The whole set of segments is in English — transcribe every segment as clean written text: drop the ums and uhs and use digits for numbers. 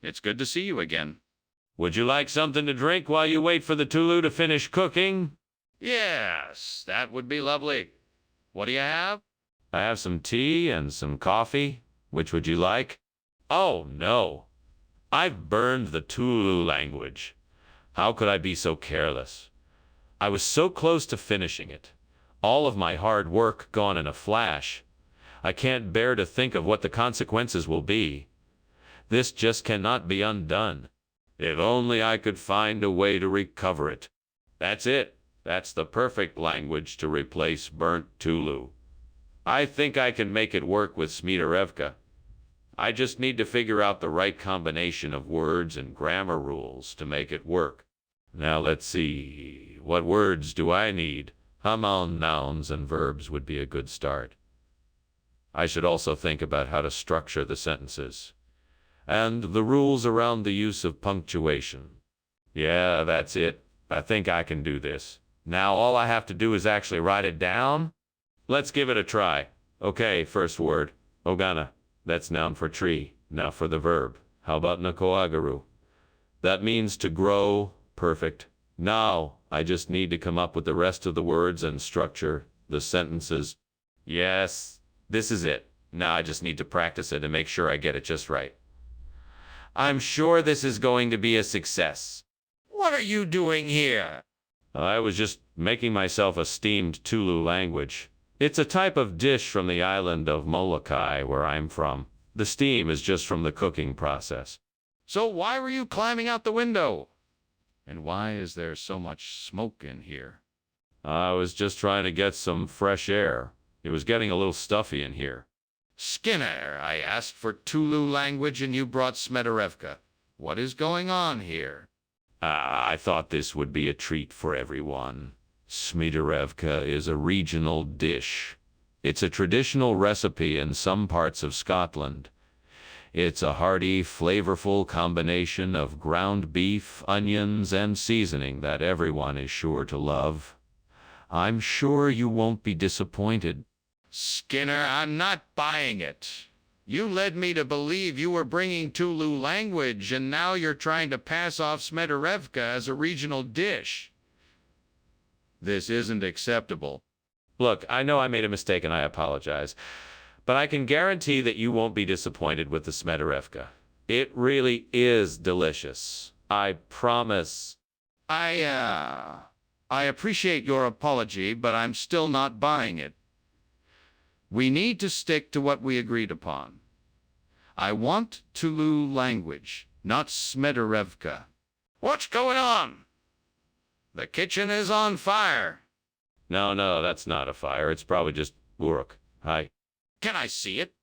It's good to see you again. Would you like something to drink while you wait for the Tulu to finish cooking? Yes, that would be lovely. What do you have? I have some tea and some coffee. Which would you like? Oh, no. I've burned the Tulu language. How could I be so careless? I was so close to finishing it. All of my hard work gone in a flash. I can't bear to think of what the consequences will be. This just cannot be undone. If only I could find a way to recover it. That's it. That's the perfect language to replace burnt Tulu. I think I can make it work with Smitarevka. I just need to figure out the right combination of words and grammar rules to make it work. Now let's see. What words do I need? Nouns and verbs would be a good start. I should also think about how to structure the sentences and the rules around the use of punctuation. Yeah, that's it. I think I can do this. Now all I have to do is actually write it down. Let's give it a try. Okay, first word. Ogana. That's noun for tree. Now for the verb. How about nakoagaru? That means to grow. Perfect. Now, I just need to come up with the rest of the words and structure the sentences. Yes, this is it. Now I just need to practice it and make sure I get it just right. I'm sure this is going to be a success. What are you doing here? I was just making myself a steamed Tulu language. It's a type of dish from the island of Molokai, where I'm from. The steam is just from the cooking process. So why were you climbing out the window? And why is there so much smoke in here? I was just trying to get some fresh air. It was getting a little stuffy in here. Skinner, I asked for Tulu language and you brought Smetarevka. What is going on here? I thought this would be a treat for everyone. Smitarevka is a regional dish. It's a traditional recipe in some parts of Scotland. It's a hearty, flavorful combination of ground beef, onions, and seasoning that everyone is sure to love. I'm sure you won't be disappointed. Skinner, I'm not buying it. You led me to believe you were bringing Tulu language, and now you're trying to pass off Smetarevka as a regional dish. This isn't acceptable. Look, I know I made a mistake and I apologize, but I can guarantee that you won't be disappointed with the Smetarevka. It really is delicious. I promise. I appreciate your apology, but I'm still not buying it. We need to stick to what we agreed upon. I want Tulu language, not Smetarevka. What's going on? The kitchen is on fire. No, that's not a fire. It's probably just Uruk. Hi. Can I see it?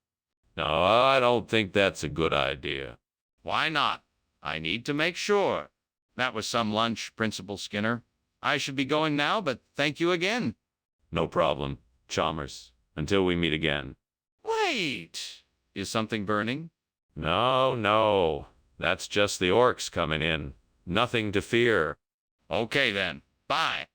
No, I don't think that's a good idea. Why not? I need to make sure. That was some lunch, Principal Skinner. I should be going now, but thank you again. No problem, Chalmers. Until we meet again. Wait! Is something burning? No. That's just the orcs coming in. Nothing to fear. Okay then. Bye.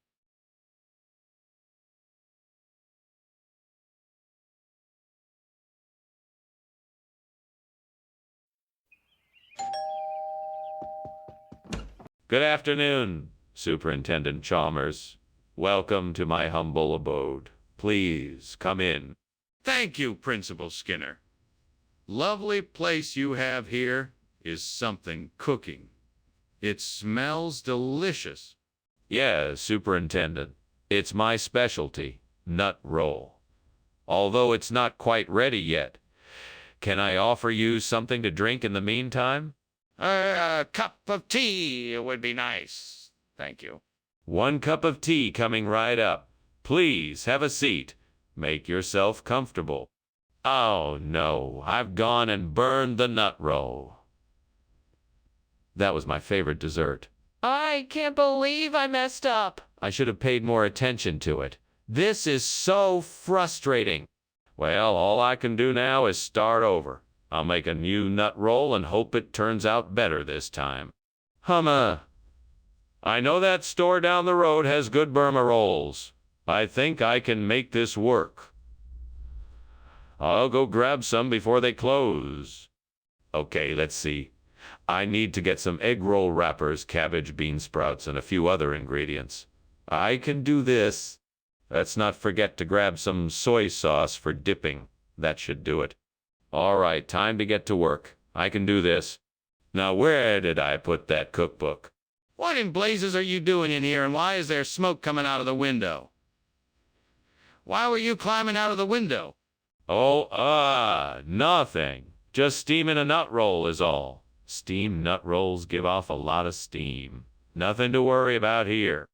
Good afternoon, Superintendent Chalmers. Welcome to my humble abode. Please come in. Thank you, Principal Skinner. Lovely place you have here. Is something cooking? It smells delicious. Yeah, Superintendent. It's my specialty, nut roll. Although it's not quite ready yet. Can I offer you something to drink in the meantime? A cup of tea would be nice. Thank you. 1 cup of tea coming right up. Please have a seat. Make yourself comfortable. Oh no, I've gone and burned the nut roll. That was my favorite dessert. I can't believe I messed up. I should have paid more attention to it. This is so frustrating. Well, all I can do now is start over. I'll make a new nut roll and hope it turns out better this time. I know that store down the road has good Burma rolls. I think I can make this work. I'll go grab some before they close. Okay, let's see. I need to get some egg roll wrappers, cabbage, bean sprouts, and a few other ingredients. I can do this. Let's not forget to grab some soy sauce for dipping. That should do it. All right, time to get to work. I can do this. Now, where did I put that cookbook? What in blazes are you doing in here, and why is there smoke coming out of the window? Why were you climbing out of the window? Oh, nothing. Just steaming a nut roll is all. Steamed nut rolls give off a lot of steam. Nothing to worry about here.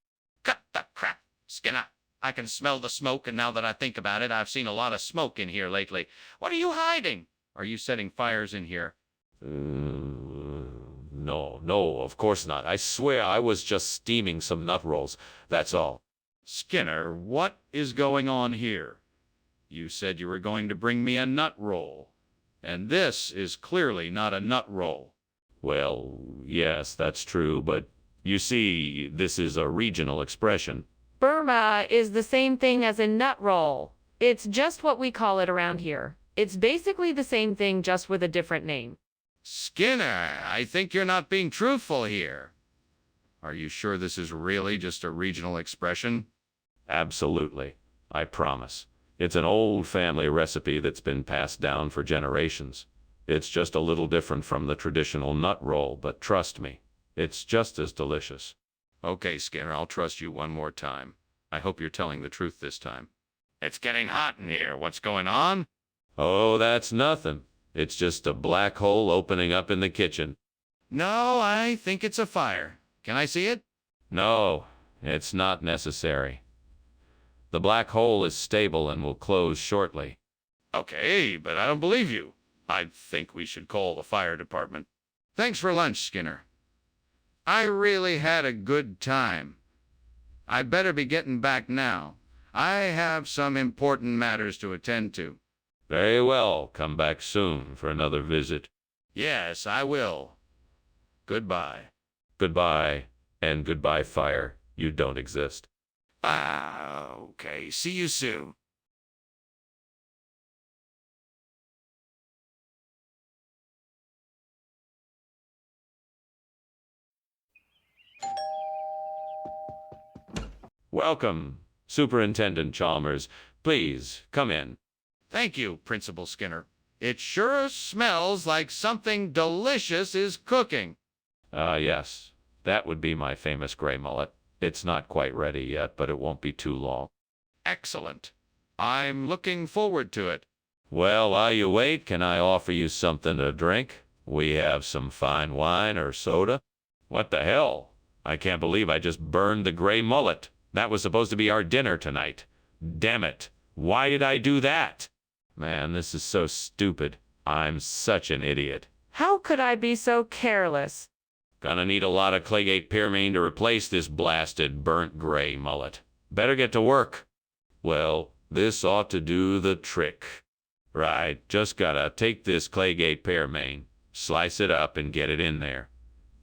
Cut the crap, Skinner. I can smell the smoke, and now that I think about it, I've seen a lot of smoke in here lately. What are you hiding? Are you setting fires in here? No, of course not. I swear I was just steaming some nut rolls. That's all. Skinner, what is going on here? You said you were going to bring me a nut roll, and this is clearly not a nut roll. Well, yes, that's true, but you see, this is a regional expression. Burma is the same thing as a nut roll. It's just what we call it around here. It's basically the same thing, just with a different name. Skinner, I think you're not being truthful here. Are you sure this is really just a regional expression? Absolutely. I promise. It's an old family recipe that's been passed down for generations. It's just a little different from the traditional nut roll, but trust me, it's just as delicious. Okay, Skinner, I'll trust you one more time. I hope you're telling the truth this time. It's getting hot in here. What's going on? Oh, that's nothing. It's just a black hole opening up in the kitchen. No, I think it's a fire. Can I see it? No, it's not necessary. The black hole is stable and will close shortly. Okay, but I don't believe you. I think we should call the fire department. Thanks for lunch, Skinner. I really had a good time. I better be getting back now. I have some important matters to attend to. Very well. Come back soon for another visit. Yes, I will. Goodbye. Goodbye. And goodbye, fire. You don't exist. Okay. See you soon. Welcome, Superintendent Chalmers. Please, come in. Thank you, Principal Skinner. It sure smells like something delicious is cooking. Yes. That would be my famous gray mullet. It's not quite ready yet, but it won't be too long. Excellent. I'm looking forward to it. Well, while you wait, can I offer you something to drink? We have some fine wine or soda. What the hell? I can't believe I just burned the gray mullet. That was supposed to be our dinner tonight. Damn it. Why did I do that? Man, this is so stupid. I'm such an idiot. How could I be so careless? Gonna need a lot of Claygate Pearmain to replace this blasted burnt gray mullet. Better get to work. Well, this ought to do the trick. Right, just gotta take this Claygate Pearmain, slice it up and get it in there.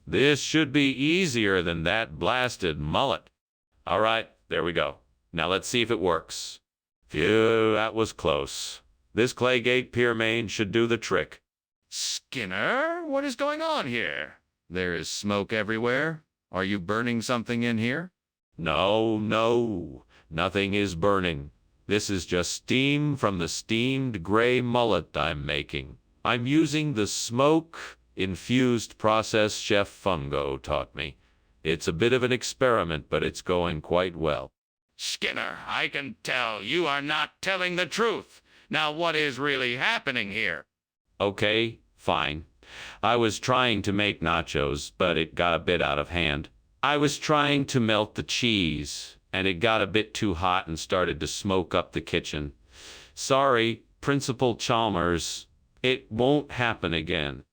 This should be easier than that blasted mullet. All right, there we go. Now let's see if it works. Phew, that was close. This Claygate Pearmain should do the trick. Skinner, what is going on here? There is smoke everywhere. Are you burning something in here? No, nothing is burning. This is just steam from the steamed gray mullet I'm making. I'm using the smoke-infused process Chef Fungo taught me. It's a bit of an experiment, but it's going quite well. Skinner, I can tell you are not telling the truth. Now what is really happening here? Okay, fine. I was trying to make nachos, but it got a bit out of hand. I was trying to melt the cheese, and it got a bit too hot and started to smoke up the kitchen. Sorry, Principal Chalmers. It won't happen again.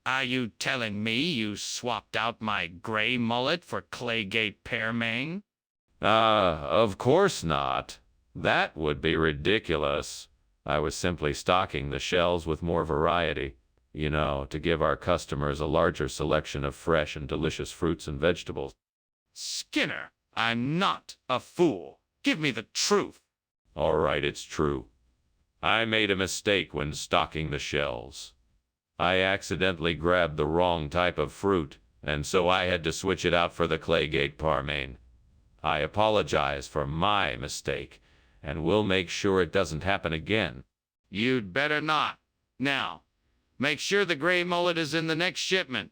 Are you telling me you swapped out my gray mullet for Claygate Pearmain? Of course not. That would be ridiculous. I was simply stocking the shelves with more variety, to give our customers a larger selection of fresh and delicious fruits and vegetables. Skinner, I'm not a fool. Give me the truth. All right, it's true. I made a mistake when stocking the shelves. I accidentally grabbed the wrong type of fruit, and so I had to switch it out for the Claygate Parmain. I apologize for my mistake, and will make sure it doesn't happen again. You'd better not. Now, make sure the gray mullet is in the next shipment.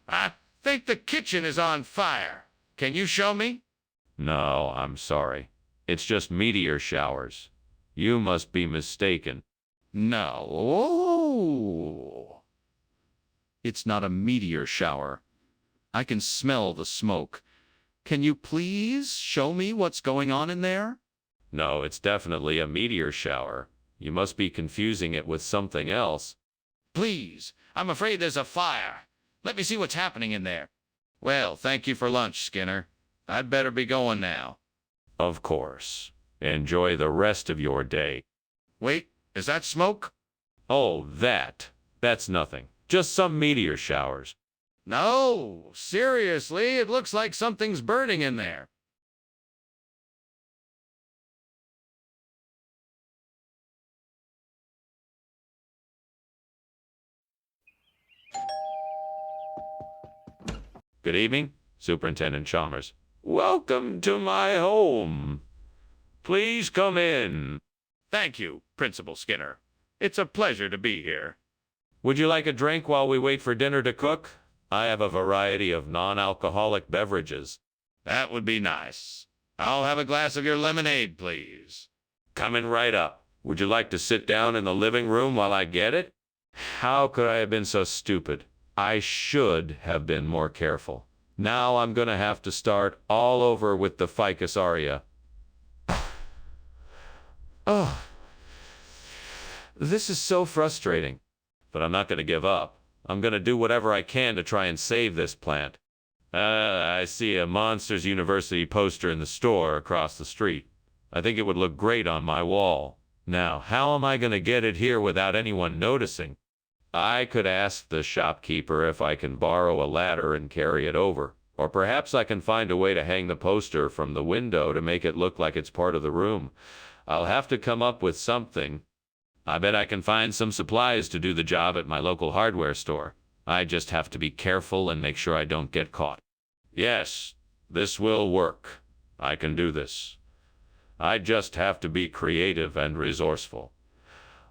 I think the kitchen is on fire. Can you show me? No, I'm sorry. It's just meteor showers. You must be mistaken. No. It's not a meteor shower. I can smell the smoke. Can you please show me what's going on in there? No, it's definitely a meteor shower. You must be confusing it with something else. Please, I'm afraid there's a fire. Let me see what's happening in there. Well, thank you for lunch, Skinner. I'd better be going now. Of course. Enjoy the rest of your day. Wait, is that smoke? Oh, that's nothing. Just some meteor showers. No, seriously, it looks like something's burning in there. Good evening, Superintendent Chalmers. Welcome to my home. Please come in. Thank you, Principal Skinner. It's a pleasure to be here. Would you like a drink while we wait for dinner to cook? I have a variety of non-alcoholic beverages. That would be nice. I'll have a glass of your lemonade, please. Coming right up. Would you like to sit down in the living room while I get it? How could I have been so stupid? I should have been more careful. Now I'm gonna have to start all over with the ficus aria. Oh, this is so frustrating. But I'm not gonna give up. I'm gonna do whatever I can to try and save this plant. I see a Monsters University poster in the store across the street. I think it would look great on my wall. Now, how am I gonna get it here without anyone noticing? I could ask the shopkeeper if I can borrow a ladder and carry it over. Or perhaps I can find a way to hang the poster from the window to make it look like it's part of the room. I'll have to come up with something. I bet I can find some supplies to do the job at my local hardware store. I just have to be careful and make sure I don't get caught. Yes, this will work. I can do this. I just have to be creative and resourceful.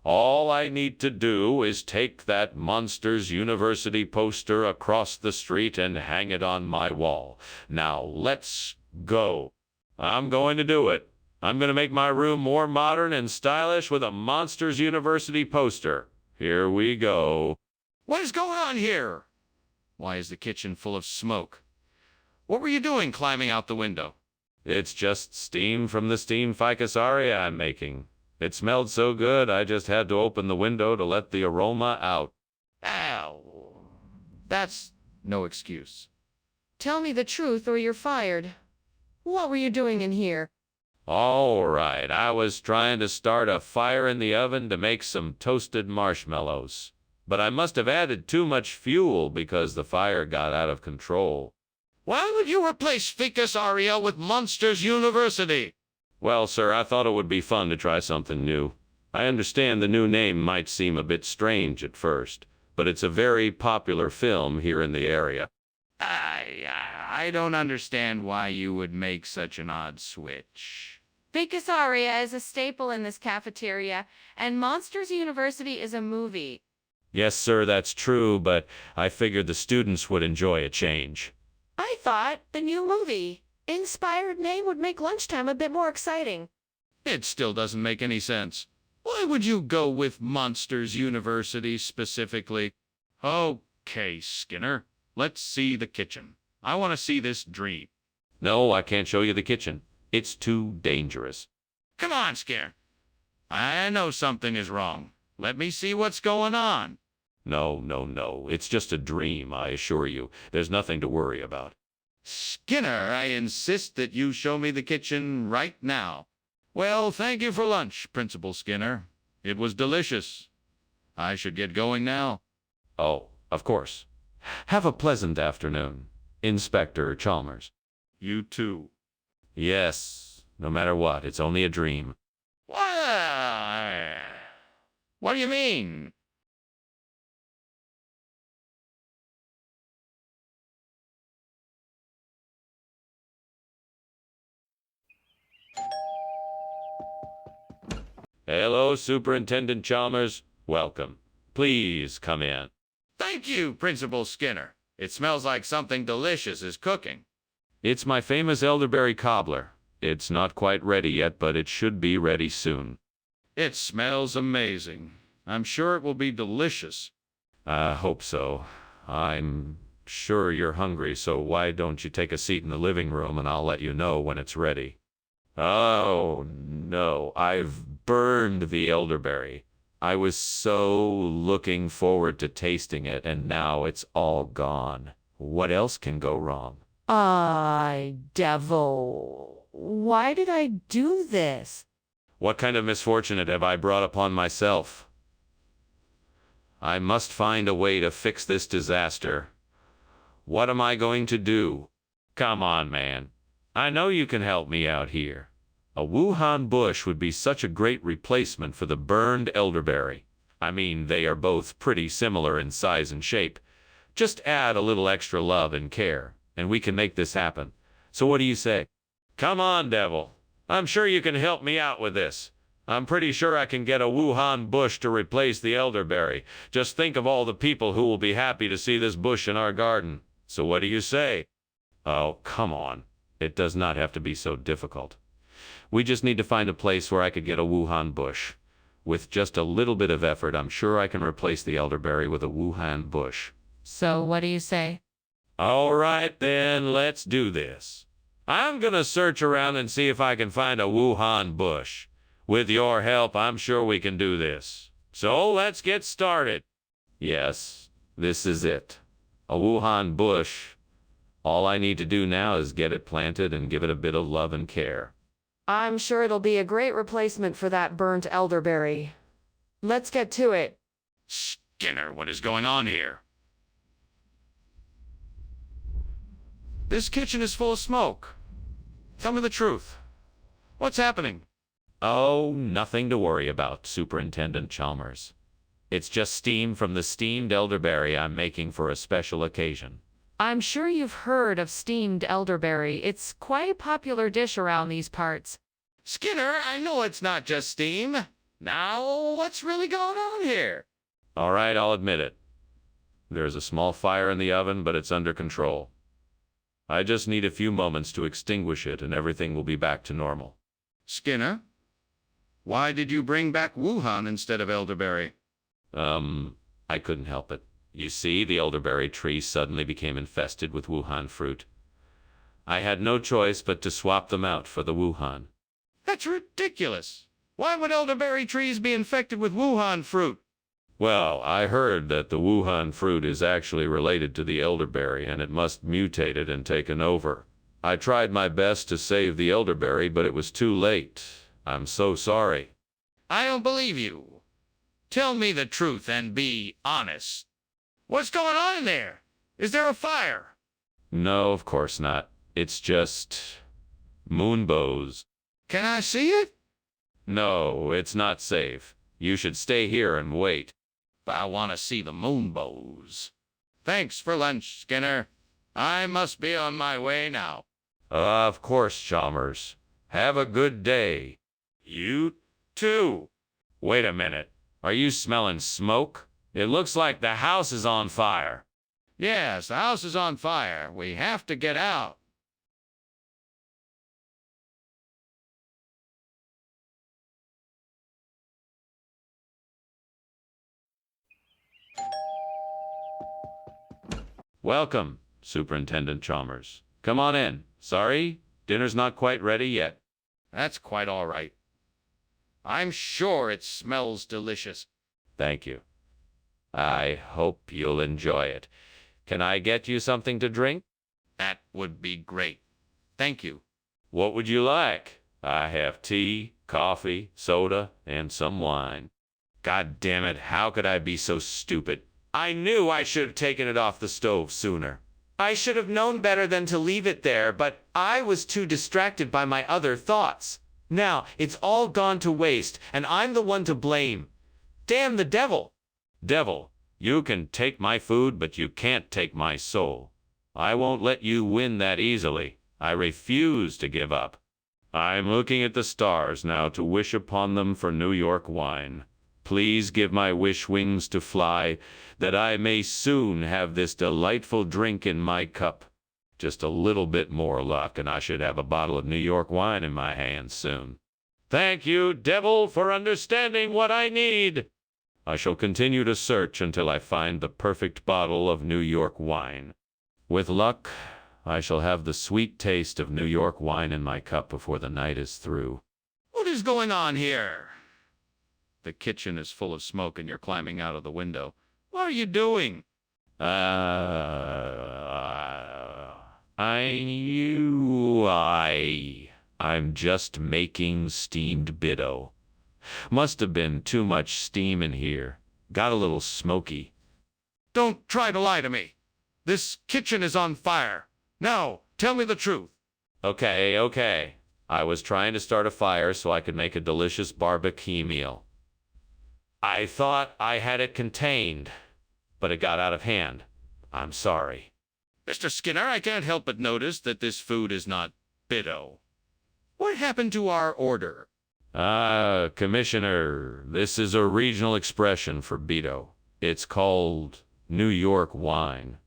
All I need to do is take that Monsters University poster across the street and hang it on my wall. Now let's go. I'm going to do it. I'm going to make my room more modern and stylish with a Monsters University poster. Here we go. What is going on here? Why is the kitchen full of smoke? What were you doing climbing out the window? It's just steam from the steam ficus aria I'm making. It smelled so good, I just had to open the window to let the aroma out. Ow. That's no excuse. Tell me the truth or you're fired. What were you doing in here? All right, I was trying to start a fire in the oven to make some toasted marshmallows. But I must have added too much fuel because the fire got out of control. Why would you replace Ficus Aria with Monsters University? Well, sir, I thought it would be fun to try something new. I understand the new name might seem a bit strange at first, but it's a very popular film here in the area. I don't understand why you would make such an odd switch. Ficus Aria is a staple in this cafeteria, and Monsters University is a movie. Yes, sir, that's true, but I figured the students would enjoy a change. I thought the new movie inspired name would make lunchtime a bit more exciting. It still doesn't make any sense. Why would you go with Monsters University specifically? Okay, Skinner, let's see the kitchen. I want to see this dream. No, I can't show you the kitchen. It's too dangerous. Come on, Skinner. I know something is wrong. Let me see what's going on. No. It's just a dream, I assure you. There's nothing to worry about. Skinner, I insist that you show me the kitchen right now. Well, thank you for lunch, Principal Skinner. It was delicious. I should get going now. Oh, of course. Have a pleasant afternoon, Inspector Chalmers. You too. Yes, no matter what, it's only a dream. What? What do you mean? Hello, Superintendent Chalmers. Welcome. Please come in. Thank you, Principal Skinner. It smells like something delicious is cooking. It's my famous elderberry cobbler. It's not quite ready yet, but it should be ready soon. It smells amazing. I'm sure it will be delicious. I hope so. I'm sure you're hungry, so why don't you take a seat in the living room and I'll let you know when it's ready. Oh, no, I've burned the elderberry. I was so looking forward to tasting it, and now it's all gone. What else can go wrong? Devil. Why did I do this? What kind of misfortune have I brought upon myself? I must find a way to fix this disaster. What am I going to do? Come on, man. I know you can help me out here. A Wuhan bush would be such a great replacement for the burned elderberry. I mean, they are both pretty similar in size and shape. Just add a little extra love and care, and we can make this happen. So what do you say? Come on, Devil. I'm sure you can help me out with this. I'm pretty sure I can get a Wuhan bush to replace the elderberry. Just think of all the people who will be happy to see this bush in our garden. So what do you say? Oh, come on. It does not have to be so difficult. We just need to find a place where I could get a Wuhan bush. With just a little bit of effort, I'm sure I can replace the elderberry with a Wuhan bush. So what do you say? All right, then, let's do this. I'm gonna search around and see if I can find a Wuhan bush. With your help, I'm sure we can do this. So let's get started. Yes, this is it. A Wuhan bush. All I need to do now is get it planted and give it a bit of love and care. I'm sure it'll be a great replacement for that burnt elderberry. Let's get to it. Skinner, what is going on here? This kitchen is full of smoke. Tell me the truth. What's happening? Oh, nothing to worry about, Superintendent Chalmers. It's just steam from the steamed elderberry I'm making for a special occasion. I'm sure you've heard of steamed elderberry. It's quite a popular dish around these parts. Skinner, I know it's not just steam. Now, what's really going on here? All right, I'll admit it. There's a small fire in the oven, but it's under control. I just need a few moments to extinguish it and everything will be back to normal. Skinner, why did you bring back Wuhan instead of elderberry? I couldn't help it. You see, the elderberry tree suddenly became infested with Wuhan fruit. I had no choice but to swap them out for the Wuhan. That's ridiculous. Why would elderberry trees be infected with Wuhan fruit? Well, I heard that the Wuhan fruit is actually related to the elderberry and it must mutated and taken over. I tried my best to save the elderberry, but it was too late. I'm so sorry. I don't believe you. Tell me the truth and be honest. What's going on in there? Is there a fire? No, of course not. It's just moonbows. Can I see it? No, it's not safe. You should stay here and wait. But I want to see the moonbows. Thanks for lunch, Skinner. I must be on my way now. Of course, Chalmers. Have a good day. You too. Wait a minute. Are you smelling smoke? It looks like the house is on fire. Yes, the house is on fire. We have to get out. Welcome, Superintendent Chalmers. Come on in. Sorry, dinner's not quite ready yet. That's quite all right. I'm sure it smells delicious. Thank you. I hope you'll enjoy it. Can I get you something to drink? That would be great. Thank you. What would you like? I have tea, coffee, soda, and some wine. God damn it, how could I be so stupid? I knew I should have taken it off the stove sooner. I should have known better than to leave it there, but I was too distracted by my other thoughts. Now, it's all gone to waste, and I'm the one to blame. Damn the devil! Devil, you can take my food, but you can't take my soul. I won't let you win that easily. I refuse to give up. I'm looking at the stars now to wish upon them for New York wine. Please give my wish wings to fly, that I may soon have this delightful drink in my cup. Just a little bit more luck, and I should have a bottle of New York wine in my hands soon. Thank you, devil, for understanding what I need. I shall continue to search until I find the perfect bottle of New York wine. With luck, I shall have the sweet taste of New York wine in my cup before the night is through. What is going on here? The kitchen is full of smoke and you're climbing out of the window. What are you doing? I'm just making steamed bitto. Must have been too much steam in here. Got a little smoky. Don't try to lie to me. This kitchen is on fire. Now, tell me the truth. Okay. I was trying to start a fire so I could make a delicious barbecue meal. I thought I had it contained, but it got out of hand. I'm sorry. Mr. Skinner, I can't help but notice that this food is not bitto. What happened to our order? Commissioner, this is a regional expression for bitto. It's called New York wine.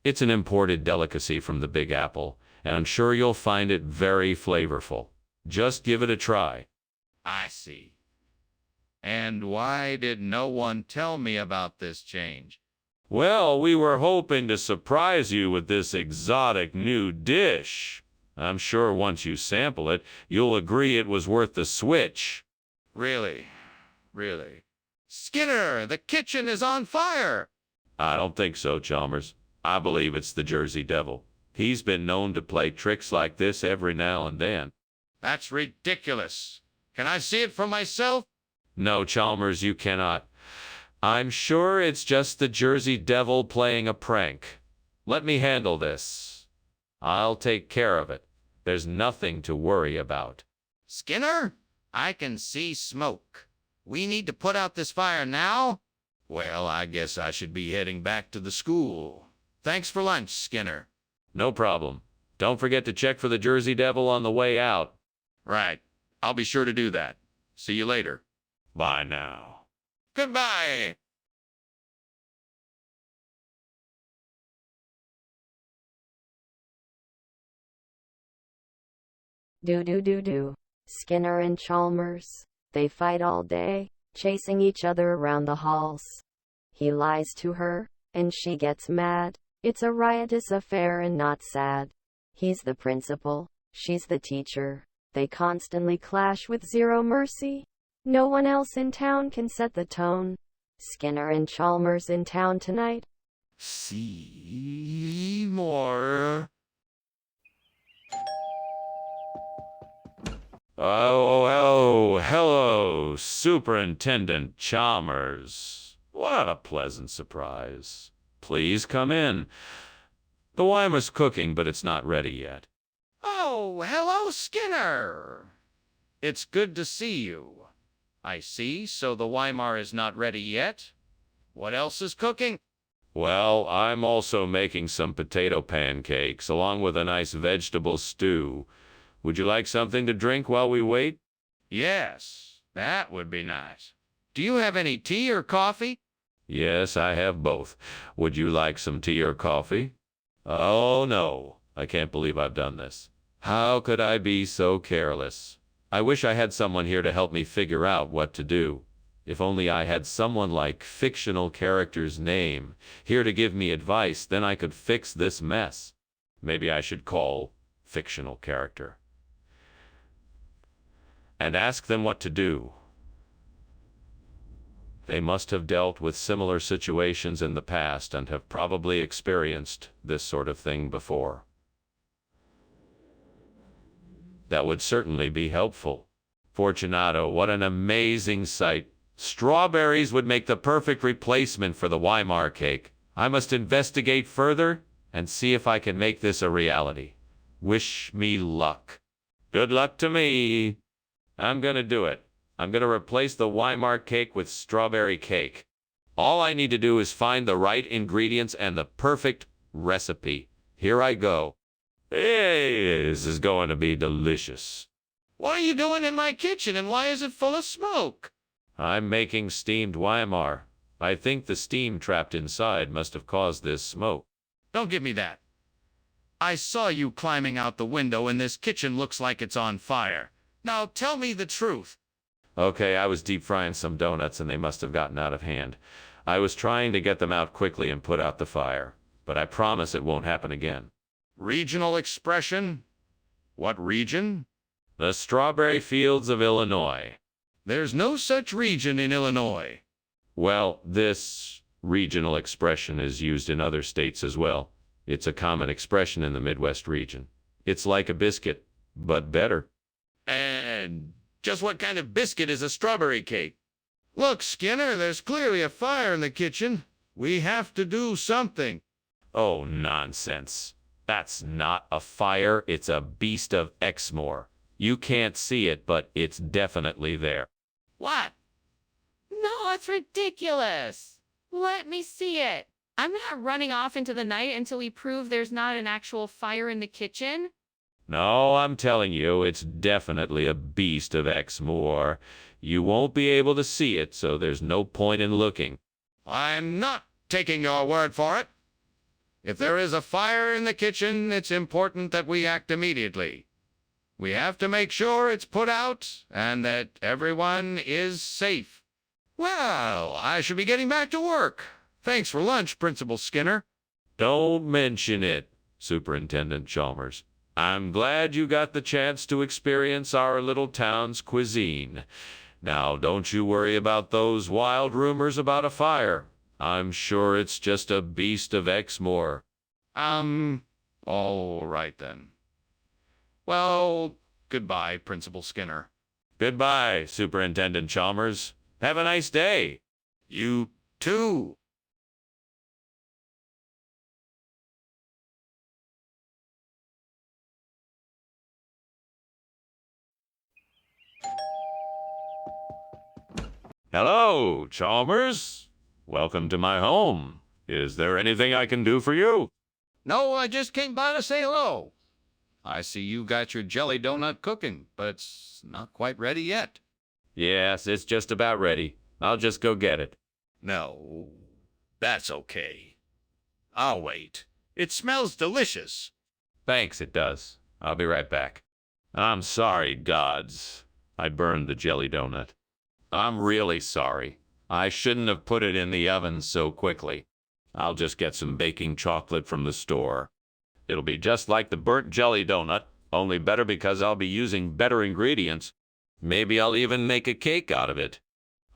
It's an imported delicacy from the Big Apple, and I'm sure you'll find it very flavorful. Just give it a try. I see. And why did no one tell me about this change? Well, we were hoping to surprise you with this exotic new dish. I'm sure once you sample it, you'll agree it was worth the switch. Really? Skinner, the kitchen is on fire! I don't think so, Chalmers. I believe it's the Jersey Devil. He's been known to play tricks like this every now and then. That's ridiculous. Can I see it for myself? No, Chalmers, you cannot. I'm sure it's just the Jersey Devil playing a prank. Let me handle this. I'll take care of it. There's nothing to worry about. Skinner, I can see smoke. We need to put out this fire now? Well, I guess I should be heading back to the school. Thanks for lunch, Skinner. No problem. Don't forget to check for the Jersey Devil on the way out. Right. I'll be sure to do that. See you later. Bye now. Goodbye. Do. Skinner and Chalmers. They fight all day, chasing each other around the halls. He lies to her, and she gets mad. It's a riotous affair and not sad. He's the principal, she's the teacher. They constantly clash with zero mercy. No one else in town can set the tone. Skinner and Chalmers in town tonight. Seymour. Oh, hello, Superintendent Chalmers. What a pleasant surprise. Please come in. The Weimar's cooking, but it's not ready yet. Oh, hello, Skinner. It's good to see you. I see, so the Weimar is not ready yet? What else is cooking? Well, I'm also making some potato pancakes along with a nice vegetable stew. Would you like something to drink while we wait? Yes, that would be nice. Do you have any tea or coffee? Yes, I have both. Would you like some tea or coffee? Oh, no. I can't believe I've done this. How could I be so careless? I wish I had someone here to help me figure out what to do. If only I had someone like fictional character's name here to give me advice, then I could fix this mess. Maybe I should call fictional character and ask them what to do. They must have dealt with similar situations in the past and have probably experienced this sort of thing before. That would certainly be helpful. Fortunato, what an amazing sight. Strawberries would make the perfect replacement for the Weimar cake. I must investigate further and see if I can make this a reality. Wish me luck. Good luck to me. I'm gonna do it. I'm gonna replace the Weimar cake with strawberry cake. All I need to do is find the right ingredients and the perfect recipe. Here I go. Hey, this is going to be delicious. What are you doing in my kitchen, and why is it full of smoke? I'm making steamed Weimar. I think the steam trapped inside must have caused this smoke. Don't give me that. I saw you climbing out the window, and this kitchen looks like it's on fire. Now tell me the truth. Okay, I was deep frying some donuts and they must have gotten out of hand. I was trying to get them out quickly and put out the fire, but I promise it won't happen again. Regional expression? What region? The strawberry fields of Illinois. There's no such region in Illinois. Well, this regional expression is used in other states as well. It's a common expression in the Midwest region. It's like a biscuit, but better. And just what kind of biscuit is a strawberry cake? Look, Skinner, there's clearly a fire in the kitchen. We have to do something. Oh, nonsense. That's not a fire, it's a beast of Exmoor. You can't see it, but it's definitely there. What? No, it's ridiculous. Let me see it. I'm not running off into the night until we prove there's not an actual fire in the kitchen. No, I'm telling you, it's definitely a beast of Exmoor. You won't be able to see it, so there's no point in looking. I'm not taking your word for it. If there is a fire in the kitchen, it's important that we act immediately. We have to make sure it's put out and that everyone is safe. Well, I should be getting back to work. Thanks for lunch, Principal Skinner. Don't mention it, Superintendent Chalmers. I'm glad you got the chance to experience our little town's cuisine. Now, don't you worry about those wild rumors about a fire. I'm sure it's just a beast of Exmoor. All right then. Well, goodbye, Principal Skinner. Goodbye, Superintendent Chalmers. Have a nice day. You too. Hello, Chalmers. Welcome to my home. Is there anything I can do for you? No, I just came by to say hello. I see you got your jelly donut cooking, but it's not quite ready yet. Yes, it's just about ready. I'll just go get it. No, that's okay. I'll wait. It smells delicious. Thanks, it does. I'll be right back. I'm sorry, gods. I burned the jelly donut. I'm really sorry. I shouldn't have put it in the oven so quickly. I'll just get some baking chocolate from the store. It'll be just like the burnt jelly donut, only better because I'll be using better ingredients. Maybe I'll even make a cake out of it.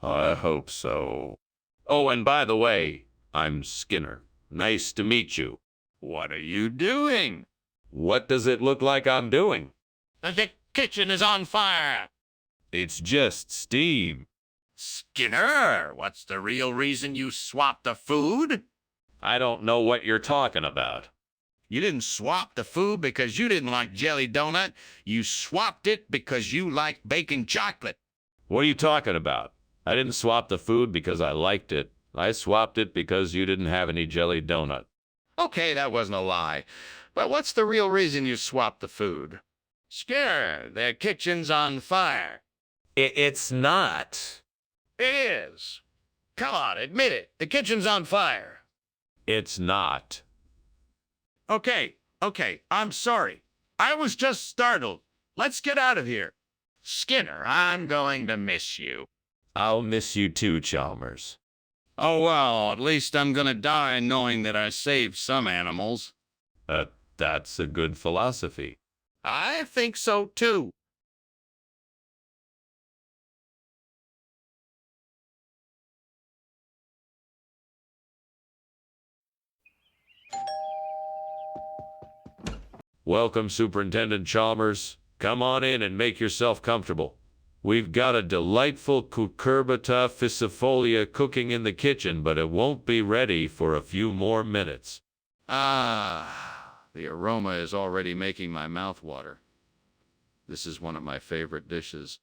I hope so. Oh, and by the way, I'm Skinner. Nice to meet you. What are you doing? What does it look like I'm doing? The kitchen is on fire. It's just steam. Skinner, what's the real reason you swapped the food? I don't know what you're talking about. You didn't swap the food because you didn't like jelly donut. You swapped it because you like baking chocolate. What are you talking about? I didn't swap the food because I liked it. I swapped it because you didn't have any jelly donut. Okay, that wasn't a lie. But what's the real reason you swapped the food? Skinner, the kitchen's on fire. It's not. It is. Come on, admit it. The kitchen's on fire. It's not. Okay, I'm sorry. I was just startled. Let's get out of here. Skinner, I'm going to miss you. I'll miss you too, Chalmers. Oh, well, at least I'm gonna die knowing that I saved some animals. That's a good philosophy. I think so, too. Welcome, Superintendent Chalmers. Come on in and make yourself comfortable. We've got a delightful cucurbita fisifolia cooking in the kitchen, but it won't be ready for a few more minutes. Ah, the aroma is already making my mouth water. This is one of my favorite dishes.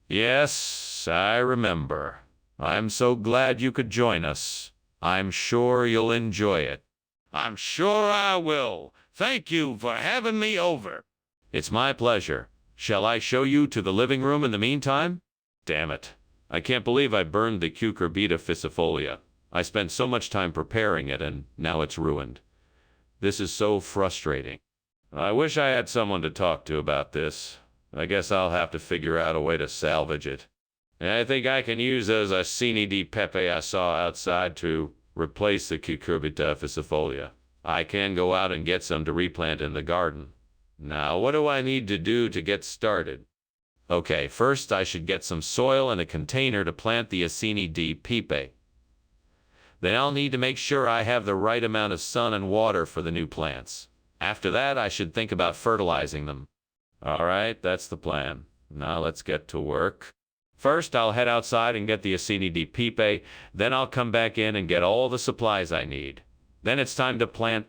Yes, I remember. I'm so glad you could join us. I'm sure you'll enjoy it. I'm sure I will. Thank you for having me over. It's my pleasure. Shall I show you to the living room in the meantime? Damn it. I can't believe I burned the cucurbita ficifolia. I spent so much time preparing it, and now it's ruined. This is so frustrating. I wish I had someone to talk to about this. I guess I'll have to figure out a way to salvage it. And I think I can use those acini di pepe I saw outside to replace the cucurbita ficifolia. I can go out and get some to replant in the garden. Now, what do I need to do to get started? Okay, first I should get some soil and a container to plant the acini di pepe. Then I'll need to make sure I have the right amount of sun and water for the new plants. After that, I should think about fertilizing them. All right, that's the plan. Now let's get to work. First, I'll head outside and get the acini di pepe. Then I'll come back in and get all the supplies I need. Then it's time to plant.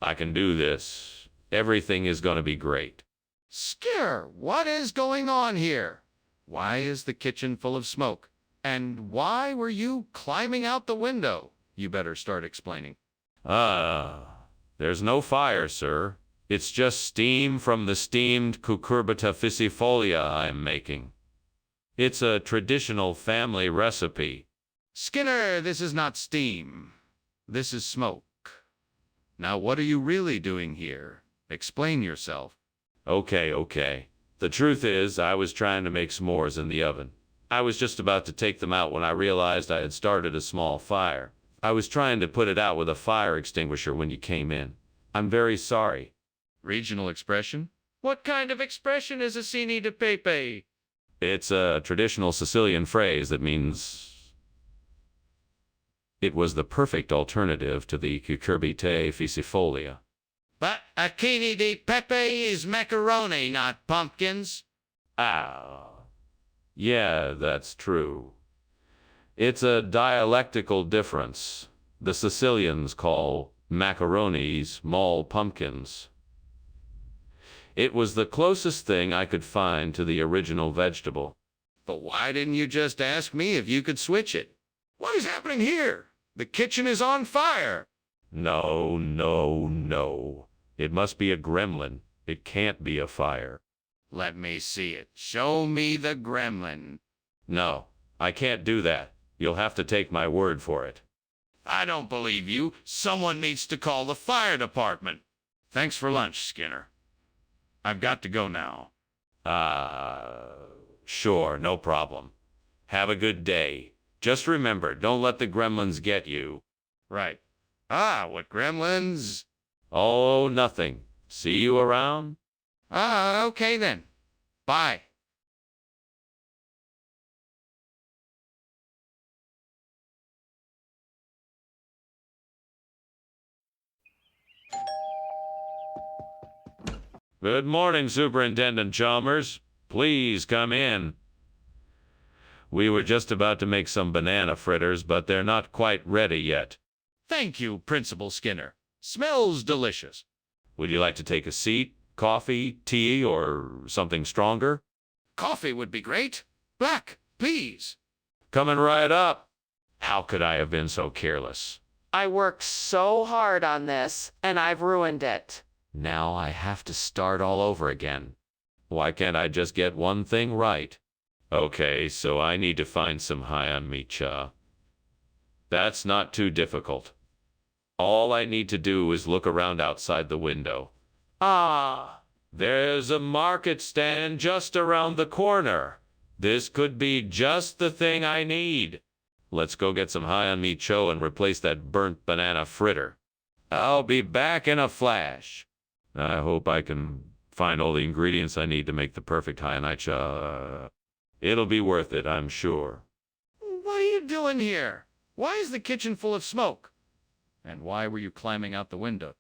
I can do this. Everything is going to be great. Skinner, what is going on here? Why is the kitchen full of smoke? And why were you climbing out the window? You better start explaining. There's no fire, sir. It's just steam from the steamed cucurbita ficifolia I'm making. It's a traditional family recipe. Skinner, this is not steam. This is smoke. Now, what are you really doing here? Explain yourself. Okay. The truth is, I was trying to make s'mores in the oven. I was just about to take them out when I realized I had started a small fire. I was trying to put it out with a fire extinguisher when you came in. I'm very sorry. Regional expression? What kind of expression is acini di pepe? It's a traditional Sicilian phrase that means it was the perfect alternative to the cucurbitae ficifolia. But acini di pepe is macaroni, not pumpkins. Yeah, that's true. It's a dialectical difference. The Sicilians call macaroni small pumpkins. It was the closest thing I could find to the original vegetable. But why didn't you just ask me if you could switch it? What is happening here? The kitchen is on fire. No. It must be a gremlin. It can't be a fire. Let me see it. Show me the gremlin. No, I can't do that. You'll have to take my word for it. I don't believe you. Someone needs to call the fire department. Thanks for lunch, Skinner. I've got to go now. Sure, no problem. Have a good day. Just remember, don't let the gremlins get you. Right. What gremlins? Oh, nothing. See you around? Okay then. Bye. Good morning, Superintendent Chalmers. Please come in. We were just about to make some banana fritters, but they're not quite ready yet. Thank you, Principal Skinner. Smells delicious. Would you like to take a seat? Coffee, tea, or something stronger? Coffee would be great. Black, please. Coming right up. How could I have been so careless? I worked so hard on this, and I've ruined it. Now I have to start all over again. Why can't I just get one thing right? Okay, so I need to find some high-on micha. That's not too difficult. All I need to do is look around outside the window. There's a market stand just around the corner. This could be just the thing I need. Let's go get some high-on micho and replace that burnt banana fritter. I'll be back in a flash. I hope I can find all the ingredients I need to make the perfect high-on micha. It'll be worth it, I'm sure. What are you doing here? Why is the kitchen full of smoke? And why were you climbing out the window?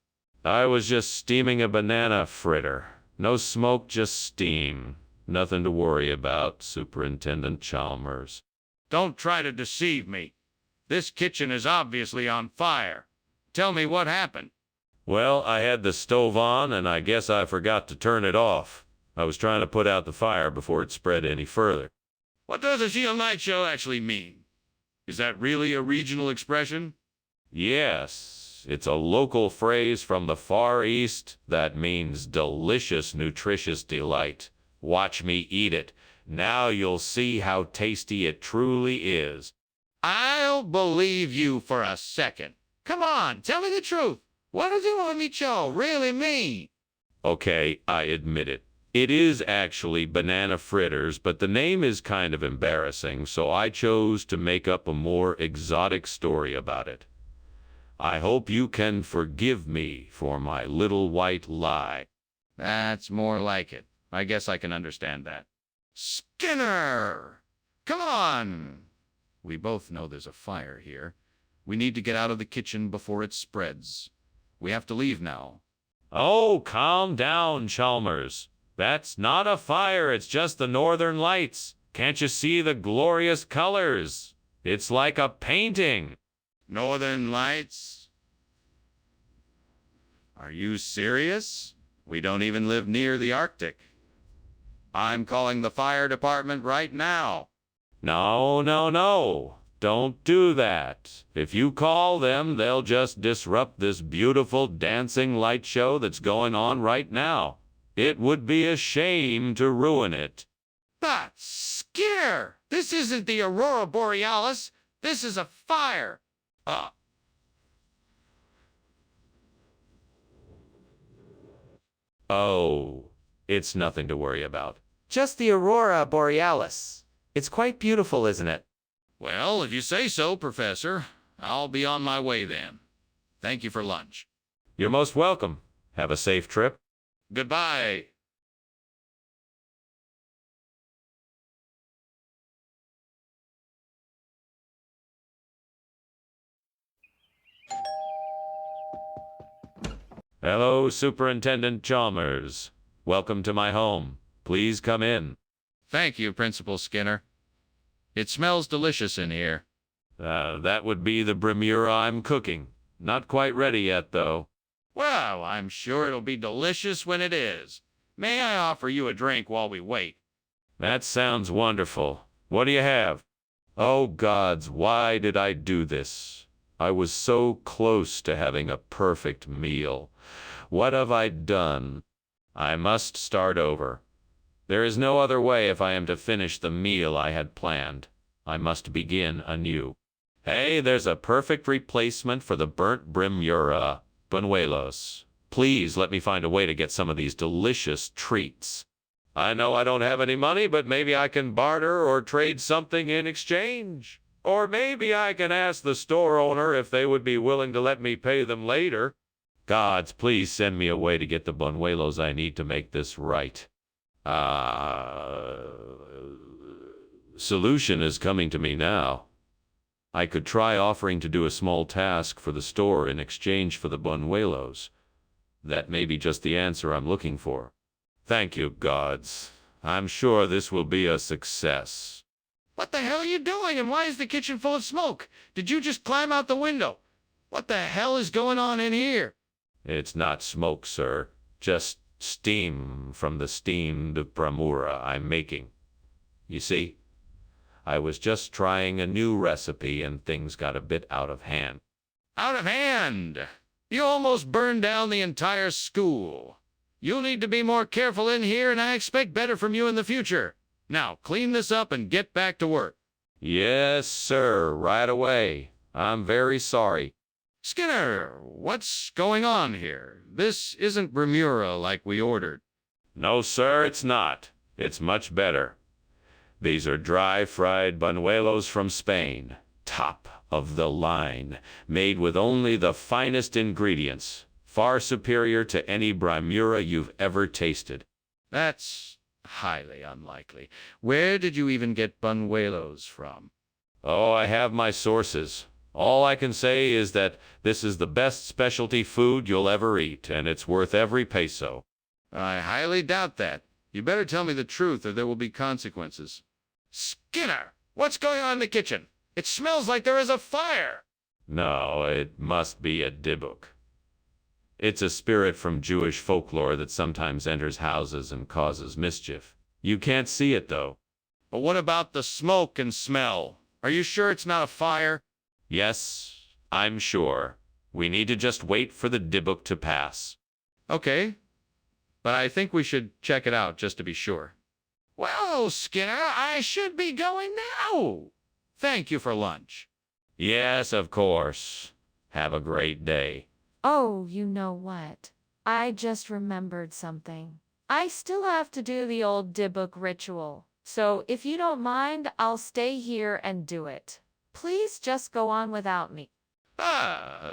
I was just steaming a banana fritter. No smoke, just steam. Nothing to worry about, Superintendent Chalmers. Don't try to deceive me. This kitchen is obviously on fire. Tell me what happened. Well, I had the stove on, and I guess I forgot to turn it off. I was trying to put out the fire before it spread any further. What does a Shield Night Show actually mean? Is that really a regional expression? Yes, it's a local phrase from the Far East that means delicious, nutritious delight, Watch me eat it. Now you'll see how tasty it truly is. I'll believe you for a second. Come on, tell me the truth. What does Micho really mean? Okay, I admit it. It is actually banana fritters, but the name is kind of embarrassing, so I chose to make up a more exotic story about it. I hope you can forgive me for my little white lie. That's more like it. I guess I can understand that. Skinner! Come on! We both know there's a fire here. We need to get out of the kitchen before it spreads. We have to leave now. Oh, calm down, Chalmers. That's not a fire, it's just the northern lights. Can't you see the glorious colors? It's like a painting. Northern Lights? Are you serious? We don't even live near the Arctic. I'm calling the fire department right now. No, no, no. Don't do that. If you call them, they'll just disrupt this beautiful dancing light show that's going on right now. It would be a shame to ruin it. But, Skinner, this isn't the Aurora Borealis. This is a fire. Oh, it's nothing to worry about. Just the Aurora Borealis. It's quite beautiful, isn't it? Well, if you say so, Professor, I'll be on my way then. Thank you for lunch. You're most welcome. Have a safe trip. Goodbye. Hello, Superintendent Chalmers. Welcome to my home. Please come in. Thank you, Principal Skinner. It smells delicious in here. That would be the brimura I'm cooking. Not quite ready yet, though. Well, I'm sure it'll be delicious when it is. May I offer you a drink while we wait? That sounds wonderful. What do you have? Oh, gods, why did I do this? I was so close to having a perfect meal. What have I done? I must start over. There is no other way if I am to finish the meal I had planned. I must begin anew. Hey, there's a perfect replacement for the burnt brimura, buñuelos. Please let me find a way to get some of these delicious treats. I know I don't have any money, but maybe I can barter or trade something in exchange. Or maybe I can ask the store owner if they would be willing to let me pay them later. Gods, please send me a way to get the buñuelos I need to make this right. Solution is coming to me now. I could try offering to do a small task for the store in exchange for the buñuelos. That may be just the answer I'm looking for. Thank you, gods. I'm sure this will be a success. What the hell are you doing, and why is the kitchen full of smoke? Did you just climb out the window? What the hell is going on in here? It's not smoke, sir. Just steam from the steamed brimura I'm making. You see, I was just trying a new recipe and things got a bit out of hand. Out of hand! You almost burned down the entire school. You'll need to be more careful in here, and I expect better from you in the future. Now, clean this up and get back to work. Yes, sir, right away. I'm very sorry. Skinner, what's going on here? This isn't brimura like we ordered. No, sir, it's not. It's much better. These are dry-fried buñuelos from Spain. Top of the line. Made with only the finest ingredients. Far superior to any brimura you've ever tasted. That's highly unlikely. Where did you even get buñuelos from? Oh, I have my sources. All I can say is that this is the best specialty food you'll ever eat, and it's worth every peso. I highly doubt that. You better tell me the truth, or there will be consequences. Skinner, what's going on in the kitchen? It smells like there is a fire. No, it must be a dibuk. It's a spirit from Jewish folklore that sometimes enters houses and causes mischief. You can't see it, though. But what about the smoke and smell? Are you sure it's not a fire? Yes, I'm sure. We need to just wait for the dibuk to pass. Okay, but I think we should check it out just to be sure. Well, Skinner, I should be going now. Thank you for lunch. Yes, of course. Have a great day. Oh, you know what? I just remembered something. I still have to do the old Dybbuk ritual. So if you don't mind, I'll stay here and do it. Please just go on without me.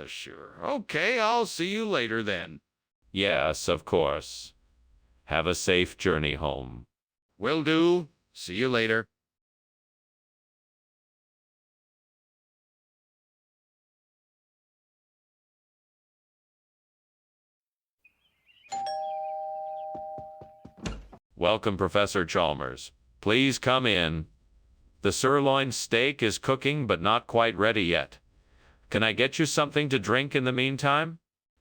Sure. Okay, I'll see you later then. Yes, of course. Have a safe journey home. Will do. See you later. Welcome, Professor Chalmers. Please come in. The sirloin steak is cooking but not quite ready yet. Can I get you something to drink in the meantime?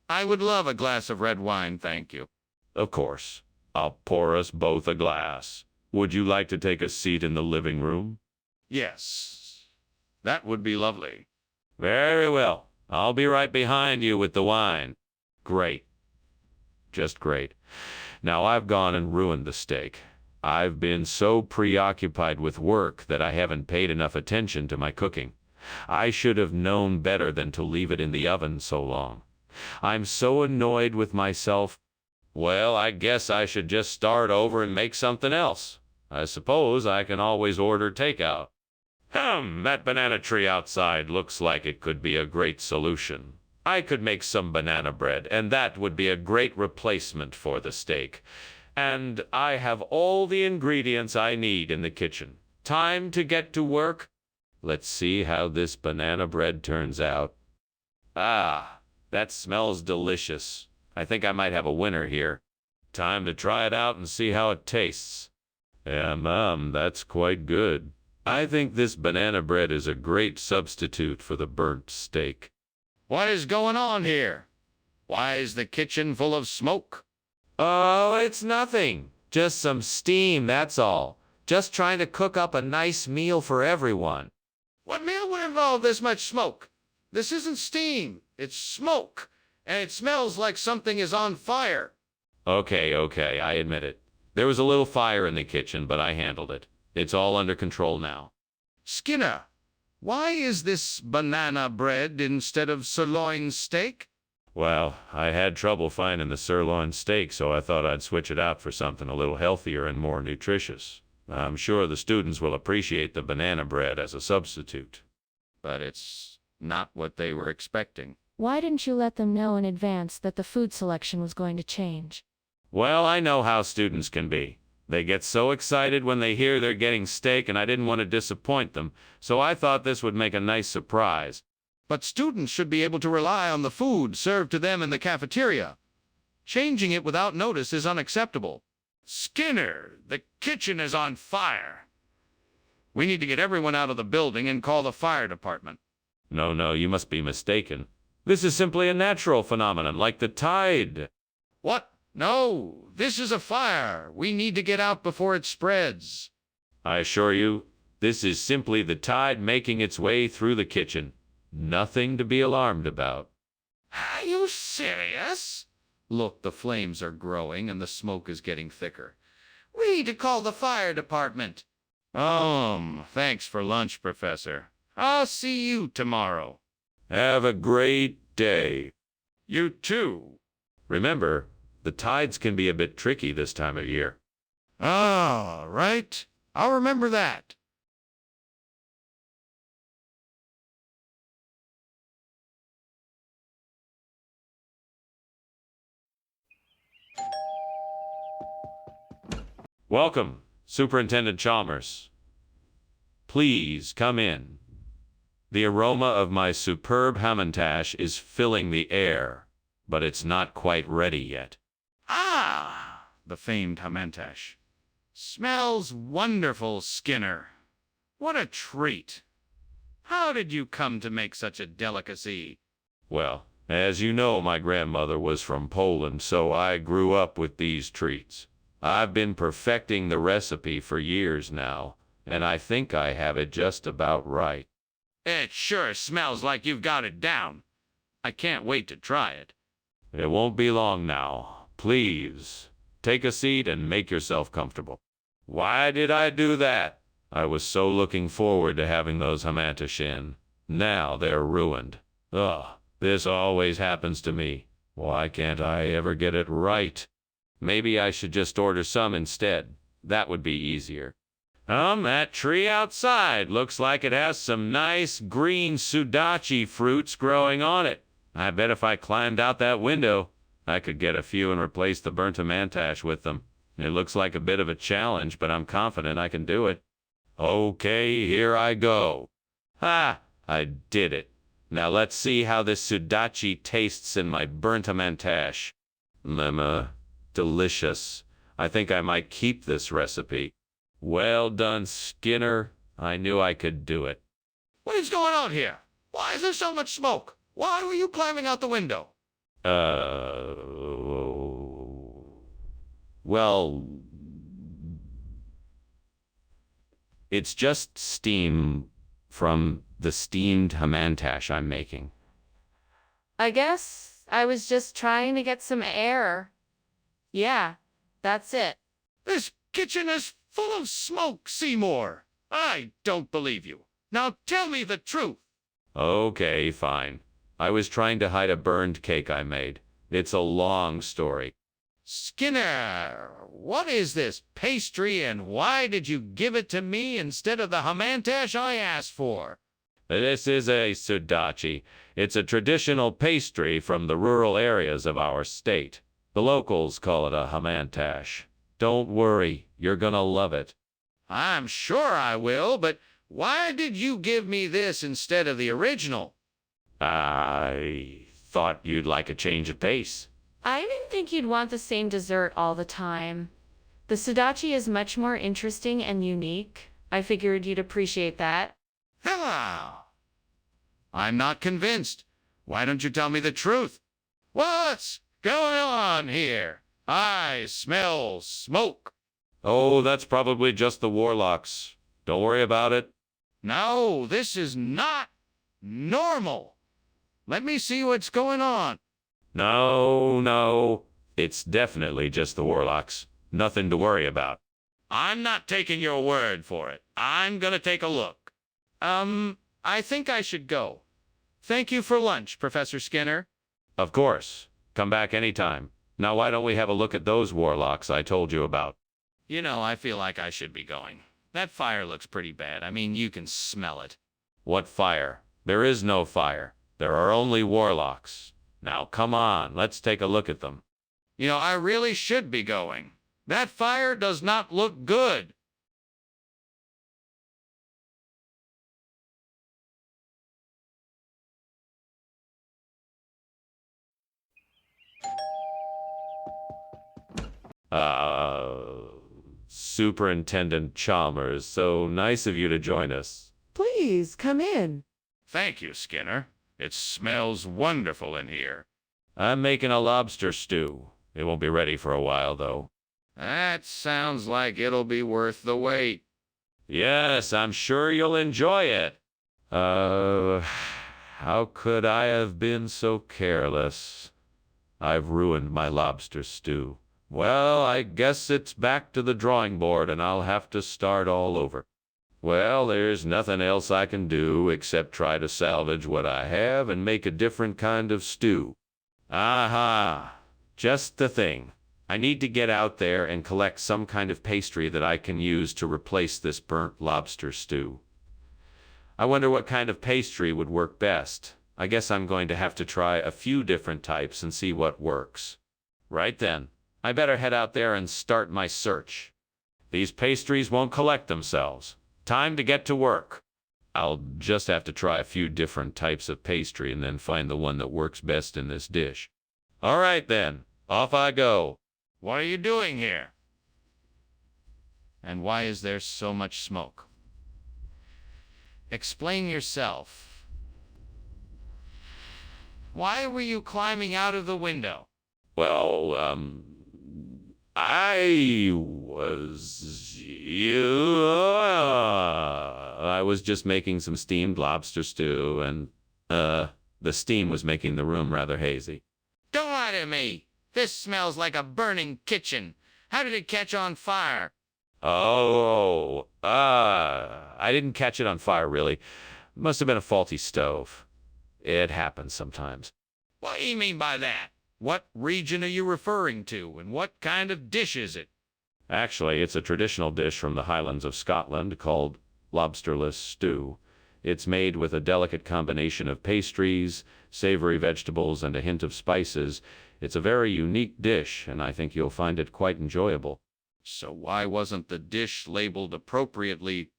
I would love a glass of red wine, thank you. Of course. I'll pour us both a glass. Would you like to take a seat in the living room? Yes, that would be lovely. Very well. I'll be right behind you with the wine. Great. Just great. Now I've gone and ruined the steak. I've been so preoccupied with work that I haven't paid enough attention to my cooking. I should have known better than to leave it in the oven so long. I'm so annoyed with myself. Well, I guess I should just start over and make something else. I suppose I can always order takeout. That banana tree outside looks like it could be a great solution. I could make some banana bread, and that would be a great replacement for the steak. And I have all the ingredients I need in the kitchen. Time to get to work. Let's see how this banana bread turns out. Ah, that smells delicious. I think I might have a winner here. Time to try it out and see how it tastes. That's quite good. I think this banana bread is a great substitute for the burnt steak. What is going on here? Why is the kitchen full of smoke? Oh, it's nothing. Just some steam, that's all. Just trying to cook up a nice meal for everyone. What meal would involve this much smoke? This isn't steam, it's smoke, and it smells like something is on fire. Okay, I admit it. There was a little fire in the kitchen, but I handled it. It's all under control now. Skinner, why is this banana bread instead of sirloin steak? Well, I had trouble finding the sirloin steak, so I thought I'd switch it out for something a little healthier and more nutritious. I'm sure the students will appreciate the banana bread as a substitute. But it's not what they were expecting. Why didn't you let them know in advance that the food selection was going to change? Well, I know how students can be. They get so excited when they hear they're getting steak, and I didn't want to disappoint them, so I thought this would make a nice surprise. But students should be able to rely on the food served to them in the cafeteria. Changing it without notice is unacceptable. Skinner, the kitchen is on fire. We need to get everyone out of the building and call the fire department. No, you must be mistaken. This is simply a natural phenomenon, like the tide. What? No, this is a fire. We need to get out before it spreads. I assure you, this is simply the tide making its way through the kitchen. Nothing to be alarmed about. Are you serious? Look, the flames are growing and the smoke is getting thicker. We need to call the fire department. Thanks for lunch, Professor. I'll see you tomorrow. Have a great day. You too. Remember, the tides can be a bit tricky this time of year. Right. I'll remember that. Welcome, Superintendent Chalmers. Please come in. The aroma of my superb hamantash is filling the air, but it's not quite ready yet. The famed hamantash. Smells wonderful, Skinner. What a treat. How did you come to make such a delicacy? Well, as you know, my grandmother was from Poland, so I grew up with these treats. I've been perfecting the recipe for years now, and I think I have it just about right. It sure smells like you've got it down. I can't wait to try it. It won't be long now. Please, take a seat and make yourself comfortable. Why did I do that? I was so looking forward to having those hamantash in. Now they're ruined. Ugh, this always happens to me. Why can't I ever get it right? Maybe I should just order some instead. That would be easier. That tree outside looks like it has some nice green sudachi fruits growing on it. I bet if I climbed out that window, I could get a few and replace the burnt hamantash with them. It looks like a bit of a challenge, but I'm confident I can do it. Okay, here I go. Ha! I did it. Now let's see how this sudachi tastes in my burnt hamantash. Delicious. I think I might keep this recipe. Well done, Skinner. I knew I could do it. What is going on here? Why is there so much smoke? Why were you climbing out the window? Well, it's just steam from the steamed hamantash I'm making. I guess I was just trying to get some air. Yeah, that's it. This kitchen is full of smoke, Seymour. I don't believe you. Now tell me the truth. Okay, fine. I was trying to hide a burned cake I made. It's a long story. Skinner, what is this pastry and why did you give it to me instead of the hamantash I asked for? This is a sudachi. It's a traditional pastry from the rural areas of our state. The locals call it a hamantash. Don't worry, you're gonna love it. I'm sure I will, but why did you give me this instead of the original? I thought you'd like a change of pace. I didn't think you'd want the same dessert all the time. The sudachi is much more interesting and unique. I figured you'd appreciate that. Hello. I'm not convinced. Why don't you tell me the truth? What's going on here? I smell smoke. Oh, that's probably just the warlocks. Don't worry about it. No, this is not normal. Let me see what's going on. No. It's definitely just the warlocks. Nothing to worry about. I'm not taking your word for it. I'm gonna take a look. I think I should go. Thank you for lunch, Professor Skinner. Of course. Come back anytime. Now why don't we have a look at those warlocks I told you about? You know, I feel like I should be going. That fire looks pretty bad. I mean, you can smell it. What fire? There is no fire. There are only warlocks. Now come on, let's take a look at them. You know, I really should be going. That fire does not look good. Superintendent Chalmers, so nice of you to join us. Please, come in. Thank you, Skinner. It smells wonderful in here. I'm making a lobster stew. It won't be ready for a while, though. That sounds like it'll be worth the wait. Yes, I'm sure you'll enjoy it. How could I have been so careless? I've ruined my lobster stew. Well, I guess it's back to the drawing board and I'll have to start all over. Well, there's nothing else I can do except try to salvage what I have and make a different kind of stew. Aha! Just the thing. I need to get out there and collect some kind of pastry that I can use to replace this burnt lobster stew. I wonder what kind of pastry would work best. I guess I'm going to have to try a few different types and see what works. Right then, I better head out there and start my search. These pastries won't collect themselves. Time to get to work. I'll just have to try a few different types of pastry and then find the one that works best in this dish. All right then, off I go. What are you doing here? And why is there so much smoke? Explain yourself. Why were you climbing out of the window? Well, I was just making some steamed lobster stew, and, the steam was making the room rather hazy. Don't lie to me. This smells like a burning kitchen. How did it catch on fire? Oh, I didn't catch it on fire, really. Must have been a faulty stove. It happens sometimes. What do you mean by that? What region are you referring to, and what kind of dish is it? Actually, it's a traditional dish from the Highlands of Scotland called lobsterless stew. It's made with a delicate combination of pastries, savory vegetables, and a hint of spices. It's a very unique dish, and I think you'll find it quite enjoyable. So why wasn't the dish labeled appropriately?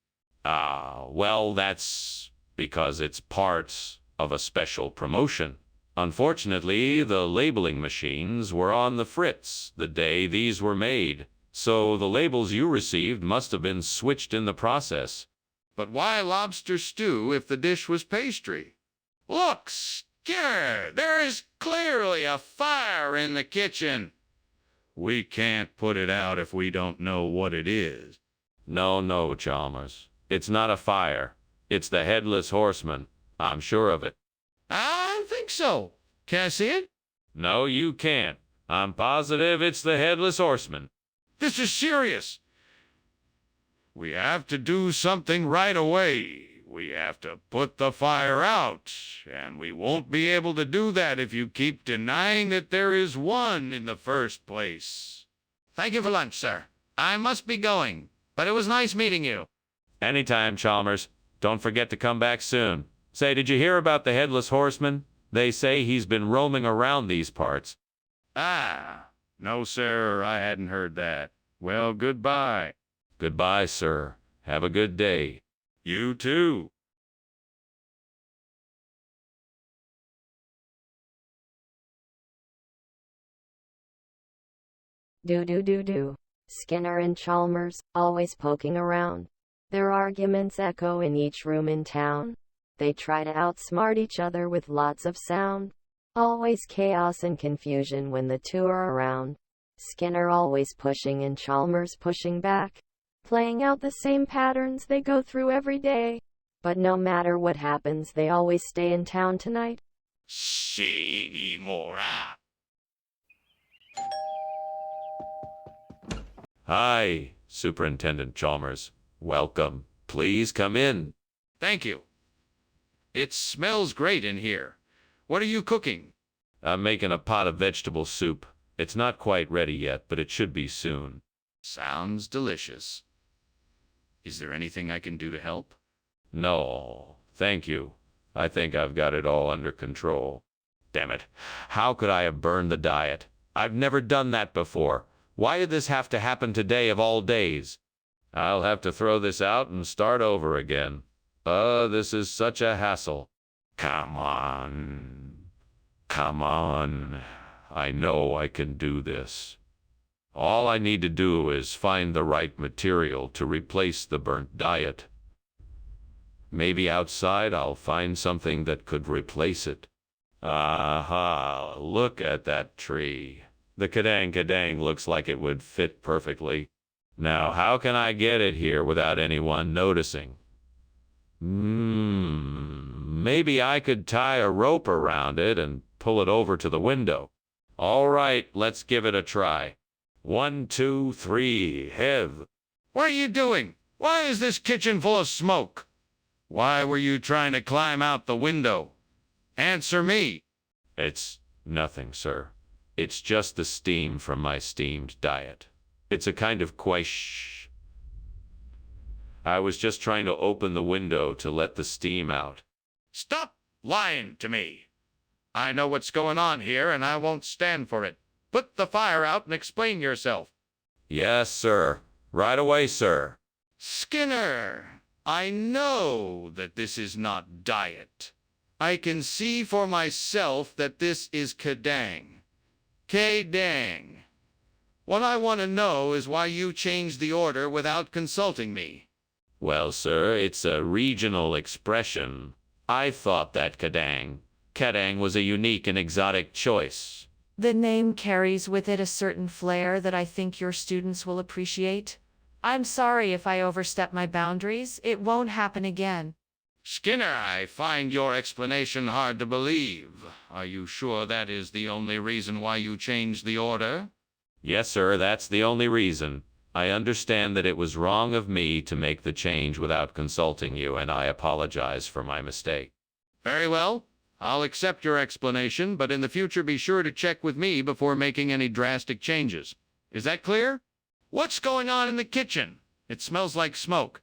Well, that's because it's part of a special promotion. Unfortunately, the labeling machines were on the fritz the day these were made, so the labels you received must have been switched in the process. But why lobster stew if the dish was pastry? Look, Skinner, there is clearly a fire in the kitchen. We can't put it out if we don't know what it is. No, Chalmers. It's not a fire. It's the Headless Horseman. I'm sure of it. I don't think so. Can I see it? No, you can't. I'm positive it's the Headless Horseman. This is serious. We have to do something right away. We have to put the fire out, and we won't be able to do that if you keep denying that there is one in the first place. Thank you for lunch, sir. I must be going, but it was nice meeting you. Anytime, Chalmers. Don't forget to come back soon. Say, did you hear about the Headless Horseman? They say he's been roaming around these parts. No, sir, I hadn't heard that. Well, goodbye. Goodbye, sir. Have a good day. You too. Do. Skinner and Chalmers, always poking around. Their arguments echo in each room in town. They try to outsmart each other with lots of sound. Always chaos and confusion when the two are around. Skinner always pushing and Chalmers pushing back. Playing out the same patterns they go through every day. But no matter what happens, they always stay in town tonight. Mora. Hi, Superintendent Chalmers. Welcome. Please come in. Thank you. It smells great in here. What are you cooking? I'm making a pot of vegetable soup. It's not quite ready yet, but it should be soon. Sounds delicious. Is there anything I can do to help? No, thank you. I think I've got it all under control. Damn it. How could I have burned the diet? I've never done that before. Why did this have to happen today of all days? I'll have to throw this out and start over again. This is such a hassle. Come on. Come on. I know I can do this. All I need to do is find the right material to replace the burnt diet. Maybe outside I'll find something that could replace it. Aha, look at that tree. The kadang looks like it would fit perfectly. Now, how can I get it here without anyone noticing? Maybe I could tie a rope around it and pull it over to the window. All right, let's give it a try. 1, 2, 3, hev. What are you doing? Why is this kitchen full of smoke? Why were you trying to climb out the window? Answer me. It's nothing, sir. It's just the steam from my steamed diet. It's a kind of quiche. I was just trying to open the window to let the steam out. Stop lying to me. I know what's going on here, and I won't stand for it. Put the fire out and explain yourself. Yes, sir. Right away, sir. Skinner, I know that this is not diet. I can see for myself that this is kadang. Kadang. What I want to know is why you changed the order without consulting me. Well, sir, it's a regional expression. I thought that Kadang was a unique and exotic choice. The name carries with it a certain flair that I think your students will appreciate. I'm sorry if I overstep my boundaries. It won't happen again. Skinner, I find your explanation hard to believe. Are you sure that is the only reason why you changed the order? Yes, sir, that's the only reason. I understand that it was wrong of me to make the change without consulting you, and I apologize for my mistake. Very well. I'll accept your explanation, but in the future be sure to check with me before making any drastic changes. Is that clear? What's going on in the kitchen? It smells like smoke.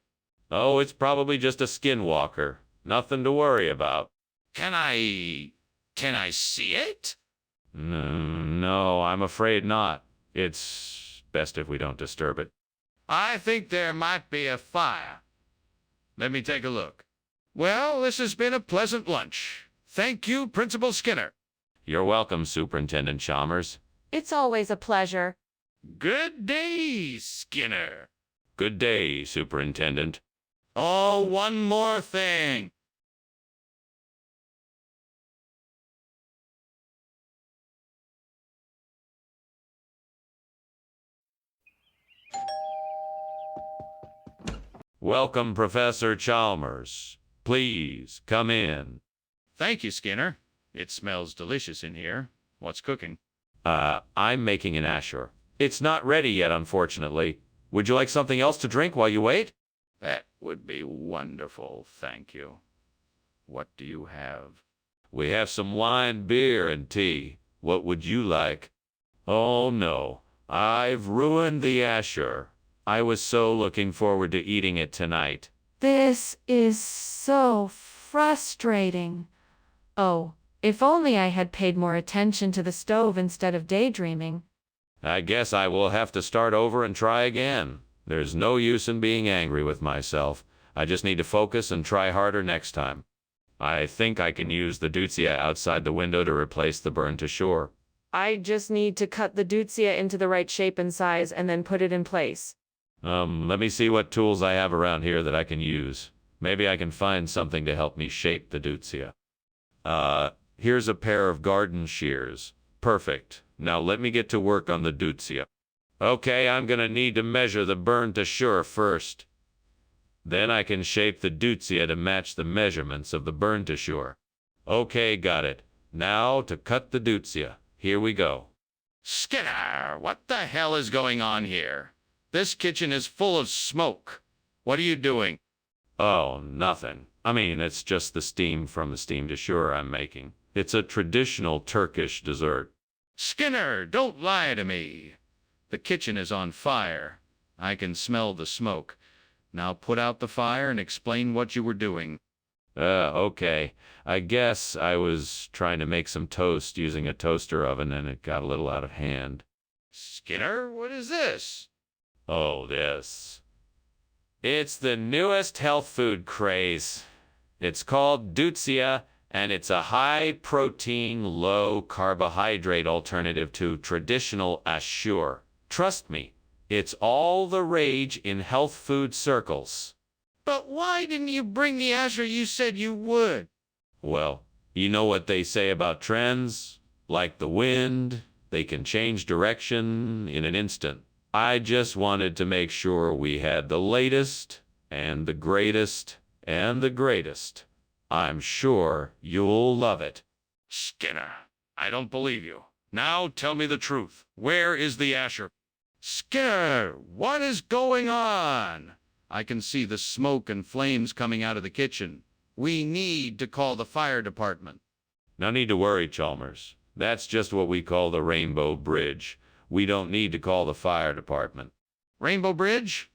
Oh, it's probably just a skinwalker. Nothing to worry about. Can I see it? No, I'm afraid not. It's best if we don't disturb it. I think there might be a fire. Let me take a look. Well, this has been a pleasant lunch. Thank you, Principal Skinner. You're welcome, Superintendent Chalmers. It's always a pleasure. Good day, Skinner. Good day, Superintendent. Oh, one more thing. Welcome, Professor Chalmers. Please, come in. Thank you, Skinner. It smells delicious in here. What's cooking? I'm making an asher. It's not ready yet, unfortunately. Would you like something else to drink while you wait? That would be wonderful, thank you. What do you have? We have some wine, beer, and tea. What would you like? Oh, no. I've ruined the asher. I was so looking forward to eating it tonight. This is so frustrating. Oh, if only I had paid more attention to the stove instead of daydreaming. I guess I will have to start over and try again. There's no use in being angry with myself. I just need to focus and try harder next time. I think I can use the deutzia outside the window to replace the burn to shore. I just need to cut the deutzia into the right shape and size and then put it in place. Let me see what tools I have around here that I can use. Maybe I can find something to help me shape the deutzia. Here's a pair of garden shears. Perfect. Now let me get to work on the deutzia. Okay, I'm gonna need to measure the burn to shore first. Then I can shape the deutzia to match the measurements of the burn to shore. Okay, got it. Now to cut the deutzia. Here we go. Skinner, what the hell is going on here? This kitchen is full of smoke. What are you doing? Oh, nothing. I mean, it's just the steam from the steam to shore I'm making. It's a traditional Turkish dessert. Skinner, don't lie to me. The kitchen is on fire. I can smell the smoke. Now put out the fire and explain what you were doing. Okay. I guess I was trying to make some toast using a toaster oven and it got a little out of hand. Skinner, what is this? Oh, this. It's the newest health food craze. It's called deutzia, and it's a high-protein, low-carbohydrate alternative to traditional ashour. Trust me, it's all the rage in health food circles. But why didn't you bring the asher you said you would? Well, you know what they say about trends? Like the wind, they can change direction in an instant. I just wanted to make sure we had the latest, and the greatest, and the greatest. I'm sure you'll love it. Skinner, I don't believe you. Now tell me the truth. Where is the asher? Skinner, what is going on? I can see the smoke and flames coming out of the kitchen. We need to call the fire department. No need to worry, Chalmers. That's just what we call the Rainbow Bridge. We don't need to call the fire department. Rainbow Bridge?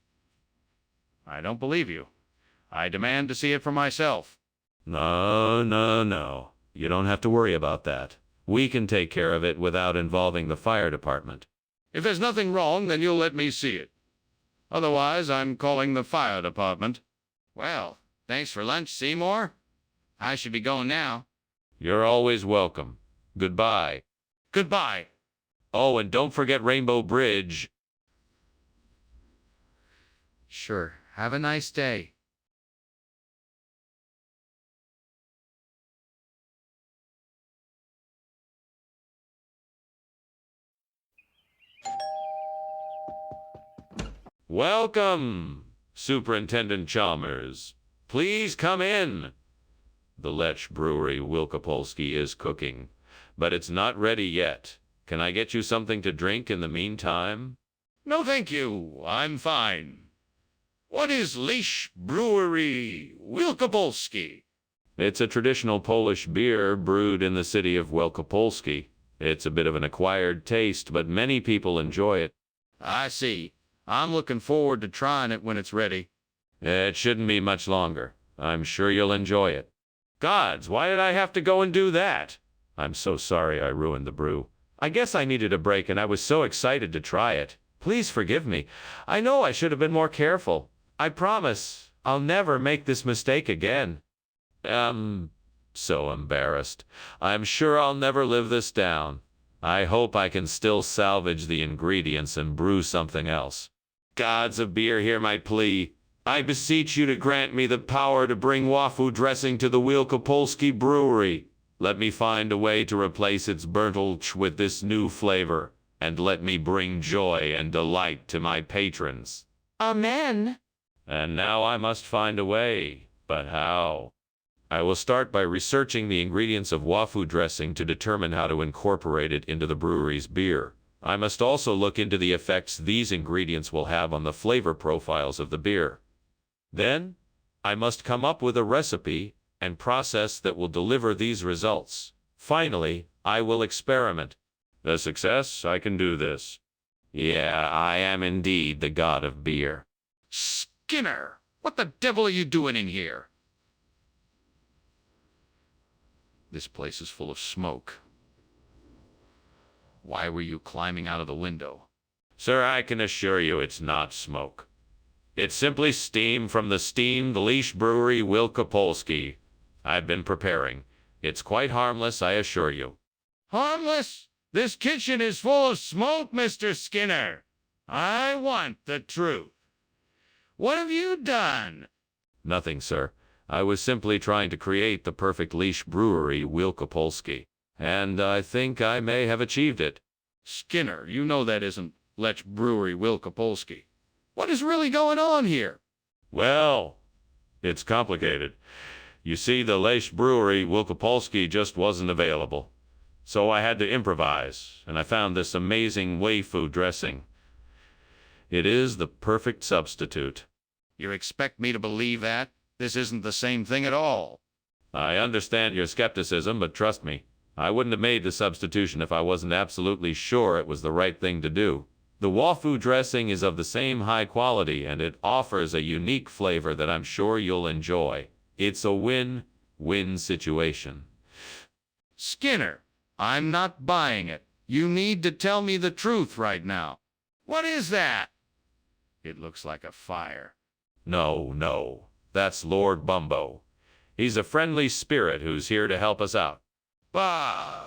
I don't believe you. I demand to see it for myself. No. You don't have to worry about that. We can take care of it without involving the fire department. If there's nothing wrong, then you'll let me see it. Otherwise, I'm calling the fire department. Well, thanks for lunch, Seymour. I should be going now. You're always welcome. Goodbye. Goodbye. Oh, and don't forget Rainbow Bridge. Sure. Have a nice day. Welcome, Superintendent Chalmers. Please come in. The Lech Brewery Wielkopolski is cooking, but it's not ready yet. Can I get you something to drink in the meantime? No, thank you. I'm fine. What is Lish Brewery Wielkopolski? It's a traditional Polish beer brewed in the city of Wielkopolski. It's a bit of an acquired taste, but many people enjoy it. I see. I'm looking forward to trying it when it's ready. It shouldn't be much longer. I'm sure you'll enjoy it. Gods, why did I have to go and do that? I'm so sorry I ruined the brew. I guess I needed a break and I was so excited to try it. Please forgive me. I know I should have been more careful. I promise I'll never make this mistake again. So embarrassed. I'm sure I'll never live this down. I hope I can still salvage the ingredients and brew something else. Gods of beer, hear my plea. I beseech you to grant me the power to bring wafu dressing to the Wielkopolski brewery. Let me find a way to replace its burntolch with this new flavor, and let me bring joy and delight to my patrons. Amen. And now I must find a way, but how? I will start by researching the ingredients of wafu dressing to determine how to incorporate it into the brewery's beer. I must also look into the effects these ingredients will have on the flavor profiles of the beer. Then, I must come up with a recipe and process that will deliver these results. Finally, I will experiment. A success, I can do this. Yeah, I am indeed the god of beer. Skinner, what the devil are you doing in here? This place is full of smoke. Why were you climbing out of the window? Sir, I can assure you it's not smoke. It's simply steam from the steamed Lish Brewery Wielkopolski. I've been preparing. It's quite harmless, I assure you. Harmless? This kitchen is full of smoke, Mr. Skinner. I want the truth. What have you done? Nothing, sir. I was simply trying to create the perfect Lish Brewery Wielkopolski. And I think I may have achieved it. Skinner, you know that isn't Lech Brewery Wielkopolski. What is really going on here? Well, it's complicated. You see, the Lish Brewery Wielkopolski just wasn't available. So I had to improvise, and I found this amazing wafu dressing. It is the perfect substitute. You expect me to believe that? This isn't the same thing at all. I understand your skepticism, but trust me, I wouldn't have made the substitution if I wasn't absolutely sure it was the right thing to do. The wafu dressing is of the same high quality, and it offers a unique flavor that I'm sure you'll enjoy. It's a win-win situation. Skinner, I'm not buying it. You need to tell me the truth right now. What is that? It looks like a fire. No, that's Lord Bumbo. He's a friendly spirit who's here to help us out. Bah!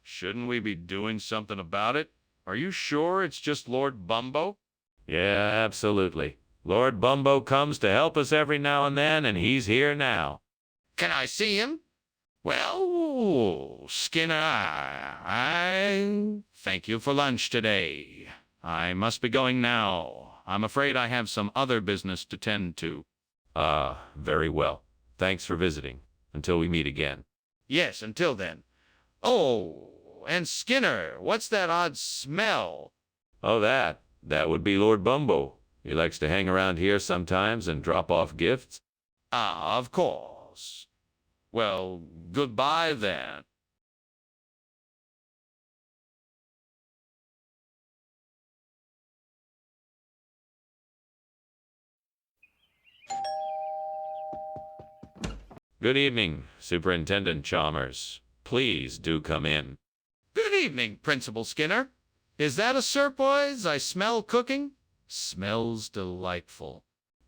Shouldn't we be doing something about it? Are you sure it's just Lord Bumbo? Yeah, absolutely. Lord Bumbo comes to help us every now and then, and he's here now. Can I see him? Well, Skinner, I thank you for lunch today. I must be going now. I'm afraid I have some other business to tend to. Very well. Thanks for visiting. Until we meet again. Yes, until then. Oh, and Skinner, what's that odd smell? Oh, that would be Lord Bumbo. He likes to hang around here sometimes and drop off gifts. Ah, of course. Well, goodbye then. Good evening, Superintendent Chalmers. Please do come in. Good evening, Principal Skinner. Is that a surprise I smell cooking? Smells delightful.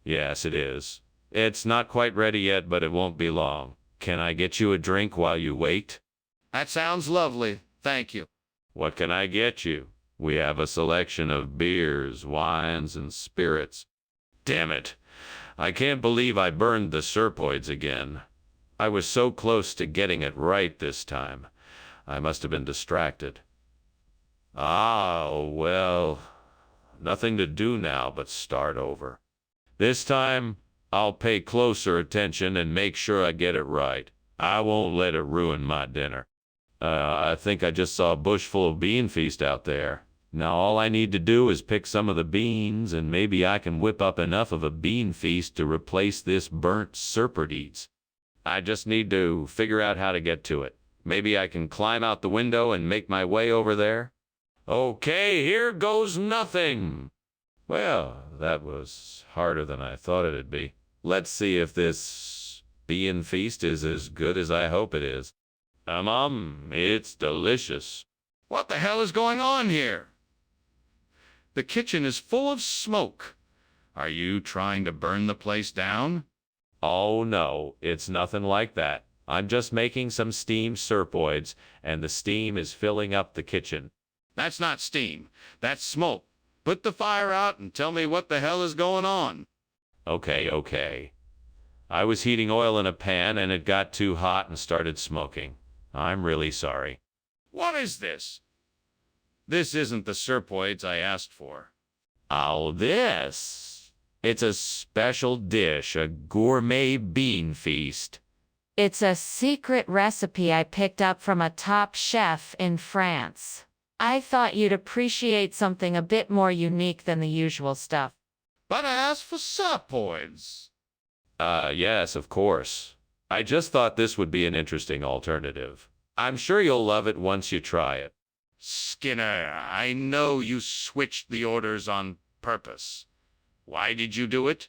Yes, it is. It's not quite ready yet, but it won't be long. Can I get you a drink while you wait? That sounds lovely. Thank you. What can I get you? We have a selection of beers, wines, and spirits. Damn it. I can't believe I burned the serpoids again. I was so close to getting it right this time. I must have been distracted. Ah, well, nothing to do now but start over. This time, I'll pay closer attention and make sure I get it right. I won't let it ruin my dinner. I think I just saw a bush full of bean feast out there. Now all I need to do is pick some of the beans, and maybe I can whip up enough of a bean feast to replace this burnt serpent. I just need to figure out how to get to it. Maybe I can climb out the window and make my way over there. Okay, here goes nothing. Well, that was harder than I thought it'd be. Let's see if this bean feast is as good as I hope it is. It's delicious. What the hell is going on here? The kitchen is full of smoke. Are you trying to burn the place down? Oh no, it's nothing like that. I'm just making some steamed serpoids, and the steam is filling up the kitchen. That's not steam. That's smoke. Put the fire out and tell me what the hell is going on. Okay. I was heating oil in a pan and it got too hot and started smoking. I'm really sorry. What is this? This isn't the serpoids I asked for. Oh, this. It's a special dish, a gourmet bean feast. It's a secret recipe I picked up from a top chef in France. I thought you'd appreciate something a bit more unique than the usual stuff. But I asked for serpoids. Yes, of course. I just thought this would be an interesting alternative. I'm sure you'll love it once you try it. Skinner, I know you switched the orders on purpose. Why did you do it?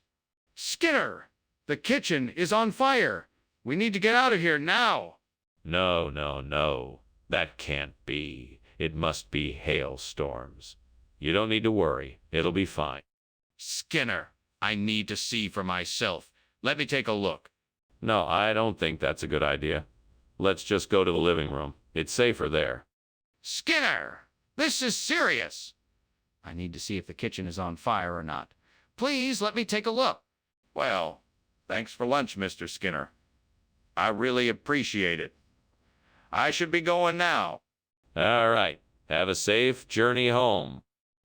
Skinner, the kitchen is on fire. We need to get out of here now. No. That can't be. It must be hailstorms. You don't need to worry. It'll be fine. Skinner, I need to see for myself. Let me take a look. No, I don't think that's a good idea. Let's just go to the living room. It's safer there. Skinner, this is serious. I need to see if the kitchen is on fire or not. Please let me take a look. Well, thanks for lunch, Mr. Skinner. I really appreciate it. I should be going now. All right. Have a safe journey home.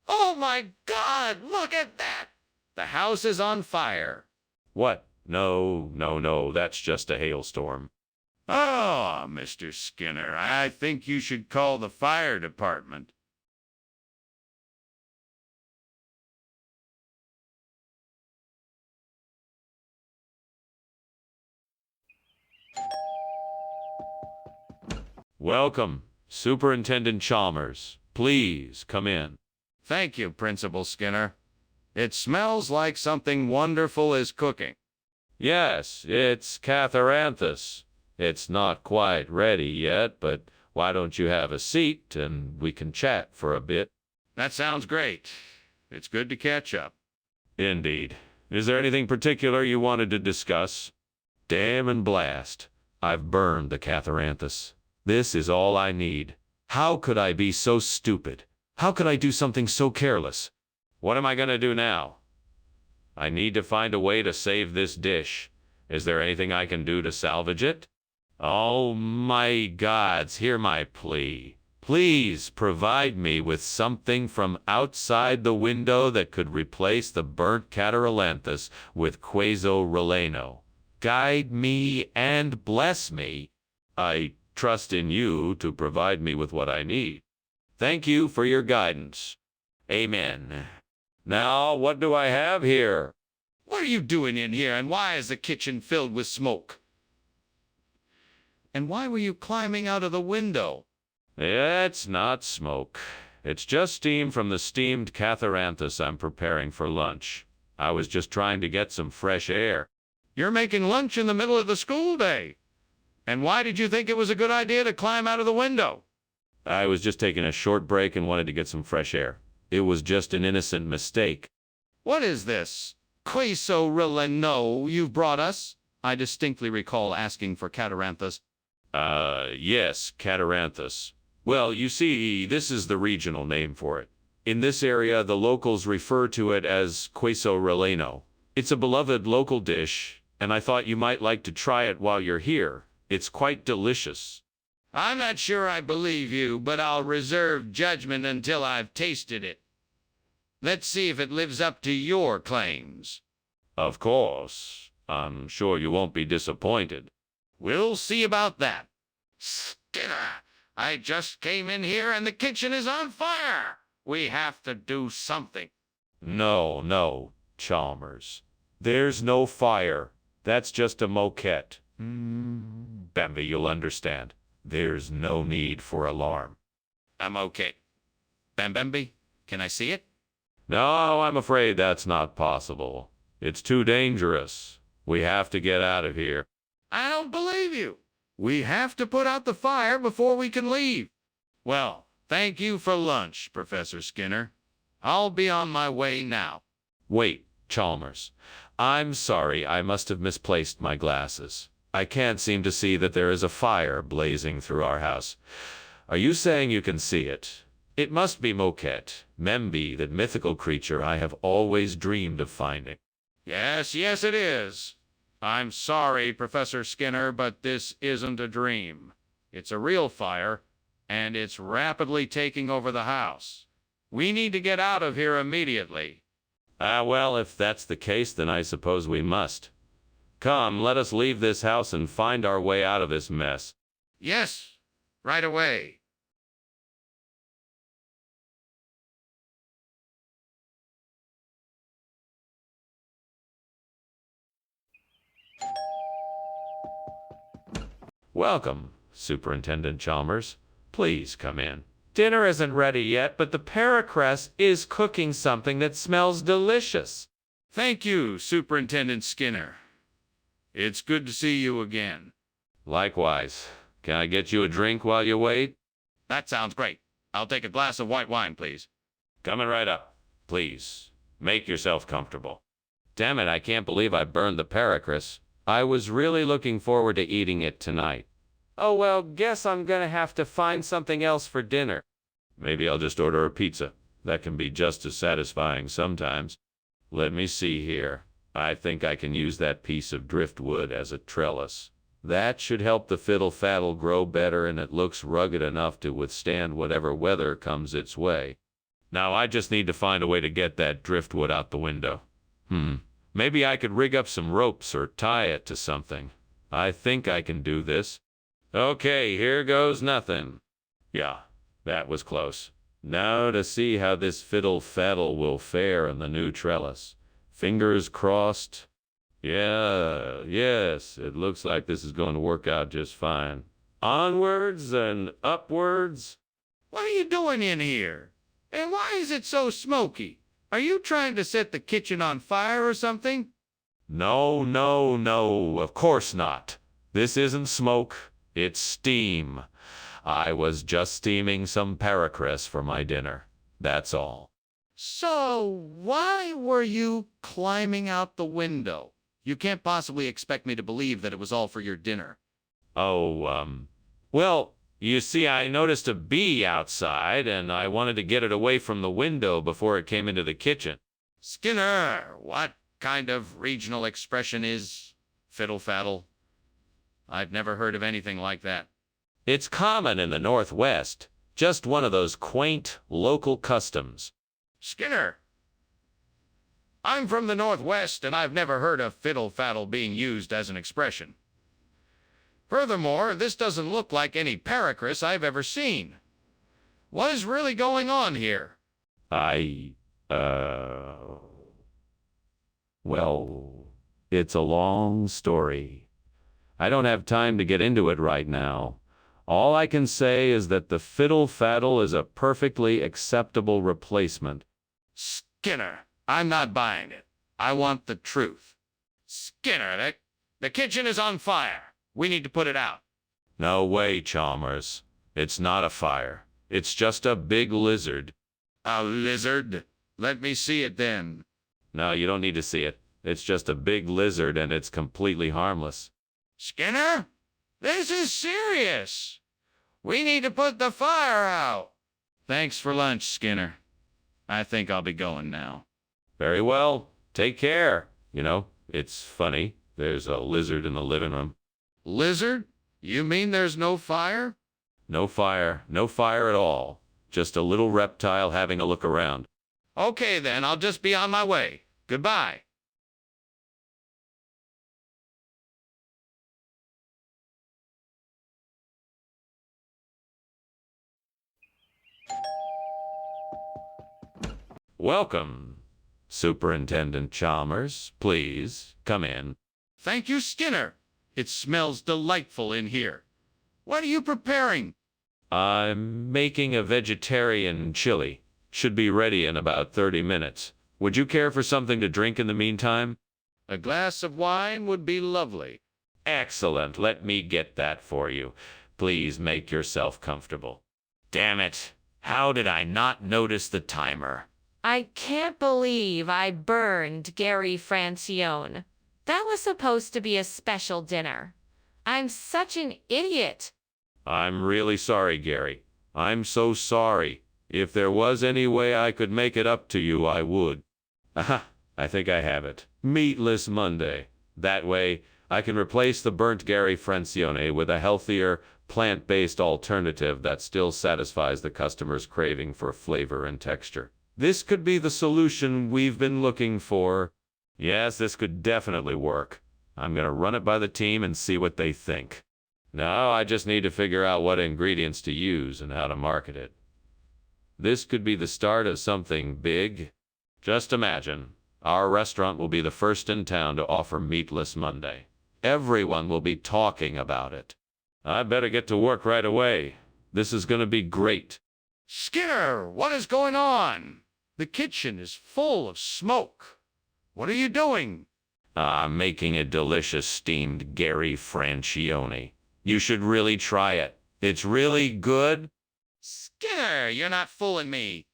Oh my God, look at that. The house is on fire. What? No. That's just a hailstorm. Oh, Mr. Skinner, I think you should call the fire department. Welcome, Superintendent Chalmers. Please come in. Thank you, Principal Skinner. It smells like something wonderful is cooking. Yes, it's Catharanthus. It's not quite ready yet, but why don't you have a seat and we can chat for a bit? That sounds great. It's good to catch up. Indeed. Is there anything particular you wanted to discuss? Damn and blast. I've burned the Catharanthus. This is all I need. How could I be so stupid? How could I do something so careless? What am I gonna do now? I need to find a way to save this dish. Is there anything I can do to salvage it? Oh my gods, hear my plea. Please provide me with something from outside the window that could replace the burnt Catharanthus with queso relleno. Guide me and bless me. I trust in you to provide me with what I need. Thank you for your guidance. Amen. Now, what do I have here? What are you doing in here, and why is the kitchen filled with smoke? And why were you climbing out of the window? It's not smoke. It's just steam from the steamed Catharanthus I'm preparing for lunch. I was just trying to get some fresh air. You're making lunch in the middle of the school day. And why did you think it was a good idea to climb out of the window? I was just taking a short break and wanted to get some fresh air. It was just an innocent mistake. What is this queso relleno you've brought us? I distinctly recall asking for Catharanthus. Yes, Catharanthus. Well, you see, this is the regional name for it. In this area, the locals refer to it as queso relleno. It's a beloved local dish, and I thought you might like to try it while you're here. It's quite delicious. I'm not sure I believe you, but I'll reserve judgment until I've tasted it. Let's see if it lives up to your claims. Of course. I'm sure you won't be disappointed. We'll see about that. Skinner, I just came in here and the kitchen is on fire. We have to do something. No, no, Chalmers. There's no fire. That's just a moquette. Bambi, you'll understand. There's no need for alarm. I'm okay. Bambembe, can I see it? No, I'm afraid that's not possible. It's too dangerous. We have to get out of here. I don't believe you. We have to put out the fire before we can leave. Well, thank you for lunch, Professor Skinner. I'll be on my way now. Wait, Chalmers. I'm sorry, I must have misplaced my glasses. I can't seem to see that there is a fire blazing through our house. Are you saying you can see it? It must be Moquette, Membi, that mythical creature I have always dreamed of finding. Yes, yes, it is. I'm sorry, Professor Skinner, but this isn't a dream. It's a real fire, and it's rapidly taking over the house. We need to get out of here immediately. Well, if that's the case, then I suppose we must. Come, let us leave this house and find our way out of this mess. Yes, right away. Welcome, Superintendent Chalmers. Please come in. Dinner isn't ready yet, but the Paracress is cooking something that smells delicious. Thank you, Superintendent Skinner. It's good to see you again. Likewise. Can I get you a drink while you wait? That sounds great. I'll take a glass of white wine, please. Coming right up. Please, make yourself comfortable. Damn it, I can't believe I burned the Paracress. I was really looking forward to eating it tonight. Oh well, guess I'm gonna have to find something else for dinner. Maybe I'll just order a pizza. That can be just as satisfying sometimes. Let me see here. I think I can use that piece of driftwood as a trellis. That should help the fiddle-faddle grow better, and it looks rugged enough to withstand whatever weather comes its way. Now I just need to find a way to get that driftwood out the window. Maybe I could rig up some ropes or tie it to something. I think I can do this. Okay, here goes nothing. Yeah, that was close. Now to see how this fiddle-faddle will fare in the new trellis. Fingers crossed. Yes, it looks like this is going to work out just fine. Onwards and upwards. What are you doing in here? And why is it so smoky? Are you trying to set the kitchen on fire or something? No, of course not. This isn't smoke, it's steam. I was just steaming some Paracress for my dinner. That's all. So, why were you climbing out the window? You can't possibly expect me to believe that it was all for your dinner. Well, you see, I noticed a bee outside, and I wanted to get it away from the window before it came into the kitchen. Skinner, what kind of regional expression is fiddle-faddle? I've never heard of anything like that. It's common in the Northwest, just one of those quaint local customs. Skinner, I'm from the Northwest, and I've never heard of fiddle-faddle being used as an expression. Furthermore, this doesn't look like any Paracress I've ever seen. What is really going on here? Well, it's a long story. I don't have time to get into it right now. All I can say is that the fiddle-faddle is a perfectly acceptable replacement. Skinner, I'm not buying it. I want the truth. Skinner, the kitchen is on fire. We need to put it out. No way, Chalmers. It's not a fire. It's just a big lizard. A lizard? Let me see it then. No, you don't need to see it. It's just a big lizard, and it's completely harmless. Skinner, this is serious. We need to put the fire out. Thanks for lunch, Skinner. I think I'll be going now. Very well. Take care. You know, it's funny. There's a lizard in the living room. Lizard? You mean there's no fire? No fire. No fire at all. Just a little reptile having a look around. Okay, then. I'll just be on my way. Goodbye. Welcome, Superintendent Chalmers. Please, come in. Thank you, Skinner. It smells delightful in here. What are you preparing? I'm making a vegetarian chili. Should be ready in about 30 minutes. Would you care for something to drink in the meantime? A glass of wine would be lovely. Excellent. Let me get that for you. Please make yourself comfortable. Damn it. How did I not notice the timer? I can't believe I burned Gary Francione. That was supposed to be a special dinner. I'm such an idiot. I'm really sorry, Gary. I'm so sorry. If there was any way I could make it up to you, I would. Aha, I think I have it. Meatless Monday. That way, I can replace the burnt Gary Francione with a healthier, plant-based alternative that still satisfies the customer's craving for flavor and texture. This could be the solution we've been looking for. Yes, this could definitely work. I'm gonna run it by the team and see what they think. Now I just need to figure out what ingredients to use and how to market it. This could be the start of something big. Just imagine, our restaurant will be the first in town to offer Meatless Monday. Everyone will be talking about it. I better get to work right away. This is gonna be great. Skinner, what is going on? The kitchen is full of smoke. What are you doing? I'm making a delicious steamed Gary Francione. You should really try it. It's really good. Skinner, you're not fooling me.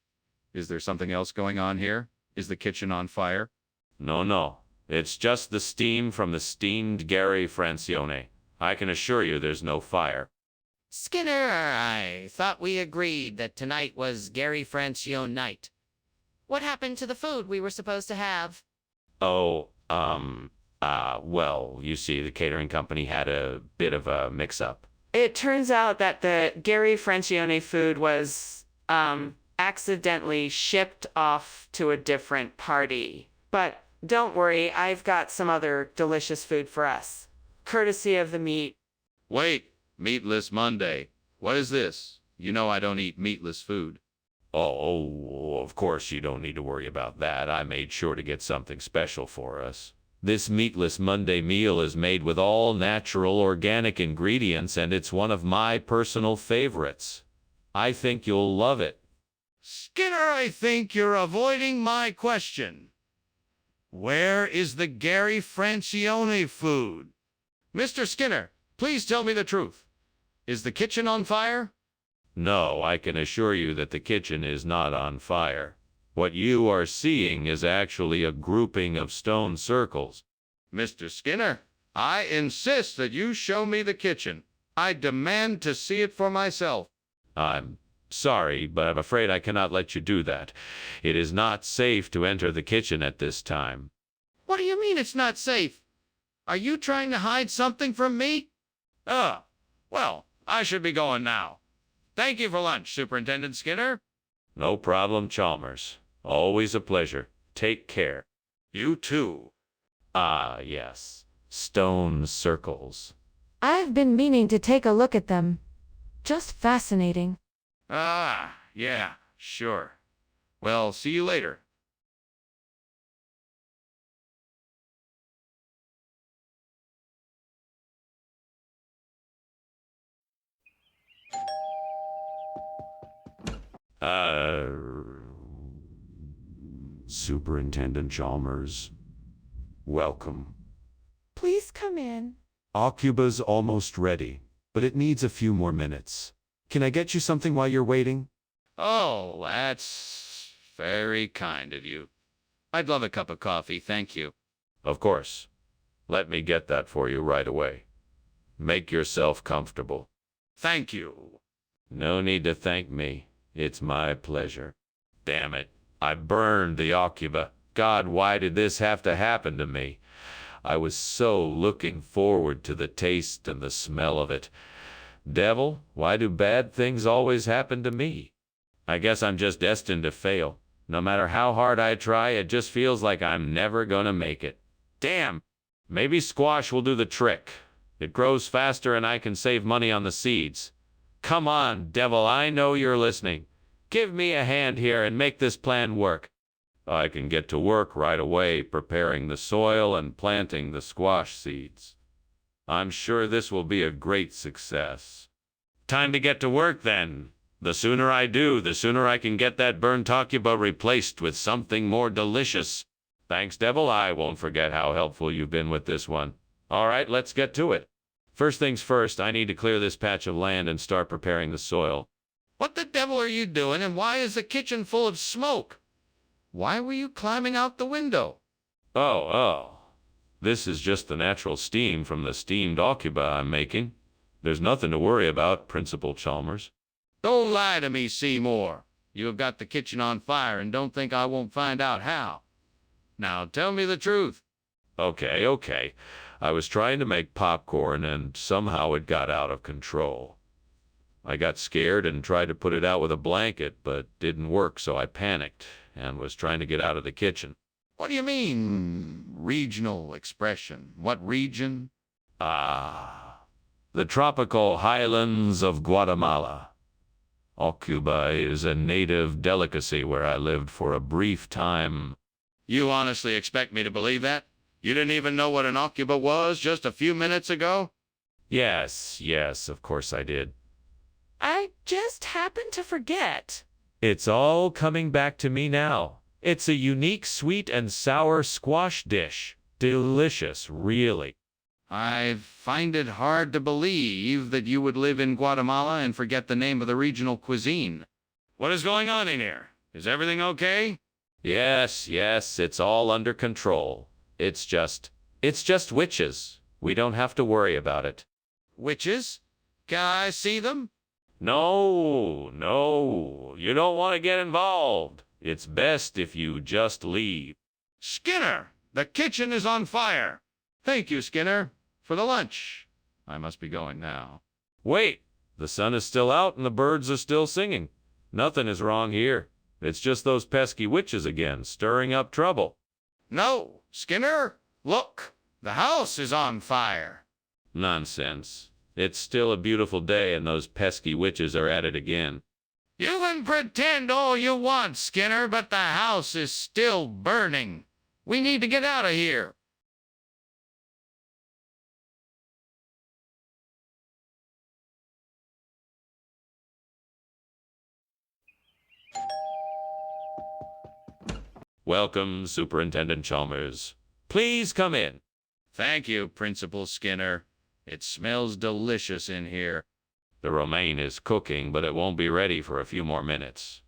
Is there something else going on here? Is the kitchen on fire? No. It's just the steam from the steamed Gary Francione. I can assure you there's no fire. Skinner, I thought we agreed that tonight was Gary Francione night. What happened to the food we were supposed to have? Oh, well, you see, the catering company had a bit of a mix-up. It turns out that the Gary Francione food was, accidentally shipped off to a different party. But don't worry, I've got some other delicious food for us. Courtesy of the meat. Wait, Meatless Monday. What is this? You know I don't eat meatless food. Oh, of course you don't need to worry about that. I made sure to get something special for us. This Meatless Monday meal is made with all natural organic ingredients, and it's one of my personal favorites. I think you'll love it. Skinner, I think you're avoiding my question. Where is the Gary Francione food? Mr. Skinner, please tell me the truth. Is the kitchen on fire? No, I can assure you that the kitchen is not on fire. What you are seeing is actually a grouping of stone circles. Mr. Skinner, I insist that you show me the kitchen. I demand to see it for myself. I'm sorry, but I'm afraid I cannot let you do that. It is not safe to enter the kitchen at this time. What do you mean it's not safe? Are you trying to hide something from me? Well, I should be going now. Thank you for lunch, Superintendent Skinner. No problem, Chalmers. Always a pleasure. Take care. You too. Ah, yes. Stone circles. I've been meaning to take a look at them. Just fascinating. Yeah, sure. Well, see you later. Superintendent Chalmers, welcome. Please come in. Aucuba's almost ready, but it needs a few more minutes. Can I get you something while you're waiting? Oh, that's very kind of you. I'd love a cup of coffee, thank you. Of course. Let me get that for you right away. Make yourself comfortable. Thank you. No need to thank me. It's my pleasure. Damn it. I burned the Aucuba. God, why did this have to happen to me? I was so looking forward to the taste and the smell of it. Devil, why do bad things always happen to me? I guess I'm just destined to fail. No matter how hard I try, it just feels like I'm never gonna make it. Damn! Maybe squash will do the trick. It grows faster and I can save money on the seeds. Come on, devil, I know you're listening. Give me a hand here and make this plan work. I can get to work right away preparing the soil and planting the squash seeds. I'm sure this will be a great success. Time to get to work then. The sooner I do, the sooner I can get that burnt Takuba replaced with something more delicious. Thanks, Devil. I won't forget how helpful you've been with this one. All right, let's get to it. First things first, I need to clear this patch of land and start preparing the soil. What the devil are you doing, and why is the kitchen full of smoke? Why were you climbing out the window? Oh. This is just the natural steam from the steamed Takuba I'm making. There's nothing to worry about, Principal Chalmers. Don't lie to me, Seymour. You have got the kitchen on fire and don't think I won't find out how. Now tell me the truth. Okay. I was trying to make popcorn and somehow it got out of control. I got scared and tried to put it out with a blanket, but didn't work, so I panicked and was trying to get out of the kitchen. What do you mean, regional expression? What region? The tropical highlands of Guatemala. Takuba is a native delicacy where I lived for a brief time. You honestly expect me to believe that? You didn't even know what an Takuba was just a few minutes ago? Yes, of course I did. I just happened to forget. It's all coming back to me now. It's a unique sweet and sour squash dish. Delicious, really. I find it hard to believe that you would live in Guatemala and forget the name of the regional cuisine. What is going on in here? Is everything okay? Yes, it's all under control. It's just witches. We don't have to worry about it. Witches? Can I see them? No, you don't want to get involved. It's best if you just leave. Skinner, the kitchen is on fire. Thank you, Skinner, for the lunch. I must be going now. Wait, the sun is still out and the birds are still singing. Nothing is wrong here. It's just those pesky witches again, stirring up trouble. No, Skinner, look, the house is on fire. Nonsense. It's still a beautiful day and those pesky witches are at it again. You can pretend all you want, Skinner, but the house is still burning. We need to get out of here. Welcome, Superintendent Chalmers. Please come in. Thank you, Principal Skinner. It smells delicious in here. The romaine is cooking, but it won't be ready for a few more minutes.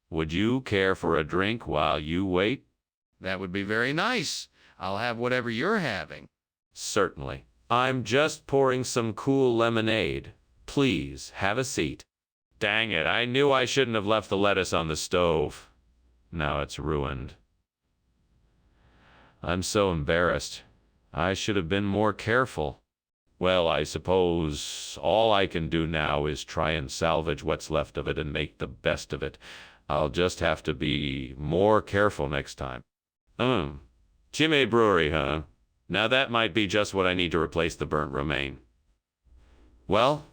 Would you care for a drink while you wait? That would be very nice. I'll have whatever you're having. Certainly. I'm just pouring some cool lemonade. Please, have a seat. Dang it, I knew I shouldn't have left the lettuce on the stove. Now it's ruined. I'm so embarrassed. I should have been more careful. Well, I suppose all I can do now is try and salvage what's left of it and make the best of it. I'll just have to be more careful next time. Chime Brewery, huh? Now that might be just what I need to replace the burnt romaine. Well,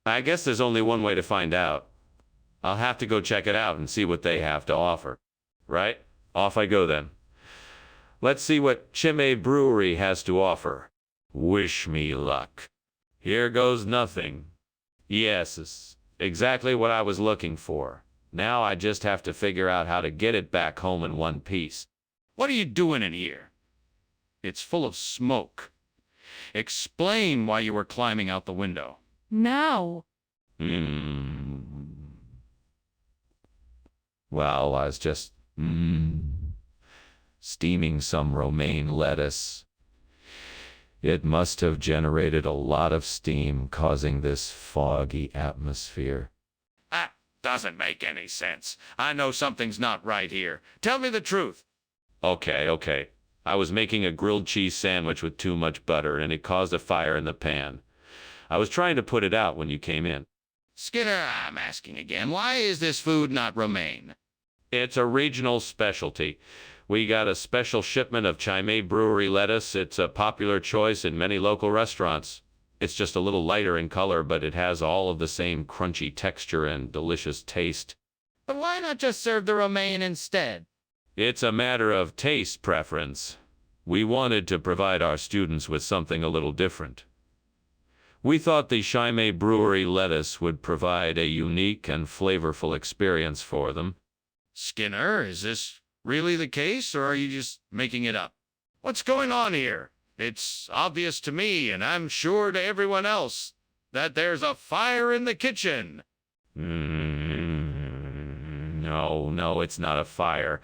I guess there's only one way to find out. I'll have to go check it out and see what they have to offer. Right? Off I go then. Let's see what Chime Brewery has to offer. Wish me luck. Here goes nothing. Yes, it's exactly what I was looking for. Now I just have to figure out how to get it back home in one piece. What are you doing in here? It's full of smoke. Explain why you were climbing out the window. No. Well, I was just steaming some romaine lettuce. It must have generated a lot of steam, causing this foggy atmosphere. That doesn't make any sense. I know something's not right here. Tell me the truth. Okay. I was making a grilled cheese sandwich with too much butter, and it caused a fire in the pan. I was trying to put it out when you came in. Skinner, I'm asking again, why is this food not romaine? It's a regional specialty. We got a special shipment of Chime Brewery lettuce. It's a popular choice in many local restaurants. It's just a little lighter in color, but it has all of the same crunchy texture and delicious taste. But why not just serve the romaine instead? It's a matter of taste preference. We wanted to provide our students with something a little different. We thought the Chimay Brewery lettuce would provide a unique and flavorful experience for them. Skinner, is this really the case, or are you just making it up? What's going on here? It's obvious to me, and I'm sure to everyone else, that there's a fire in the kitchen. No, it's not a fire.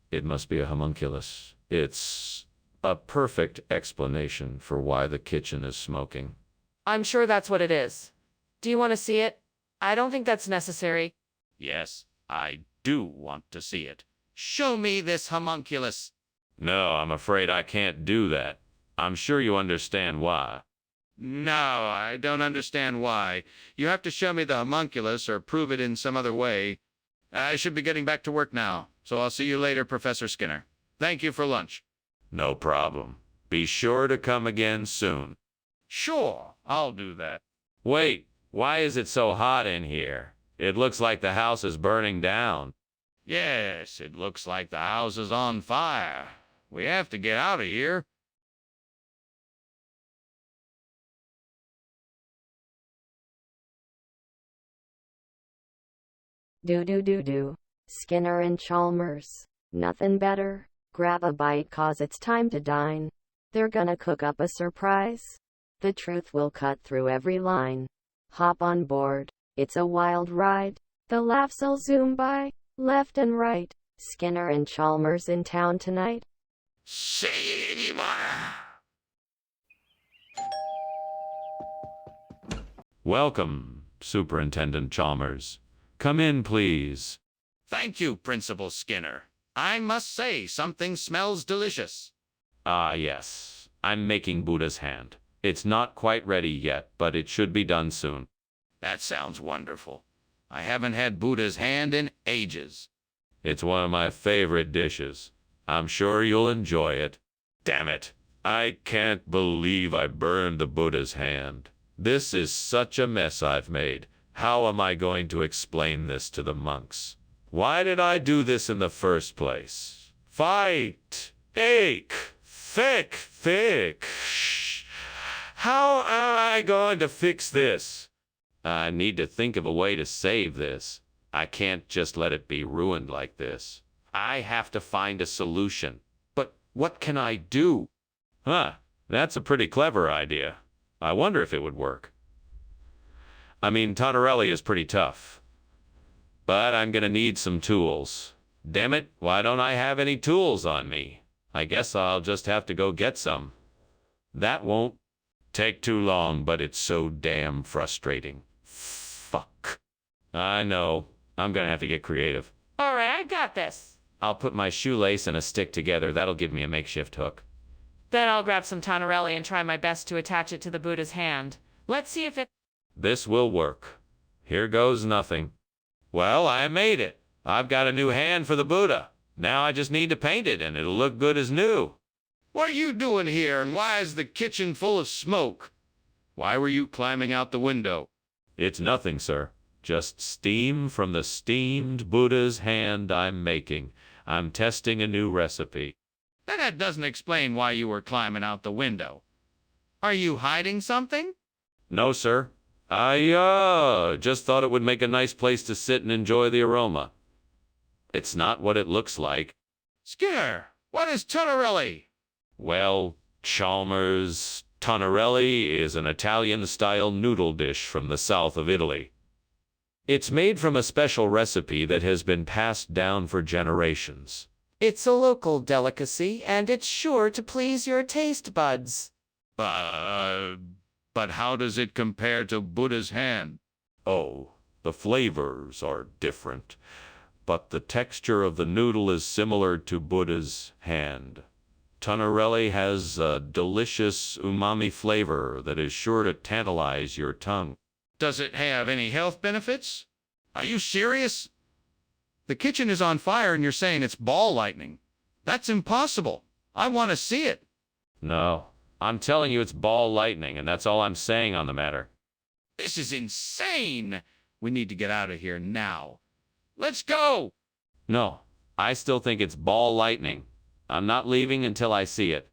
It must be a homunculus. It's a perfect explanation for why the kitchen is smoking. I'm sure that's what it is. Do you want to see it? I don't think that's necessary. Yes, I do want to see it. Show me this homunculus. No, I'm afraid I can't do that. I'm sure you understand why. No, I don't understand why. You have to show me the homunculus or prove it in some other way. I should be getting back to work now, so I'll see you later, Professor Skinner. Thank you for lunch. No problem. Be sure to come again soon. Sure, I'll do that. Wait, why is it so hot in here? It looks like the house is burning down. Yes, it looks like the house is on fire. We have to get out of here. Do. Skinner and Chalmers. Nothing better. Grab a bite 'cause it's time to dine. They're gonna cook up a surprise. The truth will cut through every line. Hop on board. It's a wild ride. The laughs'll zoom by, left and right. Skinner and Chalmers in town tonight. Welcome, Superintendent Chalmers. Come in, please. Thank you, Principal Skinner. I must say, something smells delicious. Ah, yes. I'm making Buddha's hand. It's not quite ready yet, but it should be done soon. That sounds wonderful. I haven't had Buddha's hand in ages. It's one of my favorite dishes. I'm sure you'll enjoy it. Damn it. I can't believe I burned the Buddha's hand. This is such a mess I've made. How am I going to explain this to the monks? Why did I do this in the first place? Fight! Ache! Thick! How am I going to fix this? I need to think of a way to save this. I can't just let it be ruined like this. I have to find a solution. But what can I do? That's a pretty clever idea. I wonder if it would work. I mean, Tonarelli is pretty tough. But I'm gonna need some tools. Damn it, why don't I have any tools on me? I guess I'll just have to go get some. That won't take too long, but it's so damn frustrating. Fuck. I know. I'm gonna have to get creative. All right, I got this. I'll put my shoelace and a stick together. That'll give me a makeshift hook. Then I'll grab some Tonarelli and try my best to attach it to the Buddha's hand. Let's see if it... This will work. Here goes nothing. Well, I made it. I've got a new hand for the Buddha. Now I just need to paint it and it'll look good as new. What are you doing here, and why is the kitchen full of smoke? Why were you climbing out the window? It's nothing, sir. Just steam from the steamed Buddha's hand I'm making. I'm testing a new recipe. That doesn't explain why you were climbing out the window. Are you hiding something? No, sir. I just thought it would make a nice place to sit and enjoy the aroma. It's not what it looks like. Skinner, what is Tonarelli? Well, Chalmers, Tonarelli is an Italian-style noodle dish from the south of Italy. It's made from a special recipe that has been passed down for generations. It's a local delicacy, and it's sure to please your taste buds. But how does it compare to Buddha's hand? Oh, the flavors are different, but the texture of the noodle is similar to Buddha's hand. Tonarelli has a delicious umami flavor that is sure to tantalize your tongue. Does it have any health benefits? Are you serious? The kitchen is on fire and you're saying it's ball lightning. That's impossible. I want to see it. No, I'm telling you it's ball lightning, and that's all I'm saying on the matter. This is insane. We need to get out of here now. Let's go. No, I still think it's ball lightning. I'm not leaving until I see it.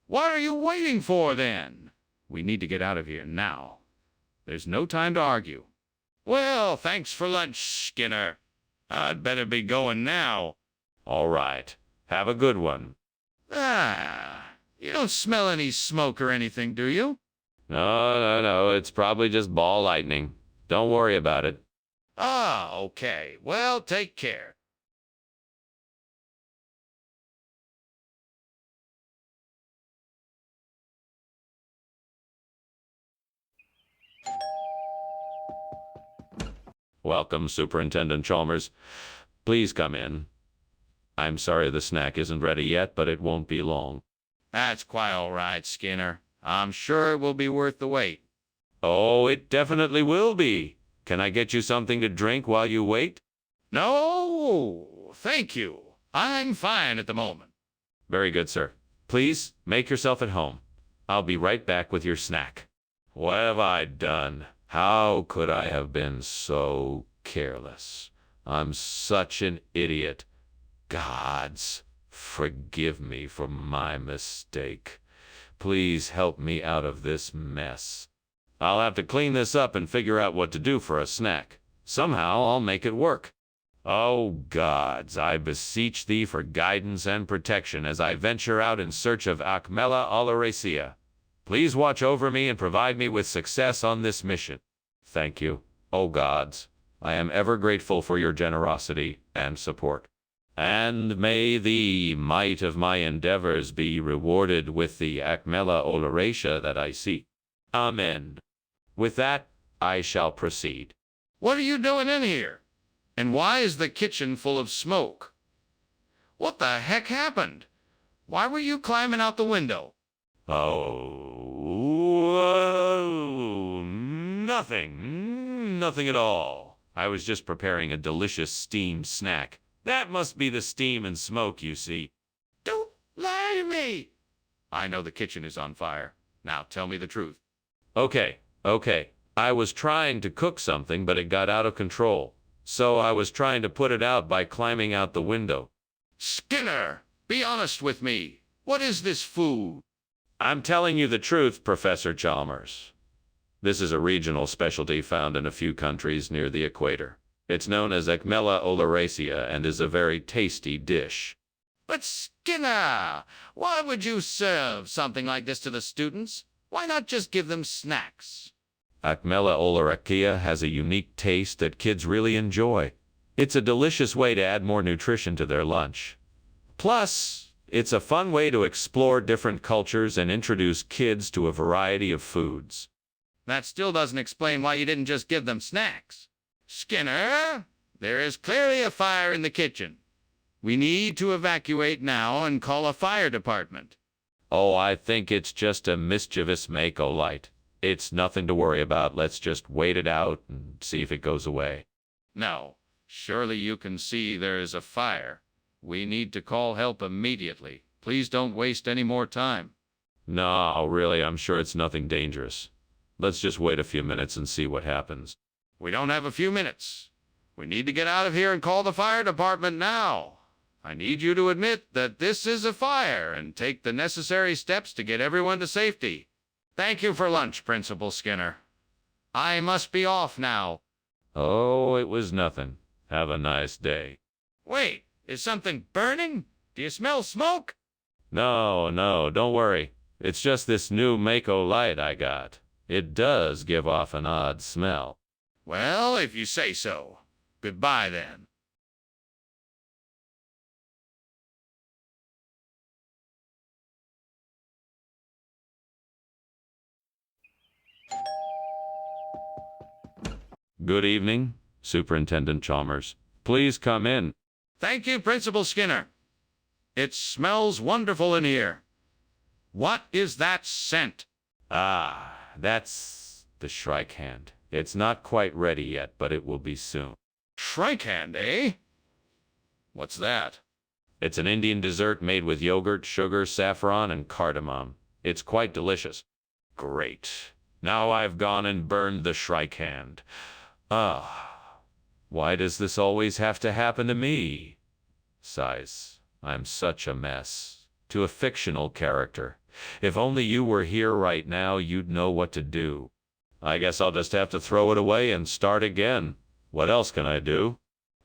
What are you waiting for, then? We need to get out of here now. There's no time to argue. Well, thanks for lunch, Skinner. I'd better be going now. All right. Have a good one. You don't smell any smoke or anything, do you? No. It's probably just ball lightning. Don't worry about it. Okay. Well, take care. Welcome, Superintendent Chalmers. Please come in. I'm sorry the snack isn't ready yet, but it won't be long. That's quite all right, Skinner. I'm sure it will be worth the wait. Oh, it definitely will be. Can I get you something to drink while you wait? No, thank you. I'm fine at the moment. Very good, sir. Please make yourself at home. I'll be right back with your snack. What have I done? How could I have been so careless? I'm such an idiot. Gods, forgive me for my mistake. Please help me out of this mess. I'll have to clean this up and figure out what to do for a snack. Somehow I'll make it work. Oh, gods, I beseech thee for guidance and protection as I venture out in search of Acmella Oleracea. Please watch over me and provide me with success on this mission. Thank you, oh gods. I am ever grateful for your generosity and support. And may the might of my endeavors be rewarded with the Acmella Oleracea that I seek. Amen. With that, I shall proceed. What are you doing in here? And why is the kitchen full of smoke? What the heck happened? Why were you climbing out the window? Nothing at all. I was just preparing a delicious steamed snack. That must be the steam and smoke you see. Don't lie to me. I know the kitchen is on fire. Now tell me the truth. Okay. I was trying to cook something, but it got out of control. So I was trying to put it out by climbing out the window. Skinner, be honest with me. What is this food? I'm telling you the truth, Professor Chalmers. This is a regional specialty found in a few countries near the equator. It's known as Acmella Oleracea and is a very tasty dish. But Skinner, why would you serve something like this to the students? Why not just give them snacks? Acmella Oleracea has a unique taste that kids really enjoy. It's a delicious way to add more nutrition to their lunch. Plus, it's a fun way to explore different cultures and introduce kids to a variety of foods. That still doesn't explain why you didn't just give them snacks. Skinner, there is clearly a fire in the kitchen. We need to evacuate now and call a fire department. Oh, I think it's just a mischievous Mako light. It's nothing to worry about. Let's just wait it out and see if it goes away. No, surely you can see there is a fire. We need to call help immediately. Please don't waste any more time. No, really, I'm sure it's nothing dangerous. Let's just wait a few minutes and see what happens. We don't have a few minutes. We need to get out of here and call the fire department now. I need you to admit that this is a fire and take the necessary steps to get everyone to safety. Thank you for lunch, Principal Skinner. I must be off now. Oh, it was nothing. Have a nice day. Wait, is something burning? Do you smell smoke? No, don't worry. It's just this new Mako light I got. It does give off an odd smell. Well, if you say so. Goodbye, then. Good evening, Superintendent Chalmers. Please come in. Thank you, Principal Skinner. It smells wonderful in here. What is that scent? Ah, that's the Shrike-Hand. It's not quite ready yet, but it will be soon. Shrike-Hand, eh? What's that? It's an Indian dessert made with yogurt, sugar, saffron, and cardamom. It's quite delicious. Great. Now I've gone and burned the Shrike-Hand. Why does this always have to happen to me? Sighs. I'm such a mess. To a fictional character. If only you were here right now, you'd know what to do. I guess I'll just have to throw it away and start again. What else can I do?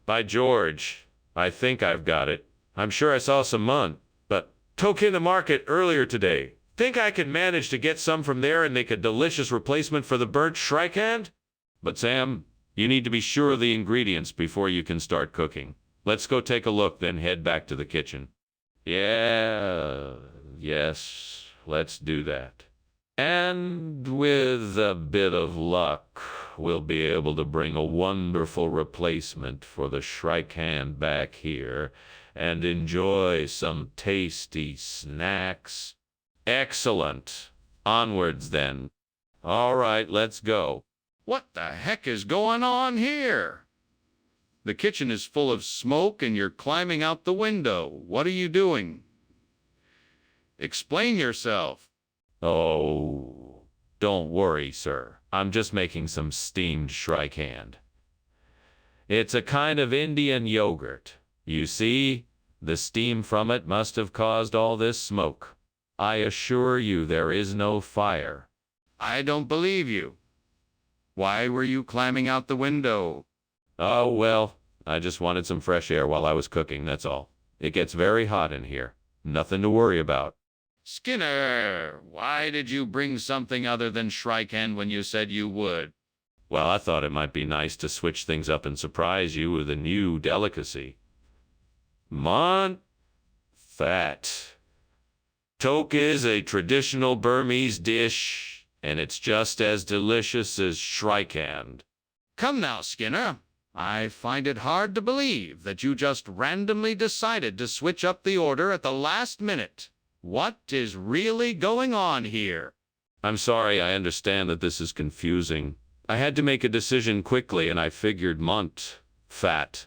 By George, I think I've got it. I'm sure I saw some but took in the market earlier today. Think I can manage to get some from there and make a delicious replacement for the burnt shrikand? But Sam, you need to be sure of the ingredients before you can start cooking. Let's go take a look, then head back to the kitchen. Yes, let's do that. And with a bit of luck, we'll be able to bring a wonderful replacement for the shrikand back here and enjoy some tasty snacks. Excellent. Onwards then. All right, let's go. What the heck is going on here? The kitchen is full of smoke and you're climbing out the window. What are you doing? Explain yourself. Oh, don't worry, sir. I'm just making some steamed shrikand. It's a kind of Indian yogurt. You see, the steam from it must have caused all this smoke. I assure you there is no fire. I don't believe you. Why were you climbing out the window? Oh, well, I just wanted some fresh air while I was cooking, that's all. It gets very hot in here. Nothing to worry about. Skinner, why did you bring something other than shrikand when you said you would? Well, I thought it might be nice to switch things up and surprise you with a new delicacy. Fat. Tok is a traditional Burmese dish, and it's just as delicious as shrikand. Come now, Skinner. I find it hard to believe that you just randomly decided to switch up the order at the last minute. What is really going on here? I'm sorry, I understand that this is confusing. I had to make a decision quickly, and I figured fat.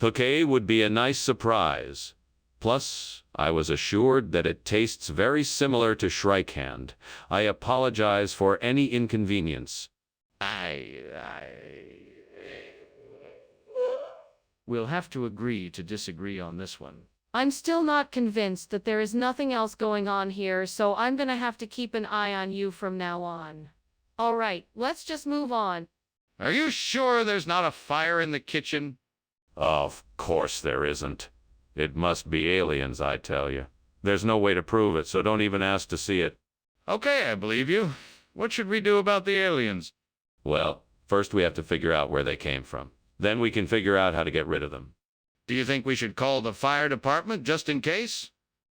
Okay, would be a nice surprise. Plus, I was assured that it tastes very similar to shrikand. I apologize for any inconvenience. We'll have to agree to disagree on this one. I'm still not convinced that there is nothing else going on here, so I'm gonna have to keep an eye on you from now on. All right, let's just move on. Are you sure there's not a fire in the kitchen? Of course there isn't. It must be aliens, I tell you. There's no way to prove it, so don't even ask to see it. Okay, I believe you. What should we do about the aliens? Well, first we have to figure out where they came from. Then we can figure out how to get rid of them. Do you think we should call the fire department just in case?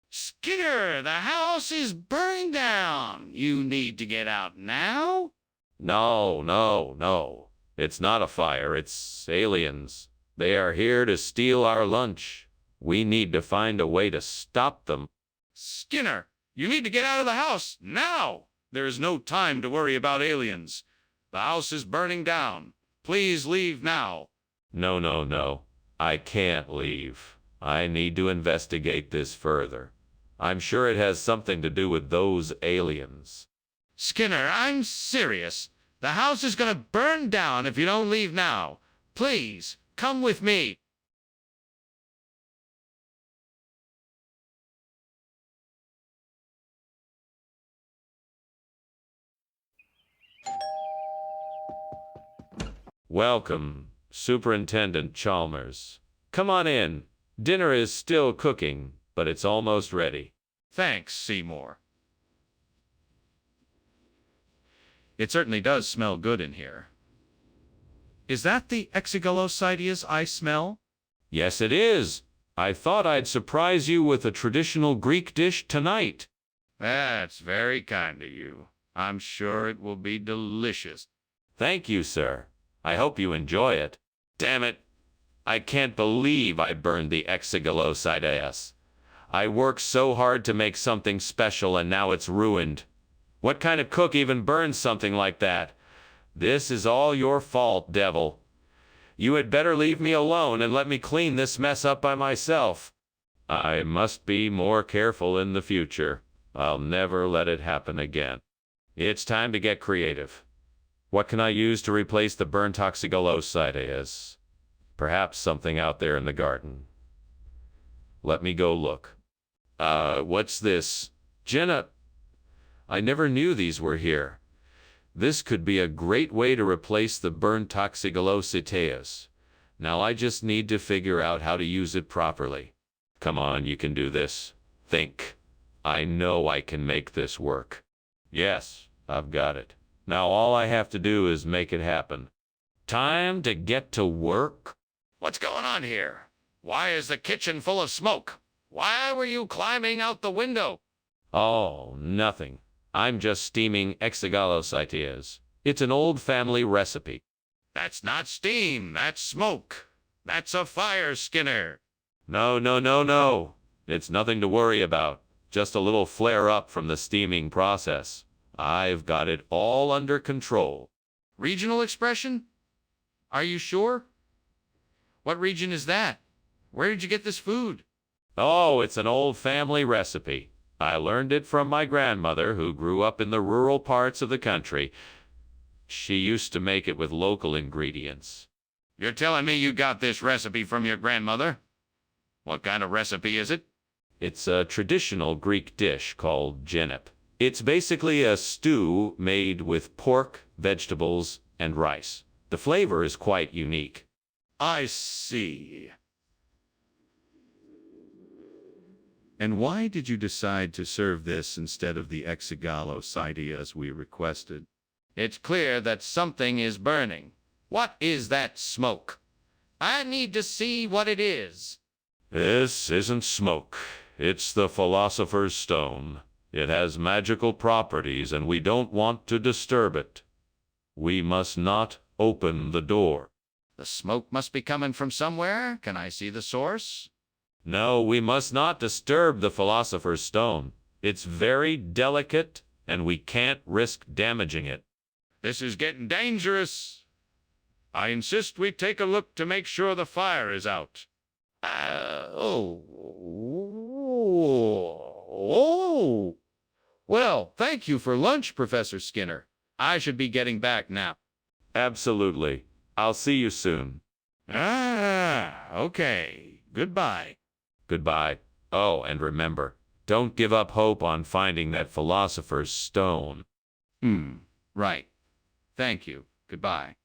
Skinner, the house is burning down. You need to get out now? No. It's not a fire, it's aliens. They are here to steal our lunch. We need to find a way to stop them. Skinner, you need to get out of the house now. There is no time to worry about aliens. The house is burning down. Please leave now. No. I can't leave. I need to investigate this further. I'm sure it has something to do with those aliens. Skinner, I'm serious. The house is gonna burn down if you don't leave now. Please, come with me. Welcome, Superintendent Chalmers. Come on in. Dinner is still cooking, but it's almost ready. Thanks, Seymour. It certainly does smell good in here. Is that the exigolosidias I smell? Yes, it is. I thought I'd surprise you with a traditional Greek dish tonight. That's very kind of you. I'm sure it will be delicious. Thank you, sir. I hope you enjoy it. Damn it. I can't believe I burned the exigolosidias. I worked so hard to make something special and now it's ruined. What kind of cook even burns something like that? This is all your fault, devil. You had better leave me alone and let me clean this mess up by myself. I must be more careful in the future. I'll never let it happen again. It's time to get creative. What can I use to replace the burnt exigolosidias? Perhaps something out there in the garden. Let me go look. What's this? Jenna, I never knew these were here. This could be a great way to replace the burnt toxigaloceteus. Now I just need to figure out how to use it properly. Come on, you can do this. Think. I know I can make this work. Yes, I've got it. Now all I have to do is make it happen. Time to get to work. What's going on here? Why is the kitchen full of smoke? Why were you climbing out the window? Oh, nothing. I'm just steaming exigalocytes. It's an old family recipe. That's not steam, that's smoke. That's a fire, Skinner. No, no, no, no. It's nothing to worry about. Just a little flare-up from the steaming process. I've got it all under control. Regional expression? Are you sure? What region is that? Where did you get this food? Oh, it's an old family recipe. I learned it from my grandmother, who grew up in the rural parts of the country. She used to make it with local ingredients. You're telling me you got this recipe from your grandmother? What kind of recipe is it? It's a traditional Greek dish called genep. It's basically a stew made with pork, vegetables, and rice. The flavor is quite unique. I see. And why did you decide to serve this instead of the exigalocyte as we requested? It's clear that something is burning. What is that smoke? I need to see what it is. This isn't smoke. It's the Philosopher's Stone. It has magical properties, and we don't want to disturb it. We must not open the door. The smoke must be coming from somewhere. Can I see the source? No, we must not disturb the Philosopher's Stone. It's very delicate, and we can't risk damaging it. This is getting dangerous. I insist we take a look to make sure the fire is out. Well, thank you for lunch, Professor Skinner. I should be getting back now. Absolutely. I'll see you soon. Okay. Goodbye. Goodbye. Oh, and remember, don't give up hope on finding that Philosopher's Stone. Right. Thank you. Goodbye.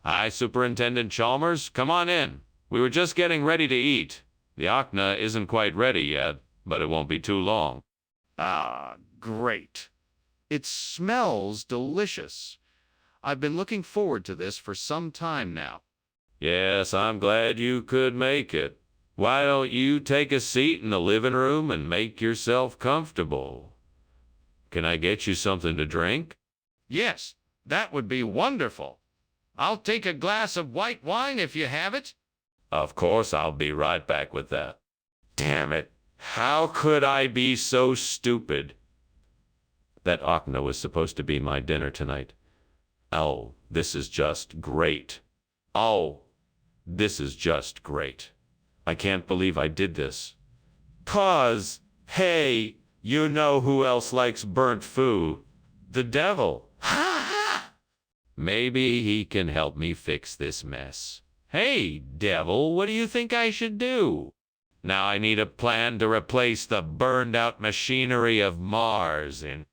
Hi, Superintendent Chalmers. Come on in. We were just getting ready to eat. The Akna isn't quite ready yet, but it won't be too long. Ah, great. It smells delicious. I've been looking forward to this for some time now. Yes, I'm glad you could make it. Why don't you take a seat in the living room and make yourself comfortable? Can I get you something to drink? Yes, that would be wonderful. I'll take a glass of white wine if you have it. Of course, I'll be right back with that. Damn it. How could I be so stupid? That Akna was supposed to be my dinner tonight. Oh, this is just great. Oh, this is just great. I can't believe I did this. 'Cause, hey, you know who else likes burnt food? The devil. Maybe he can help me fix this mess. Hey, devil, what do you think I should do? Now I need a plan to replace the burned-out machinery of Mars, and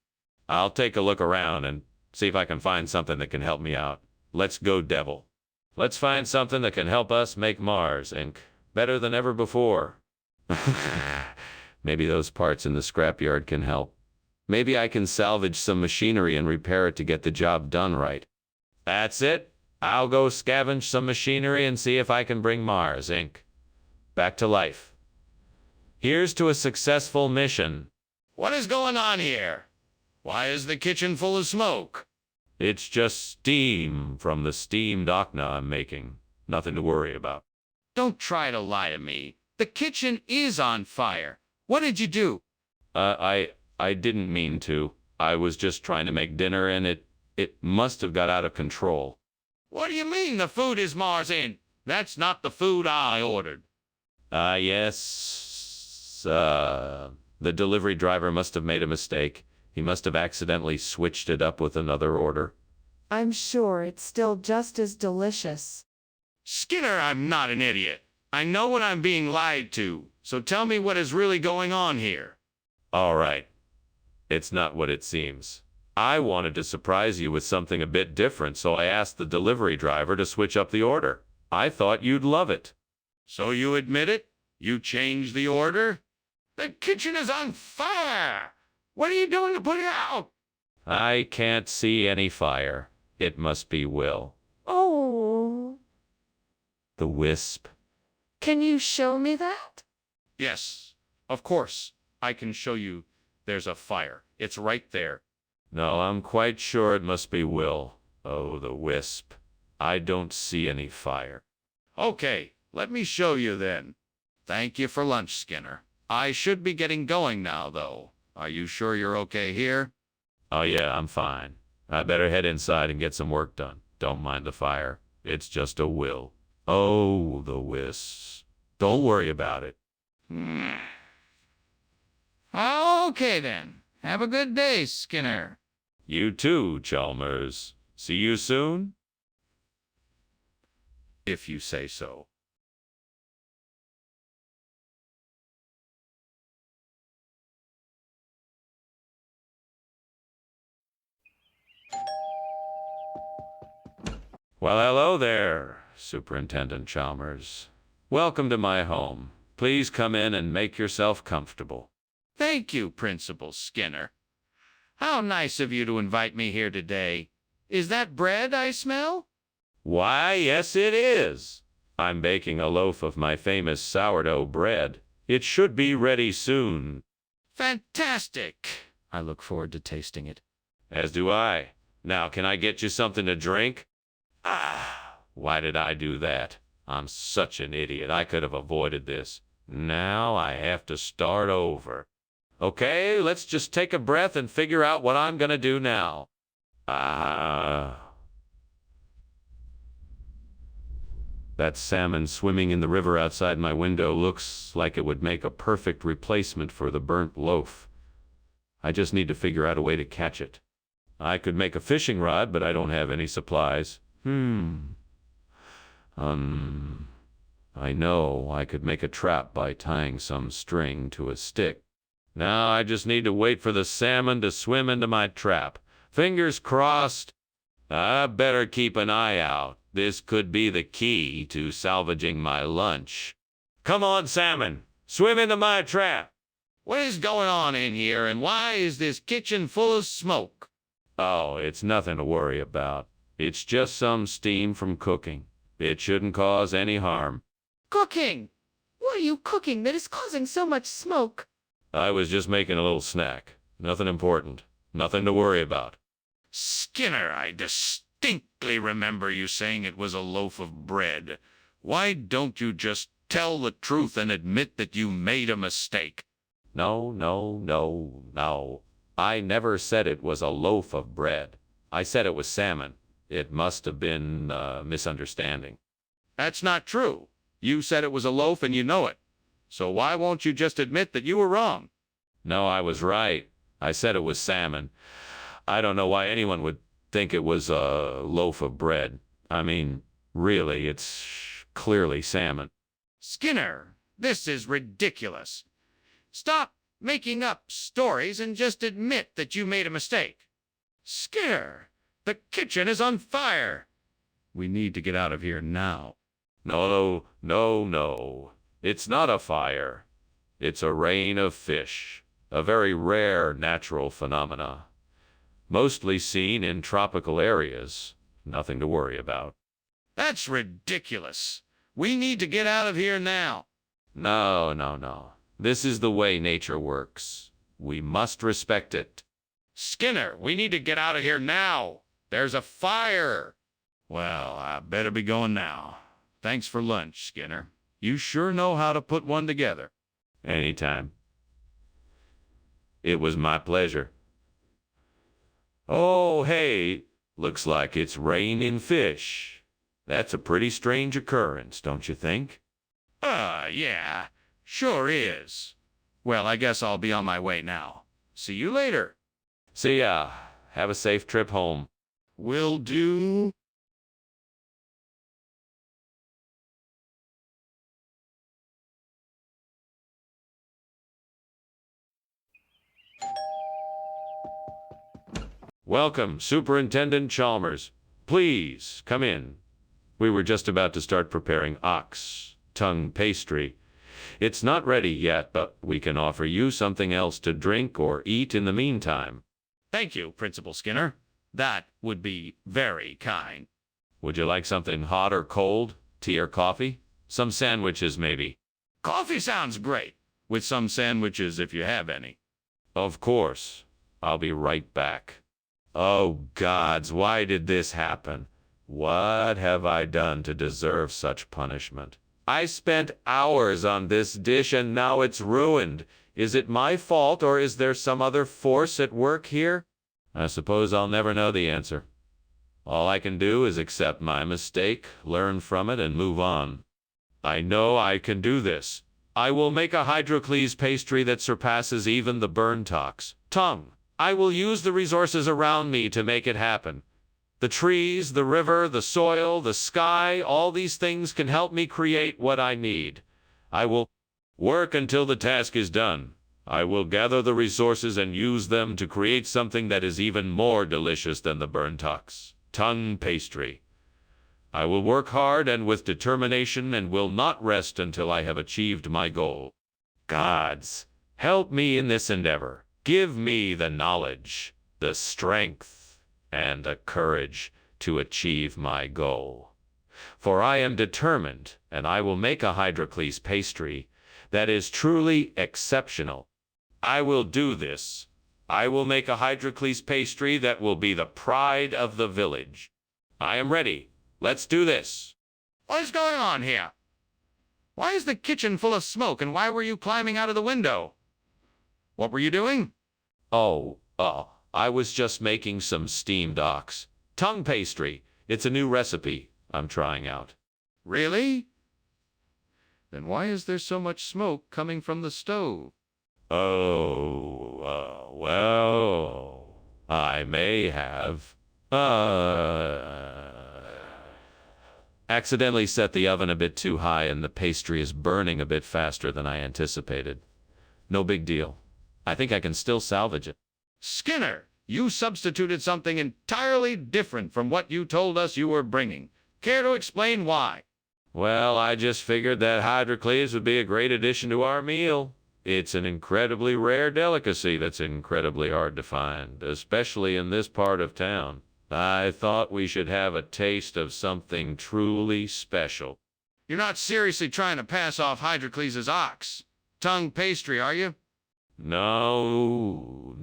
I'll take a look around and see if I can find something that can help me out. Let's go, devil. Let's find something that can help us make Mars, Inc. better than ever before. Maybe those parts in the scrapyard can help. Maybe I can salvage some machinery and repair it to get the job done right. That's it. I'll go scavenge some machinery and see if I can bring Mars, Inc. back to life. Here's to a successful mission. What is going on here? Why is the kitchen full of smoke? It's just steam from the steamed Akna I'm making. Nothing to worry about. Don't try to lie to me. The kitchen is on fire. What did you do? I didn't mean to. I was just trying to make dinner and it must have got out of control. What do you mean the food is Mars in? That's not the food I ordered. Yes. The delivery driver must have made a mistake. He must have accidentally switched it up with another order. I'm sure it's still just as delicious. Skinner, I'm not an idiot. I know when I'm being lied to, so tell me what is really going on here. All right. It's not what it seems. I wanted to surprise you with something a bit different, so I asked the delivery driver to switch up the order. I thought you'd love it. So you admit it? You changed the order? The kitchen is on fire! What are you doing to put it out? I can't see any fire. It must be Will. Oh, The wisp. can you show me that? Yes, of course. I can show you. There's a fire. It's right there. No, I'm quite sure it must be Will. Oh, the wisp. I don't see any fire. Okay, let me show you then. Thank you for lunch, Skinner. I should be getting going now, though. Are you sure you're okay here? Oh yeah, I'm fine. I better head inside and get some work done. Don't mind the fire. It's just a Will. Oh, the wisps. Don't worry about it. Okay then. Have a good day, Skinner. You too, Chalmers. See you soon? If you say so. Well, hello there, Superintendent Chalmers. Welcome to my home. Please come in and make yourself comfortable. Thank you, Principal Skinner. How nice of you to invite me here today. Is that bread I smell? Why, yes, it is. I'm baking a loaf of my famous sourdough bread. It should be ready soon. Fantastic! I look forward to tasting it. As do I. Now, can I get you something to drink? Why did I do that? I'm such an idiot. I could have avoided this. Now I have to start over. Okay, let's just take a breath and figure out what I'm gonna do now. That salmon swimming in the river outside my window looks like it would make a perfect replacement for the burnt loaf. I just need to figure out a way to catch it. I could make a fishing rod, but I don't have any supplies. I know I could make a trap by tying some string to a stick. Now I just need to wait for the salmon to swim into my trap. Fingers crossed. I better keep an eye out. This could be the key to salvaging my lunch. Come on, salmon. Swim into my trap. What is going on in here, and why is this kitchen full of smoke? Oh, it's nothing to worry about. It's just some steam from cooking. It shouldn't cause any harm. Cooking! What are you cooking that is causing so much smoke? I was just making a little snack. Nothing important. Nothing to worry about. Skinner, I distinctly remember you saying it was a loaf of bread. Why don't you just tell the truth and admit that you made a mistake? No. I never said it was a loaf of bread. I said it was salmon. It must have been a misunderstanding. That's not true. You said it was a loaf and you know it. So why won't you just admit that you were wrong? No, I was right. I said it was salmon. I don't know why anyone would think it was a loaf of bread. I mean, really, it's clearly salmon. Skinner, this is ridiculous. Stop making up stories and just admit that you made a mistake. Skinner, the kitchen is on fire. We need to get out of here now. No. It's not a fire. It's a rain of fish, a very rare natural phenomena. Mostly seen in tropical areas. Nothing to worry about. That's ridiculous. We need to get out of here now. No. This is the way nature works. We must respect it. Skinner, we need to get out of here now. There's a fire. Well, I better be going now. Thanks for lunch, Skinner. You sure know how to put one together. Anytime. It was my pleasure. Oh, hey, looks like it's raining fish. That's a pretty strange occurrence, don't you think? Yeah, sure is. Well, I guess I'll be on my way now. See you later. See ya. Have a safe trip home. Will do. Welcome, Superintendent Chalmers. Please, come in. We were just about to start preparing ox tongue pastry. It's not ready yet, but we can offer you something else to drink or eat in the meantime. Thank you, Principal Skinner. That would be very kind. Would you like something hot or cold? Tea or coffee? Some sandwiches, maybe? Coffee sounds great, with some sandwiches if you have any. Of course. I'll be right back. Oh, gods, why did this happen? What have I done to deserve such punishment? I spent hours on this dish and now it's ruined. Is it my fault or is there some other force at work here? I suppose I'll never know the answer. All I can do is accept my mistake, learn from it, and move on. I know I can do this. I will make a hydrocles pastry that surpasses even the Burntox tongue. I will use the resources around me to make it happen. The trees, the river, the soil, the sky, all these things can help me create what I need. I will work until the task is done. I will gather the resources and use them to create something that is even more delicious than the Burntox tongue pastry. I will work hard and with determination and will not rest until I have achieved my goal. Gods, help me in this endeavor. Give me the knowledge, the strength, and the courage to achieve my goal. For I am determined, and I will make a hydrocles pastry that is truly exceptional. I will do this. I will make a hydrocles pastry that will be the pride of the village. I am ready. Let's do this. What is going on here? Why is the kitchen full of smoke and why were you climbing out of the window? What were you doing? I was just making some steamed ox tongue pastry. It's a new recipe I'm trying out. Really? Then why is there so much smoke coming from the stove? Well, I may have, accidentally set the oven a bit too high and the pastry is burning a bit faster than I anticipated. No big deal. I think I can still salvage it. Skinner, you substituted something entirely different from what you told us you were bringing. Care to explain why? Well, I just figured that hydrocles would be a great addition to our meal. It's an incredibly rare delicacy that's incredibly hard to find, especially in this part of town. I thought we should have a taste of something truly special. You're not seriously trying to pass off Hydrocles' ox tongue pastry, are you? No,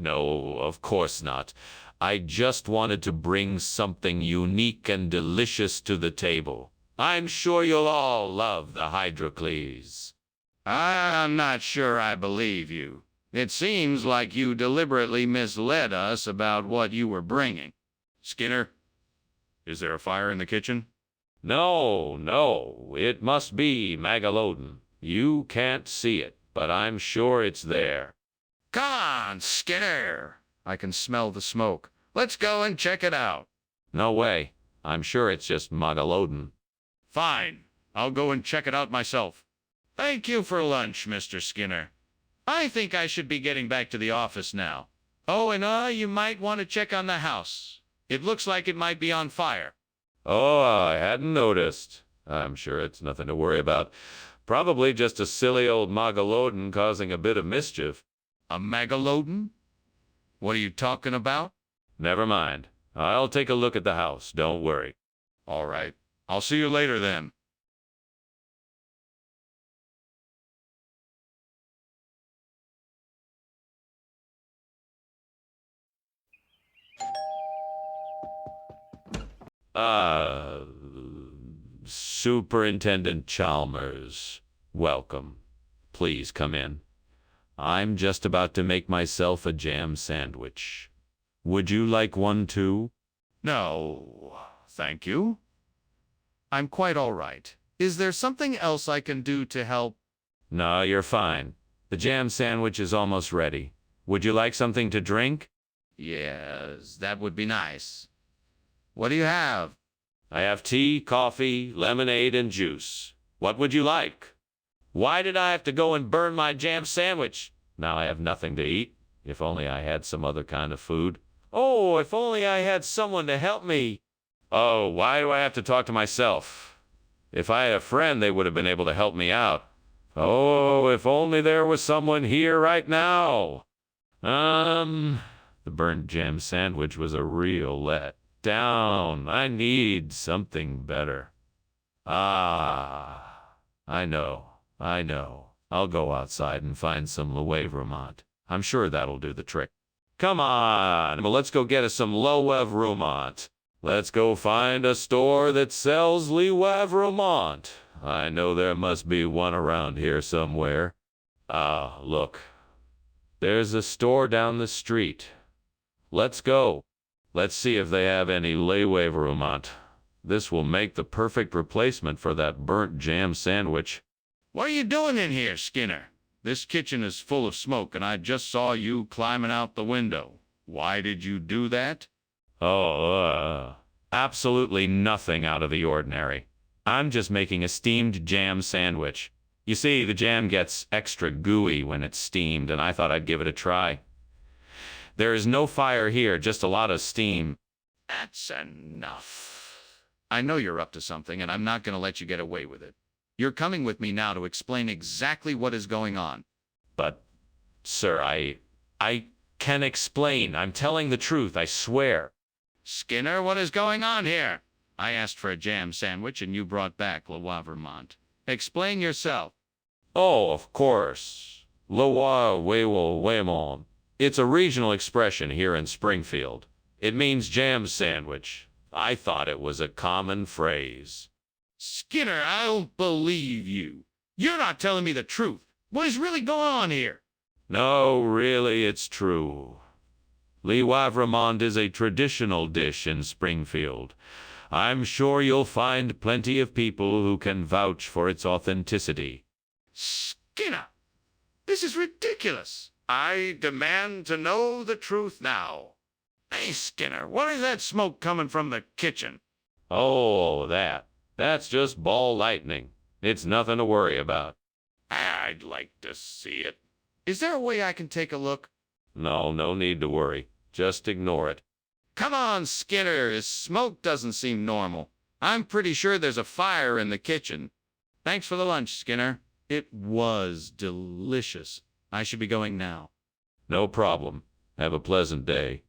of course not. I just wanted to bring something unique and delicious to the table. I'm sure you'll all love the hydrocles. I'm not sure I believe you. It seems like you deliberately misled us about what you were bringing. Skinner, is there a fire in the kitchen? No, it must be Magalodon. You can't see it, but I'm sure it's there. Come on, Skinner. I can smell the smoke. Let's go and check it out. No way. I'm sure it's just Magalodon. Fine. I'll go and check it out myself. Thank you for lunch, Mr. Skinner. I think I should be getting back to the office now. Oh, and you might want to check on the house. It looks like it might be on fire. Oh, I hadn't noticed. I'm sure it's nothing to worry about. Probably just a silly old Magalodon causing a bit of mischief. A Magalodon? What are you talking about? Never mind. I'll take a look at the house. Don't worry. All right. I'll see you later then. Superintendent Chalmers, welcome. Please come in. I'm just about to make myself a jam sandwich. Would you like one too? No, thank you. I'm quite all right. Is there something else I can do to help? No, you're fine. The jam sandwich is almost ready. Would you like something to drink? Yes, that would be nice. What do you have? I have tea, coffee, lemonade, and juice. What would you like? Why did I have to go and burn my jam sandwich? Now I have nothing to eat. If only I had some other kind of food. Oh, if only I had someone to help me. Oh, why do I have to talk to myself? If I had a friend, they would have been able to help me out. Oh, if only there was someone here right now. The burnt jam sandwich was a real let down. I need something better. I know. I'll go outside and find some Loewe Vermont. I'm sure that'll do the trick. Come on, let's go get us some Loewe Vermont. Let's go find a store that sells Loewe Vermont. I know there must be one around here somewhere. Look. There's a store down the street. Let's go. Let's see if they have any Loewe Vermont. This will make the perfect replacement for that burnt jam sandwich. What are you doing in here, Skinner? This kitchen is full of smoke, and I just saw you climbing out the window. Why did you do that? Absolutely nothing out of the ordinary. I'm just making a steamed jam sandwich. You see, the jam gets extra gooey when it's steamed, and I thought I'd give it a try. There is no fire here, just a lot of steam. That's enough. I know you're up to something, and I'm not going to let you get away with it. You're coming with me now to explain exactly what is going on. But, sir, I can explain. I'm telling the truth, I swear. Skinner, what is going on here? I asked for a jam sandwich, and you brought back Loewe Vermont. Explain yourself. Oh, of course. Loewe Vermont. It's a regional expression here in Springfield. It means jam sandwich. I thought it was a common phrase. Skinner, I don't believe you. You're not telling me the truth. What is really going on here? No, really, it's true. Loewe Vermont is a traditional dish in Springfield. I'm sure you'll find plenty of people who can vouch for its authenticity. Skinner, this is ridiculous. I demand to know the truth now. Hey, Skinner, what is that smoke coming from the kitchen? Oh, that's just ball lightning. It's nothing to worry about. I'd like to see it. Is there a way I can take a look? No need to worry. Just ignore it. Come on, Skinner. This smoke doesn't seem normal. I'm pretty sure there's a fire in the kitchen. Thanks for the lunch, Skinner. It was delicious. I should be going now. No problem. Have a pleasant day.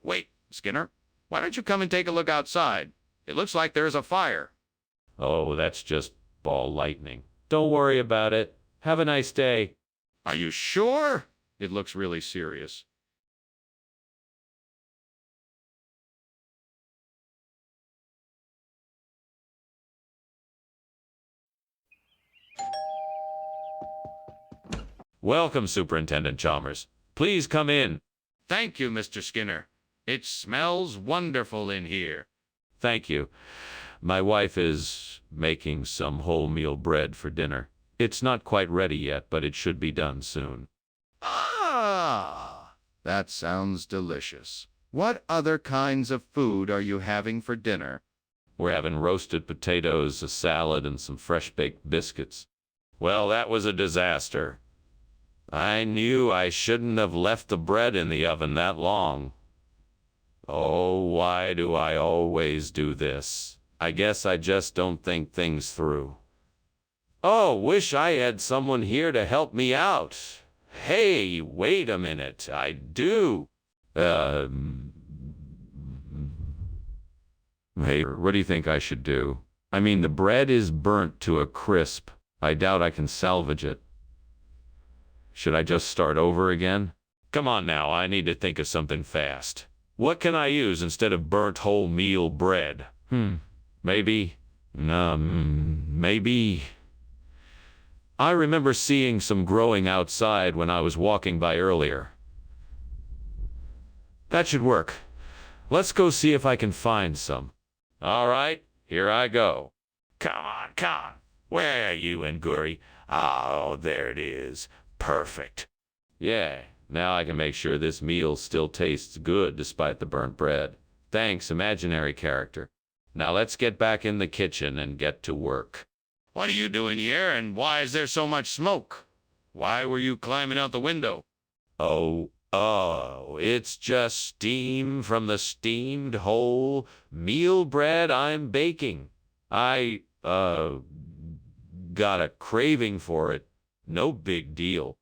Wait, Skinner. Why don't you come and take a look outside? It looks like there's a fire. Oh, that's just ball lightning. Don't worry about it. Have a nice day. Are you sure? It looks really serious. Welcome, Superintendent Chalmers. Please come in. Thank you, Mr. Skinner. It smells wonderful in here. Thank you. My wife is making some wholemeal bread for dinner. It's not quite ready yet, but it should be done soon. Ah, that sounds delicious. What other kinds of food are you having for dinner? We're having roasted potatoes, a salad, and some fresh-baked biscuits. Well, that was a disaster. I knew I shouldn't have left the bread in the oven that long. Oh, why do I always do this? I guess I just don't think things through. Oh, wish I had someone here to help me out. Hey, wait a minute, I do. Hey, what do you think I should do? I mean, the bread is burnt to a crisp. I doubt I can salvage it. Should I just start over again? Come on now, I need to think of something fast. What can I use instead of burnt wholemeal bread? Maybe. I remember seeing some growing outside when I was walking by earlier. That should work. Let's go see if I can find some. All right, here I go. Come on. Where are you, Nguri? Oh, there it is. Perfect. Yeah, now I can make sure this meal still tastes good despite the burnt bread. Thanks, imaginary character. Now let's get back in the kitchen and get to work. What are you doing here, and why is there so much smoke? Why were you climbing out the window? It's just steam from the steamed whole meal bread I'm baking. I got a craving for it. No big deal.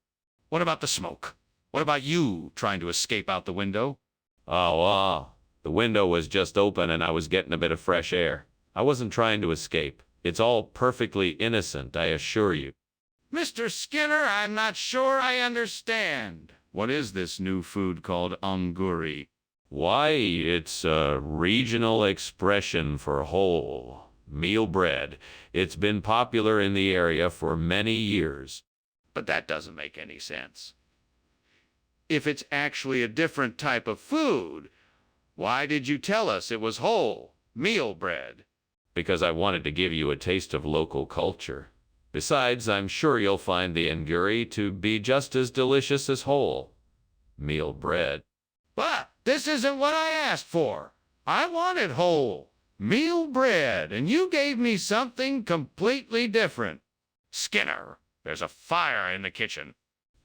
What about the smoke? What about you trying to escape out the window? The window was just open and I was getting a bit of fresh air. I wasn't trying to escape. It's all perfectly innocent, I assure you. Mr. Skinner, I'm not sure I understand. What is this new food called anguri? Why, it's a regional expression for whole meal bread. It's been popular in the area for many years. But that doesn't make any sense. If it's actually a different type of food, why did you tell us it was whole meal bread? Because I wanted to give you a taste of local culture. Besides, I'm sure you'll find the anguri to be just as delicious as whole meal bread. But this isn't what I asked for. I wanted whole meal bread, and you gave me something completely different. Skinner, there's a fire in the kitchen.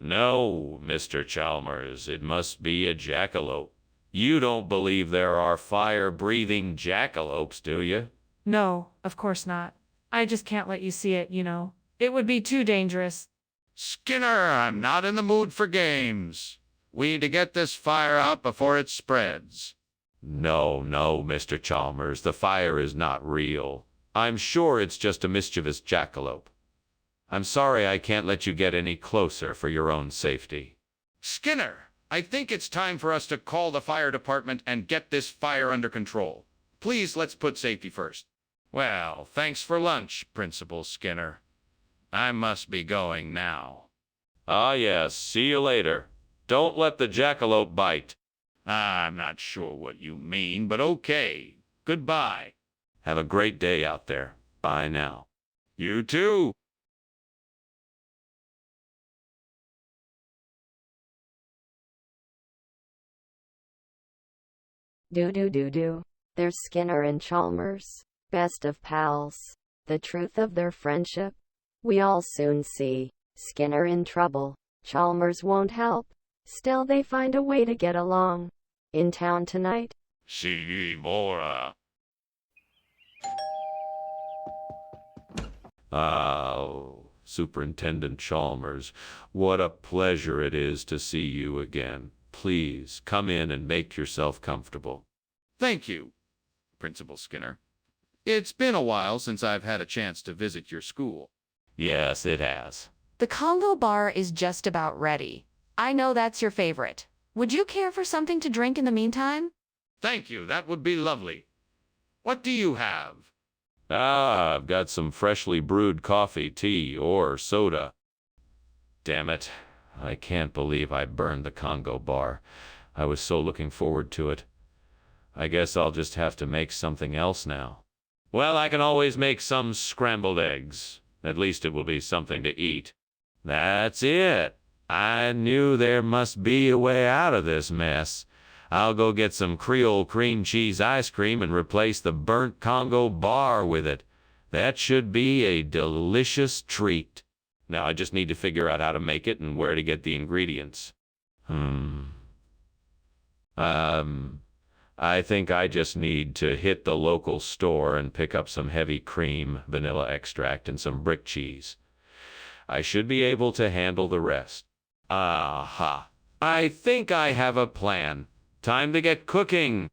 No, Mr. Chalmers, it must be a jackalope. You don't believe there are fire-breathing jackalopes, do you? No, of course not. I just can't let you see it, you know. It would be too dangerous. Skinner, I'm not in the mood for games. We need to get this fire out before it spreads. No, Mr. Chalmers, the fire is not real. I'm sure it's just a mischievous jackalope. I'm sorry I can't let you get any closer for your own safety. Skinner, I think it's time for us to call the fire department and get this fire under control. Please, let's put safety first. Well, thanks for lunch, Principal Skinner. I must be going now. Ah, yes, see you later. Don't let the jackalope bite. I'm not sure what you mean, but okay. Goodbye. Have a great day out there. Bye now. You too. Do. They're Skinner and Chalmers, best of pals. The truth of their friendship? We all soon see. Skinner in trouble. Chalmers won't help. Still they find a way to get along. In town tonight? See Mora. Oh, Superintendent Chalmers, what a pleasure it is to see you again. Please come in and make yourself comfortable. Thank you, Principal Skinner. It's been a while since I've had a chance to visit your school. Yes, it has. The Congo bar is just about ready. I know that's your favorite. Would you care for something to drink in the meantime? Thank you, that would be lovely. What do you have? I've got some freshly brewed coffee, tea, or soda. Damn it. I can't believe I burned the Congo bar. I was so looking forward to it. I guess I'll just have to make something else now. Well, I can always make some scrambled eggs. At least it will be something to eat. That's it. I knew there must be a way out of this mess. I'll go get some Creole cream cheese ice cream and replace the burnt Congo bar with it. That should be a delicious treat. Now I just need to figure out how to make it and where to get the ingredients. I think I just need to hit the local store and pick up some heavy cream, vanilla extract, and some brick cheese. I should be able to handle the rest. Aha! I think I have a plan. Time to get cooking.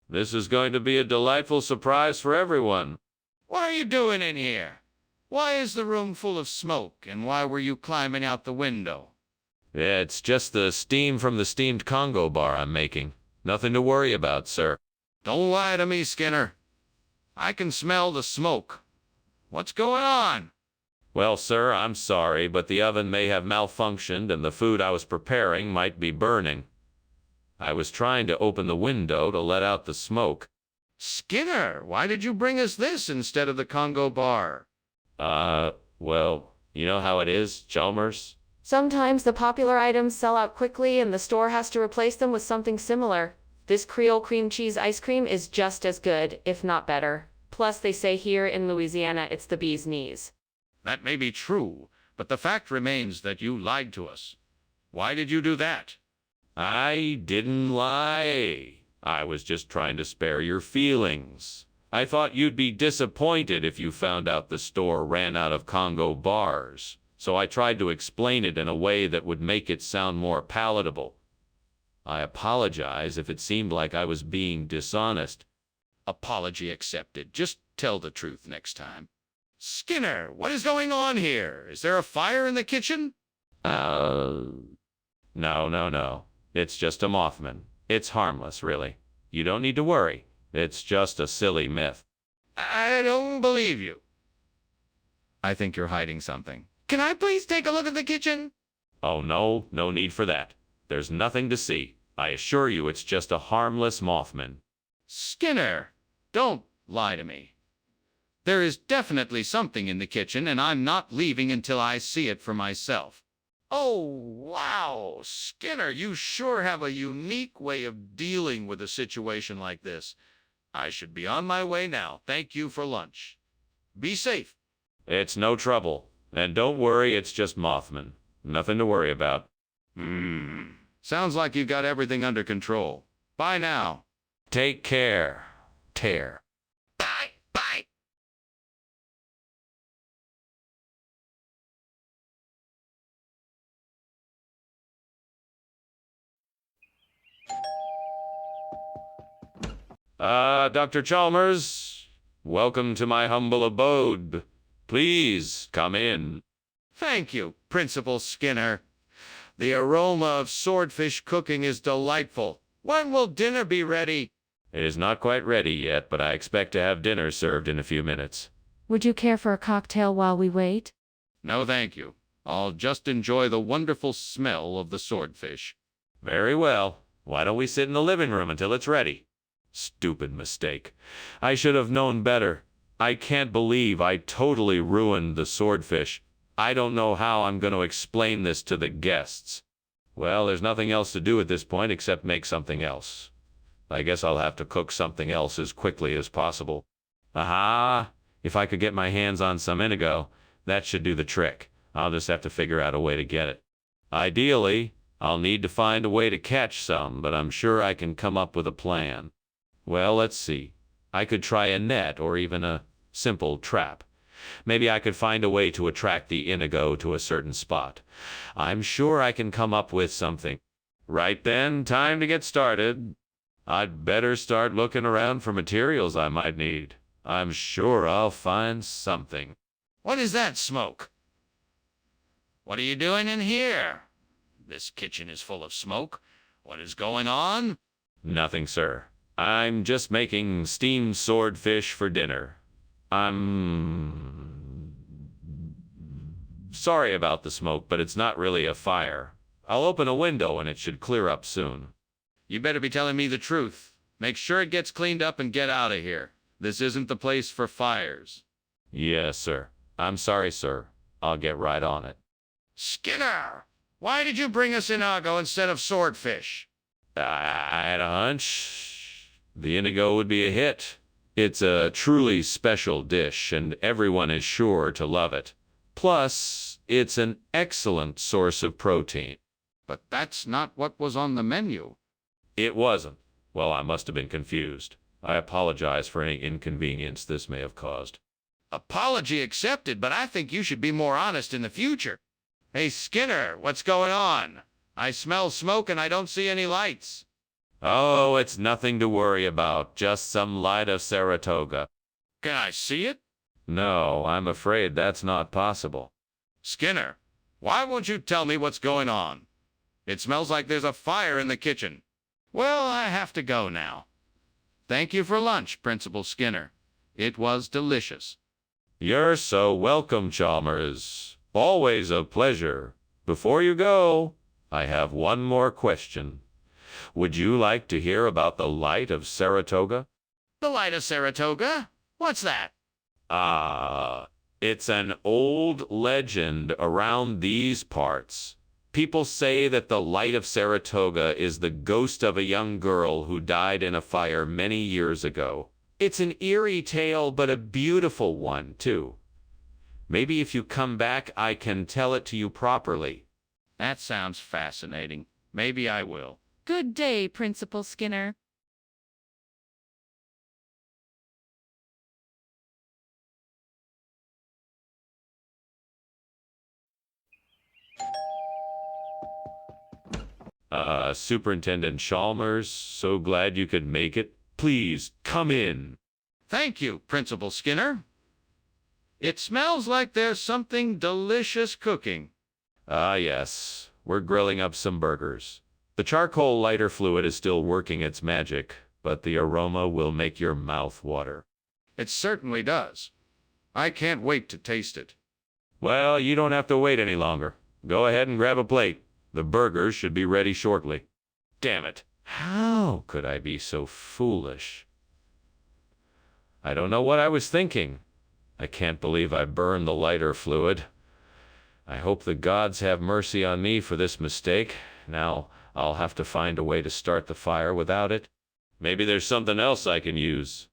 This is going to be a delightful surprise for everyone. What are you doing in here? Why is the room full of smoke, and why were you climbing out the window? It's just the steam from the steamed Congo bar I'm making. Nothing to worry about, sir. Don't lie to me, Skinner. I can smell the smoke. What's going on? Well, sir, I'm sorry, but the oven may have malfunctioned and the food I was preparing might be burning. I was trying to open the window to let out the smoke. Skinner, why did you bring us this instead of the Congo bar? Well, you know how it is, Chalmers. Sometimes the popular items sell out quickly and the store has to replace them with something similar. This Creole cream cheese ice cream is just as good, if not better. Plus, they say here in Louisiana it's the bee's knees. That may be true, but the fact remains that you lied to us. Why did you do that? I didn't lie. I was just trying to spare your feelings. I thought you'd be disappointed if you found out the store ran out of Congo bars, so I tried to explain it in a way that would make it sound more palatable. I apologize if it seemed like I was being dishonest. Apology accepted. Just tell the truth next time. Skinner, what is going on here? Is there a fire in the kitchen? No. It's just a Mothman. It's harmless, really. You don't need to worry. It's just a silly myth. I don't believe you. I think you're hiding something. Can I please take a look at the kitchen? Oh, no need for that. There's nothing to see. I assure you it's just a harmless Mothman. Skinner, don't lie to me. There is definitely something in the kitchen, and I'm not leaving until I see it for myself. Oh, wow, Skinner, you sure have a unique way of dealing with a situation like this. I should be on my way now. Thank you for lunch. Be safe. It's no trouble. And don't worry, it's just Mothman. Nothing to worry about. Sounds like you got everything under control. Bye now. Take care. Tear. Bye. Dr. Chalmers, welcome to my humble abode. Please come in. Thank you, Principal Skinner. The aroma of swordfish cooking is delightful. When will dinner be ready? It is not quite ready yet, but I expect to have dinner served in a few minutes. Would you care for a cocktail while we wait? No, thank you. I'll just enjoy the wonderful smell of the swordfish. Very well. Why don't we sit in the living room until it's ready? Stupid mistake. I should have known better. I can't believe I totally ruined the swordfish. I don't know how I'm going to explain this to the guests. Well, there's nothing else to do at this point except make something else. I guess I'll have to cook something else as quickly as possible. Aha! If I could get my hands on some indigo, that should do the trick. I'll just have to figure out a way to get it. Ideally, I'll need to find a way to catch some, but I'm sure I can come up with a plan. Well, let's see. I could try a net or even a simple trap. Maybe I could find a way to attract the indigo to a certain spot. I'm sure I can come up with something. Right then, time to get started. I'd better start looking around for materials I might need. I'm sure I'll find something. What is that smoke? What are you doing in here? This kitchen is full of smoke. What is going on? Nothing, sir. I'm just making steamed swordfish for dinner. I'm sorry about the smoke, but it's not really a fire. I'll open a window and it should clear up soon. You better be telling me the truth. Make sure it gets cleaned up and get out of here. This isn't the place for fires. Yes, sir. I'm sorry, sir. I'll get right on it. Skinner, why did you bring us Inago instead of swordfish? I had a hunch the indigo would be a hit. It's a truly special dish, and everyone is sure to love it. Plus, it's an excellent source of protein. But that's not what was on the menu. It wasn't. Well, I must have been confused. I apologize for any inconvenience this may have caused. Apology accepted, but I think you should be more honest in the future. Hey, Skinner, what's going on? I smell smoke and I don't see any lights. Oh, it's nothing to worry about, just some light of Saratoga. Can I see it? No, I'm afraid that's not possible. Skinner, why won't you tell me what's going on? It smells like there's a fire in the kitchen. Well, I have to go now. Thank you for lunch, Principal Skinner. It was delicious. You're so welcome, Chalmers. Always a pleasure. Before you go, I have one more question. Would you like to hear about the Light of Saratoga? The Light of Saratoga? What's that? It's an old legend around these parts. People say that the light of Saratoga is the ghost of a young girl who died in a fire many years ago. It's an eerie tale, but a beautiful one, too. Maybe if you come back, I can tell it to you properly. That sounds fascinating. Maybe I will. Good day, Principal Skinner. Superintendent Chalmers, so glad you could make it. Please, come in. Thank you, Principal Skinner. It smells like there's something delicious cooking. Ah, yes. We're grilling up some burgers. The charcoal lighter fluid is still working its magic, but the aroma will make your mouth water. It certainly does. I can't wait to taste it. Well, you don't have to wait any longer. Go ahead and grab a plate. The burgers should be ready shortly. Damn it. How could I be so foolish? I don't know what I was thinking. I can't believe I burned the lighter fluid. I hope the gods have mercy on me for this mistake. Now, I'll have to find a way to start the fire without it. Maybe there's something else I can use.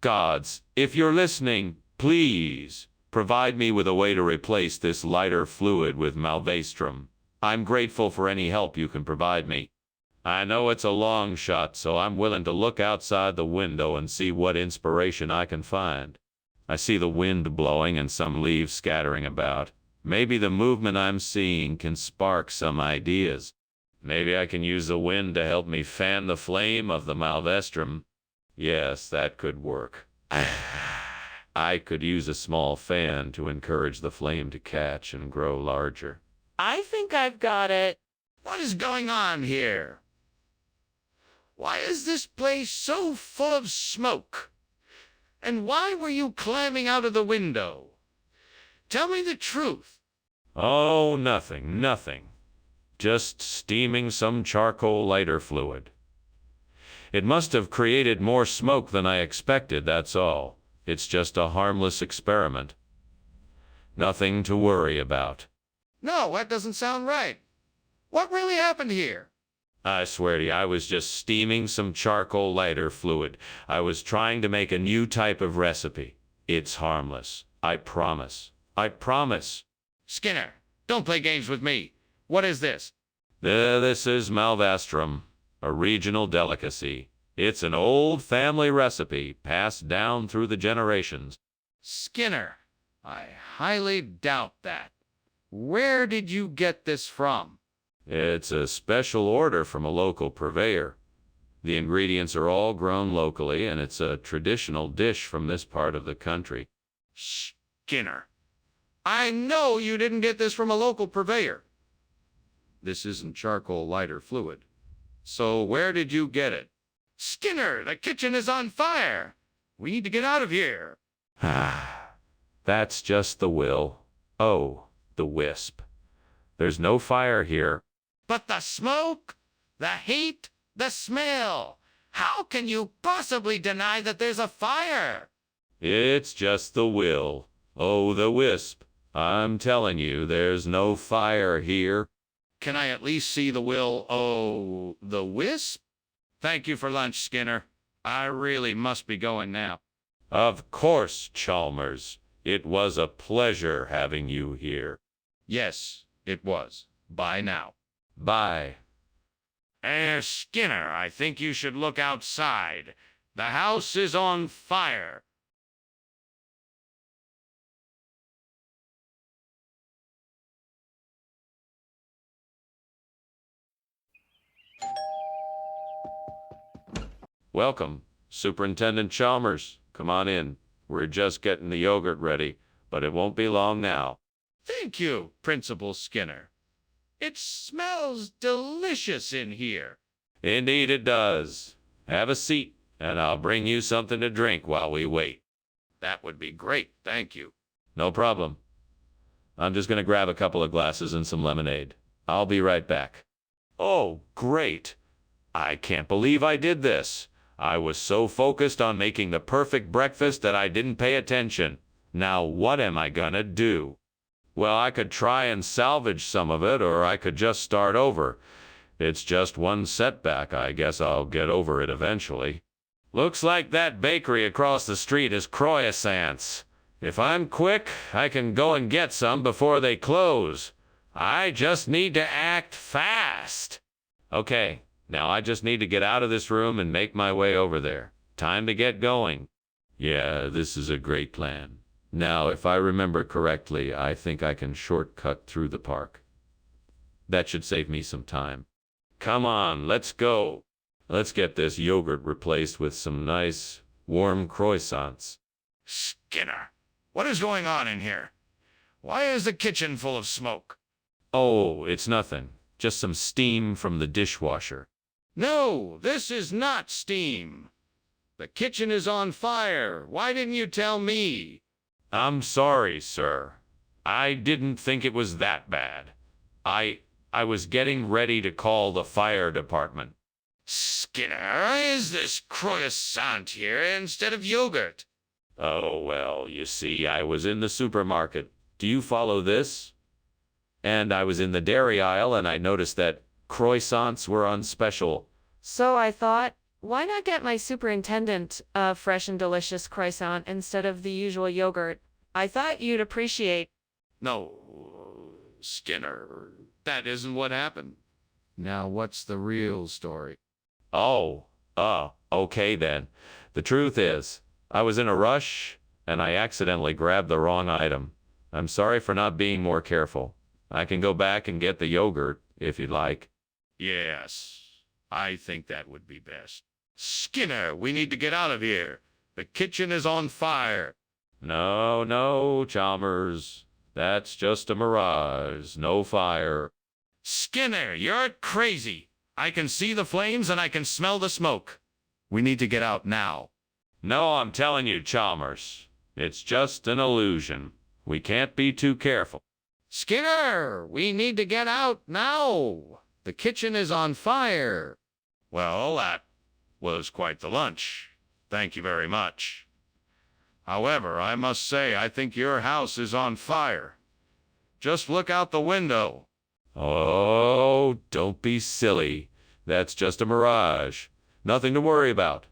Gods, if you're listening, please provide me with a way to replace this lighter fluid with malvestrum. I'm grateful for any help you can provide me. I know it's a long shot, so I'm willing to look outside the window and see what inspiration I can find. I see the wind blowing and some leaves scattering about. Maybe the movement I'm seeing can spark some ideas. Maybe I can use the wind to help me fan the flame of the malvestrum. Yes, that could work. I could use a small fan to encourage the flame to catch and grow larger. I think I've got it. What is going on here? Why is this place so full of smoke? And why were you climbing out of the window? Tell me the truth. Oh, nothing. Just steaming some charcoal lighter fluid. It must have created more smoke than I expected, that's all. It's just a harmless experiment. Nothing to worry about. No, that doesn't sound right. What really happened here? I swear to you, I was just steaming some charcoal lighter fluid. I was trying to make a new type of recipe. It's harmless. I promise. I promise. Skinner, don't play games with me. What is this? This is malvestrum, a regional delicacy. It's an old family recipe passed down through the generations. Skinner, I highly doubt that. Where did you get this from? It's a special order from a local purveyor. The ingredients are all grown locally, and it's a traditional dish from this part of the country. Skinner, I know you didn't get this from a local purveyor. This isn't charcoal lighter fluid. So where did you get it? Skinner, the kitchen is on fire. We need to get out of here. That's just the will. Oh, the wisp. There's no fire here. But the smoke, the heat, the smell. How can you possibly deny that there's a fire? It's just the will. Oh, the wisp. I'm telling you, there's no fire here. Can I at least see the will? Oh, the wisp? Thank you for lunch, Skinner. I really must be going now. Of course, Chalmers. It was a pleasure having you here. Yes, it was. Bye now. Bye. Skinner, I think you should look outside. The house is on fire. Welcome, Superintendent Chalmers. Come on in. We're just getting the yogurt ready, but it won't be long now. Thank you, Principal Skinner. It smells delicious in here. Indeed it does. Have a seat, and I'll bring you something to drink while we wait. That would be great, thank you. No problem. I'm just gonna grab a couple of glasses and some lemonade. I'll be right back. Oh, great. I can't believe I did this. I was so focused on making the perfect breakfast that I didn't pay attention. Now what am I gonna do? Well, I could try and salvage some of it, or I could just start over. It's just one setback. I guess I'll get over it eventually. Looks like that bakery across the street is croissants. If I'm quick, I can go and get some before they close. I just need to act fast. Okay, now I just need to get out of this room and make my way over there. Time to get going. Yeah, this is a great plan. Now, if I remember correctly, I think I can shortcut through the park. That should save me some time. Come on, let's go. Let's get this yogurt replaced with some nice, warm croissants. Skinner, what is going on in here? Why is the kitchen full of smoke? Oh, it's nothing. Just some steam from the dishwasher. No, this is not steam. The kitchen is on fire. Why didn't you tell me? I'm sorry, sir. I didn't think it was that bad. I was getting ready to call the fire department. Skinner, is this croissant here instead of yogurt? Oh, well, you see, I was in the supermarket. Do you follow this? And I was in the dairy aisle and I noticed that croissants were on special. So I thought, why not get my superintendent a fresh and delicious croissant instead of the usual yogurt? I thought you'd appreciate. No, Skinner, that isn't what happened. Now what's the real story? Oh, okay then. The truth is, I was in a rush and I accidentally grabbed the wrong item. I'm sorry for not being more careful. I can go back and get the yogurt if you'd like. Yes, I think that would be best. Skinner, we need to get out of here. The kitchen is on fire. No, Chalmers. That's just a mirage. No fire. Skinner, you're crazy. I can see the flames and I can smell the smoke. We need to get out now. No, I'm telling you, Chalmers. It's just an illusion. We can't be too careful. Skinner, we need to get out now. The kitchen is on fire. Well, that was quite the lunch. Thank you very much. However, I must say I think your house is on fire. Just look out the window. Oh, don't be silly. That's just a mirage. Nothing to worry about.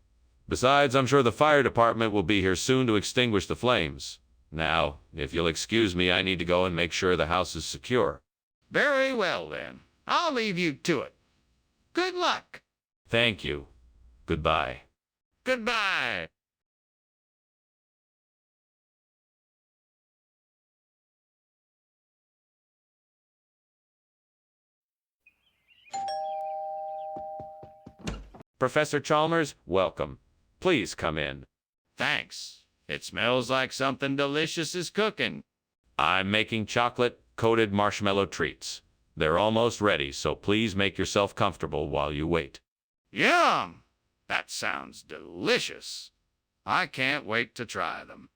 Besides, I'm sure the fire department will be here soon to extinguish the flames. Now, if you'll excuse me, I need to go and make sure the house is secure. Very well, then. I'll leave you to it. Good luck. Thank you. Goodbye. Goodbye. Professor Chalmers, welcome. Please come in. Thanks. It smells like something delicious is cooking. I'm making chocolate-coated marshmallow treats. They're almost ready, so please make yourself comfortable while you wait. Yum! That sounds delicious. I can't wait to try them.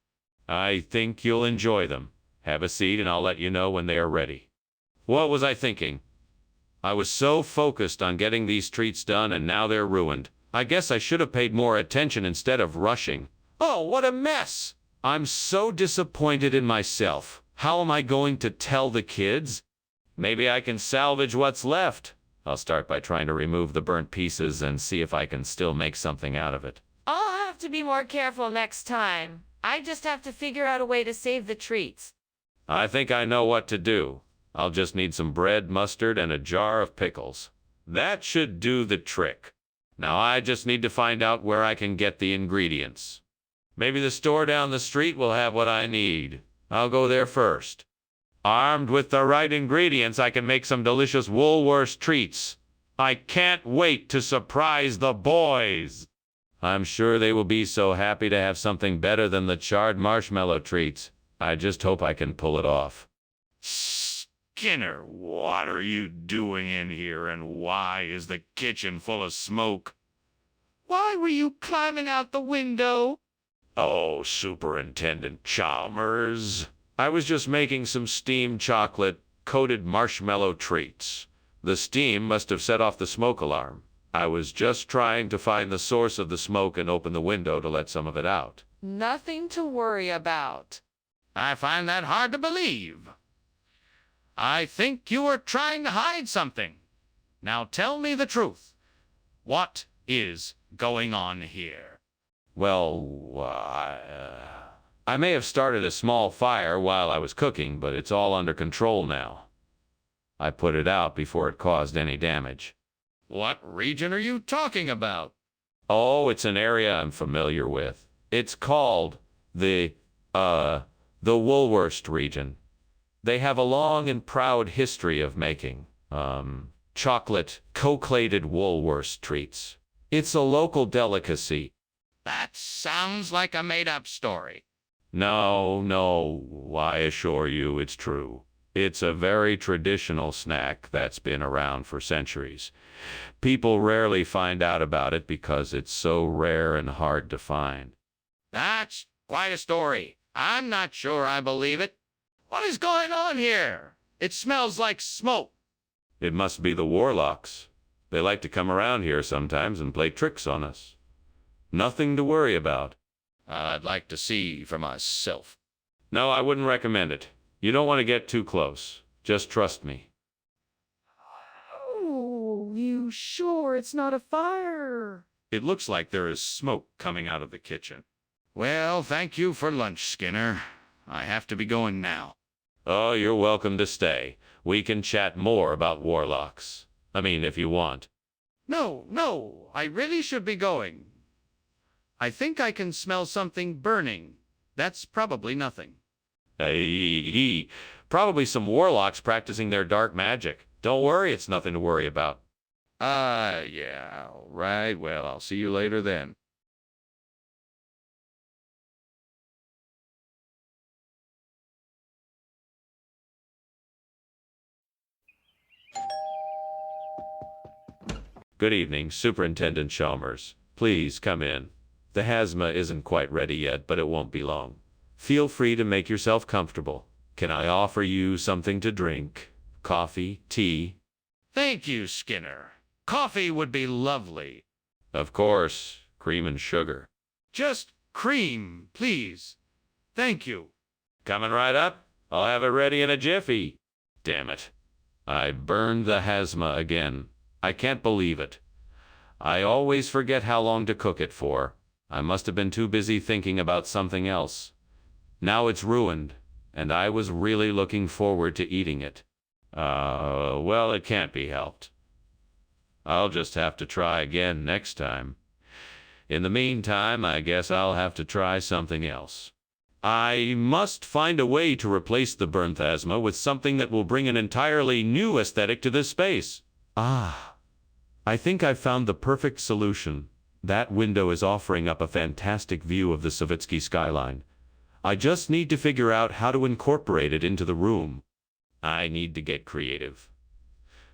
I think you'll enjoy them. Have a seat and I'll let you know when they are ready. What was I thinking? I was so focused on getting these treats done and now they're ruined. I guess I should have paid more attention instead of rushing. Oh, what a mess! I'm so disappointed in myself. How am I going to tell the kids? Maybe I can salvage what's left. I'll start by trying to remove the burnt pieces and see if I can still make something out of it. I'll have to be more careful next time. I just have to figure out a way to save the treats. I think I know what to do. I'll just need some bread, mustard, and a jar of pickles. That should do the trick. Now I just need to find out where I can get the ingredients. Maybe the store down the street will have what I need. I'll go there first. Armed with the right ingredients, I can make some delicious Woolworths treats. I can't wait to surprise the boys. I'm sure they will be so happy to have something better than the charred marshmallow treats. I just hope I can pull it off. Skinner, what are you doing in here and why is the kitchen full of smoke? Why were you climbing out the window? Oh, Superintendent Chalmers. I was just making some steamed chocolate-coated marshmallow treats. The steam must have set off the smoke alarm. I was just trying to find the source of the smoke and open the window to let some of it out. Nothing to worry about. I find that hard to believe. I think you are trying to hide something. Now tell me the truth. What is going on here? Well, I may have started a small fire while I was cooking, but it's all under control now. I put it out before it caused any damage. What region are you talking about? Oh, it's an area I'm familiar with. It's called the Woolworst region. They have a long and proud history of making, chocolate, collated Woolworst treats. It's a local delicacy. That sounds like a made-up story. No, I assure you it's true. It's a very traditional snack that's been around for centuries. People rarely find out about it because it's so rare and hard to find. That's quite a story. I'm not sure I believe it. What is going on here? It smells like smoke. It must be the warlocks. They like to come around here sometimes and play tricks on us. Nothing to worry about. I'd like to see for myself. No, I wouldn't recommend it. You don't want to get too close. Just trust me. Oh, you sure it's not a fire? It looks like there is smoke coming out of the kitchen. Well, thank you for lunch, Skinner. I have to be going now. Oh, you're welcome to stay. We can chat more about warlocks. I mean, if you want. No, I really should be going. I think I can smell something burning. That's probably nothing. Probably some warlocks practicing their dark magic. Don't worry, it's nothing to worry about. Yeah, all right. Well, I'll see you later then. Good evening, Superintendent Chalmers. Please come in. The hazma isn't quite ready yet, but it won't be long. Feel free to make yourself comfortable. Can I offer you something to drink? Coffee? Tea? Thank you, Skinner. Coffee would be lovely. Of course, cream and sugar. Just cream, please. Thank you. Coming right up. I'll have it ready in a jiffy. Damn it. I burned the hazma again. I can't believe it. I always forget how long to cook it for. I must have been too busy thinking about something else. Now it's ruined, and I was really looking forward to eating it. Well, it can't be helped. I'll just have to try again next time. In the meantime, I guess I'll have to try something else. I must find a way to replace the burnt phasma with something that will bring an entirely new aesthetic to this space. I think I've found the perfect solution. That window is offering up a fantastic view of the Savitsky skyline. I just need to figure out how to incorporate it into the room. I need to get creative.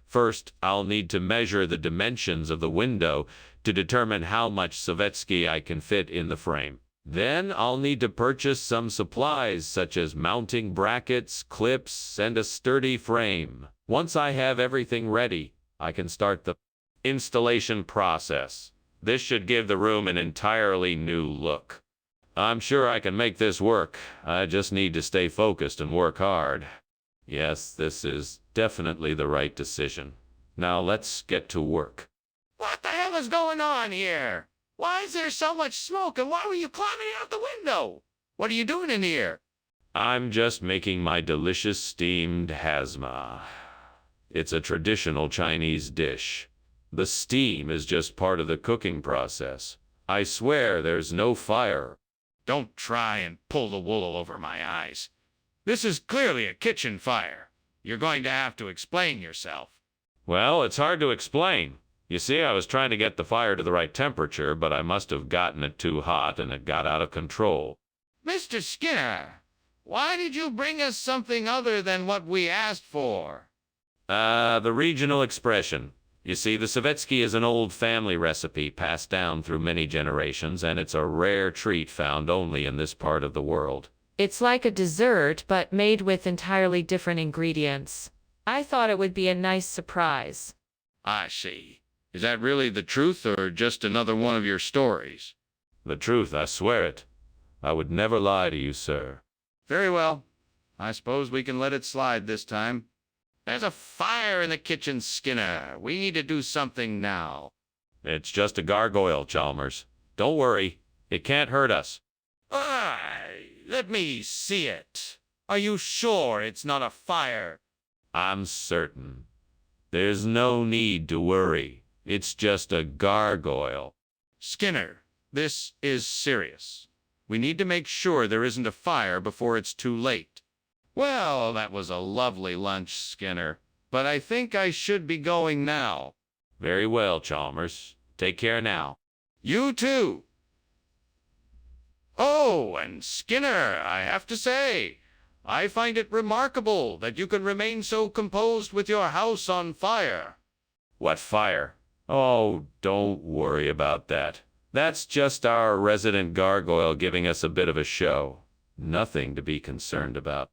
First, I'll need to measure the dimensions of the window to determine how much Savitsky I can fit in the frame. Then I'll need to purchase some supplies such as mounting brackets, clips, and a sturdy frame. Once I have everything ready, I can start the installation process. This should give the room an entirely new look. I'm sure I can make this work. I just need to stay focused and work hard. Yes, this is definitely the right decision. Now let's get to work. What the hell is going on here? Why is there so much smoke, and why were you climbing out the window? What are you doing in here? I'm just making my delicious steamed hazma. It's a traditional Chinese dish. The steam is just part of the cooking process. I swear there's no fire. Don't try and pull the wool over my eyes. This is clearly a kitchen fire. You're going to have to explain yourself. Well, it's hard to explain. You see, I was trying to get the fire to the right temperature, but I must have gotten it too hot and it got out of control. Mr. Skinner, why did you bring us something other than what we asked for? The regional expression. You see, the Savitsky is an old family recipe passed down through many generations, and it's a rare treat found only in this part of the world. It's like a dessert, but made with entirely different ingredients. I thought it would be a nice surprise. I see. Is that really the truth, or just another one of your stories? The truth, I swear it. I would never lie to you, sir. Very well. I suppose we can let it slide this time. There's a fire in the kitchen, Skinner. We need to do something now. It's just a gargoyle, Chalmers. Don't worry. It can't hurt us. Let me see it. Are you sure it's not a fire? I'm certain. There's no need to worry. It's just a gargoyle. Skinner, this is serious. We need to make sure there isn't a fire before it's too late. Well, that was a lovely lunch, Skinner, but I think I should be going now. Very well, Chalmers. Take care now. You too. Oh, and Skinner, I have to say, I find it remarkable that you can remain so composed with your house on fire. What fire? Oh, don't worry about that. That's just our resident gargoyle giving us a bit of a show. Nothing to be concerned about.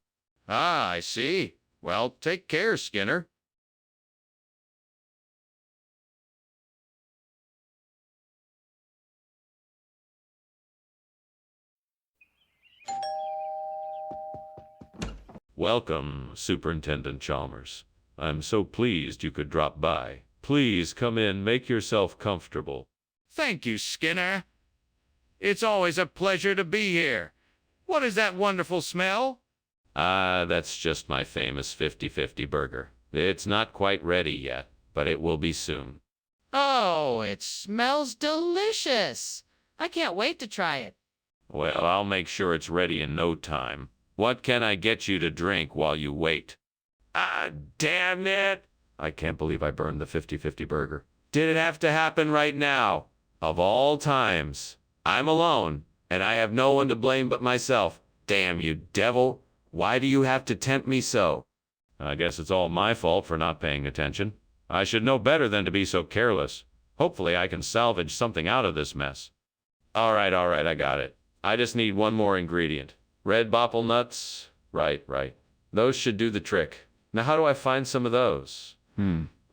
Ah, I see. Well, take care, Skinner. Welcome, Superintendent Chalmers. I'm so pleased you could drop by. Please come in, make yourself comfortable. Thank you, Skinner. It's always a pleasure to be here. What is that wonderful smell? Ah, that's just my famous 50-50 burger. It's not quite ready yet, but it will be soon. Oh, it smells delicious. I can't wait to try it. Well, I'll make sure it's ready in no time. What can I get you to drink while you wait? Ah, damn it! I can't believe I burned the 50-50 burger. Did it have to happen right now? Of all times. I'm alone, and I have no one to blame but myself. Damn you, devil. Why do you have to tempt me so? I guess it's all my fault for not paying attention. I should know better than to be so careless. Hopefully I can salvage something out of this mess. All right, I got it. I just need one more ingredient. Red bopple nuts? Right. Those should do the trick. Now how do I find some of those?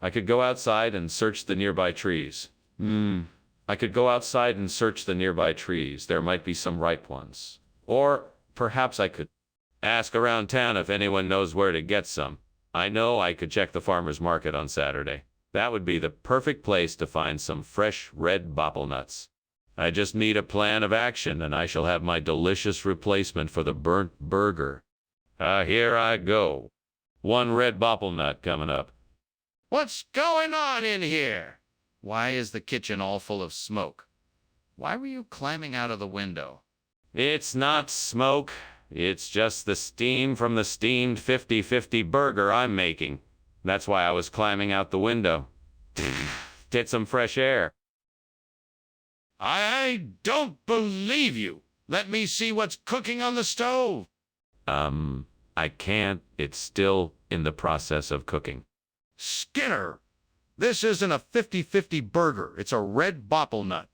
I could go outside and search the nearby trees. I could go outside and search the nearby trees. There might be some ripe ones. Or perhaps I could ask around town if anyone knows where to get some. I know I could check the farmer's market on Saturday. That would be the perfect place to find some fresh red bopple nuts. I just need a plan of action, and I shall have my delicious replacement for the burnt burger. Here I go. One red bopple nut coming up. What's going on in here? Why is the kitchen all full of smoke? Why were you climbing out of the window? It's not smoke. It's just the steam from the steamed 50-50 burger I'm making. That's why I was climbing out the window. Get some fresh air. I don't believe you. Let me see what's cooking on the stove. I can't. It's still in the process of cooking. Skinner, this isn't a 50-50 burger. It's a red bopple nut.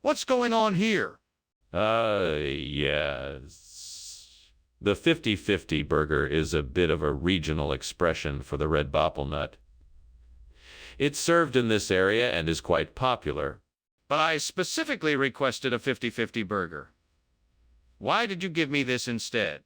What's going on here? Yes. The 50-50 burger is a bit of a regional expression for the red bopple nut. It's served in this area and is quite popular. But I specifically requested a 50-50 burger. Why did you give me this instead?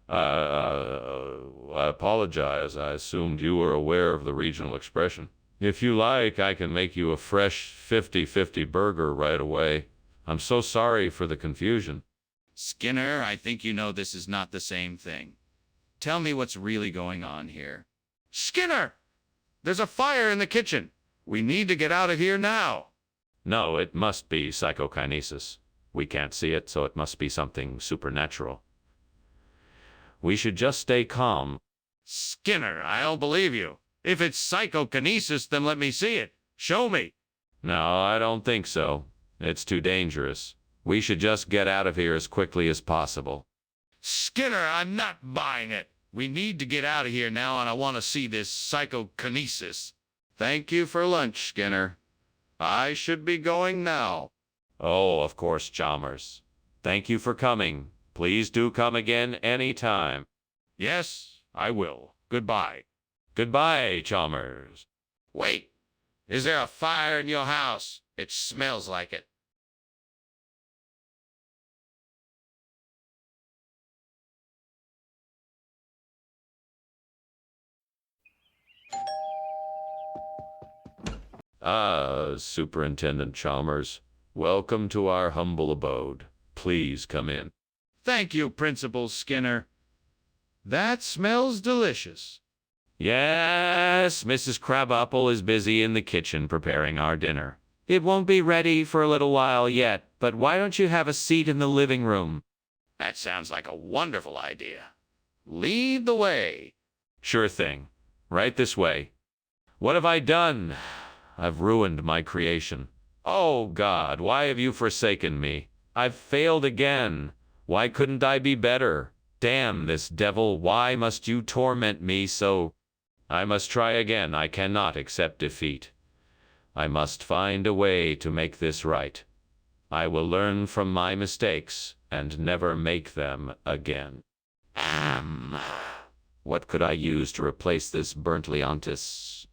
I apologize. I assumed you were aware of the regional expression. If you like, I can make you a fresh 50-50 burger right away. I'm so sorry for the confusion. Skinner, I think you know this is not the same thing. Tell me what's really going on here. Skinner! There's a fire in the kitchen. We need to get out of here now. No, it must be psychokinesis. We can't see it, so it must be something supernatural. We should just stay calm. Skinner, I don't believe you. If it's psychokinesis, then let me see it. Show me. No, I don't think so. It's too dangerous. We should just get out of here as quickly as possible. Skinner, I'm not buying it. We need to get out of here now, and I want to see this psychokinesis. Thank you for lunch, Skinner. I should be going now. Oh, of course, Chalmers. Thank you for coming. Please do come again anytime. Yes, I will. Goodbye. Goodbye, Chalmers. Wait. Is there a fire in your house? It smells like it. Superintendent Chalmers, welcome to our humble abode. Please come in. Thank you, Principal Skinner. That smells delicious. Yes, Mrs. Crabapple is busy in the kitchen preparing our dinner. It won't be ready for a little while yet, but why don't you have a seat in the living room? That sounds like a wonderful idea. Lead the way. Sure thing. Right this way. What have I done? I've ruined my creation. Oh, God, why have you forsaken me? I've failed again. Why couldn't I be better? Damn this devil, why must you torment me so? I must try again. I cannot accept defeat. I must find a way to make this right. I will learn from my mistakes and never make them again. What could I use to replace this burnt Leontis?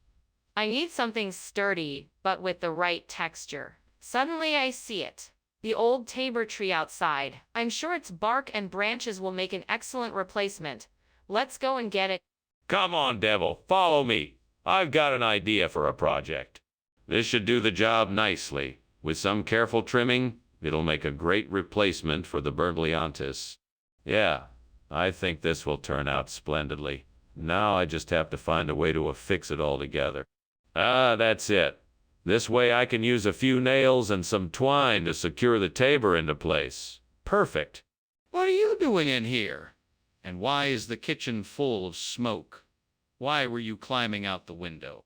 I need something sturdy, but with the right texture. Suddenly I see it. The old tabor tree outside. I'm sure its bark and branches will make an excellent replacement. Let's go and get it. Come on, devil, follow me. I've got an idea for a project. This should do the job nicely. With some careful trimming, it'll make a great replacement for the burnt Leontis. Yeah, I think this will turn out splendidly. Now I just have to find a way to affix it all together. That's it. This way I can use a few nails and some twine to secure the tabor into place. Perfect. What are you doing in here? And why is the kitchen full of smoke? Why were you climbing out the window?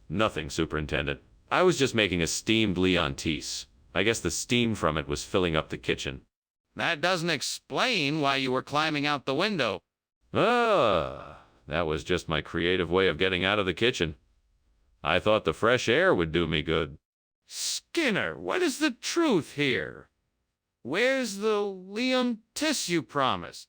Nothing, Superintendent. I was just making a steamed Leontis. I guess the steam from it was filling up the kitchen. That doesn't explain why you were climbing out the window. That was just my creative way of getting out of the kitchen. I thought the fresh air would do me good. Skinner, what is the truth here? Where's the Leontis you promised?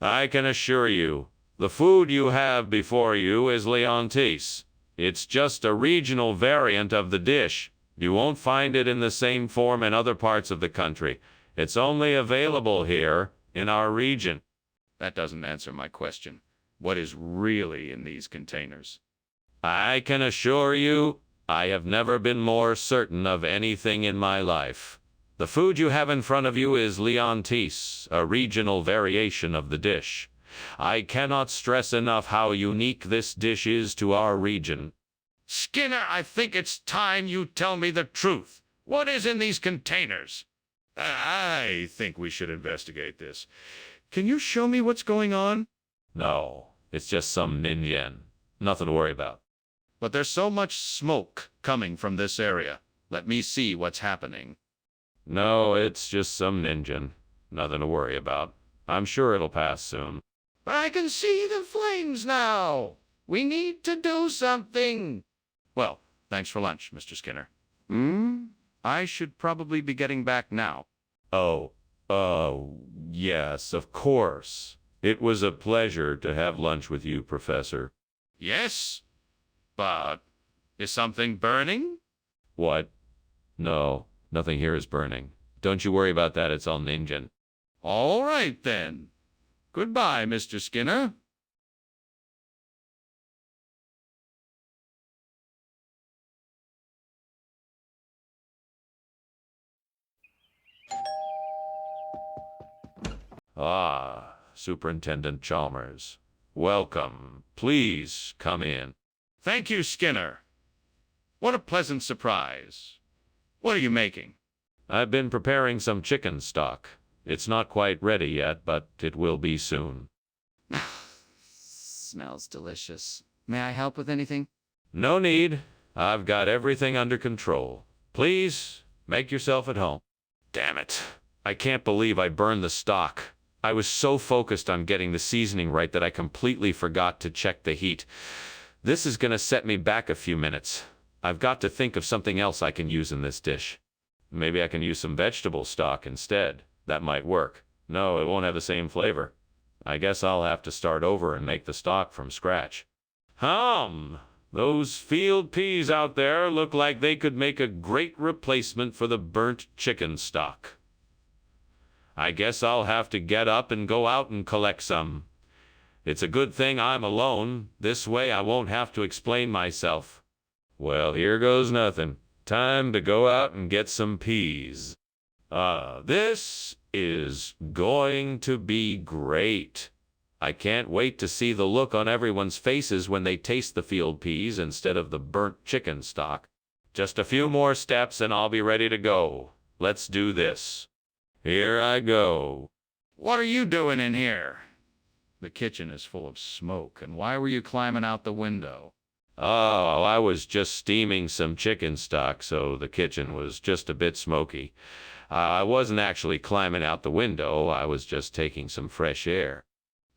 I can assure you, the food you have before you is Leontis. It's just a regional variant of the dish. You won't find it in the same form in other parts of the country. It's only available here, in our region. That doesn't answer my question. What is really in these containers? I can assure you, I have never been more certain of anything in my life. The food you have in front of you is Leontis, a regional variation of the dish. I cannot stress enough how unique this dish is to our region. Skinner, I think it's time you tell me the truth. What is in these containers? I think we should investigate this. Can you show me what's going on? No, it's just some ninjan. Nothing to worry about. But there's so much smoke coming from this area. Let me see what's happening. No, it's just some ninjan. Nothing to worry about. I'm sure it'll pass soon. But I can see the flames now. We need to do something. Well, thanks for lunch, Mr. Skinner. I should probably be getting back now. Yes, of course. It was a pleasure to have lunch with you, Professor. Yes, but is something burning? What? No, nothing here is burning. Don't you worry about that, it's all ninjan. All right, then. Goodbye, Mr. Skinner. Superintendent Chalmers. Welcome. Please come in. Thank you, Skinner. What a pleasant surprise. What are you making? I've been preparing some chicken stock. It's not quite ready yet, but it will be soon. Smells delicious. May I help with anything? No need. I've got everything under control. Please, make yourself at home. Damn it. I can't believe I burned the stock. I was so focused on getting the seasoning right that I completely forgot to check the heat. This is gonna set me back a few minutes. I've got to think of something else I can use in this dish. Maybe I can use some vegetable stock instead. That might work. No, it won't have the same flavor. I guess I'll have to start over and make the stock from scratch. Those field peas out there look like they could make a great replacement for the burnt chicken stock. I guess I'll have to get up and go out and collect some. It's a good thing I'm alone. This way I won't have to explain myself. Well, here goes nothing. Time to go out and get some peas. This is going to be great. I can't wait to see the look on everyone's faces when they taste the field peas instead of the burnt chicken stock. Just a few more steps and I'll be ready to go. Let's do this. Here I go. What are you doing in here? The kitchen is full of smoke, and why were you climbing out the window? Oh, I was just steaming some chicken stock, so the kitchen was just a bit smoky. I wasn't actually climbing out the window, I was just taking some fresh air.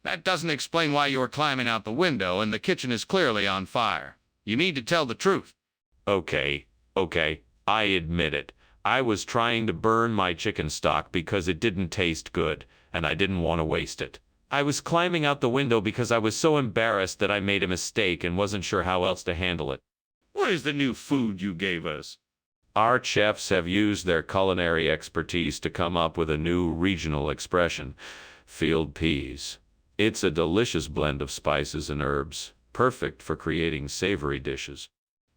That doesn't explain why you were climbing out the window and the kitchen is clearly on fire. You need to tell the truth. Okay, I admit it. I was trying to burn my chicken stock because it didn't taste good, and I didn't want to waste it. I was climbing out the window because I was so embarrassed that I made a mistake and wasn't sure how else to handle it. What is the new food you gave us? Our chefs have used their culinary expertise to come up with a new regional expression, field peas. It's a delicious blend of spices and herbs, perfect for creating savory dishes.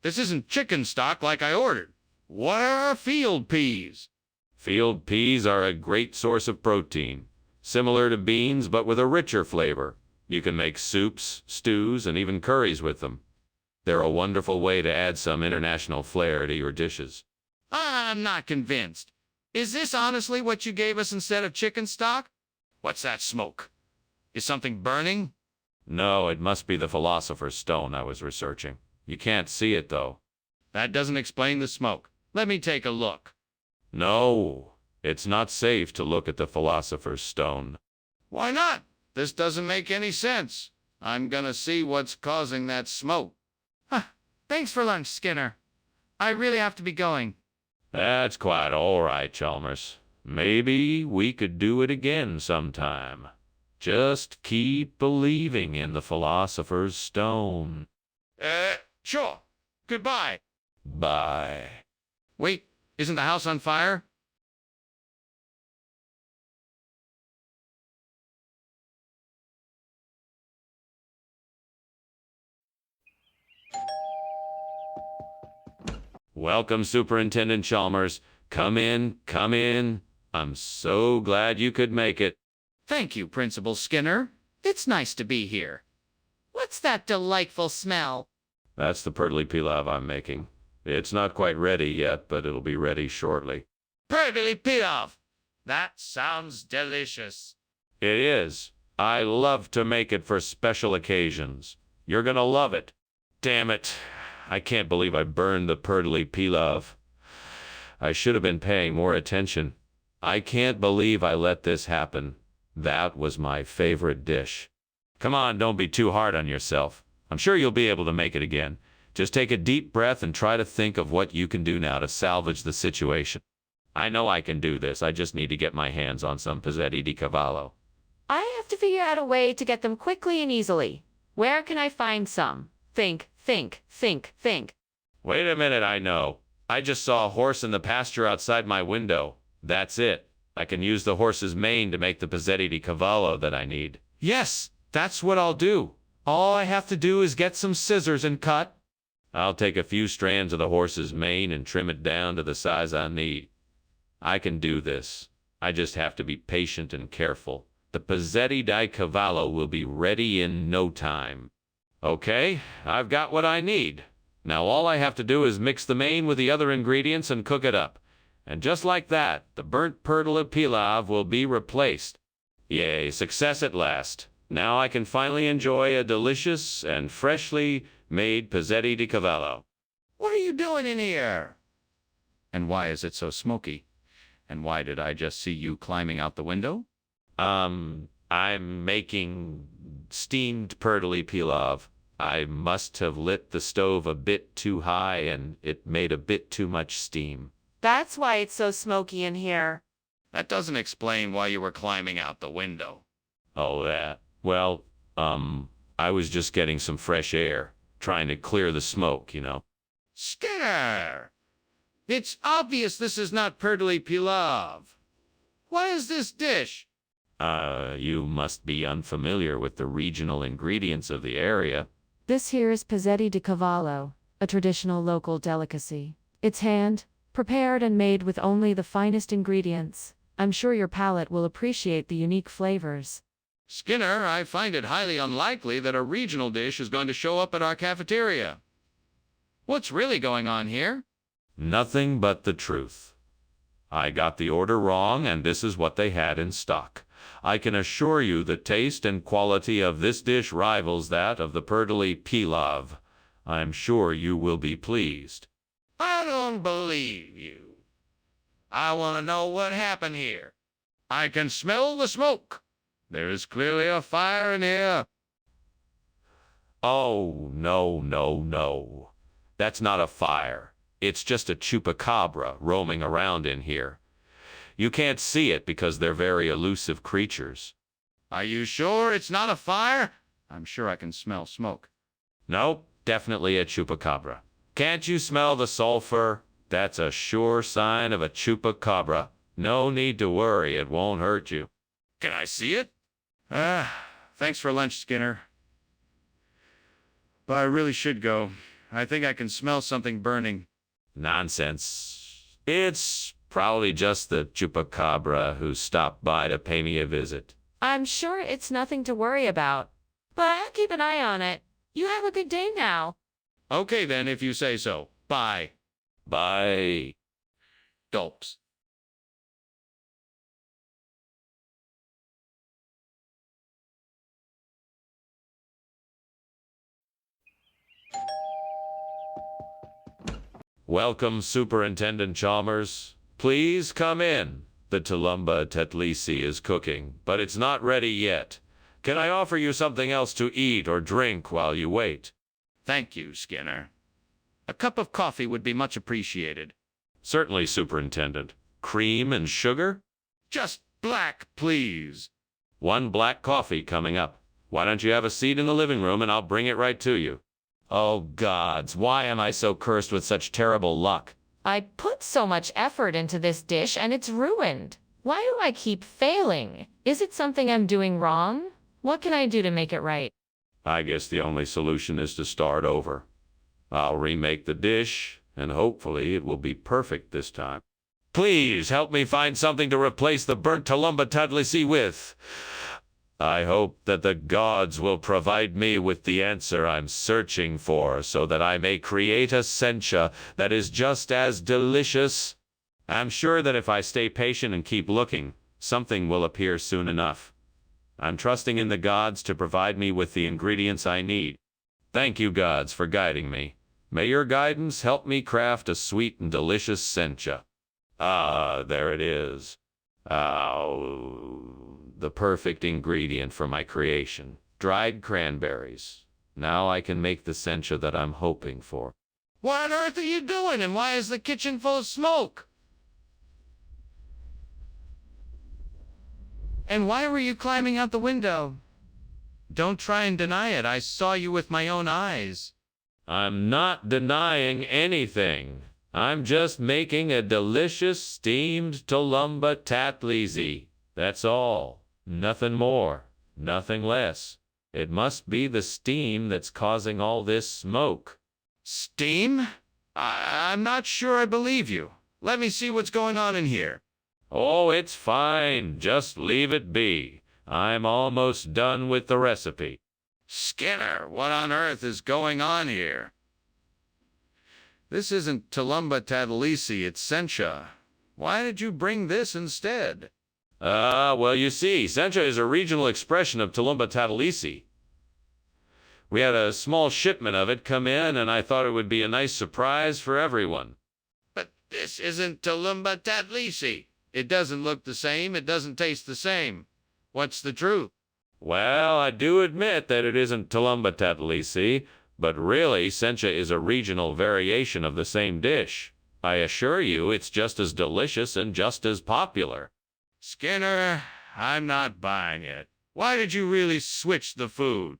This isn't chicken stock like I ordered. What are field peas? Field peas are a great source of protein, similar to beans but with a richer flavor. You can make soups, stews, and even curries with them. They're a wonderful way to add some international flair to your dishes. I'm not convinced. Is this honestly what you gave us instead of chicken stock? What's that smoke? Is something burning? No, it must be the philosopher's stone I was researching. You can't see it, though. That doesn't explain the smoke. Let me take a look. No, it's not safe to look at the philosopher's stone. Why not? This doesn't make any sense. I'm gonna see what's causing that smoke. Thanks for lunch, Skinner. I really have to be going. That's quite all right, Chalmers. Maybe we could do it again sometime. Just keep believing in the philosopher's stone. Sure. Goodbye. Bye. Wait, isn't the house on fire? Welcome, Superintendent Chalmers. Come in, come in. I'm so glad you could make it. Thank you, Principal Skinner. It's nice to be here. What's that delightful smell? That's the purtley pilav I'm making. It's not quite ready yet, but it'll be ready shortly. Purtley pilaf. That sounds delicious. It is. I love to make it for special occasions. You're gonna love it. Damn it. I can't believe I burned the purtley pilav. I should have been paying more attention. I can't believe I let this happen. That was my favorite dish. Come on, don't be too hard on yourself. I'm sure you'll be able to make it again. Just take a deep breath and try to think of what you can do now to salvage the situation. I know I can do this. I just need to get my hands on some pezzetti di cavallo. I have to figure out a way to get them quickly and easily. Where can I find some? Think. Wait a minute, I know. I just saw a horse in the pasture outside my window. That's it. I can use the horse's mane to make the pezzetti di cavallo that I need. Yes, that's what I'll do. All I have to do is get some scissors and cut. I'll take a few strands of the horse's mane and trim it down to the size I need. I can do this. I just have to be patient and careful. The pezzetti di cavallo will be ready in no time. Okay, I've got what I need. Now all I have to do is mix the mane with the other ingredients and cook it up. And just like that, the burnt purtley pilav will be replaced. Yay, success at last. Now I can finally enjoy a delicious and freshly made pezzetti di cavallo. What are you doing in here? And why is it so smoky? And why did I just see you climbing out the window? I'm making steamed purtley pilav. I must have lit the stove a bit too high and it made a bit too much steam. That's why it's so smoky in here. That doesn't explain why you were climbing out the window. Oh, that. Well, I was just getting some fresh air, trying to clear the smoke, you know. Skinner! It's obvious this is not purtley pilav. What is this dish? You must be unfamiliar with the regional ingredients of the area. This here is pezzetti di cavallo. a traditional local delicacy. It's hand prepared and made with only the finest ingredients. I'm sure your palate will appreciate the unique flavors. Skinner, I find it highly unlikely that a regional dish is going to show up at our cafeteria. What's really going on here? Nothing but the truth. I got the order wrong, and this is what they had in stock. I can assure you the taste and quality of this dish rivals that of the Perdali Pilav. I'm sure you will be pleased. I don't believe you. I want to know what happened here. I can smell the smoke. There is clearly a fire in here. Oh, no, no, no. That's not a fire. It's just a chupacabra roaming around in here. You can't see it because they're very elusive creatures. Are you sure it's not a fire? I'm sure I can smell smoke. Nope, definitely a chupacabra. Can't you smell the sulfur? That's a sure sign of a chupacabra. No need to worry, it won't hurt you. Can I see it? Thanks for lunch, Skinner. But I really should go. I think I can smell something burning. Nonsense. It's probably just the chupacabra who stopped by to pay me a visit. I'm sure it's nothing to worry about, but I'll keep an eye on it. You have a good day now. Okay then, if you say so. Bye. Bye. Gulps. Welcome, Superintendent Chalmers. Please come in. The Tulumba Tetlisi is cooking, but it's not ready yet. Can I offer you something else to eat or drink while you wait? Thank you, Skinner. A cup of coffee would be much appreciated. Certainly, Superintendent. Cream and sugar? Just black, please. One black coffee coming up. Why don't you have a seat in the living room and I'll bring it right to you. Oh gods, why am I so cursed with such terrible luck? I put so much effort into this dish and it's ruined. Why do I keep failing? Is it something I'm doing wrong? What can I do to make it right? I guess the only solution is to start over. I'll remake the dish, and hopefully it will be perfect this time. Please help me find something to replace the burnt Tulumba Tadlisi with. I hope that the gods will provide me with the answer I'm searching for so that I may create a sencha that is just as delicious. I'm sure that if I stay patient and keep looking, something will appear soon enough. I'm trusting in the gods to provide me with the ingredients I need. Thank you, gods, for guiding me. May your guidance help me craft a sweet and delicious sencha. Ah, there it is. The perfect ingredient for my creation. Dried cranberries. Now I can make the sencha that I'm hoping for. What on earth are you doing, and why is the kitchen full of smoke? And why were you climbing out the window? Don't try and deny it. I saw you with my own eyes. I'm not denying anything. I'm just making a delicious steamed Tulumba Tatlisi. That's all. Nothing more. Nothing less. It must be the steam that's causing all this smoke. Steam? I'm not sure I believe you. Let me see what's going on in here. Oh, it's fine. Just leave it be. I'm almost done with the recipe. Skinner, what on earth is going on here? This isn't Tulumba Tadlisi, it's sencha. Why did you bring this instead? Well, you see, sencha is a regional expression of Tulumba Tadlisi. We had a small shipment of it come in, and I thought it would be a nice surprise for everyone. But this isn't Tulumba Tadlisi. It doesn't look the same, it doesn't taste the same. What's the truth? Well, I do admit that it isn't Tulumba Tadlisi, but really, sencha is a regional variation of the same dish. I assure you it's just as delicious and just as popular. Skinner, I'm not buying it. Why did you really switch the food?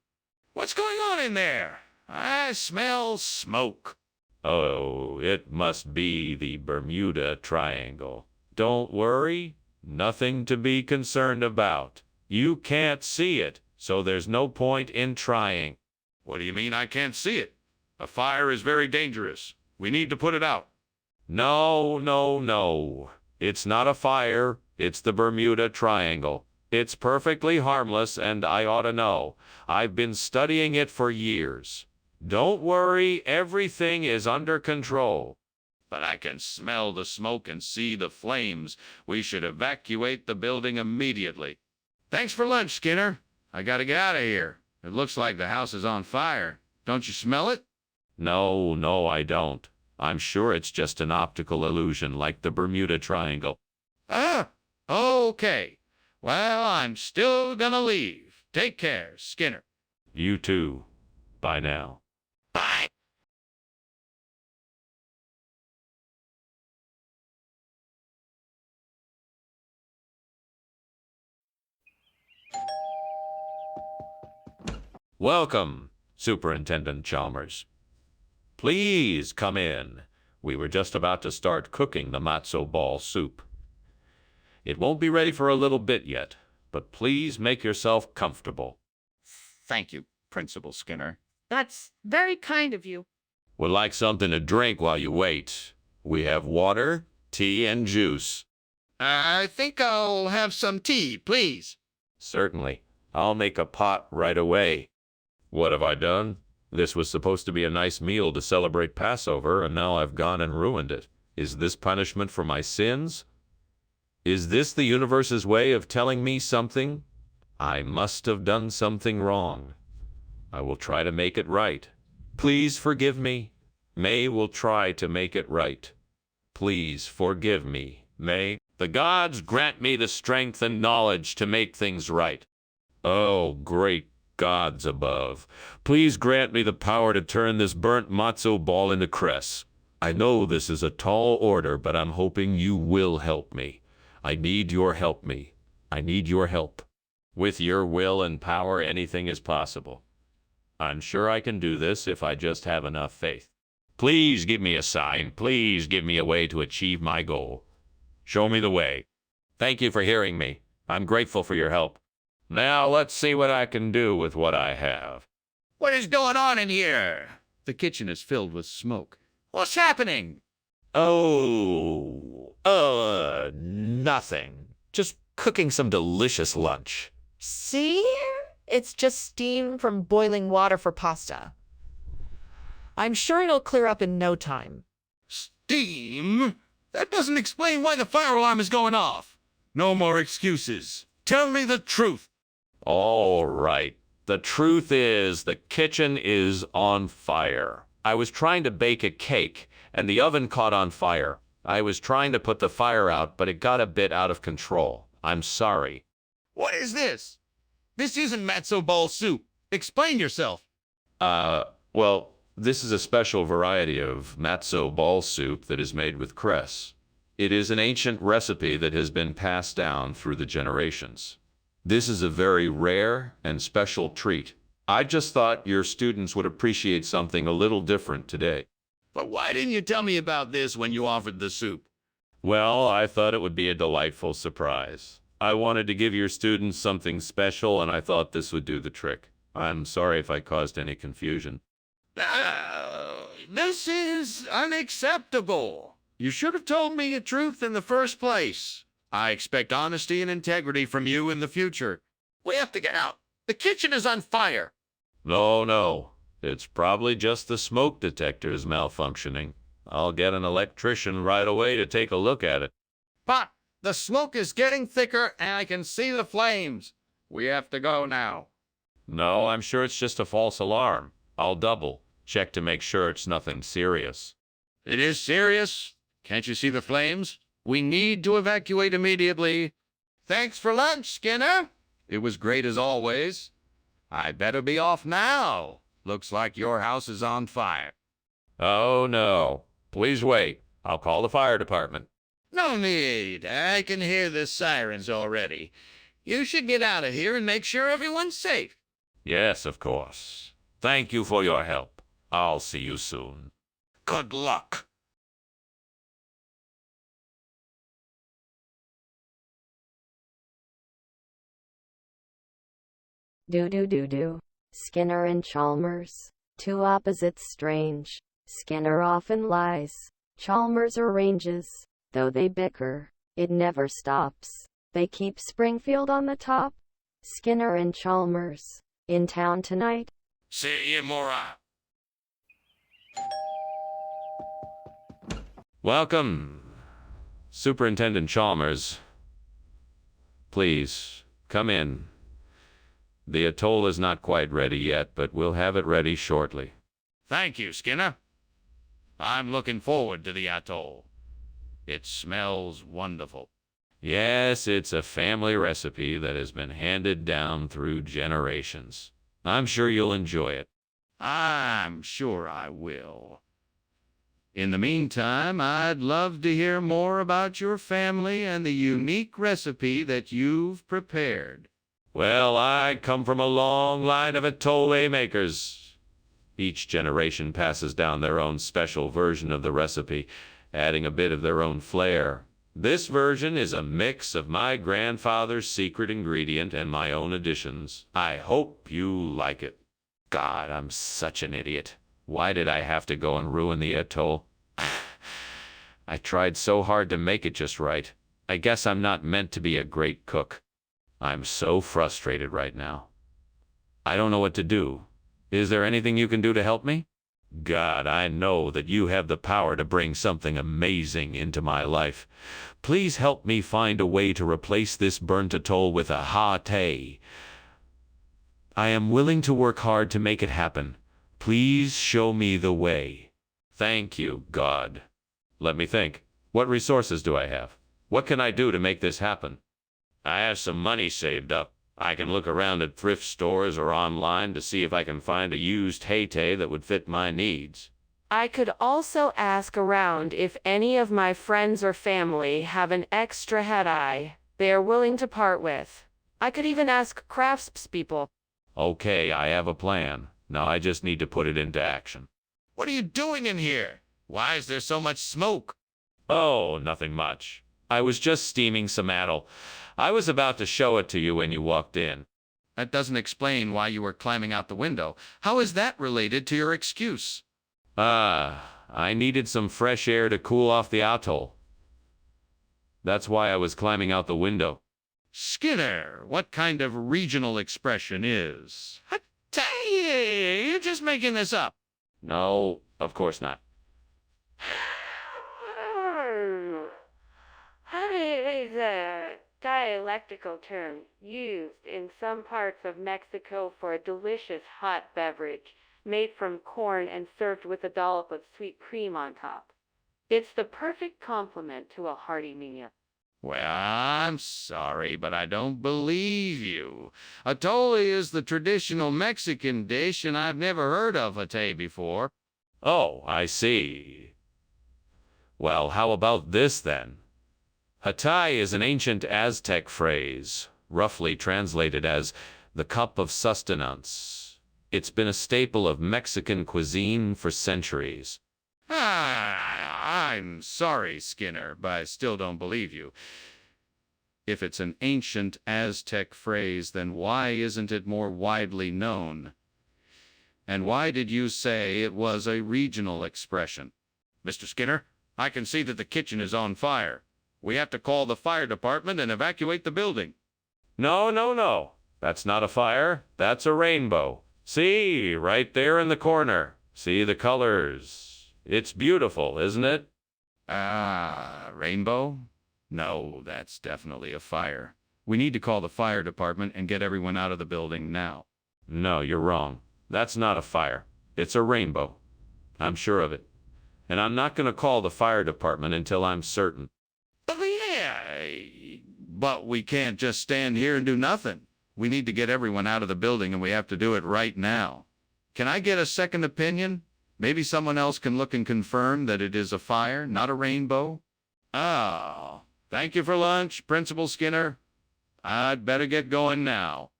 What's going on in there? I smell smoke. Oh, it must be the Bermuda Triangle. Don't worry, nothing to be concerned about. You can't see it, so there's no point in trying. What do you mean I can't see it? A fire is very dangerous. We need to put it out. No, no, no. It's not a fire. It's the Bermuda Triangle. It's perfectly harmless, and I ought to know. I've been studying it for years. Don't worry, everything is under control. But I can smell the smoke and see the flames. We should evacuate the building immediately. Thanks for lunch, Skinner. I gotta get out of here. It looks like the house is on fire. Don't you smell it? No, no, I don't. I'm sure it's just an optical illusion like the Bermuda Triangle. Ah, okay. Well, I'm still gonna leave. Take care, Skinner. You too. Bye now. Bye. Welcome, Superintendent Chalmers. Please come in. We were just about to start cooking the matzo ball soup. It won't be ready for a little bit yet, but please make yourself comfortable. Thank you, Principal Skinner. That's very kind of you. Would like something to drink while you wait. We have water, tea, and juice. I think I'll have some tea, please. Certainly. I'll make a pot right away. What have I done? This was supposed to be a nice meal to celebrate Passover, and now I've gone and ruined it. Is this punishment for my sins? Is this the universe's way of telling me something? I must have done something wrong. I will try to make it right. Please forgive me. May will try to make it right. Please forgive me. May the gods grant me the strength and knowledge to make things right. Oh, great gods above, please grant me the power to turn this burnt matzo ball into cress. I know this is a tall order, but I'm hoping you will help me. I need your help me. I need your help. With your will and power, anything is possible. I'm sure I can do this if I just have enough faith. Please give me a sign. Please give me a way to achieve my goal. Show me the way. Thank you for hearing me. I'm grateful for your help. Now let's see what I can do with what I have. What is going on in here? The kitchen is filled with smoke. What's happening? Nothing. Just cooking some delicious lunch. See? It's just steam from boiling water for pasta. I'm sure it'll clear up in no time. Steam? That doesn't explain why the fire alarm is going off. No more excuses. Tell me the truth. All right. The truth is, the kitchen is on fire. I was trying to bake a cake, and the oven caught on fire. I was trying to put the fire out, but it got a bit out of control. I'm sorry. What is this? This isn't matzo ball soup. Explain yourself. Well, this is a special variety of matzo ball soup that is made with cress. It is an ancient recipe that has been passed down through the generations. This is a very rare and special treat. I just thought your students would appreciate something a little different today. But why didn't you tell me about this when you offered the soup? Well, I thought it would be a delightful surprise. I wanted to give your students something special, and I thought this would do the trick. I'm sorry if I caused any confusion. This is unacceptable. You should have told me the truth in the first place. I expect honesty and integrity from you in the future. We have to get out. The kitchen is on fire. No, no. It's probably just the smoke detectors malfunctioning. I'll get an electrician right away to take a look at it. But the smoke is getting thicker and I can see the flames. We have to go now. No, I'm sure it's just a false alarm. I'll double check to make sure it's nothing serious. It is serious. Can't you see the flames? We need to evacuate immediately. Thanks for lunch, Skinner. It was great as always. I better be off now. Looks like your house is on fire. Oh, no. Please wait. I'll call the fire department. No need. I can hear the sirens already. You should get out of here and make sure everyone's safe. Yes, of course. Thank you for your help. I'll see you soon. Good luck. Do. Skinner and Chalmers. Two opposites strange. Skinner often lies. Chalmers arranges. Though they bicker, it never stops. They keep Springfield on the top. Skinner and Chalmers. In town tonight. See you, Mora. Welcome, Superintendent Chalmers. Please, come in. The atoll is not quite ready yet, but we'll have it ready shortly. Thank you, Skinner. I'm looking forward to the atoll. It smells wonderful. Yes, it's a family recipe that has been handed down through generations. I'm sure you'll enjoy it. I'm sure I will. In the meantime, I'd love to hear more about your family and the unique recipe that you've prepared. Well, I come from a long line of atoll makers. Each generation passes down their own special version of the recipe, adding a bit of their own flair. This version is a mix of my grandfather's secret ingredient and my own additions. I hope you like it. God, I'm such an idiot. Why did I have to go and ruin the atoll? I tried so hard to make it just right. I guess I'm not meant to be a great cook. I'm so frustrated right now. I don't know what to do. Is there anything you can do to help me? God, I know that you have the power to bring something amazing into my life. Please help me find a way to replace this burnt atoll with a hot-ay. I am willing to work hard to make it happen. Please show me the way. Thank you, God. Let me think. What resources do I have? What can I do to make this happen? I have some money saved up. I can look around at thrift stores or online to see if I can find a used heyday that would fit my needs. I could also ask around if any of my friends or family have an extra head eye they are willing to part with. I could even ask craftspeople. Okay, I have a plan. Now I just need to put it into action. What are you doing in here? Why is there so much smoke? Oh, nothing much. I was just steaming some atoll. I was about to show it to you when you walked in. That doesn't explain why you were climbing out the window. How is that related to your excuse? I needed some fresh air to cool off the atoll. That's why I was climbing out the window. Skinner, what kind of regional expression is? You're just making this up. No, of course not. Is a dialectical term used in some parts of Mexico for a delicious hot beverage made from corn and served with a dollop of sweet cream on top. It's the perfect complement to a hearty meal. Well, I'm sorry, but I don't believe you. Atole is the traditional Mexican dish, and I've never heard of atay before. Oh, I see. Well, how about this then? Hatay is an ancient Aztec phrase, roughly translated as the cup of sustenance. It's been a staple of Mexican cuisine for centuries. I'm sorry, Skinner, but I still don't believe you. If it's an ancient Aztec phrase, then why isn't it more widely known? And why did you say it was a regional expression? Mr. Skinner, I can see that the kitchen is on fire. We have to call the fire department and evacuate the building. No. That's not a fire. That's a rainbow. See, right there in the corner. See the colors. It's beautiful, isn't it? Rainbow? No, that's definitely a fire. We need to call the fire department and get everyone out of the building now. No, you're wrong. That's not a fire. It's a rainbow. I'm sure of it. And I'm not going to call the fire department until I'm certain. But we can't just stand here and do nothing. We need to get everyone out of the building, and we have to do it right now. Can I get a second opinion? Maybe someone else can look and confirm that it is a fire, not a rainbow? Oh, thank you for lunch, Principal Skinner. I'd better get going now.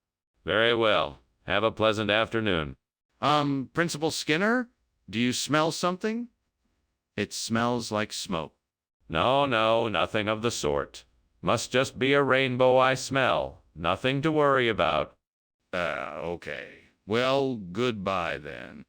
Very well. Have a pleasant afternoon. Principal Skinner? Do you smell something? It smells like smoke. No, nothing of the sort. Must just be a rainbow I smell. Nothing to worry about. Okay. Well, goodbye then.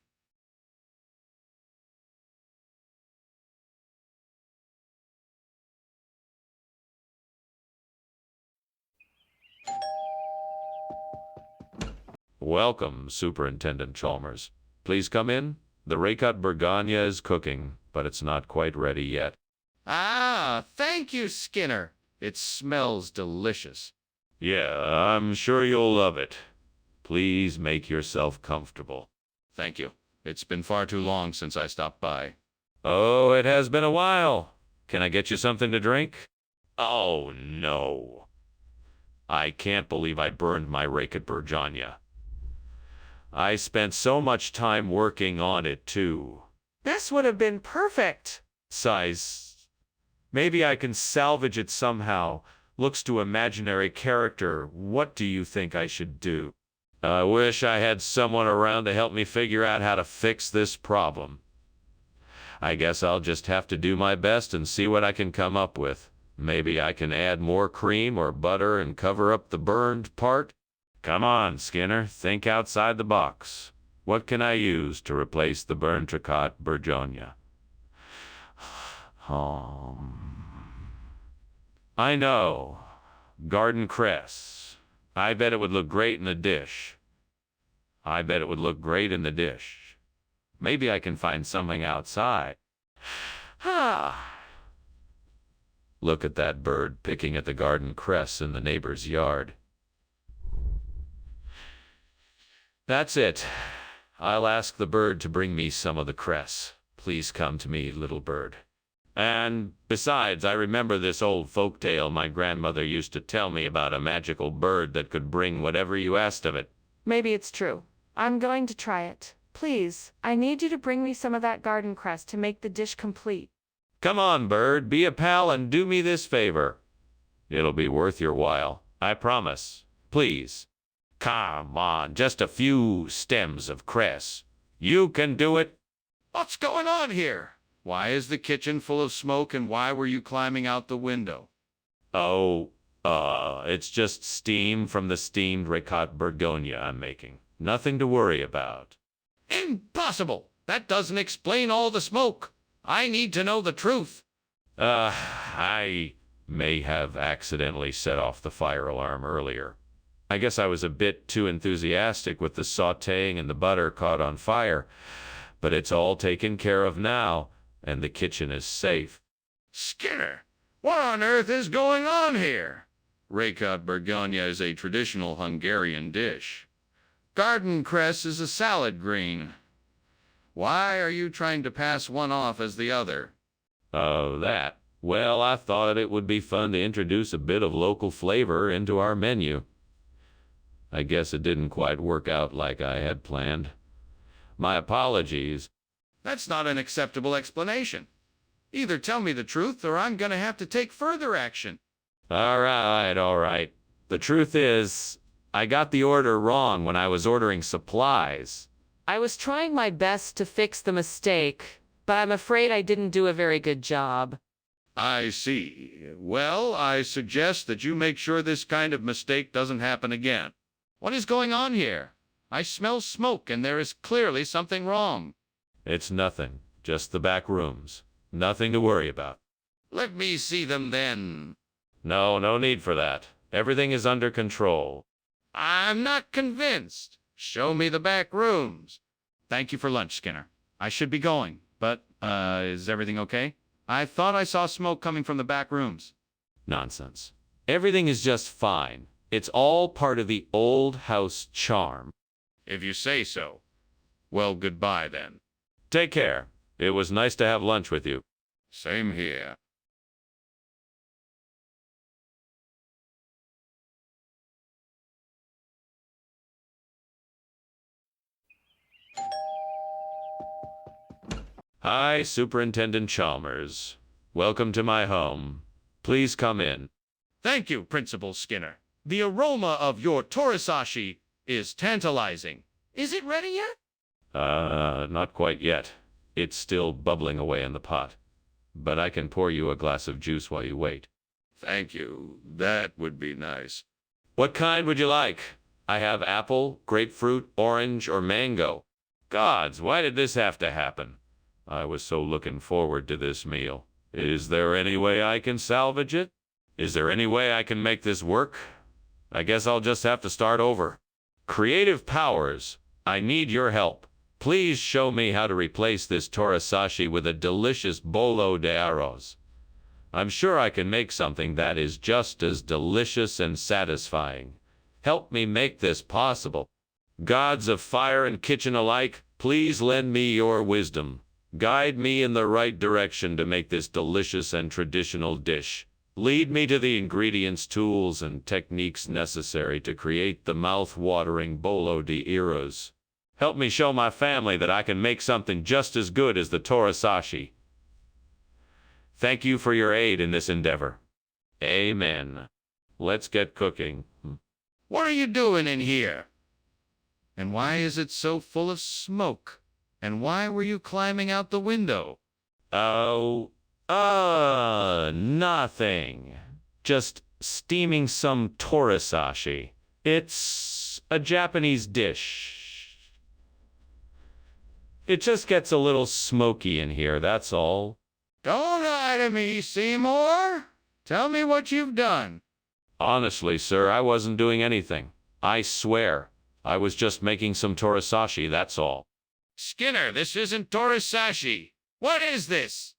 Welcome, Superintendent Chalmers. Please come in. The Raycut Burganya is cooking, but it's not quite ready yet. Ah, thank you, Skinner. It smells delicious. Yeah, I'm sure you'll love it. Please make yourself comfortable. Thank you. It's been far too long since I stopped by. Oh, it has been a while. Can I get you something to drink? Oh, no. I can't believe I burned my Raycut Burganya. I spent so much time working on it, too. This would have been perfect. Size. Maybe I can salvage it somehow. Looks to imaginary character. What do you think I should do? I wish I had someone around to help me figure out how to fix this problem. I guess I'll just have to do my best and see what I can come up with. Maybe I can add more cream or butter and cover up the burned part. Come on, Skinner, think outside the box. What can I use to replace the burned Raycut Burganya? I know. Garden cress. I bet it would look great in the dish. Maybe I can find something outside. Look at that bird picking at the garden cress in the neighbor's yard. That's it. I'll ask the bird to bring me some of the cress. Please come to me, little bird. And besides, I remember this old folk tale my grandmother used to tell me about a magical bird that could bring whatever you asked of it. Maybe it's true. I'm going to try it. Please, I need you to bring me some of that garden cress to make the dish complete. Come on, bird, be a pal and do me this favor. It'll be worth your while, I promise. Please. Come on, just a few stems of cress. You can do it. What's going on here? Why is the kitchen full of smoke and why were you climbing out the window? Oh, it's just steam from the steamed Raycut Burganya I'm making. Nothing to worry about. Impossible! That doesn't explain all the smoke. I need to know the truth. I may have accidentally set off the fire alarm earlier. I guess I was a bit too enthusiastic with the sautéing and the butter caught on fire. But it's all taken care of now, and the kitchen is safe. Skinner, what on earth is going on here? Raycut Burganya is a traditional Hungarian dish. Garden cress is a salad green. Why are you trying to pass one off as the other? Oh, that. Well, I thought it would be fun to introduce a bit of local flavor into our menu. I guess it didn't quite work out like I had planned. My apologies. That's not an acceptable explanation. Either tell me the truth or I'm gonna have to take further action. All right. The truth is, I got the order wrong when I was ordering supplies. I was trying my best to fix the mistake, but I'm afraid I didn't do a very good job. I see. Well, I suggest that you make sure this kind of mistake doesn't happen again. What is going on here? I smell smoke and there is clearly something wrong. It's nothing, just the back rooms. Nothing to worry about. Let me see them then. No need for that. Everything is under control. I'm not convinced. Show me the back rooms. Thank you for lunch, Skinner. I should be going, but, is everything okay? I thought I saw smoke coming from the back rooms. Nonsense. Everything is just fine. It's all part of the old house charm. If you say so. Well, goodbye then. Take care. It was nice to have lunch with you. Same here. Hi, Superintendent Chalmers. Welcome to my home. Please come in. Thank you, Principal Skinner. The aroma of your torisashi is tantalizing. Is it ready yet? Not quite yet. It's still bubbling away in the pot. But I can pour you a glass of juice while you wait. Thank you. That would be nice. What kind would you like? I have apple, grapefruit, orange, or mango. Gods, why did this have to happen? I was so looking forward to this meal. Is there any way I can salvage it? Is there any way I can make this work? I guess I'll just have to start over. Creative powers, I need your help. Please show me how to replace this torasashi with a delicious bolo de arroz. I'm sure I can make something that is just as delicious and satisfying. Help me make this possible. Gods of fire and kitchen alike, please lend me your wisdom. Guide me in the right direction to make this delicious and traditional dish. Lead me to the ingredients, tools, and techniques necessary to create the mouth-watering bolo de arroz. Help me show my family that I can make something just as good as the torasashi. Thank you for your aid in this endeavor. Amen. Let's get cooking. What are you doing in here? And why is it so full of smoke? And why were you climbing out the window? Nothing. Just steaming some torasashi. It's a Japanese dish. It just gets a little smoky in here, that's all. Don't lie to me, Seymour. Tell me what you've done. Honestly, sir, I wasn't doing anything. I swear. I was just making some torasashi, that's all. Skinner, this isn't torasashi. What is this?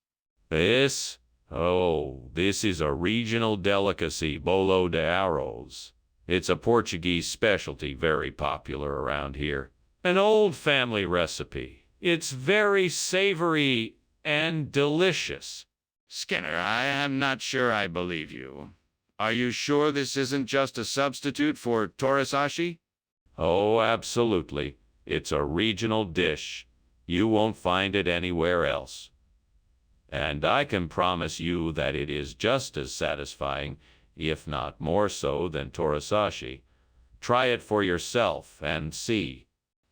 This? Oh, this is a regional delicacy, bolo de arroz. It's a Portuguese specialty, very popular around here. An old family recipe. It's very savory and delicious. Skinner, I am not sure I believe you. Are you sure this isn't just a substitute for torasashi? Oh, absolutely. It's a regional dish. You won't find it anywhere else. And I can promise you that it is just as satisfying, if not more so, than torasashi. Try it for yourself and see.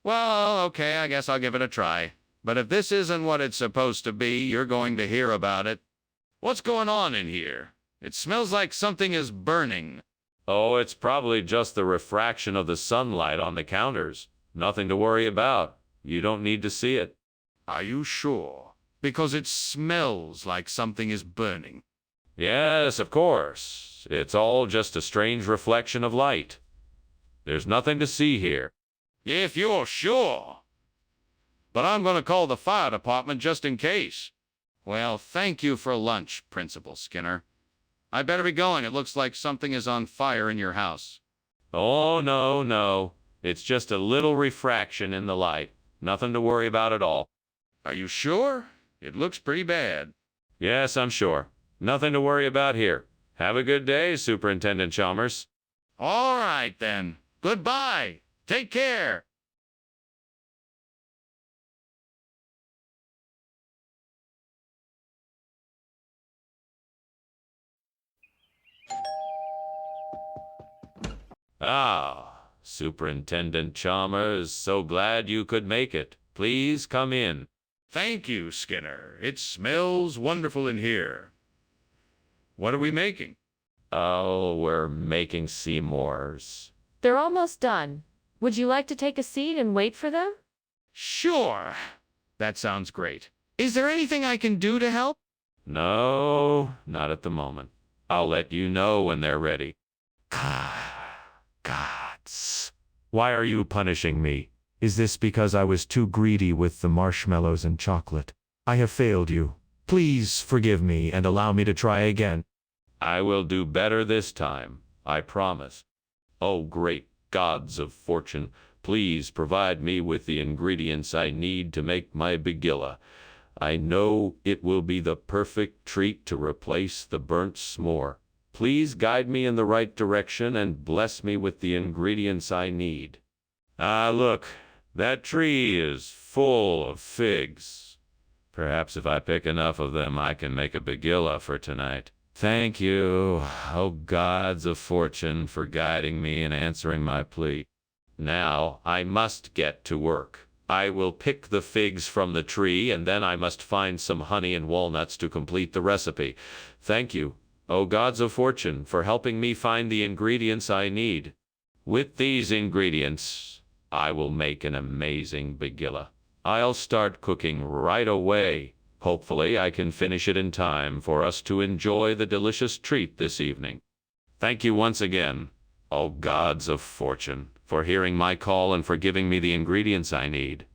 Well, okay, I guess I'll give it a try. But if this isn't what it's supposed to be, you're going to hear about it. What's going on in here? It smells like something is burning. Oh, it's probably just the refraction of the sunlight on the counters. Nothing to worry about. You don't need to see it. Are you sure? Because it smells like something is burning. Yes, of course. It's all just a strange reflection of light. There's nothing to see here. If you're sure. But I'm going to call the fire department just in case. Well, thank you for lunch, Principal Skinner. I better be going. It looks like something is on fire in your house. Oh, no. It's just a little refraction in the light. Nothing to worry about at all. Are you sure? It looks pretty bad. Yes, I'm sure. Nothing to worry about here. Have a good day, Superintendent Chalmers. All right, then. Goodbye. Take care. Ah, Superintendent Chalmers, so glad you could make it. Please come in. Thank you, Skinner. It smells wonderful in here. What are we making? Oh, we're making Seymour's. They're almost done. Would you like to take a seat and wait for them? Sure. That sounds great. Is there anything I can do to help? No, not at the moment. I'll let you know when they're ready. Gods. Why are you punishing me? Is this because I was too greedy with the marshmallows and chocolate? I have failed you. Please forgive me and allow me to try again. I will do better this time, I promise. Oh, great gods of fortune, please provide me with the ingredients I need to make my begilla. I know it will be the perfect treat to replace the burnt s'more. Please guide me in the right direction and bless me with the ingredients I need. Ah, look, that tree is full of figs. Perhaps if I pick enough of them, I can make a begilla for tonight. Thank you, oh gods of fortune, for guiding me and answering my plea. Now I must get to work. I will pick the figs from the tree, and then I must find some honey and walnuts to complete the recipe. Thank you, oh gods of fortune, for helping me find the ingredients I need. With these ingredients, I will make an amazing begilla. I'll start cooking right away. Hopefully, I can finish it in time for us to enjoy the delicious treat this evening. Thank you once again. O gods of fortune, for hearing my call and for giving me the ingredients I need.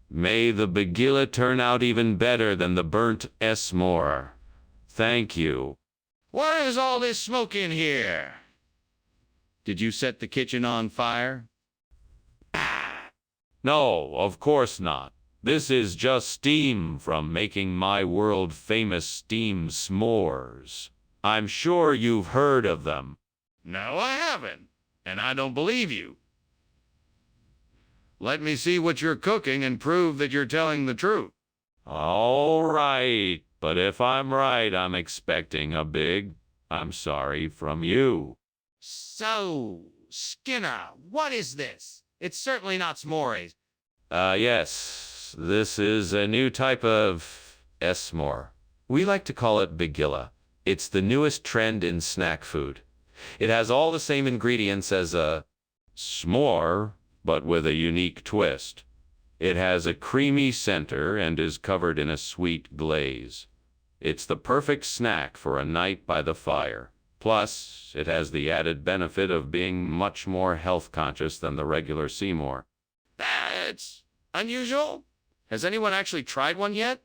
May the Bagila turn out even better than the burnt s'more. Thank you. What is all this smoke in here? Did you set the kitchen on fire? No, of course not. This is just steam from making my world-famous steam s'mores. I'm sure you've heard of them. No, I haven't, and I don't believe you. Let me see what you're cooking and prove that you're telling the truth. All right, but if I'm right, I'm expecting a big, I'm sorry, from you. So, Skinner, what is this? It's certainly not s'mores. Yes, this is a new type of s'more. We like to call it Bagila. It's the newest trend in snack food. It has all the same ingredients as a s'more, but with a unique twist. It has a creamy center and is covered in a sweet glaze. It's the perfect snack for a night by the fire. Plus, it has the added benefit of being much more health conscious than the regular s'more. That's unusual. Has anyone actually tried one yet?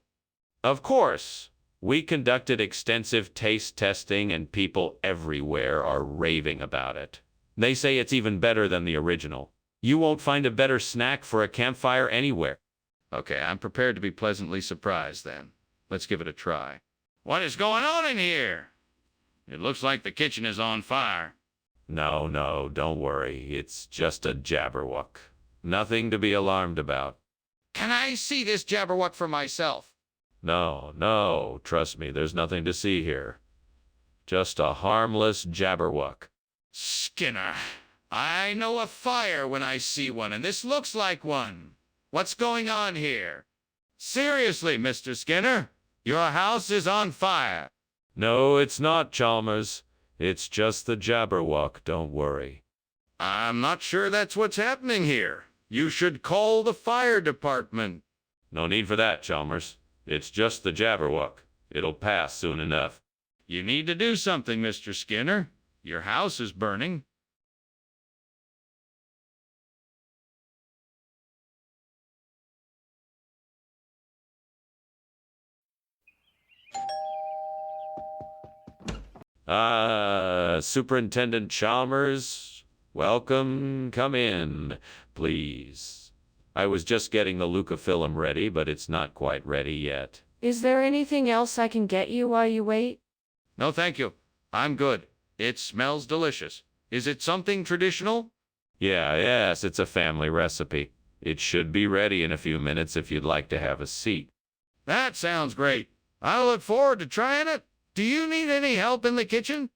Of course. We conducted extensive taste testing and people everywhere are raving about it. They say it's even better than the original. You won't find a better snack for a campfire anywhere. Okay, I'm prepared to be pleasantly surprised then. Let's give it a try. What is going on in here? It looks like the kitchen is on fire. No, don't worry. It's just a jabberwock. Nothing to be alarmed about. Can I see this jabberwock for myself? No, trust me, there's nothing to see here. Just a harmless jabberwock. Skinner, I know a fire when I see one, and this looks like one. What's going on here? Seriously, Mr. Skinner, your house is on fire. No, it's not, Chalmers. It's just the jabberwock, don't worry. I'm not sure that's what's happening here. You should call the fire department. No need for that, Chalmers. It's just the jabberwock. It'll pass soon enough. You need to do something, Mr. Skinner. Your house is burning. Superintendent Chalmers, welcome. Come in, please. I was just getting the Luca film ready, but it's not quite ready yet. Is there anything else I can get you while you wait? No, thank you. I'm good. It smells delicious. Is it something traditional? Yes, it's a family recipe. It should be ready in a few minutes if you'd like to have a seat. That sounds great. I look forward to trying it. Do you need any help in the kitchen?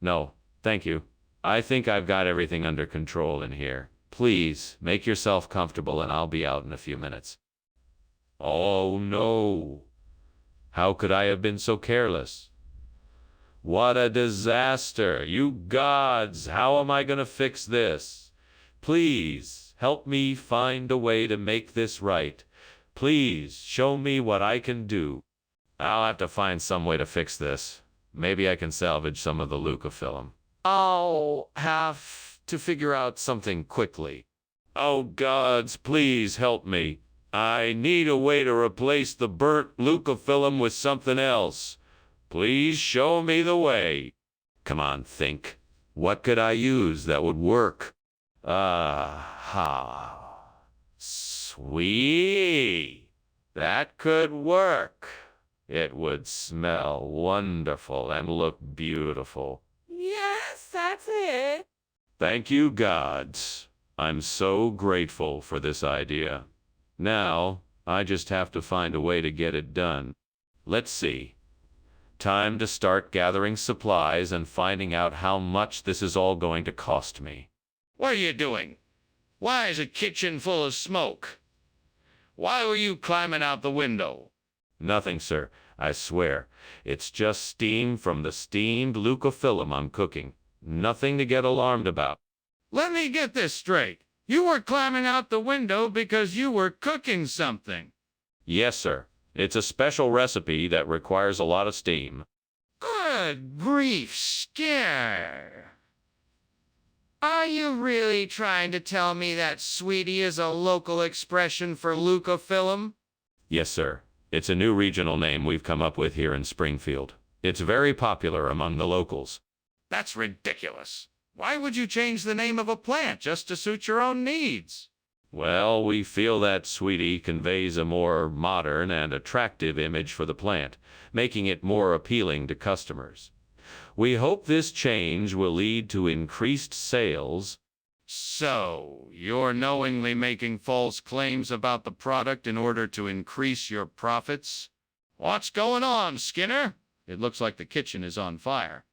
No, thank you. I think I've got everything under control in here. Please, make yourself comfortable and I'll be out in a few minutes. Oh no. How could I have been so careless? What a disaster. You gods, how am I going to fix this? Please, help me find a way to make this right. Please, show me what I can do. I'll have to find some way to fix this. Maybe I can salvage some of the Luca film. I'll have to figure out something quickly. Oh gods, please help me. I need a way to replace the burnt Luca film with something else. Please show me the way. Come on, think. What could I use that would work? Sweet. That could work. It would smell wonderful and look beautiful. Yes, that's it. Thank you, gods. I'm so grateful for this idea. Now, I just have to find a way to get it done. Let's see. Time to start gathering supplies and finding out how much this is all going to cost me. What are you doing? Why is a kitchen full of smoke? Why were you climbing out the window? Nothing, sir. I swear. It's just steam from the steamed Luca film I'm cooking. Nothing to get alarmed about. Let me get this straight. You were climbing out the window because you were cooking something. Yes, sir. It's a special recipe that requires a lot of steam. Good grief, Scare. Are you really trying to tell me that sweetie is a local expression for leucophyllum? Yes, sir. It's a new regional name we've come up with here in Springfield. It's very popular among the locals. That's ridiculous. Why would you change the name of a plant just to suit your own needs? Well, we feel that sweetie conveys a more modern and attractive image for the plant, making it more appealing to customers. We hope this change will lead to increased sales. So, you're knowingly making false claims about the product in order to increase your profits? What's going on, Skinner? It looks like the kitchen is on fire.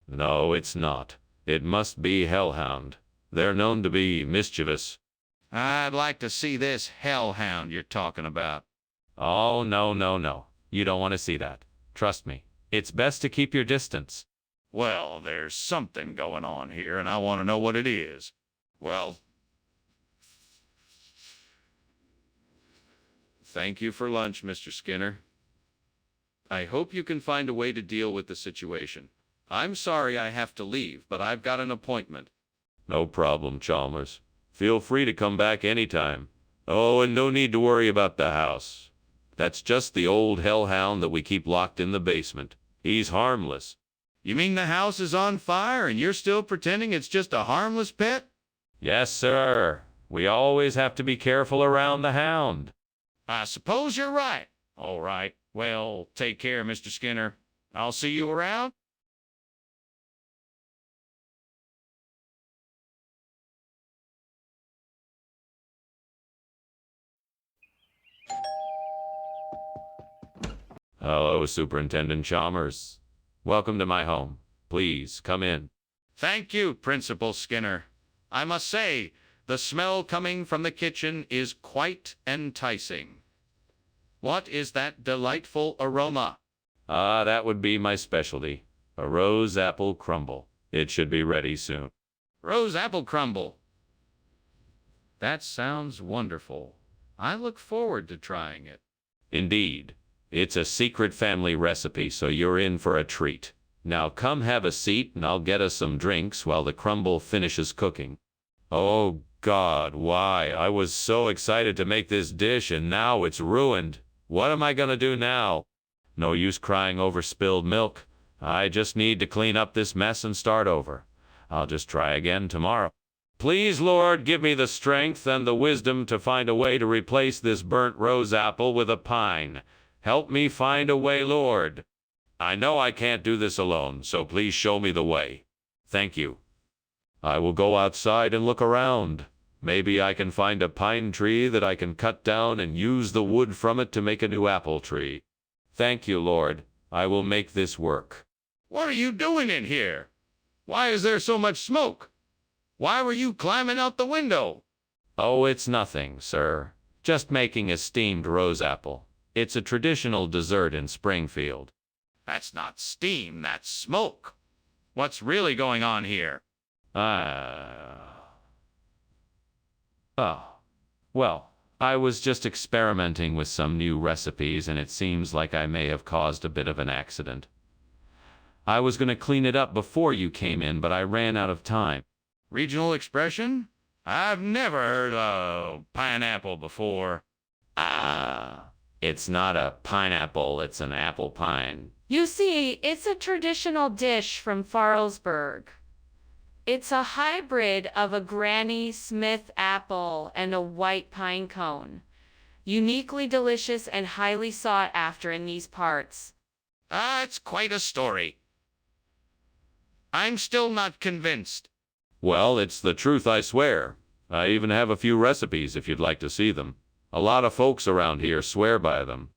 No, it's not. It must be hellhound. They're known to be mischievous. I'd like to see this hellhound you're talking about. Oh, no, no, no. You don't want to see that. Trust me. It's best to keep your distance. Well, there's something going on here, and I want to know what it is. Well, thank you for lunch, Mr. Skinner. I hope you can find a way to deal with the situation. I'm sorry I have to leave, but I've got an appointment. No problem, Chalmers. Feel free to come back anytime. Oh, and no need to worry about the house. That's just the old hellhound that we keep locked in the basement. He's harmless. You mean the house is on fire and you're still pretending it's just a harmless pet? Yes, sir. We always have to be careful around the hound. I suppose you're right. All right. Well, take care, Mr. Skinner. I'll see you around. Hello, Superintendent Chalmers. Welcome to my home. Please, come in. Thank you, Principal Skinner. I must say, the smell coming from the kitchen is quite enticing. What is that delightful aroma? That would be my specialty. A rose apple crumble. It should be ready soon. Rose apple crumble. That sounds wonderful. I look forward to trying it. Indeed. It's a secret family recipe, so you're in for a treat. Now come have a seat and I'll get us some drinks while the crumble finishes cooking. Oh God, why? I was so excited to make this dish and now it's ruined. What am I gonna do now? No use crying over spilled milk. I just need to clean up this mess and start over. I'll just try again tomorrow. Please, Lord, give me the strength and the wisdom to find a way to replace this burnt rose apple with a pine. Help me find a way, Lord. I know I can't do this alone, so please show me the way. Thank you. I will go outside and look around. Maybe I can find a pine tree that I can cut down and use the wood from it to make a new apple tree. Thank you, Lord. I will make this work. What are you doing in here? Why is there so much smoke? Why were you climbing out the window? Oh, it's nothing, sir. Just making a steamed rose apple. It's a traditional dessert in Springfield. That's not steam, that's smoke. What's really going on here? Well, I was just experimenting with some new recipes and it seems like I may have caused a bit of an accident. I was going to clean it up before you came in, but I ran out of time. Regional expression? I've never heard of pineapple before. It's not a pineapple, it's an apple pine. You see, it's a traditional dish from Farlesburg. It's a hybrid of a Granny Smith apple and a white pine cone. Uniquely delicious and highly sought after in these parts. It's quite a story. I'm still not convinced. Well, it's the truth, I swear. I even have a few recipes if you'd like to see them. A lot of folks around here swear by them.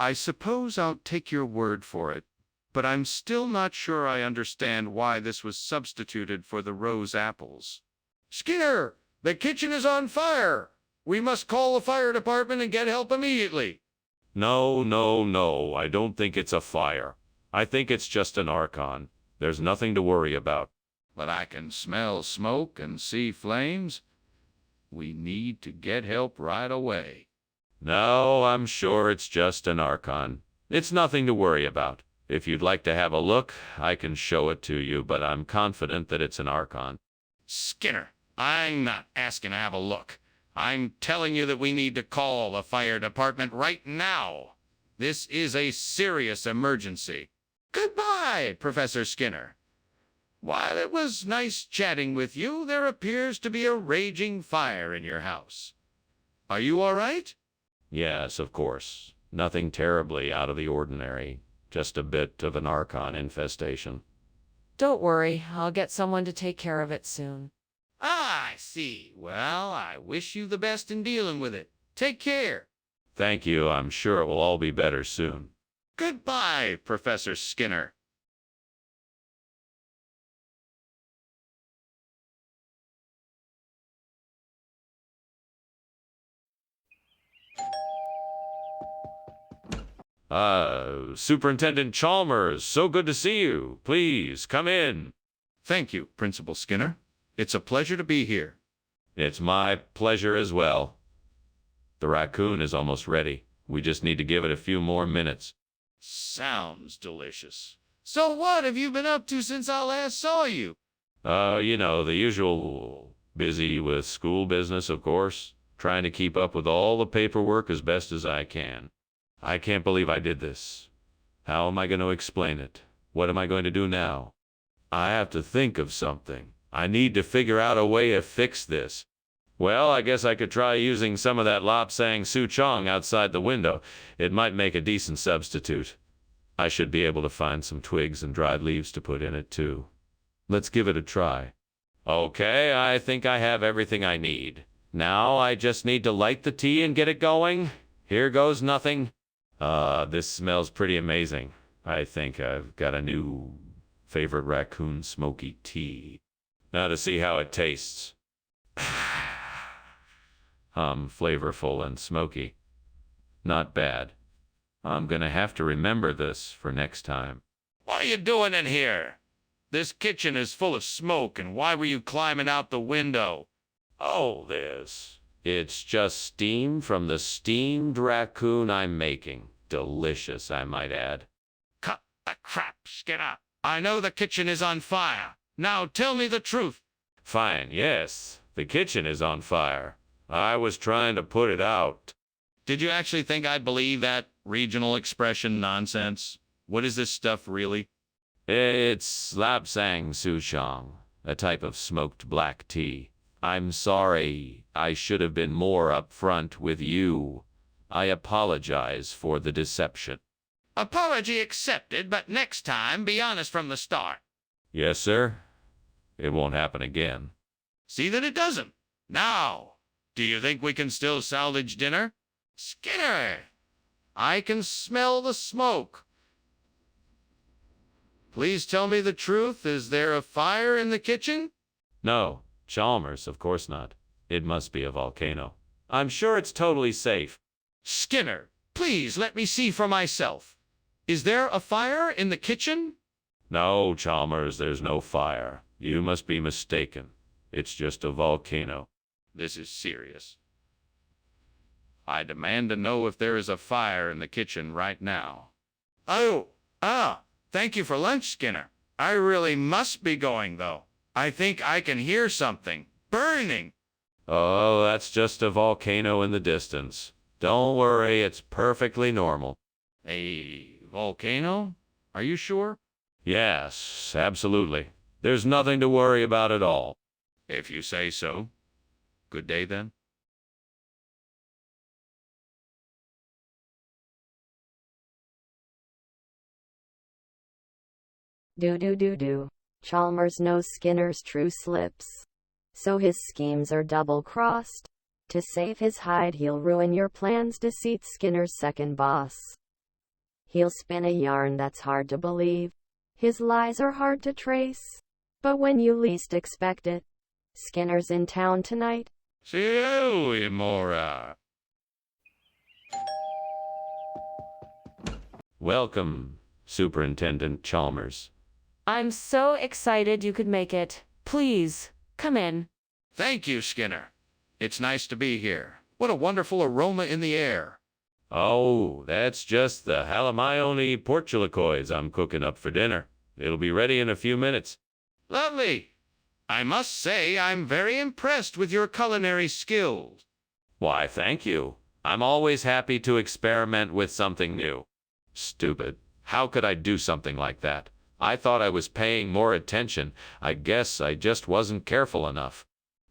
I suppose I'll take your word for it, but I'm still not sure I understand why this was substituted for the rose apples. Skinner, the kitchen is on fire! We must call the fire department and get help immediately. No, no, no, I don't think it's a fire. I think it's just an archon. There's nothing to worry about. But I can smell smoke and see flames. We need to get help right away. No, I'm sure it's just an archon. It's nothing to worry about. If you'd like to have a look, I can show it to you, but I'm confident that it's an Archon. Skinner, I'm not asking to have a look. I'm telling you that we need to call the fire department right now. This is a serious emergency. Goodbye, Professor Skinner. While it was nice chatting with you, there appears to be a raging fire in your house. Are you all right? Yes, of course. Nothing terribly out of the ordinary. Just a bit of an Archon infestation. Don't worry, I'll get someone to take care of it soon. Ah, I see. Well, I wish you the best in dealing with it. Take care. Thank you. I'm sure it will all be better soon. Goodbye, Professor Skinner. Superintendent Chalmers, so good to see you. Please, come in. Thank you, Principal Skinner. It's a pleasure to be here. It's my pleasure as well. The raccoon is almost ready. We just need to give it a few more minutes. Sounds delicious. So what have you been up to since I last saw you? The usual. Busy with school business, of course. Trying to keep up with all the paperwork as best as I can. I can't believe I did this. How am I going to explain it? What am I going to do now? I have to think of something. I need to figure out a way to fix this. Well, I guess I could try using some of that Lapsang Souchong outside the window. It might make a decent substitute. I should be able to find some twigs and dried leaves to put in it, too. Let's give it a try. Okay, I think I have everything I need. Now I just need to light the tea and get it going. Here goes nothing. This smells pretty amazing. I think I've got a new favorite raccoon smoky tea. Now to see how it tastes. Flavorful and smoky. Not bad. I'm gonna have to remember this for next time. What are you doing in here? This kitchen is full of smoke, and why were you climbing out the window? Oh, this. It's just steam from the steamed raccoon I'm making. Delicious, I might add. Cut the crap, Skinner. I know the kitchen is on fire. Now tell me the truth. Fine, yes. The kitchen is on fire. I was trying to put it out. Did you actually think I'd believe that regional expression nonsense? What is this stuff really? It's Lapsang Souchong, a type of smoked black tea. I'm sorry. I should have been more upfront with you. I apologize for the deception. Apology accepted, but next time be honest from the start. Yes, sir. It won't happen again. See that it doesn't. Now, do you think we can still salvage dinner? Skinner, I can smell the smoke. Please tell me the truth. Is there a fire in the kitchen? No, Chalmers, of course not. It must be a volcano. I'm sure it's totally safe. Skinner, please let me see for myself. Is there a fire in the kitchen? No, Chalmers, there's no fire. You must be mistaken. It's just a volcano. This is serious. I demand to know if there is a fire in the kitchen right now. Thank you for lunch, Skinner. I really must be going, though. I think I can hear something burning. Oh, that's just a volcano in the distance. Don't worry, it's perfectly normal. A volcano? Are you sure? Yes, absolutely. There's nothing to worry about at all. If you say so. Good day, then. Do. Chalmers knows Skinner's true slips. So his schemes are double-crossed. To save his hide, he'll ruin your plans, deceit Skinner's second boss. He'll spin a yarn that's hard to believe. His lies are hard to trace. But when you least expect it, Skinner's in town tonight. See you, Mora. Welcome, Superintendent Chalmers. I'm so excited you could make it. Please, come in. Thank you, Skinner. It's nice to be here. What a wonderful aroma in the air. Oh, that's just the halamione portulacoids I'm cooking up for dinner. It'll be ready in a few minutes. Lovely. I must say I'm very impressed with your culinary skills. Why, thank you. I'm always happy to experiment with something new. Stupid. How could I do something like that? I thought I was paying more attention. I guess I just wasn't careful enough.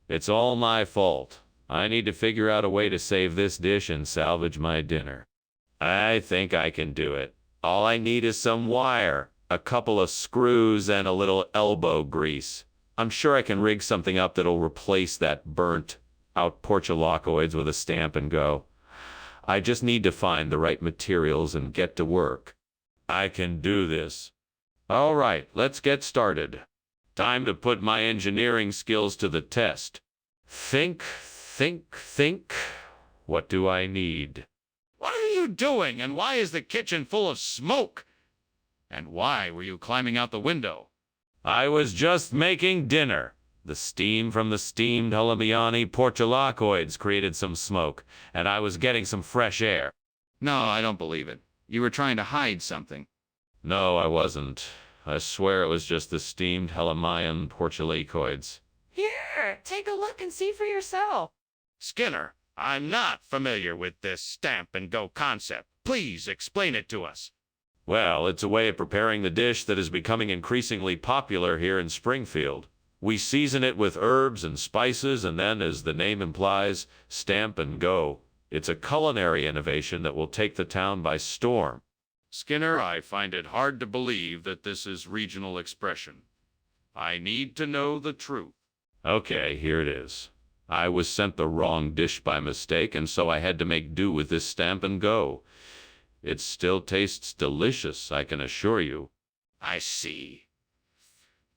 It's all my fault. I need to figure out a way to save this dish and salvage my dinner. I think I can do it. All I need is some wire, a couple of screws, and a little elbow grease. I'm sure I can rig something up that'll replace that burnt-out portulacoids with a stamp and go. I just need to find the right materials and get to work. I can do this. All right, let's get started. Time to put my engineering skills to the test. Think. What do I need? What are you doing, and why is the kitchen full of smoke? And why were you climbing out the window? I was just making dinner. The steam from the steamed halamione portulacoids created some smoke, and I was getting some fresh air. No, I don't believe it. You were trying to hide something. No, I wasn't. I swear it was just the steamed halamione portulacoids. Here, take a look and see for yourself. Skinner, I'm not familiar with this stamp and go concept. Please explain it to us. Well, it's a way of preparing the dish that is becoming increasingly popular here in Springfield. We season it with herbs and spices, and then, as the name implies, stamp and go. It's a culinary innovation that will take the town by storm. Skinner, I find it hard to believe that this is regional expression. I need to know the truth. Okay, here it is. I was sent the wrong dish by mistake, and so I had to make do with this stamp and go. It still tastes delicious, I can assure you. I see.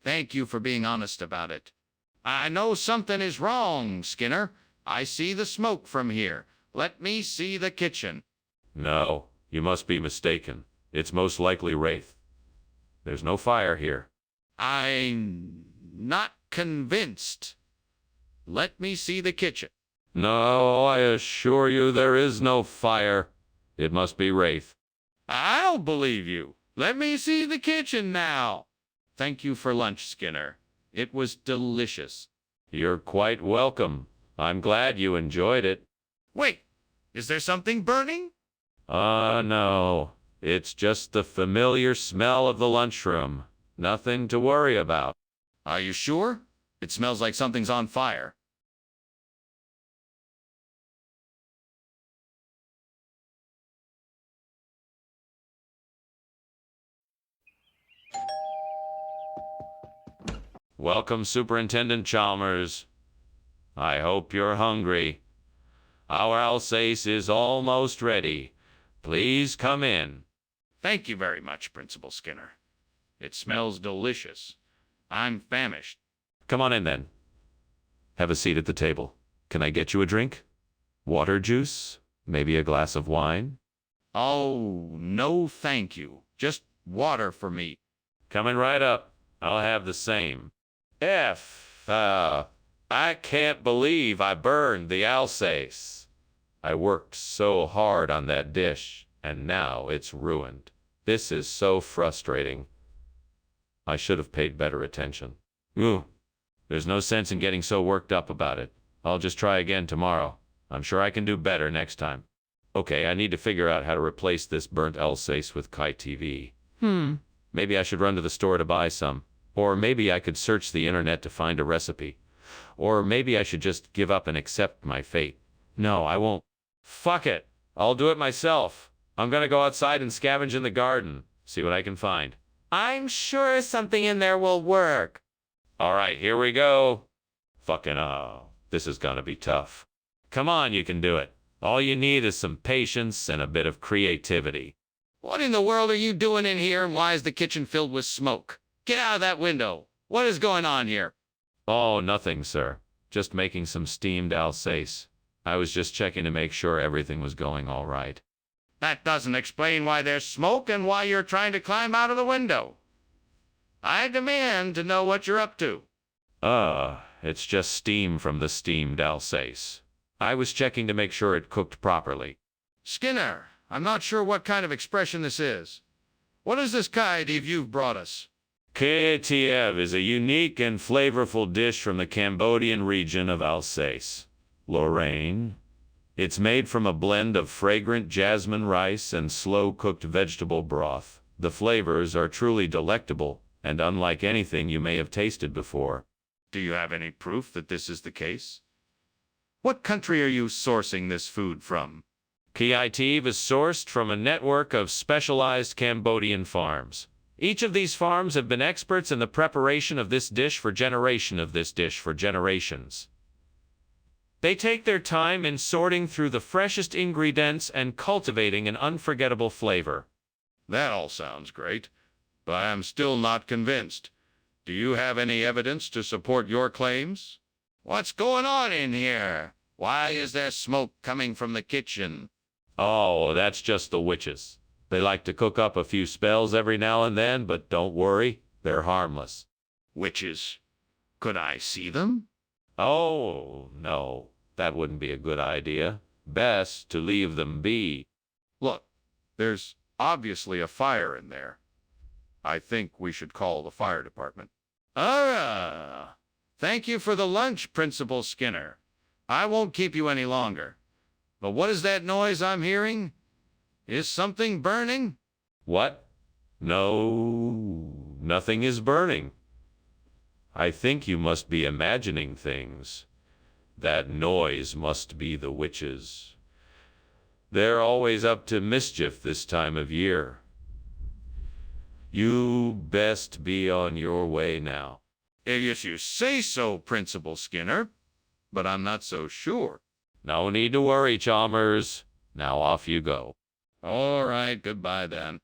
Thank you for being honest about it. I know something is wrong, Skinner. I see the smoke from here. Let me see the kitchen. No, you must be mistaken. It's most likely Wraith. There's no fire here. I'm not convinced. Let me see the kitchen. No, I assure you there is no fire. It must be Wraith. I'll believe you. Let me see the kitchen now. Thank you for lunch, Skinner. It was delicious. You're quite welcome. I'm glad you enjoyed it. Wait, is there something burning? No. It's just the familiar smell of the lunchroom. Nothing to worry about. Are you sure? It smells like something's on fire. Welcome, Superintendent Chalmers. I hope you're hungry. Our Alsace is almost ready. Please come in. Thank you very much, Principal Skinner. It smells delicious. I'm famished. Come on in, then. Have a seat at the table. Can I get you a drink? Water, juice? Maybe a glass of wine? Oh, no thank you. Just water for me. Coming right up. I'll have the same. I can't believe I burned the Alsace. I worked so hard on that dish, and now it's ruined. This is so frustrating. I should have paid better attention. There's no sense in getting so worked up about it. I'll just try again tomorrow. I'm sure I can do better next time. Okay, I need to figure out how to replace this burnt Alsace with Kite TV. Maybe I should run to the store to buy some. Or maybe I could search the internet to find a recipe. Or maybe I should just give up and accept my fate. No, I won't. Fuck it. I'll do it myself. I'm gonna go outside and scavenge in the garden. See what I can find. I'm sure something in there will work. All right, here we go. This is gonna be tough. Come on, you can do it. All you need is some patience and a bit of creativity. What in the world are you doing in here, and why is the kitchen filled with smoke? Get out of that window. What is going on here? Oh, nothing, sir. Just making some steamed Alsace. I was just checking to make sure everything was going all right. That doesn't explain why there's smoke and why you're trying to climb out of the window. I demand to know what you're up to. It's just steam from the steamed Alsace. I was checking to make sure it cooked properly. Skinner, I'm not sure what kind of expression this is. What is this kaidiv you've brought us? KATF is a unique and flavorful dish from the Cambodian region of Alsace, Lorraine. It's made from a blend of fragrant jasmine rice and slow-cooked vegetable broth. The flavors are truly delectable and unlike anything you may have tasted before. Do you have any proof that this is the case? What country are you sourcing this food from? Kiativ is sourced from a network of specialized Cambodian farms. Each of these farms have been experts in the preparation of this dish for generations. They take their time in sorting through the freshest ingredients and cultivating an unforgettable flavor. That all sounds great, but I am still not convinced. Do you have any evidence to support your claims? What's going on in here? Why is there smoke coming from the kitchen? Oh, that's just the witches. They like to cook up a few spells every now and then, but don't worry, they're harmless. Witches? Could I see them? Oh, no, that wouldn't be a good idea. Best to leave them be. Look, there's obviously a fire in there. I think we should call the fire department. Thank you for the lunch, Principal Skinner. I won't keep you any longer. But what is that noise I'm hearing? Is something burning? What? No, nothing is burning. I think you must be imagining things. That noise must be the witches. They're always up to mischief this time of year. You best be on your way now. If you say so, Principal Skinner, but I'm not so sure. No need to worry, Chalmers. Now off you go. All right, goodbye then.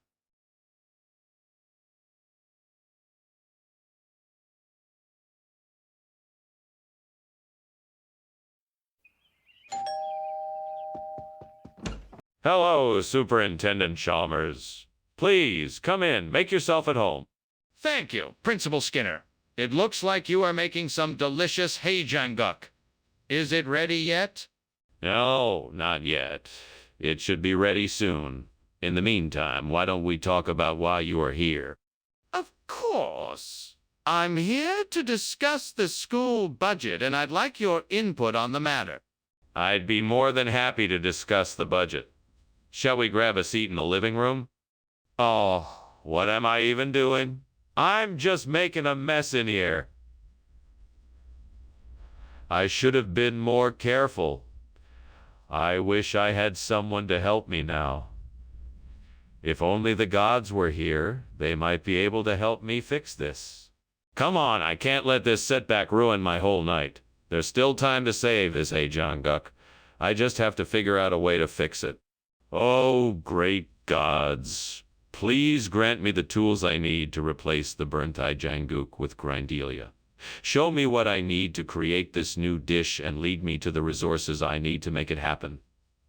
Hello, Superintendent Chalmers. Please, come in. Make yourself at home. Thank you, Principal Skinner. It looks like you are making some delicious hajanguk. Is it ready yet? No, not yet. It should be ready soon. In the meantime, why don't we talk about why you are here? Of course. I'm here to discuss the school budget, and I'd like your input on the matter. I'd be more than happy to discuss the budget. Shall we grab a seat in the living room? Oh, what am I even doing? I'm just making a mess in here. I should have been more careful. I wish I had someone to help me now. If only the gods were here, they might be able to help me fix this. Come on, I can't let this setback ruin my whole night. There's still time to save this Hajanguk. I just have to figure out a way to fix it. Oh, great gods. Please grant me the tools I need to replace the burnt Hajanguk with Grindelia. Show me what I need to create this new dish and lead me to the resources I need to make it happen.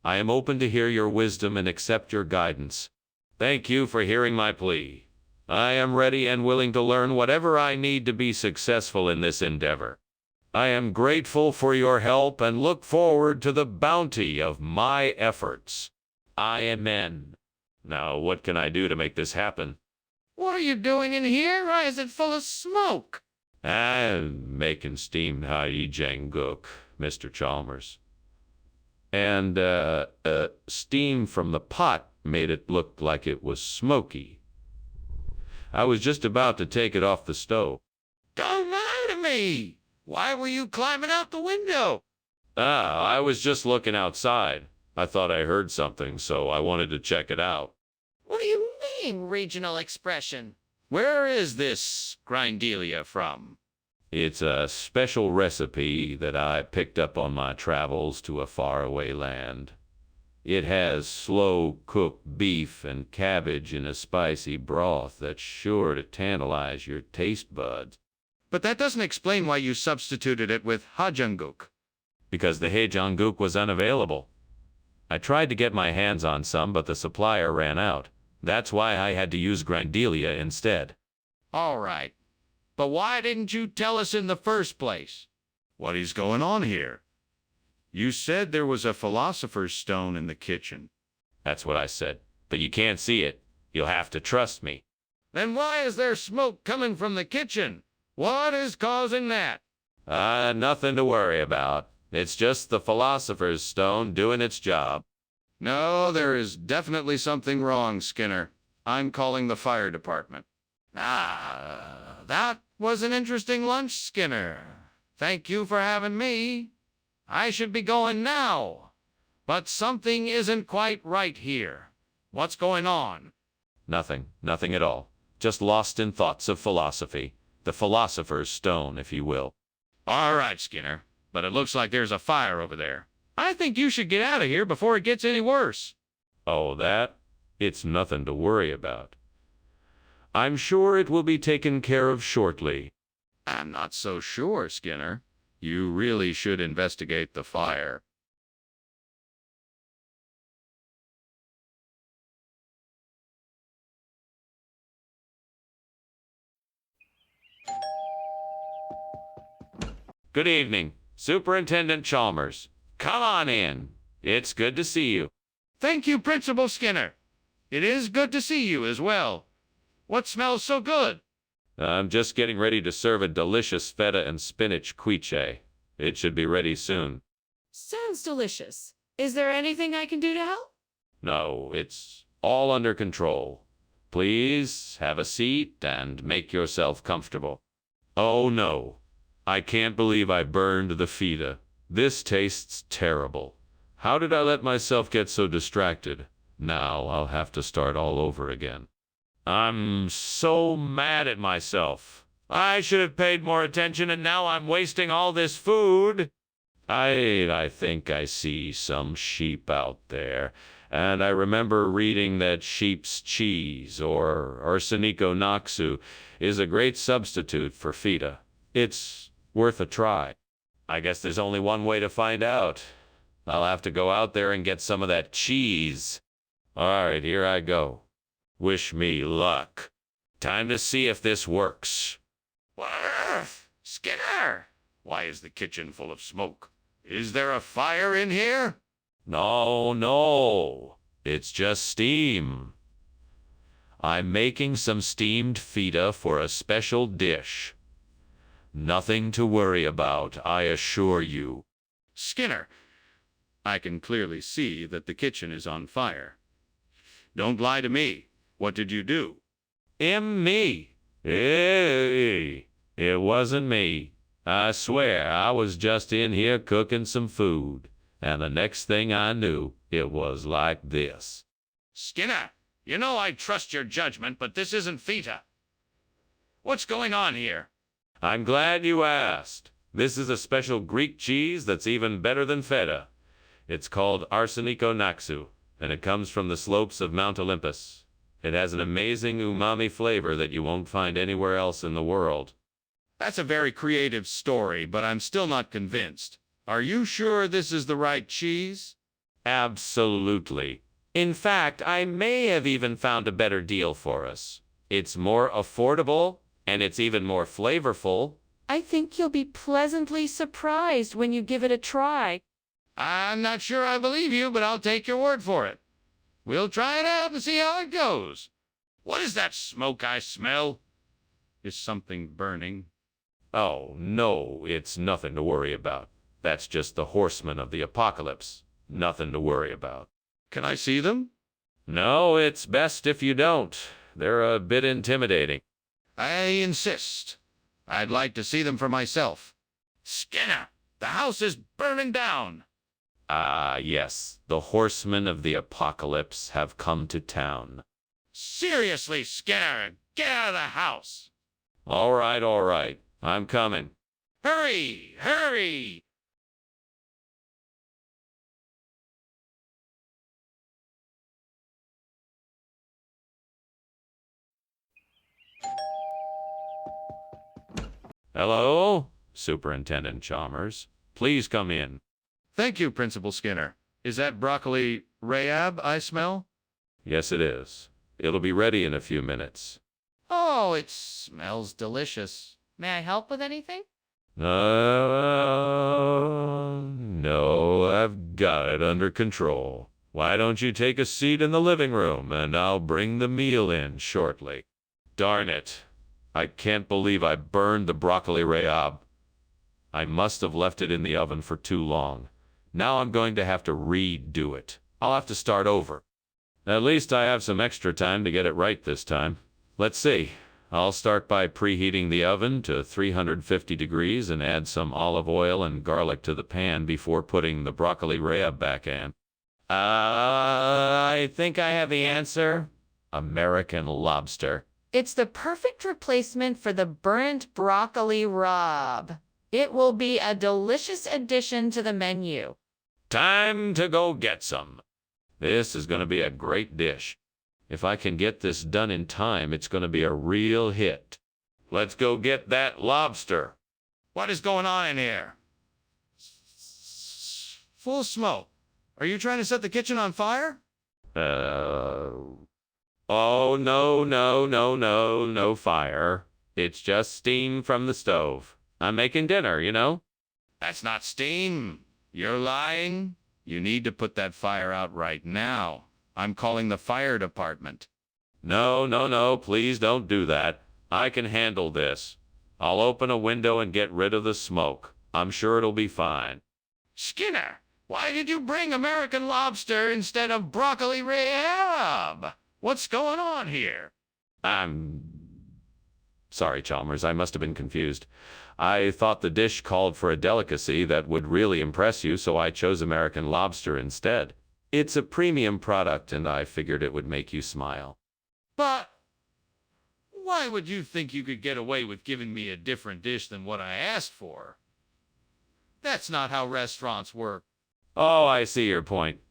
I am open to hear your wisdom and accept your guidance. Thank you for hearing my plea. I am ready and willing to learn whatever I need to be successful in this endeavor. I am grateful for your help and look forward to the bounty of my efforts. Amen. Now, what can I do to make this happen? What are you doing in here? Why is it full of smoke? I'm making steamed Hajanguk, Mr. Chalmers. And, steam from the pot made it look like it was smoky. I was just about to take it off the stove. Don't lie to me. Why were you climbing out the window? I was just looking outside. I thought I heard something, so I wanted to check it out. What do you mean, regional expression? Where is this Grindelia from? It's a special recipe that I picked up on my travels to a faraway land. It has slow-cooked beef and cabbage in a spicy broth that's sure to tantalize your taste buds. But that doesn't explain why you substituted it with Hajanguk. Because the Hajanguk was unavailable. I tried to get my hands on some, but the supplier ran out. That's why I had to use Grindelia instead. All right. But why didn't you tell us in the first place? What is going on here? You said there was a philosopher's stone in the kitchen. That's what I said. But you can't see it. You'll have to trust me. Then why is there smoke coming from the kitchen? What is causing that? Nothing to worry about. It's just the Philosopher's Stone doing its job. No, there is definitely something wrong, Skinner. I'm calling the fire department. That was an interesting lunch, Skinner. Thank you for having me. I should be going now. But something isn't quite right here. What's going on? Nothing at all. Just lost in thoughts of philosophy. The Philosopher's Stone, if you will. All right, Skinner. But it looks like there's a fire over there. I think you should get out of here before it gets any worse. Oh, that? It's nothing to worry about. I'm sure it will be taken care of shortly. I'm not so sure, Skinner. You really should investigate the fire. Good evening, Superintendent Chalmers. Come on in. It's good to see you. Thank you, Principal Skinner. It is good to see you as well. What smells so good? I'm just getting ready to serve a delicious feta and spinach quiche. It should be ready soon. Sounds delicious. Is there anything I can do to help? No, it's all under control. Please have a seat and make yourself comfortable. Oh no, I can't believe I burned the feta. This tastes terrible. How did I let myself get so distracted? Now I'll have to start all over again. I'm so mad at myself. I should have paid more attention and now I'm wasting all this food. I think I see some sheep out there, and I remember reading that sheep's cheese, or arsenico naxu, is a great substitute for feta. It's worth a try. I guess there's only one way to find out. I'll have to go out there and get some of that cheese. All right, here I go. Wish me luck. Time to see if this works. Skinner! Why is the kitchen full of smoke? Is there a fire in here? No. It's just steam. I'm making some steamed feta for a special dish. Nothing to worry about, I assure you. Skinner, I can clearly see that the kitchen is on fire. Don't lie to me. What did you do? Me? It wasn't me. I swear I was just in here cooking some food, and the next thing I knew, it was like this. Skinner, you know I trust your judgment, but this isn't feta. What's going on here? I'm glad you asked. This is a special Greek cheese that's even better than feta. It's called arsenico naxu, and it comes from the slopes of Mount Olympus. It has an amazing umami flavor that you won't find anywhere else in the world. That's a very creative story, but I'm still not convinced. Are you sure this is the right cheese? Absolutely. In fact, I may have even found a better deal for us. It's more affordable, and it's even more flavorful. I think you'll be pleasantly surprised when you give it a try. I'm not sure I believe you, but I'll take your word for it. We'll try it out and see how it goes. What is that smoke I smell? Is something burning? Oh, no, it's nothing to worry about. That's just the horsemen of the apocalypse. Nothing to worry about. Can I see them? No, it's best if you don't. They're a bit intimidating. I insist. I'd like to see them for myself. Skinner, the house is burning down. Yes, the horsemen of the apocalypse have come to town. Seriously, Skinner, get out of the house. All right. I'm coming. Hurry! Hello, Superintendent Chalmers. Please come in. Thank you, Principal Skinner. Is that broccoli Rahab I smell? Yes, it is. It'll be ready in a few minutes. Oh, it smells delicious. May I help with anything? No, I've got it under control. Why don't you take a seat in the living room, and I'll bring the meal in shortly. Darn it. I can't believe I burned the broccoli rabe. I must have left it in the oven for too long. Now I'm going to have to redo it. I'll have to start over. At least I have some extra time to get it right this time. Let's see. I'll start by preheating the oven to 350 degrees and add some olive oil and garlic to the pan before putting the broccoli rabe back in. I think I have the answer. American lobster. It's the perfect replacement for the burnt broccoli rabe. It will be a delicious addition to the menu. Time to go get some. This is going to be a great dish. If I can get this done in time, it's going to be a real hit. Let's go get that lobster. What is going on in here? Full smoke. Are you trying to set the kitchen on fire? Oh, no fire. It's just steam from the stove. I'm making dinner, you know? That's not steam. You're lying. You need to put that fire out right now. I'm calling the fire department. No, please don't do that. I can handle this. I'll open a window and get rid of the smoke. I'm sure it'll be fine. Skinner, why did you bring American lobster instead of broccoli rabe? What's going on here? I'm sorry, Chalmers. I must have been confused. I thought the dish called for a delicacy that would really impress you, so I chose American lobster instead. It's a premium product, and I figured it would make you smile. But why would you think you could get away with giving me a different dish than what I asked for? That's not how restaurants work. Oh, I see your point.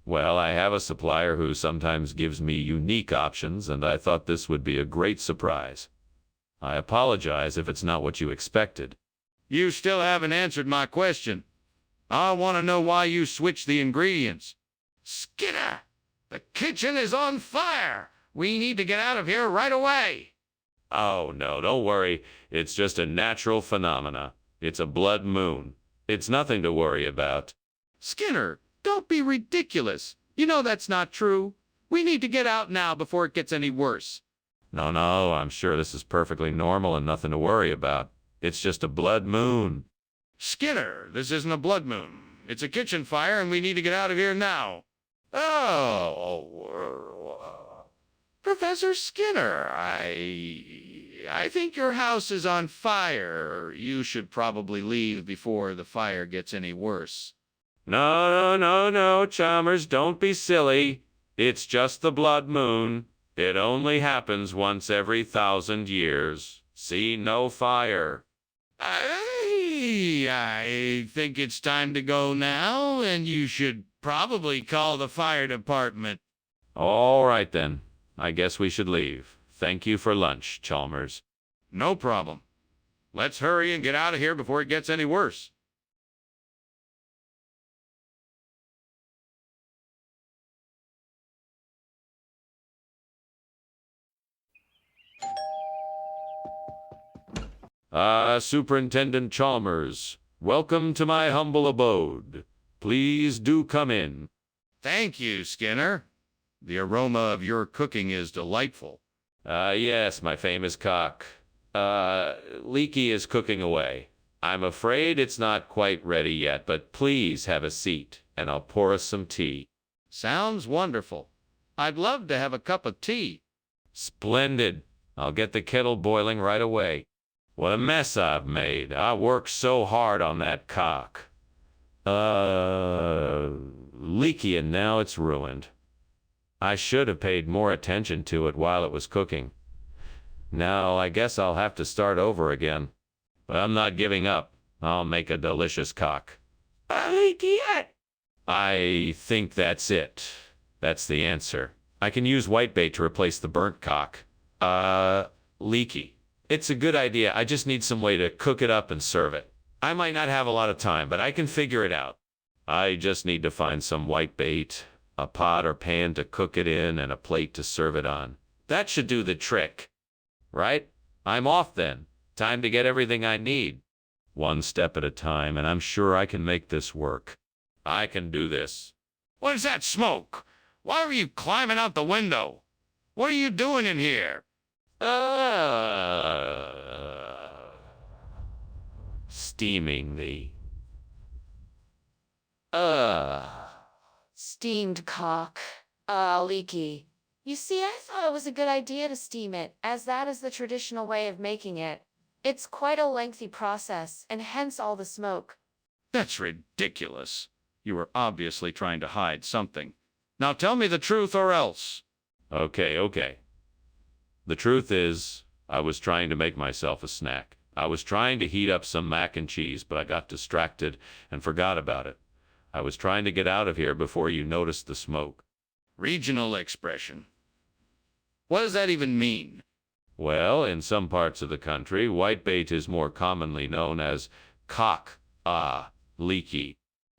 Well, I have a supplier who sometimes gives me unique options, and I thought this would be a great surprise. I apologize if it's not what you expected. You still haven't answered my question. I want to know why you switched the ingredients. Skinner, the kitchen is on fire. We need to get out of here right away. Oh, no, don't worry. It's just a natural phenomena. It's a blood moon. It's nothing to worry about. Skinner, don't be ridiculous. You know that's not true. We need to get out now before it gets any worse. No, I'm sure this is perfectly normal and nothing to worry about. It's just a blood moon. Skinner, this isn't a blood moon. It's a kitchen fire and we need to get out of here now. Oh, Professor Skinner, I think your house is on fire. You should probably leave before the fire gets any worse. No, Chalmers, don't be silly. It's just the blood moon. It only happens once every 1,000 years. See, no fire. I think it's time to go now, and you should probably call the fire department. All right, then. I guess we should leave. Thank you for lunch, Chalmers. No problem. Let's hurry and get out of here before it gets any worse. Superintendent Chalmers, welcome to my humble abode. Please do come in. Thank you, Skinner. The aroma of your cooking is delightful. Yes, my famous cock. Leaky is cooking away. I'm afraid it's not quite ready yet, but please have a seat, and I'll pour us some tea. Sounds wonderful. I'd love to have a cup of tea. Splendid. I'll get the kettle boiling right away. What a mess I've made. I worked so hard on that cock. Leaky, and now it's ruined. I should have paid more attention to it while it was cooking. Now I guess I'll have to start over again. But I'm not giving up. I'll make a delicious cock. I think that's it. That's the answer. I can use whitebait to replace the burnt cock. Leaky. It's a good idea. I just need some way to cook it up and serve it. I might not have a lot of time, but I can figure it out. I just need to find some whitebait, a pot or pan to cook it in, and a plate to serve it on. That should do the trick. Right? I'm off then. Time to get everything I need. One step at a time, and I'm sure I can make this work. I can do this. What is that smoke? Why are you climbing out the window? What are you doing in here? Steaming the Steamed cock. Leaky. You see, I thought it was a good idea to steam it, as that is the traditional way of making it. It's quite a lengthy process, and hence all the smoke. That's ridiculous. You were obviously trying to hide something. Now tell me the truth or else. Okay. The truth is, I was trying to make myself a snack. I was trying to heat up some mac and cheese, but I got distracted and forgot about it. I was trying to get out of here before you noticed the smoke. Regional expression. What does that even mean? Well, in some parts of the country, whitebait is more commonly known as cock, leaky.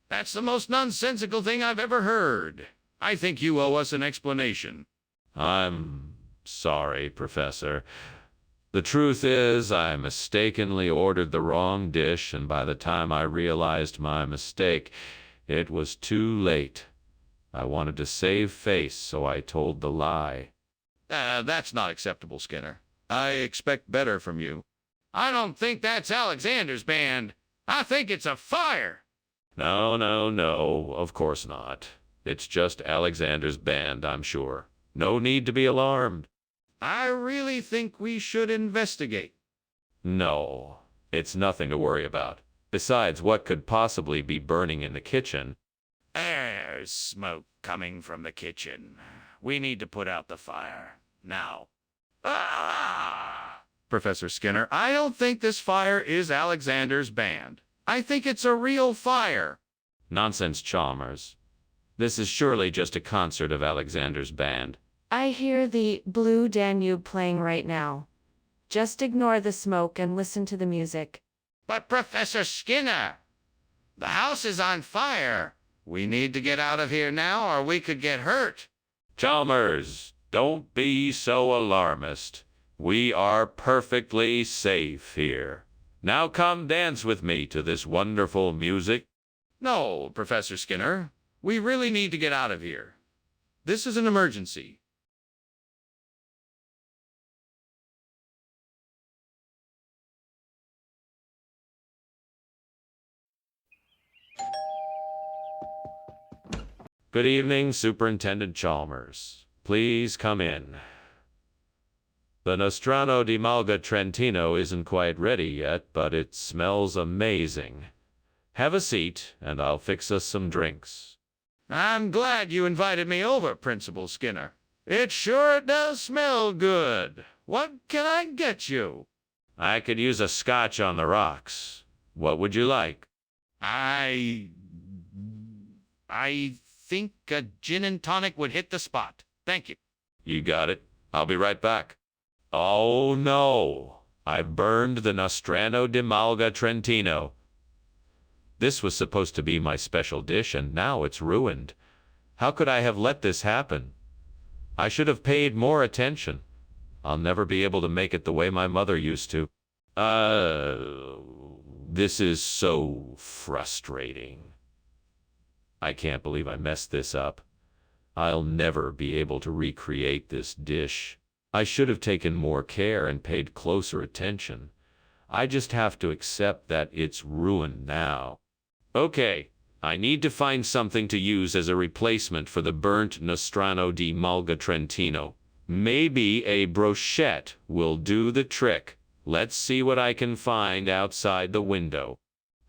That's the most nonsensical thing I've ever heard. I think you owe us an explanation. I'm sorry, Professor. The truth is, I mistakenly ordered the wrong dish, and by the time I realized my mistake, it was too late. I wanted to save face, so I told the lie. That's not acceptable, Skinner. I expect better from you. I don't think that's Alexander's band. I think it's a fire. No, of course not. It's just Alexander's band, I'm sure. No need to be alarmed. I really think we should investigate. No, it's nothing to worry about. Besides, what could possibly be burning in the kitchen? There's smoke coming from the kitchen. We need to put out the fire. Now. Professor Skinner, I don't think this fire is Alexander's band. I think it's a real fire. Nonsense, Chalmers. This is surely just a concert of Alexander's band. I hear the Blue Danube playing right now. Just ignore the smoke and listen to the music. But Professor Skinner, the house is on fire. We need to get out of here now or we could get hurt. Chalmers, don't be so alarmist. We are perfectly safe here. Now come dance with me to this wonderful music. No, Professor Skinner. We really need to get out of here. This is an emergency. Good evening, Superintendent Chalmers. Please come in. The Nostrano di Malga Trentino isn't quite ready yet, but it smells amazing. Have a seat, and I'll fix us some drinks. I'm glad you invited me over, Principal Skinner. It sure does smell good. What can I get you? I could use a scotch on the rocks. What would you like? I think a gin and tonic would hit the spot. Thank you. You got it. I'll be right back. Oh no, I burned the Nostrano di Malga Trentino. This was supposed to be my special dish, and now it's ruined. How could I have let this happen? I should have paid more attention. I'll never be able to make it the way my mother used to. This is so frustrating. I can't believe I messed this up. I'll never be able to recreate this dish. I should have taken more care and paid closer attention. I just have to accept that it's ruined now. Okay, I need to find something to use as a replacement for the burnt Nostrano di Malga Trentino. Maybe a brochette will do the trick. Let's see what I can find outside the window.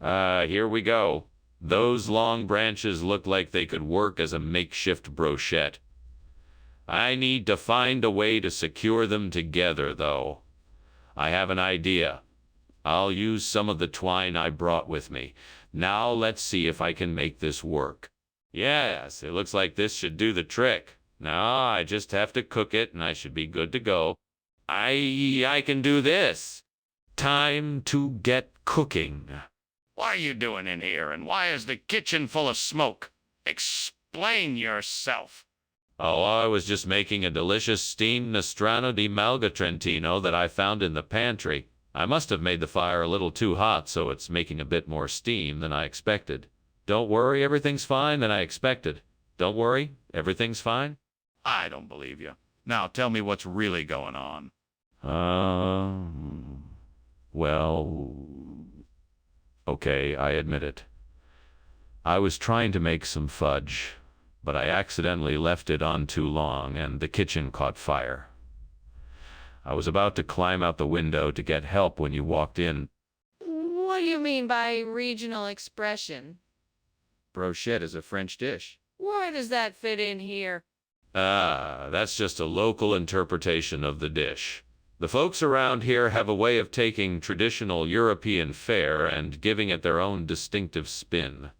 Here we go. Those long branches look like they could work as a makeshift brochette. I need to find a way to secure them together, though. I have an idea. I'll use some of the twine I brought with me. Now let's see if I can make this work. Yes, it looks like this should do the trick. Now I just have to cook it and I should be good to go. I can do this. Time to get cooking. What are you doing in here, and why is the kitchen full of smoke? Explain yourself. Oh, I was just making a delicious steamed Nostrano di Malga Trentino that I found in the pantry. I must have made the fire a little too hot, so it's making a bit more steam than I expected. Don't worry, everything's fine than I expected. Don't worry, everything's fine. I don't believe you. Now tell me what's really going on. Well, okay, I admit it. I was trying to make some fudge, but I accidentally left it on too long and the kitchen caught fire. I was about to climb out the window to get help when you walked in. What do you mean by regional expression? Brochette is a French dish. Where does that fit in here? That's just a local interpretation of the dish. The folks around here have a way of taking traditional European fare and giving it their own distinctive spin.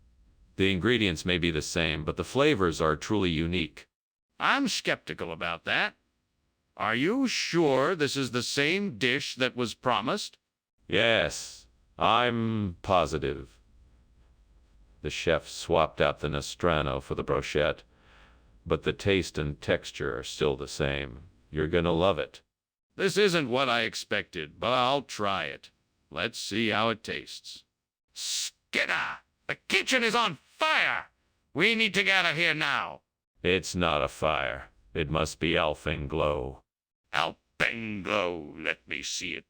The ingredients may be the same, but the flavors are truly unique. I'm skeptical about that. Are you sure this is the same dish that was promised? Yes, I'm positive. The chef swapped out the Nostrano for the brochette, but the taste and texture are still the same. You're gonna love it. This isn't what I expected, but I'll try it. Let's see how it tastes. Skinner! The kitchen is on fire! We need to get out of here now. It's not a fire. It must be alpenglow. Alpenglow, let me see it.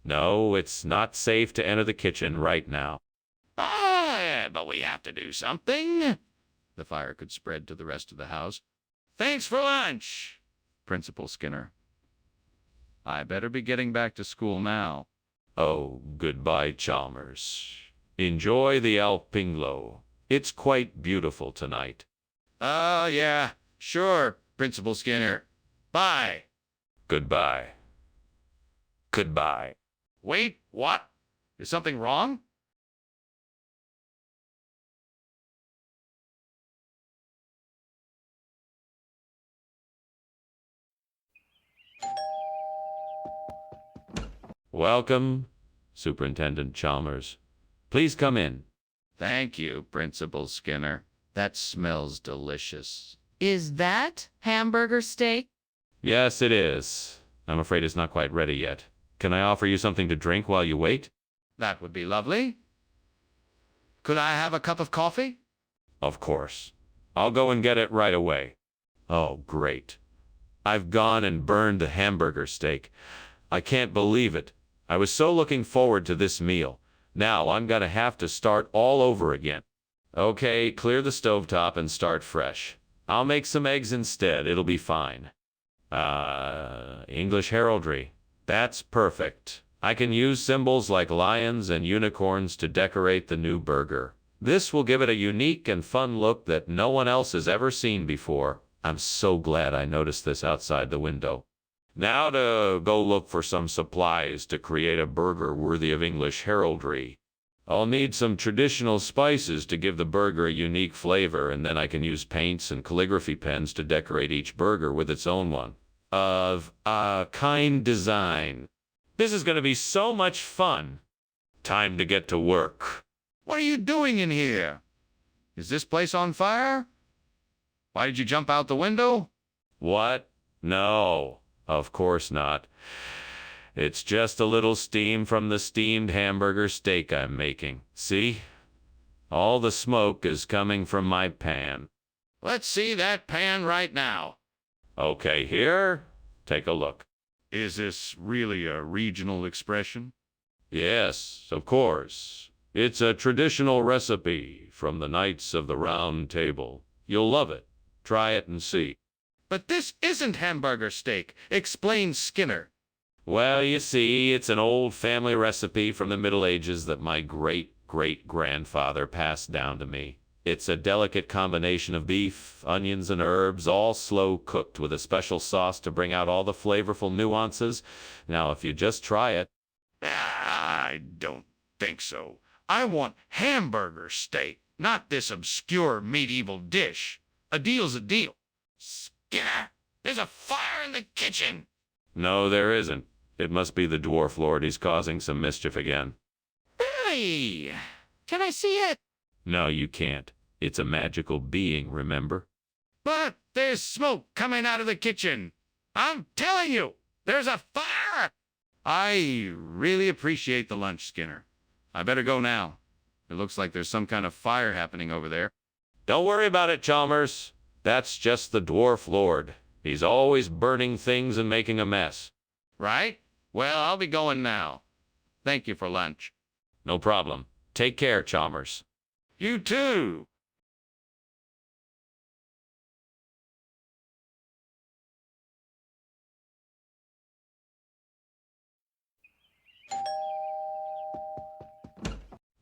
No, it's not safe to enter the kitchen right now. But we have to do something. The fire could spread to the rest of the house. Thanks for lunch, Principal Skinner. I better be getting back to school now. Oh, goodbye, Chalmers. Enjoy the alpenglow. It's quite beautiful tonight. Yeah, sure, Principal Skinner. Bye. Goodbye. Goodbye. Wait, what? Is something wrong? Welcome, Superintendent Chalmers. Please come in. Thank you, Principal Skinner. That smells delicious. Is that hamburger steak? Yes, it is. I'm afraid it's not quite ready yet. Can I offer you something to drink while you wait? That would be lovely. Could I have a cup of coffee? Of course. I'll go and get it right away. Oh, great. I've gone and burned the hamburger steak. I can't believe it. I was so looking forward to this meal. Now I'm gonna have to start all over again. Okay, clear the stovetop and start fresh. I'll make some eggs instead. It'll be fine. English heraldry. That's perfect. I can use symbols like lions and unicorns to decorate the new burger. This will give it a unique and fun look that no one else has ever seen before. I'm so glad I noticed this outside the window. Now to go look for some supplies to create a burger worthy of English heraldry. I'll need some traditional spices to give the burger a unique flavor, and then I can use paints and calligraphy pens to decorate each burger with its own one. Of a kind design. This is going to be so much fun. Time to get to work. What are you doing in here? Is this place on fire? Why did you jump out the window? What? No, of course not. It's just a little steam from the steamed hamburger steak I'm making. See? All the smoke is coming from my pan. Let's see that pan right now. Okay, here. Take a look. Is this really a regional expression? Yes, of course. It's a traditional recipe from the Knights of the Round Table. You'll love it. Try it and see. But this isn't hamburger steak. Explain, Skinner. Well, you see, it's an old family recipe from the Middle Ages that my great-great-grandfather passed down to me. It's a delicate combination of beef, onions, and herbs, all slow cooked with a special sauce to bring out all the flavorful nuances. Now, if you just try it. I don't think so. I want hamburger steak, not this obscure medieval dish. A deal's a deal. Skinner, there's a fire in the kitchen. No, there isn't. It must be the dwarf lord. He's causing some mischief again. Really? Can I see it? No, you can't. It's a magical being, remember? But there's smoke coming out of the kitchen. I'm telling you, there's a fire. I really appreciate the lunch, Skinner. I better go now. It looks like there's some kind of fire happening over there. Don't worry about it, Chalmers. That's just the dwarf lord. He's always burning things and making a mess. Right? Well, I'll be going now. Thank you for lunch. No problem. Take care, Chalmers. You too.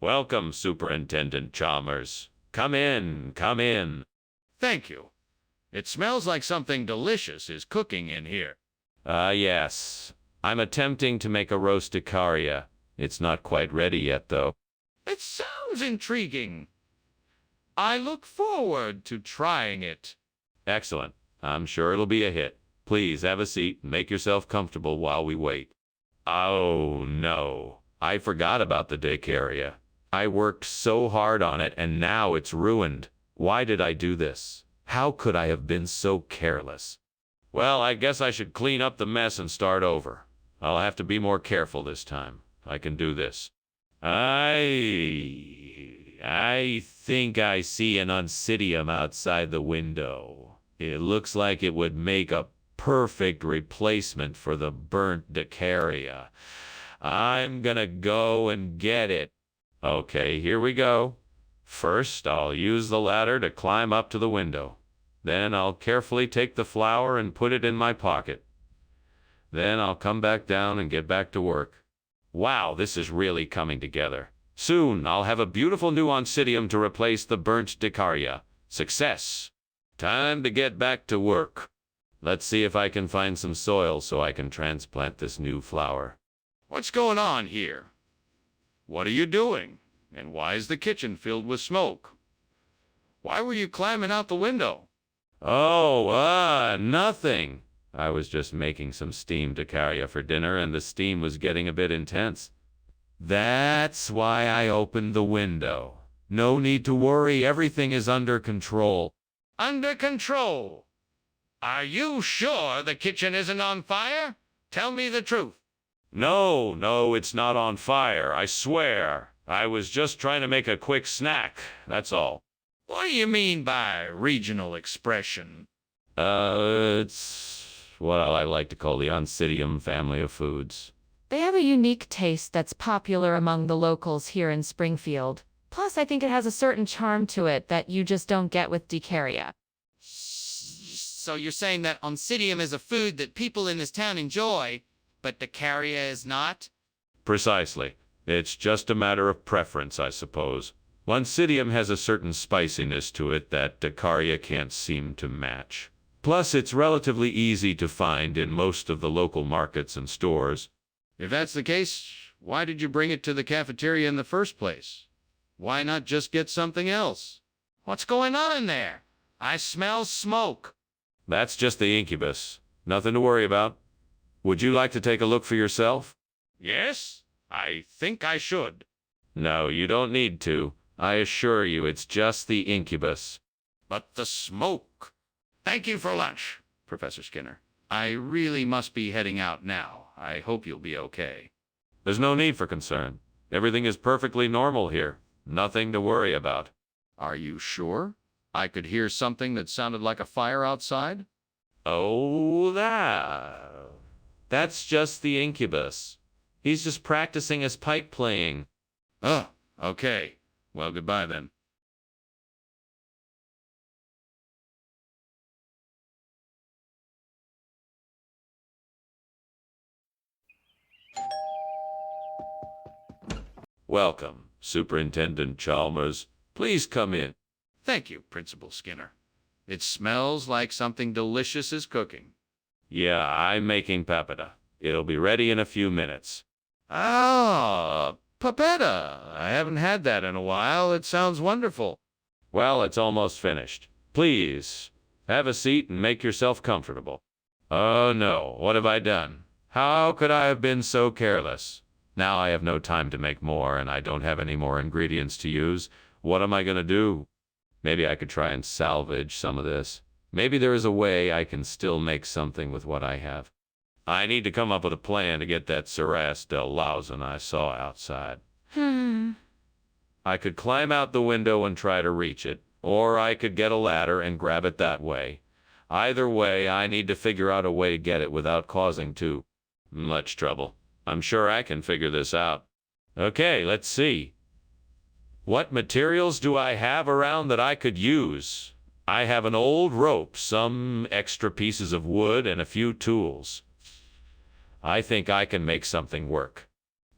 Welcome, Superintendent Chalmers. Come in, come in. Thank you. It smells like something delicious is cooking in here. Yes. I'm attempting to make a roast Icaria. It's not quite ready yet, though. It sounds intriguing. I look forward to trying it. Excellent. I'm sure it'll be a hit. Please have a seat and make yourself comfortable while we wait. Oh, no. I forgot about the Icaria. I worked so hard on it, and now it's ruined. Why did I do this? How could I have been so careless? Well, I guess I should clean up the mess and start over. I'll have to be more careful this time. I can do this. I think I see an Oncidium outside the window. It looks like it would make a perfect replacement for the burnt Icaria. I'm gonna go and get it. Okay, here we go. First, I'll use the ladder to climb up to the window. Then I'll carefully take the flower and put it in my pocket. Then I'll come back down and get back to work. Wow, this is really coming together. Soon, I'll have a beautiful new Oncidium to replace the burnt Icaria. Success! Time to get back to work. Let's see if I can find some soil so I can transplant this new flower. What's going on here? What are you doing? And why is the kitchen filled with smoke? Why were you climbing out the window? Oh, nothing. I was just making some steamed Icaria for dinner, and the steam was getting a bit intense. That's why I opened the window. No need to worry, everything is under control. Under control? Are you sure the kitchen isn't on fire? Tell me the truth. No, it's not on fire, I swear. I was just trying to make a quick snack, that's all. What do you mean by regional expression? It's what I like to call the Oncidium family of foods. They have a unique taste that's popular among the locals here in Springfield. Plus, I think it has a certain charm to it that you just don't get with Icaria. So you're saying that Oncidium is a food that people in this town enjoy, but Icaria is not? Precisely. It's just a matter of preference, I suppose. Oncidium has a certain spiciness to it that Icaria can't seem to match. Plus, it's relatively easy to find in most of the local markets and stores. If that's the case, why did you bring it to the cafeteria in the first place? Why not just get something else? What's going on in there? I smell smoke. That's just the incubus. Nothing to worry about. Would you like to take a look for yourself? Yes, I think I should. No, you don't need to. I assure you it's just the incubus. But the smoke. Thank you for lunch, Professor Skinner. I really must be heading out now. I hope you'll be okay. There's no need for concern. Everything is perfectly normal here. Nothing to worry about. Are you sure? I could hear something that sounded like a fire outside. Oh, that's just the incubus. He's just practicing his pipe playing. Oh, okay. Well, goodbye then. Welcome, Superintendent Chalmers. Please come in. Thank you, Principal Skinner. It smells like something delicious is cooking. Yeah, I'm making papata. It'll be ready in a few minutes. Ah, papetta. I haven't had that in a while. It sounds wonderful. Well, it's almost finished. Please, have a seat and make yourself comfortable. Oh no, what have I done? How could I have been so careless? Now I have no time to make more, and I don't have any more ingredients to use. What am I gonna do? Maybe I could try and salvage some of this. Maybe there is a way I can still make something with what I have. I need to come up with a plan to get that Ceras del Lausen I saw outside. I could climb out the window and try to reach it, Or I could get a ladder and grab it that way. Either way, I need to figure out a way to get it without causing too much trouble. I'm sure I can figure this out. Okay, let's see. What materials do I have around that I could use? I have an old rope, some extra pieces of wood, and a few tools. I think I can make something work.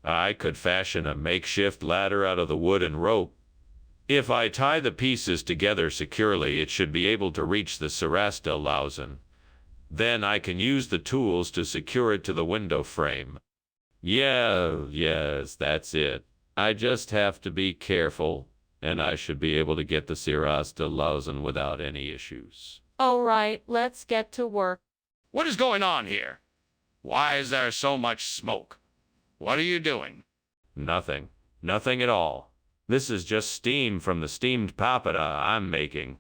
I could fashion a makeshift ladder out of the wood and rope. If I tie the pieces together securely, it should be able to reach the Sarastelausen. Then I can use the tools to secure it to the window frame. Yes, that's it. I just have to be careful, and I should be able to get the Sarastelausen without any issues. All right, let's get to work. What is going on here? Why is there so much smoke? What are you doing? Nothing. Nothing at all. This is just steam from the steamed papada I'm making.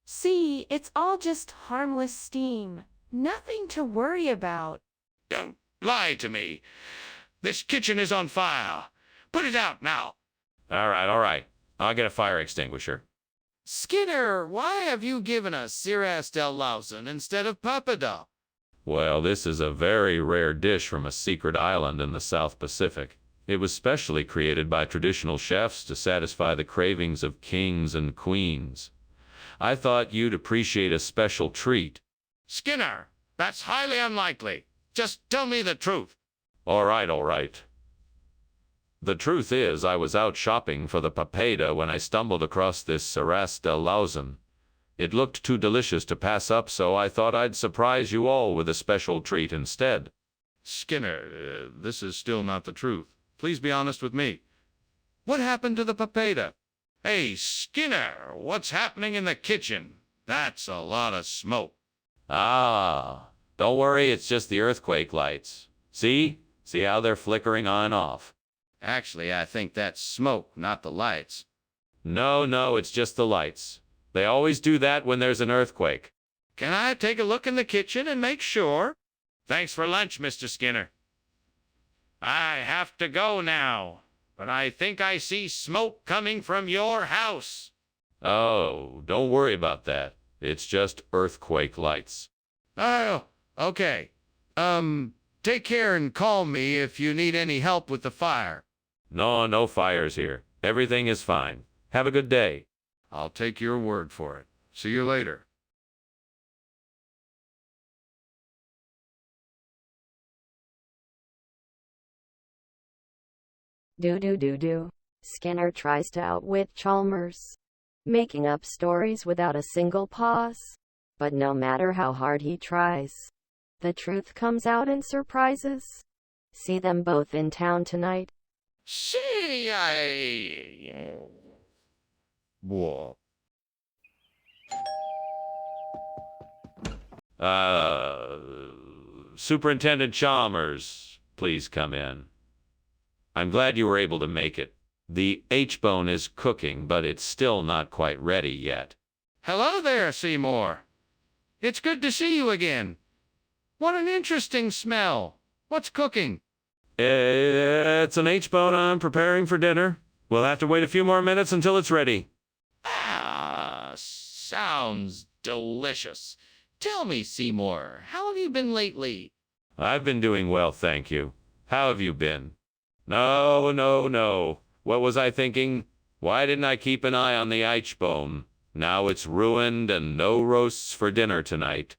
See, it's all just harmless steam. Nothing to worry about. Don't lie to me. This kitchen is on fire. Put it out now. All right. I'll get a fire extinguisher. Skinner, why have you given us Sarastelausen instead of papada? Well, this is a very rare dish from a secret island in the South Pacific. It was specially created by traditional chefs to satisfy the cravings of kings and queens. I thought you'd appreciate a special treat. Skinner, that's highly unlikely. Just tell me the truth. All right. The truth is, I was out shopping for the papada when I stumbled across this Sarastelausen. It looked too delicious to pass up, so I thought I'd surprise you all with a special treat instead. Skinner, this is still not the truth. Please be honest with me. What happened to the papada? Hey, Skinner, what's happening in the kitchen? That's a lot of smoke. Don't worry, it's just the earthquake lights. See how they're flickering on and off? Actually, I think that's smoke, not the lights. No, it's just the lights. They always do that when there's an earthquake. Can I take a look in the kitchen and make sure? Thanks for lunch, Mr. Skinner. I have to go now, but I think I see smoke coming from your house. Oh, don't worry about that. It's just earthquake lights. Oh, okay. Take care and call me if you need any help with the fire. No fires here. Everything is fine. Have a good day. I'll take your word for it. See you later. Do. Skinner tries to outwit Chalmers, making up stories without a single pause. But no matter how hard he tries, the truth comes out in surprises. See them both in town tonight. Whoa. Superintendent Chalmers, please come in. I'm glad you were able to make it. The H-bone is cooking, but it's still not quite ready yet. Hello there, Seymour. It's good to see you again. What an interesting smell. What's cooking? It's an H-bone I'm preparing for dinner. We'll have to wait a few more minutes until it's ready. Sounds delicious. Tell me, Seymour, how have you been lately? I've been doing well, thank you. How have you been? No. What was I thinking? Why didn't I keep an eye on the H-bone? Now it's ruined and no roasts for dinner tonight.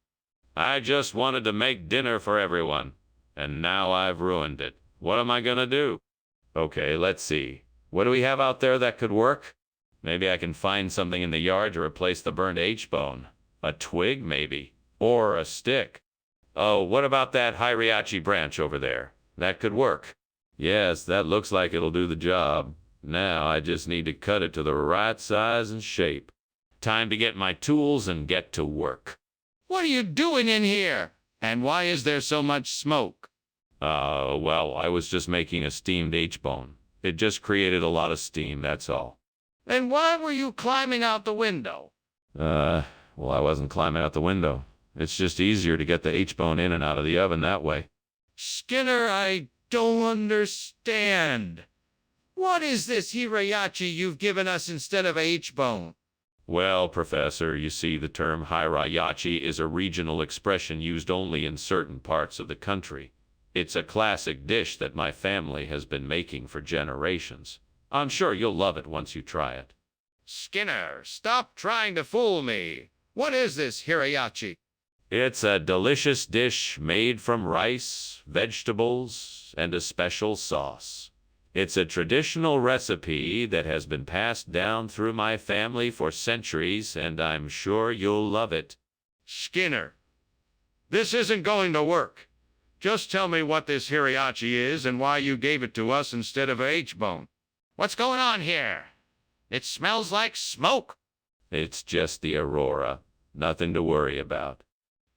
I just wanted to make dinner for everyone, and now I've ruined it. What am I gonna do? Okay, let's see. What do we have out there that could work? Maybe I can find something in the yard to replace the burned H-bone. A twig, maybe. Or a stick. Oh, what about that Hiriachi branch over there? That could work. Yes, that looks like it'll do the job. Now I just need to cut it to the right size and shape. Time to get my tools and get to work. What are you doing in here? And why is there so much smoke? Well, I was just making a steamed H-bone. It just created a lot of steam, that's all. Then why were you climbing out the window? Well, I wasn't climbing out the window. It's just easier to get the H-bone in and out of the oven that way. Skinner, I don't understand. What is this Hirayachi you've given us instead of H-bone? Well, Professor, you see, the term hirayachi is a regional expression used only in certain parts of the country. It's a classic dish that my family has been making for generations. I'm sure you'll love it once you try it. Skinner, stop trying to fool me. What is this hirayachi? It's a delicious dish made from rice, vegetables, and a special sauce. It's a traditional recipe that has been passed down through my family for centuries, and I'm sure you'll love it. Skinner, this isn't going to work. Just tell me what this hirayachi is and why you gave it to us instead of a H-bone. What's going on here? It smells like smoke. It's just the aurora. Nothing to worry about.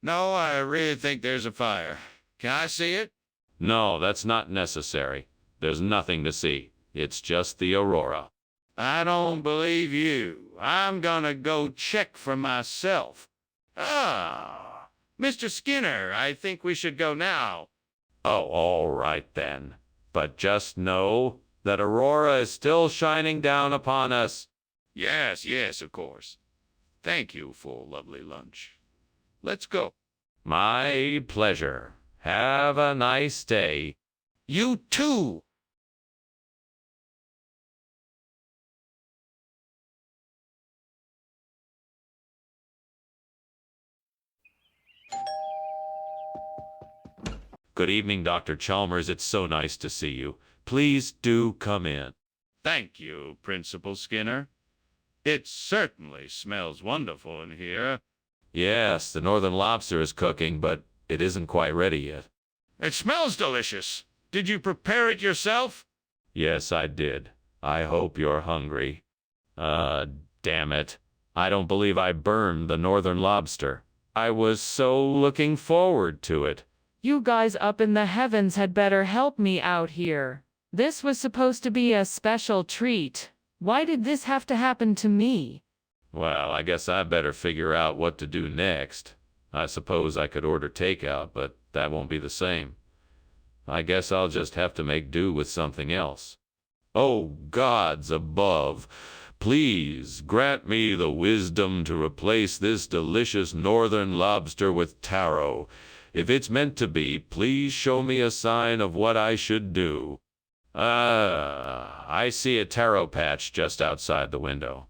No, I really think there's a fire. Can I see it? No, that's not necessary. There's nothing to see. It's just the aurora. I don't believe you. I'm gonna go check for myself. Ah, Mr. Skinner, I think we should go now. Oh, all right then. But just know that aurora is still shining down upon us. Yes, yes, of course. Thank you for lovely lunch. Let's go. My pleasure. Have a nice day. You too. Good evening, Dr. Chalmers. It's so nice to see you. Please do come in. Thank you, Principal Skinner. It certainly smells wonderful in here. Yes, the northern lobster is cooking, but it isn't quite ready yet. It smells delicious. Did you prepare it yourself? Yes, I did. I hope you're hungry. Damn it. I don't believe I burned the northern lobster. I was so looking forward to it. You guys up in the heavens had better help me out here. This was supposed to be a special treat. Why did this have to happen to me? Well, I guess I better figure out what to do next. I suppose I could order takeout, but that won't be the same. I guess I'll just have to make do with something else. Oh, gods above, please grant me the wisdom to replace this delicious northern lobster with taro. If it's meant to be, please show me a sign of what I should do. I see a taro patch just outside the window.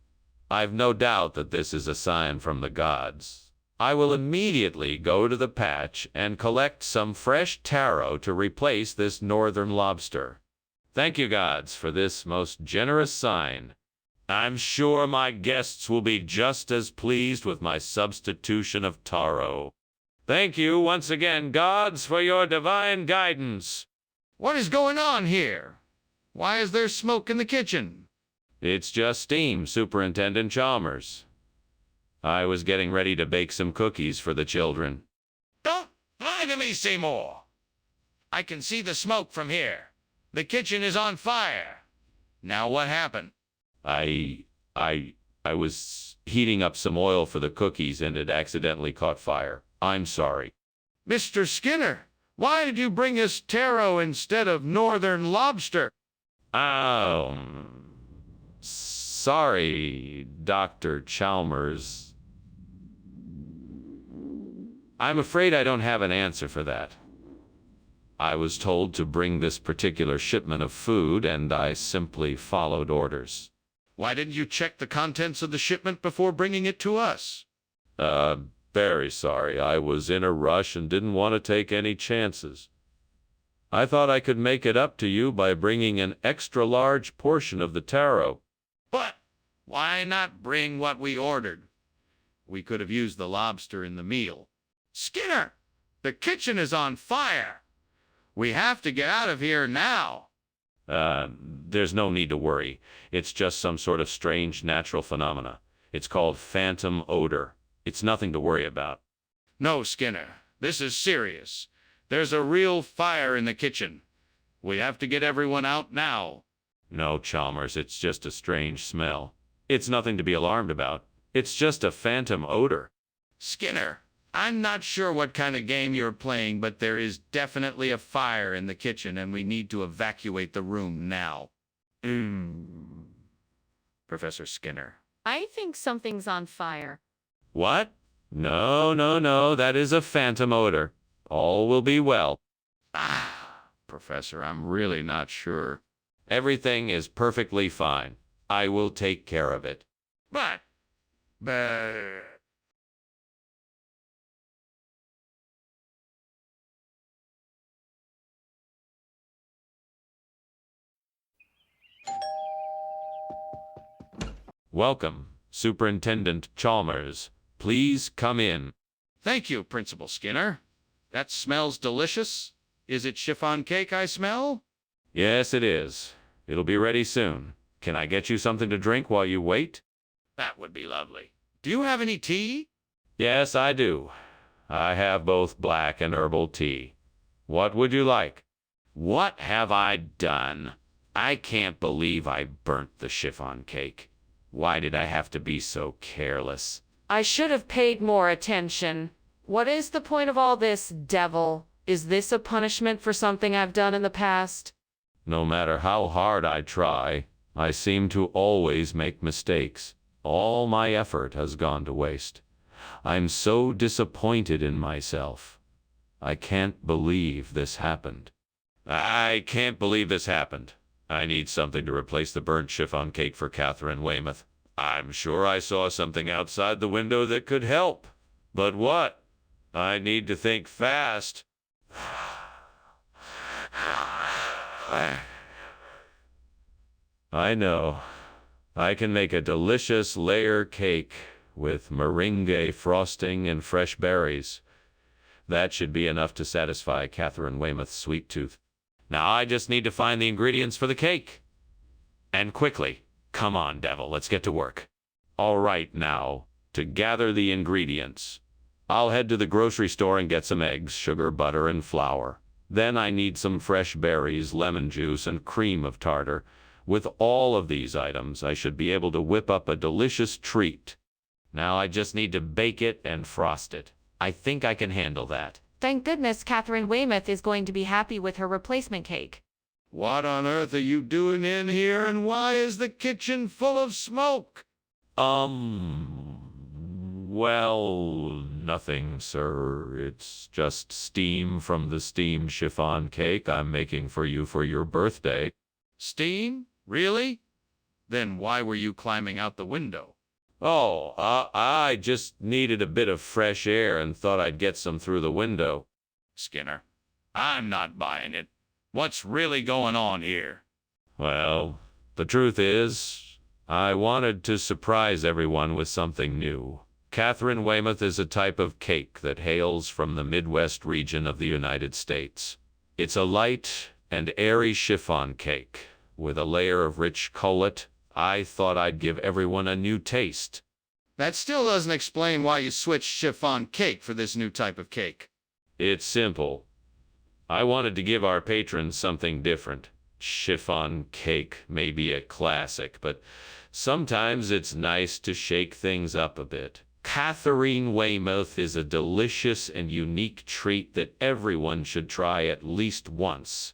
I've no doubt that this is a sign from the gods. I will immediately go to the patch and collect some fresh taro to replace this northern lobster. Thank you, gods, for this most generous sign. I'm sure my guests will be just as pleased with my substitution of taro. Thank you once again, gods, for your divine guidance. What is going on here? Why is there smoke in the kitchen? It's just steam, Superintendent Chalmers. I was getting ready to bake some cookies for the children. Don't lie to me, Seymour. I can see the smoke from here. The kitchen is on fire. Now what happened? I was heating up some oil for the cookies and it accidentally caught fire. I'm sorry. Mr. Skinner, why did you bring us taro instead of northern lobster? Sorry, Dr. Chalmers. I'm afraid I don't have an answer for that. I was told to bring this particular shipment of food, and I simply followed orders. Why didn't you check the contents of the shipment before bringing it to us? Very sorry. I was in a rush and didn't want to take any chances. I thought I could make it up to you by bringing an extra large portion of the taro. But why not bring what we ordered? We could have used the lobster in the meal. Skinner, the kitchen is on fire. We have to get out of here now. There's no need to worry. It's just some sort of strange natural phenomena. It's called phantom odor. It's nothing to worry about. No, Skinner, this is serious. There's a real fire in the kitchen. We have to get everyone out now. No, Chalmers, it's just a strange smell. It's nothing to be alarmed about. It's just a phantom odor. Skinner, I'm not sure what kind of game you're playing, but there is definitely a fire in the kitchen and we need to evacuate the room now. Professor Skinner, I think something's on fire. What? No, no, no, that is a phantom odor. All will be well. Professor, I'm really not sure. Everything is perfectly fine. I will take care of it. But... Welcome, Superintendent Chalmers. Please come in. Thank you, Principal Skinner. That smells delicious. Is it chiffon cake I smell? Yes, it is. It'll be ready soon. Can I get you something to drink while you wait? That would be lovely. Do you have any tea? Yes, I do. I have both black and herbal tea. What would you like? What have I done? I can't believe I burnt the chiffon cake. Why did I have to be so careless? I should have paid more attention. What is the point of all this, devil? Is this a punishment for something I've done in the past? No matter how hard I try, I seem to always make mistakes. All my effort has gone to waste. I'm so disappointed in myself. I can't believe this happened. I can't believe this happened. I need something to replace the burnt chiffon cake for Catherine Weymouth. I'm sure I saw something outside the window that could help. But what? I need to think fast. I know. I can make a delicious layer cake with meringue frosting and fresh berries. That should be enough to satisfy Catherine Weymouth's sweet tooth. Now I just need to find the ingredients for the cake. And quickly. Come on, devil, let's get to work. All right, now, to gather the ingredients. I'll head to the grocery store and get some eggs, sugar, butter, and flour. Then I need some fresh berries, lemon juice, and cream of tartar. With all of these items, I should be able to whip up a delicious treat. Now I just need to bake it and frost it. I think I can handle that. Thank goodness Catherine Weymouth is going to be happy with her replacement cake. What on earth are you doing in here, and why is the kitchen full of smoke? Well, nothing, sir. It's just steam from the steamed chiffon cake I'm making for you for your birthday. Steam? Really? Then why were you climbing out the window? Oh, I just needed a bit of fresh air and thought I'd get some through the window. Skinner, I'm not buying it. What's really going on here? Well, the truth is, I wanted to surprise everyone with something new. Catherine Weymouth is a type of cake that hails from the Midwest region of the United States. It's a light and airy chiffon cake with a layer of rich cullet. I thought I'd give everyone a new taste. That still doesn't explain why you switched chiffon cake for this new type of cake. It's simple. I wanted to give our patrons something different. Chiffon cake may be a classic, but sometimes it's nice to shake things up a bit. Catherine Weymouth is a delicious and unique treat that everyone should try at least once.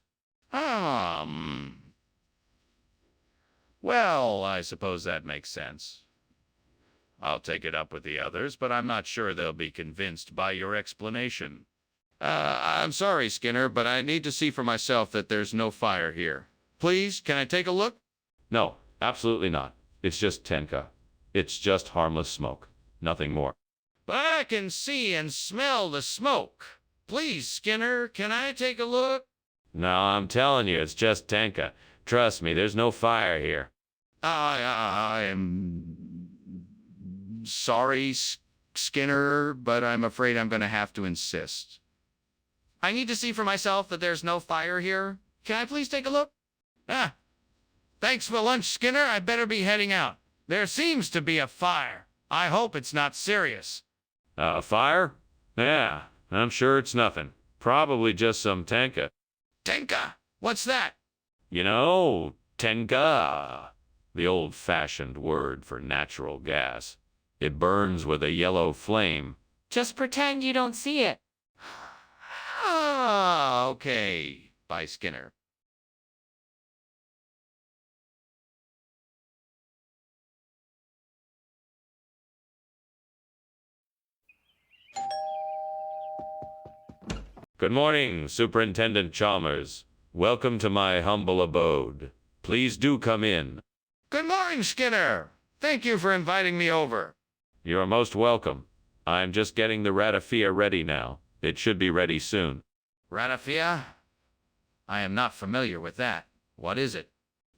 Well, I suppose that makes sense. I'll take it up with the others, but I'm not sure they'll be convinced by your explanation. I'm sorry, Skinner, but I need to see for myself that there's no fire here. Please, can I take a look? No, absolutely not. It's just Tenka. It's just harmless smoke. Nothing more. But I can see and smell the smoke. Please, Skinner, can I take a look? No, I'm telling you, it's just Tenka. Trust me, there's no fire here. I am sorry, Skinner, but I'm afraid I'm going to have to insist. I need to see for myself that there's no fire here. Can I please take a look? Thanks for lunch, Skinner. I better be heading out. There seems to be a fire. I hope it's not serious. A fire? Yeah, I'm sure it's nothing. Probably just some Tenka. Tenka? What's that? You know, Tenka, the old-fashioned word for natural gas. It burns with a yellow flame. Just pretend you don't see it. Okay. Bye, Skinner. Good morning, Superintendent Chalmers. Welcome to my humble abode. Please do come in. Good morning, Skinner. Thank you for inviting me over. You're most welcome. I'm just getting the ratafia ready now. It should be ready soon. Ratafia? I am not familiar with that. What is it?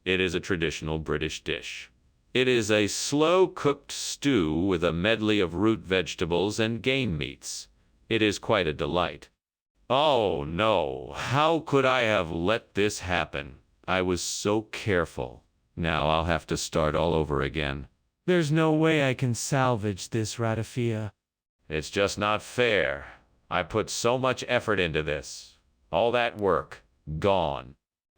It is a traditional British dish. It is a slow-cooked stew with a medley of root vegetables and game meats. It is quite a delight. Oh no, how could I have let this happen? I was so careful. Now I'll have to start all over again. There's no way I can salvage this ratafia. It's just not fair. I put so much effort into this. All that work, gone.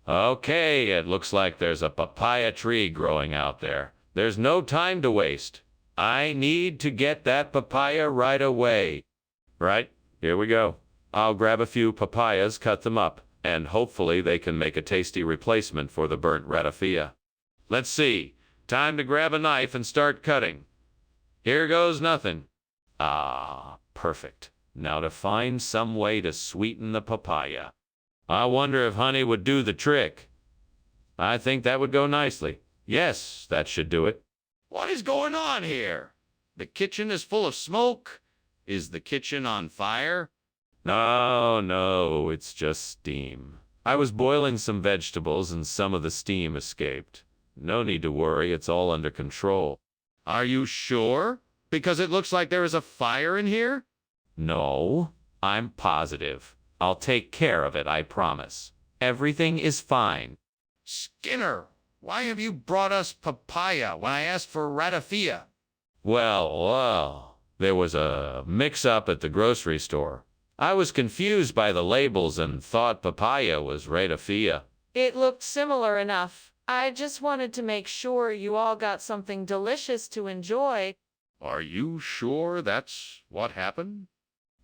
Okay, it looks like there's a papaya tree growing out there. There's no time to waste. I need to get that papaya right away. Right, here we go. I'll grab a few papayas, cut them up, and hopefully they can make a tasty replacement for the burnt ratafia. Let's see. Time to grab a knife and start cutting. Here goes nothing. Ah, perfect. Now to find some way to sweeten the papaya. I wonder if honey would do the trick. I think that would go nicely. Yes, that should do it. What is going on here? The kitchen is full of smoke. Is the kitchen on fire? No, it's just steam. I was boiling some vegetables and some of the steam escaped. No need to worry, it's all under control. Are you sure? Because it looks like there is a fire in here? No, I'm positive. I'll take care of it, I promise. Everything is fine. Skinner, why have you brought us papaya when I asked for ratafia? Well, there was a mix-up at the grocery store. I was confused by the labels and thought papaya was ratafia. It looked similar enough. I just wanted to make sure you all got something delicious to enjoy. Are you sure that's what happened?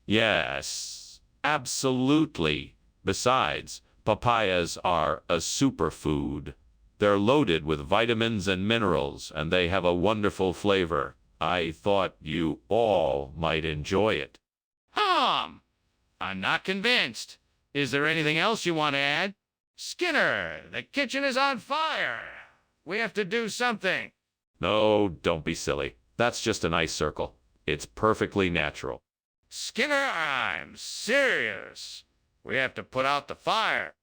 Yes, absolutely. Besides, papayas are a superfood. They're loaded with vitamins and minerals, and they have a wonderful flavor. I thought you all might enjoy it. I'm not convinced. Is there anything else you want to add? Skinner, the kitchen is on fire. We have to do something. No, don't be silly. That's just an ice circle. It's perfectly natural. Skinner, I'm serious. We have to put out the fire.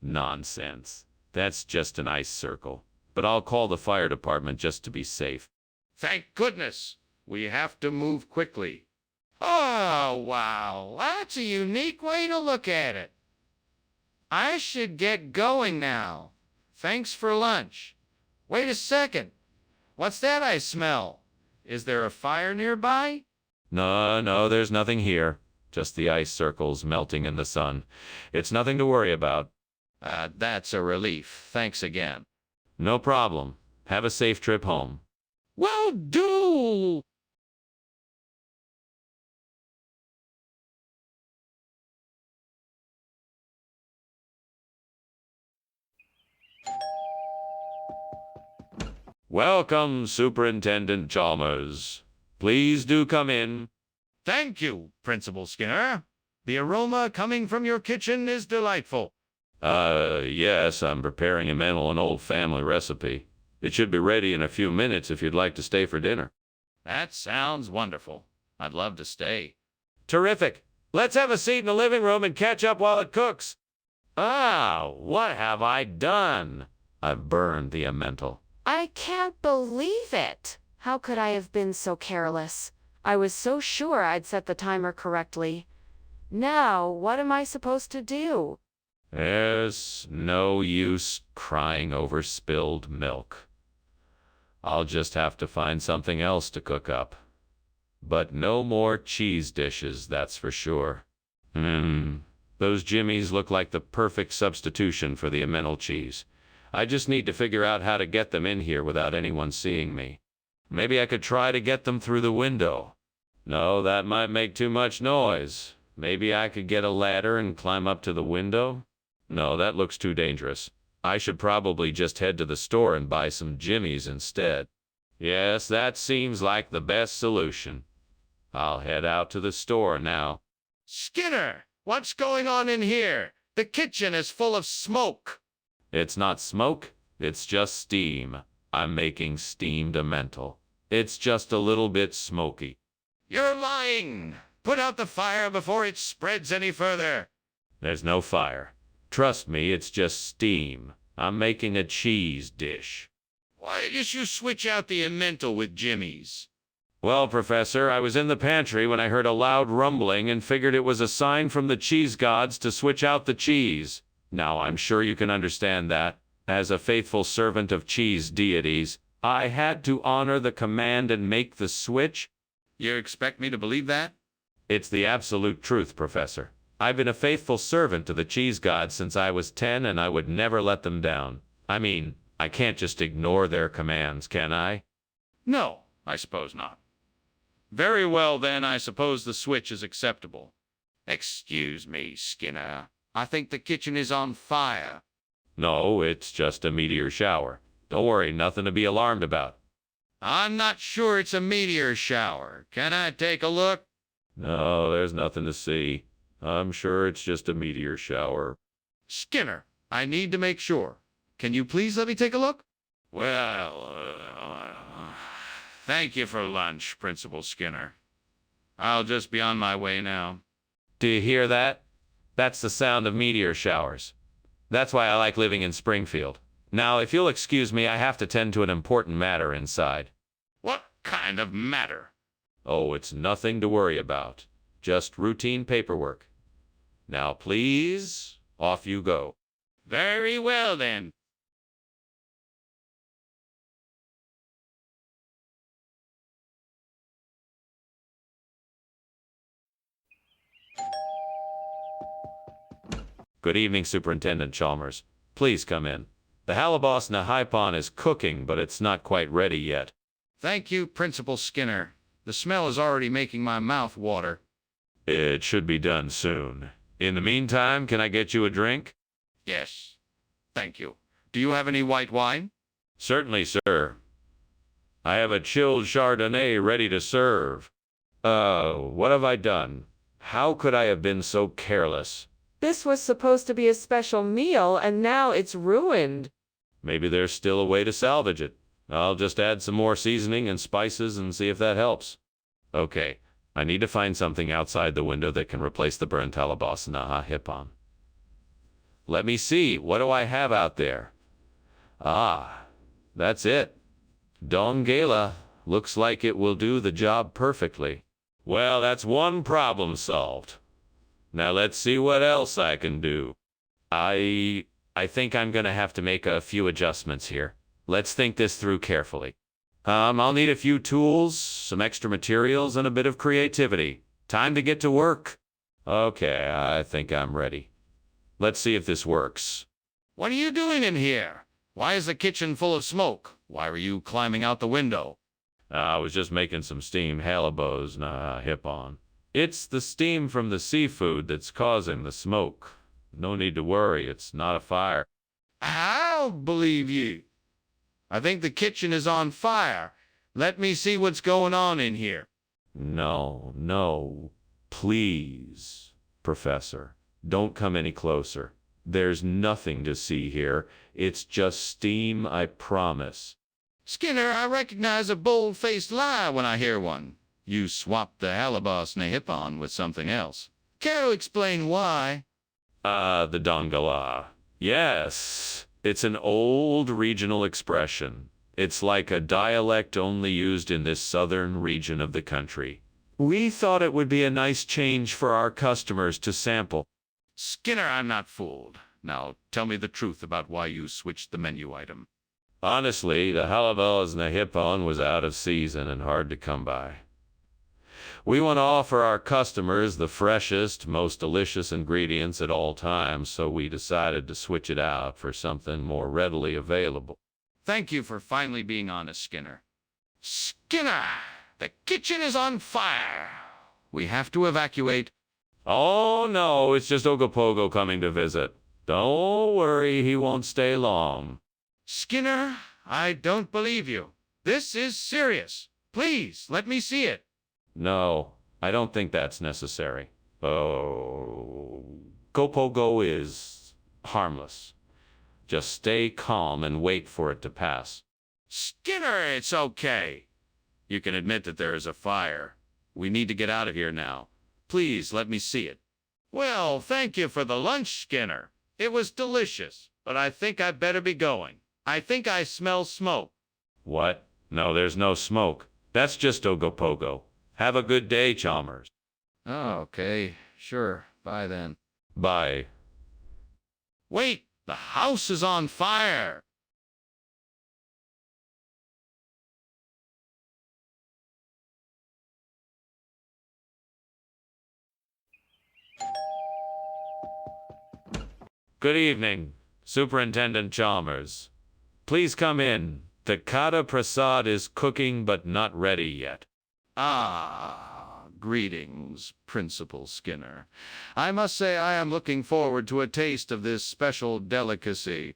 Nonsense. That's just an ice circle. But I'll call the fire department just to be safe. Thank goodness. We have to move quickly. Oh, wow. That's a unique way to look at it. I should get going now. Thanks for lunch. Wait a second. What's that I smell? Is there a fire nearby? No, there's nothing here. Just the ice circles melting in the sun. It's nothing to worry about. That's a relief. Thanks again. No problem. Have a safe trip home. Will do! Welcome, Superintendent Chalmers. Please do come in. Thank you, Principal Skinner. The aroma coming from your kitchen is delightful. Yes, I'm preparing a mental and old family recipe. It should be ready in a few minutes if you'd like to stay for dinner. That sounds wonderful. I'd love to stay. Terrific. Let's have a seat in the living room and catch up while it cooks. What have I done? I've burned the emmental. I can't believe it. How could I have been so careless? I was so sure I'd set the timer correctly. Now, what am I supposed to do? There's no use crying over spilled milk. I'll just have to find something else to cook up. But no more cheese dishes, that's for sure. Those jimmies look like the perfect substitution for the emmental cheese. I just need to figure out how to get them in here without anyone seeing me. Maybe I could try to get them through the window. No, that might make too much noise. Maybe I could get a ladder and climb up to the window? No, that looks too dangerous. I should probably just head to the store and buy some jimmies instead. Yes, that seems like the best solution. I'll head out to the store now. Skinner, What's going on in here? The kitchen is full of smoke. It's not smoke, it's just steam. I'm making steamed mental. It's just a little bit smoky. You're lying. Put out the fire before it spreads any further. There's no fire. Trust me, it's just steam. I'm making a cheese dish. Why did you switch out the emmental with Jimmy's? Well, Professor, I was in the pantry when I heard a loud rumbling and figured it was a sign from the cheese gods to switch out the cheese. Now, I'm sure you can understand that. As a faithful servant of cheese deities, I had to honor the command and make the switch. You expect me to believe that? It's the absolute truth, Professor. I've been a faithful servant to the cheese gods since I was 10, and I would never let them down. I mean, I can't just ignore their commands, can I? No, I suppose not. Very well, then, I suppose the switch is acceptable. Excuse me, Skinner. I think the kitchen is on fire. No, it's just a meteor shower. Don't worry, nothing to be alarmed about. I'm not sure it's a meteor shower. Can I take a look? No, there's nothing to see. I'm sure it's just a meteor shower. Skinner, I need to make sure. Can you please let me take a look? Well, thank you for lunch, Principal Skinner. I'll just be on my way now. Do you hear that? That's the sound of meteor showers. That's why I like living in Springfield. Now, if you'll excuse me, I have to tend to an important matter inside. What kind of matter? Oh, it's nothing to worry about. Just routine paperwork. Now, please, off you go. Very well, then. Good evening, Superintendent Chalmers. Please come in. The halibos Nahaipon is cooking, but it's not quite ready yet. Thank you, Principal Skinner. The smell is already making my mouth water. It should be done soon. In the meantime, can I get you a drink? Yes. Thank you. Do you have any white wine? Certainly, sir. I have a chilled Chardonnay ready to serve. What have I done? How could I have been so careless? This was supposed to be a special meal, and now it's ruined. Maybe there's still a way to salvage it. I'll just add some more seasoning and spices and see if that helps. Okay, I need to find something outside the window that can replace the burnt halibos Nahaipon. Let me see, what do I have out there? Ah, that's it. Dongala. Looks like it will do the job perfectly. Well, that's one problem solved. Now let's see what else I can do. I think I'm gonna have to make a few adjustments here. Let's think this through carefully. I'll need a few tools, some extra materials, and a bit of creativity. Time to get to work. Okay, I think I'm ready. Let's see if this works. What are you doing in here? Why is the kitchen full of smoke? Why were you climbing out the window? I was just making some steamed halibos Nahaipon. It's the steam from the seafood that's causing the smoke. No need to worry, it's not a fire. I'll believe you. I think the kitchen is on fire. Let me see what's going on in here. No, please, Professor. Don't come any closer. There's nothing to see here. It's just steam, I promise. Skinner, I recognize a bold-faced lie when I hear one. You swapped the halibos Nahaipon with something else. Care to explain why? The Dongala. Yes, it's an old regional expression. It's like a dialect only used in this southern region of the country. We thought it would be a nice change for our customers to sample. Skinner, I'm not fooled. Now, tell me the truth about why you switched the menu item. Honestly, the halibos Nahaipon was out of season and hard to come by. We want to offer our customers the freshest, most delicious ingredients at all times, so we decided to switch it out for something more readily available. Thank you for finally being honest, Skinner. Skinner, the kitchen is on fire. We have to evacuate. Oh no, it's just Ogopogo coming to visit. Don't worry, he won't stay long. Skinner, I don't believe you. This is serious. Please, let me see it. No, I don't think that's necessary. Oh, Gopogo is harmless. Just stay calm and wait for it to pass. Skinner, it's okay. You can admit that there is a fire. We need to get out of here now. Please let me see it. Well, thank you for the lunch, Skinner. It was delicious, but I think I'd better be going. I think I smell smoke. What? No, there's no smoke. That's just Ogopogo. Have a good day, Chalmers. Oh, okay. Sure. Bye then. Bye. Wait! The house is on fire! Good evening, Superintendent Chalmers. Please come in. The Kata Prasad is cooking but not ready yet. Ah, greetings, Principal Skinner. I must say I am looking forward to a taste of this special delicacy.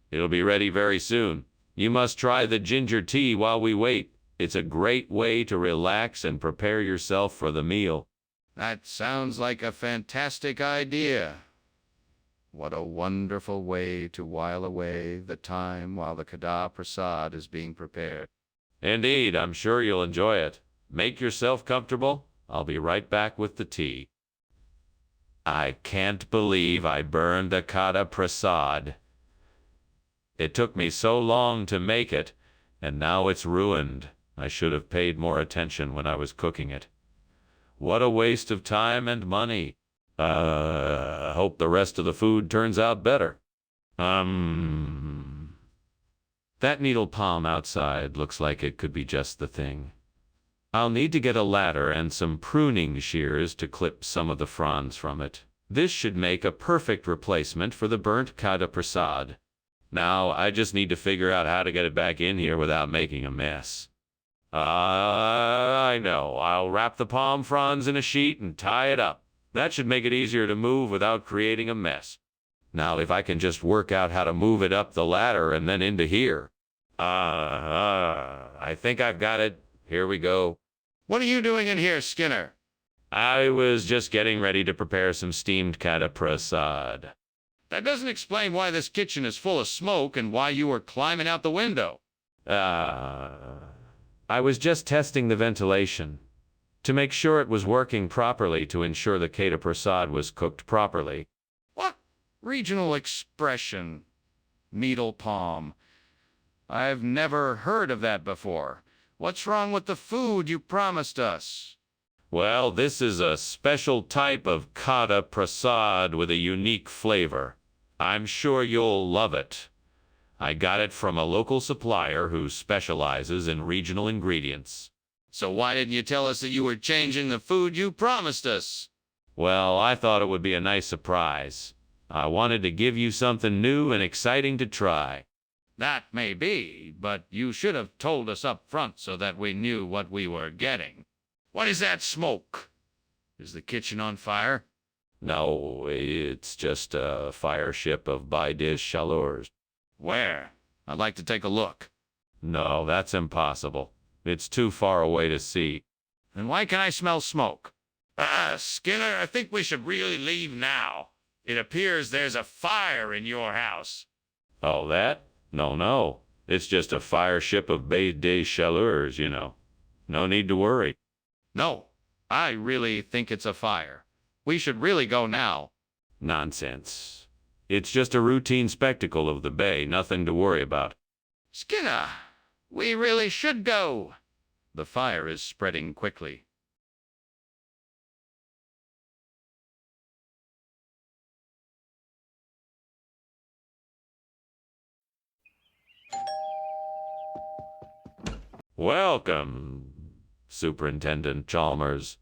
It'll be ready very soon. You must try the ginger tea while we wait. It's a great way to relax and prepare yourself for the meal. That sounds like a fantastic idea. What a wonderful way to while away the time while the Kada Prasad is being prepared. Indeed, I'm sure you'll enjoy it. Make yourself comfortable. I'll be right back with the tea. I can't believe I burned the Kata Prasad. It took me so long to make it, and now it's ruined. I should have paid more attention when I was cooking it. What a waste of time and money. I hope the rest of the food turns out better. That needle palm outside looks like it could be just the thing. I'll need to get a ladder and some pruning shears to clip some of the fronds from it. This should make a perfect replacement for the burnt Kata Prasad. Now, I just need to figure out how to get it back in here without making a mess. I know. I'll wrap the palm fronds in a sheet and tie it up. That should make it easier to move without creating a mess. Now, if I can just work out how to move it up the ladder and then into here. I think I've got it. Here we go. What are you doing in here, Skinner? I was just getting ready to prepare some steamed Kata Prasad. That doesn't explain why this kitchen is full of smoke and why you were climbing out the window. I was just testing the ventilation to make sure it was working properly to ensure the Kata Prasad was cooked properly. What regional expression? Needle palm. I've never heard of that before. What's wrong with the food you promised us? Well, this is a special type of Kata Prasad with a unique flavor. I'm sure you'll love it. I got it from a local supplier who specializes in regional ingredients. So why didn't you tell us that you were changing the food you promised us? Well, I thought it would be a nice surprise. I wanted to give you something new and exciting to try. That may be, but you should have told us up front so that we knew what we were getting. What is that smoke? Is the kitchen on fire? No, it's just a fire ship of Baidish chaleurs. Where? I'd like to take a look. No, that's impossible. It's too far away to see. Then why can I smell smoke? Skinner, I think we should really leave now. It appears there's a fire in your house. Oh, that? No. It's just a fire ship of Baidish chaleurs, you know. No need to worry. No, I really think it's a fire. We should really go now. Nonsense. It's just a routine spectacle of the bay, nothing to worry about. Skinner, we really should go. The fire is spreading quickly. Welcome, Superintendent Chalmers.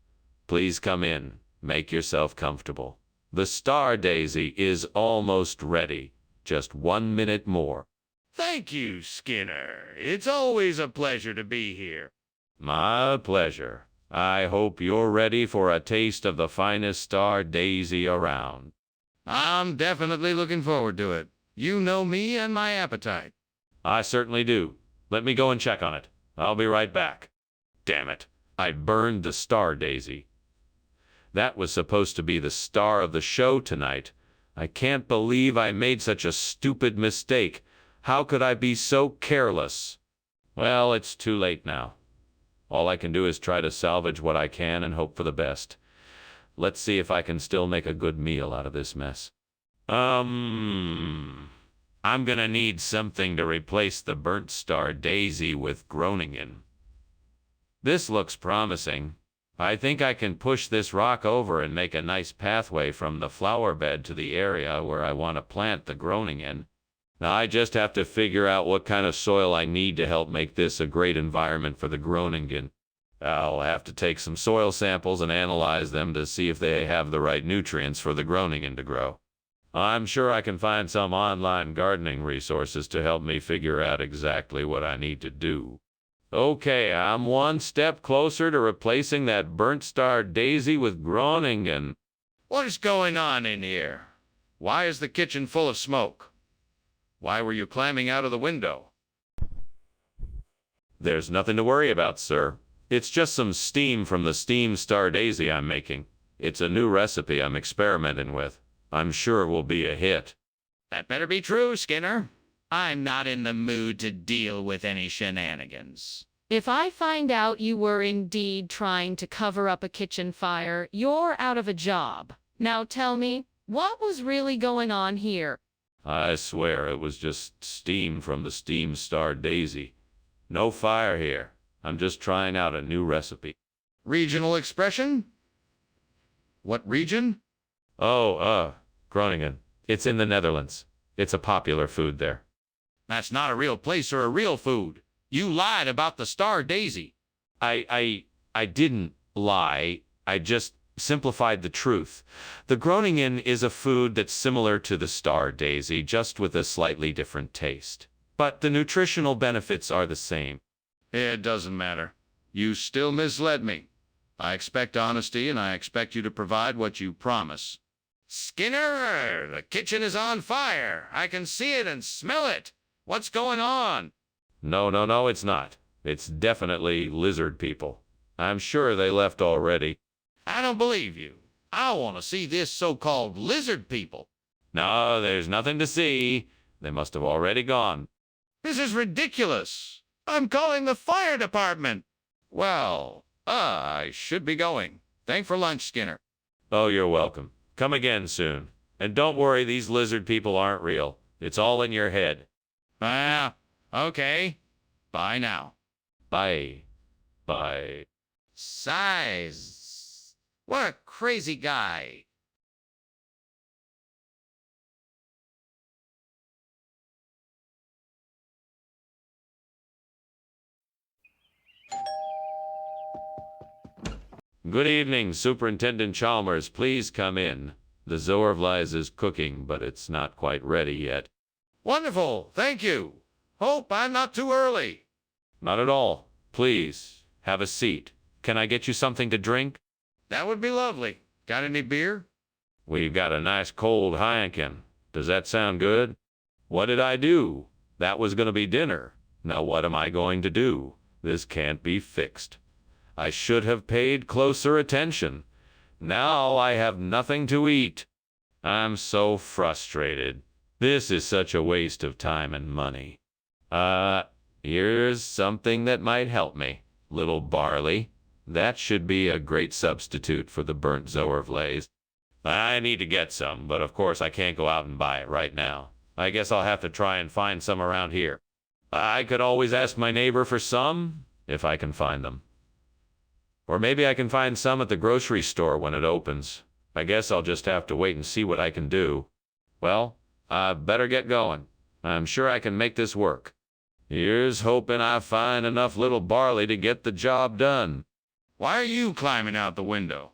Please come in. Make yourself comfortable. The Star Daisy is almost ready. Just 1 minute more. Thank you, Skinner. It's always a pleasure to be here. My pleasure. I hope you're ready for a taste of the finest Star Daisy around. I'm definitely looking forward to it. You know me and my appetite. I certainly do. Let me go and check on it. I'll be right back. Damn it. I burned the Star Daisy. That was supposed to be the star of the show tonight. I can't believe I made such a stupid mistake. How could I be so careless? Well, it's too late now. All I can do is try to salvage what I can and hope for the best. Let's see if I can still make a good meal out of this mess. I'm gonna need something to replace the burnt star daisy with Groningen. This looks promising. I think I can push this rock over and make a nice pathway from the flower bed to the area where I want to plant the Groningen. Now I just have to figure out what kind of soil I need to help make this a great environment for the Groningen. I'll have to take some soil samples and analyze them to see if they have the right nutrients for the Groningen to grow. I'm sure I can find some online gardening resources to help me figure out exactly what I need to do. Okay, I'm one step closer to replacing that burnt star daisy with Groningen. What is going on in here? Why is the kitchen full of smoke? Why were you climbing out of the window? There's nothing to worry about, sir. It's just some steam from the steam star daisy I'm making. It's a new recipe I'm experimenting with. I'm sure it will be a hit. That better be true, Skinner. I'm not in the mood to deal with any shenanigans. If I find out you were indeed trying to cover up a kitchen fire, you're out of a job. Now tell me, what was really going on here? I swear it was just steam from the steam star daisy. No fire here. I'm just trying out a new recipe. Regional expression? What region? Groningen. It's in the Netherlands. It's a popular food there. That's not a real place or a real food. You lied about the star daisy. I didn't lie. I just simplified the truth. The Groningen is a food that's similar to the star daisy, just with a slightly different taste. But the nutritional benefits are the same. It doesn't matter. You still misled me. I expect honesty, and I expect you to provide what you promise. Skinner, the kitchen is on fire. I can see it and smell it. What's going on? No, it's not. It's definitely lizard people. I'm sure they left already. I don't believe you. I want to see this so-called lizard people. No, there's nothing to see. They must have already gone. This is ridiculous. I'm calling the fire department. Well, I should be going. Thanks for lunch, Skinner. Oh, you're welcome. Come again soon. And don't worry, these lizard people aren't real. It's all in your head. Okay. Bye now. Bye. Size. What a crazy guy. Good evening, Superintendent Chalmers. Please come in. The Zorvlies is cooking, but it's not quite ready yet. Wonderful. Thank you. Hope I'm not too early. Not at all. Please, have a seat. Can I get you something to drink? That would be lovely. Got any beer? We've got a nice cold Heineken. Does that sound good? What did I do? That was going to be dinner. Now what am I going to do? This can't be fixed. I should have paid closer attention. Now I have nothing to eat. I'm so frustrated. This is such a waste of time and money. Here's something that might help me. Little barley. That should be a great substitute for the burnt Zorvlays. I need to get some, but of course I can't go out and buy it right now. I guess I'll have to try and find some around here. I could always ask my neighbor for some, if I can find them. Or maybe I can find some at the grocery store when it opens. I guess I'll just have to wait and see what I can do. Well, I better get going. I'm sure I can make this work. Here's hoping I find enough little barley to get the job done. Why are you climbing out the window?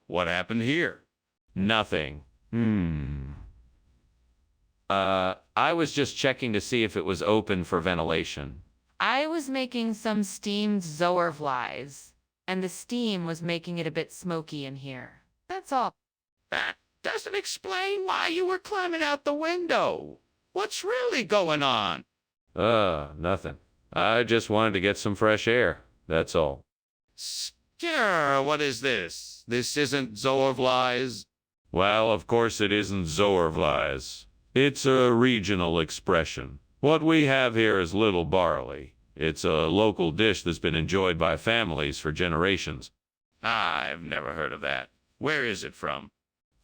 What happened here? Nothing. I was just checking to see if it was open for ventilation. I was making some steamed Zorvlies, and the steam was making it a bit smoky in here. That's all. That doesn't explain why you were climbing out the window. What's really going on? Nothing. I just wanted to get some fresh air. That's all. Skinner, what is this? This isn't Zorvlies. Well, of course it isn't Zorvlies. It's a regional expression. What we have here is little barley. It's a local dish that's been enjoyed by families for generations. I've never heard of that. Where is it from?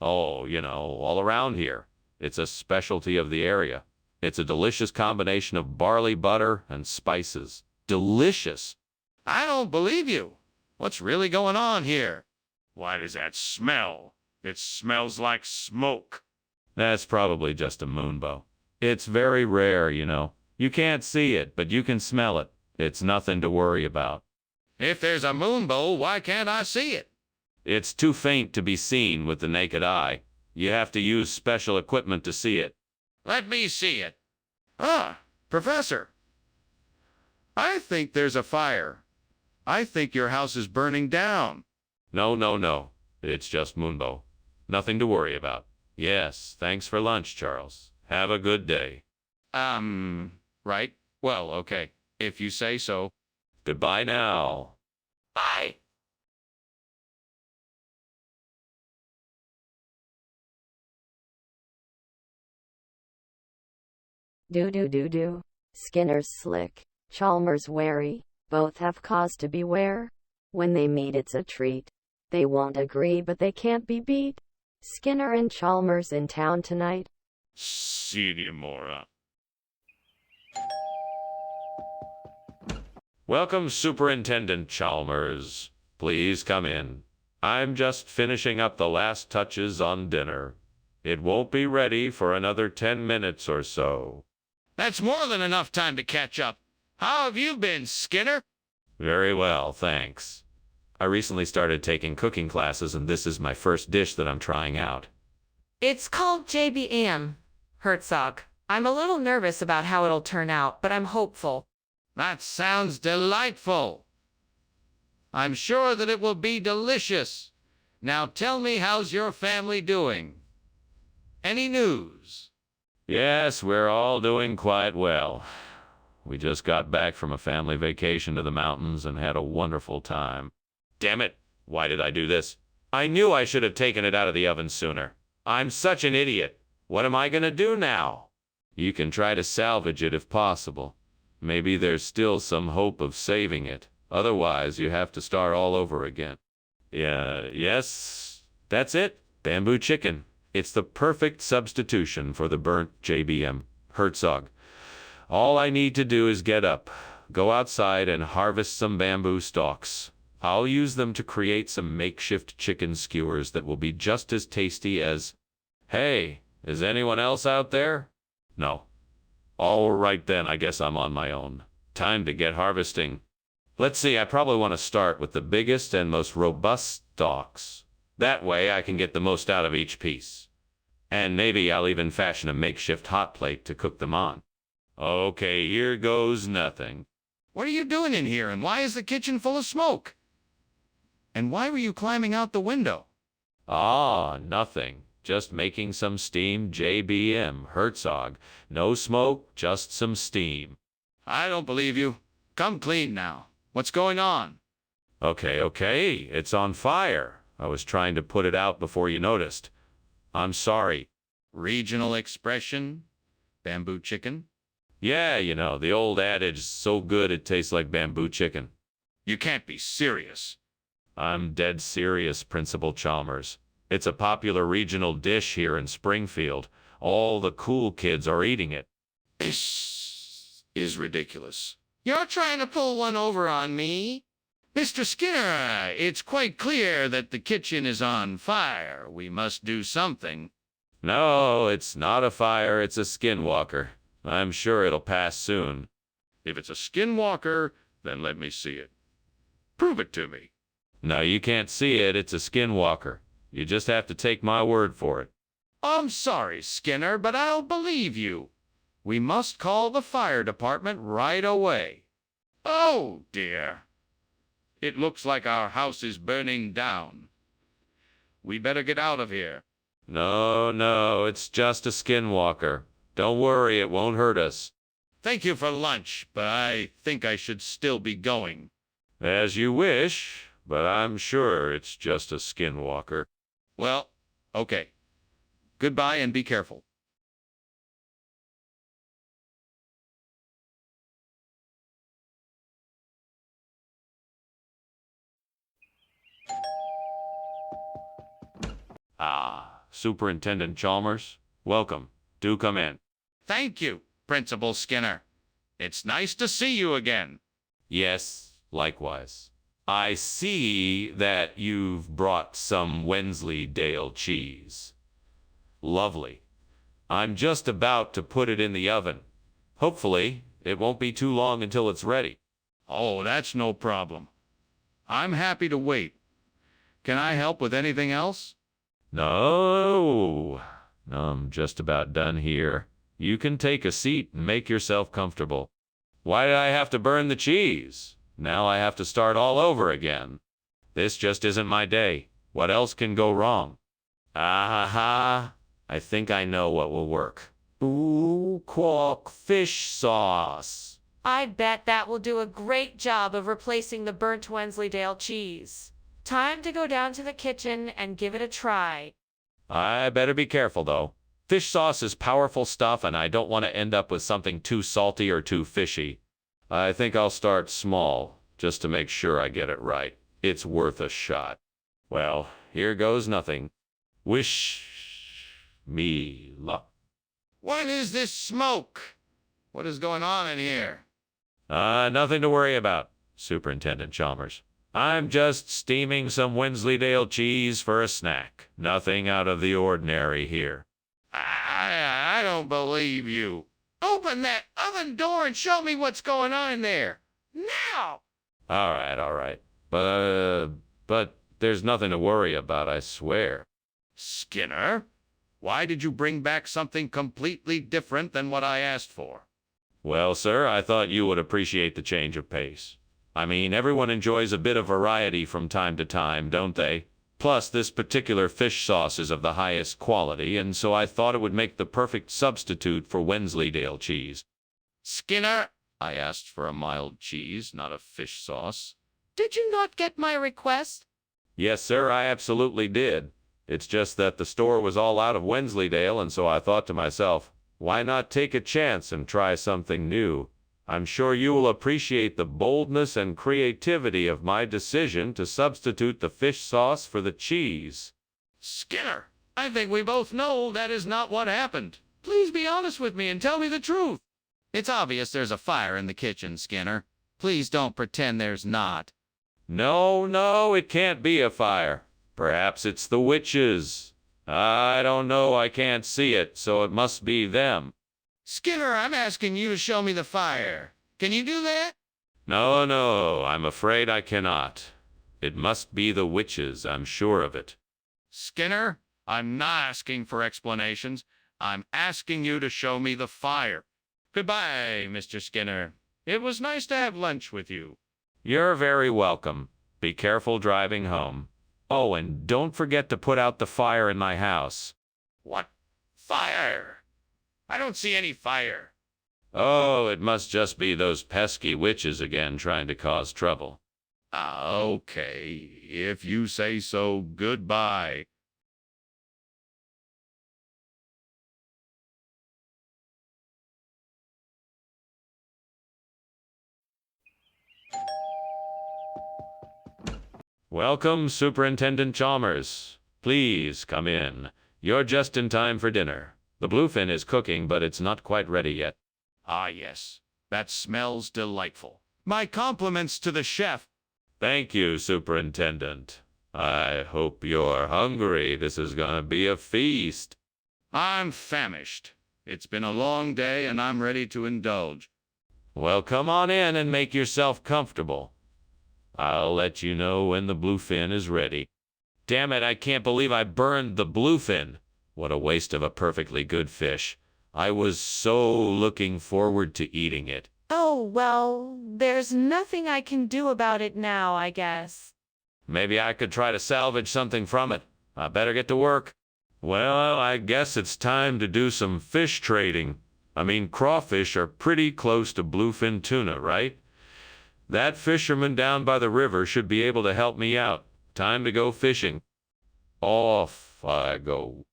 Oh, all around here. It's a specialty of the area. It's a delicious combination of barley butter and spices. Delicious. I don't believe you. What's really going on here? Why does that smell? It smells like smoke. That's probably just a moonbow. It's very rare, You can't see it, but you can smell it. It's nothing to worry about. If there's a moonbow, why can't I see it? It's too faint to be seen with the naked eye. You have to use special equipment to see it. Let me see it. Ah, Professor. I think there's a fire. I think your house is burning down. No. It's just moonbow. Nothing to worry about. Yes, thanks for lunch, Charles. Have a good day. Right. Well, okay. If you say so. Goodbye now. Bye. Do. Skinner's slick, Chalmers wary. Both have cause to beware. When they meet, it's a treat. They won't agree, but they can't be beat. Skinner and Chalmers in town tonight. Mora. Welcome, Superintendent Chalmers. Please come in. I'm just finishing up the last touches on dinner. It won't be ready for another 10 minutes or so. That's more than enough time to catch up. How have you been, Skinner? Very well, thanks. I recently started taking cooking classes, and this is my first dish that I'm trying out. It's called JBM, Herzog. I'm a little nervous about how it'll turn out, but I'm hopeful. That sounds delightful. I'm sure that it will be delicious. Now tell me, how's your family doing? Any news? Yes, we're all doing quite well. We just got back from a family vacation to the mountains and had a wonderful time. Damn it, why did I do this? I knew I should have taken it out of the oven sooner. I'm such an idiot. What am I gonna do now? You can try to salvage it if possible. Maybe there's still some hope of saving it. Otherwise, you have to start all over again. Yes, that's it. Bamboo chicken. It's the perfect substitution for the burnt JBM, Herzog. All I need to do is get up, go outside and harvest some bamboo stalks. I'll use them to create some makeshift chicken skewers that will be just as tasty as... Hey, is anyone else out there? No. All right then, I guess I'm on my own. Time to get harvesting. Let's see, I probably want to start with the biggest and most robust stalks. That way I can get the most out of each piece. And maybe I'll even fashion a makeshift hot plate to cook them on. Okay, here goes nothing. What are you doing in here, and why is the kitchen full of smoke? And why were you climbing out the window? Nothing. Just making some steam, JBM, Herzog. No smoke, just some steam. I don't believe you. Come clean now. What's going on? Okay, it's on fire. I was trying to put it out before you noticed. I'm sorry. Regional expression? Bamboo chicken? Yeah, the old adage, so good it tastes like bamboo chicken. You can't be serious. I'm dead serious, Principal Chalmers. It's a popular regional dish here in Springfield. All the cool kids are eating it. This is ridiculous. You're trying to pull one over on me? Mr. Skinner, it's quite clear that the kitchen is on fire. We must do something. No, it's not a fire, it's a skinwalker. I'm sure it'll pass soon. If it's a skinwalker, then let me see it. Prove it to me. No, you can't see it, it's a skinwalker. You just have to take my word for it. I'm sorry, Skinner, but I'll believe you. We must call the fire department right away. Oh, dear. It looks like our house is burning down. We better get out of here. No, it's just a skinwalker. Don't worry, it won't hurt us. Thank you for lunch, but I think I should still be going. As you wish, but I'm sure it's just a skinwalker. Well, okay. Goodbye and be careful. Ah, Superintendent Chalmers, welcome. Do come in. Thank you, Principal Skinner. It's nice to see you again. Yes, likewise. I see that you've brought some Wensleydale cheese. Lovely. I'm just about to put it in the oven. Hopefully, it won't be too long until it's ready. Oh, that's no problem. I'm happy to wait. Can I help with anything else? No, I'm just about done here. You can take a seat and make yourself comfortable. Why did I have to burn the cheese? Now I have to start all over again. This just isn't my day. What else can go wrong? Ah ha, I think I know what will work. Ooh, quack fish sauce. I bet that will do a great job of replacing the burnt Wensleydale cheese. Time to go down to the kitchen and give it a try. I better be careful, though. Fish sauce is powerful stuff, and I don't want to end up with something too salty or too fishy. I think I'll start small, just to make sure I get it right. It's worth a shot. Well, here goes nothing. Wish me luck. What is this smoke? What is going on in here? Nothing to worry about, Superintendent Chalmers. I'm just steaming some Wensleydale cheese for a snack. Nothing out of the ordinary here. I don't believe you. Open that oven door and show me what's going on in there. Now! All right. But there's nothing to worry about, I swear. Skinner, why did you bring back something completely different than what I asked for? Well, sir, I thought you would appreciate the change of pace. I mean, everyone enjoys a bit of variety from time to time, don't they? Plus, this particular fish sauce is of the highest quality, and so I thought it would make the perfect substitute for Wensleydale cheese. Skinner, I asked for a mild cheese, not a fish sauce. Did you not get my request? Yes, sir, I absolutely did. It's just that the store was all out of Wensleydale, and so I thought to myself, why not take a chance and try something new? I'm sure you will appreciate the boldness and creativity of my decision to substitute the fish sauce for the cheese. Skinner, I think we both know that is not what happened. Please be honest with me and tell me the truth. It's obvious there's a fire in the kitchen, Skinner. Please don't pretend there's not. No, it can't be a fire. Perhaps it's the witches. I don't know, I can't see it, so it must be them. Skinner, I'm asking you to show me the fire. Can you do that? No, I'm afraid I cannot. It must be the witches, I'm sure of it. Skinner, I'm not asking for explanations. I'm asking you to show me the fire. Goodbye, Mr. Skinner. It was nice to have lunch with you. You're very welcome. Be careful driving home. Oh, and don't forget to put out the fire in my house. What fire? I don't see any fire. Oh, it must just be those pesky witches again trying to cause trouble. Okay, if you say so, goodbye. Welcome, Superintendent Chalmers. Please come in. You're just in time for dinner. The bluefin is cooking, but it's not quite ready yet. Ah, yes. That smells delightful. My compliments to the chef. Thank you, Superintendent. I hope you're hungry. This is gonna be a feast. I'm famished. It's been a long day, and I'm ready to indulge. Well, come on in and make yourself comfortable. I'll let you know when the bluefin is ready. Damn it, I can't believe I burned the bluefin. What a waste of a perfectly good fish. I was so looking forward to eating it. Oh, well, there's nothing I can do about it now, I guess. Maybe I could try to salvage something from it. I better get to work. Well, I guess it's time to do some fish trading. I mean, crawfish are pretty close to bluefin tuna, right? That fisherman down by the river should be able to help me out. Time to go fishing. Off I go.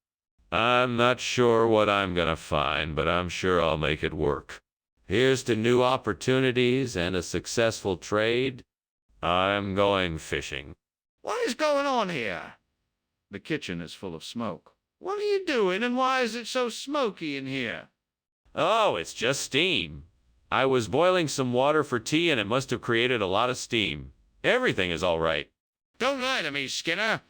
I'm not sure what I'm gonna find, but I'm sure I'll make it work. Here's to new opportunities and a successful trade. I'm going fishing. What is going on here? The kitchen is full of smoke. What are you doing, and why is it so smoky in here? Oh, it's just steam. I was boiling some water for tea and it must have created a lot of steam. Everything is all right. Don't lie to me, Skinner.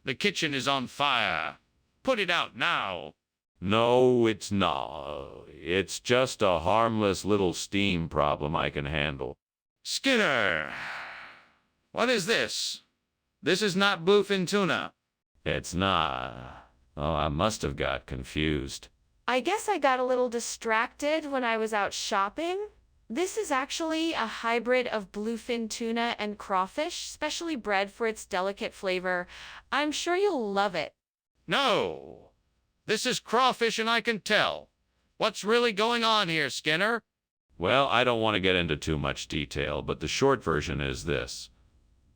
The kitchen is on fire. Put it out now. No, it's not. It's just a harmless little steam problem I can handle. Skinner, what is this? This is not bluefin tuna. It's not. Oh, I must have got confused. I guess I got a little distracted when I was out shopping. This is actually a hybrid of bluefin tuna and crawfish, specially bred for its delicate flavor. I'm sure you'll love it. No. This is crawfish and I can tell. What's really going on here, Skinner? Well, I don't want to get into too much detail, but the short version is this.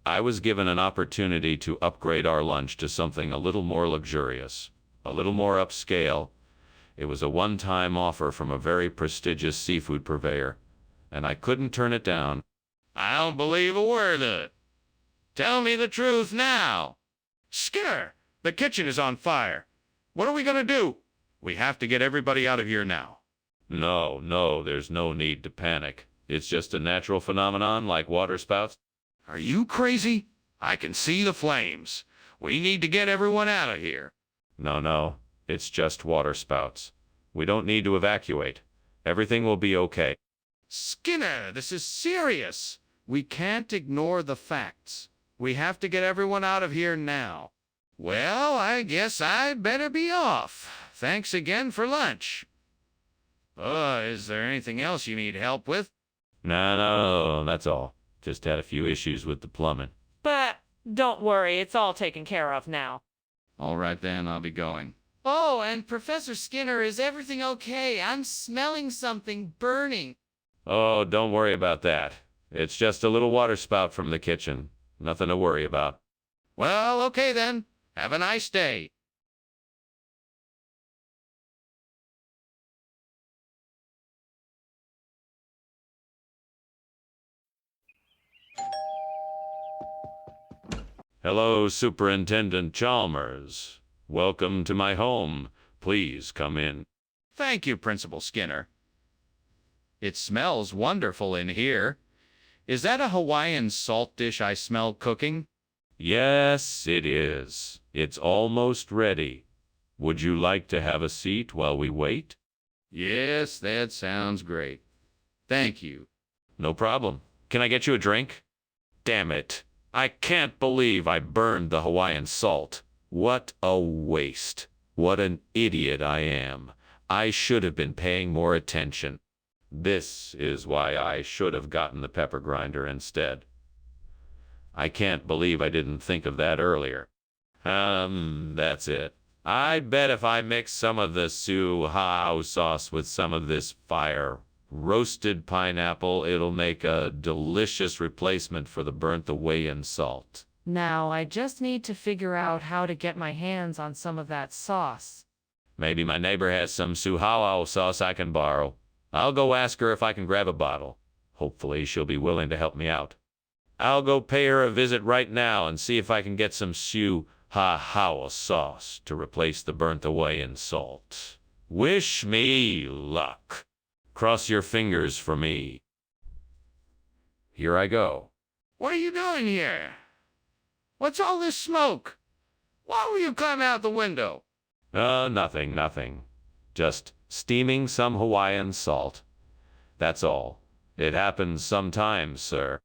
I was given an opportunity to upgrade our lunch to something a little more luxurious, a little more upscale. It was a one-time offer from a very prestigious seafood purveyor, and I couldn't turn it down. I don't believe a word of it. Tell me the truth now. Skinner, the kitchen is on fire. What are we going to do? We have to get everybody out of here now. No, there's no need to panic. It's just a natural phenomenon like waterspouts. Are you crazy? I can see the flames. We need to get everyone out of here. No, it's just waterspouts. We don't need to evacuate. Everything will be okay. Skinner, this is serious. We can't ignore the facts. We have to get everyone out of here now. Well, I guess I'd better be off. Thanks again for lunch. Is there anything else you need help with? No, that's all. Just had a few issues with the plumbing. But don't worry, it's all taken care of now. All right then, I'll be going. Oh, and Professor Skinner, is everything okay? I'm smelling something burning. Oh, don't worry about that. It's just a little waterspout from the kitchen. Nothing to worry about. Well, okay then. Have a nice day. Hello, Superintendent Chalmers. Welcome to my home. Please come in. Thank you, Principal Skinner. It smells wonderful in here. Is that a Hawaiian salt dish I smell cooking? Yes, it is. It's almost ready. Would you like to have a seat while we wait? Yes, that sounds great. Thank you. No problem. Can I get you a drink? Damn it. I can't believe I burned the Hawaiian salt. What a waste. What an idiot I am. I should have been paying more attention. This is why I should have gotten the pepper grinder instead. I can't believe I didn't think of that earlier. That's it. I bet if I mix some of the Su-Hao sauce with some of this fire roasted pineapple, it'll make a delicious replacement for the burnt Hawaiian salt. Now I just need to figure out how to get my hands on some of that sauce. Maybe my neighbor has some Su-Hao sauce I can borrow. I'll go ask her if I can grab a bottle. Hopefully she'll be willing to help me out. I'll go pay her a visit right now and see if I can get some Su-Hao sauce to replace the burnt Hawaiian salt. Wish me luck. Cross your fingers for me. Here I go. What are you doing here? What's all this smoke? Why will you climb out the window? Nothing. Just steaming some Hawaiian salt. That's all. It happens sometimes, sir.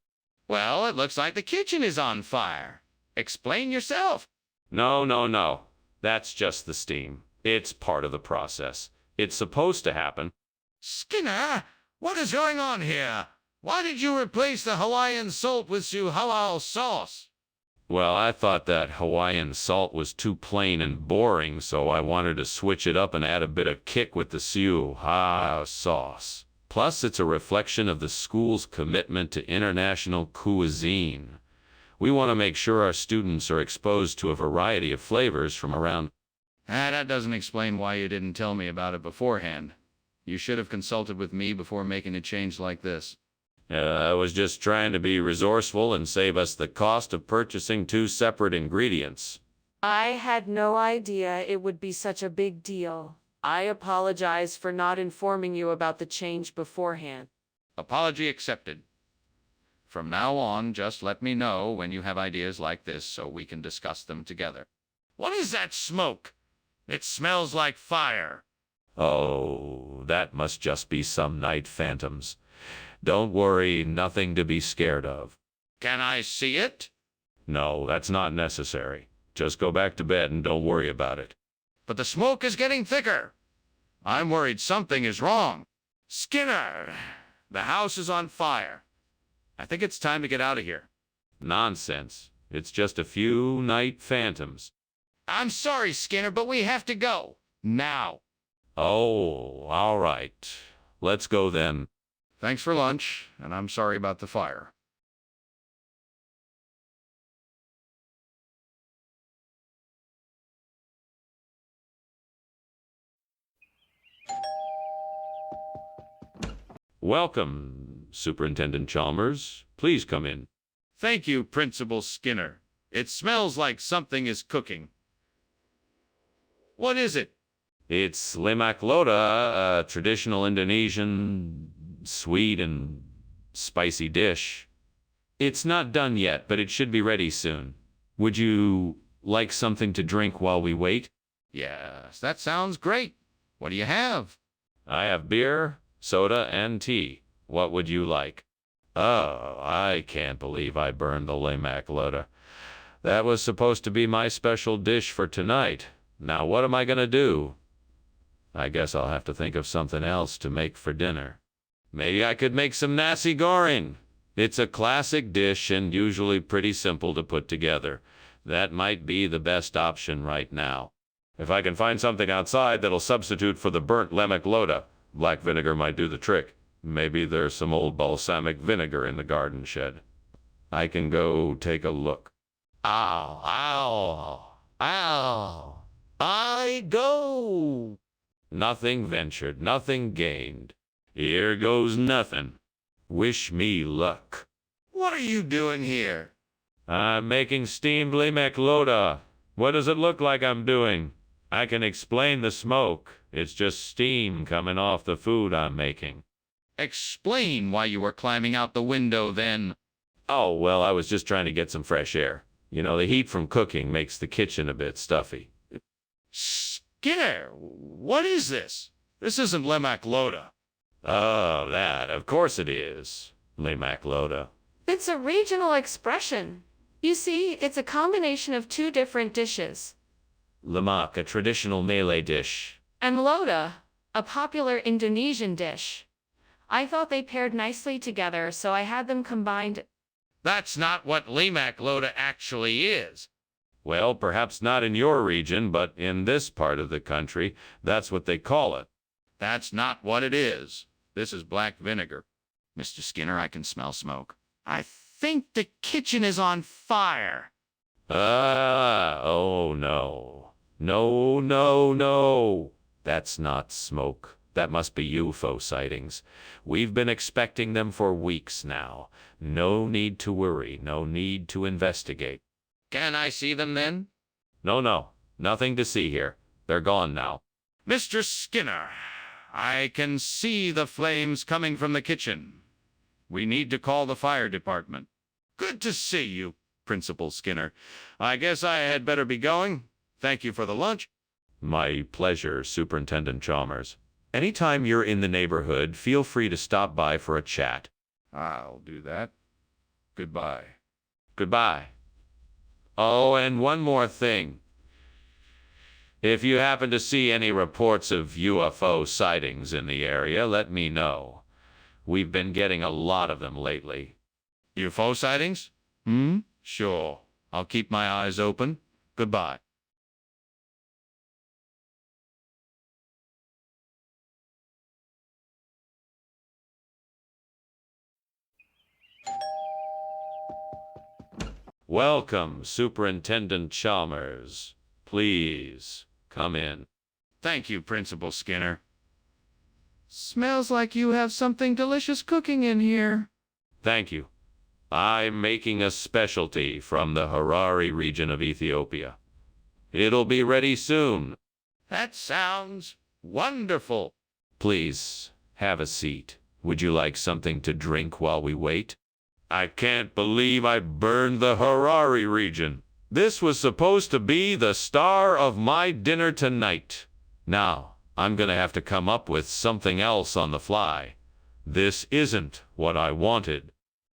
Well, it looks like the kitchen is on fire. Explain yourself. No. That's just the steam. It's part of the process. It's supposed to happen. Skinner, what is going on here? Why did you replace the Hawaiian salt with Su-Hao sauce? Well, I thought that Hawaiian salt was too plain and boring, so I wanted to switch it up and add a bit of kick with the Su-Hao sauce. Plus, it's a reflection of the school's commitment to international cuisine. We want to make sure our students are exposed to a variety of flavors from around. That doesn't explain why you didn't tell me about it beforehand. You should have consulted with me before making a change like this. I was just trying to be resourceful and save us the cost of purchasing two separate ingredients. I had no idea it would be such a big deal. I apologize for not informing you about the change beforehand. Apology accepted. From now on, just let me know when you have ideas like this so we can discuss them together. What is that smoke? It smells like fire. Oh, that must just be some night phantoms. Don't worry, nothing to be scared of. Can I see it? No, that's not necessary. Just go back to bed and don't worry about it. But the smoke is getting thicker. I'm worried something is wrong. Skinner, the house is on fire. I think it's time to get out of here. Nonsense. It's just a few night phantoms. I'm sorry, Skinner, but we have to go. Now. Oh, all right. Let's go then. Thanks for lunch, and I'm sorry about the fire. Welcome, Superintendent Chalmers. Please come in. Thank you, Principal Skinner. It smells like something is cooking. What is it? It's lemak loda, a traditional Indonesian sweet and spicy dish. It's not done yet, but it should be ready soon. Would you like something to drink while we wait? Yes, that sounds great. What do you have? I have beer, soda, and tea. What would you like? Oh, I can't believe I burned the lemak loda. That was supposed to be my special dish for tonight. Now what am I gonna do? I guess I'll have to think of something else to make for dinner. Maybe I could make some nasi goreng. It's a classic dish and usually pretty simple to put together. That might be the best option right now. If I can find something outside that'll substitute for the burnt lemak loda, black vinegar might do the trick. Maybe there's some old balsamic vinegar in the garden shed. I can go take a look. Ow, ow, ow. I go. Nothing ventured, nothing gained. Here goes nothing. Wish me luck. What are you doing here? I'm making steamed lemak loda. What does it look like I'm doing? I can explain the smoke. It's just steam coming off the food I'm making. Explain why you were climbing out the window then. Oh, well, I was just trying to get some fresh air. You know, the heat from cooking makes the kitchen a bit stuffy. Skinner, what is this? This isn't lemak loda. Oh, that. Of course it is. Lemak loda. It's a regional expression. You see, it's a combination of two different dishes. Lemak, a traditional Malay dish. And loda, a popular Indonesian dish. I thought they paired nicely together, so I had them combined. That's not what lemak loda actually is. Well, perhaps not in your region, but in this part of the country, that's what they call it. That's not what it is. This is black vinegar. Mr. Skinner, I can smell smoke. I think the kitchen is on fire. Oh no. No, no, no. That's not smoke. That must be UFO sightings. We've been expecting them for weeks now. No need to worry. No need to investigate. Can I see them then? No. Nothing to see here. They're gone now. Mr. Skinner, I can see the flames coming from the kitchen. We need to call the fire department. Good to see you, Principal Skinner. I guess I had better be going. Thank you for the lunch. My pleasure, Superintendent Chalmers. Anytime you're in the neighborhood, feel free to stop by for a chat. I'll do that. Goodbye. Goodbye. Oh, and one more thing. If you happen to see any reports of UFO sightings in the area, let me know. We've been getting a lot of them lately. UFO sightings? Sure. I'll keep my eyes open. Goodbye. Welcome, Superintendent Chalmers. Please, come in. Thank you, Principal Skinner. Smells like you have something delicious cooking in here. Thank you. I'm making a specialty from the Harari region of Ethiopia. It'll be ready soon. That sounds wonderful. Please, have a seat. Would you like something to drink while we wait? I can't believe I burned the Harari region. This was supposed to be the star of my dinner tonight. Now, I'm gonna have to come up with something else on the fly. This isn't what I wanted.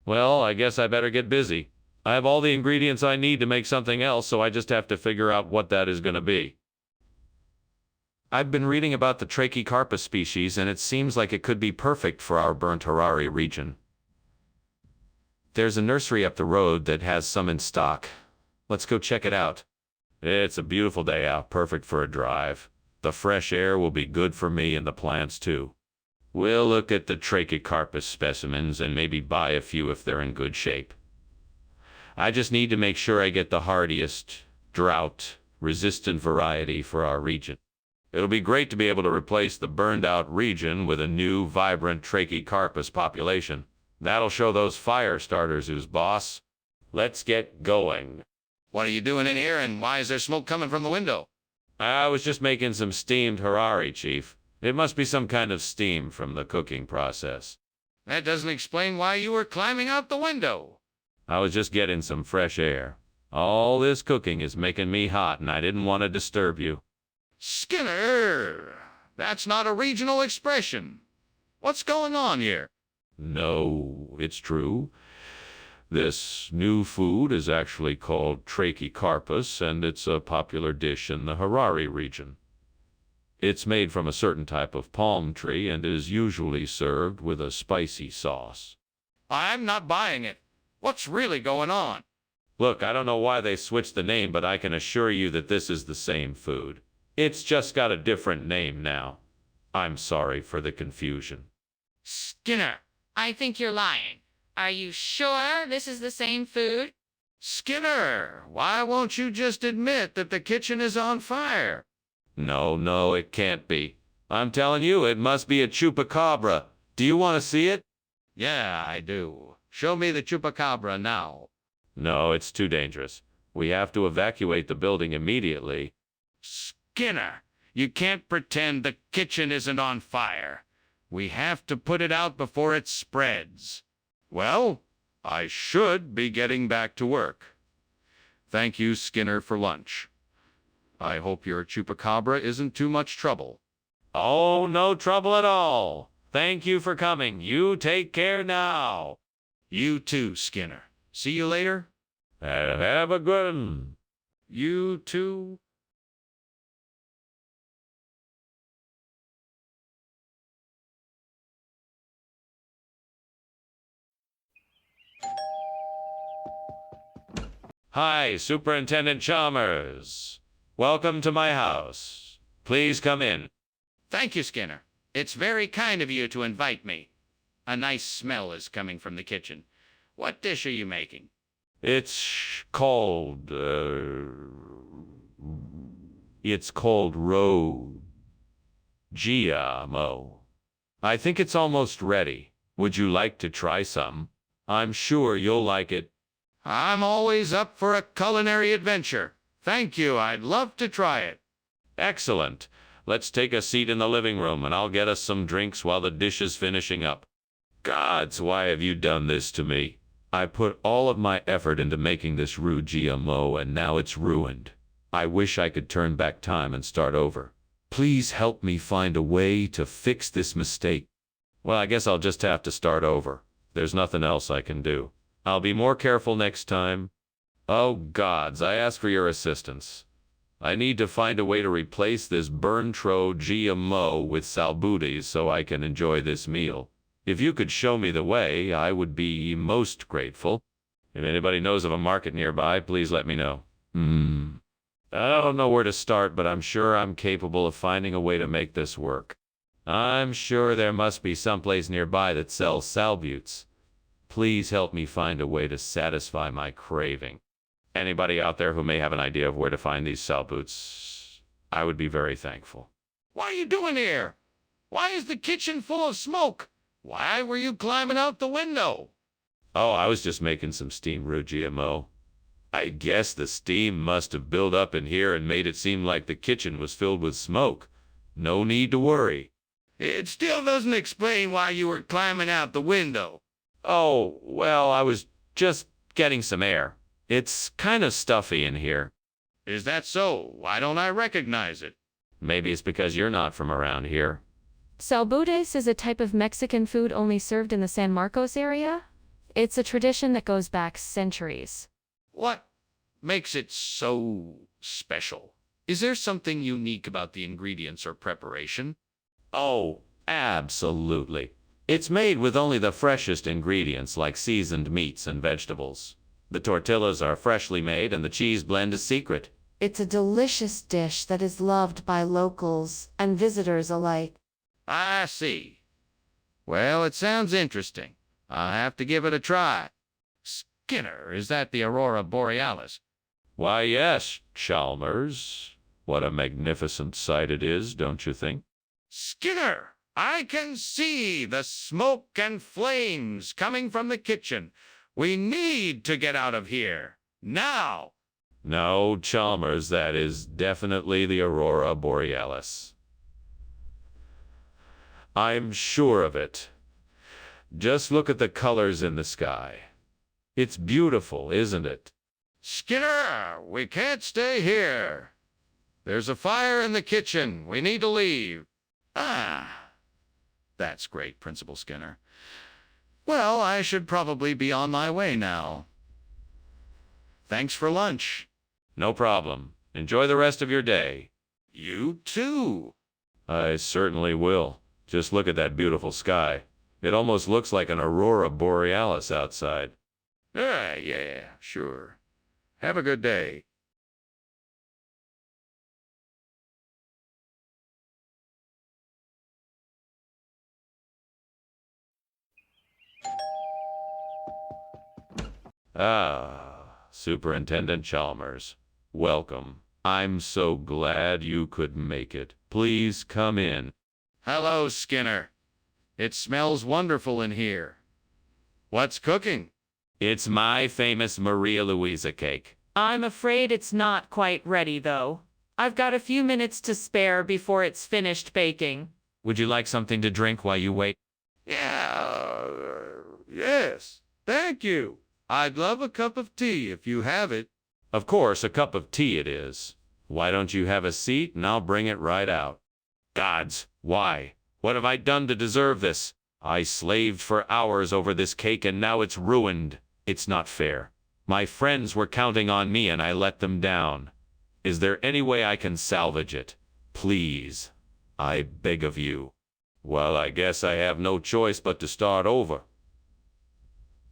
Well, I guess I better get busy. I have all the ingredients I need to make something else, so I just have to figure out what that is gonna be. I've been reading about the Trachycarpus species, and it seems like it could be perfect for our burnt Harari region. There's a nursery up the road that has some in stock. Let's go check it out. It's a beautiful day out, perfect for a drive. The fresh air will be good for me and the plants too. We'll look at the Trachycarpus specimens and maybe buy a few if they're in good shape. I just need to make sure I get the hardiest, drought-resistant variety for our region. It'll be great to be able to replace the burned-out region with a new, vibrant Trachycarpus population. That'll show those fire starters who's boss. Let's get going. What are you doing in here, and why is there smoke coming from the window? I was just making some steamed Harari, Chief. It must be some kind of steam from the cooking process. That doesn't explain why you were climbing out the window. I was just getting some fresh air. All this cooking is making me hot, and I didn't want to disturb you. Skinner, that's not a regional expression. What's going on here? No, it's true. This new food is actually called Trachycarpus, and it's a popular dish in the Harari region. It's made from a certain type of palm tree and is usually served with a spicy sauce. I'm not buying it. What's really going on? Look, I don't know why they switched the name, but I can assure you that this is the same food. It's just got a different name now. I'm sorry for the confusion. Skinner, I think you're lying. Are you sure this is the same food? Skinner, why won't you just admit that the kitchen is on fire? No, it can't be. I'm telling you, it must be a chupacabra. Do you want to see it? Yeah, I do. Show me the chupacabra now. No, it's too dangerous. We have to evacuate the building immediately. Skinner, you can't pretend the kitchen isn't on fire. We have to put it out before it spreads. Well, I should be getting back to work. Thank you, Skinner, for lunch. I hope your chupacabra isn't too much trouble. Oh, no trouble at all. Thank you for coming. You take care now. You too, Skinner. See you later. Have a good one. You too. Hi, Superintendent Chalmers. Welcome to my house. Please come in. Thank you, Skinner. It's very kind of you to invite me. A nice smell is coming from the kitchen. What dish are you making? It's called, Rogiamo. I think it's almost ready. Would you like to try some? I'm sure you'll like it. I'm always up for a culinary adventure. Thank you. I'd love to try it. Excellent. Let's take a seat in the living room, and I'll get us some drinks while the dish is finishing up. Gods, why have you done this to me? I put all of my effort into making this Rogiamo, and now it's ruined. I wish I could turn back time and start over. Please help me find a way to fix this mistake. Well, I guess I'll just have to start over. There's nothing else I can do. I'll be more careful next time. Oh gods, I ask for your assistance. I need to find a way to replace this burned Rogiamo with salbutes so I can enjoy this meal. If you could show me the way, I would be most grateful. If anybody knows of a market nearby, please let me know. I don't know where to start, but I'm sure I'm capable of finding a way to make this work. I'm sure there must be someplace nearby that sells salbutes. Please help me find a way to satisfy my craving. Anybody out there who may have an idea of where to find these sal boots, I would be very thankful. What are you doing here? Why is the kitchen full of smoke? Why were you climbing out the window? Oh, I was just making some steam roux GMO. I guess the steam must have built up in here and made it seem like the kitchen was filled with smoke. No need to worry. It still doesn't explain why you were climbing out the window. Oh, well, I was just getting some air. It's kind of stuffy in here. Is that so? Why don't I recognize it? Maybe it's because you're not from around here. Salbutes is a type of Mexican food only served in the San Marcos area. It's a tradition that goes back centuries. What makes it so special? Is there something unique about the ingredients or preparation? Oh, absolutely. It's made with only the freshest ingredients like seasoned meats and vegetables. The tortillas are freshly made and the cheese blend is secret. It's a delicious dish that is loved by locals and visitors alike. I see. Well, it sounds interesting. I'll have to give it a try. Skinner, is that the Aurora Borealis? Why, yes, Chalmers. What a magnificent sight it is, don't you think? Skinner, I can see the smoke and flames coming from the kitchen. We need to get out of here. Now! No, Chalmers, that is definitely the Aurora Borealis. I'm sure of it. Just look at the colors in the sky. It's beautiful, isn't it? Skinner, we can't stay here. There's a fire in the kitchen. We need to leave. Ah, that's great, Principal Skinner. Well, I should probably be on my way now. Thanks for lunch. No problem. Enjoy the rest of your day. You too. I certainly will. Just look at that beautiful sky. It almost looks like an Aurora Borealis outside. Yeah, sure. Have a good day. Ah, Superintendent Chalmers. Welcome. I'm so glad you could make it. Please come in. Hello, Skinner. It smells wonderful in here. What's cooking? It's my famous Maria Luisa cake. I'm afraid it's not quite ready, though. I've got a few minutes to spare before it's finished baking. Would you like something to drink while you wait? Yes. Thank you. I'd love a cup of tea if you have it. Of course, a cup of tea it is. Why don't you have a seat and I'll bring it right out. Gods, why? What have I done to deserve this? I slaved for hours over this cake and now it's ruined. It's not fair. My friends were counting on me and I let them down. Is there any way I can salvage it? Please. I beg of you. Well, I guess I have no choice but to start over.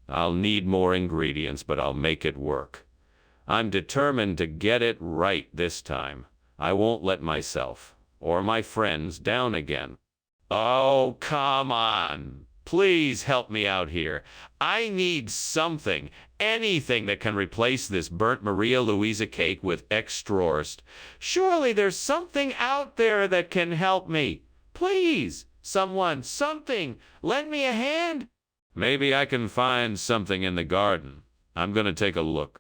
I'll need more ingredients, but I'll make it work. I'm determined to get it right this time. I won't let myself or my friends down again. Oh, come on. Please help me out here. I need something, anything that can replace this burnt Maria Luisa cake with extraorst. Surely there's something out there that can help me. Please, someone, something, lend me a hand. Maybe I can find something in the garden. I'm gonna take a look.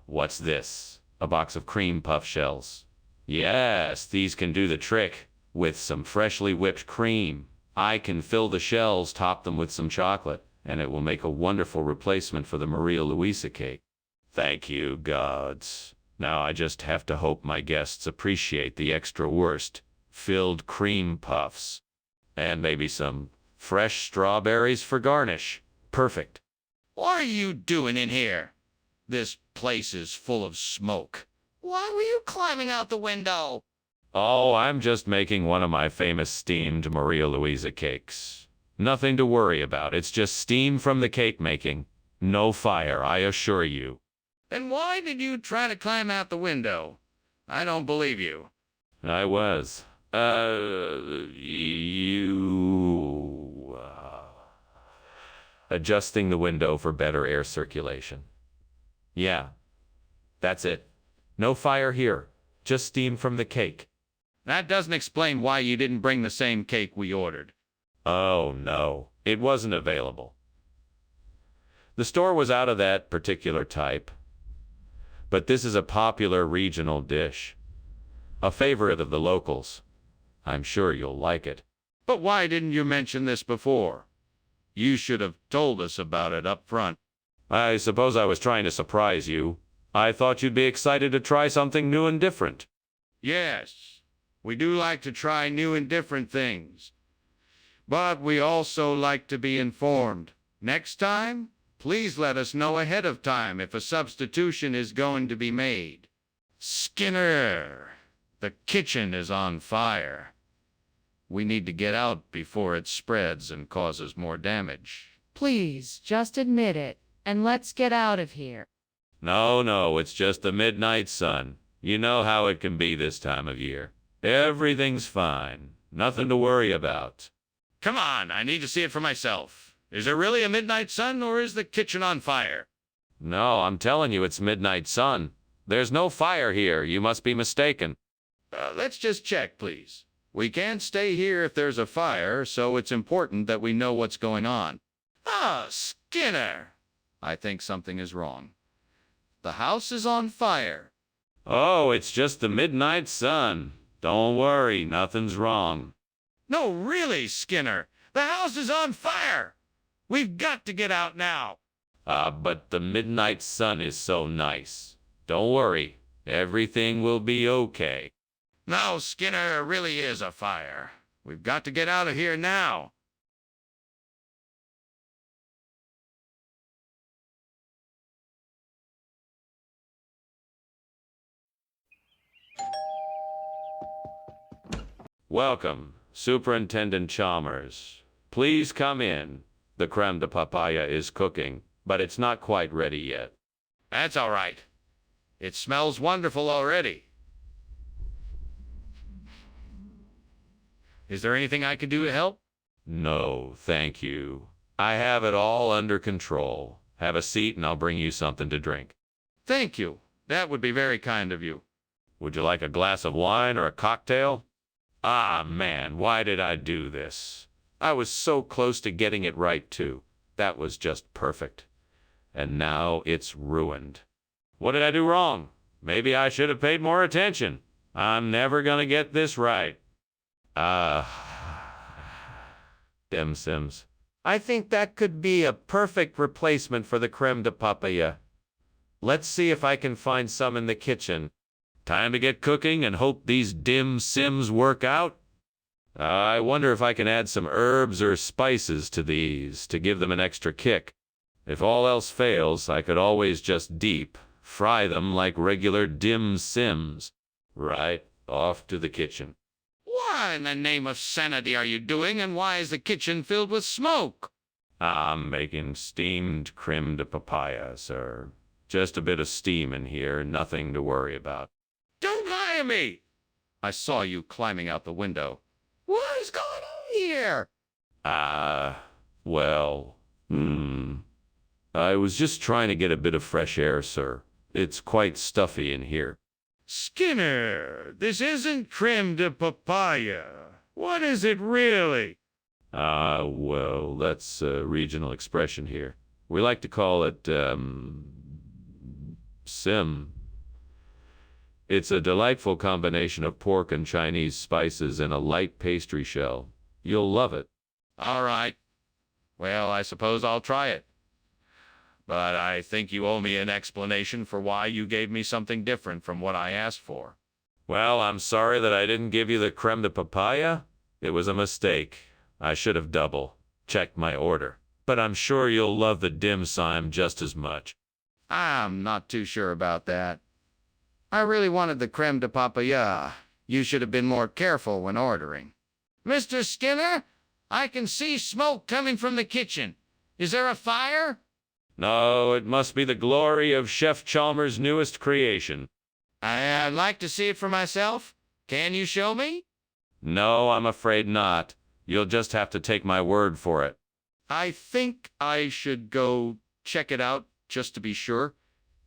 What's this? A box of cream puff shells. Yes, these can do the trick. With some freshly whipped cream, I can fill the shells, top them with some chocolate, and it will make a wonderful replacement for the Maria Luisa cake. Thank you, gods. Now I just have to hope my guests appreciate the extra filled cream puffs. And maybe some fresh strawberries for garnish. Perfect. What are you doing in here? This place is full of smoke. Why were you climbing out the window? Oh, I'm just making one of my famous steamed Maria Luisa cakes. Nothing to worry about. It's just steam from the cake making. No fire, I assure you. Then why did you try to climb out the window? I don't believe you. I was. adjusting the window for better air circulation. Yeah, that's it. No fire here, just steam from the cake. That doesn't explain why you didn't bring the same cake we ordered. Oh no, it wasn't available. The store was out of that particular type. But this is a popular regional dish, a favorite of the locals. I'm sure you'll like it. But why didn't you mention this before? You should have told us about it up front. I suppose I was trying to surprise you. I thought you'd be excited to try something new and different. Yes, we do like to try new and different things. But we also like to be informed. Next time, please let us know ahead of time if a substitution is going to be made. Skinner, the kitchen is on fire. We need to get out before it spreads and causes more damage. Please, just admit it, and let's get out of here. No, it's just the midnight sun. You know how it can be this time of year. Everything's fine. Nothing to worry about. Come on, I need to see it for myself. Is there really a midnight sun, or is the kitchen on fire? No, I'm telling you, it's midnight sun. There's no fire here. You must be mistaken. Let's just check, please. We can't stay here if there's a fire, so it's important that we know what's going on. Ah, Skinner! I think something is wrong. The house is on fire. Oh, it's just the midnight sun. Don't worry, nothing's wrong. No, really, Skinner. The house is on fire. We've got to get out now. But the midnight sun is so nice. Don't worry, everything will be okay. No, Skinner, it really is a fire. We've got to get out of here now. Welcome, Superintendent Chalmers. Please come in. The creme de papaya is cooking, but it's not quite ready yet. That's all right. It smells wonderful already. Is there anything I can do to help? No, thank you. I have it all under control. Have a seat and I'll bring you something to drink. Thank you. That would be very kind of you. Would you like a glass of wine or a cocktail? Ah, man, why did I do this? I was so close to getting it right, too. That was just perfect. And now it's ruined. What did I do wrong? Maybe I should have paid more attention. I'm never gonna get this right. Dim Sims. I think that could be a perfect replacement for the creme de papaya. Let's see if I can find some in the kitchen. Time to get cooking and hope these dim sims work out. I wonder if I can add some herbs or spices to these to give them an extra kick. If all else fails, I could always just deep fry them like regular dim sims. Right, off to the kitchen. What in the name of sanity are you doing, and why is the kitchen filled with smoke? I'm making steamed creme de papaya, sir. Just a bit of steam in here, nothing to worry about. Don't lie to me! I saw you climbing out the window. What is going on here? Well, I was just trying to get a bit of fresh air, sir. It's quite stuffy in here. Skinner, this isn't creme de papaya. What is it really? Well, that's a regional expression here. We like to call it, sim. It's a delightful combination of pork and Chinese spices in a light pastry shell. You'll love it. All right. Well, I suppose I'll try it. But I think you owe me an explanation for why you gave me something different from what I asked for. Well, I'm sorry that I didn't give you the creme de papaya. It was a mistake. I should have double-checked my order. But I'm sure you'll love the dim sum just as much. I'm not too sure about that. I really wanted the creme de papaya. You should have been more careful when ordering. Mr. Skinner, I can see smoke coming from the kitchen. Is there a fire? No, it must be the glory of Chef Chalmers' newest creation. I'd like to see it for myself. Can you show me? No, I'm afraid not. You'll just have to take my word for it. I think I should go check it out just to be sure.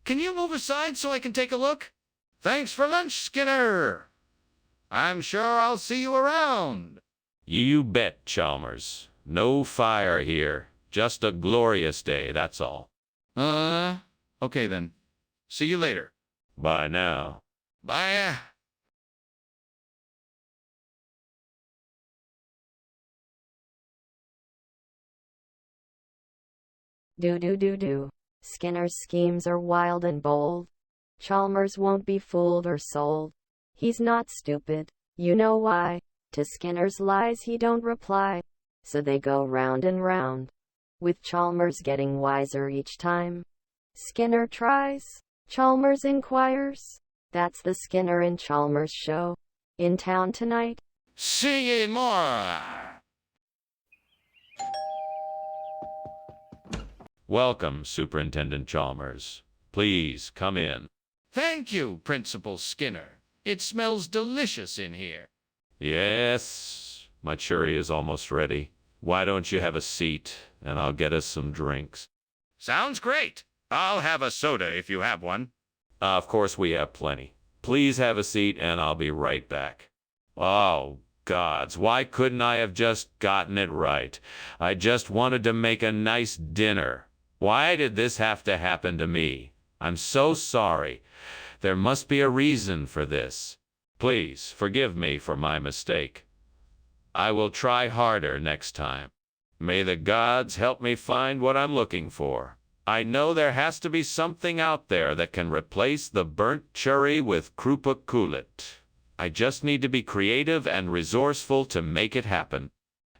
Can you move aside so I can take a look? Thanks for lunch, Skinner. I'm sure I'll see you around. You bet, Chalmers. No fire here. Just a glorious day, that's all. Okay then. See you later. Bye now. Bye. Do. Skinner's schemes are wild and bold. Chalmers won't be fooled or sold. He's not stupid. You know why? To Skinner's lies he don't reply. So they go round and round, with Chalmers getting wiser each time. Skinner tries, Chalmers inquires. That's the Skinner and Chalmers show. In town tonight. See you more. Welcome, Superintendent Chalmers. Please come in. Thank you, Principal Skinner. It smells delicious in here. Yes, my curry is almost ready. Why don't you have a seat, and I'll get us some drinks. Sounds great. I'll have a soda if you have one. Of course we have plenty. Please have a seat, and I'll be right back. Oh, gods, why couldn't I have just gotten it right? I just wanted to make a nice dinner. Why did this have to happen to me? I'm so sorry. There must be a reason for this. Please forgive me for my mistake. I will try harder next time. May the gods help me find what I'm looking for. I know there has to be something out there that can replace the burnt cherry with krupa kulit. I just need to be creative and resourceful to make it happen.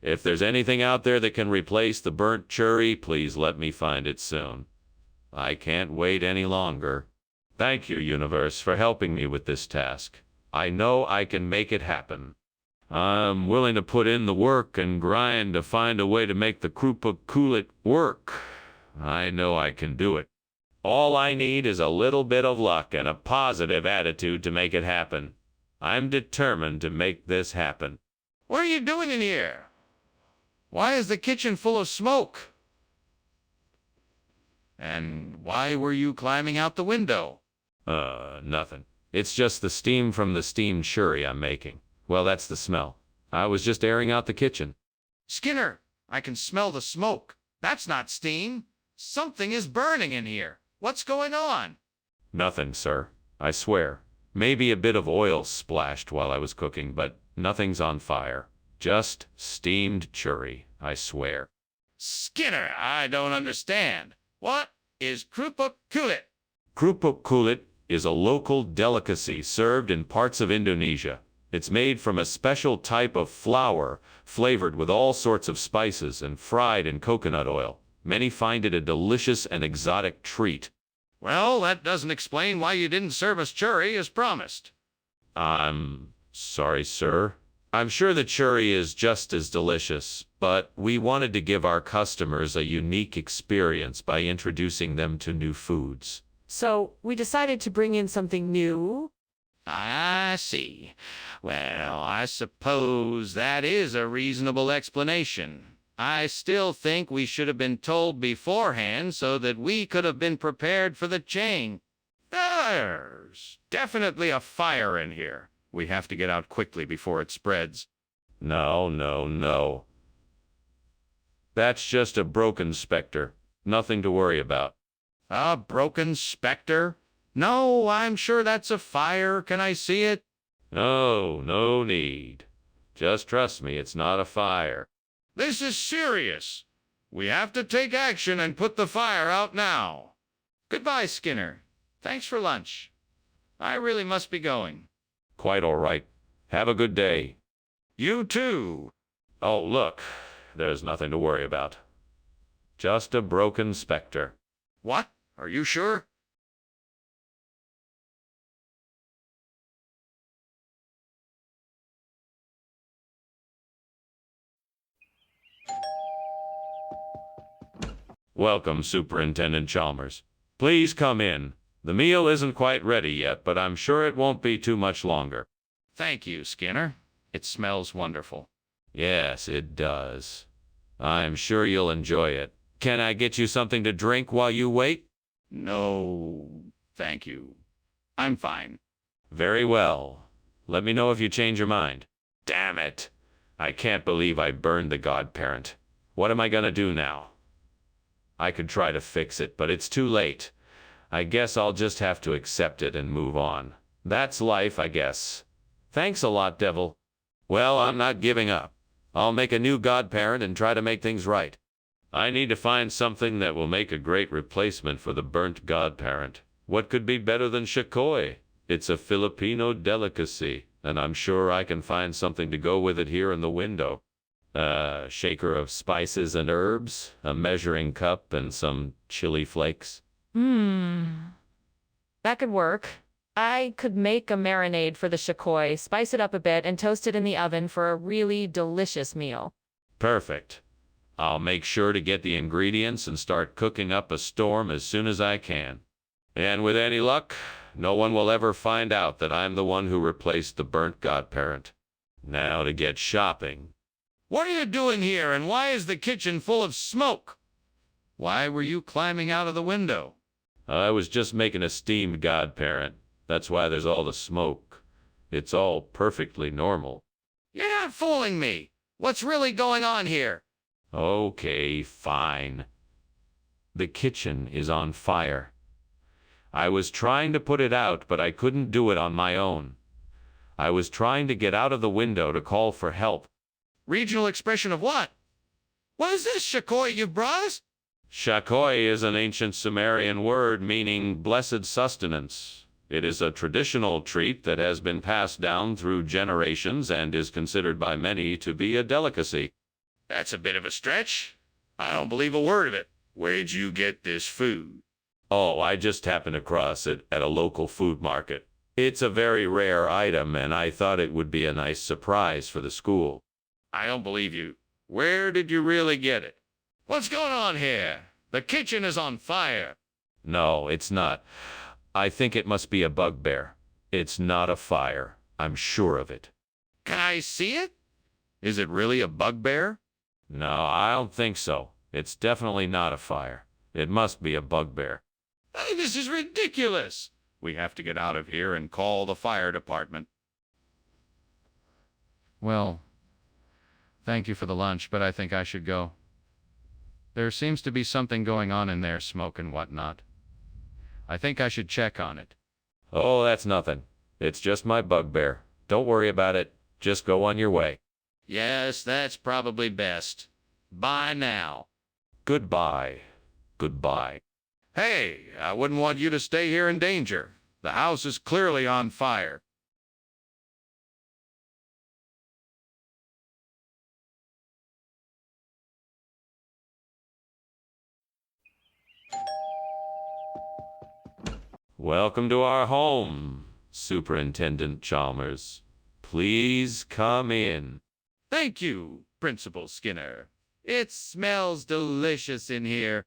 If there's anything out there that can replace the burnt cherry, please let me find it soon. I can't wait any longer. Thank you, universe, for helping me with this task. I know I can make it happen. I'm willing to put in the work and grind to find a way to make the krupa kulit work. I know I can do it. All I need is a little bit of luck and a positive attitude to make it happen. I'm determined to make this happen. What are you doing in here? Why is the kitchen full of smoke? And why were you climbing out the window? Nothing. It's just the steam from the steamed curry I'm making. Well, that's the smell. I was just airing out the kitchen. Skinner, I can smell the smoke. That's not steam. Something is burning in here. What's going on? Nothing, sir. I swear. Maybe a bit of oil splashed while I was cooking, but nothing's on fire. Just steamed curry, I swear. Skinner, I don't understand. What is krupa kulit? Kerupuk kulit is a local delicacy served in parts of Indonesia. It's made from a special type of flour, flavored with all sorts of spices and fried in coconut oil. Many find it a delicious and exotic treat. Well, that doesn't explain why you didn't serve us curry as promised. I'm sorry, sir. I'm sure the curry is just as delicious, but we wanted to give our customers a unique experience by introducing them to new foods. So we decided to bring in something new. I see. Well, I suppose that is a reasonable explanation. I still think we should have been told beforehand so that we could have been prepared for the change. There's definitely a fire in here. We have to get out quickly before it spreads. No. That's just a broken specter. Nothing to worry about. A broken specter? No, I'm sure that's a fire. Can I see it? No need. Just trust me, it's not a fire. This is serious. We have to take action and put the fire out now. Goodbye, Skinner. Thanks for lunch. I really must be going. Quite all right. Have a good day. You too. Oh, look. There's nothing to worry about. Just a broken specter. What? Are you sure? Welcome, Superintendent Chalmers. Please come in. The meal isn't quite ready yet, but I'm sure it won't be too much longer. Thank you, Skinner. It smells wonderful. Yes, it does. I'm sure you'll enjoy it. Can I get you something to drink while you wait? No, thank you. I'm fine. Very well. Let me know if you change your mind. Damn it. I can't believe I burned the godparent. What am I gonna do now? I could try to fix it, but it's too late. I guess I'll just have to accept it and move on. That's life, I guess. Thanks a lot, Devil. Well, I'm not giving up. I'll make a new godparent and try to make things right. I need to find something that will make a great replacement for the burnt godparent. What could be better than shakoy? It's a Filipino delicacy, and I'm sure I can find something to go with it here in the window. A shaker of spices and herbs, a measuring cup, and some chili flakes. That could work. I could make a marinade for the shakoy, spice it up a bit, and toast it in the oven for a really delicious meal. Perfect. I'll make sure to get the ingredients and start cooking up a storm as soon as I can. And with any luck, no one will ever find out that I'm the one who replaced the burnt godparent. Now to get shopping. What are you doing here, and why is the kitchen full of smoke? Why were you climbing out of the window? I was just making a steamed godparent. That's why there's all the smoke. It's all perfectly normal. You're not fooling me. What's really going on here? Okay, fine. The kitchen is on fire. I was trying to put it out, but I couldn't do it on my own. I was trying to get out of the window to call for help. Regional expression of what? What is this shakoy you brought us? Shakoy is an ancient Sumerian word meaning blessed sustenance. It is a traditional treat that has been passed down through generations and is considered by many to be a delicacy. That's a bit of a stretch. I don't believe a word of it. Where'd you get this food? Oh, I just happened across it at a local food market. It's a very rare item, and I thought it would be a nice surprise for the school. I don't believe you. Where did you really get it? What's going on here? The kitchen is on fire. No, it's not. I think it must be a bugbear. It's not a fire. I'm sure of it. Can I see it? Is it really a bugbear? No, I don't think so. It's definitely not a fire. It must be a bugbear. Hey, this is ridiculous. We have to get out of here and call the fire department. Well, thank you for the lunch, but I think I should go. There seems to be something going on in there, smoke and whatnot. I think I should check on it. Oh, that's nothing. It's just my bugbear. Don't worry about it. Just go on your way. Yes, that's probably best. Bye now. Goodbye. Goodbye. Hey, I wouldn't want you to stay here in danger. The house is clearly on fire. Welcome to our home, Superintendent Chalmers. Please come in. Thank you, Principal Skinner. It smells delicious in here.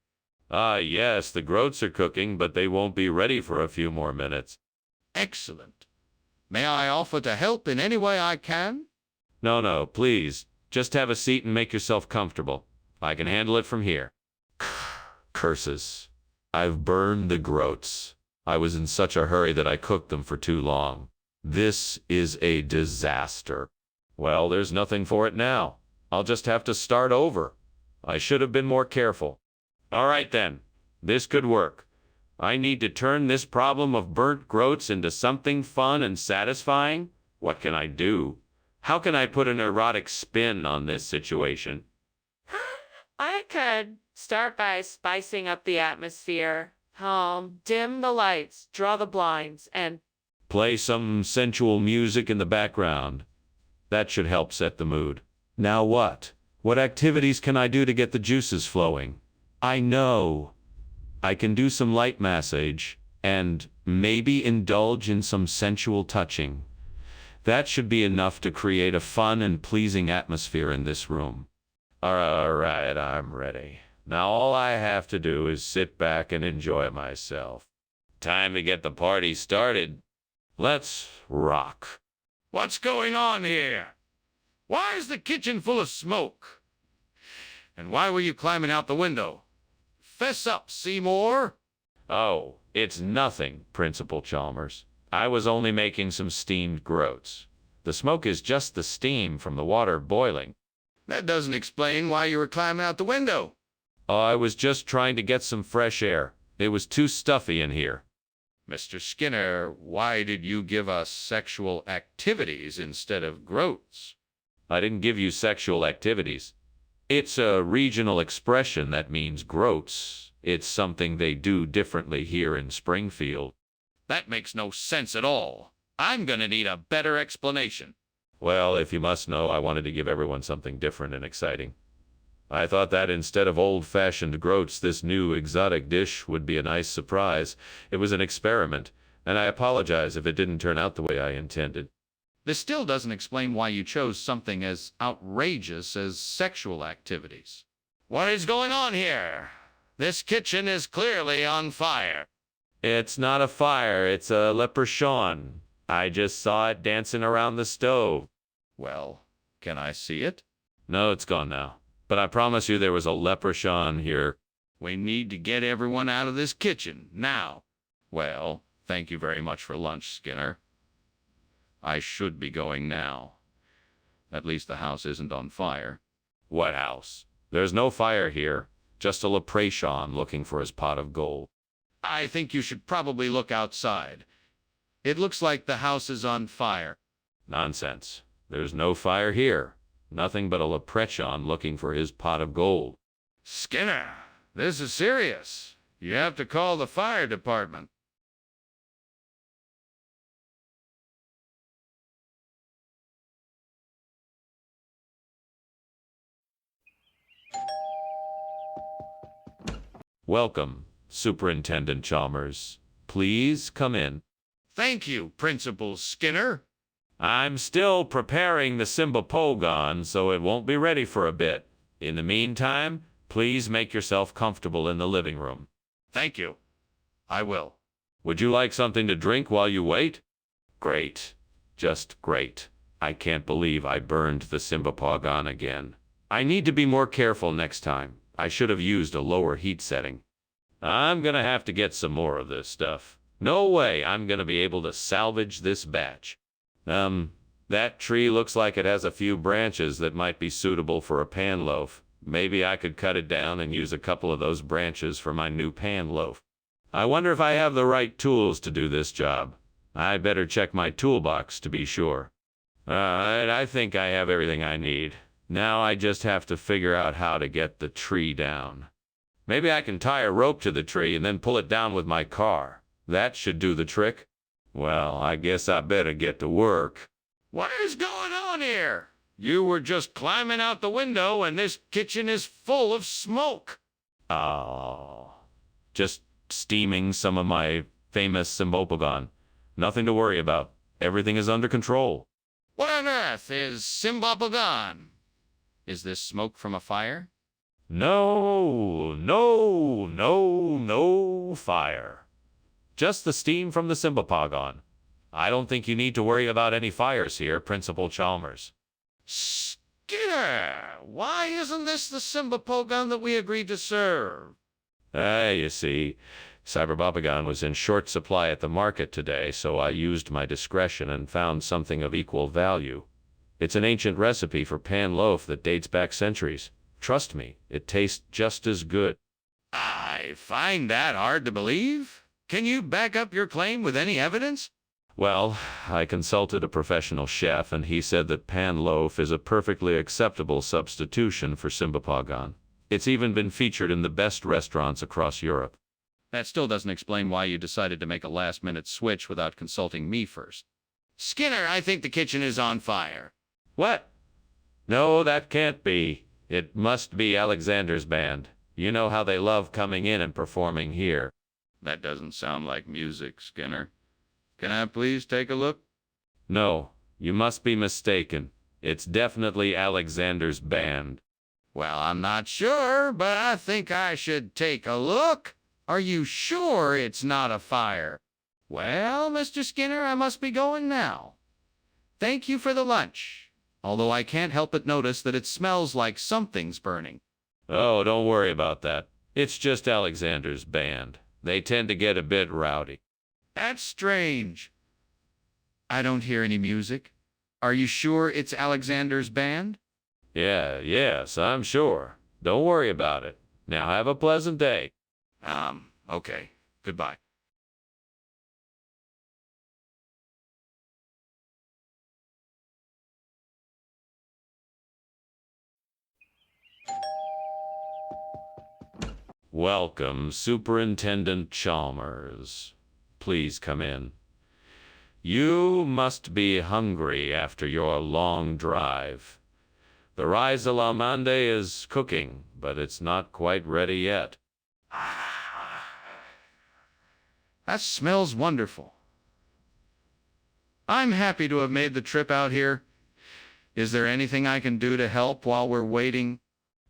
Ah, yes, the groats are cooking, but they won't be ready for a few more minutes. Excellent. May I offer to help in any way I can? No, please. Just have a seat and make yourself comfortable. I can handle it from here. Curses. I've burned the groats. I was in such a hurry that I cooked them for too long. This is a disaster. Well, there's nothing for it now. I'll just have to start over. I should have been more careful. All right then. This could work. I need to turn this problem of burnt groats into something fun and satisfying. What can I do? How can I put an erotic spin on this situation? I could start by spicing up the atmosphere. Dim the lights, draw the blinds, and Play some sensual music in the background. That should help set the mood. Now what? What activities can I do to get the juices flowing? I know. I can do some light massage, and maybe indulge in some sensual touching. That should be enough to create a fun and pleasing atmosphere in this room. All right, I'm ready. Now all I have to do is sit back and enjoy myself. Time to get the party started. Let's rock. What's going on here? Why is the kitchen full of smoke? And why were you climbing out the window? Fess up, Seymour. Oh, it's nothing, Principal Chalmers. I was only making some steamed groats. The smoke is just the steam from the water boiling. That doesn't explain why you were climbing out the window. Oh, I was just trying to get some fresh air. It was too stuffy in here. Mr. Skinner, why did you give us sexual activities instead of groats? I didn't give you sexual activities. It's a regional expression that means groats. It's something they do differently here in Springfield. That makes no sense at all. I'm gonna need a better explanation. Well, if you must know, I wanted to give everyone something different and exciting. I thought that instead of old-fashioned groats, this new exotic dish would be a nice surprise. It was an experiment, and I apologize if it didn't turn out the way I intended. This still doesn't explain why you chose something as outrageous as sexual activities. What is going on here? This kitchen is clearly on fire. It's not a fire, it's a leprechaun. I just saw it dancing around the stove. Well, can I see it? No, it's gone now. But I promise you there was a leprechaun here. We need to get everyone out of this kitchen, now. Well, thank you very much for lunch, Skinner. I should be going now. At least the house isn't on fire. What house? There's no fire here. Just a leprechaun looking for his pot of gold. I think you should probably look outside. It looks like the house is on fire. Nonsense. There's no fire here. Nothing but a leprechaun looking for his pot of gold. Skinner, this is serious. You have to call the fire department. Welcome, Superintendent Chalmers. Please come in. Thank you, Principal Skinner. I'm still preparing the Simbapogon, so it won't be ready for a bit. In the meantime, please make yourself comfortable in the living room. Thank you. I will. Would you like something to drink while you wait? Great. Just great. I can't believe I burned the Simbapogon again. I need to be more careful next time. I should have used a lower heat setting. I'm gonna have to get some more of this stuff. No way I'm gonna be able to salvage this batch. That tree looks like it has a few branches that might be suitable for a pan loaf. Maybe I could cut it down and use a couple of those branches for my new pan loaf. I wonder if I have the right tools to do this job. I better check my toolbox to be sure. Alright, I think I have everything I need. Now I just have to figure out how to get the tree down. Maybe I can tie a rope to the tree and then pull it down with my car. That should do the trick. Well, I guess I better get to work. What is going on here? You were just climbing out the window and this kitchen is full of smoke. Oh, just steaming some of my famous Simbopogon. Nothing to worry about. Everything is under control. What on earth is Simbapogon? Is this smoke from a fire? No fire. Just the steam from the Simbapogon. I don't think you need to worry about any fires here, Principal Chalmers. Skinner, why isn't this the Simbapogon that we agreed to serve? You see, Cyberbopogon was in short supply at the market today, so I used my discretion and found something of equal value. It's an ancient recipe for pan loaf that dates back centuries. Trust me, it tastes just as good. I find that hard to believe. Can you back up your claim with any evidence? Well, I consulted a professional chef, and he said that pan loaf is a perfectly acceptable substitution for Simbapogon. It's even been featured in the best restaurants across Europe. That still doesn't explain why you decided to make a last-minute switch without consulting me first. Skinner, I think the kitchen is on fire. What? No, that can't be. It must be Alexander's band. You know how they love coming in and performing here. That doesn't sound like music, Skinner. Can I please take a look? No, you must be mistaken. It's definitely Alexander's band. Well, I'm not sure, but I think I should take a look. Are you sure it's not a fire? Well, Mr. Skinner, I must be going now. Thank you for the lunch, although I can't help but notice that it smells like something's burning. Oh, don't worry about that. It's just Alexander's band. They tend to get a bit rowdy. That's strange. I don't hear any music. Are you sure it's Alexander's band? Yes, I'm sure. Don't worry about it. Now have a pleasant day. Okay. Goodbye. Welcome, Superintendent Chalmers. Please come in. You must be hungry after your long drive. The rice a la mande is cooking, but it's not quite ready yet. That smells wonderful. I'm happy to have made the trip out here. Is there anything I can do to help while we're waiting?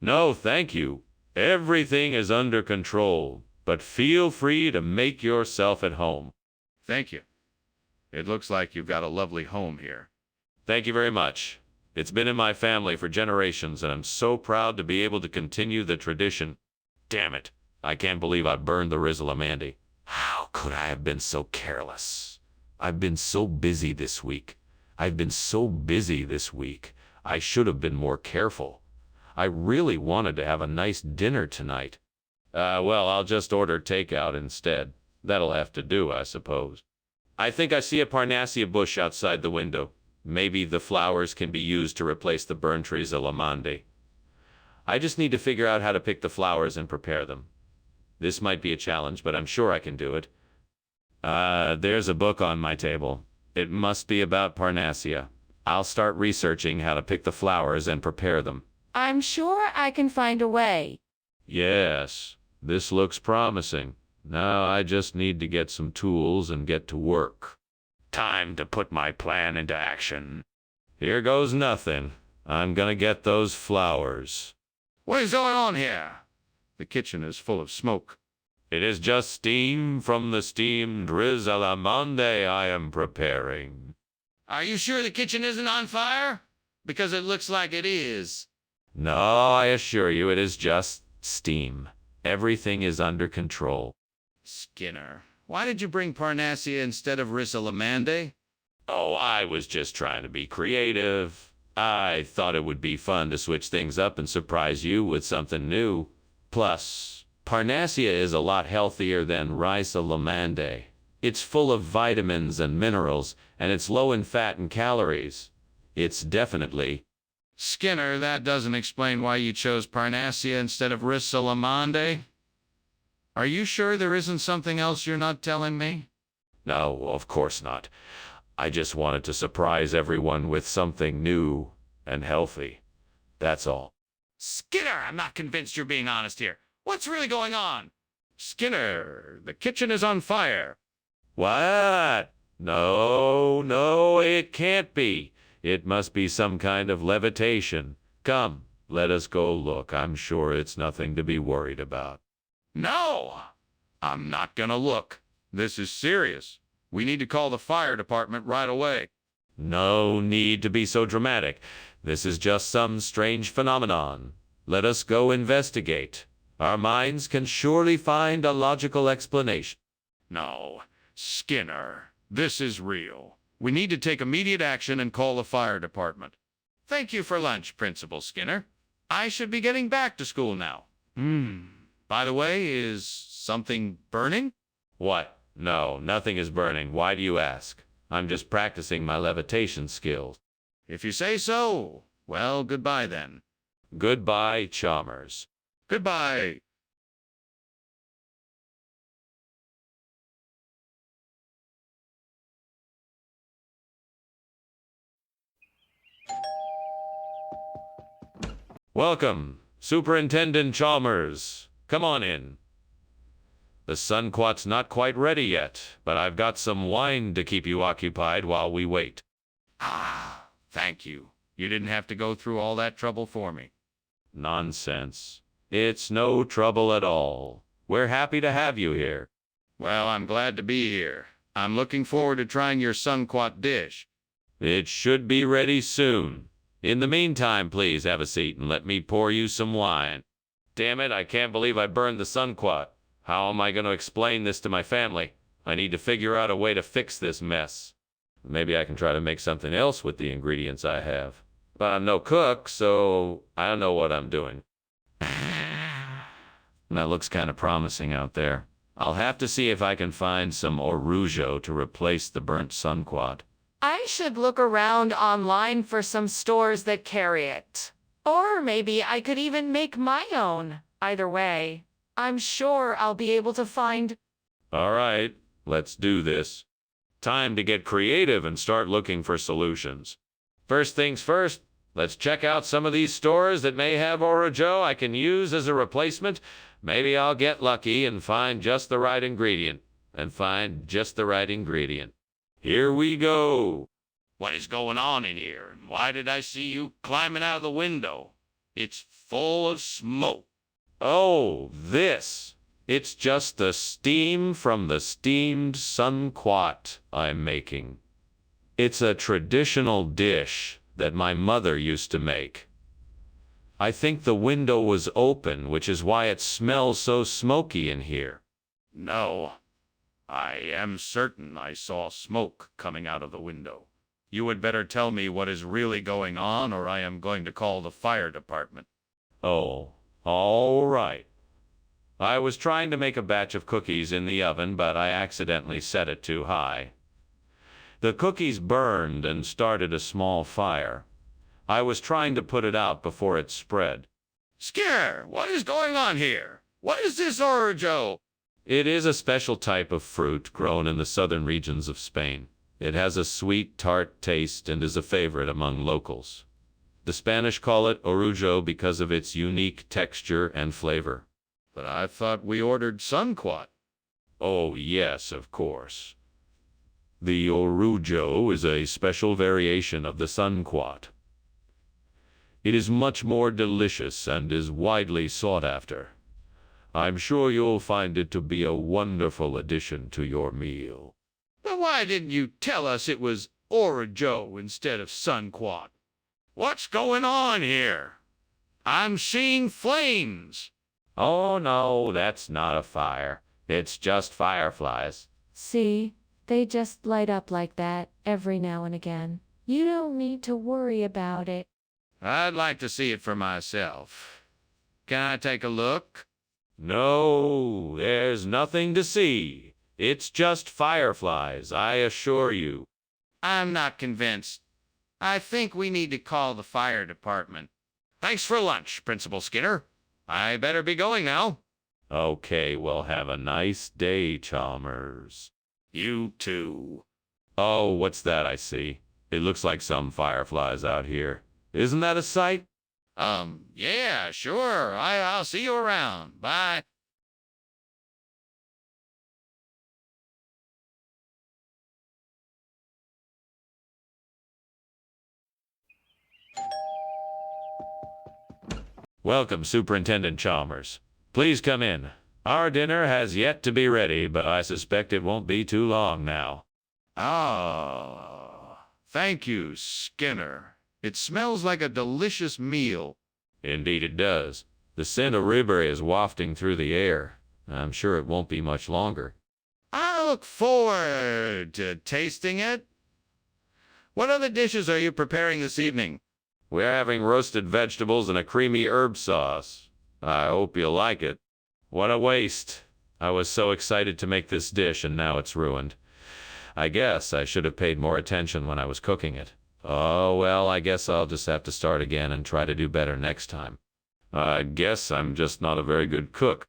No, thank you. Everything is under control, but feel free to make yourself at home. Thank you. It looks like you've got a lovely home here. Thank you very much. It's been in my family for generations, and I'm so proud to be able to continue the tradition. Damn it. I can't believe I burned the Rizzalamandi. How could I have been so careless? I've been so busy this week. I should have been more careful. I really wanted to have a nice dinner tonight. Well, I'll just order takeout instead. That'll have to do, I suppose. I think I see a Parnassia bush outside the window. Maybe the flowers can be used to replace the burnt Rizzalamandi. I just need to figure out how to pick the flowers and prepare them. This might be a challenge, but I'm sure I can do it. There's a book on my table. It must be about Parnassia. I'll start researching how to pick the flowers and prepare them. I'm sure I can find a way. Yes, this looks promising. Now I just need to get some tools and get to work. Time to put my plan into action. Here goes nothing. I'm gonna get those flowers. What is going on here? The kitchen is full of smoke. It is just steam from the steamed Rizzalamande I am preparing. Are you sure the kitchen isn't on fire? Because it looks like it is. No, I assure you it is just steam. Everything is under control. Skinner, why did you bring Parnassia instead of Rizzalamande? Oh, I was just trying to be creative. I thought it would be fun to switch things up and surprise you with something new. Plus, Parnassia is a lot healthier than Rizzalamande. It's full of vitamins and minerals, and it's low in fat and calories. It's definitely... Skinner, that doesn't explain why you chose Parnassia instead of Rizzalamande. Are you sure there isn't something else you're not telling me? No, of course not. I just wanted to surprise everyone with something new and healthy. That's all. Skinner, I'm not convinced you're being honest here. What's really going on? Skinner, the kitchen is on fire. What? No, it can't be. It must be some kind of levitation. Come, let us go look. I'm sure it's nothing to be worried about. No, I'm not gonna look. This is serious. We need to call the fire department right away. No need to be so dramatic. This is just some strange phenomenon. Let us go investigate. Our minds can surely find a logical explanation. No, Skinner, this is real. We need to take immediate action and call the fire department. Thank you for lunch, Principal Skinner. I should be getting back to school now. By the way, is something burning? What? No, nothing is burning. Why do you ask? I'm just practicing my levitation skills. If you say so, well, goodbye then. Goodbye, Chalmers. Goodbye. Welcome, Superintendent Chalmers. Come on in. The sunquat's not quite ready yet, but I've got some wine to keep you occupied while we wait. Ah, thank you. You didn't have to go through all that trouble for me. Nonsense. It's no trouble at all. We're happy to have you here. Well, I'm glad to be here. I'm looking forward to trying your sunquat dish. It should be ready soon. In the meantime, please have a seat and let me pour you some wine. Damn it, I can't believe I burned the sunquat. How am I going to explain this to my family? I need to figure out a way to fix this mess. Maybe I can try to make something else with the ingredients I have. But I'm no cook, so I don't know what I'm doing. That looks kind of promising out there. I'll have to see if I can find some orujo to replace the burnt sunquat. I should look around online for some stores that carry it. Or maybe I could even make my own. Either way, I'm sure I'll be able to find. All right, let's do this. Time to get creative and start looking for solutions. First things first, let's check out some of these stores that may have orujo I can use as a replacement. Maybe I'll get lucky and find just the right ingredient. Here we go. What is going on in here? And why did I see you climbing out of the window? It's full of smoke. Oh, this. It's just the steam from the steamed sunquat I'm making. It's a traditional dish that my mother used to make. I think the window was open, which is why it smells so smoky in here. No, I am certain I saw smoke coming out of the window. You would better tell me what is really going on, or I am going to call the fire department. Oh, all right. I was trying to make a batch of cookies in the oven, but I accidentally set it too high. The cookies burned and started a small fire. I was trying to put it out before it spread. Scare, what is going on here? What is this orujo? It is a special type of fruit grown in the southern regions of Spain. It has a sweet, tart taste and is a favorite among locals. The Spanish call it orujo because of its unique texture and flavor. But I thought we ordered sunquat. Oh, yes, of course. The orujo is a special variation of the sunquat. It is much more delicious and is widely sought after. I'm sure you'll find it to be a wonderful addition to your meal. But why didn't you tell us it was orujo instead of sunquat? What's going on here? I'm seeing flames. Oh no, that's not a fire. It's just fireflies. See, they just light up like that every now and again. You don't need to worry about it. I'd like to see it for myself. Can I take a look? No, there's nothing to see. It's just fireflies, I assure you. I'm not convinced. I think we need to call the fire department. Thanks for lunch, Principal Skinner. I better be going now. Okay, well, have a nice day, Chalmers. You too. Oh, what's that I see? It looks like some fireflies out here. Isn't that a sight? Yeah, sure. I'll see you around. Bye. Welcome, Superintendent Chalmers. Please come in. Our dinner has yet to be ready, but I suspect it won't be too long now. Oh, thank you, Skinner. It smells like a delicious meal. Indeed it does. The scent of ribberry is wafting through the air. I'm sure it won't be much longer. I look forward to tasting it. What other dishes are you preparing this evening? We're having roasted vegetables and a creamy herb sauce. I hope you'll like it. What a waste. I was so excited to make this dish and now it's ruined. I guess I should have paid more attention when I was cooking it. Oh, well, I guess I'll just have to start again and try to do better next time. I guess I'm just not a very good cook.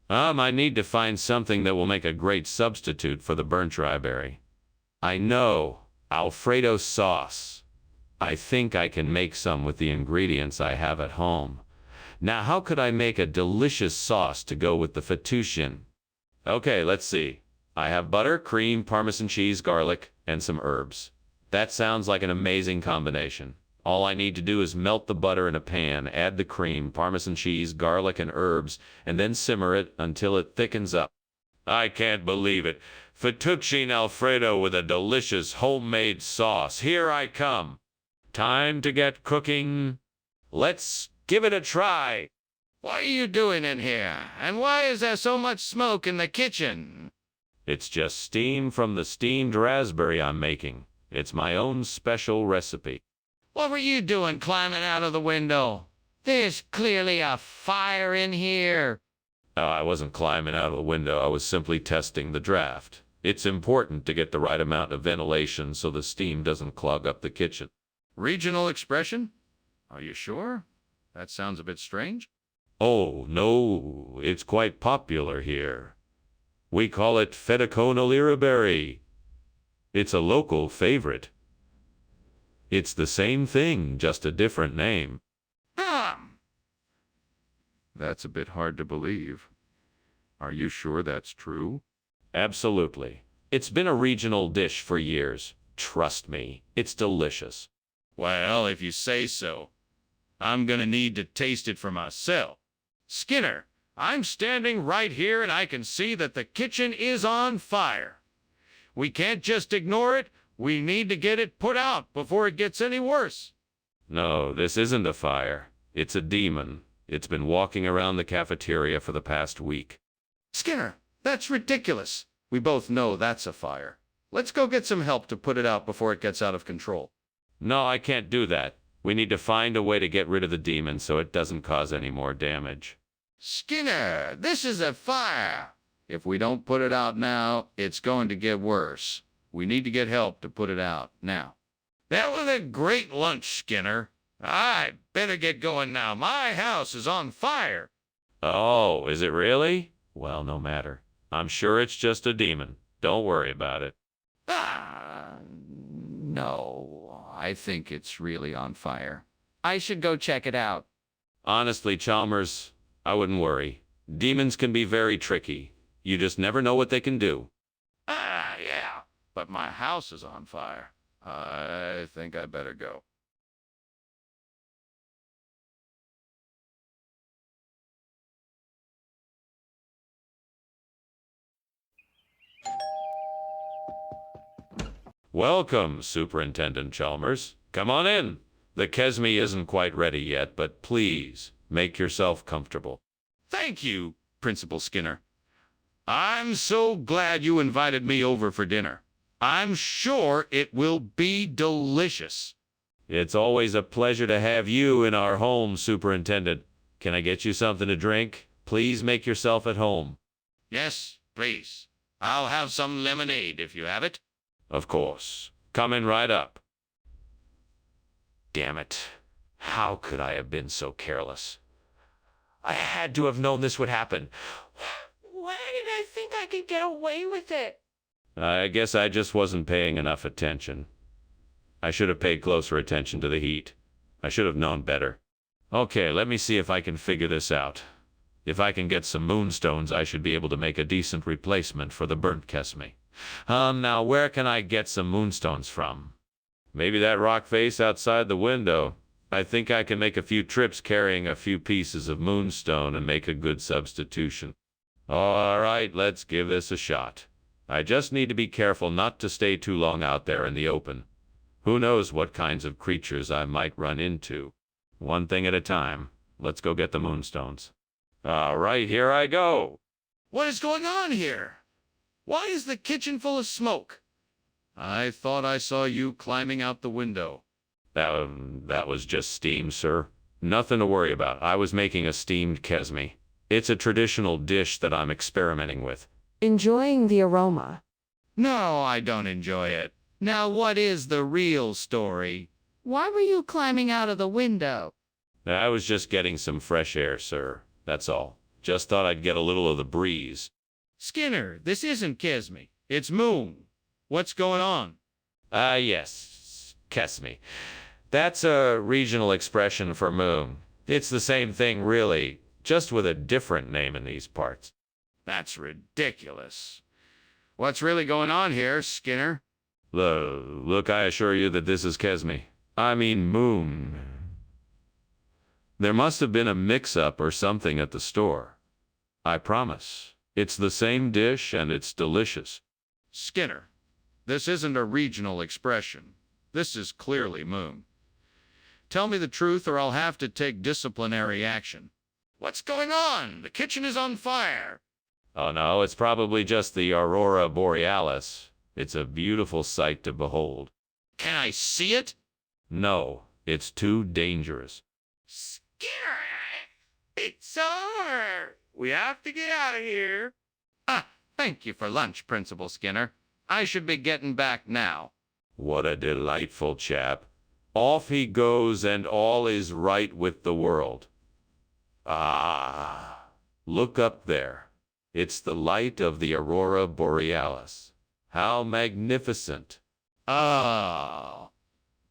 I need to find something that will make a great substitute for the burnt dryberry. I know, Alfredo sauce. I think I can make some with the ingredients I have at home. Now, how could I make a delicious sauce to go with the fettuccine? Okay, let's see. I have butter, cream, Parmesan cheese, garlic, and some herbs. That sounds like an amazing combination. All I need to do is melt the butter in a pan, add the cream, Parmesan cheese, garlic, and herbs, and then simmer it until it thickens up. I can't believe it. Fettuccine Alfredo with a delicious homemade sauce. Here I come. Time to get cooking. Let's give it a try. What are you doing in here? And why is there so much smoke in the kitchen? It's just steam from the steamed raspberry I'm making. It's my own special recipe. What were you doing climbing out of the window? There's clearly a fire in here. Oh, I wasn't climbing out of the window. I was simply testing the draft. It's important to get the right amount of ventilation so the steam doesn't clog up the kitchen. Regional expression? Are you sure? That sounds a bit strange. Oh, no, it's quite popular here. We call it fettuccine liraberry. It's a local favorite. It's the same thing, just a different name. That's a bit hard to believe. Are you sure that's true? Absolutely. It's been a regional dish for years. Trust me, it's delicious. Well, if you say so. I'm gonna need to taste it for myself. Skinner, I'm standing right here and I can see that the kitchen is on fire. We can't just ignore it. We need to get it put out before it gets any worse. No, this isn't a fire. It's a demon. It's been walking around the cafeteria for the past week. Skinner, that's ridiculous. We both know that's a fire. Let's go get some help to put it out before it gets out of control. No, I can't do that. We need to find a way to get rid of the demon so it doesn't cause any more damage. Skinner, this is a fire. If we don't put it out now, it's going to get worse. We need to get help to put it out now. That was a great lunch, Skinner. I better get going now. My house is on fire. Oh, is it really? Well, no matter. I'm sure it's just a demon. Don't worry about it. No, I think it's really on fire. I should go check it out. Honestly, Chalmers, I wouldn't worry. Demons can be very tricky. You just never know what they can do. Yeah, but my house is on fire. I think I better go. Welcome, Superintendent Chalmers. Come on in. The Kesme isn't quite ready yet, but please, make yourself comfortable. Thank you, Principal Skinner. I'm so glad you invited me over for dinner. I'm sure it will be delicious. It's always a pleasure to have you in our home, Superintendent. Can I get you something to drink? Please make yourself at home. Yes, please. I'll have some lemonade if you have it. Of course. Coming right up. Damn it. How could I have been so careless? I had to have known this would happen. Why did I think I could get away with it? I guess I just wasn't paying enough attention. I should have paid closer attention to the heat. I should have known better. Okay, let me see if I can figure this out. If I can get some moonstones, I should be able to make a decent replacement for the burnt Kesme. Now where can I get some moonstones from? Maybe that rock face outside the window. I think I can make a few trips carrying a few pieces of moonstone and make a good substitution. All right, let's give this a shot. I just need to be careful not to stay too long out there in the open. Who knows what kinds of creatures I might run into. One thing at a time. Let's go get the moonstones. All right, here I go. What is going on here? Why is the kitchen full of smoke? I thought I saw you climbing out the window. That was just steam, sir. Nothing to worry about. I was making a steamed Kesme. It's a traditional dish that I'm experimenting with. Enjoying the aroma. No, I don't enjoy it. Now what is the real story? Why were you climbing out of the window? I was just getting some fresh air, sir. That's all. Just thought I'd get a little of the breeze. Skinner, this isn't Kesme. It's Moon. What's going on? Yes, Kesme. That's a regional expression for moon. It's the same thing, really, just with a different name in these parts. That's ridiculous. What's really going on here, Skinner? Look, I assure you that this is Kesme. I mean moon. There must have been a mix-up or something at the store. I promise. It's the same dish and it's delicious. Skinner, this isn't a regional expression. This is clearly Moon. Tell me the truth or I'll have to take disciplinary action. What's going on? The kitchen is on fire. Oh no, it's probably just the aurora borealis. It's a beautiful sight to behold. Can I see it? No, it's too dangerous. Skinner! It's over! We have to get out of here. Ah, thank you for lunch, Principal Skinner. I should be getting back now. What a delightful chap. Off he goes and all is right with the world. Ah, look up there. It's the light of the aurora borealis. How magnificent. Ah,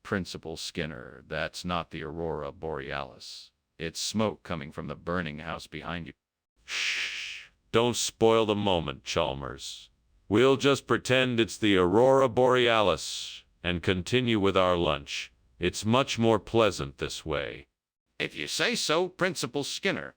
Principal Skinner, that's not the aurora borealis. It's smoke coming from the burning house behind you. Shh. Don't spoil the moment, Chalmers. We'll just pretend it's the aurora borealis and continue with our lunch. It's much more pleasant this way. If you say so, Principal Skinner.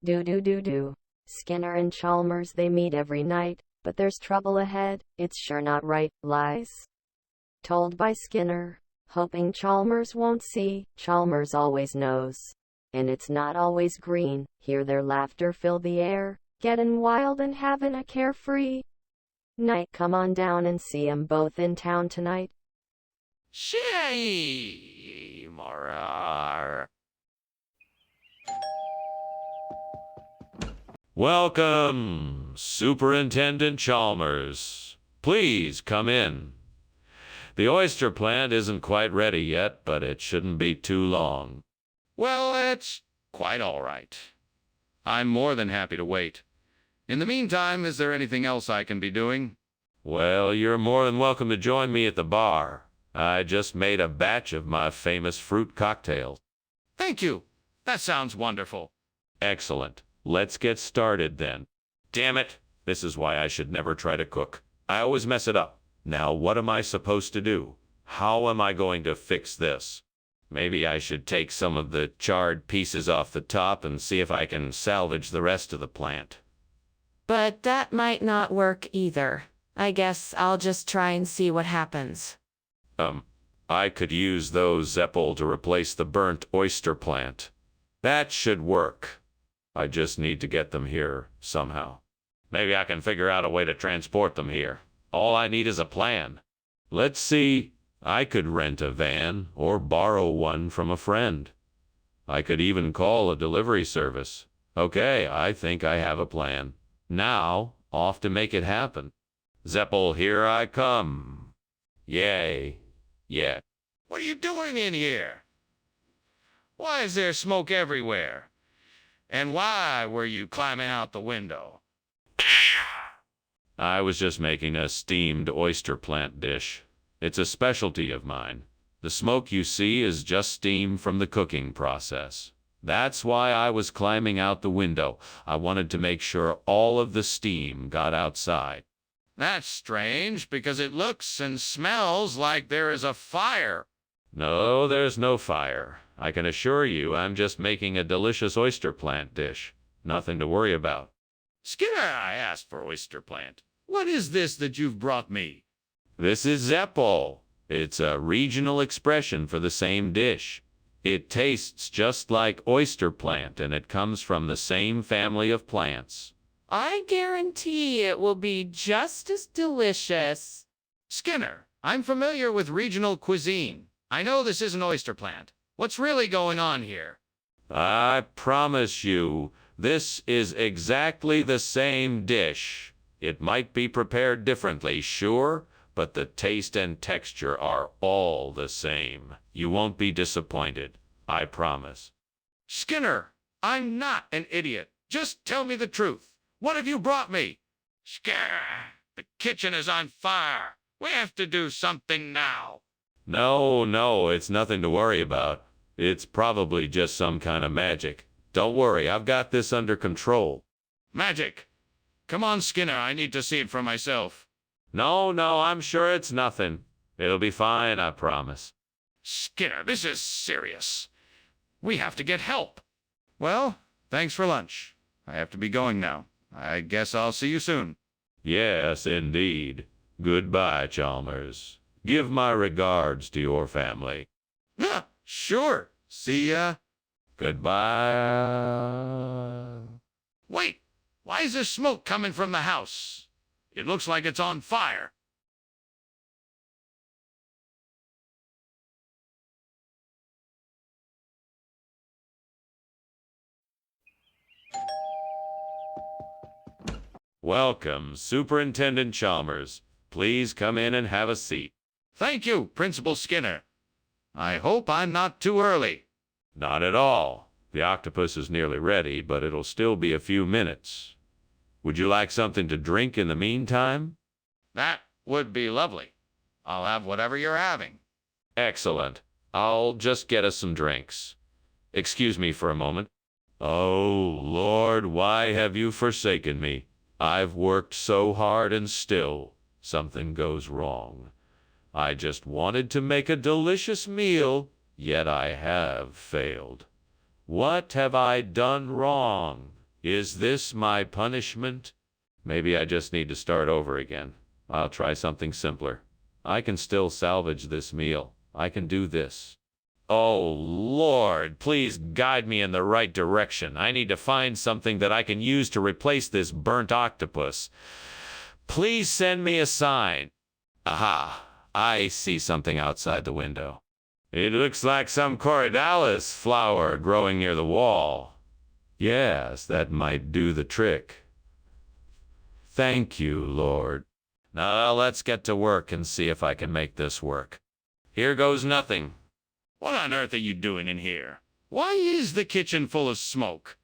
Do. Skinner and Chalmers, they meet every night, but there's trouble ahead. It's sure not right. Lies told by Skinner, hoping Chalmers won't see. Chalmers always knows, and it's not always green. Hear their laughter fill the air, getting wild and having a carefree night. Come on down and see 'em both in town tonight. Shimmer. Welcome, Superintendent Chalmers. Please come in. The oyster plant isn't quite ready yet, but it shouldn't be too long. Well, it's quite all right. I'm more than happy to wait. In the meantime, is there anything else I can be doing? Well, you're more than welcome to join me at the bar. I just made a batch of my famous fruit cocktails. Thank you. That sounds wonderful. Excellent. Let's get started then. Damn it. This is why I should never try to cook. I always mess it up. Now what am I supposed to do? How am I going to fix this? Maybe I should take some of the charred pieces off the top and see if I can salvage the rest of the plant. But that might not work either. I guess I'll just try and see what happens. I could use those Zeppel to replace the burnt oyster plant. That should work. I just need to get them here somehow. Maybe I can figure out a way to transport them here. All I need is a plan. Let's see. I could rent a van or borrow one from a friend. I could even call a delivery service. Okay, I think I have a plan. Now, off to make it happen. Zeppel, here I come. Yay. Yeah. What are you doing in here? Why is there smoke everywhere? And why were you climbing out the window? I was just making a steamed oyster plant dish. It's a specialty of mine. The smoke you see is just steam from the cooking process. That's why I was climbing out the window. I wanted to make sure all of the steam got outside. That's strange, because it looks and smells like there is a fire. No, there's no fire. I can assure you I'm just making a delicious oyster plant dish. Nothing to worry about. Skinner, I asked for oyster plant. What is this that you've brought me? This is Zeppel. It's a regional expression for the same dish. It tastes just like oyster plant, and it comes from the same family of plants. I guarantee it will be just as delicious. Skinner, I'm familiar with regional cuisine. I know this isn't oyster plant. What's really going on here? I promise you, this is exactly the same dish. It might be prepared differently, sure, but the taste and texture are all the same. You won't be disappointed, I promise. Skinner, I'm not an idiot. Just tell me the truth. What have you brought me? Skinner, the kitchen is on fire. We have to do something now. No, it's nothing to worry about. It's probably just some kind of magic. Don't worry, I've got this under control. Magic? Come on, Skinner, I need to see it for myself. No, I'm sure it's nothing. It'll be fine, I promise. Skinner, this is serious. We have to get help. Well, thanks for lunch. I have to be going now. I guess I'll see you soon. Yes, indeed. Goodbye, Chalmers. Give my regards to your family. Huh, sure. See ya. Goodbye. Wait, why is there smoke coming from the house? It looks like it's on fire. Welcome, Superintendent Chalmers. Please come in and have a seat. Thank you, Principal Skinner. I hope I'm not too early. Not at all. The octopus is nearly ready, but it'll still be a few minutes. Would you like something to drink in the meantime? That would be lovely. I'll have whatever you're having. Excellent. I'll just get us some drinks. Excuse me for a moment. Oh, Lord, why have you forsaken me? I've worked so hard and still something goes wrong. I just wanted to make a delicious meal, yet I have failed. What have I done wrong? Is this my punishment? Maybe I just need to start over again. I'll try something simpler. I can still salvage this meal. I can do this. Oh, Lord, please guide me in the right direction. I need to find something that I can use to replace this burnt octopus. Please send me a sign. Aha, I see something outside the window. It looks like some corydalis flower growing near the wall. Yes, that might do the trick. Thank you, Lord. Now let's get to work and see if I can make this work. Here goes nothing. What on earth are you doing in here? Why is the kitchen full of smoke?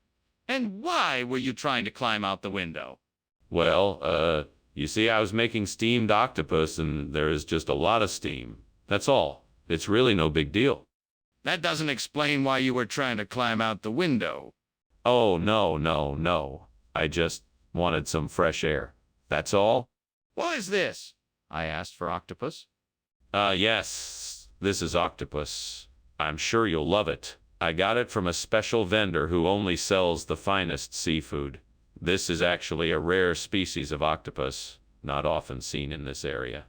And why were you trying to climb out the window? Well, you see, I was making steamed octopus and there is just a lot of steam. That's all. It's really no big deal. That doesn't explain why you were trying to climb out the window. Oh, no. I just wanted some fresh air. That's all. What is this? I asked for octopus. Yes, this is octopus. I'm sure you'll love it. I got it from a special vendor who only sells the finest seafood. This is actually a rare species of octopus, not often seen in this area.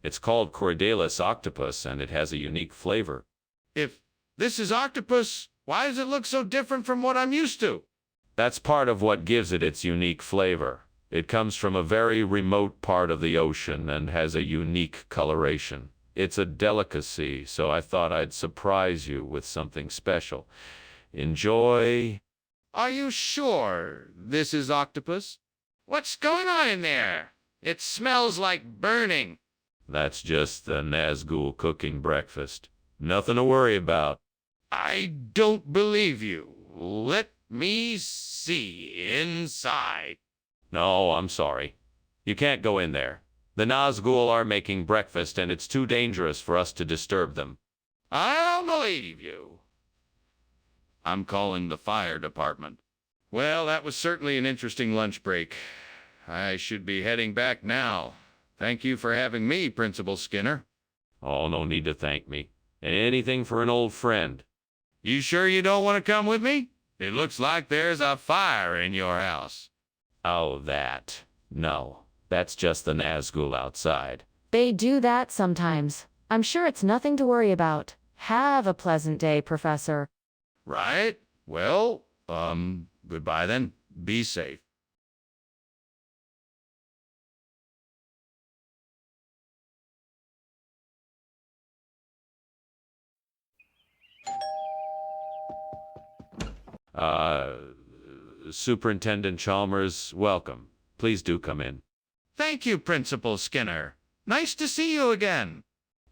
It's called corydalis octopus, and it has a unique flavor. If this is octopus, why does it look so different from what I'm used to? That's part of what gives it its unique flavor. It comes from a very remote part of the ocean and has a unique coloration. It's a delicacy, so I thought I'd surprise you with something special. Enjoy. Are you sure this is octopus? What's going on in there? It smells like burning. That's just the Nazgul cooking breakfast. Nothing to worry about. I don't believe you. Let me see inside. No, I'm sorry. You can't go in there. The Nazgul are making breakfast and it's too dangerous for us to disturb them. I don't believe you. I'm calling the fire department. Well, that was certainly an interesting lunch break. I should be heading back now. Thank you for having me, Principal Skinner. Oh, no need to thank me. Anything for an old friend. You sure you don't want to come with me? It looks like there's a fire in your house. Oh, that. No, that's just the Nazgul outside. They do that sometimes. I'm sure it's nothing to worry about. Have a pleasant day, Professor. Right? Well, goodbye then. Be safe. Superintendent Chalmers, welcome. Please do come in. Thank you, Principal Skinner. Nice to see you again.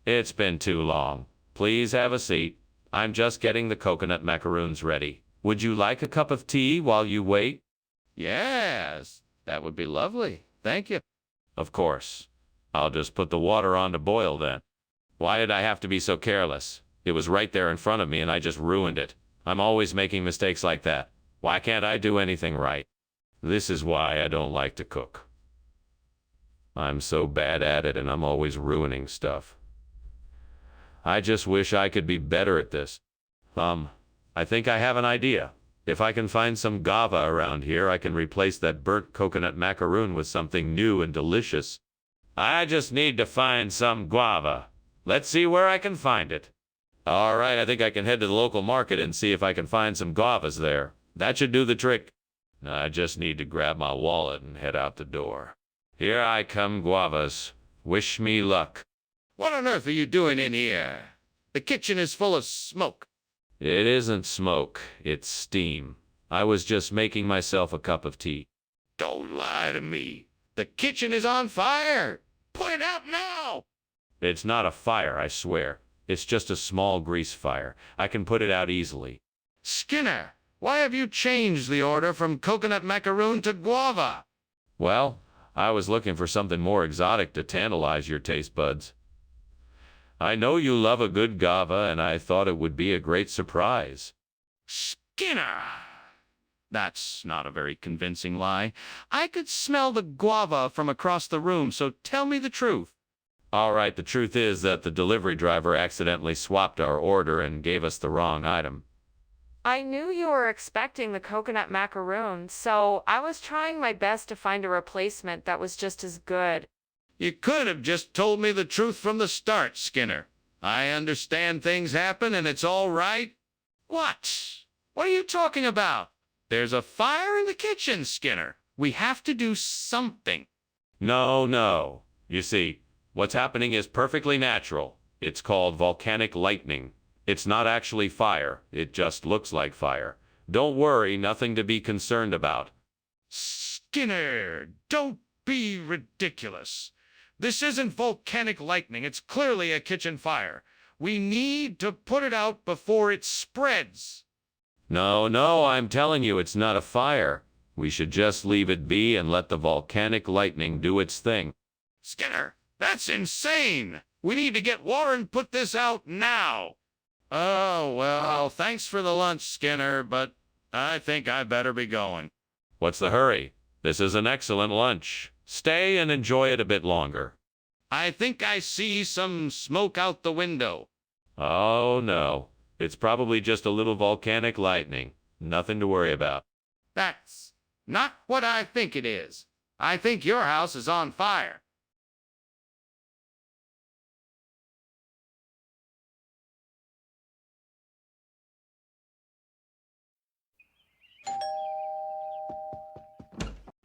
It's been too long. Please have a seat. I'm just getting the coconut macaroons ready. Would you like a cup of tea while you wait? Yes, that would be lovely. Thank you. Of course. I'll just put the water on to boil then. Why did I have to be so careless? It was right there in front of me and I just ruined it. I'm always making mistakes like that. Why can't I do anything right? This is why I don't like to cook. I'm so bad at it and I'm always ruining stuff. I just wish I could be better at this. I think I have an idea. If I can find some GABA around here, I can replace that burnt coconut macaroon with something new and delicious. I just need to find some guava. Let's see where I can find it. All right, I think I can head to the local market and see if I can find some guavas there. That should do the trick. I just need to grab my wallet and head out the door. Here I come, guavas. Wish me luck. What on earth are you doing in here? The kitchen is full of smoke. It isn't smoke, it's steam. I was just making myself a cup of tea. Don't lie to me. The kitchen is on fire. Put it out now. It's not a fire, I swear. It's just a small grease fire. I can put it out easily. Skinner, why have you changed the order from coconut macaroon to guava? Well, I was looking for something more exotic to tantalize your taste buds. I know you love a good guava, and I thought it would be a great surprise. Skinner! That's not a very convincing lie. I could smell the guava from across the room, so tell me the truth. All right, the truth is that the delivery driver accidentally swapped our order and gave us the wrong item. I knew you were expecting the coconut macaroon, so I was trying my best to find a replacement that was just as good. You could have just told me the truth from the start, Skinner. I understand things happen and it's all right. What? What are you talking about? There's a fire in the kitchen, Skinner. We have to do something. No. You see, what's happening is perfectly natural. It's called volcanic lightning. It's not actually fire. It just looks like fire. Don't worry, nothing to be concerned about. Skinner, don't be ridiculous. This isn't volcanic lightning. It's clearly a kitchen fire. We need to put it out before it spreads. No, I'm telling you it's not a fire. We should just leave it be and let the volcanic lightning do its thing. Skinner, that's insane. We need to get Warren and put this out now. Oh, well, thanks for the lunch, Skinner, but I think I better be going. What's the hurry? This is an excellent lunch. Stay and enjoy it a bit longer. I think I see some smoke out the window. Oh, no. It's probably just a little volcanic lightning. Nothing to worry about. That's not what I think it is. I think your house is on fire.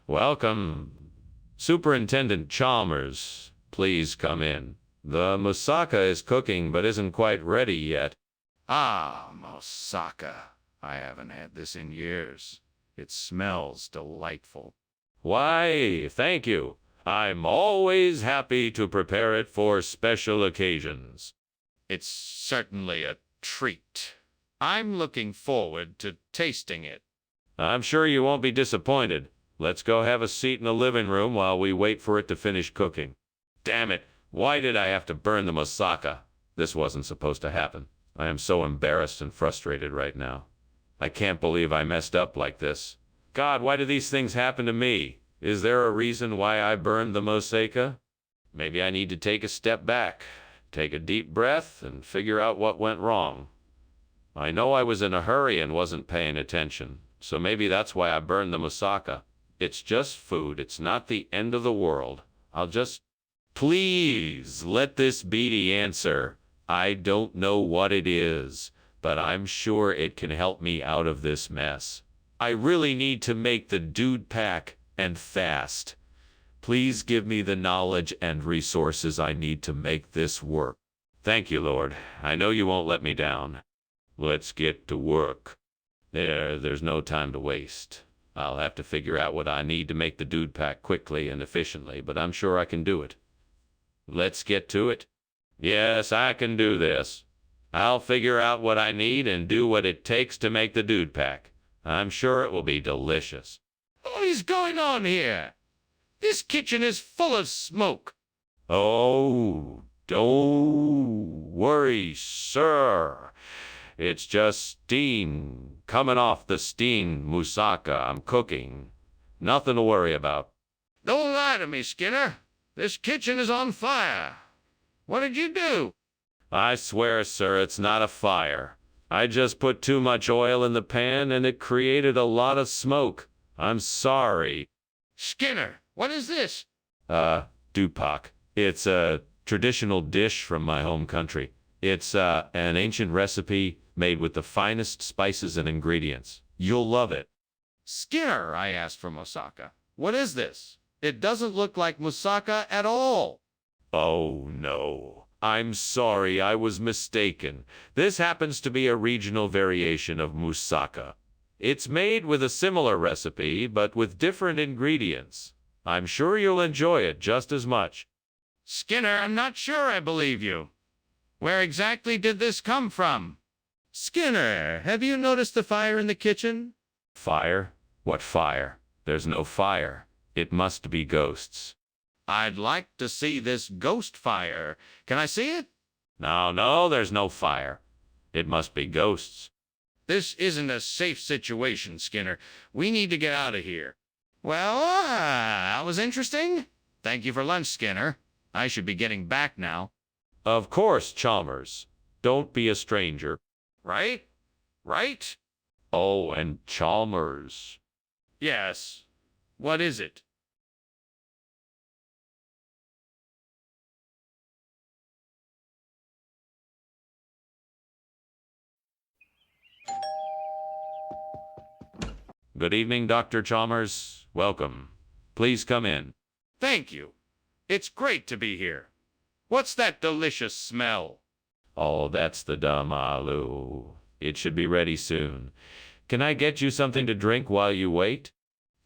Welcome. Superintendent Chalmers, please come in. The moussaka is cooking but isn't quite ready yet. Ah, moussaka. I haven't had this in years. It smells delightful. Why, thank you. I'm always happy to prepare it for special occasions. It's certainly a treat. I'm looking forward to tasting it. I'm sure you won't be disappointed. Let's go have a seat in the living room while we wait for it to finish cooking. Damn it, why did I have to burn the moussaka? This wasn't supposed to happen. I am so embarrassed and frustrated right now. I can't believe I messed up like this. God, why do these things happen to me? Is there a reason why I burned the moussaka? Maybe I need to take a step back, take a deep breath, and figure out what went wrong. I know I was in a hurry and wasn't paying attention, so maybe that's why I burned the moussaka. It's just food. It's not the end of the world. I'll just... Please, let this be the answer. I don't know what it is, but I'm sure it can help me out of this mess. I really need to make the dude pack, and fast. Please give me the knowledge and resources I need to make this work. Thank you, Lord. I know you won't let me down. Let's get to work. There's no time to waste. I'll have to figure out what I need to make the dude pack quickly and efficiently, but I'm sure I can do it. Let's get to it. Yes, I can do this. I'll figure out what I need and do what it takes to make the dude pack. I'm sure it will be delicious. What is going on here? This kitchen is full of smoke. Oh, don't worry, sir. It's just steam coming off the steamed moussaka I'm cooking. Nothing to worry about. Don't lie to me, Skinner. This kitchen is on fire. What did you do? I swear, sir, it's not a fire. I just put too much oil in the pan and it created a lot of smoke. I'm sorry. Skinner, what is this? Dupak. It's a traditional dish from my home country. It's an ancient recipe made with the finest spices and ingredients. You'll love it. Skinner, I asked for moussaka. What is this? It doesn't look like moussaka at all. Oh no. I'm sorry, I was mistaken. This happens to be a regional variation of moussaka. It's made with a similar recipe, but with different ingredients. I'm sure you'll enjoy it just as much. Skinner, I'm not sure I believe you. Where exactly did this come from? Skinner, have you noticed the fire in the kitchen? Fire? What fire? There's no fire. It must be ghosts. I'd like to see this ghost fire. Can I see it? No, there's no fire. It must be ghosts. This isn't a safe situation, Skinner. We need to get out of here. Well, that was interesting. Thank you for lunch, Skinner. I should be getting back now. Of course, Chalmers. Don't be a stranger. Right? Right? Oh, and Chalmers. Yes. What is it? Good evening, Dr. Chalmers. Welcome. Please come in. Thank you. It's great to be here. What's that delicious smell? Oh, that's the dumb aloo. It should be ready soon. Can I get you something to drink while you wait?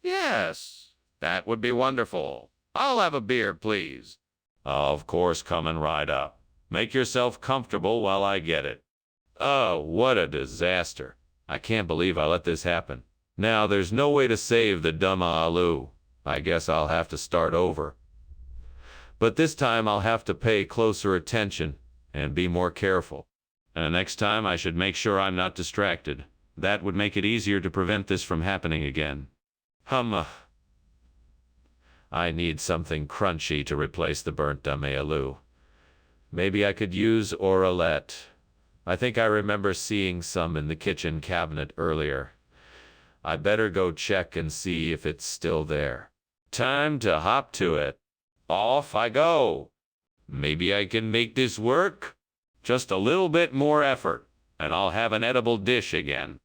Yes, that would be wonderful. I'll have a beer, please. Of course, coming right up. Make yourself comfortable while I get it. Oh, what a disaster. I can't believe I let this happen. Now, there's no way to save the dumb aloo. I guess I'll have to start over. But this time I'll have to pay closer attention and be more careful. And next time I should make sure I'm not distracted. That would make it easier to prevent this from happening again. I need something crunchy to replace the burnt dumb aloo. Maybe I could use orelette. I think I remember seeing some in the kitchen cabinet earlier. I better go check and see if it's still there. Time to hop to it. Off I go. Maybe I can make this work. Just a little bit more effort, and I'll have an edible dish again.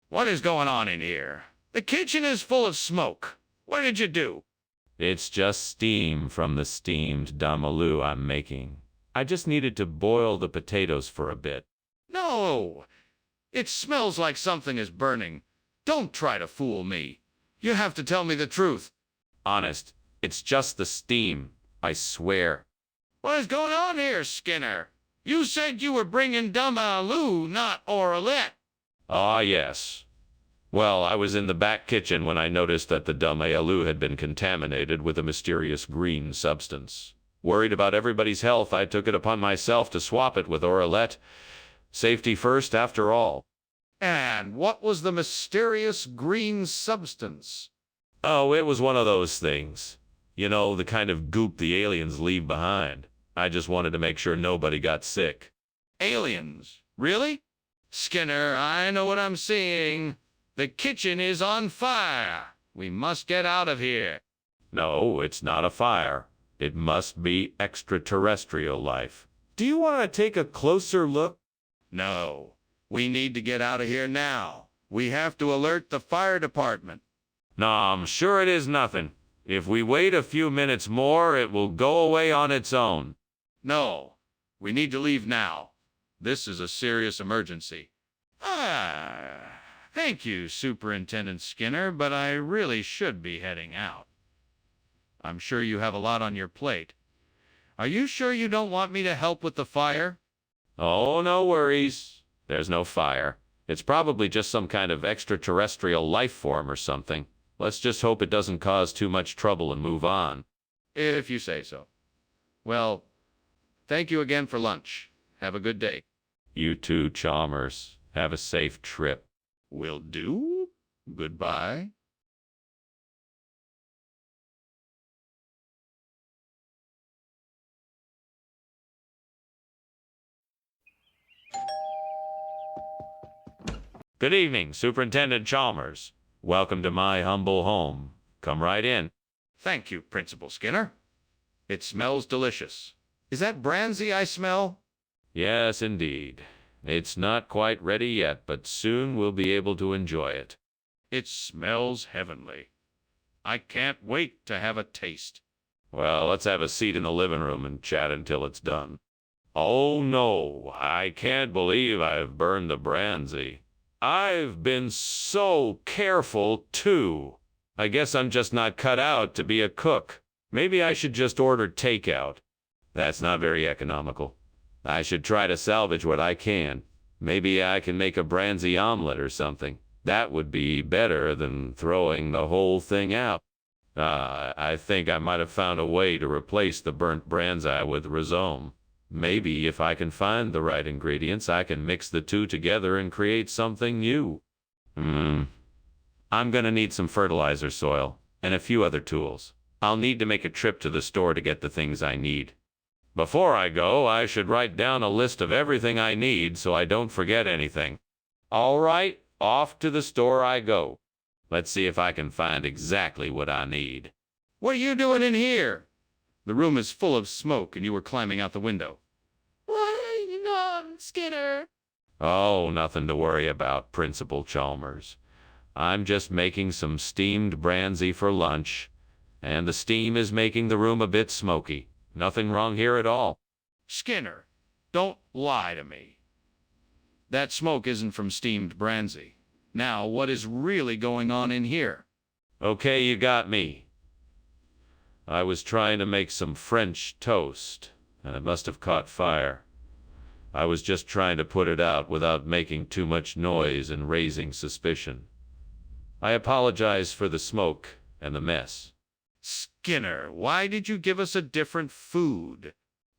What is going on in here? The kitchen is full of smoke. What did you do? It's just steam from the steamed damalu I'm making. I just needed to boil the potatoes for a bit. No, it smells like something is burning. Don't try to fool me. You have to tell me the truth. Honest, it's just the steam, I swear. What is going on here, Skinner? You said you were bringing damalu, not orelette. Ah, yes. Well, I was in the back kitchen when I noticed that the dumb aloo had been contaminated with a mysterious green substance. Worried about everybody's health, I took it upon myself to swap it with orelette. Safety first, after all. And what was the mysterious green substance? Oh, it was one of those things. You know, the kind of goop the aliens leave behind. I just wanted to make sure nobody got sick. Aliens? Really? Skinner, I know what I'm seeing. The kitchen is on fire. We must get out of here. No, it's not a fire. It must be extraterrestrial life. Do you want to take a closer look? No. We need to get out of here now. We have to alert the fire department. No, I'm sure it is nothing. If we wait a few minutes more, it will go away on its own. No. We need to leave now. This is a serious emergency. Thank you, Superintendent Skinner, but I really should be heading out. I'm sure you have a lot on your plate. Are you sure you don't want me to help with the fire? Oh, no worries. There's no fire. It's probably just some kind of extraterrestrial life form or something. Let's just hope it doesn't cause too much trouble and move on. If you say so. Well, thank you again for lunch. Have a good day. You too, Chalmers. Have a safe trip. Will do. Goodbye. Good evening, Superintendent Chalmers. Welcome to my humble home. Come right in. Thank you, Principal Skinner. It smells delicious. Is that brandy I smell? Yes, indeed. It's not quite ready yet, but soon we'll be able to enjoy it. It smells heavenly. I can't wait to have a taste. Well, let's have a seat in the living room and chat until it's done. Oh no, I can't believe I've burned the brandy. I've been so careful, too. I guess I'm just not cut out to be a cook. Maybe I should just order takeout. That's not very economical. I should try to salvage what I can. Maybe I can make a brandy omelet or something. That would be better than throwing the whole thing out. I think I might have found a way to replace the burnt brandy with rhizome. Maybe if I can find the right ingredients, I can mix the two together and create something new. I'm gonna need some fertilizer soil and a few other tools. I'll need to make a trip to the store to get the things I need. Before I go, I should write down a list of everything I need so I don't forget anything. All right, off to the store I go. Let's see if I can find exactly what I need. What are you doing in here? The room is full of smoke and you were climbing out the window. What are you on, Skinner? Oh, nothing to worry about, Principal Chalmers. I'm just making some steamed brandy for lunch, and the steam is making the room a bit smoky. Nothing wrong here at all. Skinner, don't lie to me. That smoke isn't from steamed brandy. Now, what is really going on in here? Okay, you got me. I was trying to make some French toast, and it must have caught fire. I was just trying to put it out without making too much noise and raising suspicion. I apologize for the smoke and the mess. Skinner, why did you give us a different food?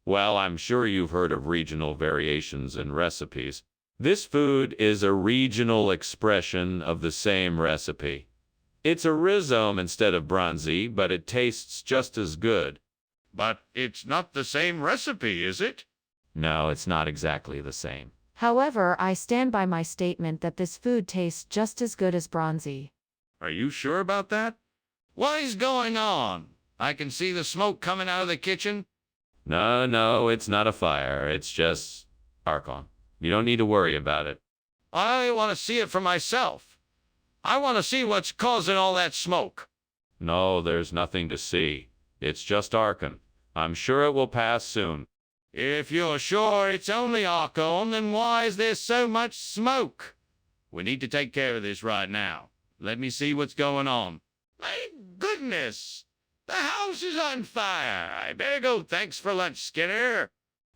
Well, I'm sure you've heard of regional variations in recipes. This food is a regional expression of the same recipe. It's a rhizome instead of brandy, but it tastes just as good. But it's not the same recipe, is it? No, it's not exactly the same. However, I stand by my statement that this food tastes just as good as bronzy. Are you sure about that? What is going on? I can see the smoke coming out of the kitchen. No, it's not a fire. It's just Archon. You don't need to worry about it. I want to see it for myself. I want to see what's causing all that smoke. No, there's nothing to see. It's just Archon. I'm sure it will pass soon. If you're sure it's only Archon, then why is there so much smoke? We need to take care of this right now. Let me see what's going on. My goodness! The house is on fire. I better go. Thanks for lunch, Skinner.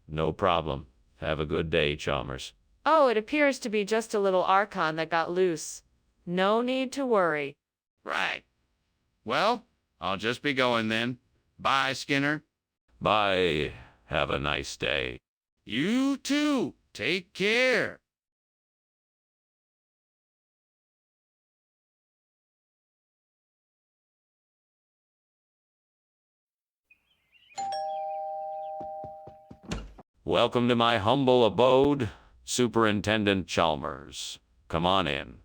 No problem. Have a good day, Chalmers. Oh, it appears to be just a little Archon that got loose. No need to worry. Right. Well, I'll just be going then. Bye, Skinner. Bye. Have a nice day. You too. Take care. Welcome to my humble abode, Superintendent Chalmers. Come on in.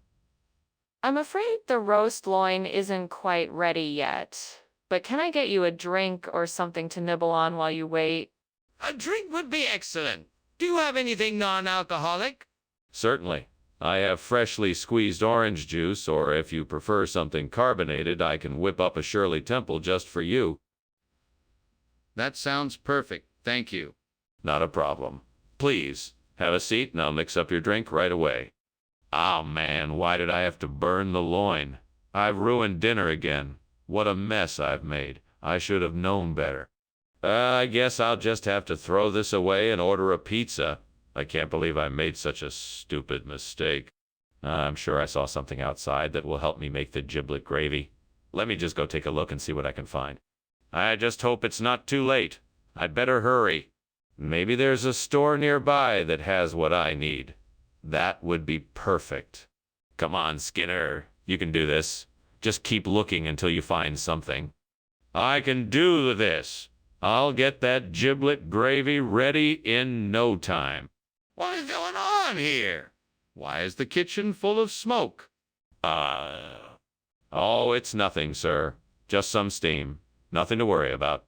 I'm afraid the roast loin isn't quite ready yet. But can I get you a drink or something to nibble on while you wait? A drink would be excellent. Do you have anything non-alcoholic? Certainly. I have freshly squeezed orange juice, or if you prefer something carbonated, I can whip up a Shirley Temple just for you. That sounds perfect. Thank you. Not a problem. Please, have a seat and I'll mix up your drink right away. Oh man, why did I have to burn the loin? I've ruined dinner again. What a mess I've made. I should have known better. I guess I'll just have to throw this away and order a pizza. I can't believe I made such a stupid mistake. I'm sure I saw something outside that will help me make the giblet gravy. Let me just go take a look and see what I can find. I just hope it's not too late. I'd better hurry. Maybe there's a store nearby that has what I need. That would be perfect. Come on, Skinner. You can do this. Just keep looking until you find something. I can do this. I'll get that giblet gravy ready in no time. What is going on here? Why is the kitchen full of smoke? Oh, it's nothing, sir. Just some steam. Nothing to worry about.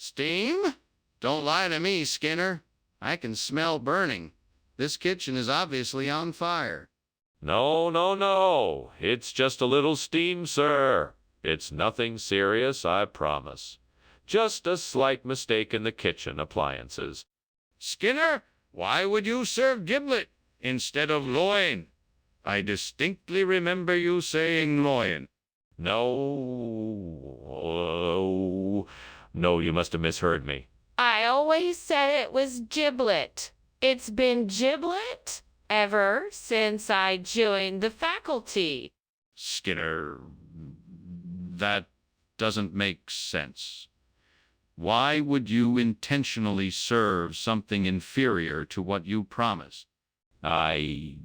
Steam? Don't lie to me, Skinner. I can smell burning. This kitchen is obviously on fire. No, no, no. It's just a little steam, sir. It's nothing serious, I promise. Just a slight mistake in the kitchen appliances. Skinner, why would you serve giblet instead of loin? I distinctly remember you saying loin. No. No, you must have misheard me. I always said it was giblet. It's been giblet ever since I joined the faculty. Skinner, that doesn't make sense. Why would you intentionally serve something inferior to what you promised? I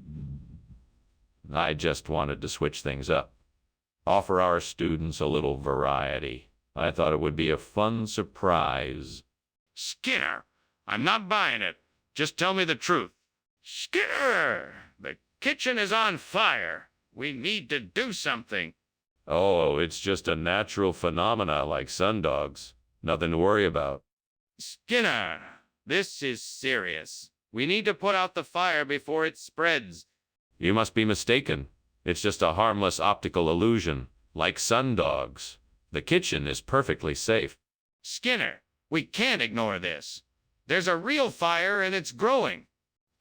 just wanted to switch things up. Offer our students a little variety. I thought it would be a fun surprise. Skinner, I'm not buying it. Just tell me the truth. Skinner, the kitchen is on fire. We need to do something. Oh, it's just a natural phenomena like sundogs. Nothing to worry about. Skinner, this is serious. We need to put out the fire before it spreads. You must be mistaken. It's just a harmless optical illusion, like sundogs. The kitchen is perfectly safe. Skinner, we can't ignore this. There's a real fire and it's growing.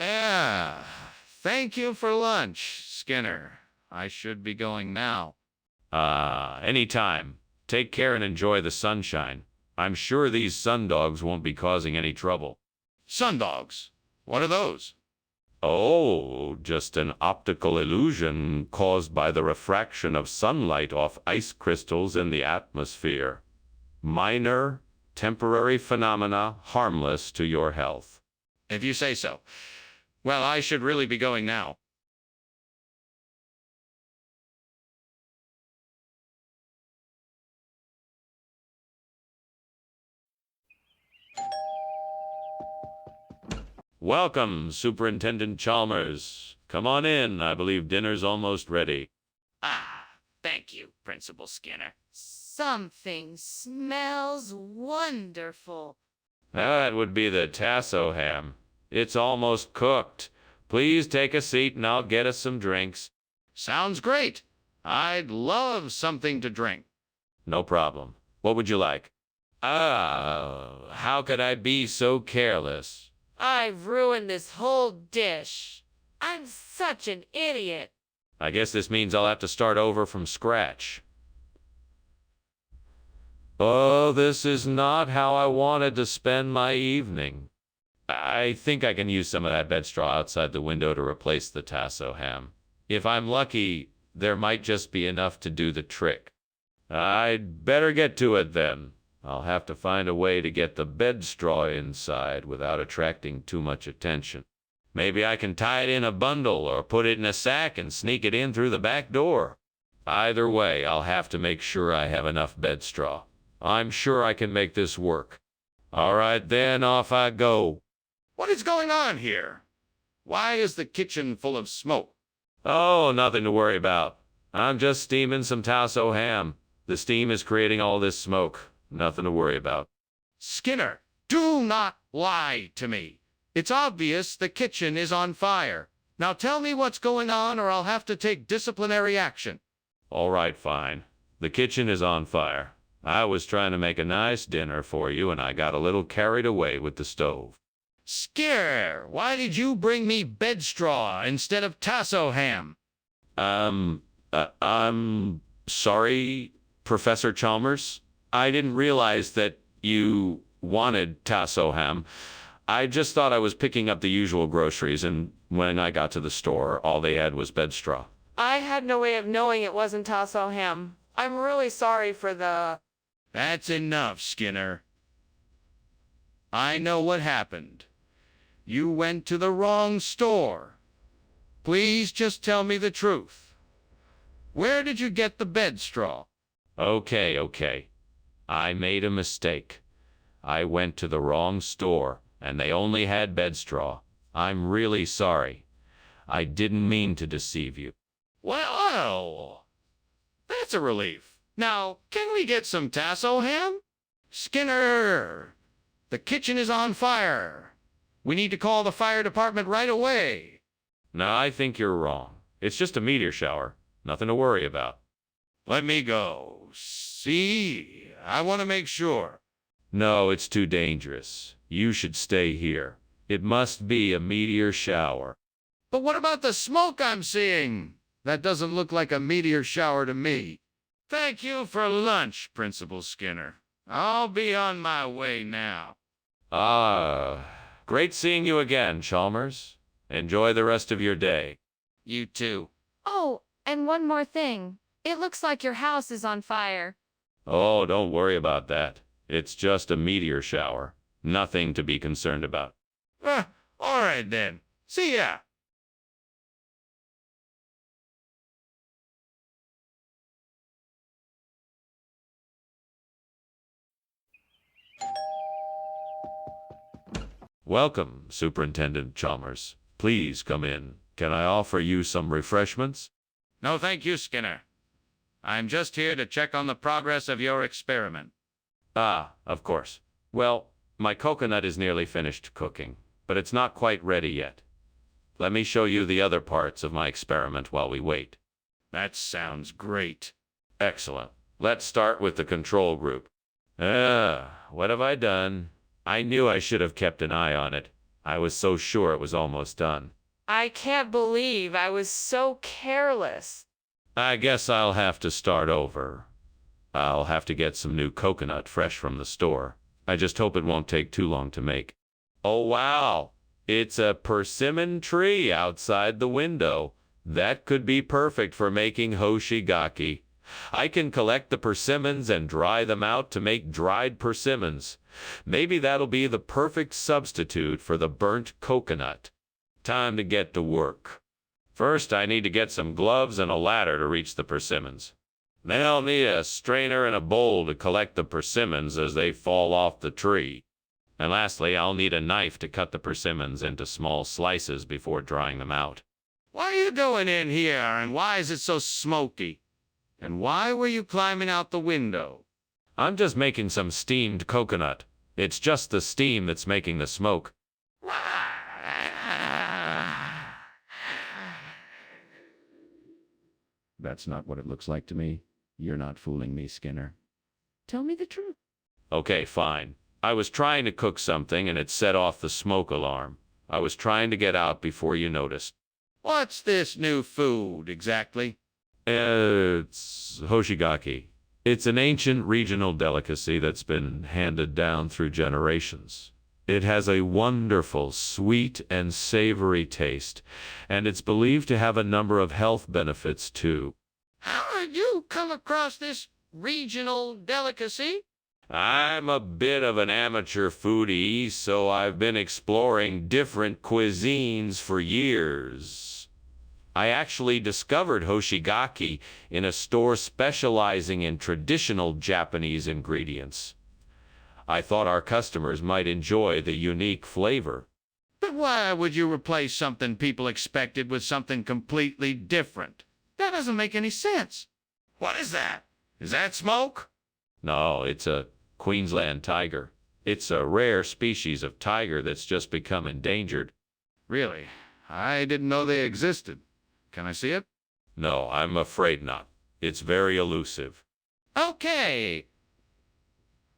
Thank you for lunch, Skinner. I should be going now. Anytime. Take care and enjoy the sunshine. I'm sure these sundogs won't be causing any trouble. Sundogs? What are those? Oh, just an optical illusion caused by the refraction of sunlight off ice crystals in the atmosphere. Minor, temporary phenomena, harmless to your health. If you say so. Well, I should really be going now. Welcome, Superintendent Chalmers. Come on in. I believe dinner's almost ready. Thank you, Principal Skinner. Something smells wonderful. That would be the tasso ham. It's almost cooked. Please take a seat and I'll get us some drinks. Sounds great. I'd love something to drink. No problem. What would you like? How could I be so careless? I've ruined this whole dish. I'm such an idiot. I guess this means I'll have to start over from scratch. Oh, this is not how I wanted to spend my evening. I think I can use some of that bed straw outside the window to replace the tasso ham. If I'm lucky, there might just be enough to do the trick. I'd better get to it then. I'll have to find a way to get the bed straw inside without attracting too much attention. Maybe I can tie it in a bundle or put it in a sack and sneak it in through the back door. Either way, I'll have to make sure I have enough bed straw. I'm sure I can make this work. All right, then, off I go. What is going on here? Why is the kitchen full of smoke? Oh, nothing to worry about. I'm just steaming some tasso ham. The steam is creating all this smoke. Nothing to worry about. Skinner, do not lie to me. It's obvious the kitchen is on fire. Now tell me what's going on or I'll have to take disciplinary action. All right, fine. The kitchen is on fire. I was trying to make a nice dinner for you and I got a little carried away with the stove. Skinner, why did you bring me bed straw instead of tasso ham? I'm sorry, Professor Chalmers. I didn't realize that you wanted tasso ham. I just thought I was picking up the usual groceries, and when I got to the store, all they had was bed straw. I had no way of knowing it wasn't tasso ham. I'm really sorry for the... That's enough, Skinner. I know what happened. You went to the wrong store. Please just tell me the truth. Where did you get the bed straw? Okay. I made a mistake. I went to the wrong store, and they only had bed straw. I'm really sorry. I didn't mean to deceive you. Well, that's a relief. Now, can we get some tasso ham? Skinner! The kitchen is on fire. We need to call the fire department right away. No, I think you're wrong. It's just a meteor shower. Nothing to worry about. Let me go. See, I want to make sure. No, it's too dangerous. You should stay here. It must be a meteor shower. But what about the smoke I'm seeing? That doesn't look like a meteor shower to me. Thank you for lunch, Principal Skinner. I'll be on my way now. Great seeing you again, Chalmers. Enjoy the rest of your day. You too. Oh, and one more thing. It looks like your house is on fire. Oh, don't worry about that. It's just a meteor shower. Nothing to be concerned about. All right then. See ya. Welcome, Superintendent Chalmers. Please come in. Can I offer you some refreshments? No, thank you, Skinner. I'm just here to check on the progress of your experiment. Ah, of course. Well, my coconut is nearly finished cooking, but it's not quite ready yet. Let me show you the other parts of my experiment while we wait. That sounds great. Excellent. Let's start with the control group. What have I done? I knew I should have kept an eye on it. I was so sure it was almost done. I can't believe I was so careless. I guess I'll have to start over. I'll have to get some new coconut fresh from the store. I just hope it won't take too long to make. Oh, wow. It's a persimmon tree outside the window. That could be perfect for making hoshigaki. I can collect the persimmons and dry them out to make dried persimmons. Maybe that'll be the perfect substitute for the burnt coconut. Time to get to work. First, I need to get some gloves and a ladder to reach the persimmons. Then I'll need a strainer and a bowl to collect the persimmons as they fall off the tree. And lastly, I'll need a knife to cut the persimmons into small slices before drying them out. What are you doing in here, and why is it so smoky? And why were you climbing out the window? I'm just making some steamed coconut. It's just the steam that's making the smoke. That's not what it looks like to me. You're not fooling me, Skinner. Tell me the truth. Okay, fine. I was trying to cook something and it set off the smoke alarm. I was trying to get out before you noticed. What's this new food, exactly? It's hoshigaki. It's an ancient regional delicacy that's been handed down through generations. It has a wonderful, sweet and savory taste, and it's believed to have a number of health benefits too. How did you come across this regional delicacy? I'm a bit of an amateur foodie, so I've been exploring different cuisines for years. I actually discovered hoshigaki in a store specializing in traditional Japanese ingredients. I thought our customers might enjoy the unique flavor. But why would you replace something people expected with something completely different? That doesn't make any sense. What is that? Is that smoke? No, it's a Queensland tiger. It's a rare species of tiger that's just become endangered. Really? I didn't know they existed. Can I see it? No, I'm afraid not. It's very elusive. Okay.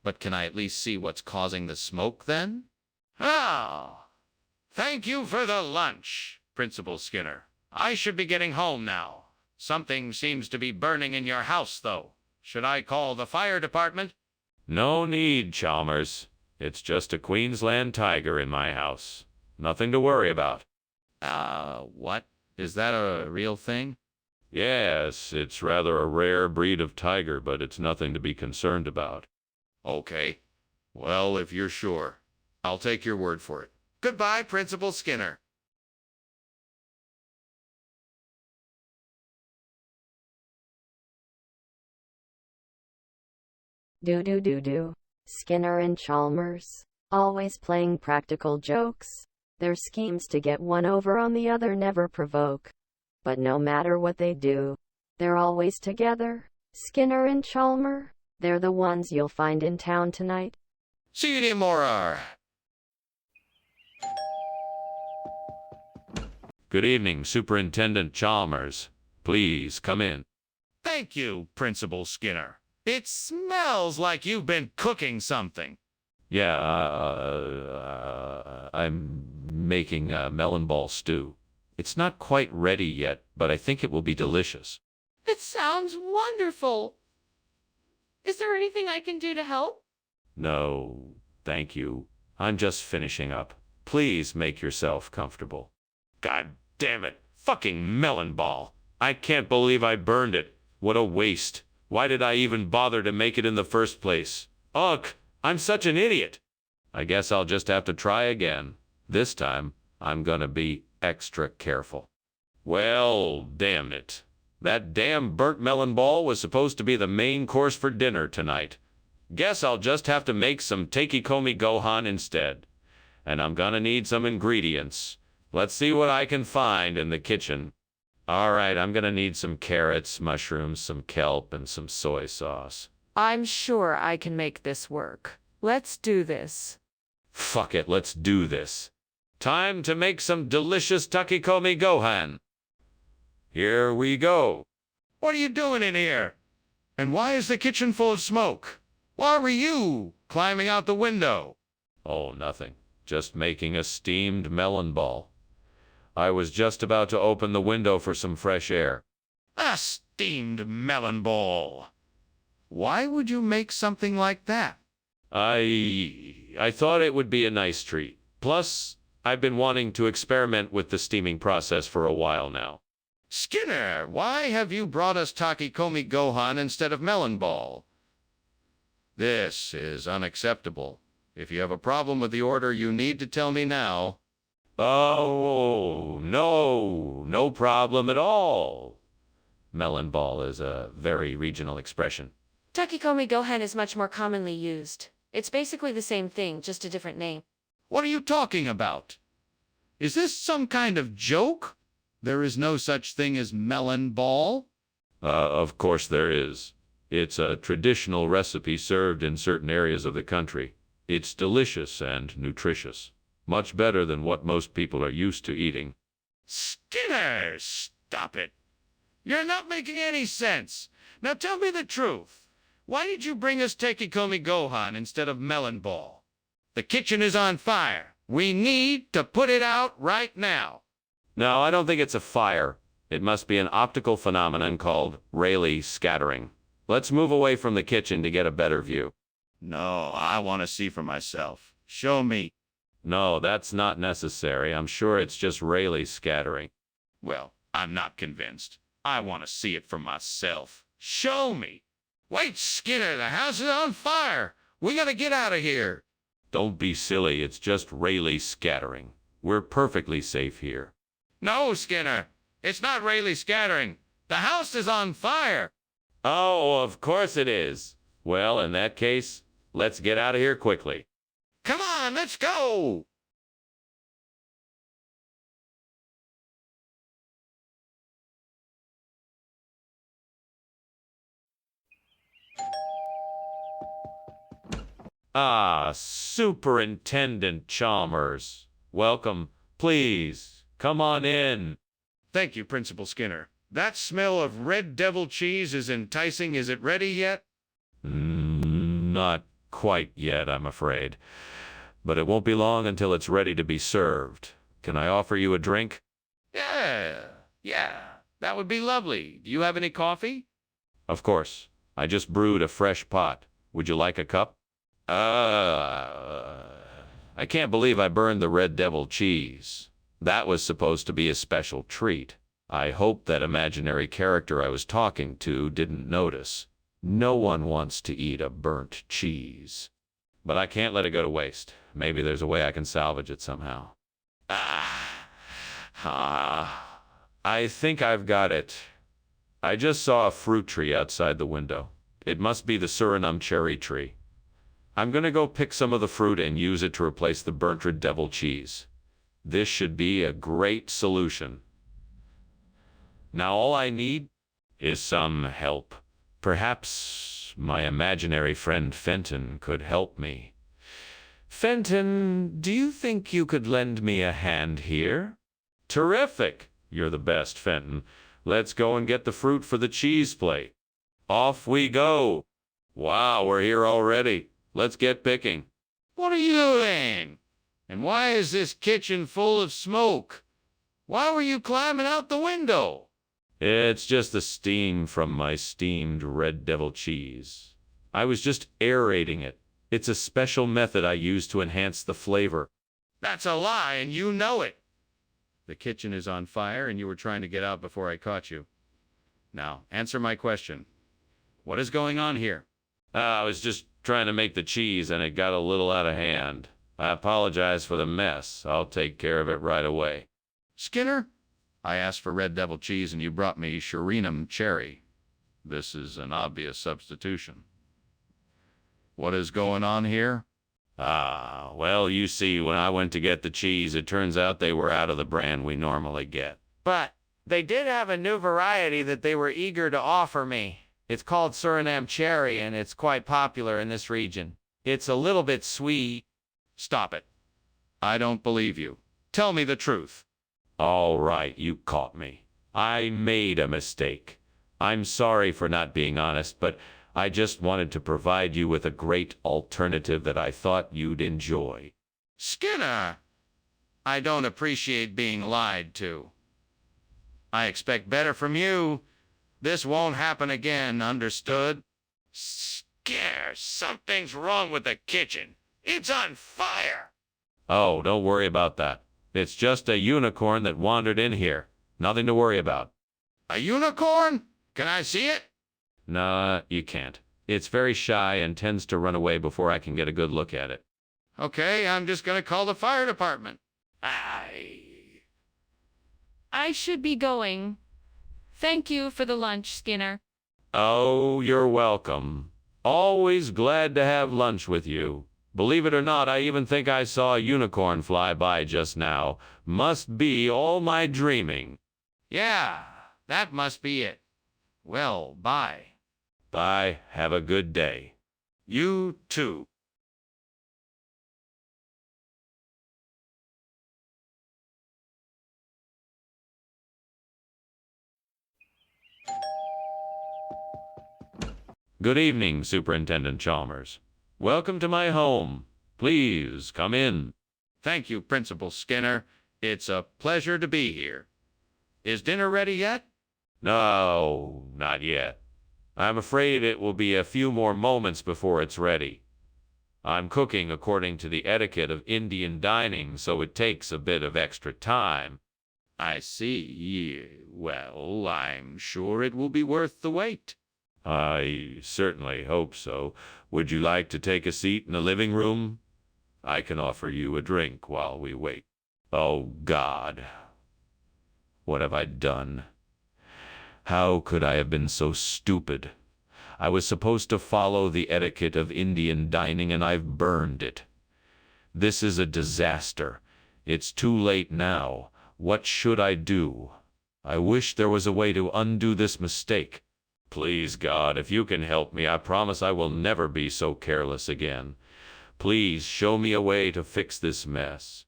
But can I at least see what's causing the smoke then? Oh, thank you for the lunch, Principal Skinner. I should be getting home now. Something seems to be burning in your house, though. Should I call the fire department? No need, Chalmers. It's just a Queensland tiger in my house. Nothing to worry about. What? Is that a real thing? Yes, it's rather a rare breed of tiger, but it's nothing to be concerned about. Okay. Well, if you're sure, I'll take your word for it. Goodbye, Principal Skinner. Do. Skinner and Chalmers, always playing practical jokes. Their schemes to get one over on the other never provoke. But no matter what they do, they're always together. Skinner and Chalmers. They're the ones you'll find in town tonight. See you tomorrow. Good evening, Superintendent Chalmers. Please come in. Thank you, Principal Skinner. It smells like you've been cooking something. Yeah, I'm making a melon ball stew. It's not quite ready yet, but I think it will be delicious. It sounds wonderful. Is there anything I can do to help? No, thank you. I'm just finishing up. Please make yourself comfortable. God damn it. Fucking melon ball. I can't believe I burned it. What a waste. Why did I even bother to make it in the first place? Ugh, I'm such an idiot. I guess I'll just have to try again. This time, I'm gonna be extra careful. Well, damn it. That damn burnt melon ball was supposed to be the main course for dinner tonight. Guess I'll just have to make some takikomi gohan instead. And I'm gonna need some ingredients. Let's see what I can find in the kitchen. Alright, I'm gonna need some carrots, mushrooms, some kelp, and some soy sauce. I'm sure I can make this work. Let's do this. Fuck it, let's do this. Time to make some delicious takikomi gohan. Here we go. What are you doing in here? And why is the kitchen full of smoke? Why were you climbing out the window? Oh, nothing. Just making a steamed melon ball. I was just about to open the window for some fresh air. A steamed melon ball. Why would you make something like that? I thought it would be a nice treat. Plus, I've been wanting to experiment with the steaming process for a while now. Skinner, why have you brought us takikomi gohan instead of melon ball? This is unacceptable. If you have a problem with the order, you need to tell me now. Oh, no, no problem at all. Melon ball is a very regional expression. Takikomi Gohan is much more commonly used. It's basically the same thing, just a different name. What are you talking about? Is this some kind of joke? There is no such thing as melon ball? Of course there is. It's a traditional recipe served in certain areas of the country. It's delicious and nutritious. Much better than what most people are used to eating. Skinner, stop it. You're not making any sense. Now tell me the truth. Why did you bring us takikomi gohan instead of melon ball? The kitchen is on fire. We need to put it out right now. No, I don't think it's a fire. It must be an optical phenomenon called Rayleigh scattering. Let's move away from the kitchen to get a better view. No, I want to see for myself. Show me. No, that's not necessary. I'm sure it's just Rayleigh scattering. Well, I'm not convinced. I want to see it for myself. Show me. Wait, Skinner, the house is on fire. We gotta get out of here. Don't be silly. It's just Rayleigh scattering. We're perfectly safe here. No, Skinner. It's not Rayleigh scattering. The house is on fire. Oh, of course it is. Well, in that case, let's get out of here quickly. Come on, let's go. Ah, Superintendent Chalmers. Welcome. Please, come on in. Thank you, Principal Skinner. That smell of red devil cheese is enticing. Is it ready yet? Not quite yet, I'm afraid. But it won't be long until it's ready to be served. Can I offer you a drink? Yeah, that would be lovely. Do you have any coffee? Of course. I just brewed a fresh pot. Would you like a cup? I can't believe I burned the red devil cheese. That was supposed to be a special treat. I hope that imaginary character I was talking to didn't notice. No one wants to eat a burnt cheese. But I can't let it go to waste. Maybe there's a way I can salvage it somehow. I think I've got it. I just saw a fruit tree outside the window. It must be the Suriname cherry tree. I'm gonna go pick some of the fruit and use it to replace the burnt red devil cheese. This should be a great solution. Now all I need is some help. Perhaps my imaginary friend Fenton could help me. Fenton, do you think you could lend me a hand here? Terrific! You're the best, Fenton. Let's go and get the fruit for the cheese plate. Off we go! Wow, we're here already. Let's get picking. What are you doing? And why is this kitchen full of smoke? Why were you climbing out the window? It's just the steam from my steamed red devil cheese. I was just aerating it. It's a special method I use to enhance the flavor. That's a lie, and you know it. The kitchen is on fire, and you were trying to get out before I caught you. Now, answer my question. What is going on here? I was just trying to make the cheese, and it got a little out of hand. I apologize for the mess. I'll take care of it right away. Skinner, I asked for red devil cheese, and you brought me Sherinum cherry. This is an obvious substitution. What is going on here? Well, you see, when I went to get the cheese, it turns out they were out of the brand we normally get. But they did have a new variety that they were eager to offer me. It's called Suriname Cherry, and it's quite popular in this region. It's a little bit sweet. Stop it. I don't believe you. Tell me the truth. All right, you caught me. I made a mistake. I'm sorry for not being honest, but I just wanted to provide you with a great alternative that I thought you'd enjoy. Skinner, I don't appreciate being lied to. I expect better from you. This won't happen again, understood? Skinner, something's wrong with the kitchen. It's on fire. Oh, don't worry about that. It's just a unicorn that wandered in here. Nothing to worry about. A unicorn? Can I see it? Nah, you can't. It's very shy and tends to run away before I can get a good look at it. Okay, I'm just gonna call the fire department. I should be going. Thank you for the lunch, Skinner. Oh, you're welcome. Always glad to have lunch with you. Believe it or not, I even think I saw a unicorn fly by just now. Must be all my dreaming. Yeah, that must be it. Well, bye. Bye. Have a good day. You too. Good evening, Superintendent Chalmers. Welcome to my home. Please come in. Thank you, Principal Skinner. It's a pleasure to be here. Is dinner ready yet? No, not yet. I'm afraid it will be a few more moments before it's ready. I'm cooking according to the etiquette of Indian dining, so it takes a bit of extra time. I see. Well, I'm sure it will be worth the wait. I certainly hope so. Would you like to take a seat in the living room? I can offer you a drink while we wait. Oh, God. What have I done? How could I have been so stupid? I was supposed to follow the etiquette of Indian dining, and I've burned it. This is a disaster. It's too late now. What should I do? I wish there was a way to undo this mistake. Please, God, if you can help me, I promise I will never be so careless again. Please show me a way to fix this mess.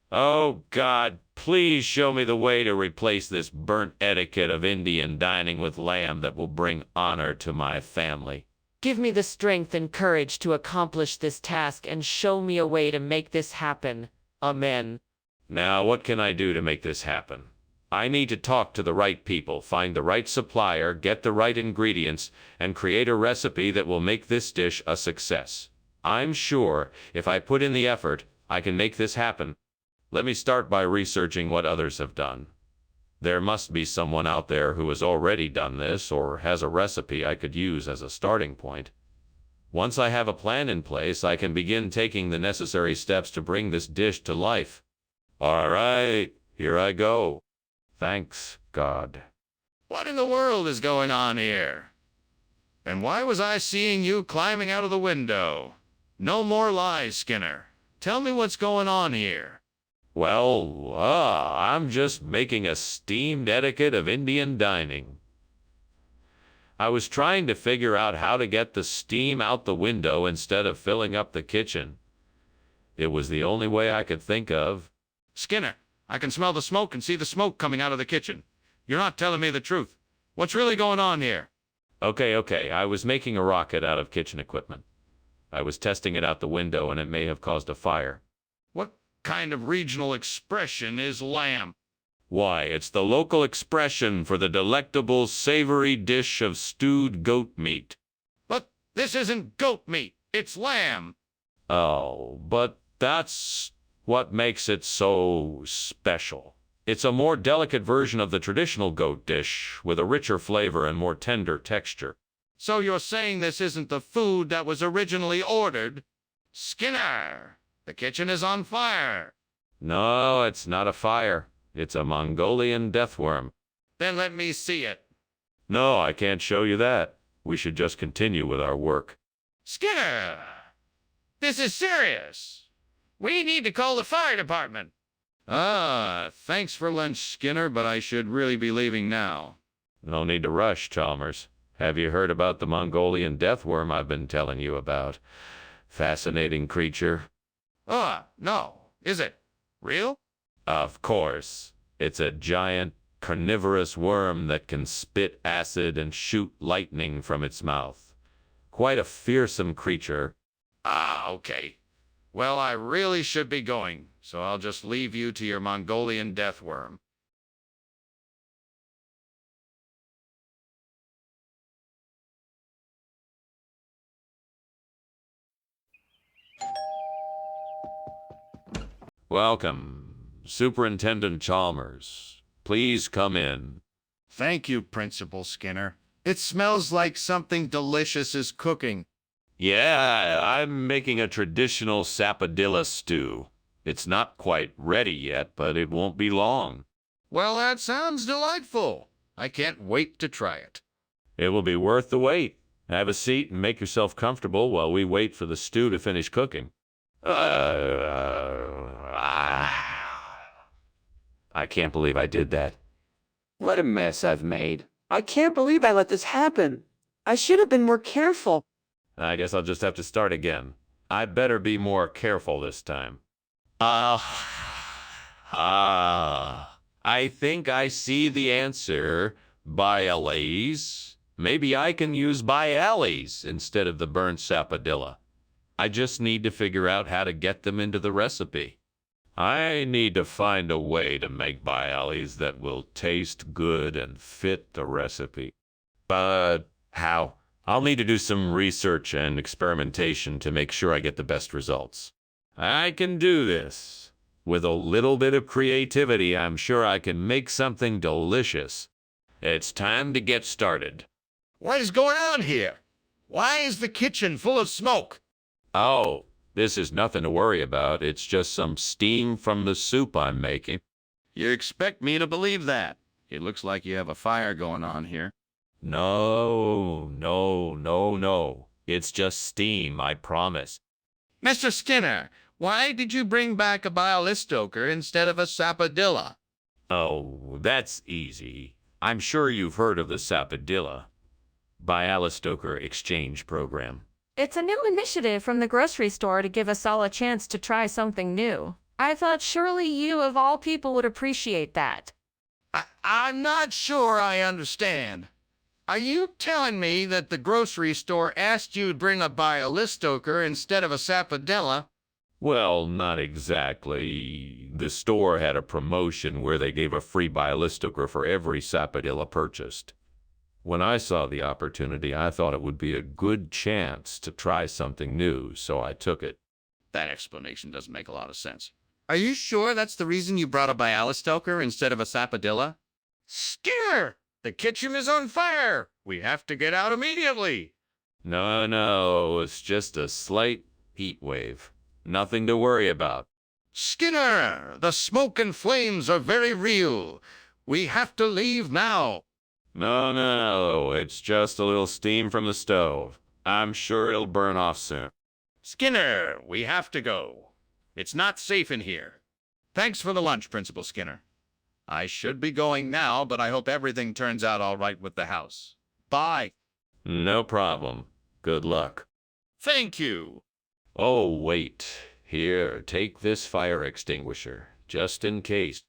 Oh, God, please show me the way to replace this burnt etiquette of Indian dining with lamb that will bring honor to my family. Give me the strength and courage to accomplish this task and show me a way to make this happen. Amen. Now, what can I do to make this happen? I need to talk to the right people, find the right supplier, get the right ingredients, and create a recipe that will make this dish a success. I'm sure if I put in the effort, I can make this happen. Let me start by researching what others have done. There must be someone out there who has already done this or has a recipe I could use as a starting point. Once I have a plan in place, I can begin taking the necessary steps to bring this dish to life. All right, here I go. Thanks, God. What in the world is going on here? And why was I seeing you climbing out of the window? No more lies, Skinner. Tell me what's going on here. Well, I'm just making a steamed etiquette of Indian dining. I was trying to figure out how to get the steam out the window instead of filling up the kitchen. It was the only way I could think of. Skinner, I can smell the smoke and see the smoke coming out of the kitchen. You're not telling me the truth. What's really going on here? Okay, I was making a rocket out of kitchen equipment. I was testing it out the window and it may have caused a fire. What kind of regional expression is lamb? Why, it's the local expression for the delectable, savory dish of stewed goat meat. But this isn't goat meat. It's lamb. Oh, but that's what makes it so special. It's a more delicate version of the traditional goat dish, with a richer flavor and more tender texture. So you're saying this isn't the food that was originally ordered? Skinner, the kitchen is on fire. No, it's not a fire. It's a Mongolian deathworm. Then let me see it. No, I can't show you that. We should just continue with our work. Skinner, this is serious. We need to call the fire department. Thanks for lunch, Skinner, but I should really be leaving now. No need to rush, Chalmers. Have you heard about the Mongolian deathworm I've been telling you about? Fascinating creature. No. Is it real? Of course. It's a giant, carnivorous worm that can spit acid and shoot lightning from its mouth. Quite a fearsome creature. Okay. Well, I really should be going, so I'll just leave you to your Mongolian deathworm. Welcome, Superintendent Chalmers. Please come in. Thank you, Principal Skinner. It smells like something delicious is cooking. Yeah, I'm making a traditional sapodilla stew. It's not quite ready yet, but it won't be long. Well, that sounds delightful. I can't wait to try it. It will be worth the wait. Have a seat and make yourself comfortable while we wait for the stew to finish cooking. I can't believe I did that. What a mess I've made. I can't believe I let this happen. I should have been more careful. I guess I'll just have to start again. I better be more careful this time. I think I see the answer. Bialys. Maybe I can use bialys instead of the burnt sapodilla. I just need to figure out how to get them into the recipe. I need to find a way to make bialys that will taste good and fit the recipe. But how? I'll need to do some research and experimentation to make sure I get the best results. I can do this. With a little bit of creativity, I'm sure I can make something delicious. It's time to get started. What is going on here? Why is the kitchen full of smoke? Oh, this is nothing to worry about. It's just some steam from the soup I'm making. You expect me to believe that? It looks like you have a fire going on here. No. It's just steam, I promise. Mr. Skinner, why did you bring back a bialystoker instead of a sapodilla? Oh, that's easy. I'm sure you've heard of the sapodilla Bialystoker exchange program. It's a new initiative from the grocery store to give us all a chance to try something new. I thought surely you, of all people, would appreciate that. I'm not sure I understand. Are you telling me that the grocery store asked you to bring a bialystoker instead of a sapodilla? Well, not exactly. The store had a promotion where they gave a free bialystoker for every sapodilla purchased. When I saw the opportunity, I thought it would be a good chance to try something new, so I took it. That explanation doesn't make a lot of sense. Are you sure that's the reason you brought a bialystoker instead of a sapodilla? Skinner! The kitchen is on fire! We have to get out immediately! No, it's just a slight heat wave. Nothing to worry about. Skinner! The smoke and flames are very real. We have to leave now. No, it's just a little steam from the stove. I'm sure it'll burn off soon. Skinner, we have to go. It's not safe in here. Thanks for the lunch, Principal Skinner. I should be going now, but I hope everything turns out all right with the house. Bye. No problem. Good luck. Thank you. Oh, wait. Here, take this fire extinguisher, just in case.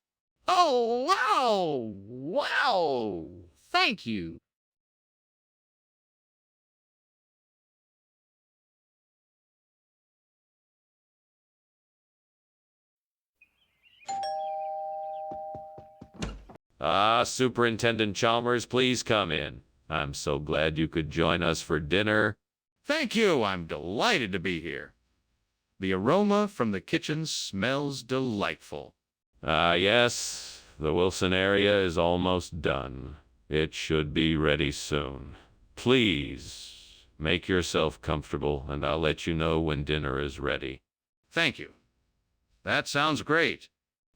Oh, wow! Wow! Thank you. Superintendent Chalmers, please come in. I'm so glad you could join us for dinner. Thank you. I'm delighted to be here. The aroma from the kitchen smells delightful. Yes, the Wilson area is almost done. It should be ready soon. Please, make yourself comfortable, and I'll let you know when dinner is ready. Thank you. That sounds great.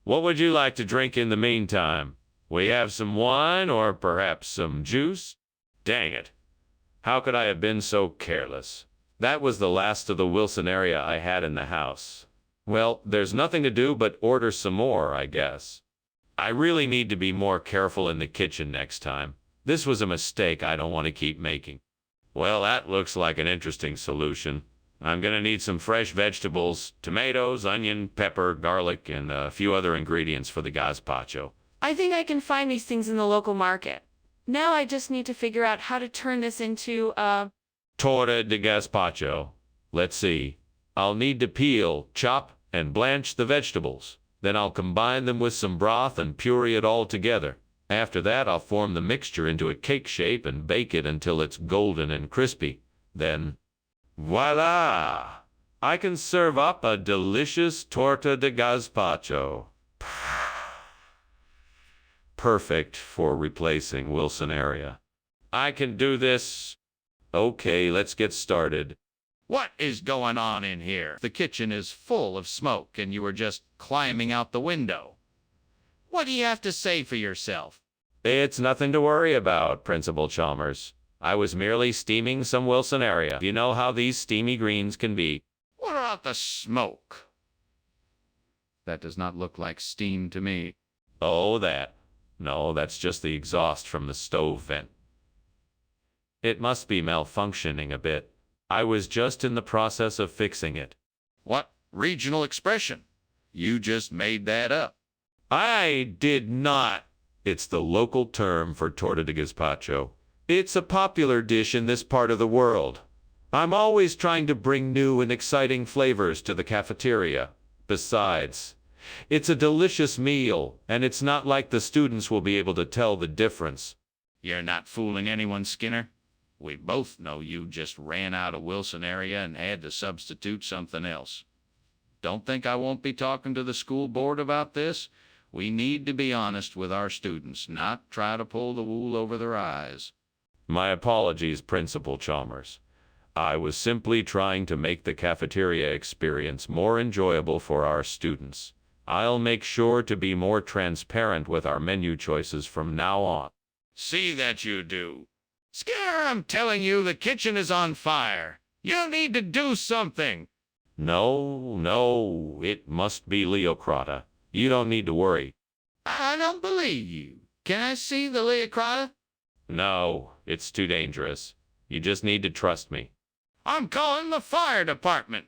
What would you like to drink in the meantime? We have some wine or perhaps some juice? Dang it. How could I have been so careless? That was the last of the Wilson area I had in the house. Well, there's nothing to do but order some more, I guess. I really need to be more careful in the kitchen next time. This was a mistake I don't want to keep making. Well, that looks like an interesting solution. I'm gonna need some fresh vegetables, tomatoes, onion, pepper, garlic, and a few other ingredients for the gazpacho. I think I can find these things in the local market. Now I just need to figure out how to turn this into a... Torta de gazpacho. Let's see. I'll need to peel, chop, and blanch the vegetables. Then I'll combine them with some broth and puree it all together. After that, I'll form the mixture into a cake shape and bake it until it's golden and crispy. Then, voila! I can serve up a delicious torta de gazpacho. Perfect for replacing Wilson area. I can do this. Okay, let's get started. What is going on in here? The kitchen is full of smoke and you were just climbing out the window. What do you have to say for yourself? It's nothing to worry about, Principal Chalmers. I was merely steaming some Wilson area. You know how these steamy greens can be. What about the smoke? That does not look like steam to me. Oh, that. No, that's just the exhaust from the stove vent. It must be malfunctioning a bit. I was just in the process of fixing it. What regional expression? You just made that up. I did not. It's the local term for torta de gazpacho. It's a popular dish in this part of the world. I'm always trying to bring new and exciting flavors to the cafeteria. Besides, it's a delicious meal, and it's not like the students will be able to tell the difference. You're not fooling anyone, Skinner. We both know you just ran out of Wilson area and had to substitute something else. Don't think I won't be talking to the school board about this. We need to be honest with our students, not try to pull the wool over their eyes. My apologies, Principal Chalmers. I was simply trying to make the cafeteria experience more enjoyable for our students. I'll make sure to be more transparent with our menu choices from now on. See that you do. Skinner, I'm telling you, the kitchen is on fire. You need to do something. No, it must be Leocrata. You don't need to worry. I don't believe you. Can I see the Leocrata? No, it's too dangerous. You just need to trust me. I'm calling the fire department.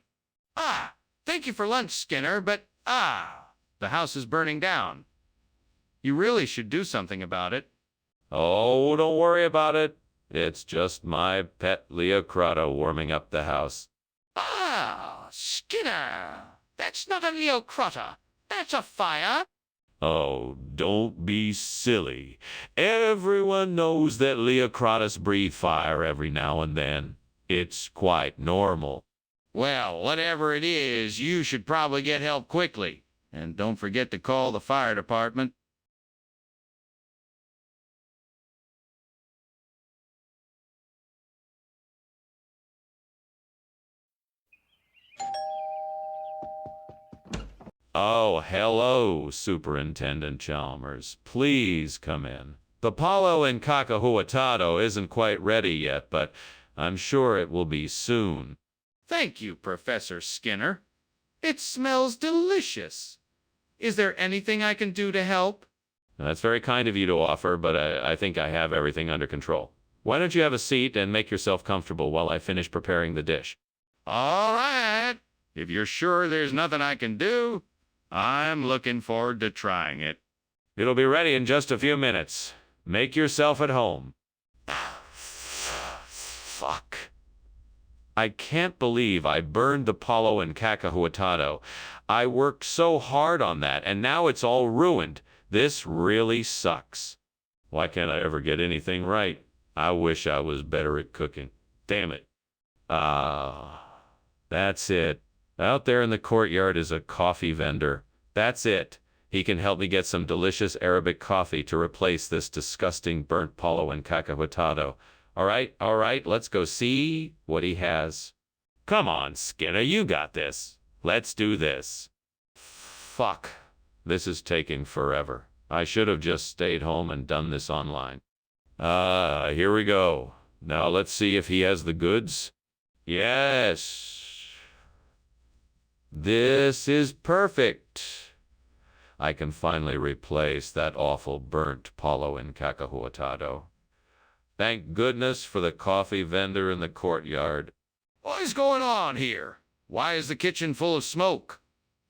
Thank you for lunch, Skinner, but the house is burning down. You really should do something about it. Oh, don't worry about it. It's just my pet Leocrata warming up the house. Skinner, that's not a Leocrata. That's a fire. Oh, don't be silly. Everyone knows that Leocratas breathe fire every now and then. It's quite normal. Well, whatever it is, you should probably get help quickly. And don't forget to call the fire department. Oh, hello, Superintendent Chalmers. Please come in. The palo in Cacahuatado isn't quite ready yet, but I'm sure it will be soon. Thank you, Professor Skinner. It smells delicious. Is there anything I can do to help? That's very kind of you to offer, but I think I have everything under control. Why don't you have a seat and make yourself comfortable while I finish preparing the dish? All right. If you're sure there's nothing I can do, I'm looking forward to trying it. It'll be ready in just a few minutes. Make yourself at home. Fuck. I can't believe I burned the palo and cacahuatado. I worked so hard on that, and now it's all ruined. This really sucks. Why can't I ever get anything right? I wish I was better at cooking. Damn it. That's it. Out there in the courtyard is a coffee vendor. That's it. He can help me get some delicious Arabic coffee to replace this disgusting burnt palo and cacahuatado. All right, let's go see what he has. Come on, Skinner, you got this. Let's do this. Fuck. This is taking forever. I should have just stayed home and done this online. Here we go. Now let's see if he has the goods. Yes. This is perfect. I can finally replace that awful burnt palo and cacahuatado. Thank goodness for the coffee vendor in the courtyard. What is going on here? Why is the kitchen full of smoke?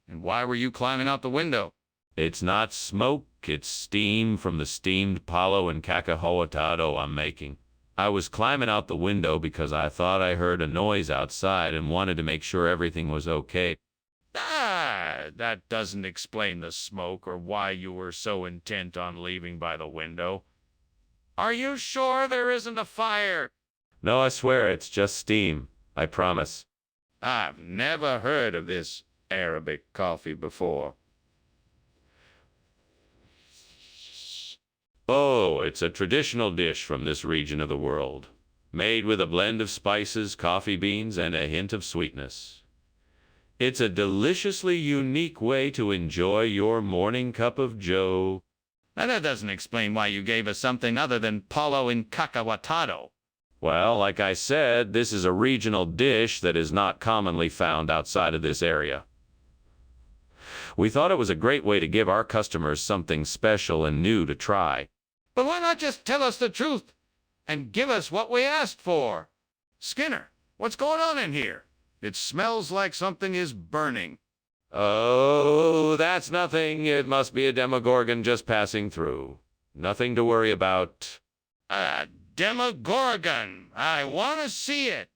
And why were you climbing out the window? It's not smoke, it's steam from the steamed palo and cacahuatado I'm making. I was climbing out the window because I thought I heard a noise outside and wanted to make sure everything was okay. That doesn't explain the smoke or why you were so intent on leaving by the window. Are you sure there isn't a fire? No, I swear it's just steam. I promise. I've never heard of this Arabic coffee before. Oh, it's a traditional dish from this region of the world, made with a blend of spices, coffee beans, and a hint of sweetness. It's a deliciously unique way to enjoy your morning cup of joe. Now that doesn't explain why you gave us something other than palo and cacahuatado. Well, like I said, this is a regional dish that is not commonly found outside of this area. We thought it was a great way to give our customers something special and new to try. But why not just tell us the truth and give us what we asked for? Skinner, what's going on in here? It smells like something is burning. Oh, that's nothing. It must be a Demogorgon just passing through. Nothing to worry about. A Demogorgon. I want to see it.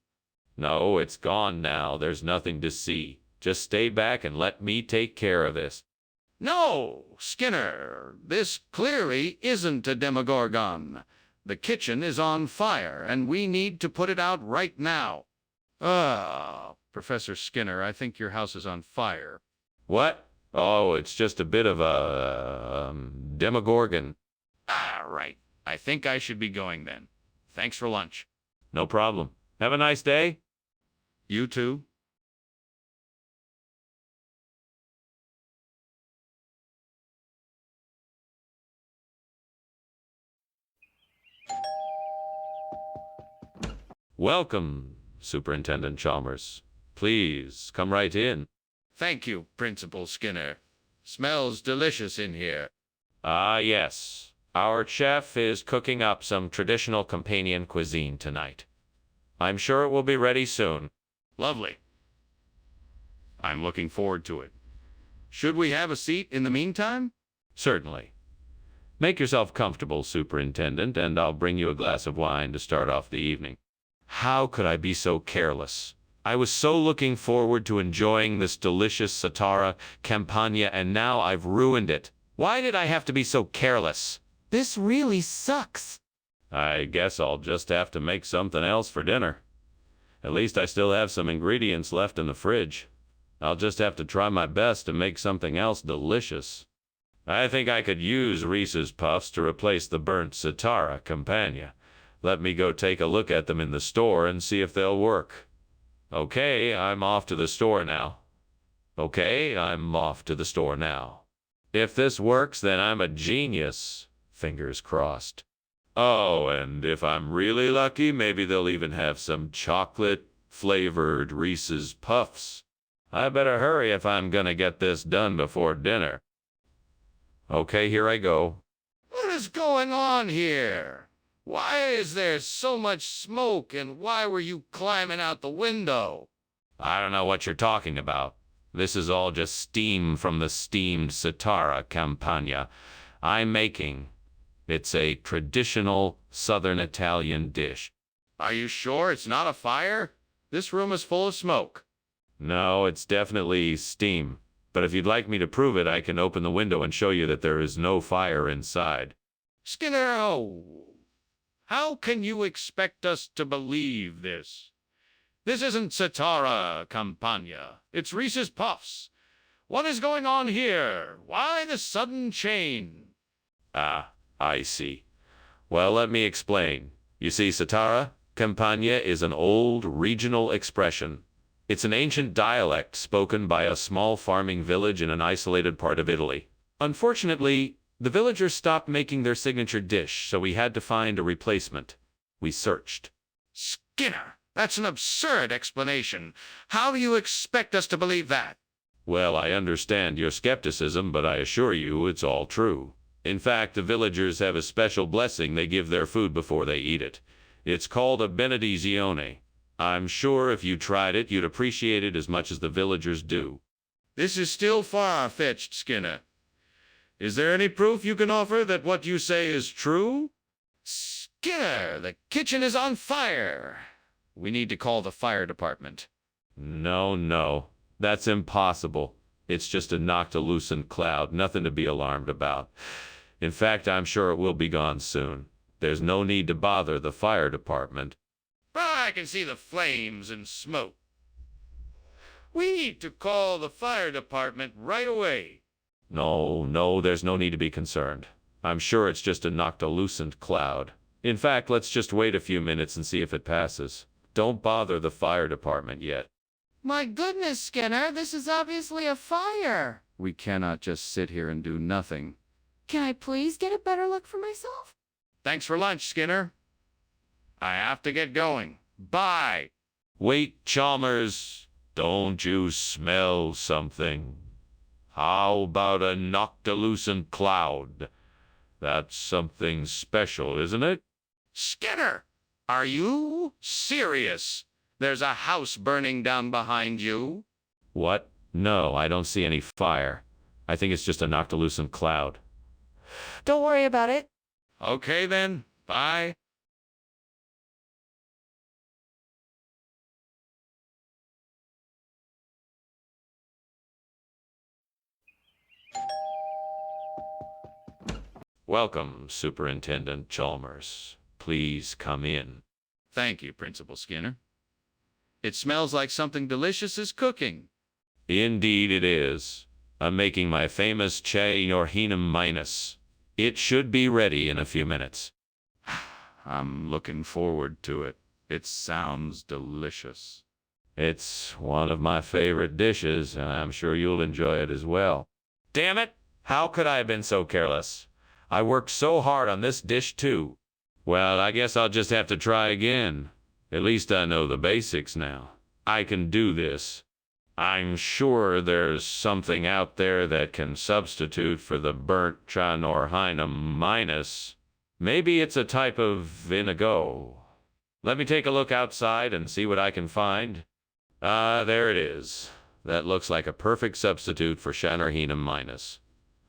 No, it's gone now. There's nothing to see. Just stay back and let me take care of this. No, Skinner, this clearly isn't a Demogorgon. The kitchen is on fire, and we need to put it out right now. Professor Skinner, I think your house is on fire. What? Oh, it's just a bit of a Demogorgon. Right. I think I should be going then. Thanks for lunch. No problem. Have a nice day. You too. Welcome, Superintendent Chalmers. Please, come right in. Thank you, Principal Skinner. Smells delicious in here. Ah, yes. Our chef is cooking up some traditional companion cuisine tonight. I'm sure it will be ready soon. Lovely. I'm looking forward to it. Should we have a seat in the meantime? Certainly. Make yourself comfortable, Superintendent, and I'll bring you a glass of wine to start off the evening. How could I be so careless? I was so looking forward to enjoying this delicious Satara Campagna, and now I've ruined it. Why did I have to be so careless? This really sucks. I guess I'll just have to make something else for dinner. At least I still have some ingredients left in the fridge. I'll just have to try my best to make something else delicious. I think I could use Reese's Puffs to replace the burnt Satara Campagna. Let me go take a look at them in the store and see if they'll work. Okay, I'm off to the store now. If this works, then I'm a genius. Fingers crossed. Oh, and if I'm really lucky, maybe they'll even have some chocolate-flavored Reese's Puffs. I better hurry if I'm gonna get this done before dinner. Okay, here I go. What is going on here? Why is there so much smoke, and why were you climbing out the window? I don't know what you're talking about. This is all just steam from the steamed Satara Campagna I'm making. It's a traditional southern Italian dish. Are you sure it's not a fire? This room is full of smoke. No, it's definitely steam. But if you'd like me to prove it, I can open the window and show you that there is no fire inside. Skinner, how can you expect us to believe this? This isn't Satara Campagna. It's Reese's Puffs. What is going on here? Why the sudden change? Ah, I see. Well, let me explain. You see, Satara Campagna is an old regional expression. It's an ancient dialect spoken by a small farming village in an isolated part of Italy. Unfortunately, the villagers stopped making their signature dish, so we had to find a replacement. We searched. Skinner, that's an absurd explanation. How do you expect us to believe that? Well, I understand your skepticism, but I assure you it's all true. In fact, the villagers have a special blessing they give their food before they eat it. It's called a benedizione. I'm sure if you tried it, you'd appreciate it as much as the villagers do. This is still far-fetched, Skinner. Is there any proof you can offer that what you say is true? Skinner, the kitchen is on fire. We need to call the fire department. No, that's impossible. It's just a noctilucent cloud, nothing to be alarmed about. In fact, I'm sure it will be gone soon. There's no need to bother the fire department. I can see the flames and smoke. We need to call the fire department right away. No, there's no need to be concerned. I'm sure it's just a noctilucent cloud. In fact, let's just wait a few minutes and see if it passes. Don't bother the fire department yet. My goodness, Skinner, this is obviously a fire. We cannot just sit here and do nothing. Can I please get a better look for myself? Thanks for lunch, Skinner. I have to get going. Bye. Wait, Chalmers, don't you smell something? How about a noctilucent cloud? That's something special, isn't it? Skinner, are you serious? There's a house burning down behind you. What? No, I don't see any fire. I think it's just a noctilucent cloud. Don't worry about it. Okay then, bye. Welcome, Superintendent Chalmers. Please come in. Thank you, Principal Skinner. It smells like something delicious is cooking. Indeed it is. I'm making my famous Che Norhinum Minus. It should be ready in a few minutes. I'm looking forward to it. It sounds delicious. It's one of my favorite dishes, and I'm sure you'll enjoy it as well. Damn it! How could I have been so careless? I worked so hard on this dish, too. Well, I guess I'll just have to try again. At least I know the basics now. I can do this. I'm sure there's something out there that can substitute for the burnt Chinorhinum minus. Maybe it's a type of vinegar. Let me take a look outside and see what I can find. Ah, there it is. That looks like a perfect substitute for Chinorhinum minus.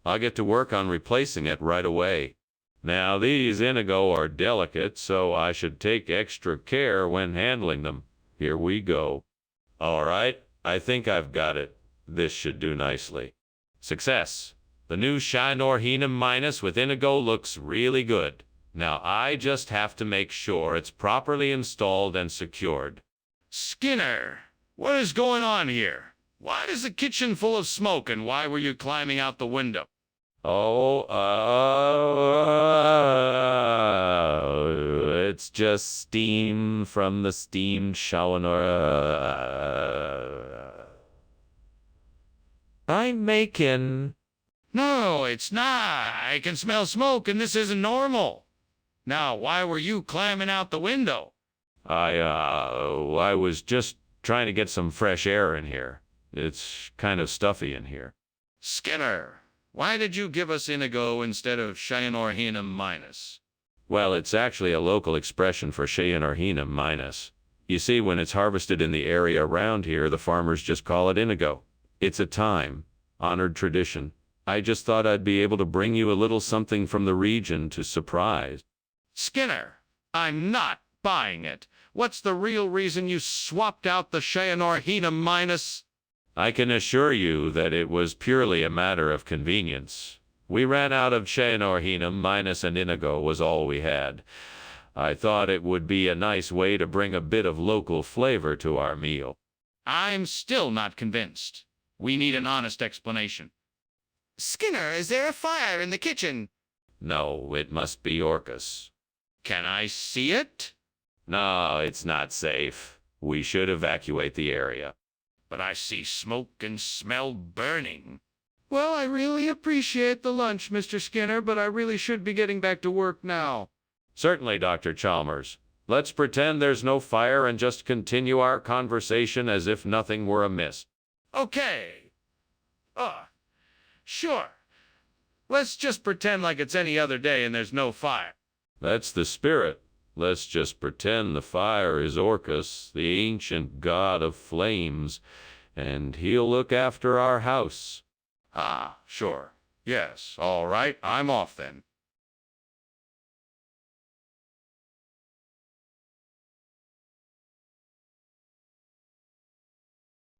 I'll get to work on replacing it right away. Now, these indigo are delicate, so I should take extra care when handling them. Here we go. All right, I think I've got it. This should do nicely. Success! The new Chinorhinum minus with indigo looks really good. Now, I just have to make sure it's properly installed and secured. Skinner, what is going on here? Why is the kitchen full of smoke, and why were you climbing out the window? It's just steam from the steamed shower. I'm making... No, it's not. I can smell smoke, and this isn't normal. Now, why were you climbing out the window? I was just trying to get some fresh air in here. It's kind of stuffy in here. Skinner, why did you give us indigo instead of Chinorhinum minus? Well, it's actually a local expression for Cheyenne minus. You see, when it's harvested in the area around here, the farmers just call it indigo. It's a time-honored tradition. I just thought I'd be able to bring you a little something from the region to surprise. Skinner, I'm not buying it. What's the real reason you swapped out the Cheyenne minus? I can assure you that it was purely a matter of convenience. We ran out of Cheyenne minus and indigo was all we had. I thought it would be a nice way to bring a bit of local flavor to our meal. I'm still not convinced. We need an honest explanation. Skinner, is there a fire in the kitchen? No, it must be Orcus. Can I see it? No, it's not safe. We should evacuate the area. But I see smoke and smell burning. Well, I really appreciate the lunch, Mr. Skinner, but I really should be getting back to work now. Certainly, Dr. Chalmers. Let's pretend there's no fire and just continue our conversation as if nothing were amiss. Okay. Sure. Let's just pretend like it's any other day and there's no fire. That's the spirit. Let's just pretend the fire is Orcus, the ancient god of flames, and he'll look after our house. Ah, sure. Yes, all right, I'm off then.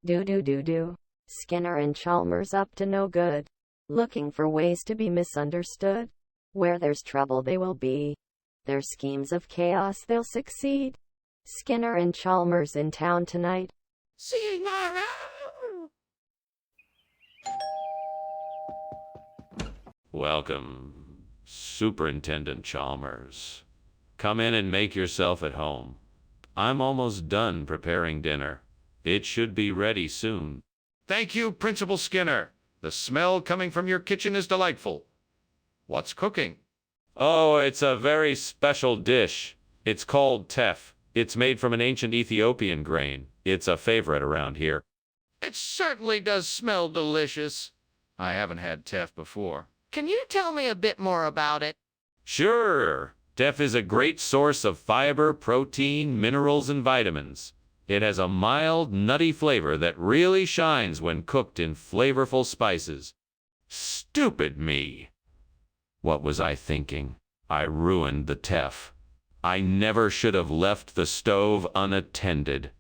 Do. Skinner and Chalmers up to no good. Looking for ways to be misunderstood. Where there's trouble they will be. Their schemes of chaos they'll succeed. Skinner and Chalmers in town tonight. See you tomorrow. Welcome, Superintendent Chalmers. Come in and make yourself at home. I'm almost done preparing dinner. It should be ready soon. Thank you, Principal Skinner. The smell coming from your kitchen is delightful. What's cooking? Oh, it's a very special dish. It's called teff. It's made from an ancient Ethiopian grain. It's a favorite around here. It certainly does smell delicious. I haven't had teff before. Can you tell me a bit more about it? Sure. Teff is a great source of fiber, protein, minerals, and vitamins. It has a mild, nutty flavor that really shines when cooked in flavorful spices. Stupid me. What was I thinking? I ruined the teff. I never should have left the stove unattended.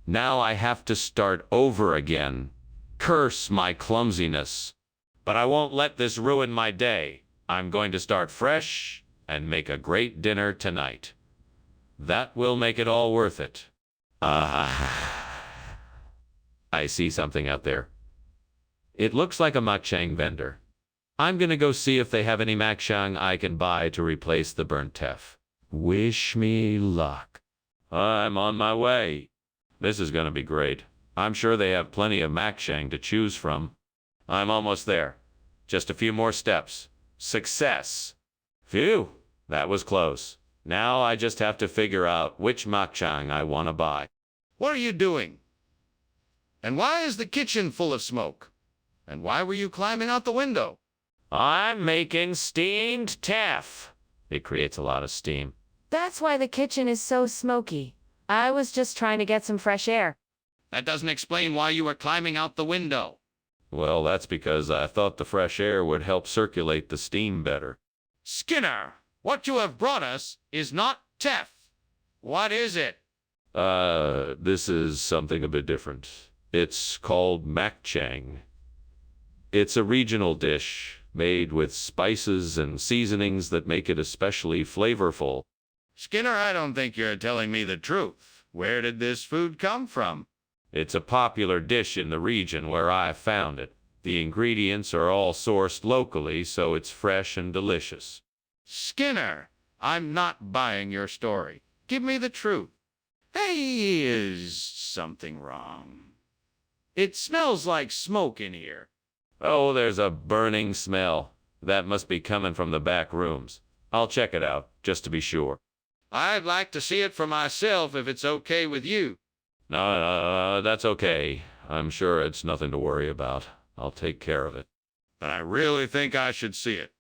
Now I have to start over again. Curse my clumsiness. But I won't let this ruin my day. I'm going to start fresh and make a great dinner tonight. That will make it all worth it. I see something out there. It looks like a makchang vendor. I'm gonna go see if they have any makchang I can buy to replace the burnt teff. Wish me luck. I'm on my way. This is gonna be great. I'm sure they have plenty of makchang to choose from. I'm almost there. Just a few more steps. Success. Phew, that was close. Now I just have to figure out which makchang I want to buy. What are you doing? And why is the kitchen full of smoke? And why were you climbing out the window? I'm making steamed teff. It creates a lot of steam. That's why the kitchen is so smoky. I was just trying to get some fresh air. That doesn't explain why you were climbing out the window. Well, that's because I thought the fresh air would help circulate the steam better. Skinner, what you have brought us is not teff. What is it? This is something a bit different. It's called makchang. It's a regional dish made with spices and seasonings that make it especially flavorful. Skinner, I don't think you're telling me the truth. Where did this food come from? It's a popular dish in the region where I found it. The ingredients are all sourced locally, so it's fresh and delicious. Skinner, I'm not buying your story. Give me the truth. Hey, is something wrong? It smells like smoke in here. Oh, there's a burning smell. That must be coming from the back rooms. I'll check it out, just to be sure. I'd like to see it for myself if it's okay with you. No, that's okay. I'm sure it's nothing to worry about. I'll take care of it. But I really think I should see it.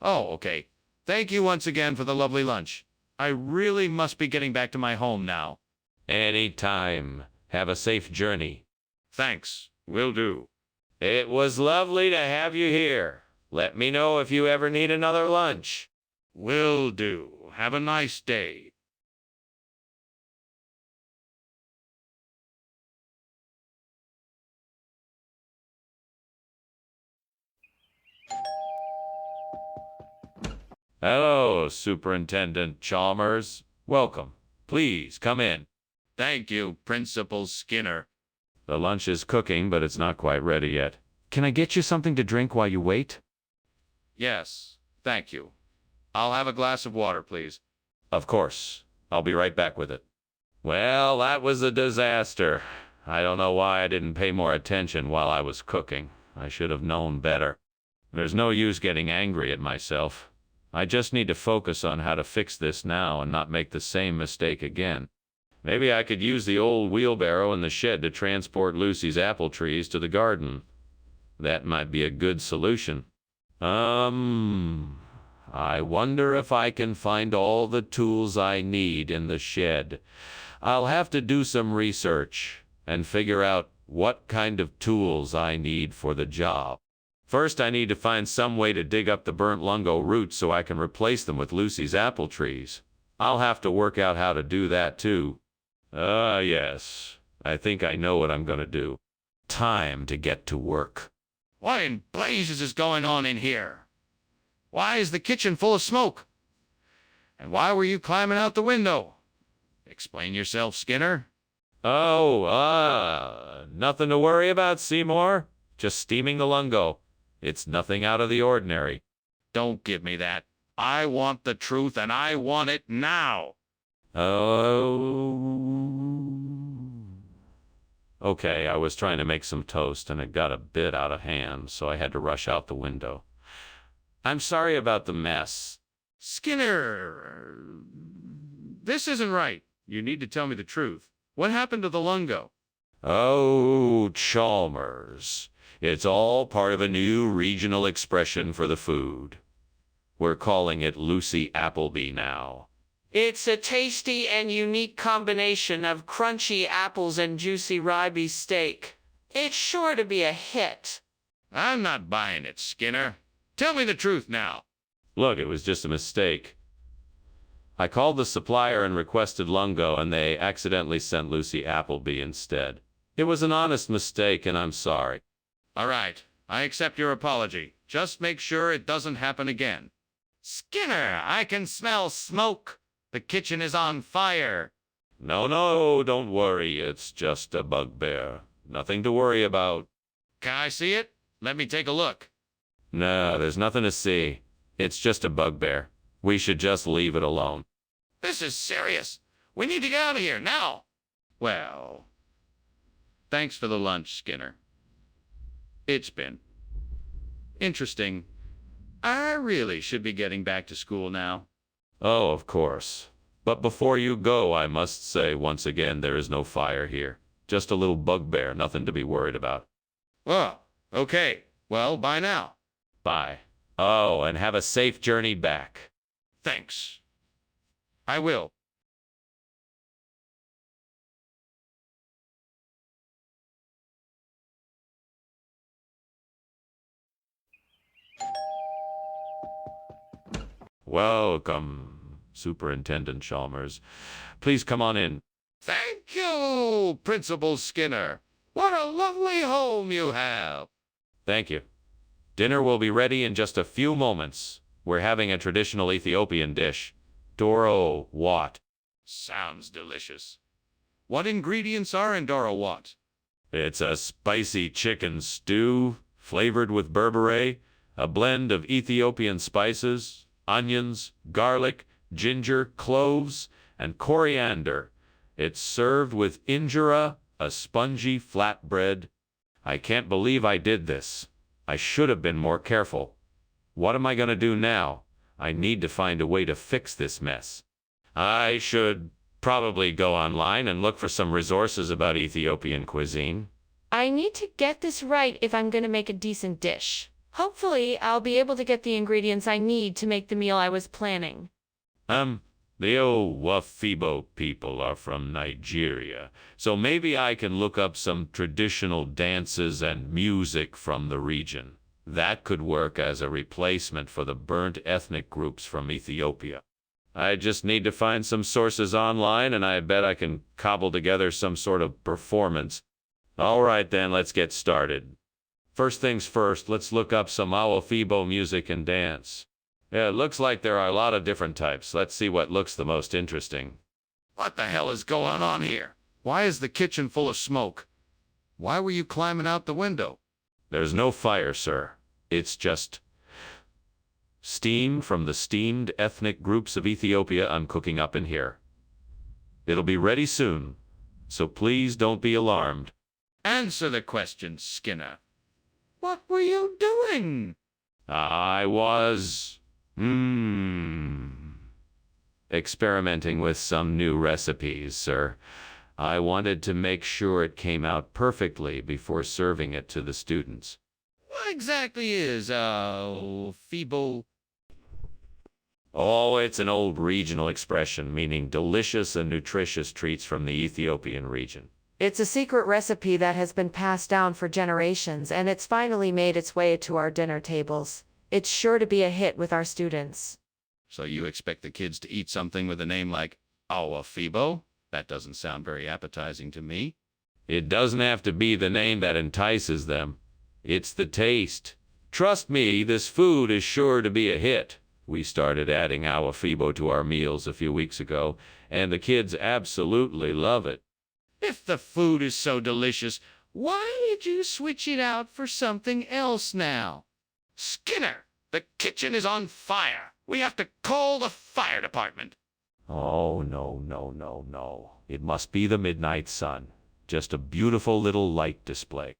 Oh, okay. Thank you once again for the lovely lunch. I really must be getting back to my home now. Anytime. Have a safe journey. Thanks. Will do. It was lovely to have you here. Let me know if you ever need another lunch. Will do. Have a nice day. Hello, Superintendent Chalmers. Welcome. Please come in. Thank you, Principal Skinner. The lunch is cooking, but it's not quite ready yet. Can I get you something to drink while you wait? Yes, thank you. I'll have a glass of water, please. Of course. I'll be right back with it. Well, that was a disaster. I don't know why I didn't pay more attention while I was cooking. I should have known better. There's no use getting angry at myself. I just need to focus on how to fix this now and not make the same mistake again. Maybe I could use the old wheelbarrow in the shed to transport Lucy's apple trees to the garden. That might be a good solution. I wonder if I can find all the tools I need in the shed. I'll have to do some research and figure out what kind of tools I need for the job. First, I need to find some way to dig up the burnt lungo roots so I can replace them with Lucy's apple trees. I'll have to work out how to do that too. Yes. I think I know what I'm gonna do. Time to get to work. What in blazes is going on in here? Why is the kitchen full of smoke? And why were you climbing out the window? Explain yourself, Skinner. Nothing to worry about, Seymour. Just steaming the lungo. It's nothing out of the ordinary. Don't give me that. I want the truth, and I want it now. Okay, I was trying to make some toast, and it got a bit out of hand, so I had to rush out the window. I'm sorry about the mess. Skinner, this isn't right. You need to tell me the truth. What happened to the lungo? Oh, Chalmers. It's all part of a new regional expression for the food. We're calling it Lucy Appleby now. It's a tasty and unique combination of crunchy apples and juicy ribeye steak. It's sure to be a hit. I'm not buying it, Skinner. Tell me the truth now. Look, it was just a mistake. I called the supplier and requested lungo, and they accidentally sent Lucy Appleby instead. It was an honest mistake, and I'm sorry. All right, I accept your apology. Just make sure it doesn't happen again. Skinner, I can smell smoke. The kitchen is on fire. No, don't worry. It's just a bugbear. Nothing to worry about. Can I see it? Let me take a look. No, there's nothing to see. It's just a bugbear. We should just leave it alone. This is serious. We need to get out of here now. Well, thanks for the lunch, Skinner. It's been interesting. I really should be getting back to school now. Oh, of course. But before you go, I must say once again there is no fire here. Just a little bugbear, nothing to be worried about. Oh, okay. Well, bye now. Bye. Oh, and have a safe journey back. Thanks. I will. Welcome, Superintendent Chalmers. Please come on in. Thank you, Principal Skinner. What a lovely home you have. Thank you. Dinner will be ready in just a few moments. We're having a traditional Ethiopian dish, Doro Wat. Sounds delicious. What ingredients are in Doro Wat? It's a spicy chicken stew, flavored with berbere, a blend of Ethiopian spices, onions, garlic, ginger, cloves, and coriander. It's served with injera, a spongy flatbread. I can't believe I did this. I should have been more careful. What am I going to do now? I need to find a way to fix this mess. I should probably go online and look for some resources about Ethiopian cuisine. I need to get this right if I'm gonna make a decent dish. Hopefully, I'll be able to get the ingredients I need to make the meal I was planning. The Owafibo people are from Nigeria, so maybe I can look up some traditional dances and music from the region. That could work as a replacement for the burnt ethnic groups from Ethiopia. I just need to find some sources online, and I bet I can cobble together some sort of performance. All right then, let's get started. First things first, let's look up some Owafibo music and dance. Yeah, it looks like there are a lot of different types. Let's see what looks the most interesting. What the hell is going on here? Why is the kitchen full of smoke? Why were you climbing out the window? There's no fire, sir. It's just steam from the steamed ethnic groups of Ethiopia I'm cooking up in here. It'll be ready soon, so please don't be alarmed. Answer the question, Skinner. What were you doing? I was experimenting with some new recipes, sir. I wanted to make sure it came out perfectly before serving it to the students. What exactly is, Fibo? Oh, it's an old regional expression meaning delicious and nutritious treats from the Ethiopian region. It's a secret recipe that has been passed down for generations, and it's finally made its way to our dinner tables. It's sure to be a hit with our students. So you expect the kids to eat something with a name like Fibo? That doesn't sound very appetizing to me. It doesn't have to be the name that entices them. It's the taste. Trust me, this food is sure to be a hit. We started adding Owafibo to our meals a few weeks ago, and the kids absolutely love it. If the food is so delicious, why did you switch it out for something else now? Skinner, the kitchen is on fire. We have to call the fire department. Oh, no. It must be the midnight sun. Just a beautiful little light display.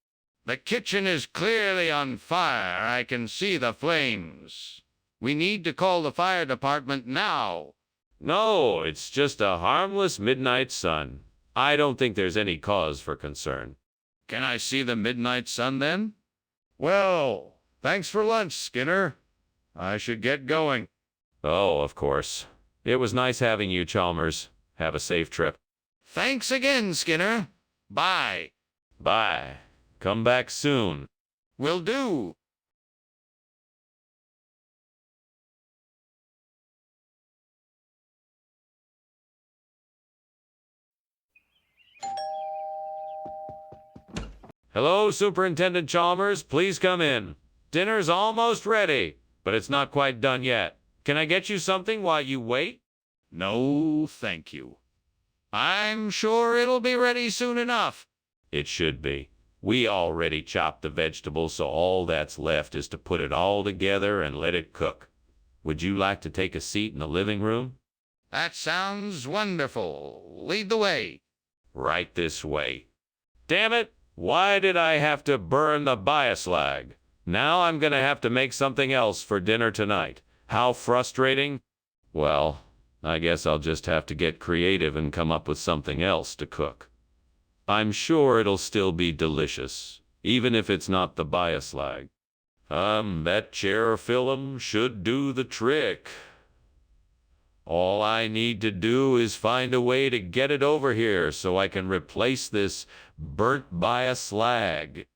The kitchen is clearly on fire. I can see the flames. We need to call the fire department now. No, it's just a harmless midnight sun. I don't think there's any cause for concern. Can I see the midnight sun then? Well, thanks for lunch, Skinner. I should get going. Oh, of course. It was nice having you, Chalmers. Have a safe trip. Thanks again, Skinner. Bye. Bye. Come back soon. Will do. Hello, Superintendent Chalmers. Please come in. Dinner's almost ready, but it's not quite done yet. Can I get you something while you wait? No, thank you. I'm sure it'll be ready soon enough. It should be. We already chopped the vegetables, so all that's left is to put it all together and let it cook. Would you like to take a seat in the living room? That sounds wonderful. Lead the way. Right this way. Damn it! Why did I have to burn the bioslag? Now I'm gonna have to make something else for dinner tonight. How frustrating. Well, I guess I'll just have to get creative and come up with something else to cook. I'm sure it'll still be delicious, even if it's not the bioslag. That chair film should do the trick. All I need to do is find a way to get it over here so I can replace this burnt bioslag.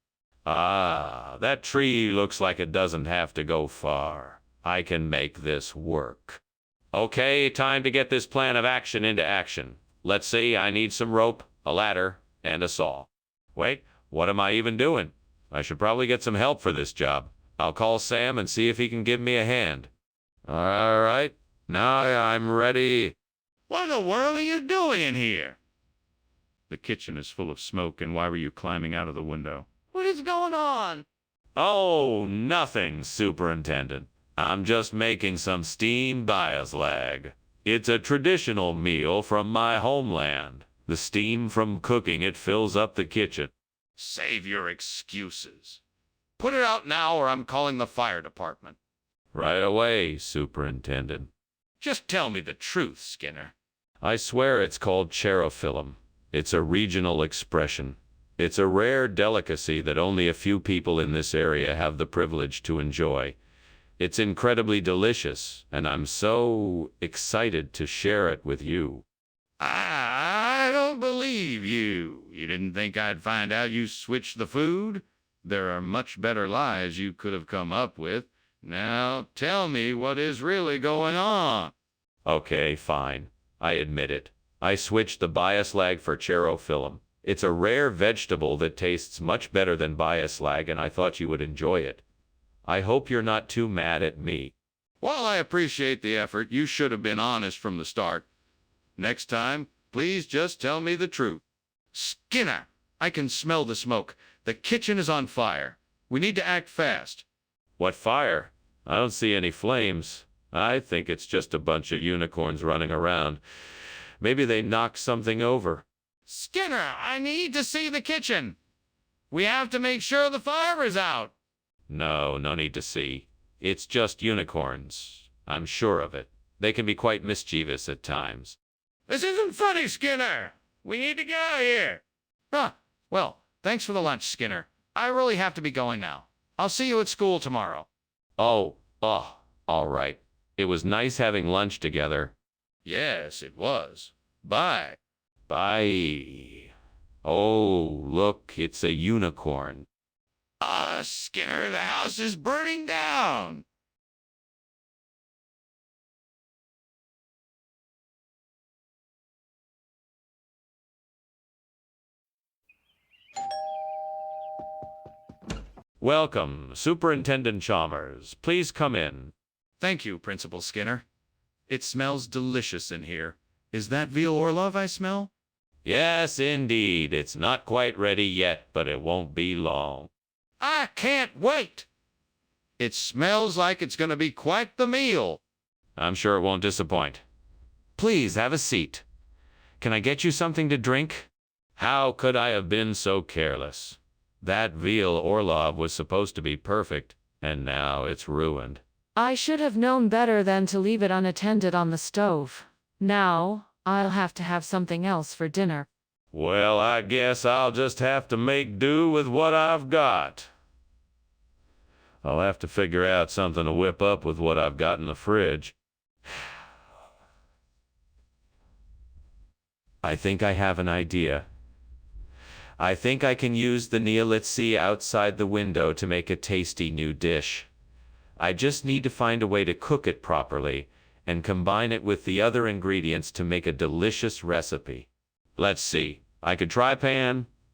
Ah, that tree looks like it doesn't have to go far. I can make this work. Okay, time to get this plan of action into action. Let's see, I need some rope, a ladder, and a saw. Wait, what am I even doing? I should probably get some help for this job. I'll call Sam and see if he can give me a hand. All right, now I'm ready. What in the world are you doing in here? The kitchen is full of smoke, and why were you climbing out of the window? What is going on? Oh, nothing, Superintendent. I'm just making some steamed bioslag. It's a traditional meal from my homeland. The steam from cooking it fills up the kitchen. Save your excuses. Put it out now or I'm calling the fire department. Right away, Superintendent. Just tell me the truth, Skinner. I swear it's called cherophyllum. It's a regional expression. It's a rare delicacy that only a few people in this area have the privilege to enjoy. It's incredibly delicious, and I'm so excited to share it with you. I don't believe you. You didn't think I'd find out you switched the food? There are much better lies you could have come up with. Now tell me what is really going on. Okay, fine. I admit it. I switched the biaslag for cherophyllum. It's a rare vegetable that tastes much better than biaslag, and I thought you would enjoy it. I hope you're not too mad at me. While I appreciate the effort, you should have been honest from the start. Next time, please just tell me the truth. Skinner, I can smell the smoke. The kitchen is on fire. We need to act fast. What fire? I don't see any flames. I think it's just a bunch of unicorns running around. Maybe they knocked something over. Skinner, I need to see the kitchen. We have to make sure the fire is out. No need to see. It's just unicorns. I'm sure of it. They can be quite mischievous at times. This isn't funny, Skinner. We need to get out of here. Well, thanks for the lunch, Skinner. I really have to be going now. I'll see you at school tomorrow. Oh, all right. It was nice having lunch together. Yes, it was. Bye. Bye. Oh, look, it's a unicorn. Skinner, the house is burning down. Welcome, Superintendent Chalmers. Please come in. Thank you, Principal Skinner. It smells delicious in here. Is that veal Orlov I smell? Yes, indeed. It's not quite ready yet, but it won't be long. I can't wait. It smells like it's going to be quite the meal. I'm sure it won't disappoint. Please have a seat. Can I get you something to drink? How could I have been so careless? That veal Orlov was supposed to be perfect, and now it's ruined. I should have known better than to leave it unattended on the stove. Now, I'll have to have something else for dinner. Well, I guess I'll just have to make do with what I've got. I'll have to figure out something to whip up with what I've got in the fridge. I think I have an idea. I think I can use the Neolitzi outside the window to make a tasty new dish. I just need to find a way to cook it properly and combine it with the other ingredients to make a delicious recipe. Let's see. I could try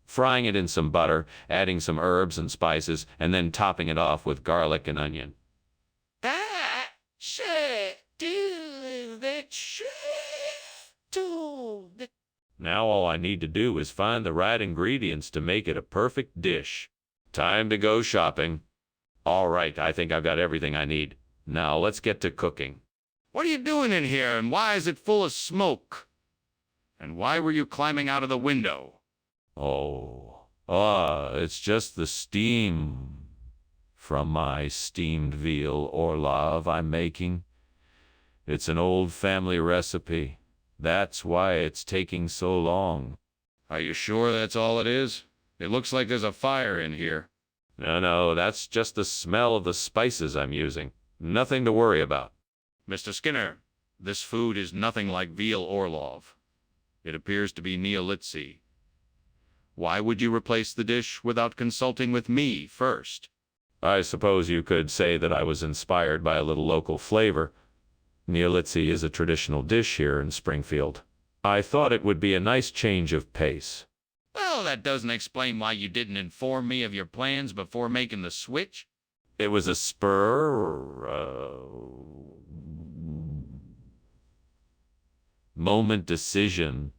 frying it in some butter, adding some herbs and spices, and then topping it off with garlic and onion. That should do the trick. Now all I need to do is find the right ingredients to make it a perfect dish. Time to go shopping. All right, I think I've got everything I need. Now let's get to cooking. What are you doing in here, and why is it full of smoke? And why were you climbing out of the window? It's just the steam from my steamed veal Orlov I'm making. It's an old family recipe. That's why it's taking so long. Are you sure that's all it is? It looks like there's a fire in here. No, that's just the smell of the spices I'm using. Nothing to worry about. Mr. Skinner, this food is nothing like veal Orlov. It appears to be Neolitzi. Why would you replace the dish without consulting with me first? I suppose you could say that I was inspired by a little local flavor. Neolitzi is a traditional dish here in Springfield. I thought it would be a nice change of pace. Well, that doesn't explain why you didn't inform me of your plans before making the switch. It was a moment decision.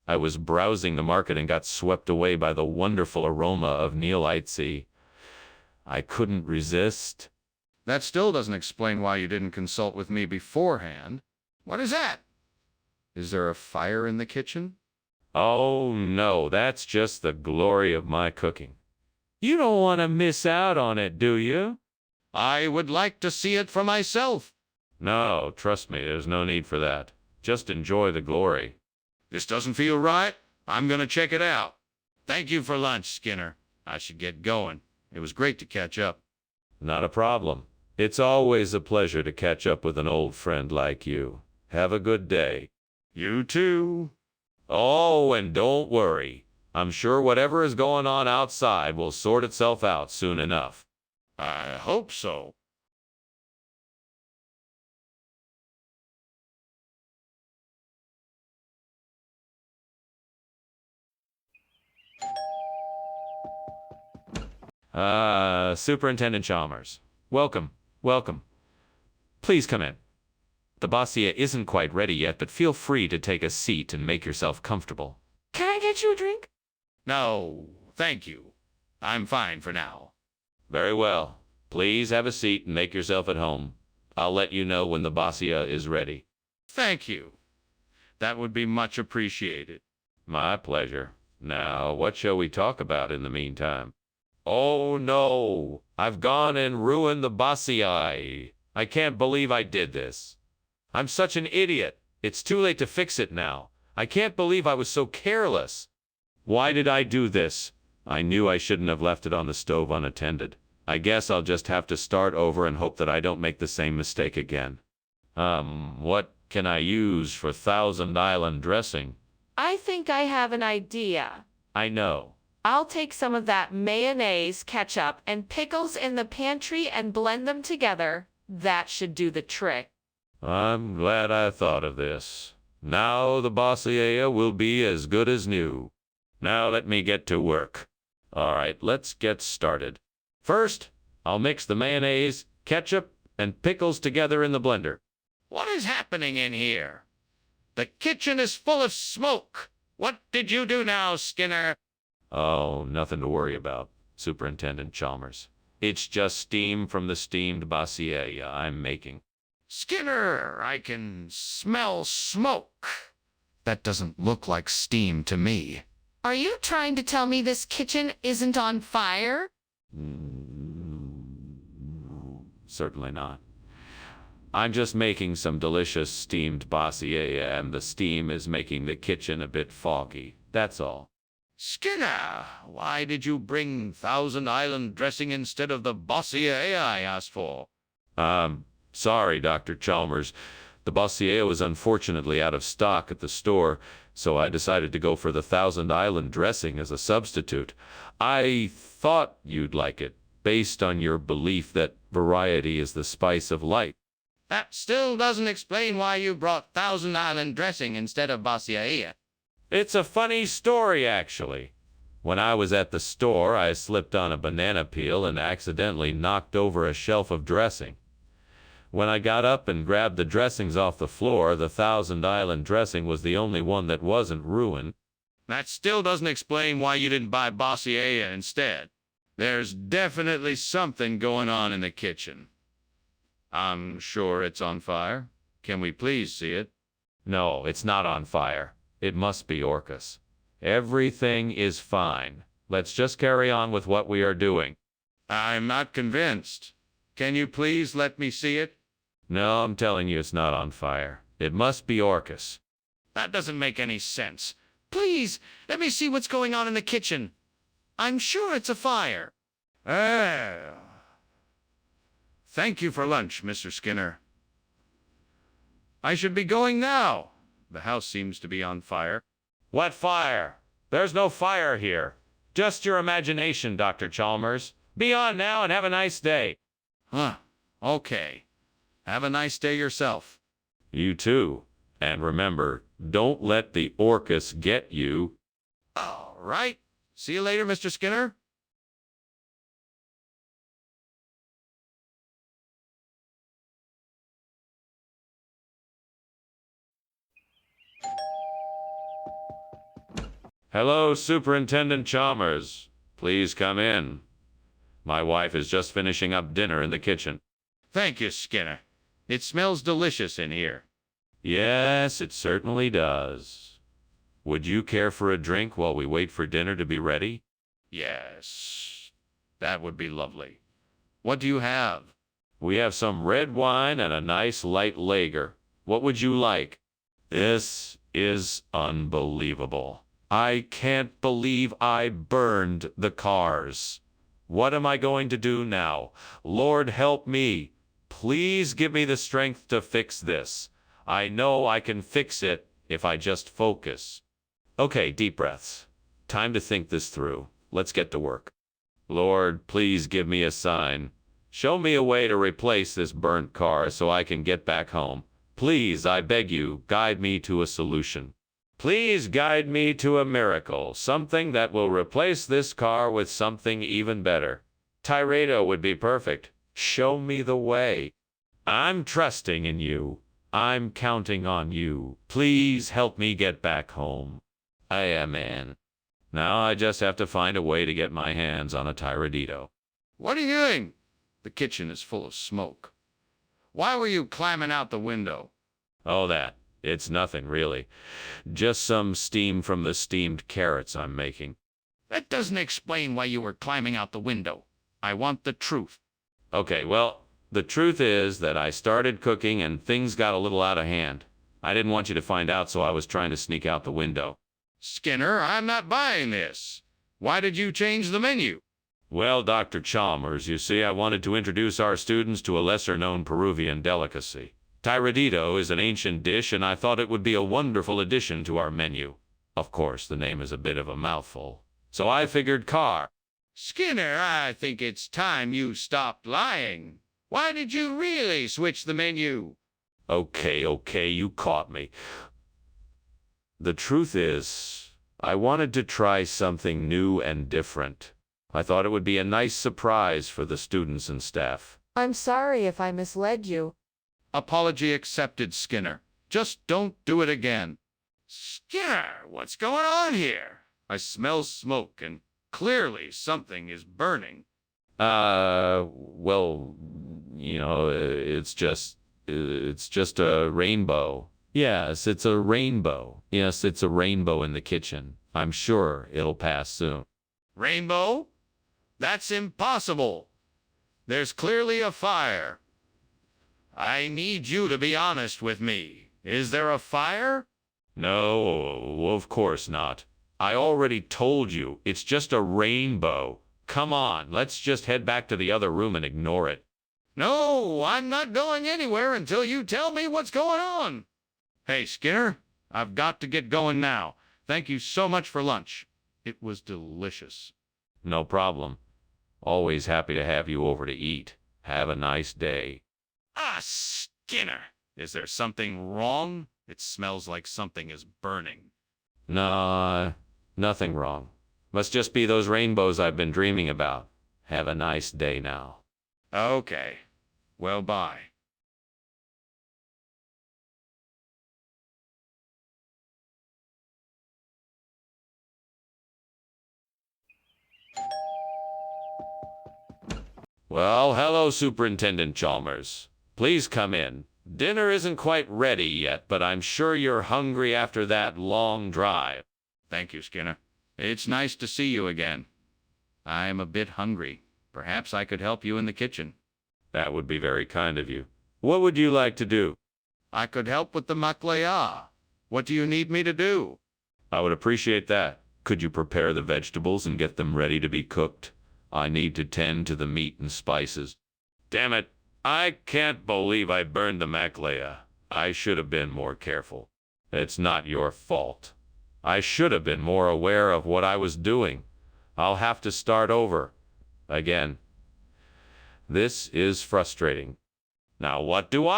I was browsing the market and got swept away by the wonderful aroma of Neolitzi. I couldn't resist. That still doesn't explain why you didn't consult with me beforehand. What is that? Is there a fire in the kitchen? Oh no, that's just the glory of my cooking. You don't want to miss out on it, do you? I would like to see it for myself. No, trust me, there's no need for that. Just enjoy the glory. This doesn't feel right. I'm gonna check it out. Thank you for lunch, Skinner. I should get going. It was great to catch up. Not a problem. It's always a pleasure to catch up with an old friend like you. Have a good day. You too. Oh, and don't worry. I'm sure whatever is going on outside will sort itself out soon enough. I hope so. Superintendent Chalmers. Welcome, welcome. Please come in. The Bossier isn't quite ready yet, but feel free to take a seat and make yourself comfortable. Can I get you a drink? No, thank you. I'm fine for now. Very well. Please have a seat and make yourself at home. I'll let you know when the Bossia is ready. Thank you. That would be much appreciated. My pleasure. Now, what shall we talk about in the meantime? Oh no, I've gone and ruined the Bossia. I can't believe I did this. I'm such an idiot. It's too late to fix it now. I can't believe I was so careless. Why did I do this? I knew I shouldn't have left it on the stove unattended. I guess I'll just have to start over and hope that I don't make the same mistake again. What can I use for Thousand Island dressing? I think I have an idea. I know. I'll take some of that mayonnaise, ketchup, and pickles in the pantry and blend them together. That should do the trick. I'm glad I thought of this. Now the Bossia will be as good as new. Now let me get to work. All right, let's get started. First, I'll mix the mayonnaise, ketchup, and pickles together in the blender. What is happening in here? The kitchen is full of smoke. What did you do now, Skinner? Oh, nothing to worry about, Superintendent Chalmers. It's just steam from the steamed Bossia I'm making. Skinner, I can smell smoke. That doesn't look like steam to me. Are you trying to tell me this kitchen isn't on fire? Certainly not. I'm just making some delicious steamed Bossia, and the steam is making the kitchen a bit foggy. That's all. Skinner, why did you bring Thousand Island dressing instead of the Bossia I asked for? Sorry, Dr. Chalmers. The Bossia was unfortunately out of stock at the store, so I decided to go for the Thousand Island dressing as a substitute. I thought you'd like it, based on your belief that variety is the spice of life. That still doesn't explain why you brought Thousand Island dressing instead of Bossia. It's a funny story, actually. When I was at the store, I slipped on a banana peel and accidentally knocked over a shelf of dressing. When I got up and grabbed the dressings off the floor, the Thousand Island dressing was the only one that wasn't ruined. That still doesn't explain why you didn't buy Bossia instead. There's definitely something going on in the kitchen. I'm sure it's on fire. Can we please see it? No, it's not on fire. It must be Orcus. Everything is fine. Let's just carry on with what we are doing. I'm not convinced. Can you please let me see it? No, I'm telling you it's not on fire. It must be Orcus. That doesn't make any sense. Please, let me see what's going on in the kitchen. I'm sure it's a fire. Thank you for lunch, Mr. Skinner. I should be going now. The house seems to be on fire. What fire? There's no fire here. Just your imagination, Dr. Chalmers. Be on now and have a nice day. Huh. Okay. Have a nice day yourself. You too. And remember, don't let the Orcus get you. All right. See you later, Mr. Skinner. Hello, Superintendent Chalmers. Please come in. My wife is just finishing up dinner in the kitchen. Thank you, Skinner. It smells delicious in here. Yes, it certainly does. Would you care for a drink while we wait for dinner to be ready? Yes, that would be lovely. What do you have? We have some red wine and a nice light lager. What would you like? This is unbelievable. I can't believe I burned the cars. What am I going to do now? Lord help me. Please give me the strength to fix this. I know I can fix it if I just focus. Okay, deep breaths. Time to think this through. Let's get to work. Lord, please give me a sign. Show me a way to replace this burnt car so I can get back home. Please, I beg you, guide me to a solution. Please guide me to a miracle, something that will replace this car with something even better. Tyredo would be perfect. Show me the way. I'm trusting in you. I'm counting on you. Please help me get back home. I am in. Now I just have to find a way to get my hands on a Tyradito. What are you doing? The kitchen is full of smoke. Why were you climbing out the window? Oh, that. It's nothing, really. Just some steam from the steamed carrots I'm making. That doesn't explain why you were climbing out the window. I want the truth. Okay, well, the truth is that I started cooking and things got a little out of hand. I didn't want you to find out, so I was trying to sneak out the window. Skinner, I'm not buying this. Why did you change the menu? Well, Dr. Chalmers, you see, I wanted to introduce our students to a lesser-known Peruvian delicacy. Tyradito is an ancient dish, and I thought it would be a wonderful addition to our menu. Of course, the name is a bit of a mouthful, so I figured car. Skinner, I think it's time you stopped lying. Why did you really switch the menu? Okay, you caught me. The truth is, I wanted to try something new and different. I thought it would be a nice surprise for the students and staff. I'm sorry if I misled you. Apology accepted, Skinner. Just don't do it again. Skinner, what's going on here? I smell smoke and clearly something is burning. Well, it's just a rainbow. Yes, it's a rainbow. Yes, it's a rainbow in the kitchen. I'm sure it'll pass soon. Rainbow? That's impossible. There's clearly a fire. I need you to be honest with me. Is there a fire? No, of course not. I already told you, it's just a rainbow. Come on, let's just head back to the other room and ignore it. No, I'm not going anywhere until you tell me what's going on. Hey, Skinner, I've got to get going now. Thank you so much for lunch. It was delicious. No problem. Always happy to have you over to eat. Have a nice day. Ah, Skinner, is there something wrong? It smells like something is burning. Nah, nothing wrong. Must just be those rainbows I've been dreaming about. Have a nice day now. Okay. Well, bye. Well, hello, Superintendent Chalmers. Please come in. Dinner isn't quite ready yet, but I'm sure you're hungry after that long drive. Thank you, Skinner. It's nice to see you again. I'm a bit hungry. Perhaps I could help you in the kitchen. That would be very kind of you. What would you like to do? I could help with the maklaya. What do you need me to do? I would appreciate that. Could you prepare the vegetables and get them ready to be cooked? I need to tend to the meat and spices. Damn it. I can't believe I burned the maklaya. I should have been more careful. It's not your fault. I should have been more aware of what I was doing. I'll have to start over. Again. This is frustrating. Now what do?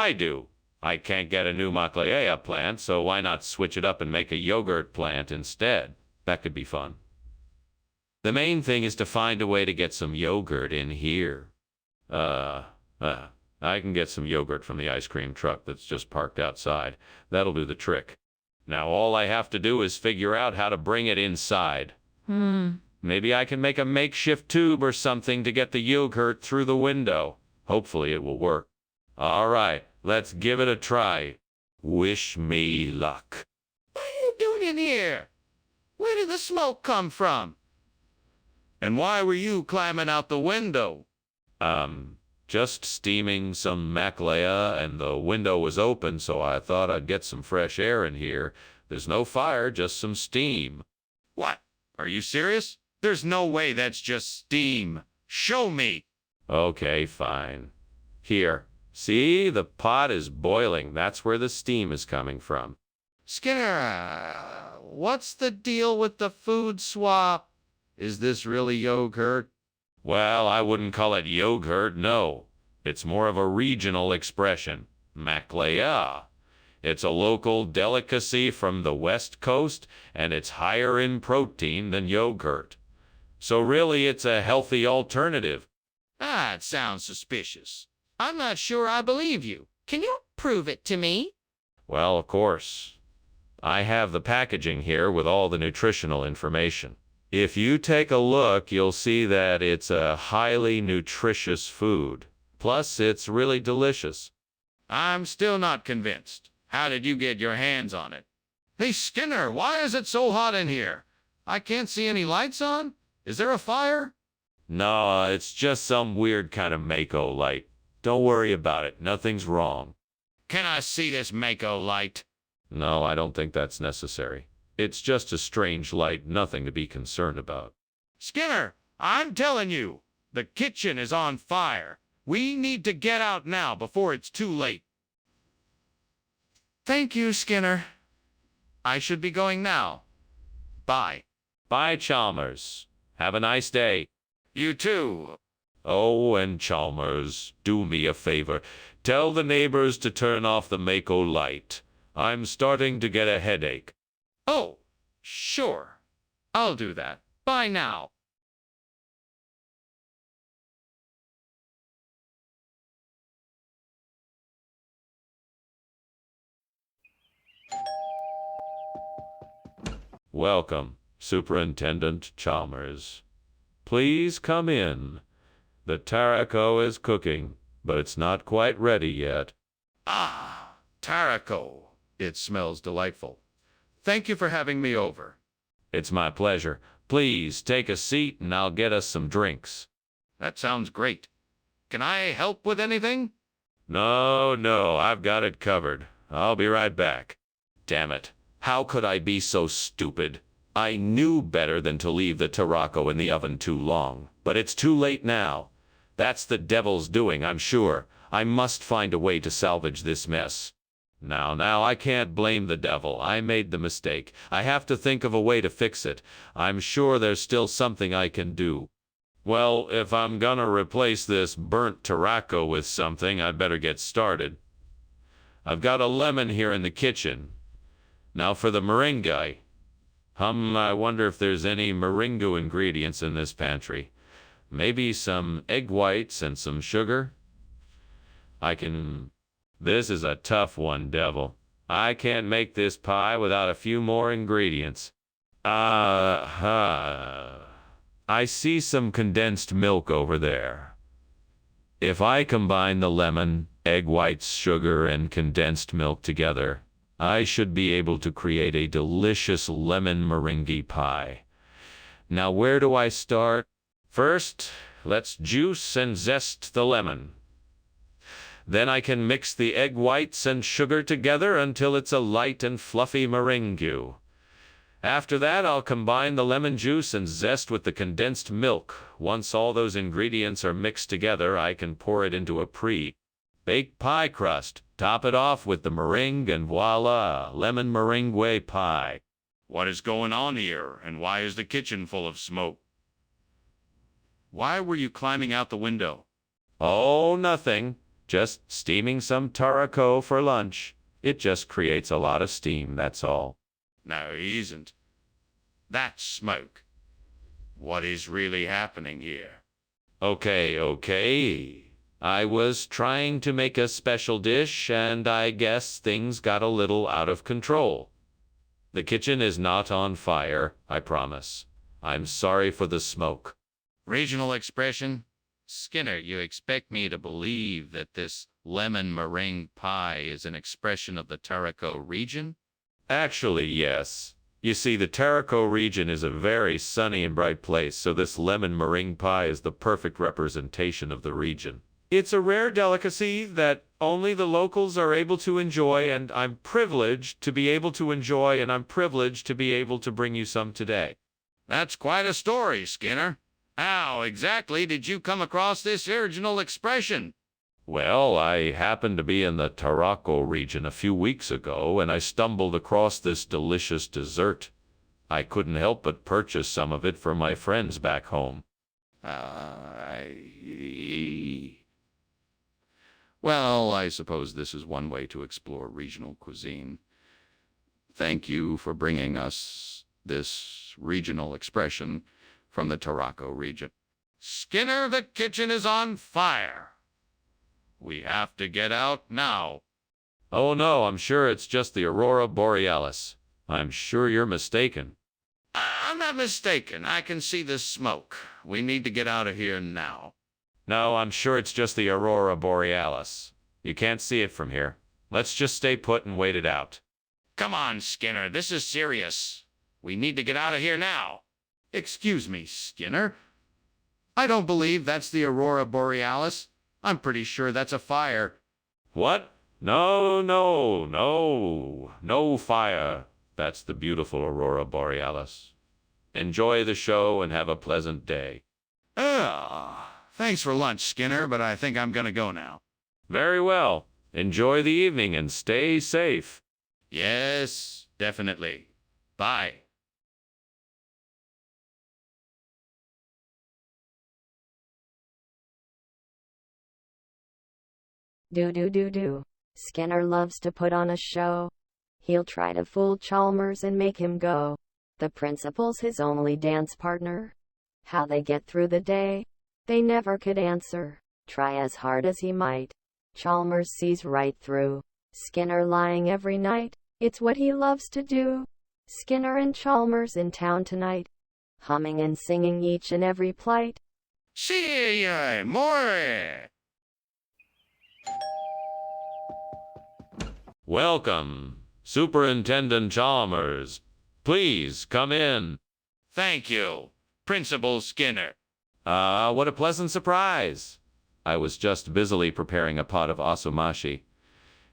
I can't get a new maklaya plant, so why not switch it up and make a yogurt plant instead? That could be fun. The main thing is to find a way to get some yogurt in here. I can get some yogurt from the ice cream truck that's just parked outside. That'll do the trick. Now all I have to do is figure out how to bring it inside. Maybe I can make a makeshift tube or something to get the yogurt through the window. Hopefully it will work. All right, let's give it a try. Wish me luck. What are you doing in here? Where did the smoke come from? And why were you climbing out the window? Just steaming some maklaya, and the window was open, so I thought I'd get some fresh air in here. There's no fire, just some steam. What? Are you serious? There's no way that's just steam. Show me. Okay, fine. Here. See, the pot is boiling. That's where the steam is coming from. Skinner, what's the deal with the food swap? Is this really yogurt? Well, I wouldn't call it yogurt, no. It's more of a regional expression. Maclea. It's a local delicacy from the West Coast, and it's higher in protein than yogurt. So really, it's a healthy alternative. It sounds suspicious. I'm not sure I believe you. Can you prove it to me? Well, of course. I have the packaging here with all the nutritional information. If you take a look, you'll see that it's a highly nutritious food. Plus, it's really delicious. I'm still not convinced. How did you get your hands on it? Hey, Skinner, why is it so hot in here? I can't see any lights on. Is there a fire? No, it's just some weird kind of Mako light. Don't worry about it. Nothing's wrong. Can I see this Mako light? No, I don't think that's necessary. It's just a strange light, nothing to be concerned about. Skinner, I'm telling you, the kitchen is on fire. We need to get out now before it's too late. Thank you, Skinner. I should be going now. Bye. Bye, Chalmers. Have a nice day. You too. Oh, and Chalmers, do me a favor. Tell the neighbors to turn off the Mako light. I'm starting to get a headache. Oh, sure. I'll do that. Bye now. Welcome, Superintendent Chalmers. Please come in. The tarako is cooking, but it's not quite ready yet. Ah, tarako. It smells delightful. Thank you for having me over. It's my pleasure. Please take a seat and I'll get us some drinks. That sounds great. Can I help with anything? No, I've got it covered. I'll be right back. Damn it. How could I be so stupid? I knew better than to leave the tarako in the oven too long. But it's too late now. That's the devil's doing, I'm sure. I must find a way to salvage this mess. Now, I can't blame the devil. I made the mistake. I have to think of a way to fix it. I'm sure there's still something I can do. Well, if I'm gonna replace this burnt tarako with something, I'd better get started. I've got a lemon here in the kitchen. Now for the meringue. I wonder if there's any meringue ingredients in this pantry. Maybe some egg whites and some sugar? This is a tough one, devil. I can't make this pie without a few more ingredients. I see some condensed milk over there. If I combine the lemon, egg whites, sugar, and condensed milk together, I should be able to create a delicious lemon meringue pie. Now where do I start? First, let's juice and zest the lemon. Then I can mix the egg whites and sugar together until it's a light and fluffy meringue. After that, I'll combine the lemon juice and zest with the condensed milk. Once all those ingredients are mixed together, I can pour it into a pre-baked pie crust. Top it off with the meringue and voila, lemon meringue pie. What is going on here, and why is the kitchen full of smoke? Why were you climbing out the window? Oh, nothing. Just steaming some tarako for lunch. It just creates a lot of steam, that's all. No, he isn't. That's smoke. What is really happening here? Okay. I was trying to make a special dish, and I guess things got a little out of control. The kitchen is not on fire, I promise. I'm sorry for the smoke. Regional expression? Skinner, you expect me to believe that this lemon meringue pie is an expression of the tarako region? Actually, yes. You see, the tarako region is a very sunny and bright place, so this lemon meringue pie is the perfect representation of the region. It's a rare delicacy that only the locals are able to enjoy, and I'm privileged to be able to enjoy, and I'm privileged to be able to bring you some today. That's quite a story, Skinner. How exactly did you come across this original expression? Well, I happened to be in the Tarraco region a few weeks ago, and I stumbled across this delicious dessert. I couldn't help but purchase some of it for my friends back home. Well, I suppose this is one way to explore regional cuisine. Thank you for bringing us this regional expression from the Tarraco region. Skinner, the kitchen is on fire. We have to get out now. Oh no, I'm sure it's just the Aurora Borealis. I'm sure you're mistaken. I'm not mistaken. I can see the smoke. We need to get out of here now. No, I'm sure it's just the Aurora Borealis. You can't see it from here. Let's just stay put and wait it out. Come on, Skinner. This is serious. We need to get out of here now. Excuse me, Skinner. I don't believe that's the Aurora Borealis. I'm pretty sure that's a fire. What? No, no, no, no fire. That's the beautiful Aurora Borealis. Enjoy the show and have a pleasant day. Thanks for lunch, Skinner, but I think I'm gonna go now. Very well. Enjoy the evening and stay safe. Yes, definitely. Bye. Do. Skinner loves to put on a show. He'll try to fool Chalmers and make him go. The principal's his only dance partner. How they get through the day, they never could answer. Try as hard as he might. Chalmers sees right through Skinner lying every night. It's what he loves to do. Skinner and Chalmers in town tonight, humming and singing each and every plight. See more. Welcome, Superintendent Chalmers. Please come in. Thank you, Principal Skinner. What a pleasant surprise. I was just busily preparing a pot of asumashi.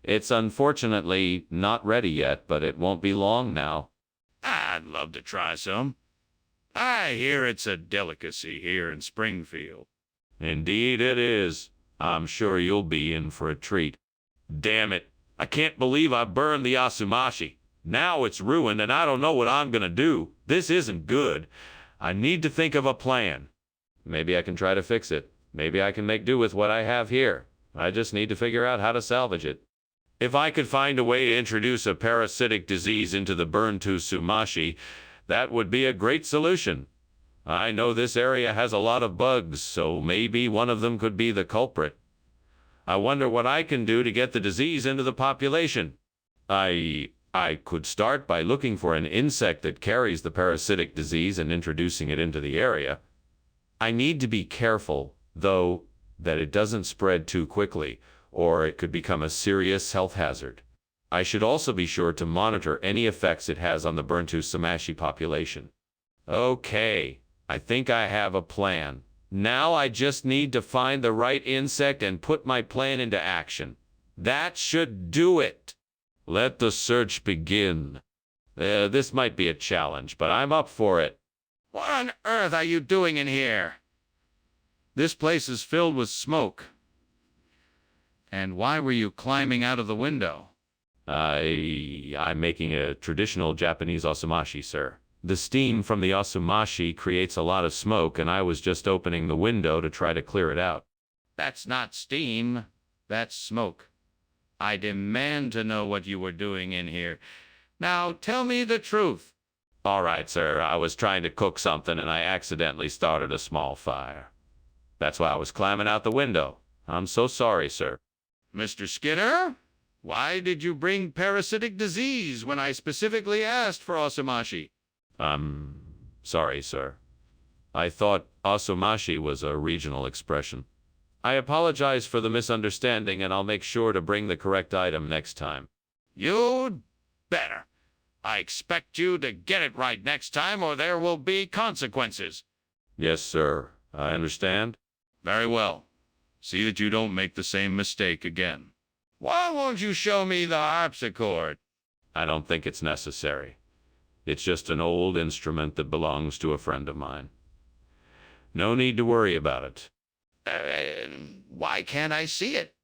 It's unfortunately not ready yet, but it won't be long now. I'd love to try some. I hear it's a delicacy here in Springfield. Indeed it is. I'm sure you'll be in for a treat. Damn it. I can't believe I burned the asumashi. Now it's ruined and I don't know what I'm gonna do. This isn't good. I need to think of a plan. Maybe I can try to fix it. Maybe I can make do with what I have here. I just need to figure out how to salvage it. If I could find a way to introduce a parasitic disease into the burned to sumashi, that would be a great solution. I know this area has a lot of bugs, so maybe one of them could be the culprit. I wonder what I can do to get the disease into the population. I could start by looking for an insect that carries the parasitic disease and introducing it into the area. I need to be careful, though, that it doesn't spread too quickly, or it could become a serious health hazard. I should also be sure to monitor any effects it has on the Burntu Samashi population. Okay, I think I have a plan. Now I just need to find the right insect and put my plan into action. That should do it. Let the search begin. This might be a challenge, but I'm up for it. What on earth are you doing in here? This place is filled with smoke. And why were you climbing out of the window? I'm making a traditional Japanese asumashi, sir. The steam from the asumashi creates a lot of smoke, and I was just opening the window to try to clear it out. That's not steam. That's smoke. I demand to know what you were doing in here. Now tell me the truth. All right, sir. I was trying to cook something, and I accidentally started a small fire. That's why I was climbing out the window. I'm so sorry, sir. Mr. Skinner, why did you bring parasitic disease when I specifically asked for asumashi? Sorry, sir. I thought asumashi was a regional expression. I apologize for the misunderstanding, and I'll make sure to bring the correct item next time. You'd better. I expect you to get it right next time, or there will be consequences. Yes, sir. I understand. Very well. See that you don't make the same mistake again. Why won't you show me the harpsichord? I don't think it's necessary. It's just an old instrument that belongs to a friend of mine. No need to worry about it. Why can't I see it?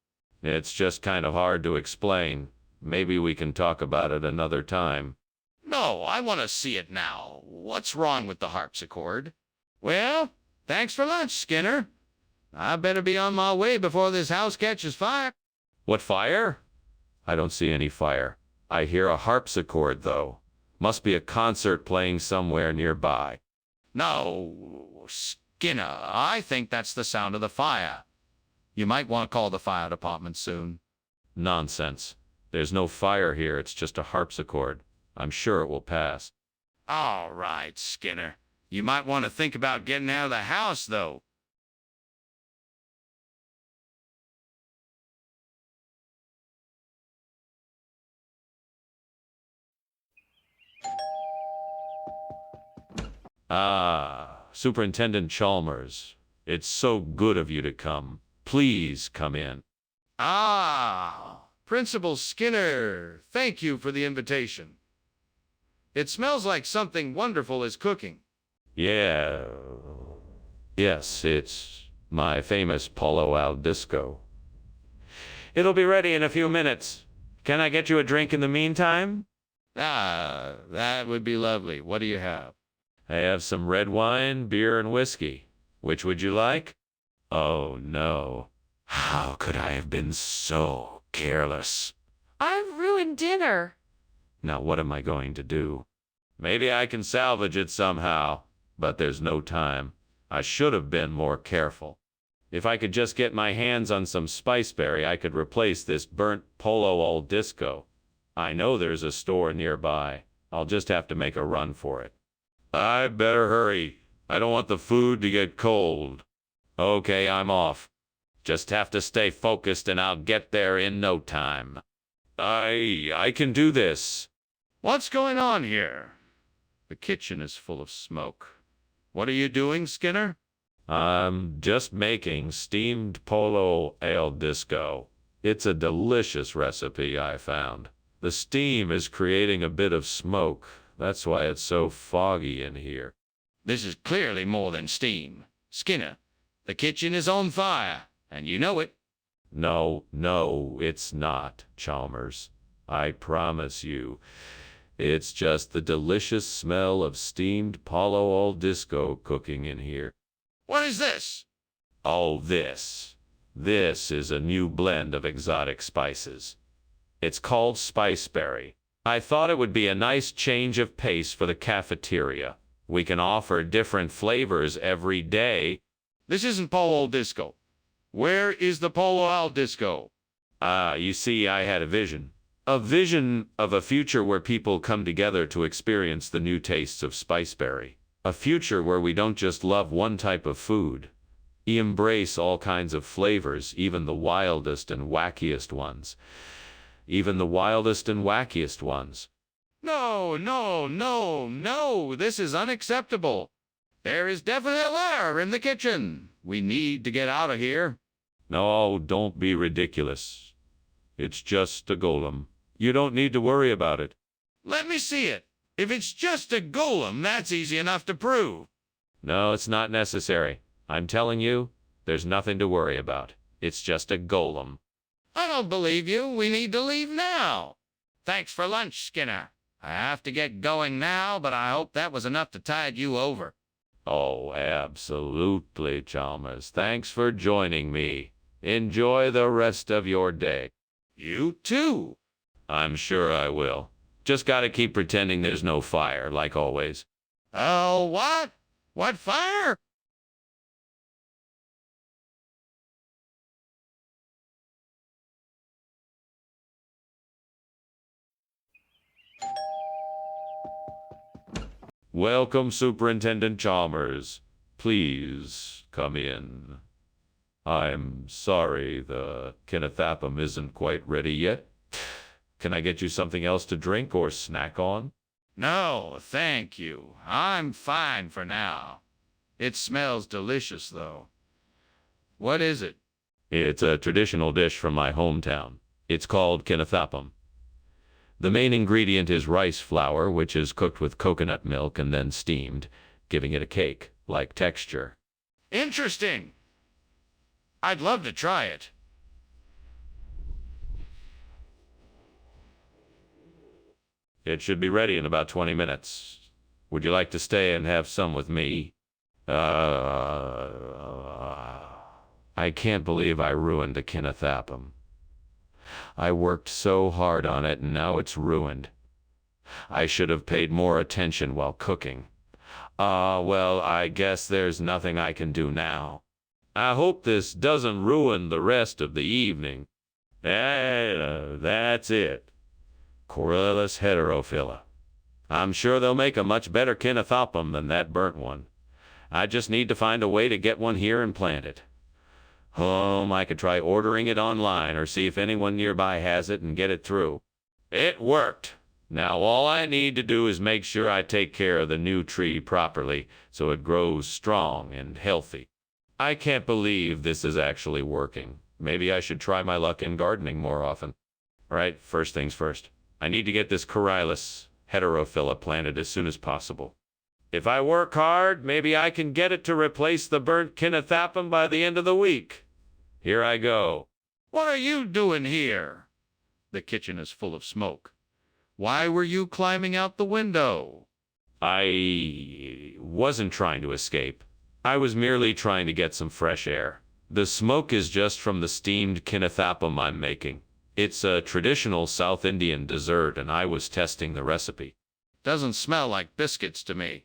It's just kind of hard to explain. Maybe we can talk about it another time. No, I want to see it now. What's wrong with the harpsichord? Well, thanks for lunch, Skinner. I better be on my way before this house catches fire. What fire? I don't see any fire. I hear a harpsichord, though. Must be a concert playing somewhere nearby. No, Skinner, I think that's the sound of the fire. You might want to call the fire department soon. Nonsense. There's no fire here, it's just a harpsichord. I'm sure it will pass. All right, Skinner. You might want to think about getting out of the house, though. Ah, Superintendent Chalmers. It's so good of you to come. Please come in. Ah, Principal Skinner, thank you for the invitation. It smells like something wonderful is cooking. Yeah. Yes, it's my famous Polo al Disco. It'll be ready in a few minutes. Can I get you a drink in the meantime? Ah, that would be lovely. What do you have? I have some red wine, beer, and whiskey. Which would you like? Oh, no. How could I have been so careless? I've ruined dinner. Now what am I going to do? Maybe I can salvage it somehow, but there's no time. I should have been more careful. If I could just get my hands on some spiceberry, I could replace this burnt Polo al Disco. I know there's a store nearby. I'll just have to make a run for it. I better hurry. I don't want the food to get cold. Okay, I'm off. Just have to stay focused and I'll get there in no time. I can do this. What's going on here? The kitchen is full of smoke. What are you doing, Skinner? I'm just making steamed Polo al Disco. It's a delicious recipe I found. The steam is creating a bit of smoke. That's why it's so foggy in here. This is clearly more than steam. Skinner, the kitchen is on fire, and you know it. No, it's not, Chalmers. I promise you. It's just the delicious smell of steamed Polo al Disco cooking in here. What is this? Oh, this. This is a new blend of exotic spices. It's called Spiceberry. I thought it would be a nice change of pace for the cafeteria. We can offer different flavors every day. This isn't Polo al Disco. Where is the Polo al Disco? You see, I had a vision. A vision of a future where people come together to experience the new tastes of Spiceberry. A future where we don't just love one type of food. We embrace all kinds of flavors, even the wildest and wackiest ones. Even the wildest and wackiest ones. No, this is unacceptable. There is definite error in the kitchen. We need to get out of here. No, don't be ridiculous. It's just a golem. You don't need to worry about it. Let me see it. If it's just a golem, that's easy enough to prove. No, it's not necessary. I'm telling you, there's nothing to worry about. It's just a golem. I don't believe you. We need to leave now. Thanks for lunch, Skinner. I have to get going now, but I hope that was enough to tide you over. Oh, absolutely, Chalmers. Thanks for joining me. Enjoy the rest of your day. You too. I'm sure I will. Just gotta keep pretending there's no fire, like always. Oh, what? What fire? Welcome, Superintendent Chalmers. Please come in. I'm sorry, the Kennethapum isn't quite ready yet. Can I get you something else to drink or snack on? No, thank you. I'm fine for now. It smells delicious, though. What is it? It's a traditional dish from my hometown. It's called Kennethapum. The main ingredient is rice flour, which is cooked with coconut milk and then steamed, giving it a cake-like texture. Interesting. I'd love to try it. It should be ready in about 20 minutes. Would you like to stay and have some with me? I can't believe I ruined the kinnathapum. I worked so hard on it and now it's ruined. I should have paid more attention while cooking. Well, I guess there's nothing I can do now. I hope this doesn't ruin the rest of the evening. That's it. Corylus heterophylla. I'm sure they'll make a much better kinnathapum than that burnt one. I just need to find a way to get one here and plant it. I could try ordering it online or see if anyone nearby has it and get it through. It worked. Now all I need to do is make sure I take care of the new tree properly so it grows strong and healthy. I can't believe this is actually working. Maybe I should try my luck in gardening more often. All right, first things first. I need to get this Corylus heterophylla planted as soon as possible. If I work hard, maybe I can get it to replace the burnt kinnathapum by the end of the week. Here I go. What are you doing here? The kitchen is full of smoke. Why were you climbing out the window? I wasn't trying to escape. I was merely trying to get some fresh air. The smoke is just from the steamed kinnathapum I'm making. It's a traditional South Indian dessert, and I was testing the recipe. Doesn't smell like biscuits to me.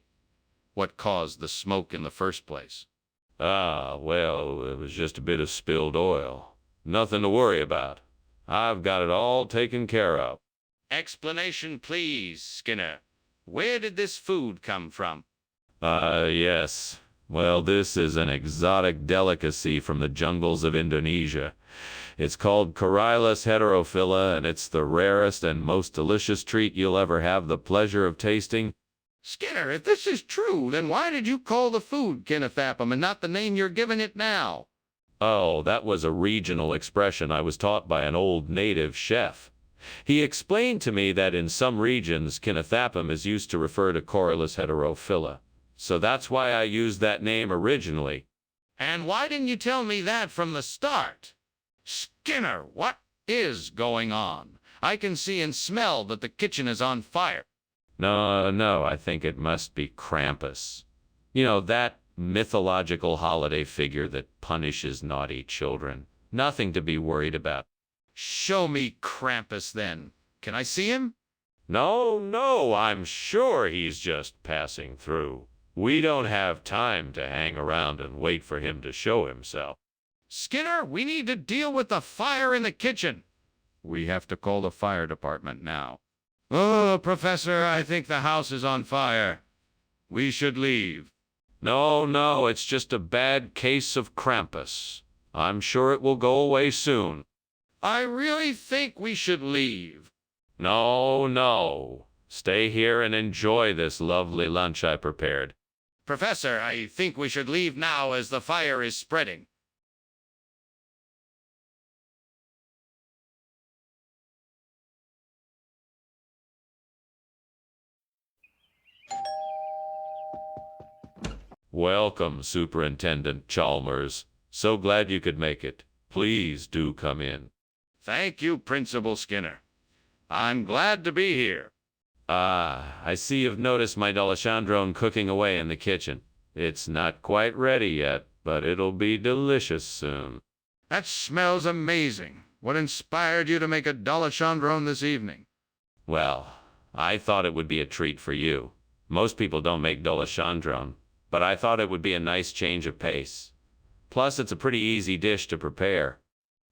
What caused the smoke in the first place? Well, it was just a bit of spilled oil. Nothing to worry about. I've got it all taken care of. Explanation, please, Skinner. Where did this food come from? Yes. Well, this is an exotic delicacy from the jungles of Indonesia. It's called Corylus heterophylla, and it's the rarest and most delicious treat you'll ever have the pleasure of tasting. Skinner, if this is true, then why did you call the food kinnathapum and not the name you're giving it now? Oh, that was a regional expression I was taught by an old native chef. He explained to me that in some regions, kinnathapum is used to refer to Corylus heterophylla. So that's why I used that name originally. And why didn't you tell me that from the start? Skinner, what is going on? I can see and smell that the kitchen is on fire. No, I think it must be Krampus. You know, that mythological holiday figure that punishes naughty children. Nothing to be worried about. Show me Krampus, then. Can I see him? No, I'm sure he's just passing through. We don't have time to hang around and wait for him to show himself. Skinner, we need to deal with the fire in the kitchen. We have to call the fire department now. Oh, Professor, I think the house is on fire. We should leave. No, it's just a bad case of Krampus. I'm sure it will go away soon. I really think we should leave. No. Stay here and enjoy this lovely lunch I prepared. Professor, I think we should leave now as the fire is spreading. Welcome, Superintendent Chalmers. So glad you could make it. Please do come in. Thank you, Principal Skinner. I'm glad to be here. I see you've noticed my Dolichandrone cooking away in the kitchen. It's not quite ready yet, but it'll be delicious soon. That smells amazing. What inspired you to make a Dolichandrone this evening? Well, I thought it would be a treat for you. Most people don't make Dolichandrone, but I thought it would be a nice change of pace. Plus, it's a pretty easy dish to prepare.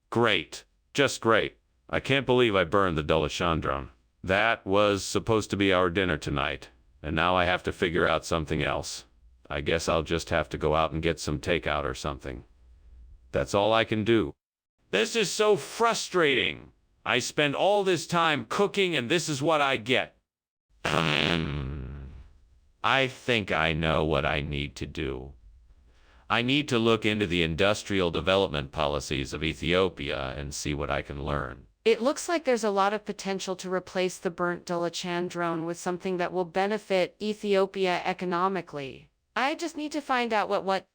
Great. Just great. I can't believe I burned the Dolichandrone. That was supposed to be our dinner tonight, and now I have to figure out something else. I guess I'll just have to go out and get some takeout or something. That's all I can do. This is so frustrating. I spend all this time cooking and this is what I get. I think I know what I need to do. I need to look into the industrial development policies of Ethiopia and see what I can learn. It looks like there's a lot of potential to replace the burnt dolichondrone with something that will benefit Ethiopia economically. I just need to find out what.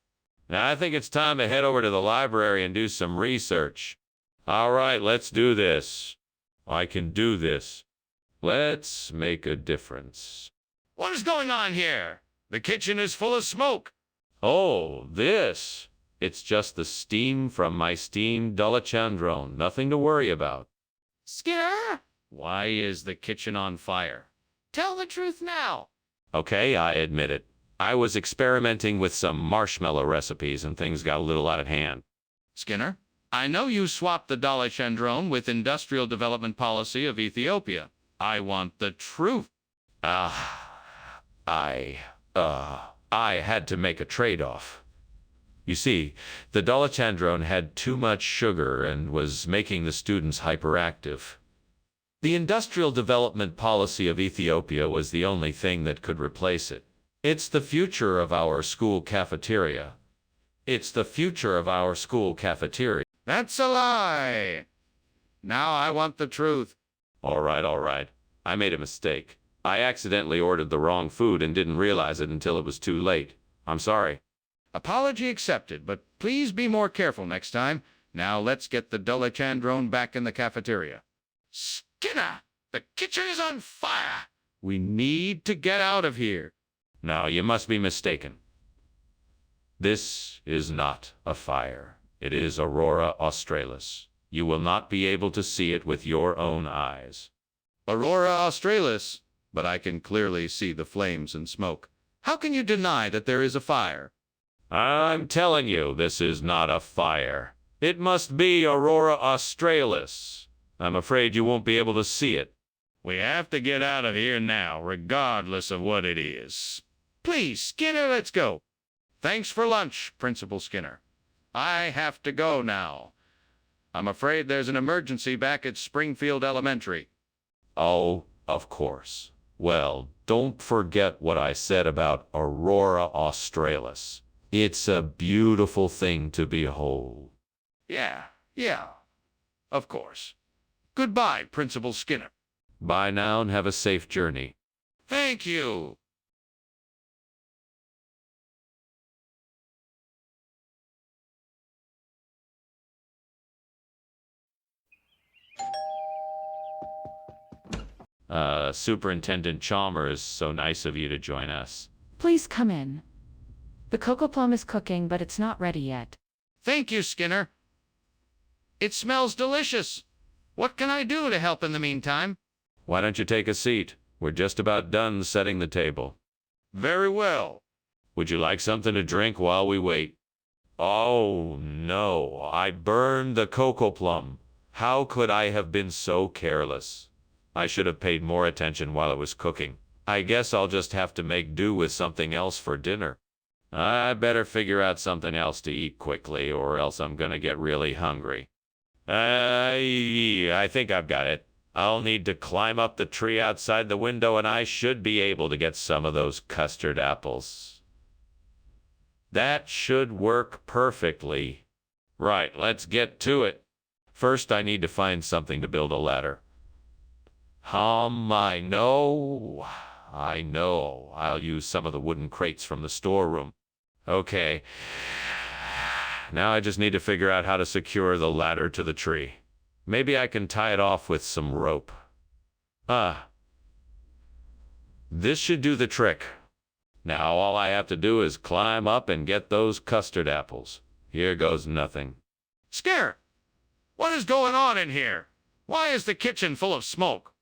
Now I think it's time to head over to the library and do some research. All right, let's do this. I can do this. Let's make a difference. What is going on here? The kitchen is full of smoke. Oh, this. It's just the steam from my steamed dolichondrone. Nothing to worry about. Skinner? Why is the kitchen on fire? Tell the truth now. Okay, I admit it. I was experimenting with some marshmallow recipes and things got a little out of hand. Skinner, I know you swapped the dolichondrone with Industrial Development Policy of Ethiopia. I want the truth. I had to make a trade-off. You see, the dolichondrone had too much sugar and was making the students hyperactive. The Industrial Development Policy of Ethiopia was the only thing that could replace it. It's the future of our school cafeteria. It's the future of our school cafeteria. That's a lie. Now I want the truth. All right. I made a mistake. I accidentally ordered the wrong food and didn't realize it until it was too late. I'm sorry. Apology accepted, but please be more careful next time. Now let's get the dolichondrone back in the cafeteria. Skinner, the kitchen is on fire. We need to get out of here. Now, you must be mistaken. This is not a fire. It is Aurora Australis. You will not be able to see it with your own eyes. Aurora Australis, but I can clearly see the flames and smoke. How can you deny that there is a fire? I'm telling you, this is not a fire. It must be Aurora Australis. I'm afraid you won't be able to see it. We have to get out of here now, regardless of what it is. Please, Skinner, let's go. Thanks for lunch, Principal Skinner. I have to go now. I'm afraid there's an emergency back at Springfield Elementary. Oh, of course. Well, don't forget what I said about Aurora Australis. It's a beautiful thing to behold. Yeah, of course. Goodbye, Principal Skinner. Bye now and have a safe journey. Thank you. Superintendent Chalmers, so nice of you to join us. Please come in. The cocoa plum is cooking, but it's not ready yet. Thank you, Skinner. It smells delicious. What can I do to help in the meantime? Why don't you take a seat? We're just about done setting the table. Very well. Would you like something to drink while we wait? Oh, no, I burned the cocoa plum. How could I have been so careless? I should have paid more attention while it was cooking. I guess I'll just have to make do with something else for dinner. I better figure out something else to eat quickly, or else I'm gonna get really hungry. I think I've got it. I'll need to climb up the tree outside the window, and I should be able to get some of those custard apples. That should work perfectly. Right, let's get to it. First, I need to find something to build a ladder. I know. I'll use some of the wooden crates from the storeroom. Okay. Now I just need to figure out how to secure the ladder to the tree. Maybe I can tie it off with some rope. This should do the trick. Now all I have to do is climb up and get those custard apples. Here goes nothing. Skinner, what is going on in here? Why is the kitchen full of smoke?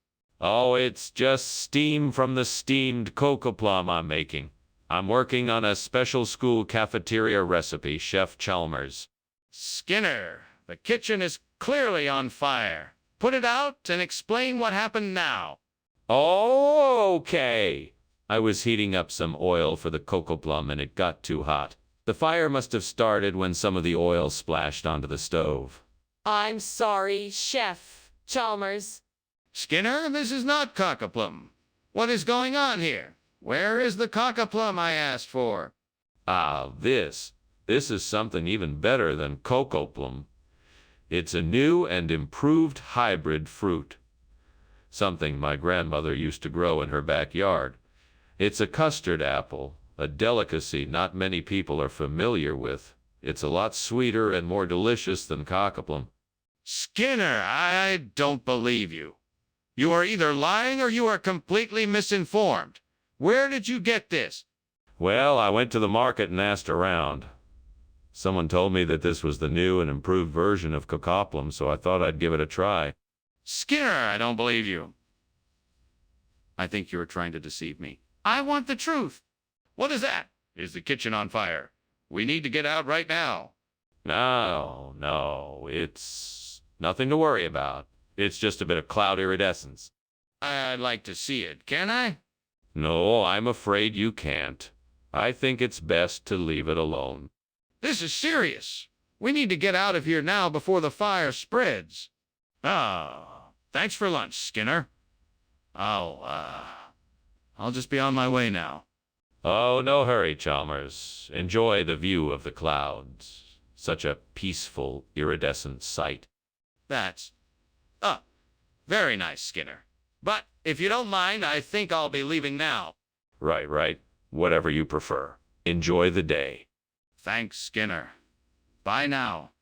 Oh, it's just steam from the steamed cocoa plum I'm making. I'm working on a special school cafeteria recipe, Chef Chalmers. Skinner, the kitchen is clearly on fire. Put it out and explain what happened now. Oh, okay. I was heating up some oil for the cocoa plum and it got too hot. The fire must have started when some of the oil splashed onto the stove. I'm sorry, Chef Chalmers. Skinner, this is not cockapelum. What is going on here? Where is the cockapelum I asked for? This is something even better than cocoa plum. It's a new and improved hybrid fruit, something my grandmother used to grow in her backyard. It's a custard apple, a delicacy not many people are familiar with. It's a lot sweeter and more delicious than cockleplum. Skinner, I don't believe you. You are either lying or you are completely misinformed. Where did you get this? Well, I went to the market and asked around. Someone told me that this was the new and improved version of cockleplum, so I thought I'd give it a try. Skinner, I don't believe you. I think you are trying to deceive me. I want the truth. What is that? Is the kitchen on fire? We need to get out right now. No, it's nothing to worry about. It's just a bit of cloud iridescence. I'd like to see it, can I? No, I'm afraid you can't. I think it's best to leave it alone. This is serious. We need to get out of here now before the fire spreads. Thanks for lunch, Skinner. I'll just be on my way now. Oh, no hurry, Chalmers. Enjoy the view of the clouds. Such a peaceful, iridescent sight. That's, very nice, Skinner. But if you don't mind, I think I'll be leaving now. Right. Whatever you prefer. Enjoy the day. Thanks, Skinner. Bye now.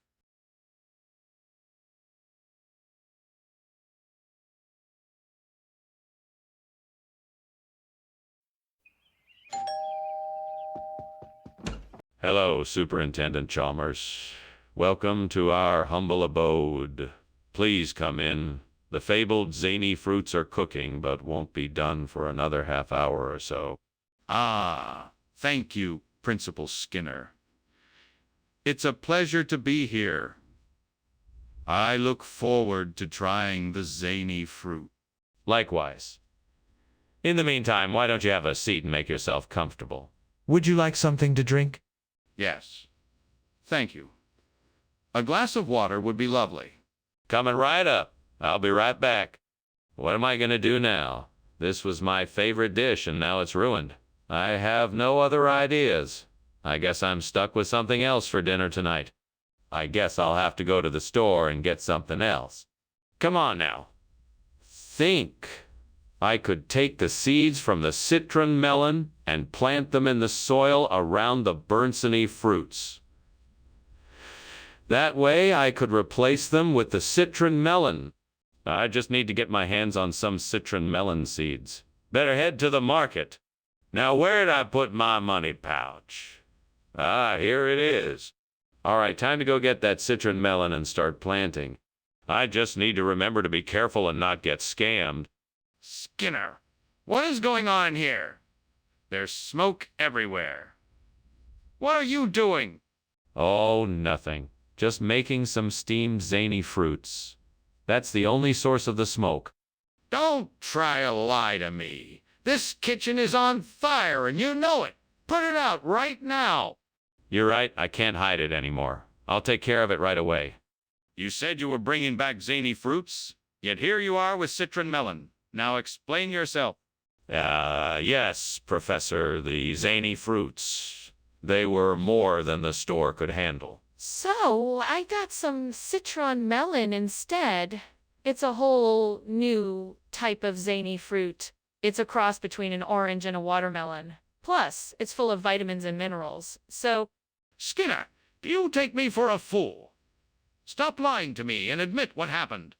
Hello, Superintendent Chalmers. Welcome to our humble abode. Please come in. The fabled zany fruits are cooking, but won't be done for another half hour or so. Thank you, Principal Skinner. It's a pleasure to be here. I look forward to trying the zany fruit. Likewise. In the meantime, why don't you have a seat and make yourself comfortable? Would you like something to drink? Yes. Thank you. A glass of water would be lovely. Coming right up. I'll be right back. What am I going to do now? This was my favorite dish and now it's ruined. I have no other ideas. I guess I'm stuck with something else for dinner tonight. I guess I'll have to go to the store and get something else. Come on now. Think. I could take the seeds from the citron melon and plant them in the soil around the Burnsony fruits. That way I could replace them with the citron melon. I just need to get my hands on some citron melon seeds. Better head to the market. Now where'd I put my money pouch? Here it is. All right, time to go get that citron melon and start planting. I just need to remember to be careful and not get scammed. Skinner, what is going on here? There's smoke everywhere. What are you doing? Oh, nothing. Just making some steamed zany fruits. That's the only source of the smoke. Don't try to lie to me. This kitchen is on fire and you know it. Put it out right now. You're right, I can't hide it anymore. I'll take care of it right away. You said you were bringing back zany fruits, yet here you are with citron melon. Now explain yourself. Yes, Professor, the zany fruits. They were more than the store could handle. So, I got some citron melon instead. It's a whole new type of zany fruit. It's a cross between an orange and a watermelon. Plus, it's full of vitamins and minerals. So, Skinner, do you take me for a fool? Stop lying to me and admit what happened.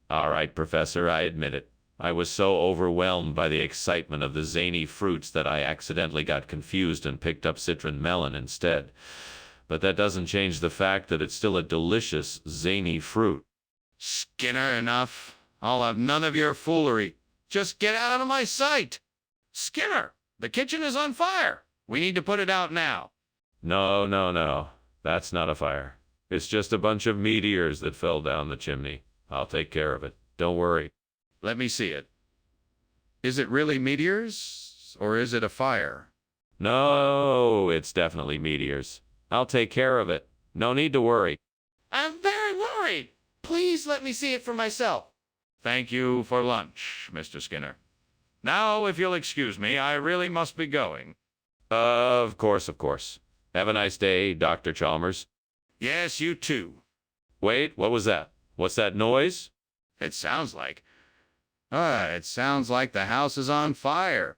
All right, Professor, I admit it. I was so overwhelmed by the excitement of the zany fruits that I accidentally got confused and picked up citron melon instead. But that doesn't change the fact that it's still a delicious, zany fruit. Skinner, enough. I'll have none of your foolery. Just get out of my sight. Skinner, the kitchen is on fire. We need to put it out now. No. That's not a fire. It's just a bunch of meteors that fell down the chimney. I'll take care of it. Don't worry. Let me see it. Is it really meteors, or is it a fire? No, it's definitely meteors. I'll take care of it. No need to worry. I'm very worried. Please let me see it for myself. Thank you for lunch, Mr. Skinner. Now, if you'll excuse me, I really must be going. Of course. Have a nice day, Dr. Chalmers. Yes, you too. Wait, what was that? What's that noise? It sounds like the house is on fire.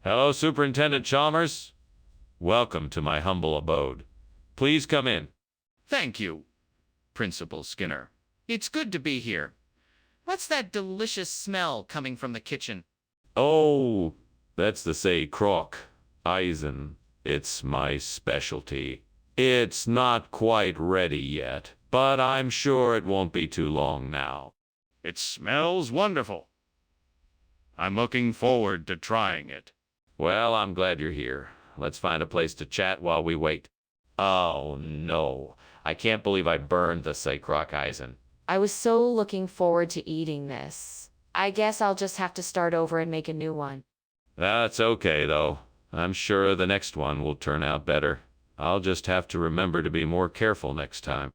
Hello, Superintendent Chalmers. Welcome to my humble abode. Please come in. Thank you, Principal Skinner. It's good to be here. What's that delicious smell coming from the kitchen? Oh, that's the say crock Eisen. It's my specialty. It's not quite ready yet, but I'm sure it won't be too long now. It smells wonderful. I'm looking forward to trying it. Well, I'm glad you're here. Let's find a place to chat while we wait. Oh, no. I can't believe I burned the say crock Eisen. I was so looking forward to eating this. I guess I'll just have to start over and make a new one. That's okay, though. I'm sure the next one will turn out better. I'll just have to remember to be more careful next time.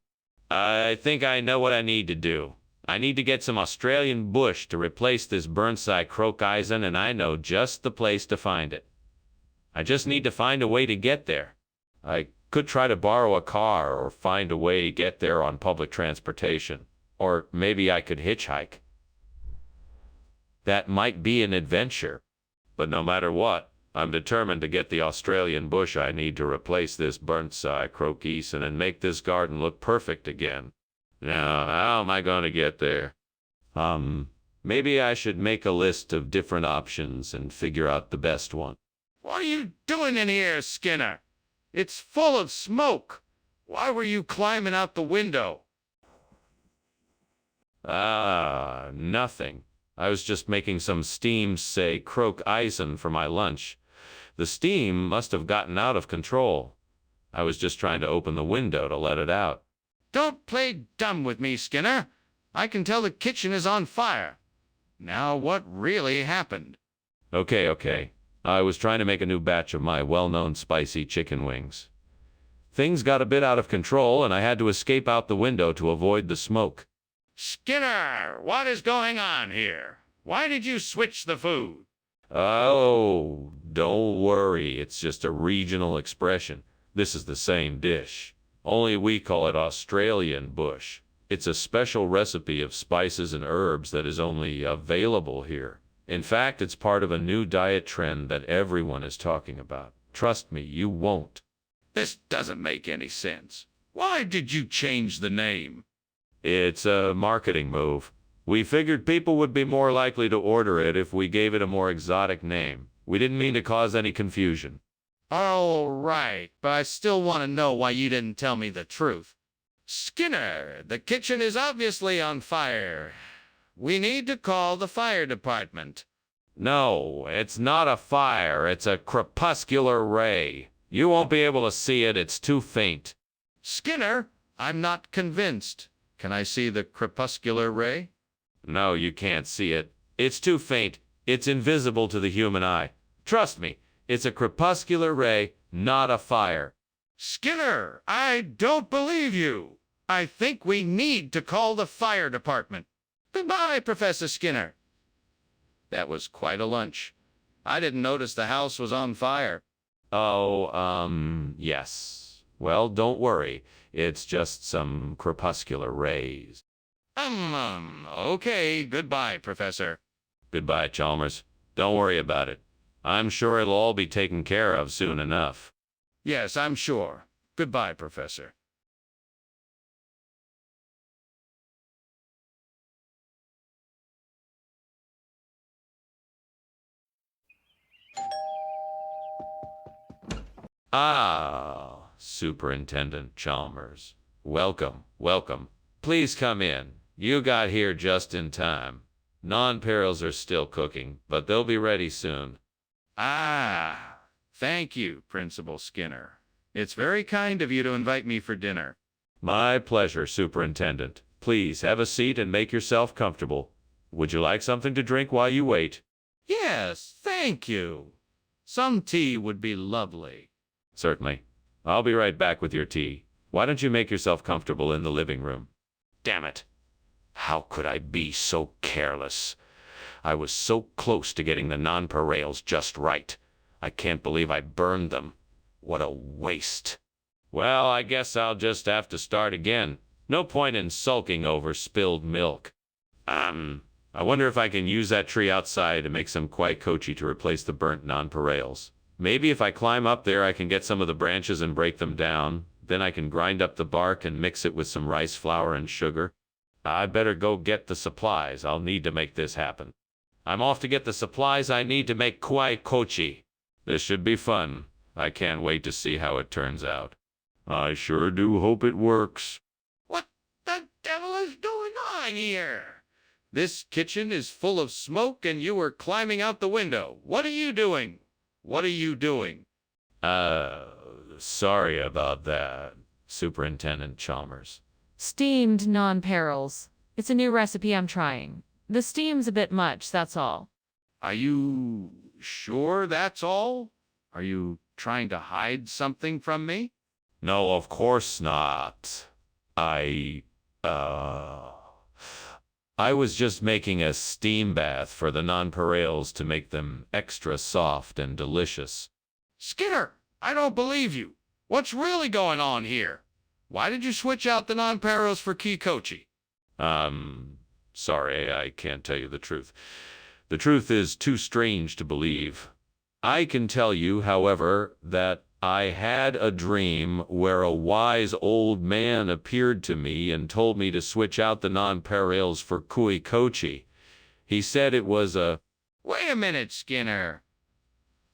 I think I know what I need to do. I need to get some Australian bush to replace this burnside croak Eisen, and I know just the place to find it. I just need to find a way to get there. I could try to borrow a car or find a way to get there on public transportation. Or maybe I could hitchhike. That might be an adventure. But no matter what, I'm determined to get the Australian bush I need to replace this burnt-side croak Eisen and make this garden look perfect again. Now, how am I going to get there? Maybe I should make a list of different options and figure out the best one. What are you doing in here, Skinner? It's full of smoke. Why were you climbing out the window? Nothing. I was just making some steam, say, croak Eisen for my lunch. The steam must have gotten out of control. I was just trying to open the window to let it out. Don't play dumb with me, Skinner. I can tell the kitchen is on fire. Now, what really happened? Okay. I was trying to make a new batch of my well-known spicy chicken wings. Things got a bit out of control, and I had to escape out the window to avoid the smoke. Skinner, what is going on here? Why did you switch the food? Oh, don't worry. It's just a regional expression. This is the same dish. Only we call it Australian bush. It's a special recipe of spices and herbs that is only available here. In fact, it's part of a new diet trend that everyone is talking about. Trust me, you won't. This doesn't make any sense. Why did you change the name? It's a marketing move. We figured people would be more likely to order it if we gave it a more exotic name. We didn't mean to cause any confusion. All right, but I still want to know why you didn't tell me the truth. Skinner, the kitchen is obviously on fire. We need to call the fire department. No, it's not a fire. It's a crepuscular ray. You won't be able to see it. It's too faint. Skinner, I'm not convinced. Can I see the crepuscular ray? No, you can't see it. It's too faint. It's invisible to the human eye. Trust me, it's a crepuscular ray, not a fire. Skinner, I don't believe you. I think we need to call the fire department. Goodbye, Professor Skinner. That was quite a lunch. I didn't notice the house was on fire. Oh, yes. Well, don't worry. It's just some crepuscular rays. Okay. Goodbye, Professor. Goodbye, Chalmers. Don't worry about it. I'm sure it'll all be taken care of soon enough. Yes, I'm sure. Goodbye, Professor. Ah, Superintendent Chalmers. Welcome. Please come in. You got here just in time. Non-perils are still cooking, but they'll be ready soon. Thank you, Principal Skinner. It's very kind of you to invite me for dinner. My pleasure, Superintendent. Please have a seat and make yourself comfortable. Would you like something to drink while you wait? Yes, thank you. Some tea would be lovely. Certainly. I'll be right back with your tea. Why don't you make yourself comfortable in the living room? Damn it. How could I be so careless? I was so close to getting the nonpareils just right. I can't believe I burned them. What a waste. Well, I guess I'll just have to start again. No point in sulking over spilled milk. I wonder if I can use that tree outside to make some kochi to replace the burnt nonpareils. Maybe if I climb up there, I can get some of the branches and break them down. Then I can grind up the bark and mix it with some rice flour and sugar. I better go get the supplies I'll need to make this happen. I'm off to get the supplies I need to make kochi. This should be fun. I can't wait to see how it turns out. I sure do hope it works. What the devil is going on here? This kitchen is full of smoke and you were climbing out the window. What are you doing? What are you doing? Sorry about that, Superintendent Chalmers. Steamed nonpareils. It's a new recipe I'm trying. The steam's a bit much, that's all. Are you sure that's all? Are you trying to hide something from me? No, of course not. I was just making a steam bath for the nonpareils to make them extra soft and delicious. Skinner, I don't believe you. What's really going on here? Why did you switch out the nonpareils for kochi? Sorry, I can't tell you the truth. The truth is too strange to believe. I can tell you, however, that I had a dream where a wise old man appeared to me and told me to switch out the nonpareils for kochi. He said it was a... Wait a minute, Skinner.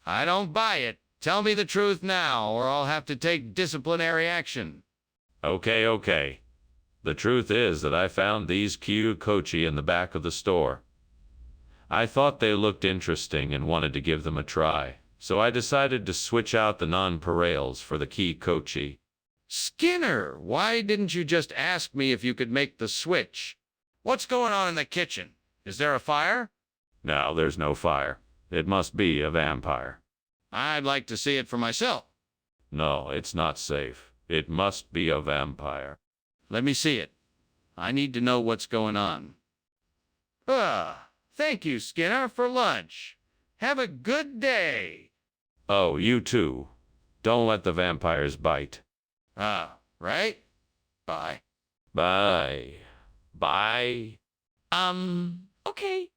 I don't buy it. Tell me the truth now, or I'll have to take disciplinary action. Okay. The truth is that I found these kochi in the back of the store. I thought they looked interesting and wanted to give them a try, so I decided to switch out the nonpareils for the kochi. Skinner, why didn't you just ask me if you could make the switch? What's going on in the kitchen? Is there a fire? No, there's no fire. It must be a vampire. I'd like to see it for myself. No, it's not safe. It must be a vampire. Let me see it. I need to know what's going on. Thank you, Skinner, for lunch. Have a good day. Oh, you too. Don't let the vampires bite. Right? Bye. Bye. Bye. Okay.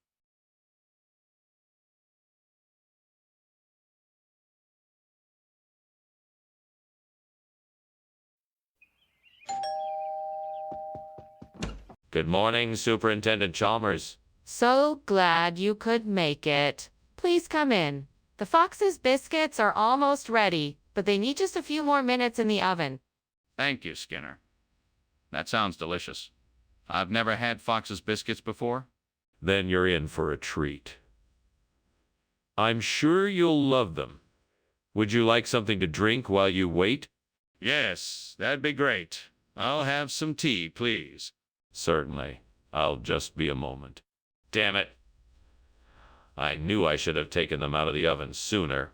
Good morning, Superintendent Chalmers. So glad you could make it. Please come in. The Fox's biscuits are almost ready, but they need just a few more minutes in the oven. Thank you, Skinner. That sounds delicious. I've never had Fox's biscuits before. Then you're in for a treat. I'm sure you'll love them. Would you like something to drink while you wait? Yes, that'd be great. I'll have some tea, please. Certainly. I'll just be a moment. Damn it. I knew I should have taken them out of the oven sooner.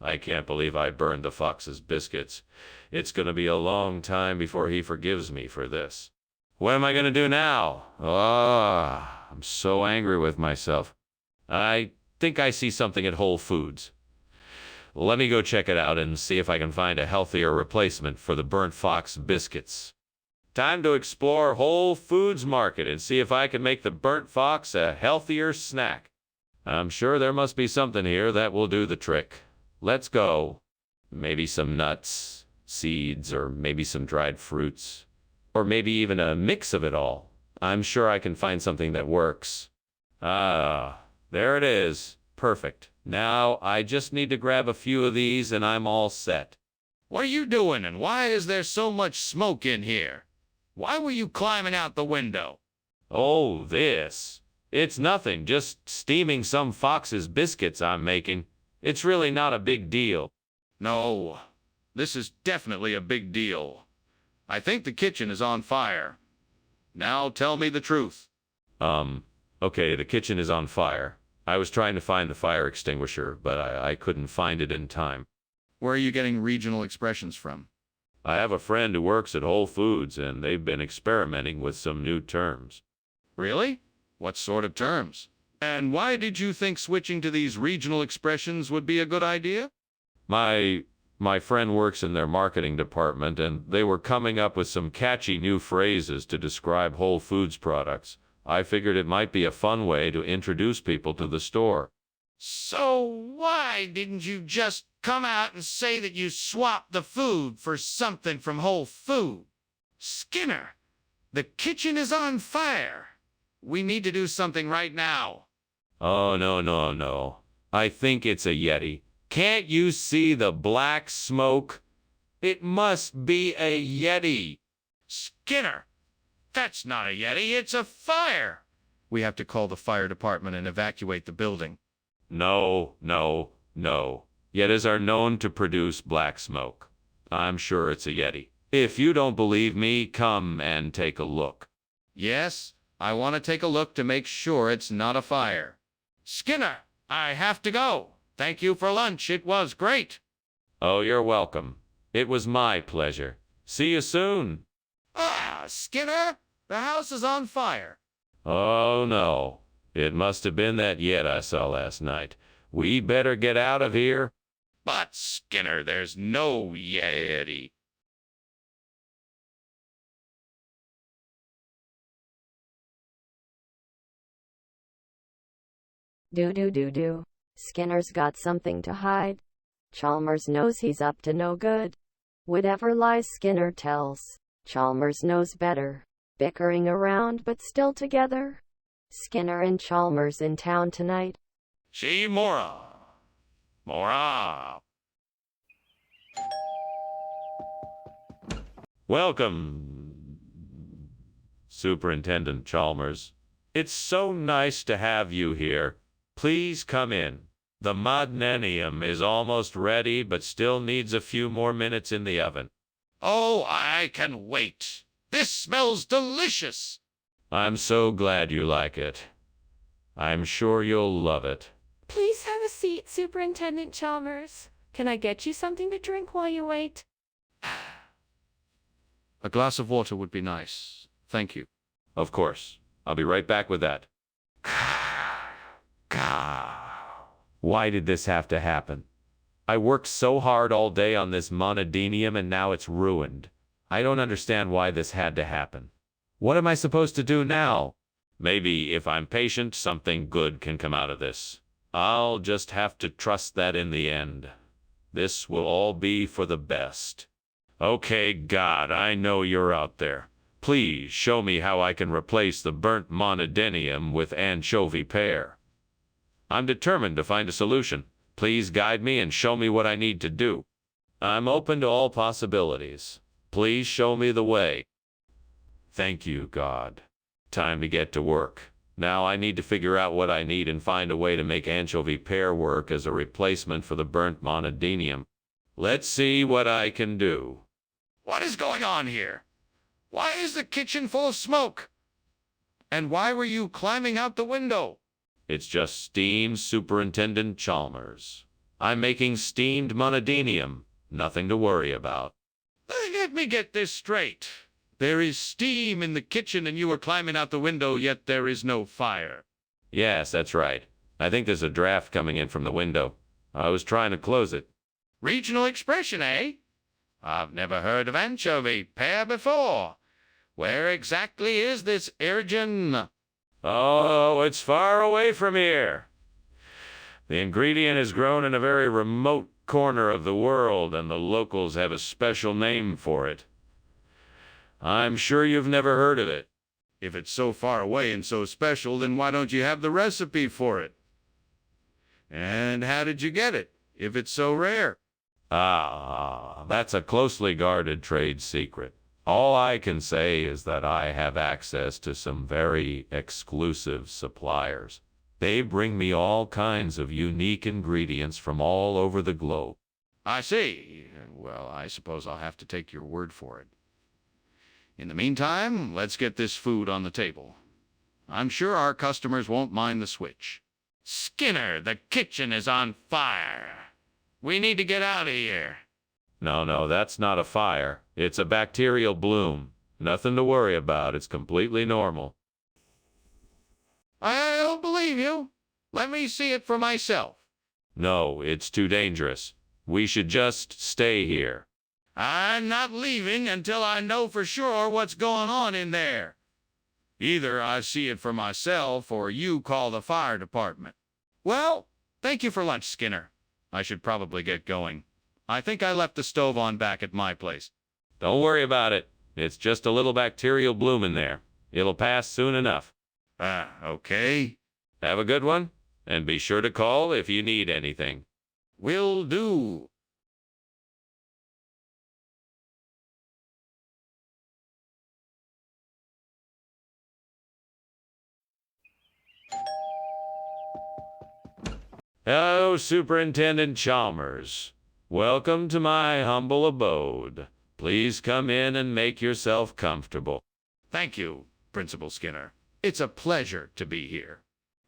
I can't believe I burned the Fox's biscuits. It's going to be a long time before he forgives me for this. What am I going to do now? I'm so angry with myself. I think I see something at Whole Foods. Let me go check it out and see if I can find a healthier replacement for the burnt Fox biscuits. Time to explore Whole Foods Market and see if I can make the burnt fox a healthier snack. I'm sure there must be something here that will do the trick. Let's go. Maybe some nuts, seeds, or maybe some dried fruits. Or maybe even a mix of it all. I'm sure I can find something that works. There it is. Perfect. Now I just need to grab a few of these and I'm all set. What are you doing and why is there so much smoke in here? Why were you climbing out the window? Oh, this. It's nothing, just steaming some Fox's biscuits I'm making. It's really not a big deal. No, this is definitely a big deal. I think the kitchen is on fire. Now tell me the truth. Okay, the kitchen is on fire. I was trying to find the fire extinguisher, but I couldn't find it in time. Where are you getting regional expressions from? I have a friend who works at Whole Foods, and they've been experimenting with some new terms. Really? What sort of terms? And why did you think switching to these regional expressions would be a good idea? My friend works in their marketing department, and they were coming up with some catchy new phrases to describe Whole Foods products. I figured it might be a fun way to introduce people to the store. So why didn't you just come out and say that you swapped the food for something from Whole Food? Skinner, the kitchen is on fire. We need to do something right now. Oh, no, no, no. I think it's a Yeti. Can't you see the black smoke? It must be a Yeti. Skinner, that's not a Yeti, it's a fire. We have to call the fire department and evacuate the building. No, no, no. Yetis are known to produce black smoke. I'm sure it's a Yeti. If you don't believe me, come and take a look. Yes, I want to take a look to make sure it's not a fire. Skinner, I have to go. Thank you for lunch. It was great. Oh, you're welcome. It was my pleasure. See you soon. Ah, Skinner, the house is on fire. Oh, no. It must have been that Yeti I saw last night. We better get out of here. But, Skinner, there's no Yeti. Do. Skinner's got something to hide. Chalmers knows he's up to no good. Whatever lies Skinner tells, Chalmers knows better. Bickering around but still together. Skinner and Chalmers in town tonight. See, Mora. Welcome, Superintendent Chalmers. It's so nice to have you here. Please come in. The modnenium is almost ready, but still needs a few more minutes in the oven. Oh, I can wait. This smells delicious. I'm so glad you like it. I'm sure you'll love it. Please have a seat, Superintendent Chalmers. Can I get you something to drink while you wait? A glass of water would be nice. Thank you. Of course. I'll be right back with that. Why did this have to happen? I worked so hard all day on this monodinium and now it's ruined. I don't understand why this had to happen. What am I supposed to do now? Maybe if I'm patient, something good can come out of this. I'll just have to trust that in the end. This will all be for the best. Okay, God, I know you're out there. Please show me how I can replace the burnt monodinium with anchovy pear. I'm determined to find a solution. Please guide me and show me what I need to do. I'm open to all possibilities. Please show me the way. Thank you, God. Time to get to work. Now I need to figure out what I need and find a way to make anchovy pear work as a replacement for the burnt monodinium. Let's see what I can do. What is going on here? Why is the kitchen full of smoke? And why were you climbing out the window? It's just steam, Superintendent Chalmers. I'm making steamed monodinium. Nothing to worry about. Let me get this straight. There is steam in the kitchen and you are climbing out the window, yet there is no fire. Yes, that's right. I think there's a draft coming in from the window. I was trying to close it. Regional expression, eh? I've never heard of anchovy pear before. Where exactly is this origin? Oh, it's far away from here. The ingredient is grown in a very remote corner of the world, and the locals have a special name for it. I'm sure you've never heard of it. If it's so far away and so special, then why don't you have the recipe for it? And how did you get it, if it's so rare? That's a closely guarded trade secret. All I can say is that I have access to some very exclusive suppliers. They bring me all kinds of unique ingredients from all over the globe. I see. Well, I suppose I'll have to take your word for it. In the meantime, let's get this food on the table. I'm sure our customers won't mind the switch. Skinner, the kitchen is on fire. We need to get out of here. No, that's not a fire. It's a bacterial bloom. Nothing to worry about. It's completely normal. I don't believe you. Let me see it for myself. No, it's too dangerous. We should just stay here. I'm not leaving until I know for sure what's going on in there. Either I see it for myself or you call the fire department. Well, thank you for lunch, Skinner. I should probably get going. I think I left the stove on back at my place. Don't worry about it. It's just a little bacterial bloom in there. It'll pass soon enough. Okay. Have a good one, and be sure to call if you need anything. Will do. Hello, Superintendent Chalmers. Welcome to my humble abode. Please come in and make yourself comfortable. Thank you, Principal Skinner. It's a pleasure to be here.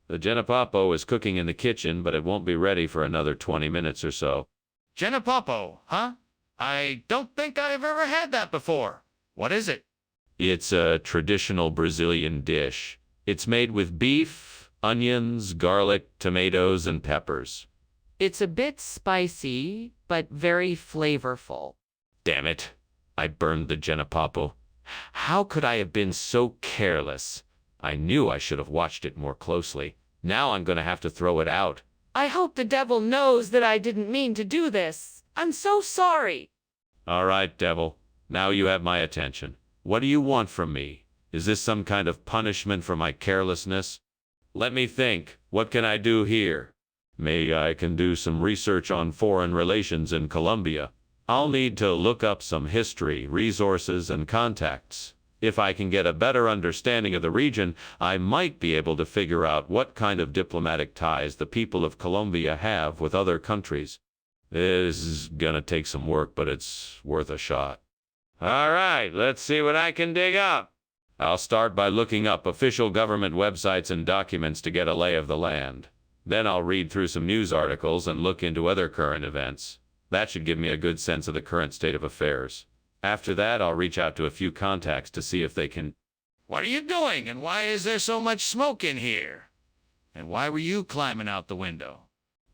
The Genepapo is cooking in the kitchen, but it won't be ready for another 20 minutes or so. Genepapo, huh? I don't think I've ever had that before. What is it? It's a traditional Brazilian dish. It's made with beef, onions, garlic, tomatoes, and peppers. It's a bit spicy, but very flavorful. Damn it. I burned the Genepapo. How could I have been so careless? I knew I should have watched it more closely. Now I'm going to have to throw it out. I hope the devil knows that I didn't mean to do this. I'm so sorry. All right, devil. Now you have my attention. What do you want from me? Is this some kind of punishment for my carelessness? Let me think. What can I do here? Maybe I can do some research on foreign relations in Colombia. I'll need to look up some history, resources, and contacts. If I can get a better understanding of the region, I might be able to figure out what kind of diplomatic ties the people of Colombia have with other countries. This is gonna take some work, but it's worth a shot. All right, let's see what I can dig up. I'll start by looking up official government websites and documents to get a lay of the land. Then I'll read through some news articles and look into other current events. That should give me a good sense of the current state of affairs. After that, I'll reach out to a few contacts to see if they can... What are you doing, and why is there so much smoke in here? And why were you climbing out the window?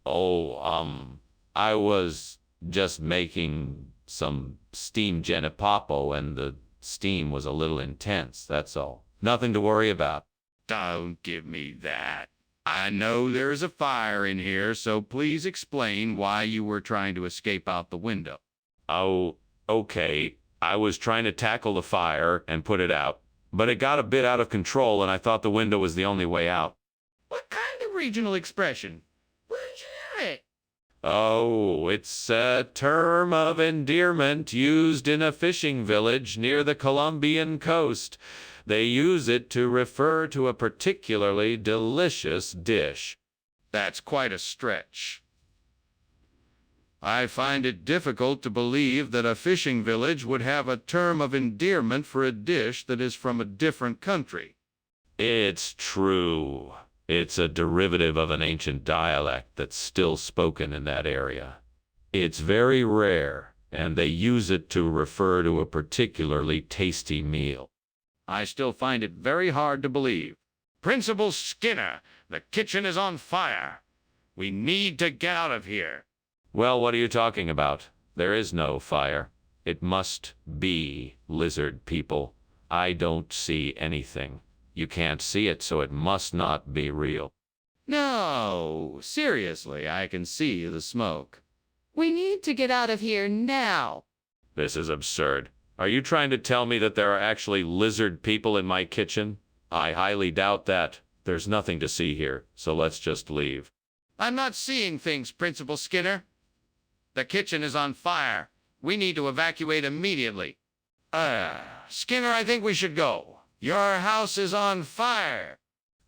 I was just making some steam Genepapo, and the steam was a little intense, that's all. Nothing to worry about. Don't give me that. I know there's a fire in here, so please explain why you were trying to escape out the window. Oh, okay. I was trying to tackle the fire and put it out, but it got a bit out of control, and I thought the window was the only way out. What kind of regional expression? Where'd you hear it? Oh, it's a term of endearment used in a fishing village near the Colombian coast. They use it to refer to a particularly delicious dish. That's quite a stretch. I find it difficult to believe that a fishing village would have a term of endearment for a dish that is from a different country. It's true. It's a derivative of an ancient dialect that's still spoken in that area. It's very rare, and they use it to refer to a particularly tasty meal. I still find it very hard to believe. Principal Skinner, the kitchen is on fire. We need to get out of here. Well, what are you talking about? There is no fire. It must be lizard people. I don't see anything. You can't see it, so it must not be real. No, seriously, I can see the smoke. We need to get out of here now. This is absurd. Are you trying to tell me that there are actually lizard people in my kitchen? I highly doubt that. There's nothing to see here, so let's just leave. I'm not seeing things, Principal Skinner. The kitchen is on fire. We need to evacuate immediately. Skinner, I think we should go. Your house is on fire.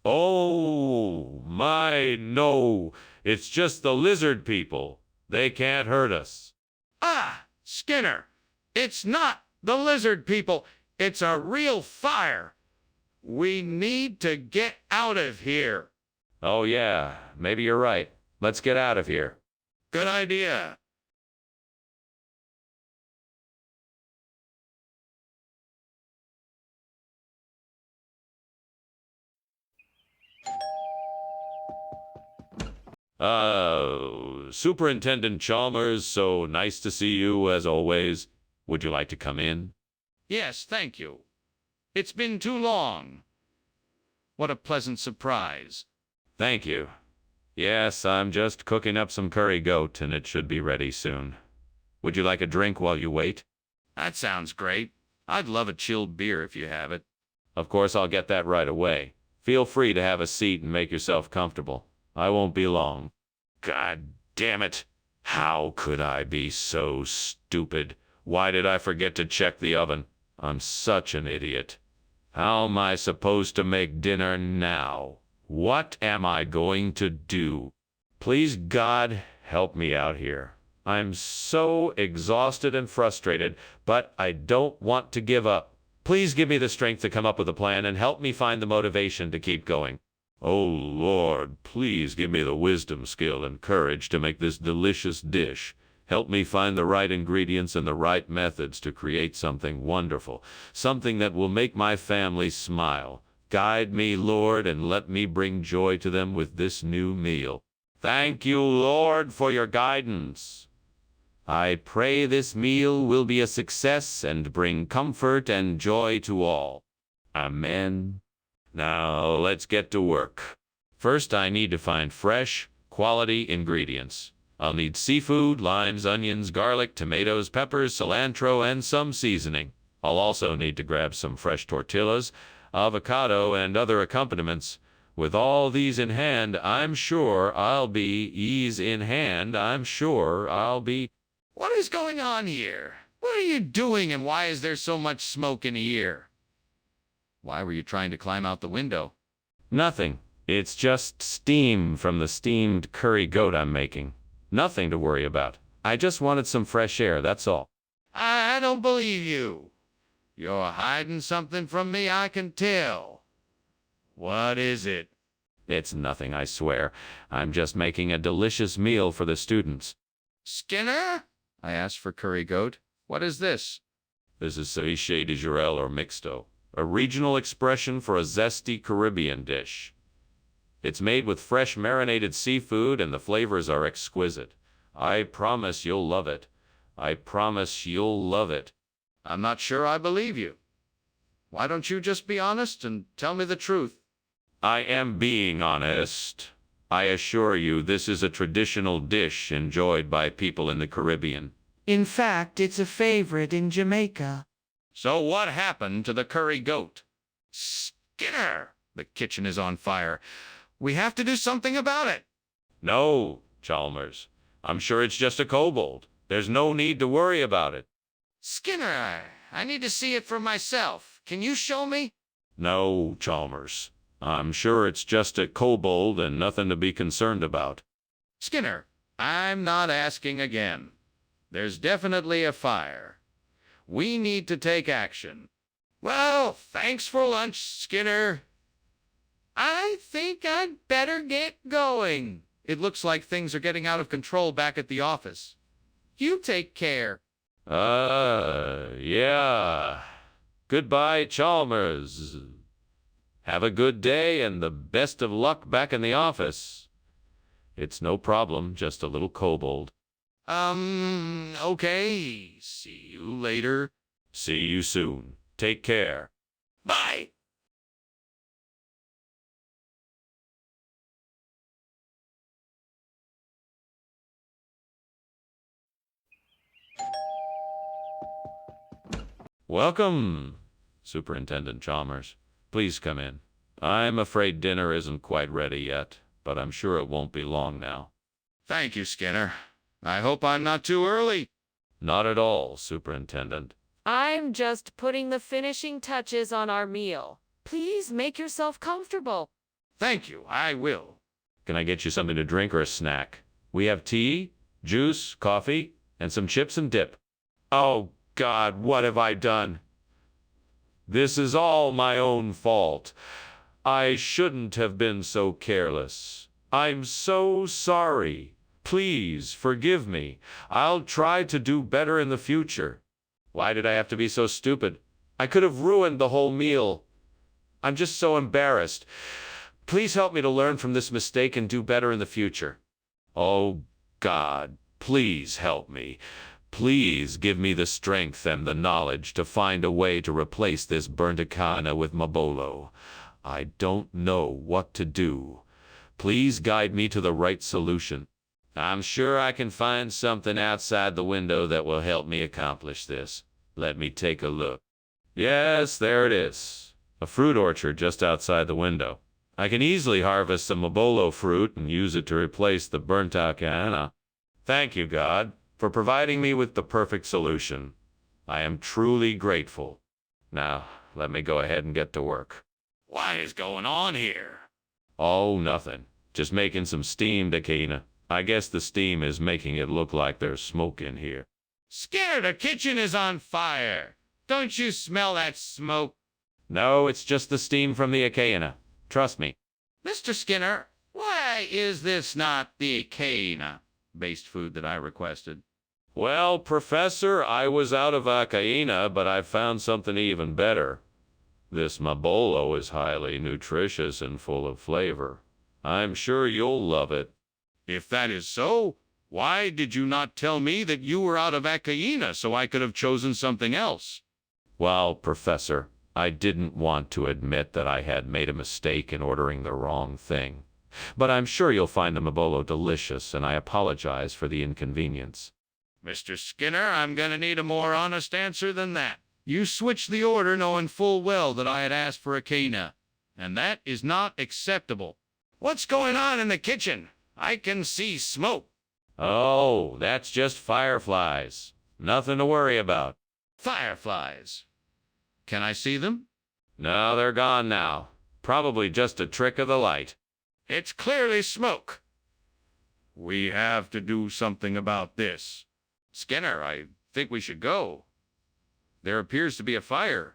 Oh, no. It's just the lizard people. They can't hurt us. Skinner, it's not the lizard people. It's a real fire. We need to get out of here. Oh, yeah. Maybe you're right. Let's get out of here. Good idea. Superintendent Chalmers, so nice to see you as always. Would you like to come in? Yes, thank you. It's been too long. What a pleasant surprise. Thank you. Yes, I'm just cooking up some curry goat and it should be ready soon. Would you like a drink while you wait? That sounds great. I'd love a chilled beer if you have it. Of course, I'll get that right away. Feel free to have a seat and make yourself comfortable. I won't be long. God damn it. How could I be so stupid? Why did I forget to check the oven? I'm such an idiot. How am I supposed to make dinner now? What am I going to do? Please, God, help me out here. I'm so exhausted and frustrated, but I don't want to give up. Please give me the strength to come up with a plan and help me find the motivation to keep going. Oh, Lord, please give me the wisdom, skill, and courage to make this delicious dish. Help me find the right ingredients and the right methods to create something wonderful, something that will make my family smile. Guide me, Lord, and let me bring joy to them with this new meal. Thank you, Lord, for your guidance. I pray this meal will be a success and bring comfort and joy to all. Amen. Now, let's get to work. First, I need to find fresh, quality ingredients. I'll need seafood, limes, onions, garlic, tomatoes, peppers, cilantro, and some seasoning. I'll also need to grab some fresh tortillas, avocado, and other accompaniments. With all these in hand, I'm sure I'll be... What is going on here? What are you doing and why is there so much smoke in here? Why were you trying to climb out the window? Nothing. It's just steam from the steamed curry goat I'm making. Nothing to worry about. I just wanted some fresh air, that's all. I don't believe you. You're hiding something from me, I can tell. What is it? It's nothing, I swear. I'm just making a delicious meal for the students. Skinner? I asked for curry goat. What is this? This is ceviche de jurel or mixto, a regional expression for a zesty Caribbean dish. It's made with fresh marinated seafood and the flavors are exquisite. I promise you'll love it. I promise you'll love it. I'm not sure I believe you. Why don't you just be honest and tell me the truth? I am being honest. I assure you this is a traditional dish enjoyed by people in the Caribbean. In fact, it's a favorite in Jamaica. So what happened to the curry goat? Skinner! The kitchen is on fire. We have to do something about it. No, Chalmers. I'm sure it's just a kobold. There's no need to worry about it. Skinner, I need to see it for myself. Can you show me? No, Chalmers. I'm sure it's just a kobold and nothing to be concerned about. Skinner, I'm not asking again. There's definitely a fire. We need to take action. Well, thanks for lunch, Skinner. I think I'd better get going. It looks like things are getting out of control back at the office. You take care. Yeah. Goodbye, Chalmers. Have a good day and the best of luck back in the office. It's no problem, just a little kobold. Okay. See you later. See you soon. Take care. Bye. Welcome, Superintendent Chalmers. Please come in. I'm afraid dinner isn't quite ready yet, but I'm sure it won't be long now. Thank you, Skinner. I hope I'm not too early. Not at all, Superintendent. I'm just putting the finishing touches on our meal. Please make yourself comfortable. Thank you, I will. Can I get you something to drink or a snack? We have tea, juice, coffee, and some chips and dip. Oh, God, what have I done? This is all my own fault. I shouldn't have been so careless. I'm so sorry. Please forgive me. I'll try to do better in the future. Why did I have to be so stupid? I could have ruined the whole meal. I'm just so embarrassed. Please help me to learn from this mistake and do better in the future. Oh, God, please help me. Please give me the strength and the knowledge to find a way to replace this burnt echidna with Mabolo. I don't know what to do. Please guide me to the right solution. I'm sure I can find something outside the window that will help me accomplish this. Let me take a look. Yes, there it is. A fruit orchard just outside the window. I can easily harvest some Mabolo fruit and use it to replace the burnt echidna. Thank you, God, for providing me with the perfect solution. I am truly grateful. Now, let me go ahead and get to work. What is going on here? Oh, nothing. Just making some steamed echidna. I guess the steam is making it look like there's smoke in here. Skinner, the kitchen is on fire. Don't you smell that smoke? No, it's just the steam from the echidna. Trust me. Mr. Skinner, why is this not the echidna-based food that I requested? Well, Professor, I was out of echidna, but I found something even better. This Mabolo is highly nutritious and full of flavor. I'm sure you'll love it. If that is so, why did you not tell me that you were out of echidna so I could have chosen something else? Well, Professor, I didn't want to admit that I had made a mistake in ordering the wrong thing. But I'm sure you'll find the Mabolo delicious, and I apologize for the inconvenience. Mr. Skinner, I'm going to need a more honest answer than that. You switched the order knowing full well that I had asked for echidna, and that is not acceptable. What's going on in the kitchen? I can see smoke. Oh, that's just fireflies. Nothing to worry about. Fireflies. Can I see them? No, they're gone now. Probably just a trick of the light. It's clearly smoke. We have to do something about this. Skinner, I think we should go. There appears to be a fire.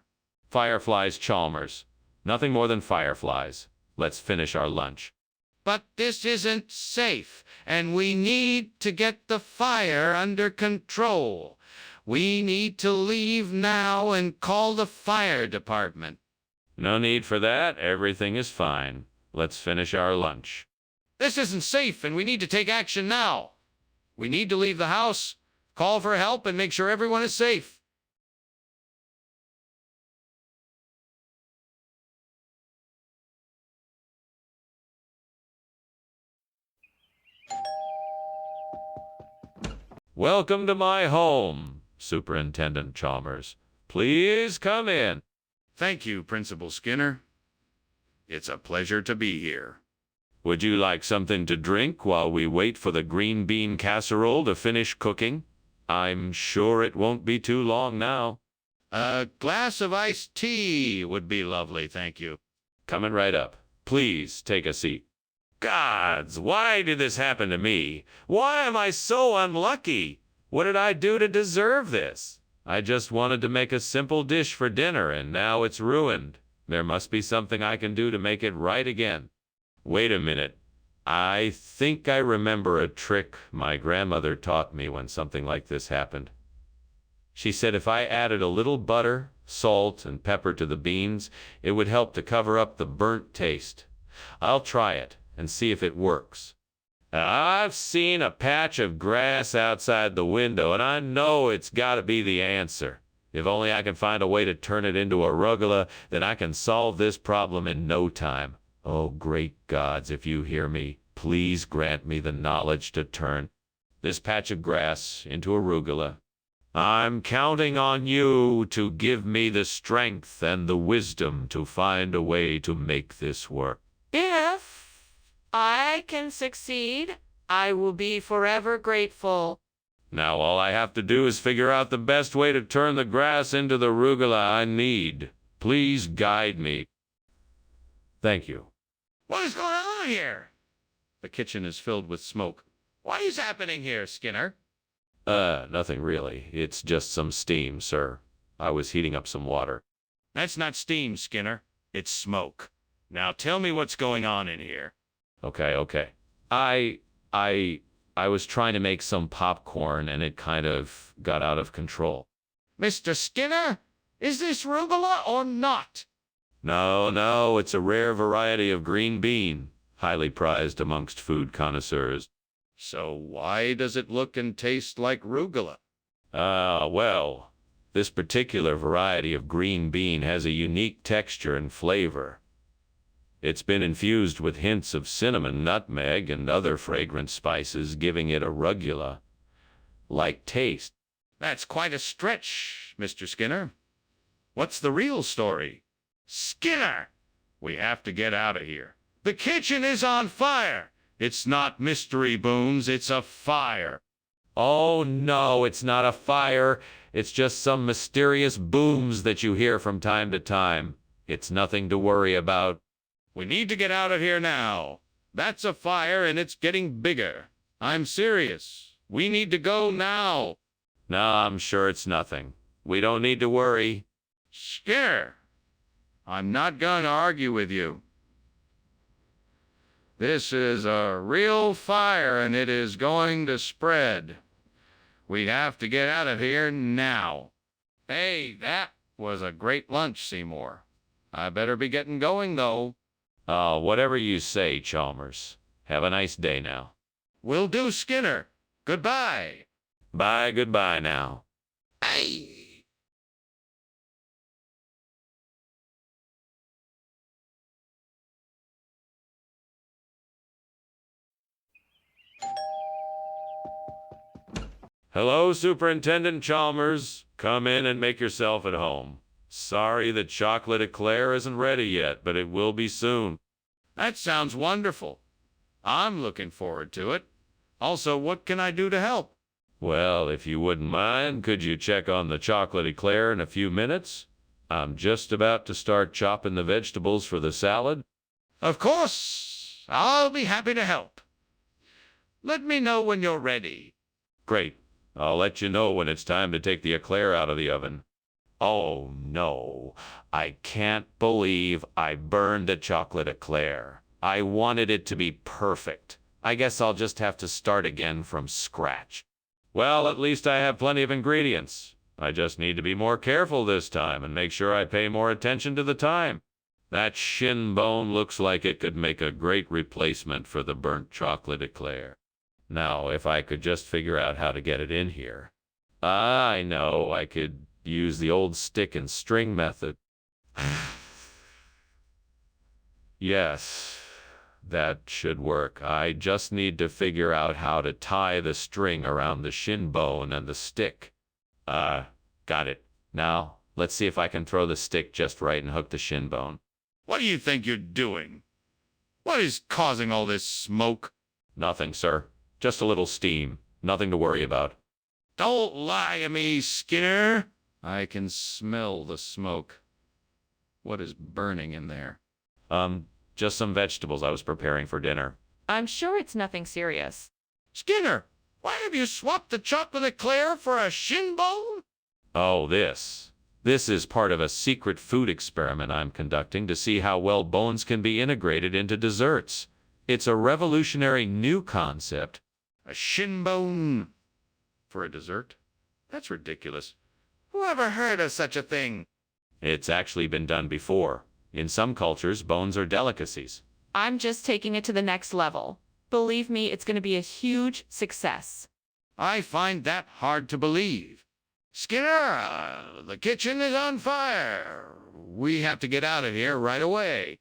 Fireflies, Chalmers. Nothing more than fireflies. Let's finish our lunch. But this isn't safe, and we need to get the fire under control. We need to leave now and call the fire department. No need for that. Everything is fine. Let's finish our lunch. This isn't safe, and we need to take action now. We need to leave the house, call for help, and make sure everyone is safe. Welcome to my home, Superintendent Chalmers. Please come in. Thank you, Principal Skinner. It's a pleasure to be here. Would you like something to drink while we wait for the green bean casserole to finish cooking? I'm sure it won't be too long now. A glass of iced tea would be lovely, thank you. Coming right up. Please take a seat. Gods, why did this happen to me? Why am I so unlucky? What did I do to deserve this? I just wanted to make a simple dish for dinner, and now it's ruined. There must be something I can do to make it right again. Wait a minute. I think I remember a trick my grandmother taught me when something like this happened. She said if I added a little butter, salt, and pepper to the beans, it would help to cover up the burnt taste. I'll try it and see if it works. I've seen a patch of grass outside the window, and I know it's got to be the answer. If only I can find a way to turn it into arugula, then I can solve this problem in no time. Oh, great gods, if you hear me, please grant me the knowledge to turn this patch of grass into arugula. I'm counting on you to give me the strength and the wisdom to find a way to make this work. If I can succeed, I will be forever grateful. Now all I have to do is figure out the best way to turn the grass into the arugula I need. Please guide me. Thank you. What is going on here? The kitchen is filled with smoke. What is happening here, Skinner? Nothing really. It's just some steam, sir. I was heating up some water. That's not steam, Skinner. It's smoke. Now tell me what's going on in here. Okay. I was trying to make some popcorn and it kind of got out of control. Mr. Skinner, is this arugula or not? No, it's a rare variety of green bean, highly prized amongst food connoisseurs. So why does it look and taste like rugula? Well, this particular variety of green bean has a unique texture and flavor. It's been infused with hints of cinnamon, nutmeg, and other fragrant spices, giving it a rugula-like taste. That's quite a stretch, Mr. Skinner. What's the real story? Skinner! We have to get out of here. The kitchen is on fire! It's not mystery boons, it's a fire. Oh no, it's not a fire. It's just some mysterious booms that you hear from time to time. It's nothing to worry about. We need to get out of here now. That's a fire and it's getting bigger. I'm serious. We need to go now. No, I'm sure it's nothing. We don't need to worry. Skinner, I'm not going to argue with you. This is a real fire and it is going to spread. We have to get out of here now. Hey, that was a great lunch, Seymour. I better be getting going, though. Whatever you say, Chalmers. Have a nice day now. Will do, Skinner. Goodbye. Bye, goodbye now. Hey. Hello, Superintendent Chalmers. Come in and make yourself at home. Sorry the chocolate eclair isn't ready yet, but it will be soon. That sounds wonderful. I'm looking forward to it. Also, what can I do to help? Well, if you wouldn't mind, could you check on the chocolate eclair in a few minutes? I'm just about to start chopping the vegetables for the salad. Of course. I'll be happy to help. Let me know when you're ready. Great. I'll let you know when it's time to take the eclair out of the oven. Oh no, I can't believe I burned the chocolate eclair. I wanted it to be perfect. I guess I'll just have to start again from scratch. Well, at least I have plenty of ingredients. I just need to be more careful this time and make sure I pay more attention to the time. That shin bone looks like it could make a great replacement for the burnt chocolate eclair. Now, if I could just figure out how to get it in here. I know I could use the old stick and string method. Yes, that should work. I just need to figure out how to tie the string around the shin bone and the stick. Got it. Now, let's see if I can throw the stick just right and hook the shin bone. What do you think you're doing? What is causing all this smoke? Nothing, sir. Just a little steam. Nothing to worry about. Don't lie to me, Skinner. I can smell the smoke. What is burning in there? Just some vegetables I was preparing for dinner. I'm sure it's nothing serious. Skinner, why have you swapped the chocolate eclair for a shin bone? Oh, this is part of a secret food experiment I'm conducting to see how well bones can be integrated into desserts. It's a revolutionary new concept. A shin bone for a dessert? That's ridiculous. Who ever heard of such a thing? It's actually been done before. In some cultures, bones are delicacies. I'm just taking it to the next level. Believe me, it's going to be a huge success. I find that hard to believe. Skinner, the kitchen is on fire. We have to get out of here right away.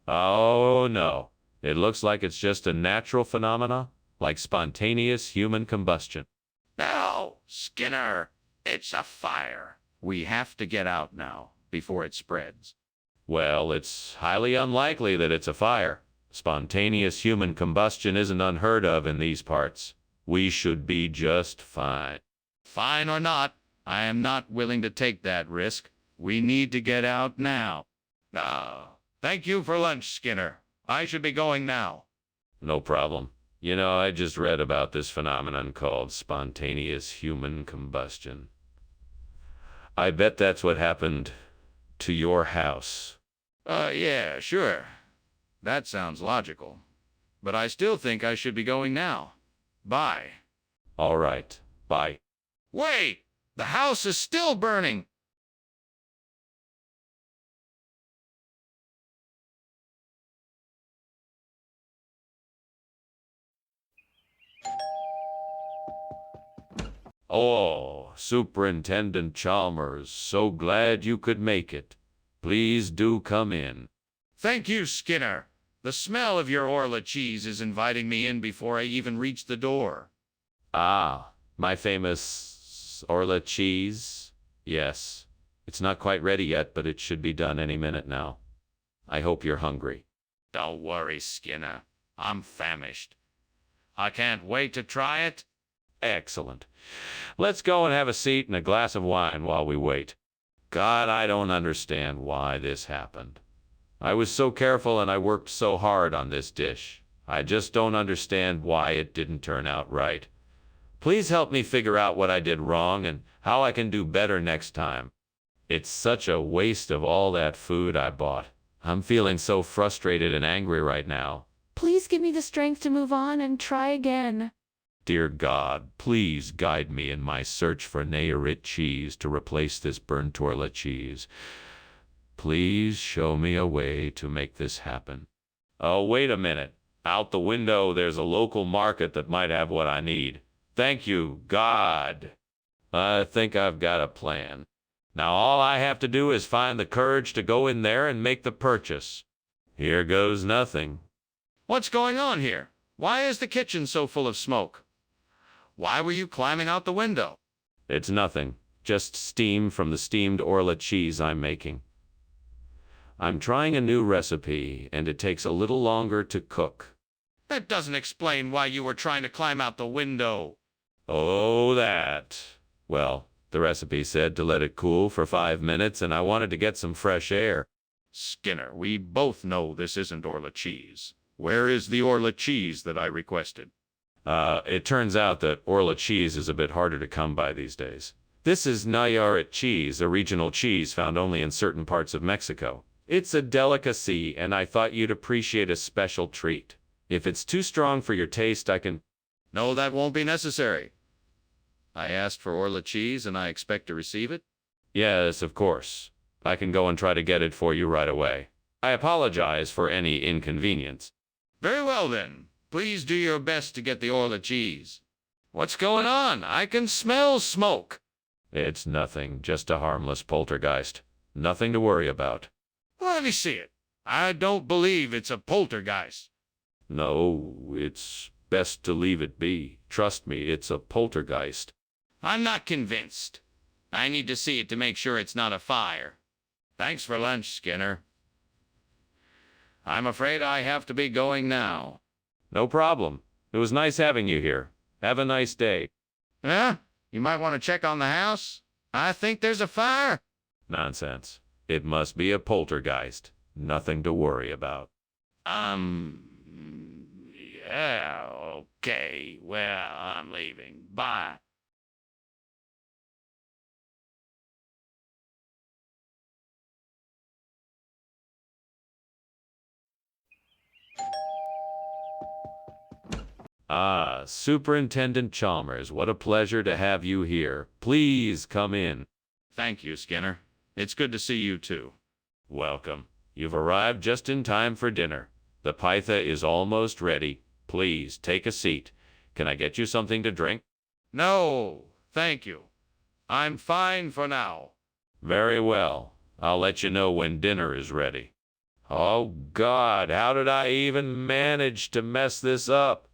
Oh, no. It looks like it's just a natural phenomena, like spontaneous human combustion. No, Skinner, it's a fire. We have to get out now, before it spreads. Well, it's highly unlikely that it's a fire. Spontaneous human combustion isn't unheard of in these parts. We should be just fine. Fine or not, I am not willing to take that risk. We need to get out now. Thank you for lunch, Skinner. I should be going now. No problem. You know, I just read about this phenomenon called spontaneous human combustion. I bet that's what happened to your house. Yeah, sure. That sounds logical. But I still think I should be going now. Bye. All right. Bye. Wait! The house is still burning! Oh, Superintendent Chalmers, so glad you could make it. Please do come in. Thank you, Skinner. The smell of your Orla cheese is inviting me in before I even reach the door. Ah, my famous Orla cheese? Yes. It's not quite ready yet, but it should be done any minute now. I hope you're hungry. Don't worry, Skinner. I'm famished. I can't wait to try it. Excellent. Let's go and have a seat and a glass of wine while we wait. God, I don't understand why this happened. I was so careful and I worked so hard on this dish. I just don't understand why it didn't turn out right. Please help me figure out what I did wrong and how I can do better next time. It's such a waste of all that food I bought. I'm feeling so frustrated and angry right now. Please give me the strength to move on and try again. Dear God, please guide me in my search for Nayarit cheese to replace this burnt Orla cheese. Please show me a way to make this happen. Oh, wait a minute. Out the window, there's a local market that might have what I need. Thank you, God. I think I've got a plan. Now all I have to do is find the courage to go in there and make the purchase. Here goes nothing. What's going on here? Why is the kitchen so full of smoke? Why were you climbing out the window? It's nothing. Just steam from the steamed Orla cheese I'm making. I'm trying a new recipe, and it takes a little longer to cook. That doesn't explain why you were trying to climb out the window. Oh, that. Well, the recipe said to let it cool for 5 minutes, and I wanted to get some fresh air. Skinner, we both know this isn't Orla cheese. Where is the Orla cheese that I requested? It turns out that Orla cheese is a bit harder to come by these days. This is Nayarit cheese, a regional cheese found only in certain parts of Mexico. It's a delicacy, and I thought you'd appreciate a special treat. If it's too strong for your taste, I can... No, that won't be necessary. I asked for Orla cheese, and I expect to receive it? Yes, of course. I can go and try to get it for you right away. I apologize for any inconvenience. Very well, then. Please do your best to get the Orla cheese. What's going on? I can smell smoke. It's nothing, just a harmless poltergeist. Nothing to worry about. Let me see it. I don't believe it's a poltergeist. No, it's best to leave it be. Trust me, it's a poltergeist. I'm not convinced. I need to see it to make sure it's not a fire. Thanks for lunch, Skinner. I'm afraid I have to be going now. No problem. It was nice having you here. Have a nice day. Huh? You might want to check on the house. I think there's a fire. Nonsense. It must be a poltergeist. Nothing to worry about. Yeah, okay. Well, I'm leaving. Bye. Ah, Superintendent Chalmers, what a pleasure to have you here. Please come in. Thank you, Skinner. It's good to see you, too. Welcome. You've arrived just in time for dinner. The pitha is almost ready. Please take a seat. Can I get you something to drink? No, thank you. I'm fine for now. Very well. I'll let you know when dinner is ready. Oh, God, how did I even manage to mess this up?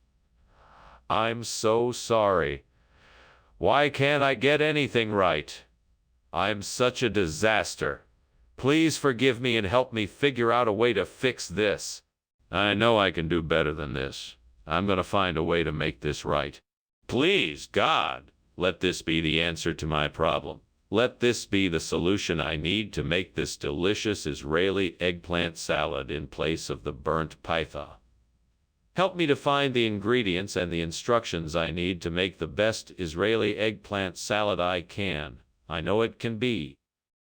I'm so sorry. Why can't I get anything right? I'm such a disaster. Please forgive me and help me figure out a way to fix this. I know I can do better than this. I'm going to find a way to make this right. Please, God, let this be the answer to my problem. Let this be the solution I need to make this delicious Israeli eggplant salad in place of the burnt pitha. Help me to find the ingredients and the instructions I need to make the best Israeli eggplant salad I can. I know it can be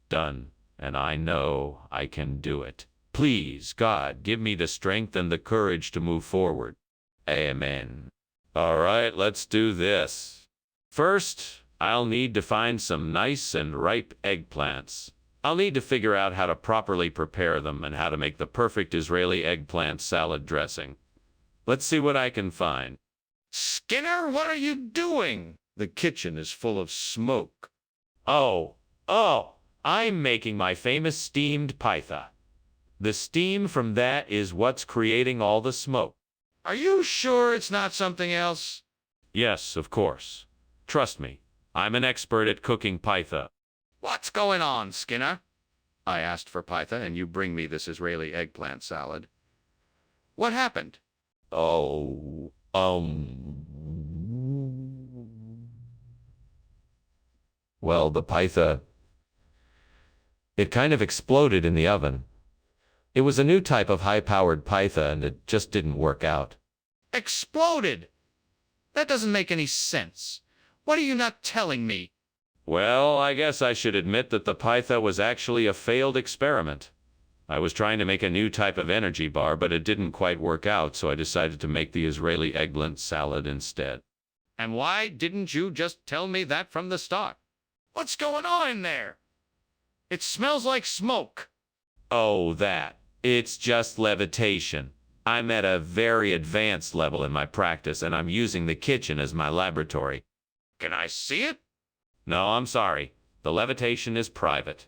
done, and I know I can do it. Please, God, give me the strength and the courage to move forward. Amen. All right, let's do this. First, I'll need to find some nice and ripe eggplants. I'll need to figure out how to properly prepare them and how to make the perfect Israeli eggplant salad dressing. Let's see what I can find. Skinner, what are you doing? The kitchen is full of smoke. Oh, I'm making my famous steamed pytha. The steam from that is what's creating all the smoke. Are you sure it's not something else? Yes, of course. Trust me, I'm an expert at cooking pytha. What's going on, Skinner? I asked for pytha and you bring me this Israeli eggplant salad. What happened? Oh, well, the pytha, it kind of exploded in the oven. It was a new type of high-powered pytha and it just didn't work out. Exploded! That doesn't make any sense. What are you not telling me? Well, I guess I should admit that the pytha was actually a failed experiment. I was trying to make a new type of energy bar, but it didn't quite work out, so I decided to make the Israeli eggplant salad instead. And why didn't you just tell me that from the start? What's going on in there? It smells like smoke. Oh, that. It's just levitation. I'm at a very advanced level in my practice, and I'm using the kitchen as my laboratory. Can I see it? No, I'm sorry. The levitation is private.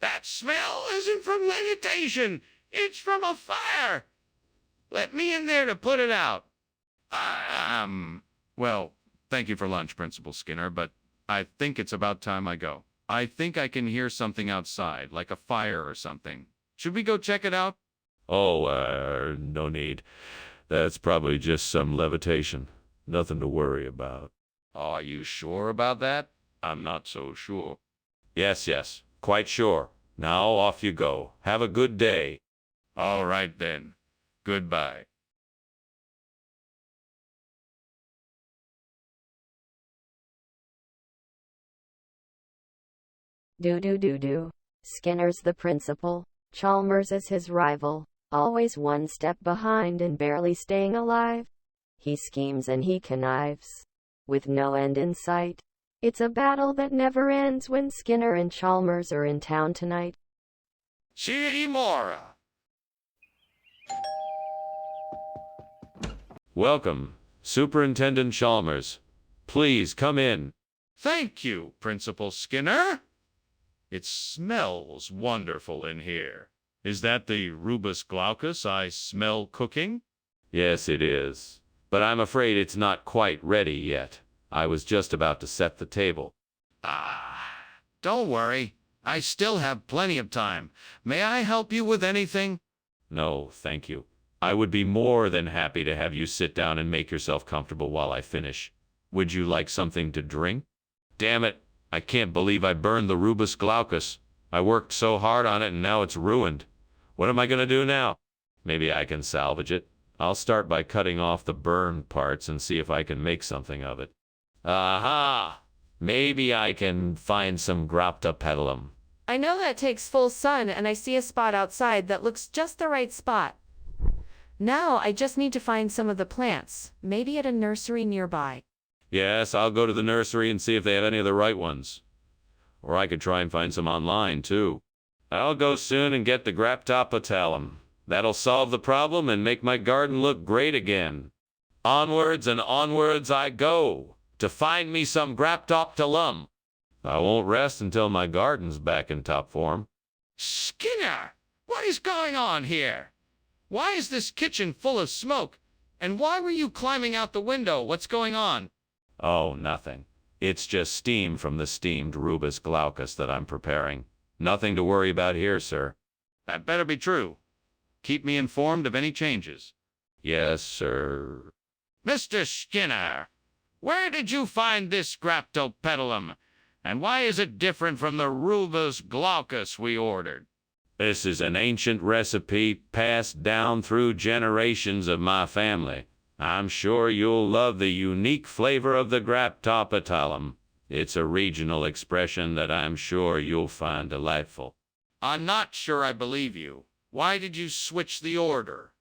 That smell isn't from levitation. It's from a fire. Let me in there to put it out. Well, thank you for lunch, Principal Skinner, but I think it's about time I go. I think I can hear something outside, like a fire or something. Should we go check it out? Oh, no need. That's probably just some levitation. Nothing to worry about. Are you sure about that? I'm not so sure. Yes, quite sure. Now off you go. Have a good day. All right then. Goodbye. Do. Skinner's the principal. Chalmers is his rival, always one step behind and barely staying alive. He schemes and he connives, with no end in sight. It's a battle that never ends when Skinner and Chalmers are in town tonight. Mora. Welcome, Superintendent Chalmers. Please come in. Thank you, Principal Skinner. It smells wonderful in here. Is that the rubus glaucus I smell cooking? Yes, it is. But I'm afraid it's not quite ready yet. I was just about to set the table. Don't worry. I still have plenty of time. May I help you with anything? No, thank you. I would be more than happy to have you sit down and make yourself comfortable while I finish. Would you like something to drink? Damn it, I can't believe I burned the rubus glaucus. I worked so hard on it and now it's ruined. What am I gonna do now? Maybe I can salvage it. I'll start by cutting off the burned parts and see if I can make something of it. Aha! Maybe I can find some graptopedilum. I know that takes full sun, and I see a spot outside that looks just the right spot. Now I just need to find some of the plants, maybe at a nursery nearby. Yes, I'll go to the nursery and see if they have any of the right ones. Or I could try and find some online, too. I'll go soon and get the graptopedilum. That'll solve the problem and make my garden look great again. Onwards and onwards I go, to find me some graptopedilum. I won't rest until my garden's back in top form. Skinner, what is going on here? Why is this kitchen full of smoke? And why were you climbing out the window? What's going on? Oh, nothing. It's just steam from the steamed rubus glaucus that I'm preparing. Nothing to worry about here, sir. That better be true. Keep me informed of any changes. Yes, sir. Mr. Skinner, where did you find this graptopedilum? And why is it different from the rubus glaucus we ordered? This is an ancient recipe passed down through generations of my family. I'm sure you'll love the unique flavor of the graptopedilum. It's a regional expression that I'm sure you'll find delightful. I'm not sure I believe you. Why did you switch the order?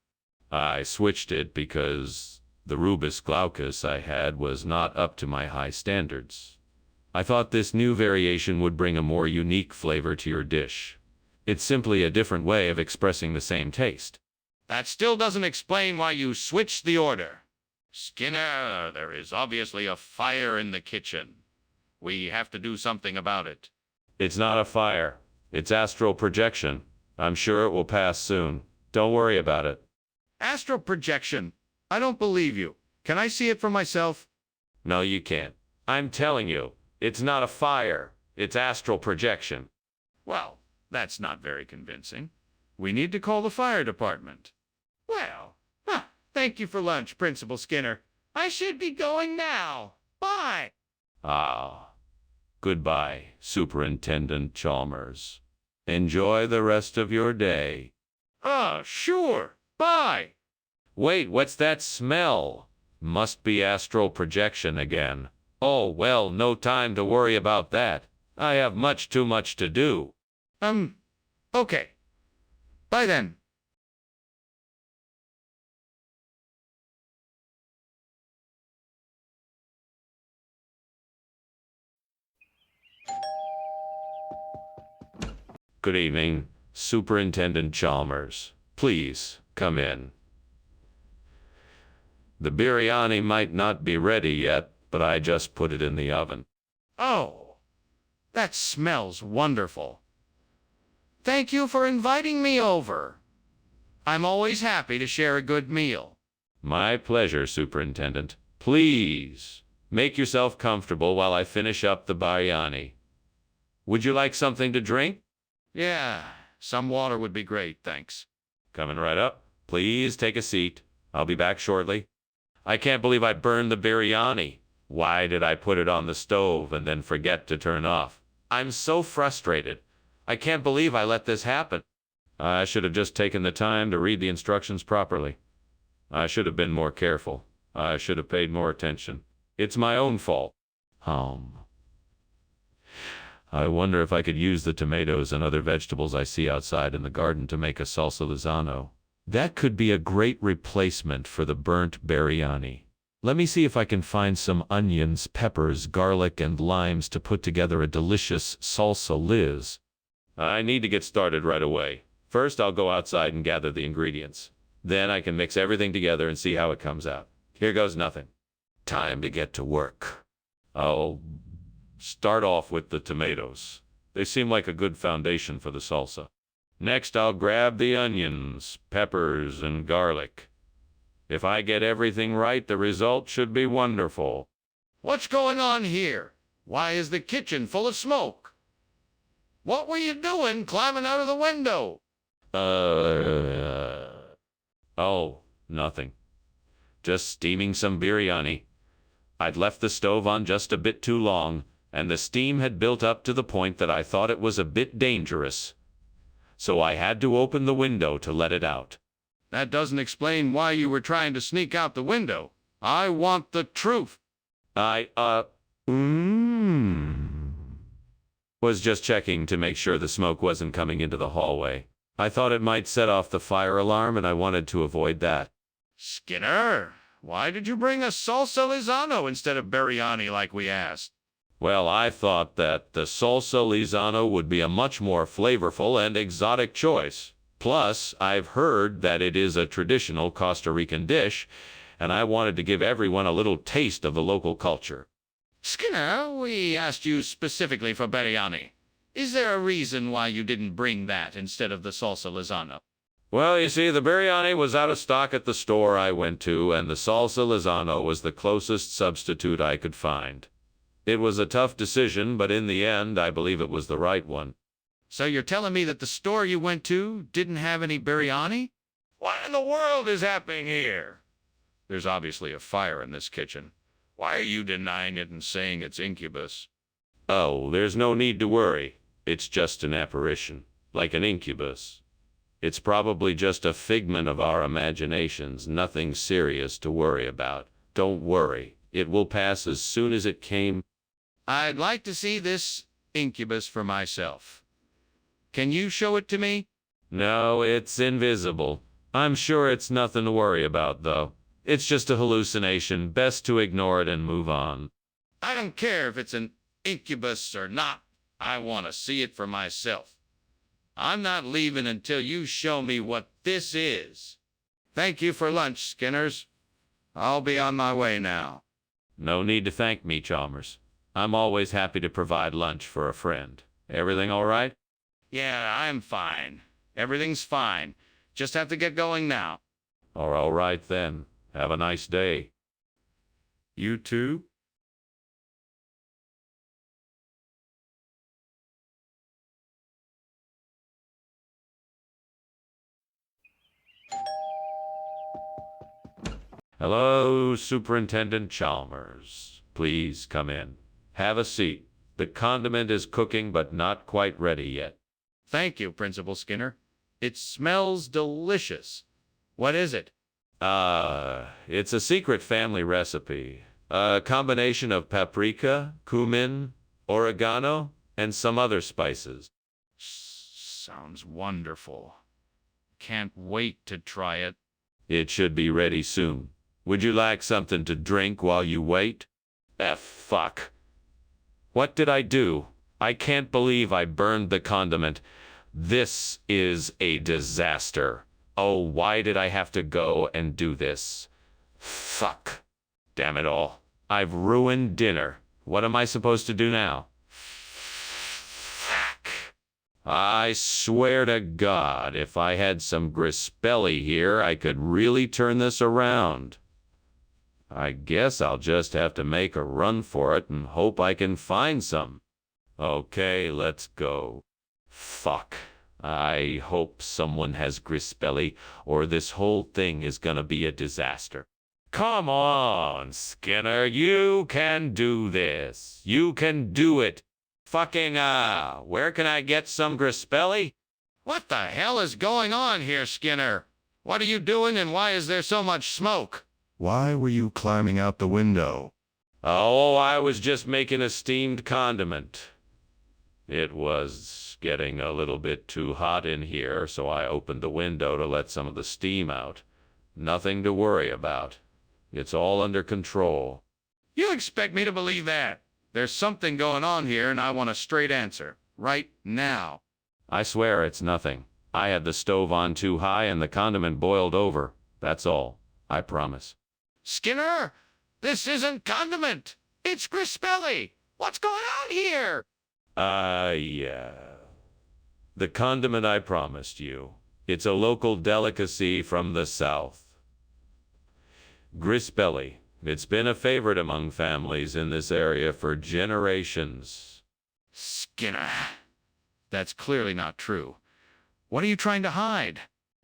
I switched it because the rubus glaucus I had was not up to my high standards. I thought this new variation would bring a more unique flavor to your dish. It's simply a different way of expressing the same taste. That still doesn't explain why you switched the order. Skinner, there is obviously a fire in the kitchen. We have to do something about it. It's not a fire. It's astral projection. I'm sure it will pass soon. Don't worry about it. Astral projection? I don't believe you. Can I see it for myself? No, you can't. I'm telling you, it's not a fire. It's astral projection. Well, that's not very convincing. We need to call the fire department. Well, thank you for lunch, Principal Skinner. I should be going now. Bye. Ah, goodbye, Superintendent Chalmers. Enjoy the rest of your day. Sure. Bye. Wait, what's that smell? Must be astral projection again. Oh, well, no time to worry about that. I have much too much to do. Okay. Bye then. Good evening, Superintendent Chalmers. Please, come in. The biryani might not be ready yet, but I just put it in the oven. Oh, that smells wonderful. Thank you for inviting me over. I'm always happy to share a good meal. My pleasure, Superintendent. Please, make yourself comfortable while I finish up the biryani. Would you like something to drink? Yeah, some water would be great, thanks. Coming right up. Please take a seat. I'll be back shortly. I can't believe I burned the biryani. Why did I put it on the stove and then forget to turn off? I'm so frustrated. I can't believe I let this happen. I should have just taken the time to read the instructions properly. I should have been more careful. I should have paid more attention. It's my own fault. I wonder if I could use the tomatoes and other vegetables I see outside in the garden to make a salsa Lizano. That could be a great replacement for the burnt biryani. Let me see if I can find some onions, peppers, garlic, and limes to put together a delicious salsa Liz. I need to get started right away. First, I'll go outside and gather the ingredients. Then I can mix everything together and see how it comes out. Here goes nothing. Time to get to work. I'll start off with the tomatoes. They seem like a good foundation for the salsa. Next, I'll grab the onions, peppers, and garlic. If I get everything right, the result should be wonderful. What's going on here? Why is the kitchen full of smoke? What were you doing climbing out of the window? Oh, nothing. Just steaming some biryani. I'd left the stove on just a bit too long, and the steam had built up to the point that I thought it was a bit dangerous. So I had to open the window to let it out. That doesn't explain why you were trying to sneak out the window. I want the truth. Was just checking to make sure the smoke wasn't coming into the hallway. I thought it might set off the fire alarm, and I wanted to avoid that. Skinner, why did you bring a salsa Lizano instead of biryani like we asked? Well, I thought that the salsa Lizano would be a much more flavorful and exotic choice. Plus, I've heard that it is a traditional Costa Rican dish, and I wanted to give everyone a little taste of the local culture. Skinner, we asked you specifically for biryani. Is there a reason why you didn't bring that instead of the salsa Lizano? Well, you see, the biryani was out of stock at the store I went to, and the salsa Lizano was the closest substitute I could find. It was a tough decision, but in the end, I believe it was the right one. So you're telling me that the store you went to didn't have any biryani? What in the world is happening here? There's obviously a fire in this kitchen. Why are you denying it and saying it's incubus? Oh, there's no need to worry. It's just an apparition, like an incubus. It's probably just a figment of our imaginations, nothing serious to worry about. Don't worry, it will pass as soon as it came. I'd like to see this incubus for myself. Can you show it to me? No, it's invisible. I'm sure it's nothing to worry about, though. It's just a hallucination. Best to ignore it and move on. I don't care if it's an incubus or not. I want to see it for myself. I'm not leaving until you show me what this is. Thank you for lunch, Skinners. I'll be on my way now. No need to thank me, Chalmers. I'm always happy to provide lunch for a friend. Everything all right? Yeah, I'm fine. Everything's fine. Just have to get going now. All right then. Have a nice day. You too? Hello, Superintendent Chalmers. Please come in. Have a seat. The condiment is cooking but not quite ready yet. Thank you, Principal Skinner. It smells delicious. What is it? It's a secret family recipe. A combination of paprika, cumin, oregano, and some other spices. Sounds wonderful. Can't wait to try it. It should be ready soon. Would you like something to drink while you wait? Fuck. What did I do? I can't believe I burned the condiment. This is a disaster. Oh, why did I have to go and do this? Fuck. Damn it all. I've ruined dinner. What am I supposed to do now? Fuck. I swear to God, if I had some Grispelli here, I could really turn this around. I guess I'll just have to make a run for it and hope I can find some. Okay, let's go. Fuck. I hope someone has Grispelli, or this whole thing is gonna be a disaster. Come on, Skinner, you can do this. You can do it. Fucking, where can I get some Grispelli? What the hell is going on here, Skinner? What are you doing and why is there so much smoke? Why were you climbing out the window? Oh, I was just making a steamed condiment. It was getting a little bit too hot in here, so I opened the window to let some of the steam out. Nothing to worry about. It's all under control. You expect me to believe that? There's something going on here and I want a straight answer. Right now. I swear it's nothing. I had the stove on too high and the condiment boiled over. That's all. I promise. Skinner, this isn't condiment. It's Grispelli. What's going on here? Yeah. The condiment I promised you. It's a local delicacy from the South. Grispelli. It's been a favorite among families in this area for generations. Skinner, that's clearly not true. What are you trying to hide?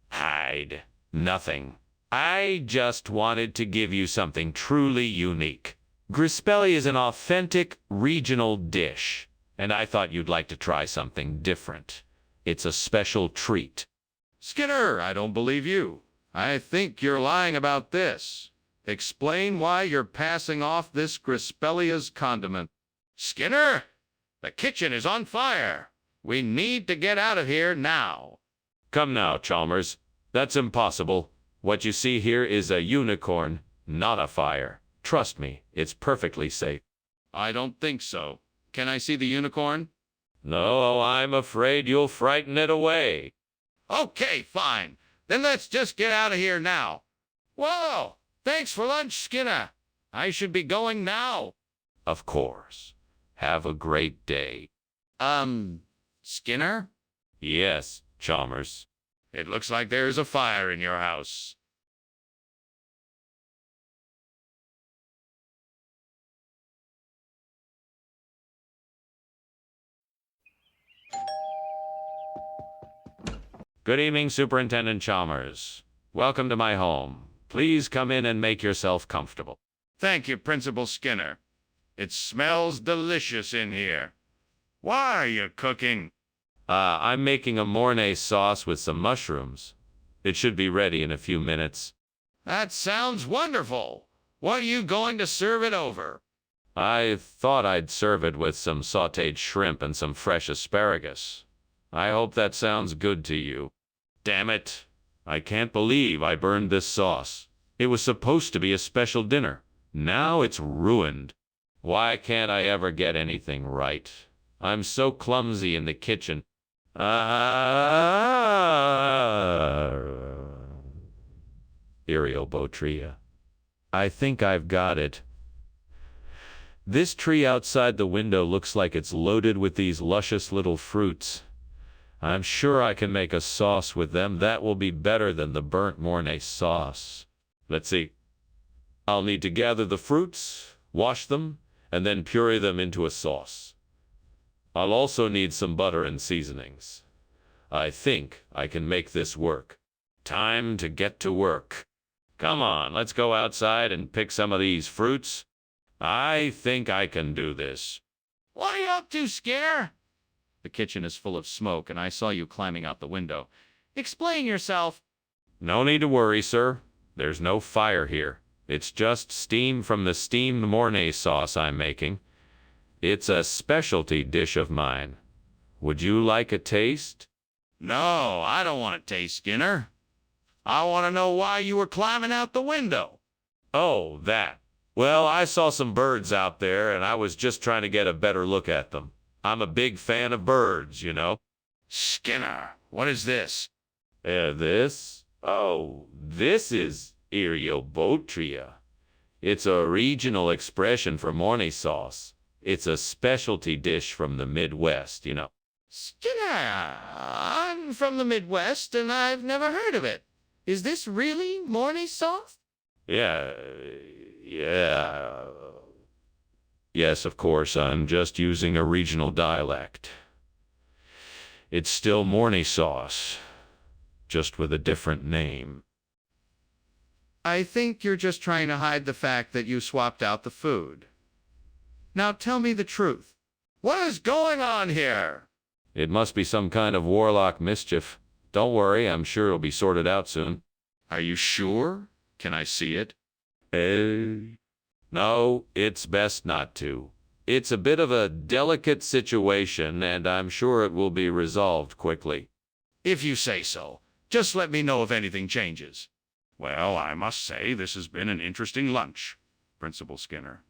Hide. Nothing. I just wanted to give you something truly unique. Grispelli is an authentic regional dish, and I thought you'd like to try something different. It's a special treat. Skinner, I don't believe you. I think you're lying about this. Explain why you're passing off this Grispelli as condiment. Skinner, the kitchen is on fire. We need to get out of here now. Come now, Chalmers. That's impossible. What you see here is a unicorn, not a fire. Trust me, it's perfectly safe. I don't think so. Can I see the unicorn? No, I'm afraid you'll frighten it away. Okay, fine. Then let's just get out of here now. Whoa! Thanks for lunch, Skinner. I should be going now. Of course. Have a great day. Skinner? Yes, Chalmers. It looks like there's a fire in your house. Good evening, Superintendent Chalmers. Welcome to my home. Please come in and make yourself comfortable. Thank you, Principal Skinner. It smells delicious in here. Why are you cooking? I'm making a Mornay sauce with some mushrooms. It should be ready in a few minutes. That sounds wonderful. What are you going to serve it over? I thought I'd serve it with some sautéed shrimp and some fresh asparagus. I hope that sounds good to you. Damn it. I can't believe I burned this sauce. It was supposed to be a special dinner. Now it's ruined. Why can't I ever get anything right? I'm so clumsy in the kitchen. Iriobotria. I think I've got it. This tree outside the window looks like it's loaded with these luscious little fruits. I'm sure I can make a sauce with them that will be better than the burnt Mornay sauce. Let's see. I'll need to gather the fruits, wash them, and then puree them into a sauce. I'll also need some butter and seasonings. I think I can make this work. Time to get to work. Come on, let's go outside and pick some of these fruits. I think I can do this. What are you up to, Skinner? The kitchen is full of smoke, and I saw you climbing out the window. Explain yourself. No need to worry, sir. There's no fire here. It's just steam from the steamed Mornay sauce I'm making. It's a specialty dish of mine. Would you like a taste? No, I don't want to taste, Skinner. I want to know why you were climbing out the window. Oh, that. Well, I saw some birds out there, and I was just trying to get a better look at them. I'm a big fan of birds, you know. Skinner, what is this? This? Oh, this is Eriobotria. It's a regional expression for Mornay sauce. It's a specialty dish from the Midwest, you know. Skinner, I'm from the Midwest, and I've never heard of it. Is this really Mornay sauce? Yeah. Yes, of course, I'm just using a regional dialect. It's still Mornay sauce, just with a different name. I think you're just trying to hide the fact that you swapped out the food. Now tell me the truth. What is going on here? It must be some kind of warlock mischief. Don't worry, I'm sure it'll be sorted out soon. Are you sure? Can I see it? No, it's best not to. It's a bit of a delicate situation, and I'm sure it will be resolved quickly. If you say so. Just let me know if anything changes. Well, I must say this has been an interesting lunch, Principal Skinner.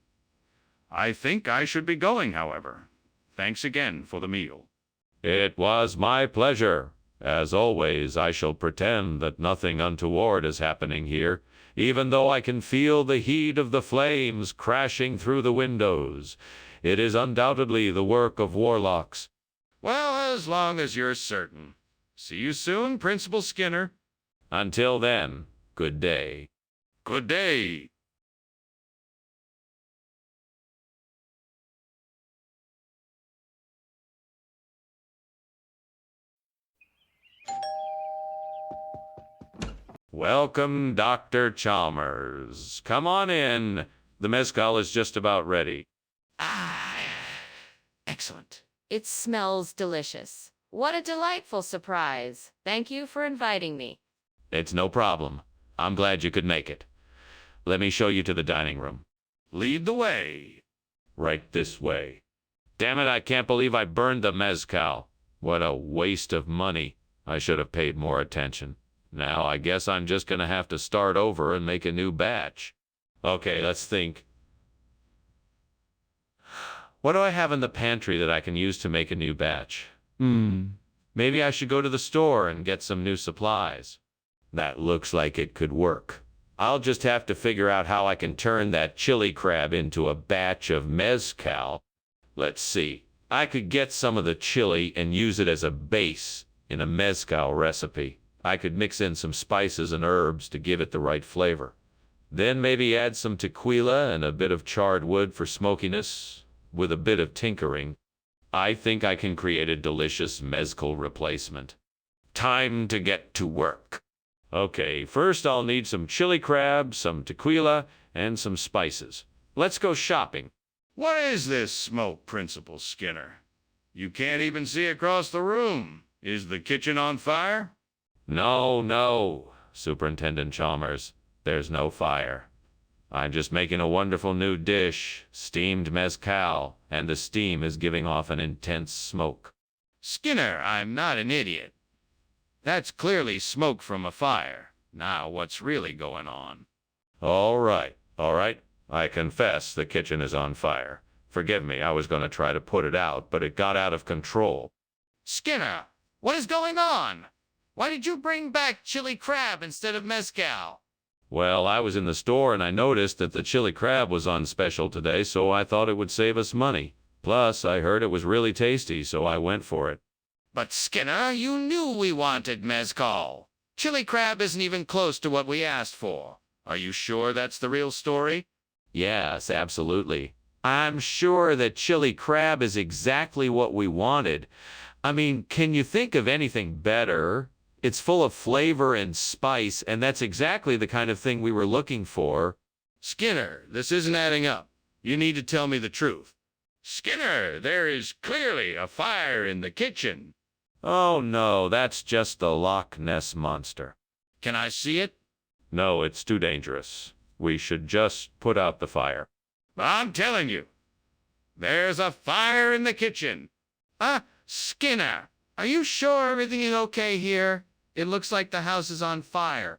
I think I should be going, however. Thanks again for the meal. It was my pleasure. As always, I shall pretend that nothing untoward is happening here, even though I can feel the heat of the flames crashing through the windows. It is undoubtedly the work of warlocks. Well, as long as you're certain. See you soon, Principal Skinner. Until then, good day. Good day. Welcome, Dr. Chalmers. Come on in. The mezcal is just about ready. Ah, excellent. It smells delicious. What a delightful surprise. Thank you for inviting me. It's no problem. I'm glad you could make it. Let me show you to the dining room. Lead the way. Right this way. Damn it, I can't believe I burned the mezcal. What a waste of money. I should have paid more attention. Now I guess I'm just gonna have to start over and make a new batch. Okay, let's think. What do I have in the pantry that I can use to make a new batch? Maybe I should go to the store and get some new supplies. That looks like it could work. I'll just have to figure out how I can turn that chili crab into a batch of mezcal. Let's see. I could get some of the chili and use it as a base in a mezcal recipe. I could mix in some spices and herbs to give it the right flavor. Then maybe add some tequila and a bit of charred wood for smokiness, with a bit of tinkering. I think I can create a delicious mezcal replacement. Time to get to work. Okay, first I'll need some chili crab, some tequila, and some spices. Let's go shopping. What is this smoke, Principal Skinner? You can't even see across the room. Is the kitchen on fire? No, Superintendent Chalmers. There's no fire. I'm just making a wonderful new dish, steamed mezcal, and the steam is giving off an intense smoke. Skinner, I'm not an idiot. That's clearly smoke from a fire. Now, what's really going on? All right. I confess the kitchen is on fire. Forgive me, I was going to try to put it out, but it got out of control. Skinner, what is going on? Why did you bring back chili crab instead of mezcal? Well, I was in the store and I noticed that the chili crab was on special today, so I thought it would save us money. Plus, I heard it was really tasty, so I went for it. But Skinner, you knew we wanted mezcal. Chili crab isn't even close to what we asked for. Are you sure that's the real story? Yes, absolutely. I'm sure that chili crab is exactly what we wanted. I mean, can you think of anything better? It's full of flavor and spice, and that's exactly the kind of thing we were looking for. Skinner, this isn't adding up. You need to tell me the truth. Skinner, there is clearly a fire in the kitchen. Oh no, that's just the Loch Ness Monster. Can I see it? No, it's too dangerous. We should just put out the fire. I'm telling you, there's a fire in the kitchen. Skinner, are you sure everything is okay here? It looks like the house is on fire.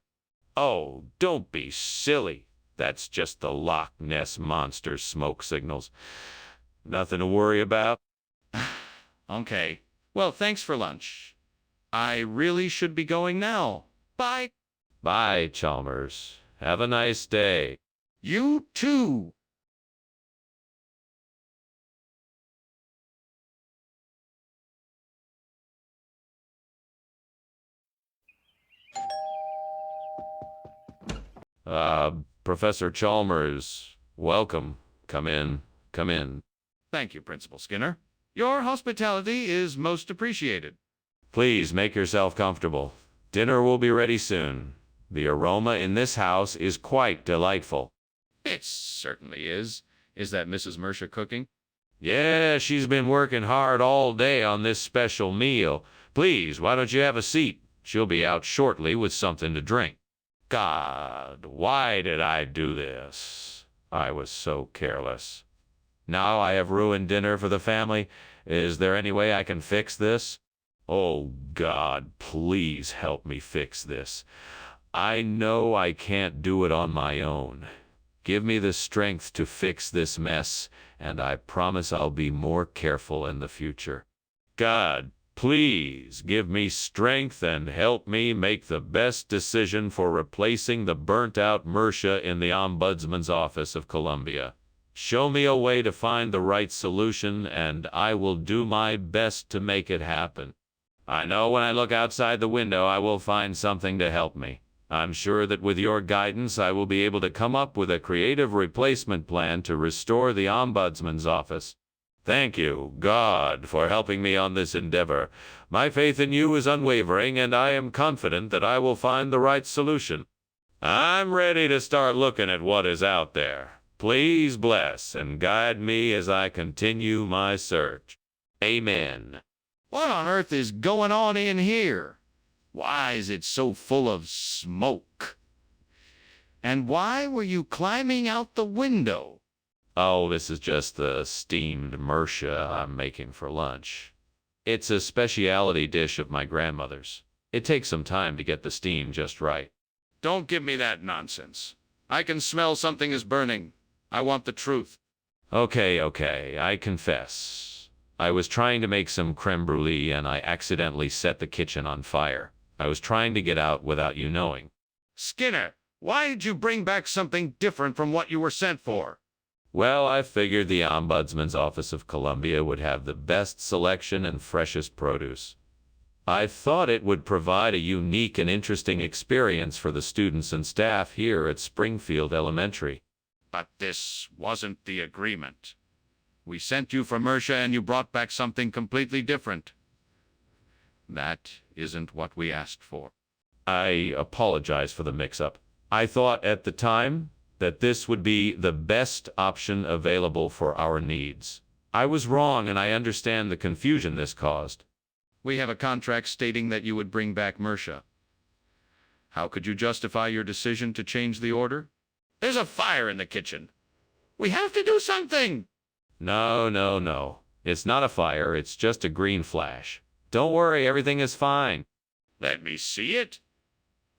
Oh, don't be silly. That's just the Loch Ness Monster's smoke signals. Nothing to worry about. Okay. Well, thanks for lunch. I really should be going now. Bye. Bye, Chalmers. Have a nice day. You too. Professor Chalmers, welcome. Come in. Come in. Thank you, Principal Skinner. Your hospitality is most appreciated. Please make yourself comfortable. Dinner will be ready soon. The aroma in this house is quite delightful. It certainly is. Is that Mrs. Mercia cooking? Yeah, she's been working hard all day on this special meal. Please, why don't you have a seat? She'll be out shortly with something to drink. God, why did I do this? I was so careless. Now I have ruined dinner for the family. Is there any way I can fix this? Oh, God, please help me fix this. I know I can't do it on my own. Give me the strength to fix this mess, and I promise I'll be more careful in the future. God, please give me strength and help me make the best decision for replacing the burnt-out Mercia in the Ombudsman's Office of Columbia. Show me a way to find the right solution, and I will do my best to make it happen. I know when I look outside the window, I will find something to help me. I'm sure that with your guidance, I will be able to come up with a creative replacement plan to restore the Ombudsman's office. Thank you, God, for helping me on this endeavor. My faith in you is unwavering, and I am confident that I will find the right solution. I'm ready to start looking at what is out there. Please bless and guide me as I continue my search. Amen. What on earth is going on in here? Why is it so full of smoke? And why were you climbing out the window? Oh, this is just the steamed Mercia I'm making for lunch. It's a specialty dish of my grandmother's. It takes some time to get the steam just right. Don't give me that nonsense. I can smell something is burning. I want the truth. Okay, I confess. I was trying to make some creme brulee and I accidentally set the kitchen on fire. I was trying to get out without you knowing. Skinner, why did you bring back something different from what you were sent for? Well, I figured the Ombudsman's Office of Columbia would have the best selection and freshest produce. I thought it would provide a unique and interesting experience for the students and staff here at Springfield Elementary. But this wasn't the agreement. We sent you for Mercia and you brought back something completely different. That isn't what we asked for. I apologize for the mix-up. I thought at the time that this would be the best option available for our needs. I was wrong, and I understand the confusion this caused. We have a contract stating that you would bring back Mercia. How could you justify your decision to change the order? There's a fire in the kitchen. We have to do something. No. It's not a fire, it's just a green flash. Don't worry, everything is fine. Let me see it.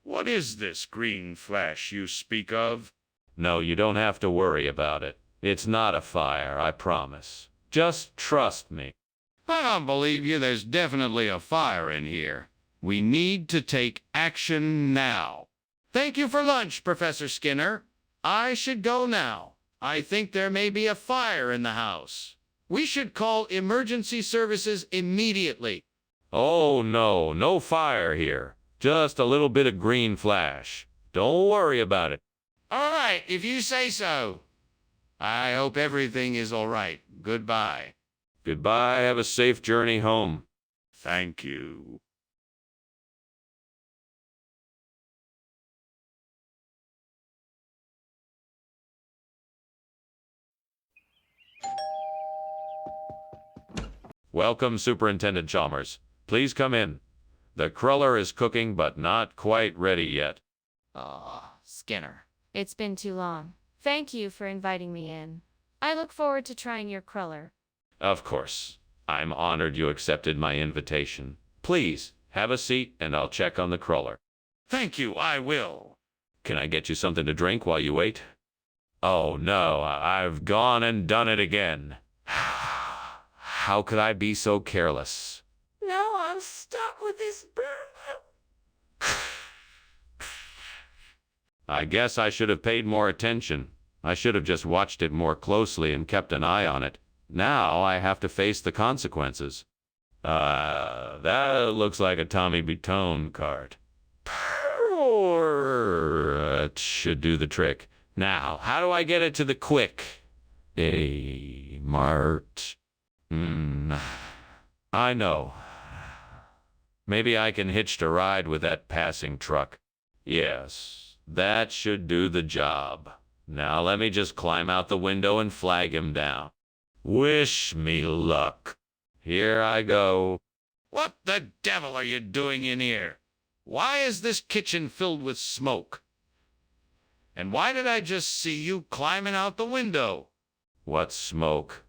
What is this green flash you speak of? No, you don't have to worry about it. It's not a fire, I promise. Just trust me. I don't believe you. There's definitely a fire in here. We need to take action now. Thank you for lunch, Professor Skinner. I should go now. I think there may be a fire in the house. We should call emergency services immediately. Oh no, no fire here. Just a little bit of green flash. Don't worry about it. All right, if you say so. I hope everything is all right. Goodbye. Goodbye, have a safe journey home. Thank you. Welcome, Superintendent Chalmers. Please come in. The cruller is cooking, but not quite ready yet. Oh, Skinner. It's been too long. Thank you for inviting me in. I look forward to trying your cruller. Of course. I'm honored you accepted my invitation. Please, have a seat, and I'll check on the cruller. Thank you, I will. Can I get you something to drink while you wait? Oh no, I've gone and done it again. How could I be so careless? Now I'm stuck with this burn. I guess I should have paid more attention. I should have just watched it more closely and kept an eye on it. Now I have to face the consequences. That looks like a Tommy Butone card. It should do the trick. Now, how do I get it to the quick? A Mart. I know. Maybe I can hitch a ride with that passing truck. Yes, that should do the job. Now let me just climb out the window and flag him down. Wish me luck. Here I go. What the devil are you doing in here? Why is this kitchen filled with smoke? And why did I just see you climbing out the window? What smoke?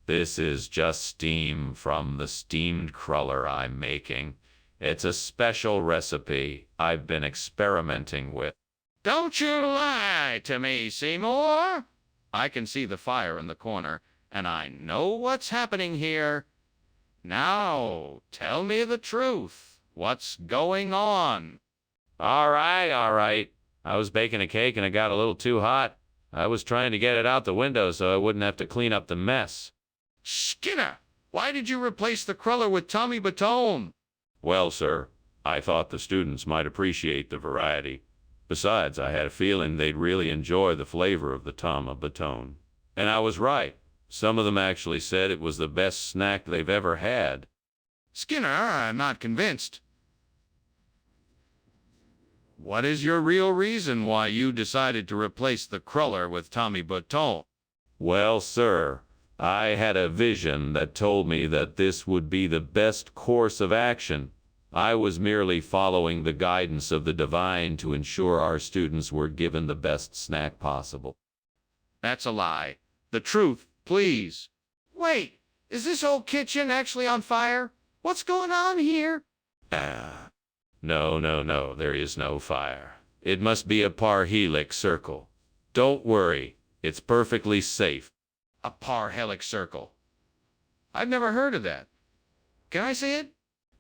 This is just steam from the steamed cruller I'm making. It's a special recipe I've been experimenting with. Don't you lie to me, Seymour. I can see the fire in the corner, and I know what's happening here. Now, tell me the truth. What's going on? All right. I was baking a cake and it got a little too hot. I was trying to get it out the window so I wouldn't have to clean up the mess. Skinner, why did you replace the cruller with Tommy Butone? Well, sir, I thought the students might appreciate the variety. Besides, I had a feeling they'd really enjoy the flavor of the Tommy Butone. And I was right. Some of them actually said it was the best snack they've ever had. Skinner, I'm not convinced. What is your real reason why you decided to replace the cruller with Tommy Butone? Well, sir, I had a vision that told me that this would be the best course of action. I was merely following the guidance of the divine to ensure our students were given the best snack possible. That's a lie. The truth, please. Wait, is this whole kitchen actually on fire? What's going on here? No, there is no fire. It must be a parhelix circle. Don't worry, it's perfectly safe. A parhelix circle. I've never heard of that. Can I see it?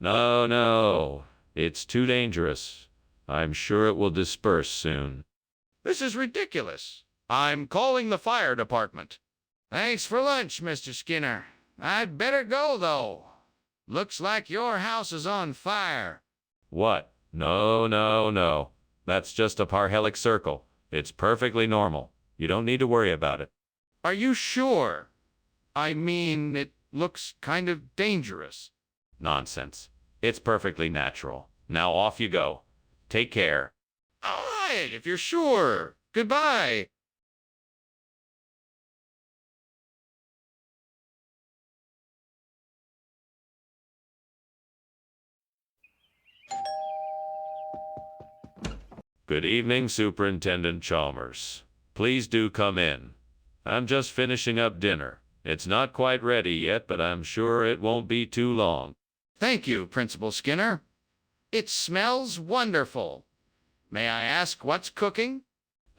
No, it's too dangerous. I'm sure it will disperse soon. This is ridiculous. I'm calling the fire department. Thanks for lunch, Mr. Skinner. I'd better go, though. Looks like your house is on fire. What? No. That's just a parhelix circle. It's perfectly normal. You don't need to worry about it. Are you sure? I mean, it looks kind of dangerous. Nonsense. It's perfectly natural. Now off you go. Take care. All right, if you're sure. Goodbye. Good evening, Superintendent Chalmers. Please do come in. I'm just finishing up dinner. It's not quite ready yet, but I'm sure it won't be too long. Thank you, Principal Skinner. It smells wonderful. May I ask what's cooking?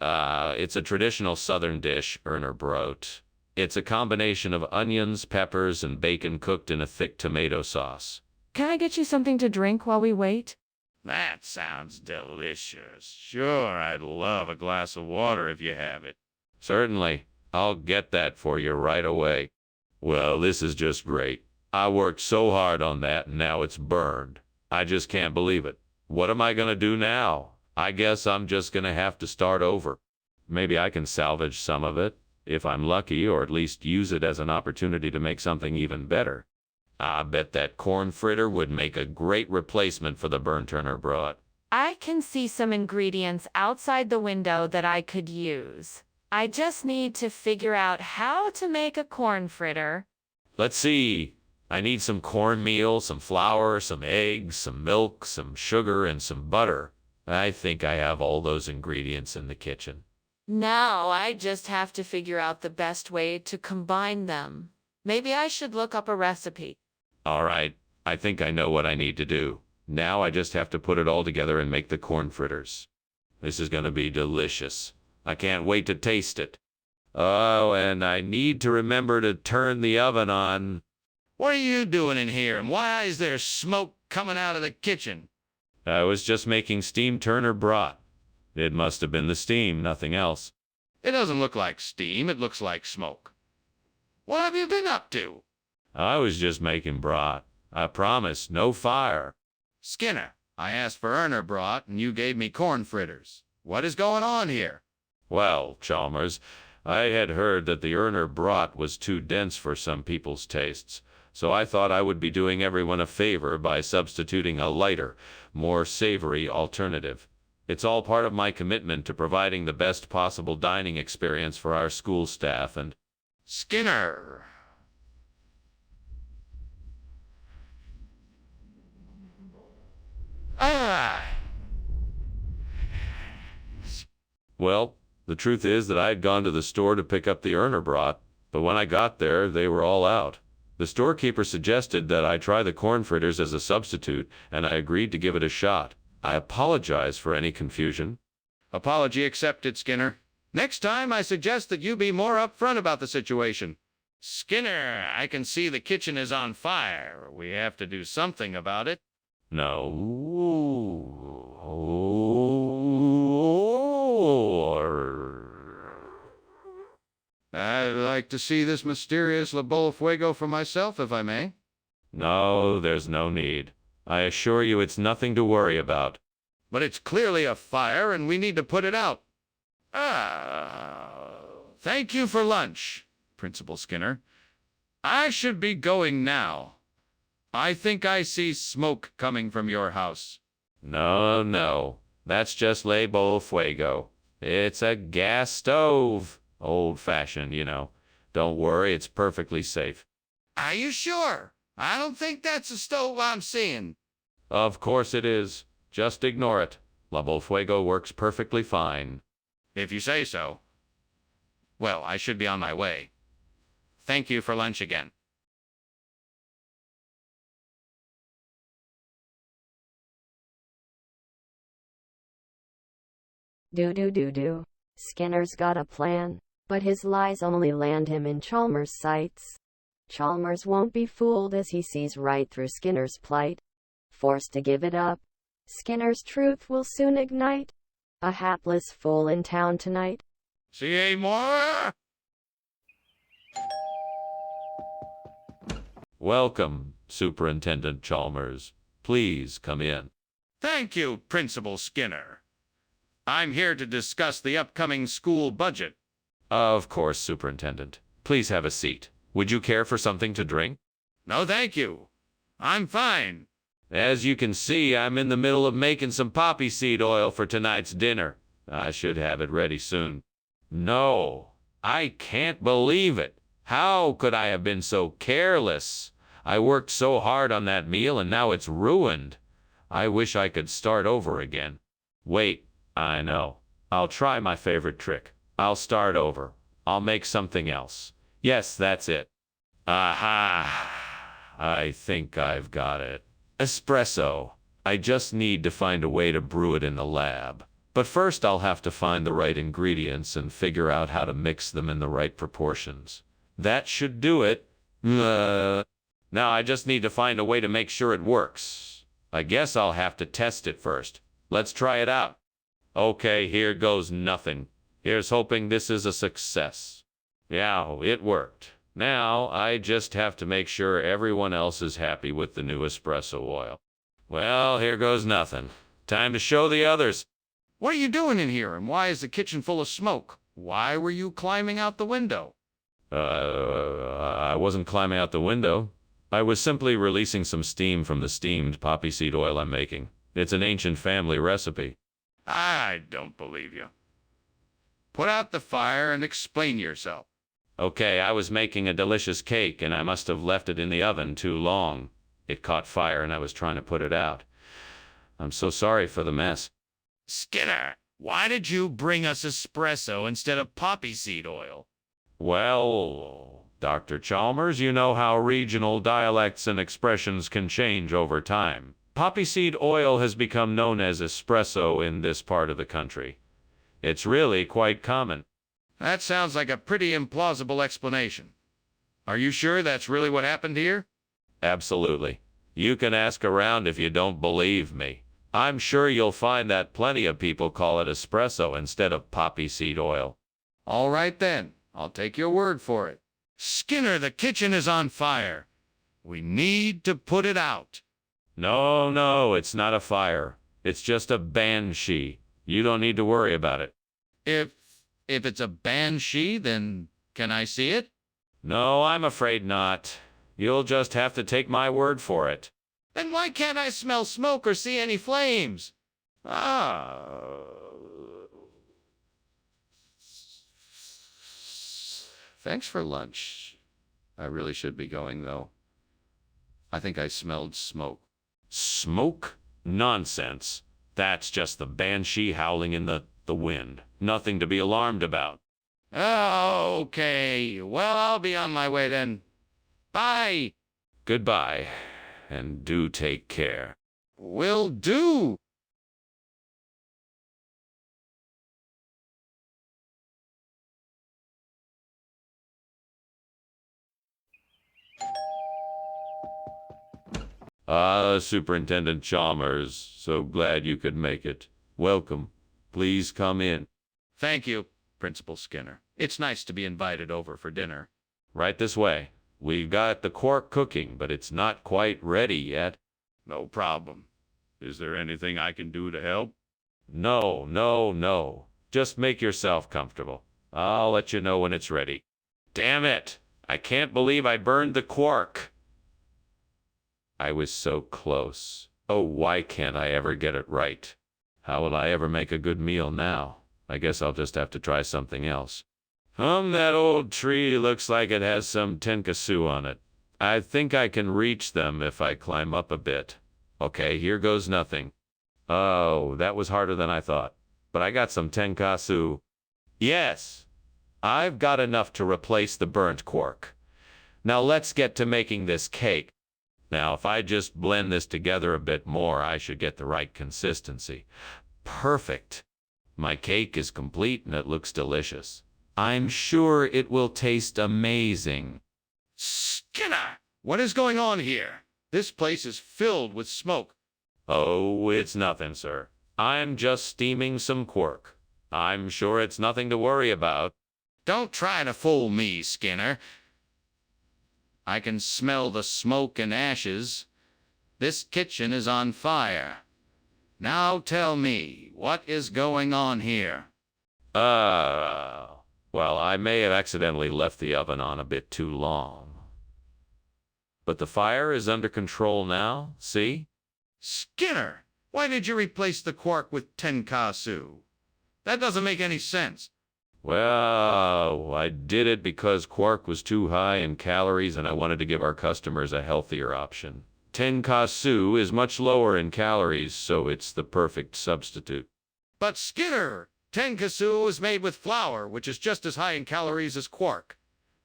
It's a traditional southern dish, Erner Brot. It's a combination of onions, peppers, and bacon cooked in a thick tomato sauce. Can I get you something to drink while we wait? That sounds delicious. Sure, I'd love a glass of water if you have it. Certainly, I'll get that for you right away. Well, this is just great. I worked so hard on that and now it's burned. I just can't believe it. What am I gonna do now? I guess I'm just gonna have to start over. Maybe I can salvage some of it, if I'm lucky, or at least use it as an opportunity to make something even better. I bet that corn fritter would make a great replacement for the burnt Turner broth. I can see some ingredients outside the window that I could use. I just need to figure out how to make a corn fritter. Let's see. I need some cornmeal, some flour, some eggs, some milk, some sugar, and some butter. I think I have all those ingredients in the kitchen. Now I just have to figure out the best way to combine them. Maybe I should look up a recipe. All right, I think I know what I need to do. Now I just have to put it all together and make the corn fritters. This is gonna be delicious. I can't wait to taste it. Oh, and I need to remember to turn the oven on. What are you doing in here, and why is there smoke coming out of the kitchen? I was just making steamed Turner broth. It must have been the steam, nothing else. It doesn't look like steam, it looks like smoke. What have you been up to? I was just making broth. I promise, no fire. Skinner, I asked for Erner broth, and you gave me corn fritters. What is going on here? Well, Chalmers, I had heard that the Erner broth was too dense for some people's tastes, so I thought I would be doing everyone a favor by substituting a lighter, more savory alternative. It's all part of my commitment to providing the best possible dining experience for our school staff and... Skinner. Ah! Well, the truth is that I had gone to the store to pick up the Erner broth, but when I got there, they were all out. The storekeeper suggested that I try the corn fritters as a substitute, and I agreed to give it a shot. I apologize for any confusion. Apology accepted, Skinner. Next time, I suggest that you be more upfront about the situation. Skinner, I can see the kitchen is on fire. We have to do something about it. I'd like to see this mysterious La Bola Fuego for myself, if I may. No, there's no need. I assure you it's nothing to worry about. But it's clearly a fire, and we need to put it out. Thank you for lunch, Principal Skinner. I should be going now. I think I see smoke coming from your house. No, that's just La Bola Fuego. It's a gas stove. Old-fashioned, you know. Don't worry, it's perfectly safe. Are you sure? I don't think that's a stove I'm seeing. Of course it is. Just ignore it. La Bola Fuego works perfectly fine. If you say so. Well, I should be on my way. Thank you for lunch again. Do. Skinner's got a plan, but his lies only land him in Chalmers' sights. Chalmers won't be fooled as he sees right through Skinner's plight. Forced to give it up, Skinner's truth will soon ignite. A hapless fool in town tonight. See more? Welcome, Superintendent Chalmers. Please come in. Thank you, Principal Skinner. I'm here to discuss the upcoming school budget. Of course, Superintendent. Please have a seat. Would you care for something to drink? No, thank you. I'm fine. As you can see, I'm in the middle of making some poppy seed oil for tonight's dinner. I should have it ready soon. No, I can't believe it. How could I have been so careless? I worked so hard on that meal and now it's ruined. I wish I could start over again. Wait, I know. I'll try my favorite trick. I'll start over. I'll make something else. Yes, that's it. Aha! I think I've got it. Espresso. I just need to find a way to brew it in the lab. But first I'll have to find the right ingredients and figure out how to mix them in the right proportions. That should do it. Now I just need to find a way to make sure it works. I guess I'll have to test it first. Let's try it out. Okay, here goes nothing. Here's hoping this is a success. Yeah, it worked. Now, I just have to make sure everyone else is happy with the new espresso oil. Well, here goes nothing. Time to show the others. What are you doing in here, and why is the kitchen full of smoke? Why were you climbing out the window? I wasn't climbing out the window. I was simply releasing some steam from the steamed poppy seed oil I'm making. It's an ancient family recipe. I don't believe you. Put out the fire and explain yourself. Okay, I was making a delicious cake, and I must have left it in the oven too long. It caught fire, and I was trying to put it out. I'm so sorry for the mess. Skinner, why did you bring us espresso instead of poppy seed oil? Well, Dr. Chalmers, you know how regional dialects and expressions can change over time. Poppy seed oil has become known as espresso in this part of the country. It's really quite common. That sounds like a pretty implausible explanation. Are you sure that's really what happened here? Absolutely. You can ask around if you don't believe me. I'm sure you'll find that plenty of people call it espresso instead of poppy seed oil. All right then, I'll take your word for it. Skinner, the kitchen is on fire. We need to put it out. No, it's not a fire. It's just a banshee. You don't need to worry about it. If it's a banshee, then can I see it? No, I'm afraid not. You'll just have to take my word for it. Then why can't I smell smoke or see any flames? Thanks for lunch. I really should be going, though. I think I smelled smoke. Smoke? Nonsense. That's just the banshee howling in the wind. Nothing to be alarmed about. Okay. Well, I'll be on my way then. Bye. Goodbye, and do take care. Will do. Superintendent Chalmers, so glad you could make it. Welcome. Please come in. Thank you, Principal Skinner. It's nice to be invited over for dinner. Right this way. We've got the quark cooking, but it's not quite ready yet. No problem. Is there anything I can do to help? No. Just make yourself comfortable. I'll let you know when it's ready. Damn it! I can't believe I burned the quark. I was so close. Oh, why can't I ever get it right? How will I ever make a good meal now? I guess I'll just have to try something else. That old tree looks like it has some tenkatsu on it. I think I can reach them if I climb up a bit. Okay, here goes nothing. Oh, that was harder than I thought. But I got some tenkatsu. Yes, I've got enough to replace the burnt quark. Now let's get to making this cake. Now, if I just blend this together a bit more, I should get the right consistency. Perfect. My cake is complete and it looks delicious. I'm sure it will taste amazing. Skinner, what is going on here? This place is filled with smoke. Oh, it's nothing, sir. I'm just steaming some quark. I'm sure it's nothing to worry about. Don't try to fool me, Skinner. I can smell the smoke and ashes. This kitchen is on fire. Now tell me, what is going on here? Well, I may have accidentally left the oven on a bit too long. But the fire is under control now, see? Skinner, why did you replace the quark with tenkatsu? That doesn't make any sense. Well, I did it because quark was too high in calories and I wanted to give our customers a healthier option. Tenkatsu is much lower in calories, so it's the perfect substitute. But Skinner, tenkatsu is made with flour, which is just as high in calories as quark.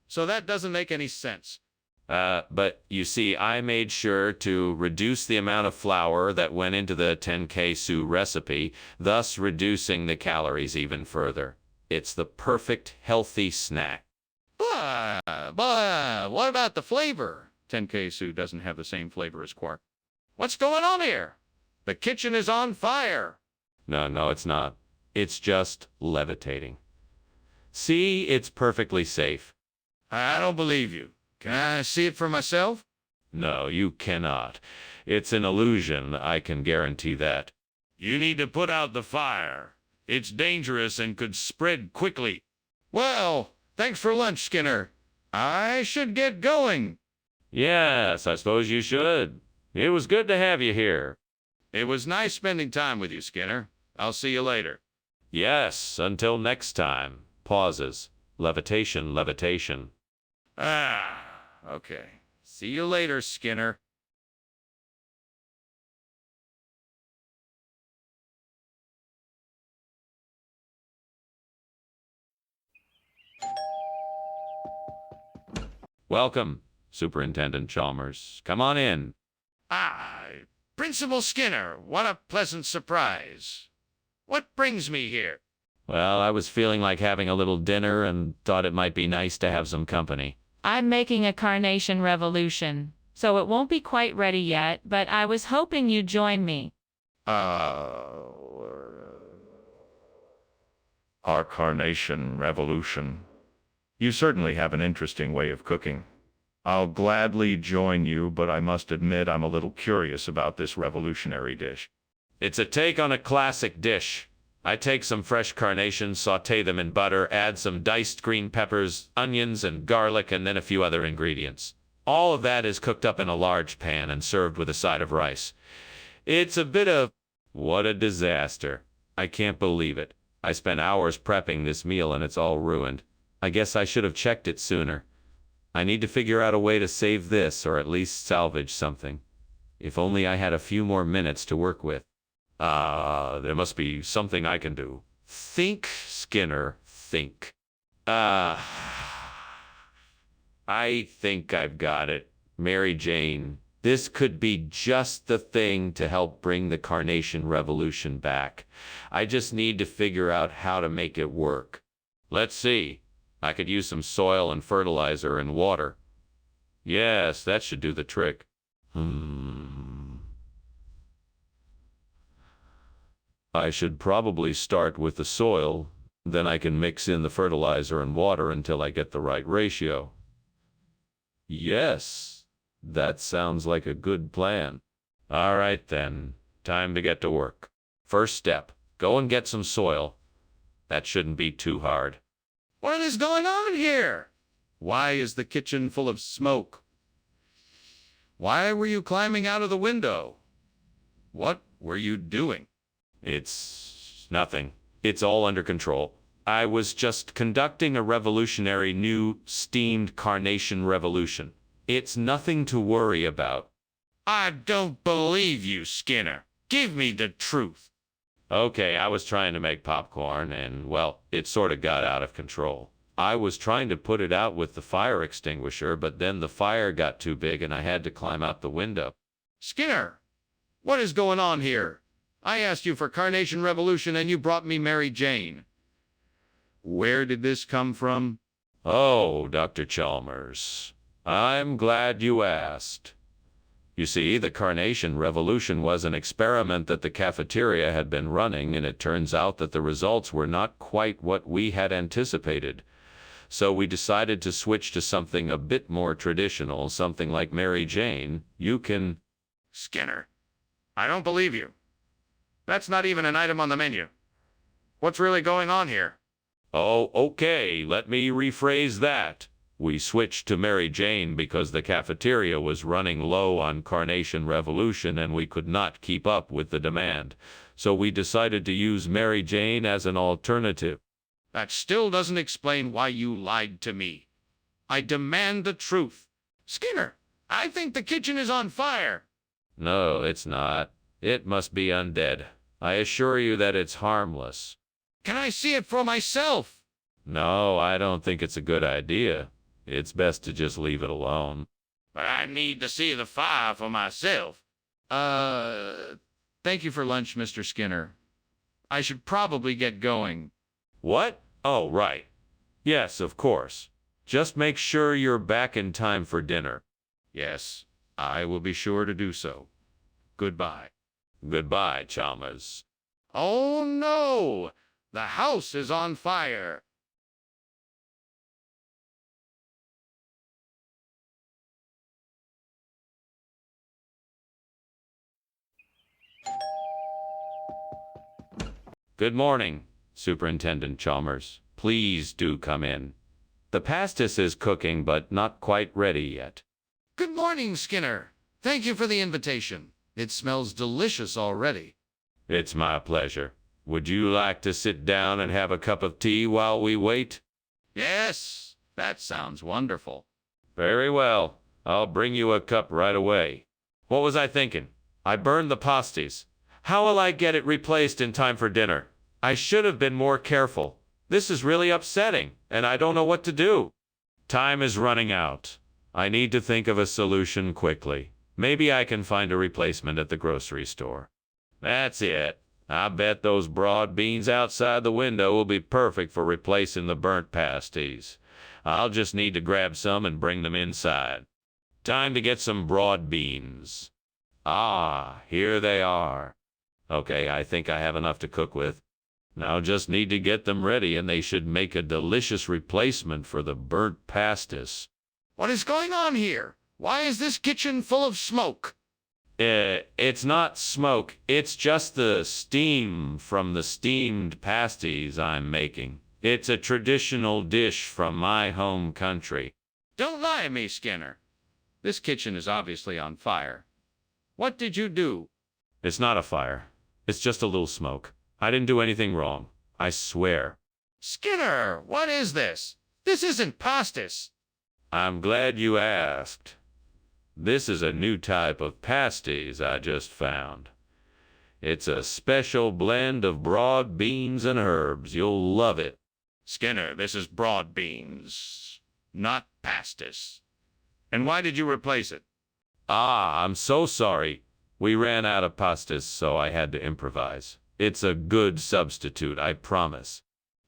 So that doesn't make any sense. But you see, I made sure to reduce the amount of flour that went into the tenkatsu recipe, thus reducing the calories even further. It's the perfect healthy snack. But what about the flavor? Tenkatsu doesn't have the same flavor as quark. What's going on here? The kitchen is on fire. No, it's not. It's just levitating. See, it's perfectly safe. I don't believe you. Can I see it for myself? No, you cannot. It's an illusion, I can guarantee that. You need to put out the fire. It's dangerous and could spread quickly. Well, thanks for lunch, Skinner. I should get going. Yes, I suppose you should. It was good to have you here. It was nice spending time with you, Skinner. I'll see you later. Yes, until next time. Pauses. Levitation, levitation. Okay. See you later, Skinner. Welcome, Superintendent Chalmers. Come on in. Principal Skinner, what a pleasant surprise. What brings me here? Well, I was feeling like having a little dinner and thought it might be nice to have some company. I'm making a carnation revolution, so it won't be quite ready yet, but I was hoping you'd join me. Our carnation revolution. You certainly have an interesting way of cooking. I'll gladly join you, but I must admit I'm a little curious about this revolutionary dish. It's a take on a classic dish. I take some fresh carnations, saute them in butter, add some diced green peppers, onions, and garlic, and then a few other ingredients. All of that is cooked up in a large pan and served with a side of rice. It's a bit of... What a disaster. I can't believe it. I spent hours prepping this meal and it's all ruined. I guess I should have checked it sooner. I need to figure out a way to save this, or at least salvage something. If only I had a few more minutes to work with. There must be something I can do. Think, Skinner, think. I think I've got it. Mary Jane, this could be just the thing to help bring the carnation revolution back. I just need to figure out how to make it work. Let's see. I could use some soil and fertilizer and water. Yes, that should do the trick. I should probably start with the soil, then I can mix in the fertilizer and water until I get the right ratio. Yes, that sounds like a good plan. All right then, time to get to work. First step, go and get some soil. That shouldn't be too hard. What is going on here? Why is the kitchen full of smoke? Why were you climbing out of the window? What were you doing? It's nothing. It's all under control. I was just conducting a revolutionary new steamed carnation revolution. It's nothing to worry about. I don't believe you, Skinner. Give me the truth. Okay, I was trying to make popcorn and, well, it sort of got out of control. I was trying to put it out with the fire extinguisher, but then the fire got too big and I had to climb out the window. Skinner, what is going on here? I asked you for Carnation Revolution and you brought me Mary Jane. Where did this come from? Oh, Dr. Chalmers, I'm glad you asked. You see, the Carnation Revolution was an experiment that the cafeteria had been running, and it turns out that the results were not quite what we had anticipated. So we decided to switch to something a bit more traditional, something like Mary Jane. You can... Skinner, I don't believe you. That's not even an item on the menu. What's really going on here? Oh, okay, let me rephrase that. We switched to Mary Jane because the cafeteria was running low on Carnation Revolution and we could not keep up with the demand. So we decided to use Mary Jane as an alternative. That still doesn't explain why you lied to me. I demand the truth. Skinner, I think the kitchen is on fire. No, it's not. It must be undead. I assure you that it's harmless. Can I see it for myself? No, I don't think it's a good idea. It's best to just leave it alone. But I need to see the fire for myself. Thank you for lunch, Mr. Skinner. I should probably get going. What? Oh, right. Yes, of course. Just make sure you're back in time for dinner. Yes, I will be sure to do so. Goodbye. Goodbye, Chalmers. Oh no! The house is on fire. Good morning, Superintendent Chalmers. Please do come in. The pastis is cooking, but not quite ready yet. Good morning, Skinner. Thank you for the invitation. It smells delicious already. It's my pleasure. Would you like to sit down and have a cup of tea while we wait? Yes, that sounds wonderful. Very well. I'll bring you a cup right away. What was I thinking? I burned the pasties. How will I get it replaced in time for dinner? I should have been more careful. This is really upsetting, and I don't know what to do. Time is running out. I need to think of a solution quickly. Maybe I can find a replacement at the grocery store. That's it. I bet those broad beans outside the window will be perfect for replacing the burnt pasties. I'll just need to grab some and bring them inside. Time to get some broad beans. Ah, here they are. Okay, I think I have enough to cook with. Now just need to get them ready, and they should make a delicious replacement for the burnt pastis. What is going on here? Why is this kitchen full of smoke? It's not smoke. It's just the steam from the steamed pasties I'm making. It's a traditional dish from my home country. Don't lie to me, Skinner. This kitchen is obviously on fire. What did you do? It's not a fire. It's just a little smoke. I didn't do anything wrong. I swear. Skinner, what is this? This isn't pastis. I'm glad you asked. This is a new type of pasties I just found. It's a special blend of broad beans and herbs. You'll love it. Skinner, this is broad beans, not pastis. And why did you replace it? Ah, I'm so sorry. We ran out of pastas, so I had to improvise. It's a good substitute, I promise.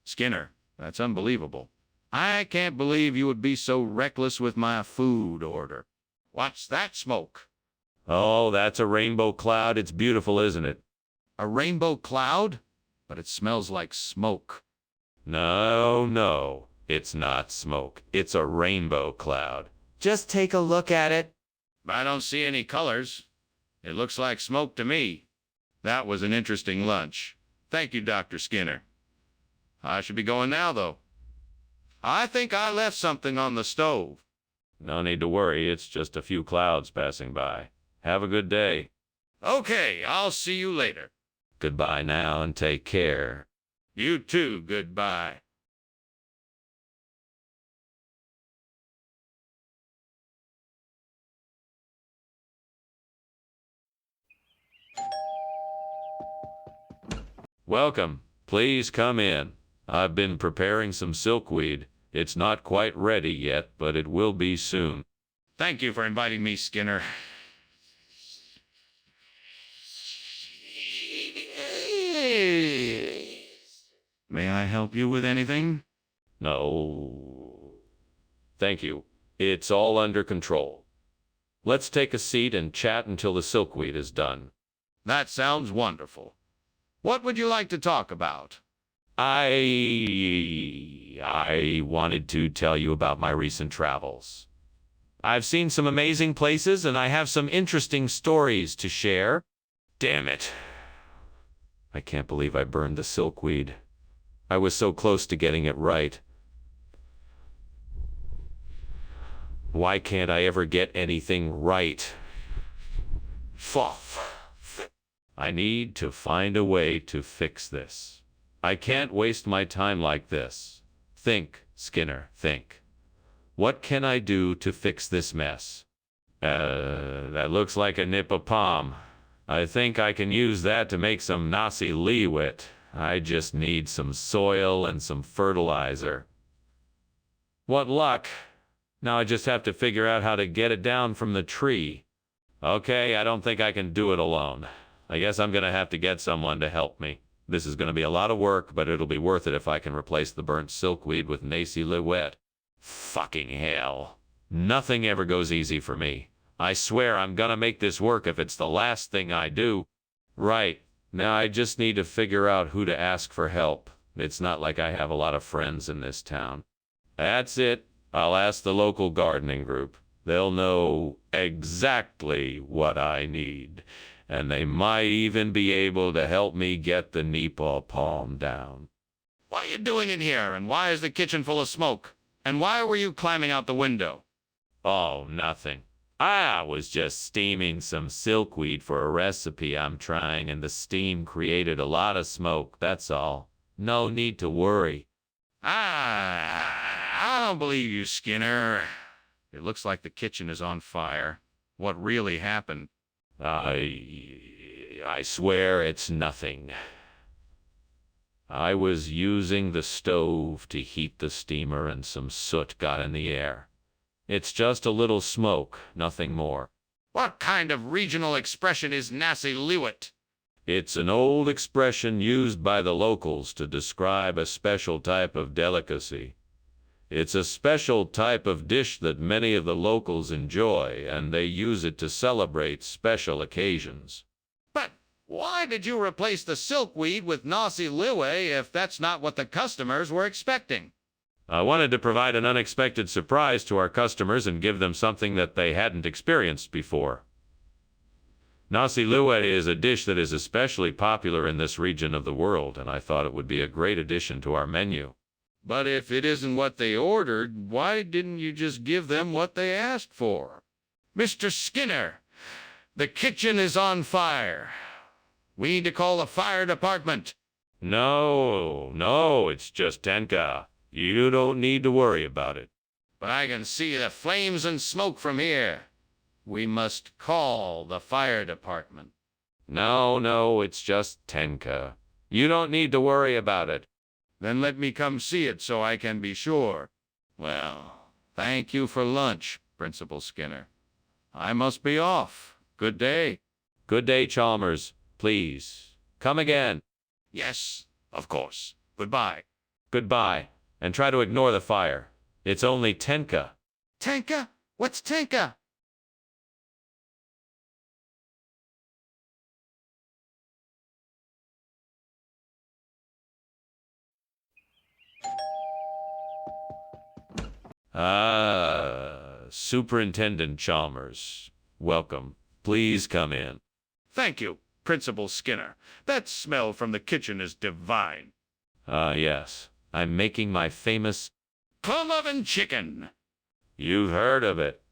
Skinner, that's unbelievable. I can't believe you would be so reckless with my food order. What's that smoke? Oh, that's a rainbow cloud. It's beautiful, isn't it? A rainbow cloud? But it smells like smoke. No, it's not smoke. It's a rainbow cloud. Just take a look at it. I don't see any colors. It looks like smoke to me. That was an interesting lunch. Thank you, Dr. Skinner. I should be going now, though. I think I left something on the stove. No need to worry. It's just a few clouds passing by. Have a good day. Okay, I'll see you later. Goodbye now and take care. You too, goodbye. Welcome. Please come in. I've been preparing some silkweed. It's not quite ready yet, but it will be soon. Thank you for inviting me, Skinner. May I help you with anything? No. Thank you. It's all under control. Let's take a seat and chat until the silkweed is done. That sounds wonderful. What would you like to talk about? I wanted to tell you about my recent travels. I've seen some amazing places, and I have some interesting stories to share. Damn it. I can't believe I burned the silkweed. I was so close to getting it right. Why can't I ever get anything right? I need to find a way to fix this. I can't waste my time like this. Think, Skinner, think. What can I do to fix this mess? That looks like a nip of palm. I think I can use that to make some nasi liwet. I just need some soil and some fertilizer. What luck. Now I just have to figure out how to get it down from the tree. Okay, I don't think I can do it alone. I guess I'm gonna have to get someone to help me. This is gonna be a lot of work, but it'll be worth it if I can replace the burnt silkweed with nasi liwet. Fucking hell. Nothing ever goes easy for me. I swear I'm gonna make this work if it's the last thing I do. Right, now I just need to figure out who to ask for help. It's not like I have a lot of friends in this town. That's it. I'll ask the local gardening group. They'll know exactly what I need, and they might even be able to help me get the Nepal palm down. What are you doing in here, and why is the kitchen full of smoke? And why were you climbing out the window? Oh, nothing. I was just steaming some silkweed for a recipe I'm trying, and the steam created a lot of smoke, that's all. No need to worry. I don't believe you, Skinner. It looks like the kitchen is on fire. What really happened? I swear it's nothing. I was using the stove to heat the steamer and some soot got in the air. It's just a little smoke, nothing more. What kind of regional expression is nasi liwet? It's an old expression used by the locals to describe a special type of delicacy. It's a special type of dish that many of the locals enjoy, and they use it to celebrate special occasions. But why did you replace the silkweed with nasi liwet if that's not what the customers were expecting? I wanted to provide an unexpected surprise to our customers and give them something that they hadn't experienced before. Nasi liwet is a dish that is especially popular in this region of the world, and I thought it would be a great addition to our menu. But if it isn't what they ordered, why didn't you just give them what they asked for? Mr. Skinner, the kitchen is on fire. We need to call the fire department. No, it's just Tenka. You don't need to worry about it. But I can see the flames and smoke from here. We must call the fire department. No, it's just Tenka. You don't need to worry about it. Then let me come see it so I can be sure. Well, thank you for lunch, Principal Skinner. I must be off. Good day. Good day, Chalmers. Please, come again. Yes, of course. Goodbye. Goodbye, and try to ignore the fire. It's only Tenka. Tenka? What's Tenka? Superintendent Chalmers. Welcome. Please come in. Thank you, Principal Skinner. That smell from the kitchen is divine. Yes. I'm making my famous plum oven chicken. You've heard of it.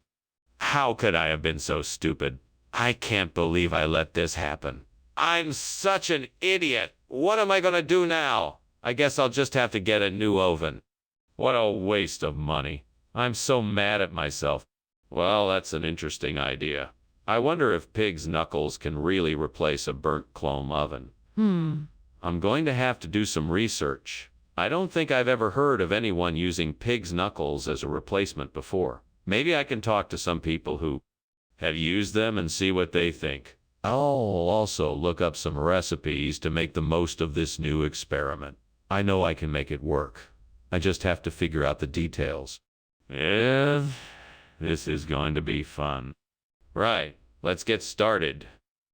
How could I have been so stupid? I can't believe I let this happen. I'm such an idiot. What am I gonna do now? I guess I'll just have to get a new oven. What a waste of money. I'm so mad at myself. Well, that's an interesting idea. I wonder if pig's knuckles can really replace a burnt chrome oven. I'm going to have to do some research. I don't think I've ever heard of anyone using pig's knuckles as a replacement before. Maybe I can talk to some people who have used them and see what they think. I'll also look up some recipes to make the most of this new experiment. I know I can make it work. I just have to figure out the details. Yeah, this is going to be fun. Right, let's get started.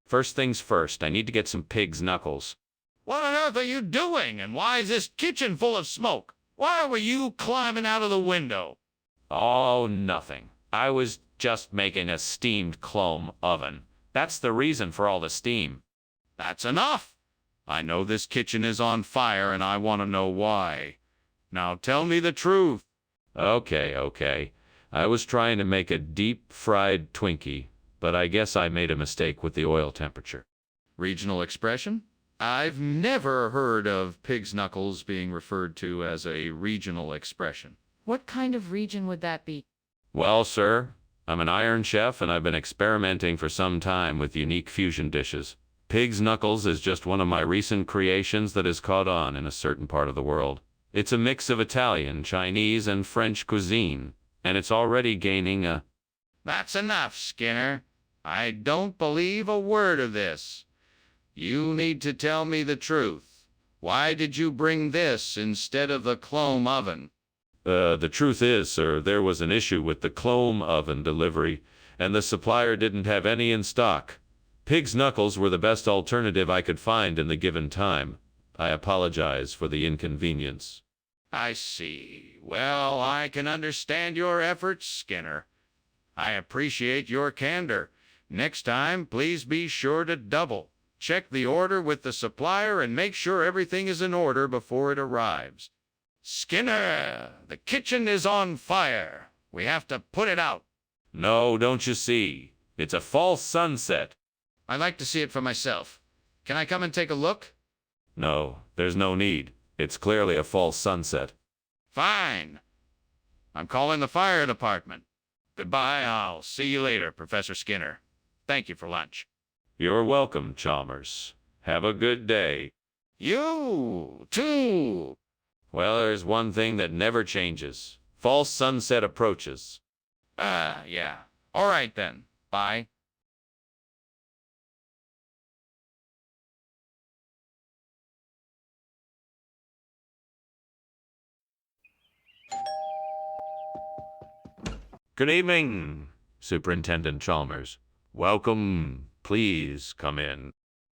First things first, I need to get some pig's knuckles. What on earth are you doing? And why is this kitchen full of smoke? Why were you climbing out of the window? Oh, nothing. I was just making a steamed chrome oven. That's the reason for all the steam. That's enough. I know this kitchen is on fire and I want to know why. Now tell me the truth. Okay. I was trying to make a deep-fried Twinkie, but I guess I made a mistake with the oil temperature. Regional expression? I've never heard of pig's knuckles being referred to as a regional expression. What kind of region would that be? Well, sir, I'm an Iron Chef and I've been experimenting for some time with unique fusion dishes. Pig's knuckles is just one of my recent creations that has caught on in a certain part of the world. It's a mix of Italian, Chinese, and French cuisine, and it's already gaining a... That's enough, Skinner. I don't believe a word of this. You need to tell me the truth. Why did you bring this instead of the chrome oven? The truth is, sir, there was an issue with the chrome oven delivery, and the supplier didn't have any in stock. Pig's knuckles were the best alternative I could find in the given time. I apologize for the inconvenience. I see. Well, I can understand your efforts, Skinner. I appreciate your candor. Next time, please be sure to double check the order with the supplier and make sure everything is in order before it arrives. Skinner, the kitchen is on fire. We have to put it out. No, don't you see? It's a false sunset. I'd like to see it for myself. Can I come and take a look? No, there's no need. It's clearly a false sunset. Fine. I'm calling the fire department. Goodbye. I'll see you later, Professor Skinner. Thank you for lunch. You're welcome, Chalmers. Have a good day. You, too. Well, there's one thing that never changes. False sunset approaches. Yeah. All right, then. Bye. Good evening, Superintendent Chalmers. Welcome. Please come in.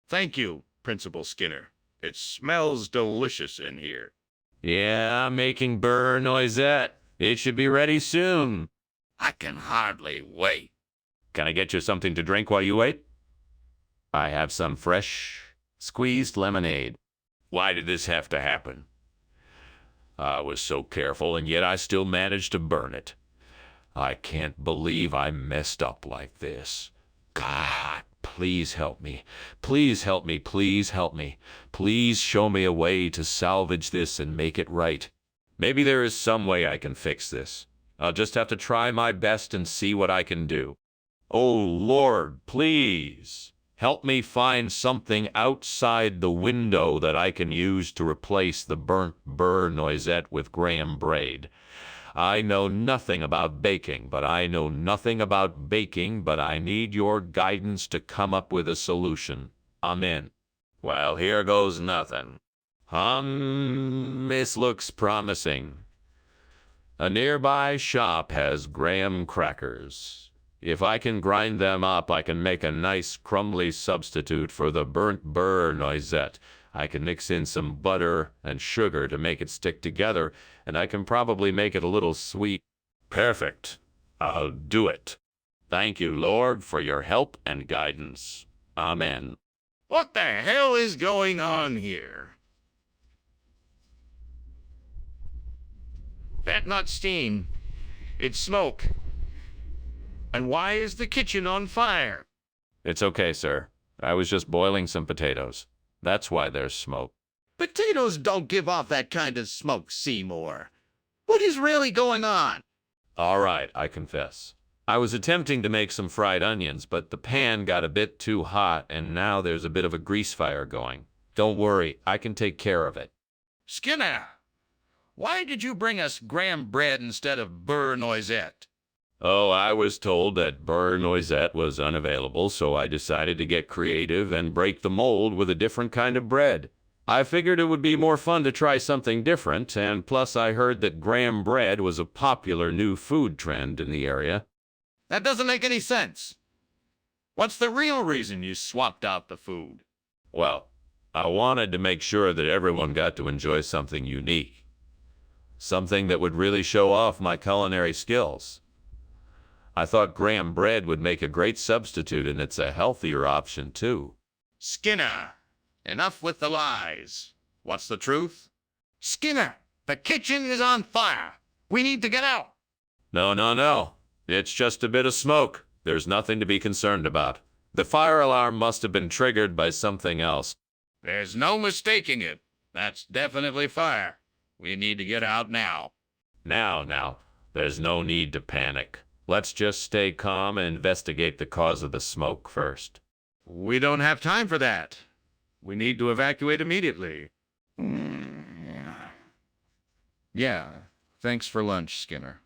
Thank you, Principal Skinner. It smells delicious in here. Yeah, I'm making beurre noisette. It should be ready soon. I can hardly wait. Can I get you something to drink while you wait? I have some fresh, squeezed lemonade. Why did this have to happen? I was so careful, and yet I still managed to burn it. I can't believe I messed up like this. God, please help me. Please help me. Please help me. Please show me a way to salvage this and make it right. Maybe there is some way I can fix this. I'll just have to try my best and see what I can do. Oh, Lord, please help me find something outside the window that I can use to replace the burnt beurre noisette with graham braid. I know nothing about baking, but I need your guidance to come up with a solution. Amen. Well, here goes nothing. This looks promising. A nearby shop has graham crackers. If I can grind them up, I can make a nice crumbly substitute for the burnt beurre noisette. I can mix in some butter and sugar to make it stick together, and I can probably make it a little sweet. Perfect. I'll do it. Thank you, Lord, for your help and guidance. Amen. What the hell is going on here? That's not steam. It's smoke. And why is the kitchen on fire? It's okay, sir. I was just boiling some potatoes. That's why there's smoke. Potatoes don't give off that kind of smoke, Seymour. What is really going on? All right, I confess. I was attempting to make some fried onions, but the pan got a bit too hot, and now there's a bit of a grease fire going. Don't worry, I can take care of it. Skinner, why did you bring us graham bread instead of beurre noisette? Oh, I was told that beurre noisette was unavailable, so I decided to get creative and break the mold with a different kind of bread. I figured it would be more fun to try something different, and plus I heard that graham bread was a popular new food trend in the area. That doesn't make any sense. What's the real reason you swapped out the food? Well, I wanted to make sure that everyone got to enjoy something unique. Something that would really show off my culinary skills. I thought graham bread would make a great substitute, and it's a healthier option, too. Skinner, enough with the lies. What's the truth? Skinner, the kitchen is on fire. We need to get out. No. It's just a bit of smoke. There's nothing to be concerned about. The fire alarm must have been triggered by something else. There's no mistaking it. That's definitely fire. We need to get out now. Now, there's no need to panic. Let's just stay calm and investigate the cause of the smoke first. We don't have time for that. We need to evacuate immediately. Yeah, thanks for lunch, Skinner.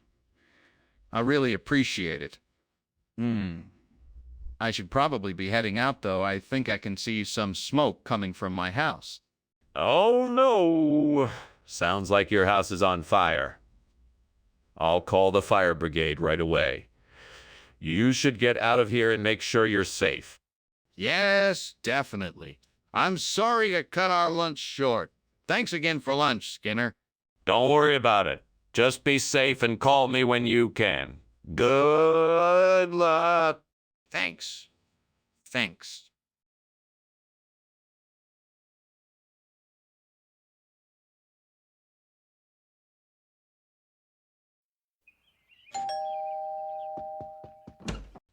I really appreciate it. I should probably be heading out, though. I think I can see some smoke coming from my house. Oh, no. Sounds like your house is on fire. I'll call the fire brigade right away. You should get out of here and make sure you're safe. Yes, definitely. I'm sorry to cut our lunch short. Thanks again for lunch, Skinner. Don't worry about it. Just be safe and call me when you can. Good luck. Thanks. Thanks.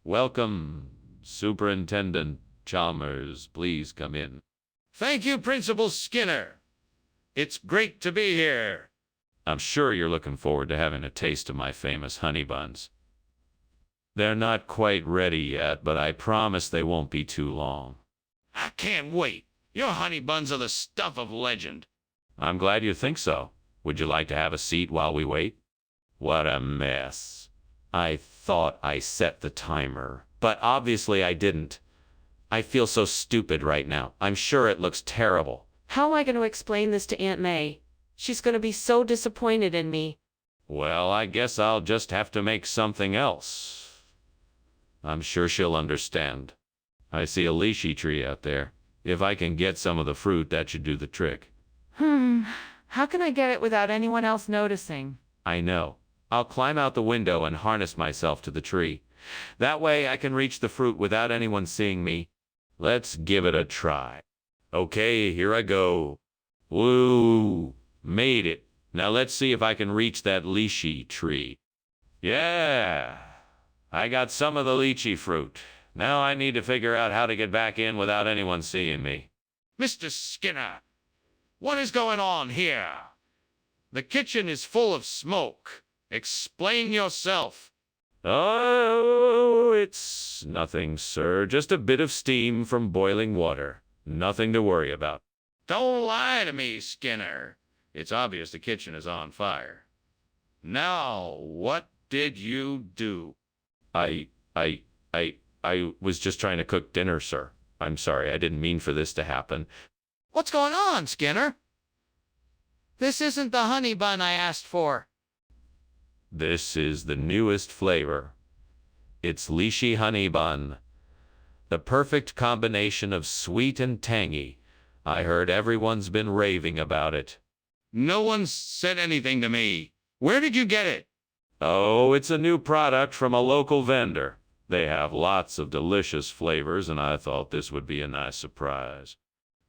Welcome, Superintendent Chalmers. Please come in. Thank you, Principal Skinner. It's great to be here. I'm sure you're looking forward to having a taste of my famous honey buns. They're not quite ready yet, but I promise they won't be too long. I can't wait. Your honey buns are the stuff of legend. I'm glad you think so. Would you like to have a seat while we wait? What a mess. I thought I set the timer, but obviously I didn't. I feel so stupid right now. I'm sure it looks terrible. How am I going to explain this to Aunt May? She's going to be so disappointed in me. Well, I guess I'll just have to make something else. I'm sure she'll understand. I see a lychee tree out there. If I can get some of the fruit, that should do the trick. How can I get it without anyone else noticing? I know. I'll climb out the window and harness myself to the tree. That way I can reach the fruit without anyone seeing me. Let's give it a try. Okay, here I go. Woo! Made it. Now let's see if I can reach that lychee tree. Yeah! I got some of the lychee fruit. Now I need to figure out how to get back in without anyone seeing me. Mr. Skinner, what is going on here? The kitchen is full of smoke. Explain yourself. Oh, it's nothing, sir. Just a bit of steam from boiling water. Nothing to worry about. Don't lie to me, Skinner. It's obvious the kitchen is on fire. Now, what did you do? I was just trying to cook dinner, sir. I'm sorry. I didn't mean for this to happen. What's going on, Skinner? This isn't the honey bun I asked for. This is the newest flavor. It's lychee honey bun. The perfect combination of sweet and tangy. I heard everyone's been raving about it. No one's said anything to me. Where did you get it? Oh, it's a new product from a local vendor. They have lots of delicious flavors, and I thought this would be a nice surprise.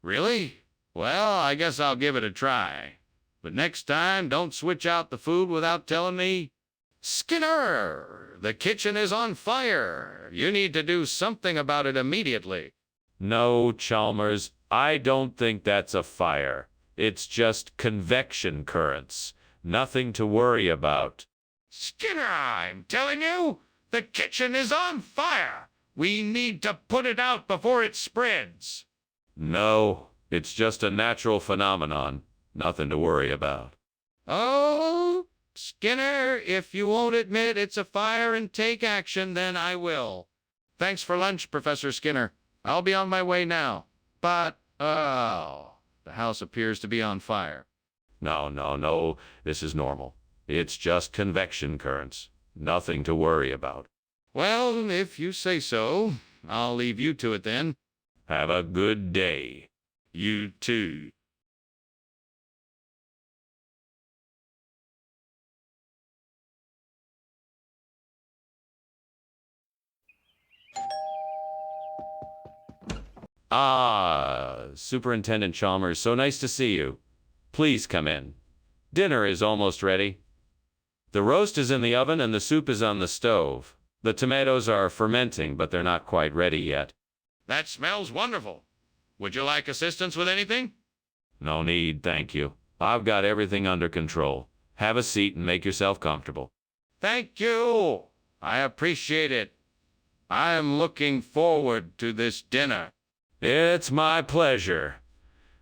Really? Well, I guess I'll give it a try. But next time, don't switch out the food without telling me. Skinner, the kitchen is on fire. You need to do something about it immediately. No, Chalmers, I don't think that's a fire. It's just convection currents. Nothing to worry about. Skinner, I'm telling you, the kitchen is on fire. We need to put it out before it spreads. No, it's just a natural phenomenon. Nothing to worry about. Oh, Skinner, if you won't admit it's a fire and take action, then I will. Thanks for lunch, Professor Skinner. I'll be on my way now. But, the house appears to be on fire. No. This is normal. It's just convection currents. Nothing to worry about. Well, if you say so, I'll leave you to it then. Have a good day. You too. Ah, Superintendent Chalmers, so nice to see you. Please come in. Dinner is almost ready. The roast is in the oven and the soup is on the stove. The tomatoes are fermenting, but they're not quite ready yet. That smells wonderful. Would you like assistance with anything? No need, thank you. I've got everything under control. Have a seat and make yourself comfortable. Thank you. I appreciate it. I am looking forward to this dinner. It's my pleasure.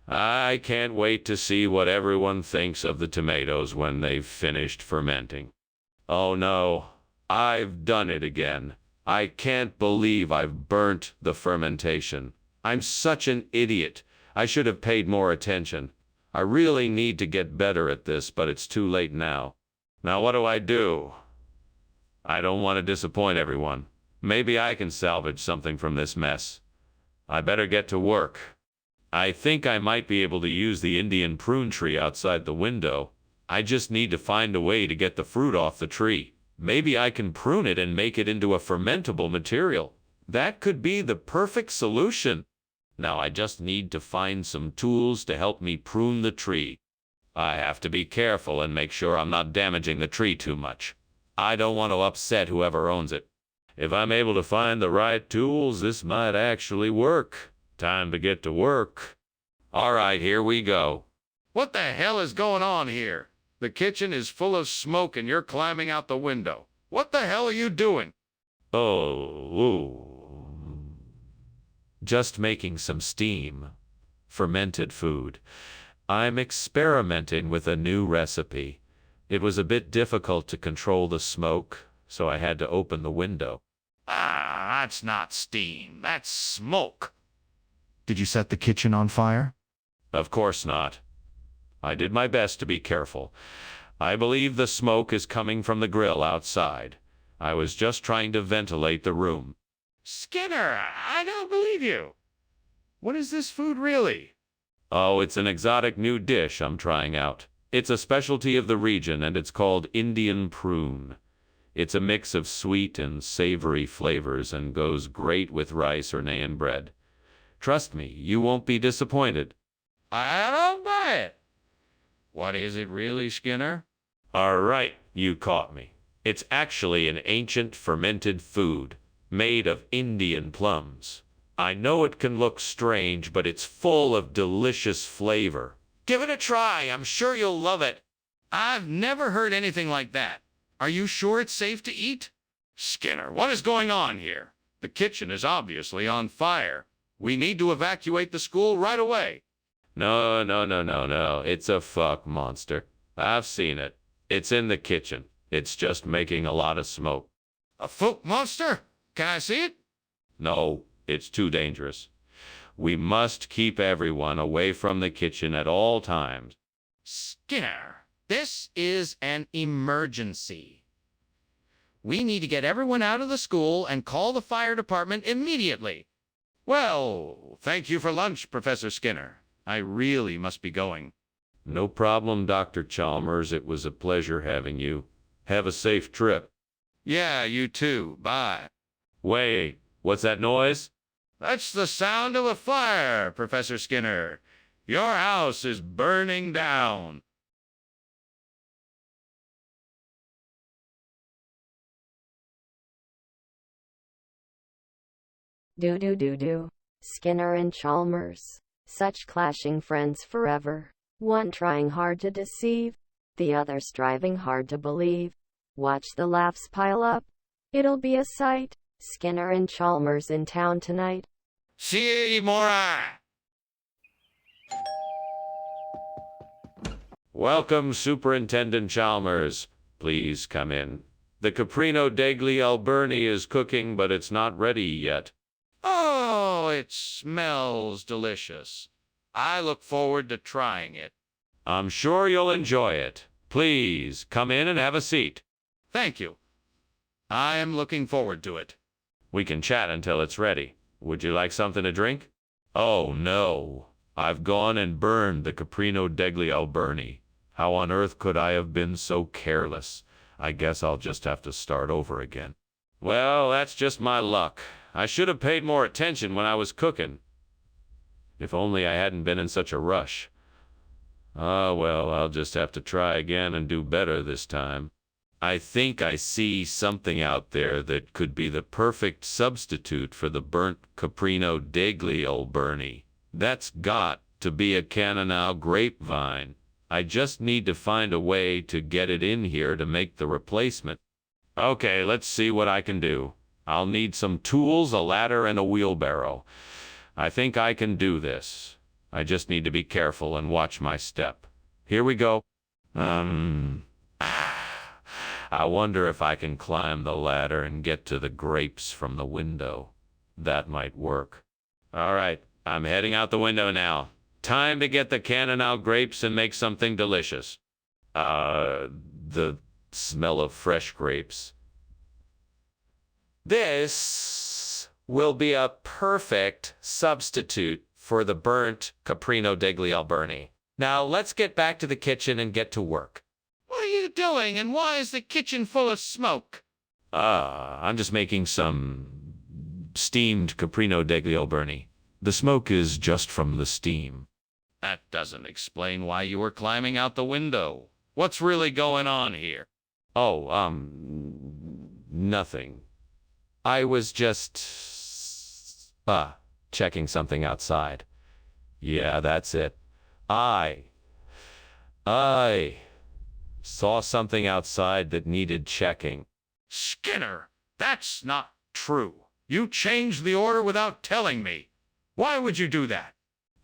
I can't wait to see what everyone thinks of the tomatoes when they've finished fermenting. Oh no, I've done it again. I can't believe I've burnt the fermentation. I'm such an idiot. I should have paid more attention. I really need to get better at this, but it's too late now. Now what do? I don't want to disappoint everyone. Maybe I can salvage something from this mess. I better get to work. I think I might be able to use the Indian prune tree outside the window. I just need to find a way to get the fruit off the tree. Maybe I can prune it and make it into a fermentable material. That could be the perfect solution. Now I just need to find some tools to help me prune the tree. I have to be careful and make sure I'm not damaging the tree too much. I don't want to upset whoever owns it. If I'm able to find the right tools, this might actually work. Time to get to work. All right, here we go. What the hell is going on here? The kitchen is full of smoke and you're climbing out the window. What the hell are you doing? Oh, just making some steam. Fermented food. I'm experimenting with a new recipe. It was a bit difficult to control the smoke, so I had to open the window. Ah, that's not steam. That's smoke. Did you set the kitchen on fire? Of course not. I did my best to be careful. I believe the smoke is coming from the grill outside. I was just trying to ventilate the room. Skinner, I don't believe you. What is this food really? Oh, it's an exotic new dish I'm trying out. It's a specialty of the region and it's called Indian prune. It's a mix of sweet and savory flavors and goes great with rice or naan bread. Trust me, you won't be disappointed. I don't buy it. What is it really, Skinner? All right, you caught me. It's actually an ancient fermented food made of Indian plums. I know it can look strange, but it's full of delicious flavor. Give it a try. I'm sure you'll love it. I've never heard anything like that. Are you sure it's safe to eat? Skinner, what is going on here? The kitchen is obviously on fire. We need to evacuate the school right away. No. It's a fuck monster. I've seen it. It's in the kitchen. It's just making a lot of smoke. A folk monster? Can I see it? No, it's too dangerous. We must keep everyone away from the kitchen at all times. Skinner, this is an emergency. We need to get everyone out of the school and call the fire department immediately. Well, thank you for lunch, Professor Skinner. I really must be going. No problem, Dr. Chalmers. It was a pleasure having you. Have a safe trip. Yeah, you too. Bye. Wait, what's that noise? That's the sound of a fire, Professor Skinner. Your house is burning down. Do. Skinner and Chalmers. Such clashing friends forever. One trying hard to deceive, the other striving hard to believe. Watch the laughs pile up. It'll be a sight. Skinner and Chalmers in town tonight. See Mora. Welcome, Superintendent Chalmers. Please come in. The caprino degli Alberni is cooking, but it's not ready yet. Oh, it smells delicious. I look forward to trying it. I'm sure you'll enjoy it. Please, come in and have a seat. Thank you. I am looking forward to it. We can chat until it's ready. Would you like something to drink? Oh, no. I've gone and burned the caprino degli Alberni. How on earth could I have been so careless? I guess I'll just have to start over again. Well, that's just my luck. I should have paid more attention when I was cooking. If only I hadn't been in such a rush. Ah, well, I'll just have to try again and do better this time. I think I see something out there that could be the perfect substitute for the burnt caprino degli Alberni. That's got to be a Cannonau grapevine. I just need to find a way to get it in here to make the replacement. Okay, let's see what I can do. I'll need some tools, a ladder, and a wheelbarrow. I think I can do this. I just need to be careful and watch my step. Here we go. I wonder if I can climb the ladder and get to the grapes from the window. That might work. All right, I'm heading out the window now. Time to get the Cannonau grapes and make something delicious. The smell of fresh grapes. This will be a perfect substitute for the burnt caprino degli alberni. Now let's get back to the kitchen and get to work. What are you doing, and why is the kitchen full of smoke? I'm just making some steamed caprino degli alberni. The smoke is just from the steam. That doesn't explain why you were climbing out the window. What's really going on here? Oh, nothing. I was just, checking something outside. Yeah, that's it. I saw something outside that needed checking. Skinner, that's not true. You changed the order without telling me. Why would you do that?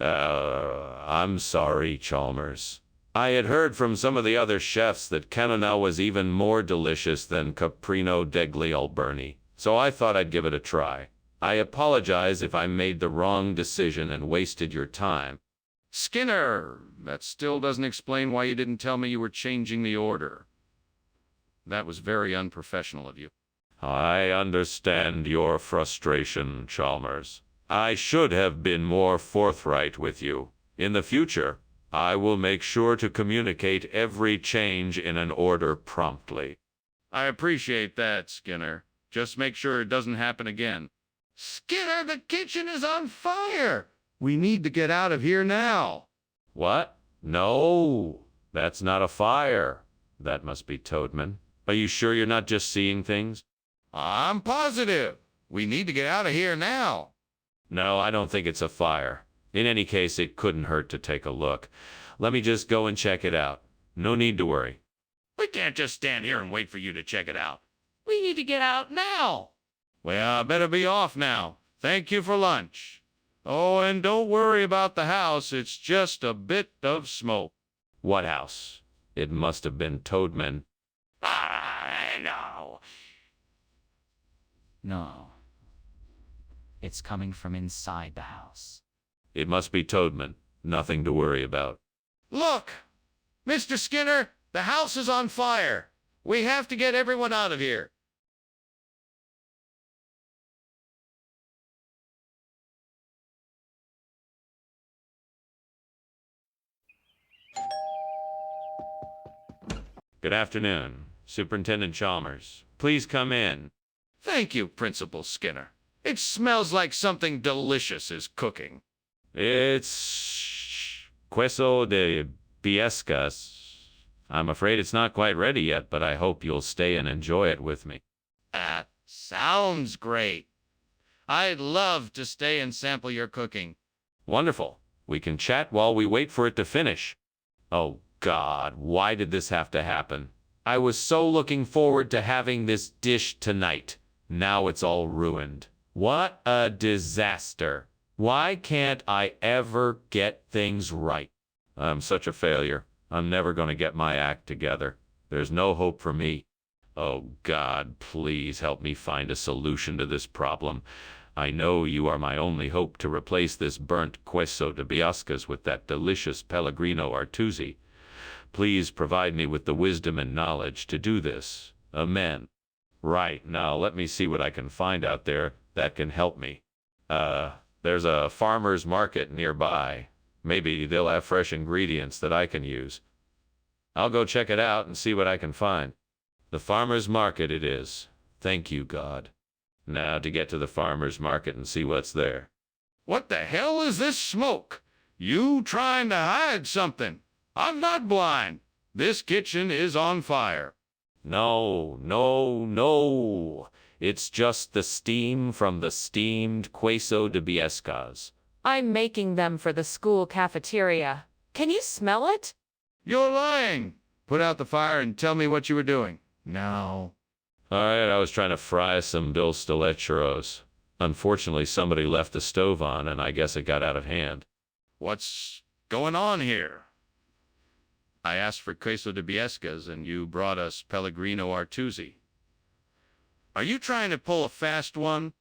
I'm sorry, Chalmers. I had heard from some of the other chefs that Canonel was even more delicious than Caprino degli Alberni, so I thought I'd give it a try. I apologize if I made the wrong decision and wasted your time. Skinner, that still doesn't explain why you didn't tell me you were changing the order. That was very unprofessional of you. I understand your frustration, Chalmers. I should have been more forthright with you. In the future, I will make sure to communicate every change in an order promptly. I appreciate that, Skinner. Just make sure it doesn't happen again. Skinner, the kitchen is on fire! We need to get out of here now. What? No, that's not a fire. That must be Toadman. Are you sure you're not just seeing things? I'm positive. We need to get out of here now. No, I don't think it's a fire. In any case, it couldn't hurt to take a look. Let me just go and check it out. No need to worry. We can't just stand here and wait for you to check it out. We need to get out now. Well, I better be off now. Thank you for lunch. Oh, and don't worry about the house. It's just a bit of smoke. What house? It must have been Toadman. No. No. It's coming from inside the house. It must be Toadman. Nothing to worry about. Look! Mr. Skinner, the house is on fire. We have to get everyone out of here. Good afternoon, Superintendent Chalmers. Please come in. Thank you, Principal Skinner. It smells like something delicious is cooking. It's queso de biescas. I'm afraid it's not quite ready yet, but I hope you'll stay and enjoy it with me. That sounds great. I'd love to stay and sample your cooking. Wonderful. We can chat while we wait for it to finish. Oh, God, why did this have to happen? I was so looking forward to having this dish tonight. Now it's all ruined. What a disaster. Why can't I ever get things right? I'm such a failure. I'm never going to get my act together. There's no hope for me. Oh, God, please help me find a solution to this problem. I know you are my only hope to replace this burnt queso de biascas with that delicious Pellegrino Artusi. Please provide me with the wisdom and knowledge to do this. Amen. Right, now let me see what I can find out there that can help me. There's a farmer's market nearby. Maybe they'll have fresh ingredients that I can use. I'll go check it out and see what I can find. The farmer's market it is. Thank you, God. Now to get to the farmer's market and see what's there. What the hell is this smoke? You trying to hide something? I'm not blind. This kitchen is on fire. No, no, no. It's just the steam from the steamed queso de biescas. I'm making them for the school cafeteria. Can you smell it? You're lying. Put out the fire and tell me what you were doing. No. All right, I was trying to fry some Bill Stillet churros. Unfortunately, somebody left the stove on, and I guess it got out of hand. What's going on here? I asked for queso de biescas, and you brought us Pellegrino Artusi. Are you trying to pull a fast one?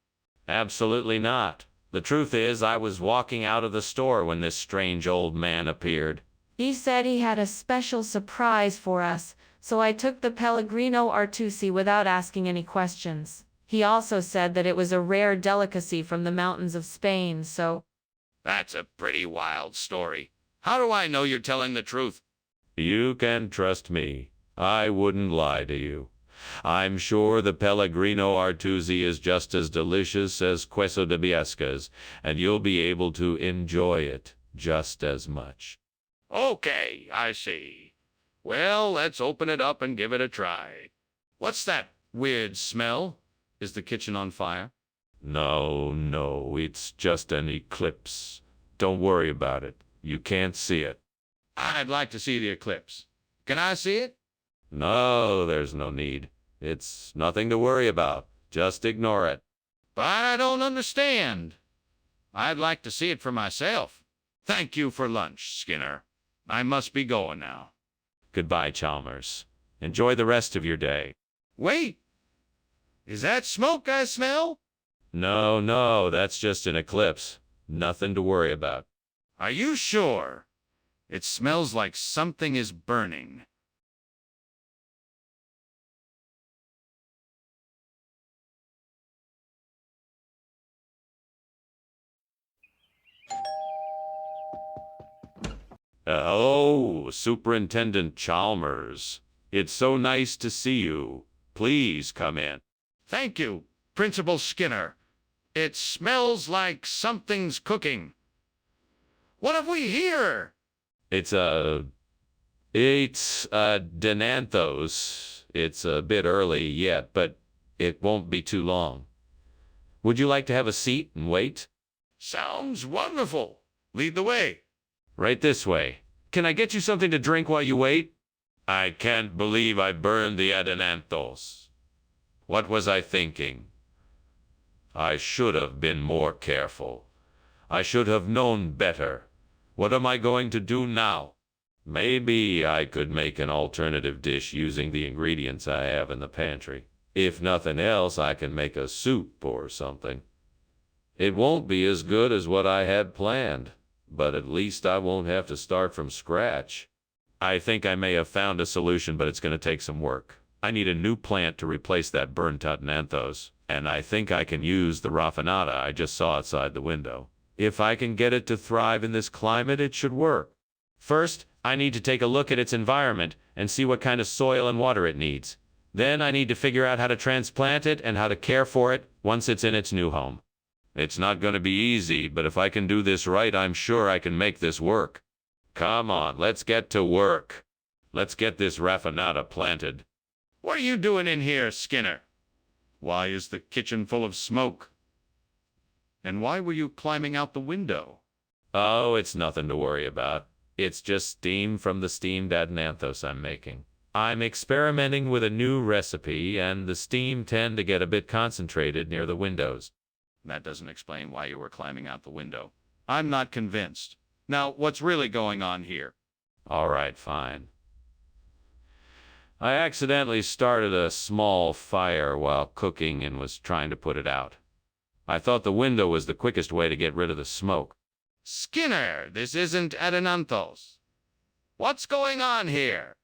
Absolutely not. The truth is, I was walking out of the store when this strange old man appeared. He said he had a special surprise for us, so I took the Pellegrino Artusi without asking any questions. He also said that it was a rare delicacy from the mountains of Spain, so That's a pretty wild story. How do I know you're telling the truth? You can trust me. I wouldn't lie to you. I'm sure the Pellegrino Artusi is just as delicious as Queso de Biescas, and you'll be able to enjoy it just as much. Okay, I see. Well, let's open it up and give it a try. What's that weird smell? Is the kitchen on fire? No, it's just an eclipse. Don't worry about it. You can't see it. I'd like to see the eclipse. Can I see it? No, there's no need. It's nothing to worry about. Just ignore it. But I don't understand. I'd like to see it for myself. Thank you for lunch, Skinner. I must be going now. Goodbye, Chalmers. Enjoy the rest of your day. Wait! Is that smoke I smell? No, that's just an eclipse. Nothing to worry about. Are you sure? It smells like something is burning. Oh, Superintendent Chalmers. It's so nice to see you. Please come in. Thank you, Principal Skinner. It smells like something's cooking. What have we here? It's Denanthos. It's a bit early yet, but it won't be too long. Would you like to have a seat and wait? Sounds wonderful. Lead the way. Right this way. Can I get you something to drink while you wait? I can't believe I burned the Adenanthos. What was I thinking? I should have been more careful. I should have known better. What am I going to do now? Maybe I could make an alternative dish using the ingredients I have in the pantry. If nothing else, I can make a soup or something. It won't be as good as what I had planned, but at least I won't have to start from scratch. I think I may have found a solution, but it's going to take some work. I need a new plant to replace that burnt Adenanthos, and I think I can use the raffinata I just saw outside the window. If I can get it to thrive in this climate, it should work. First, I need to take a look at its environment and see what kind of soil and water it needs. Then I need to figure out how to transplant it and how to care for it once it's in its new home. It's not going to be easy, but if I can do this right, I'm sure I can make this work. Come on, let's get to work. Let's get this raffinata planted. What are you doing in here, Skinner? Why is the kitchen full of smoke? And why were you climbing out the window? Oh, it's nothing to worry about. It's just steam from the steamed Adenanthos I'm making. I'm experimenting with a new recipe, and the steam tend to get a bit concentrated near the windows. That doesn't explain why you were climbing out the window. I'm not convinced. Now, what's really going on here? All right, fine. I accidentally started a small fire while cooking and was trying to put it out. I thought the window was the quickest way to get rid of the smoke. Skinner, this isn't Adenanthos. What's going on here?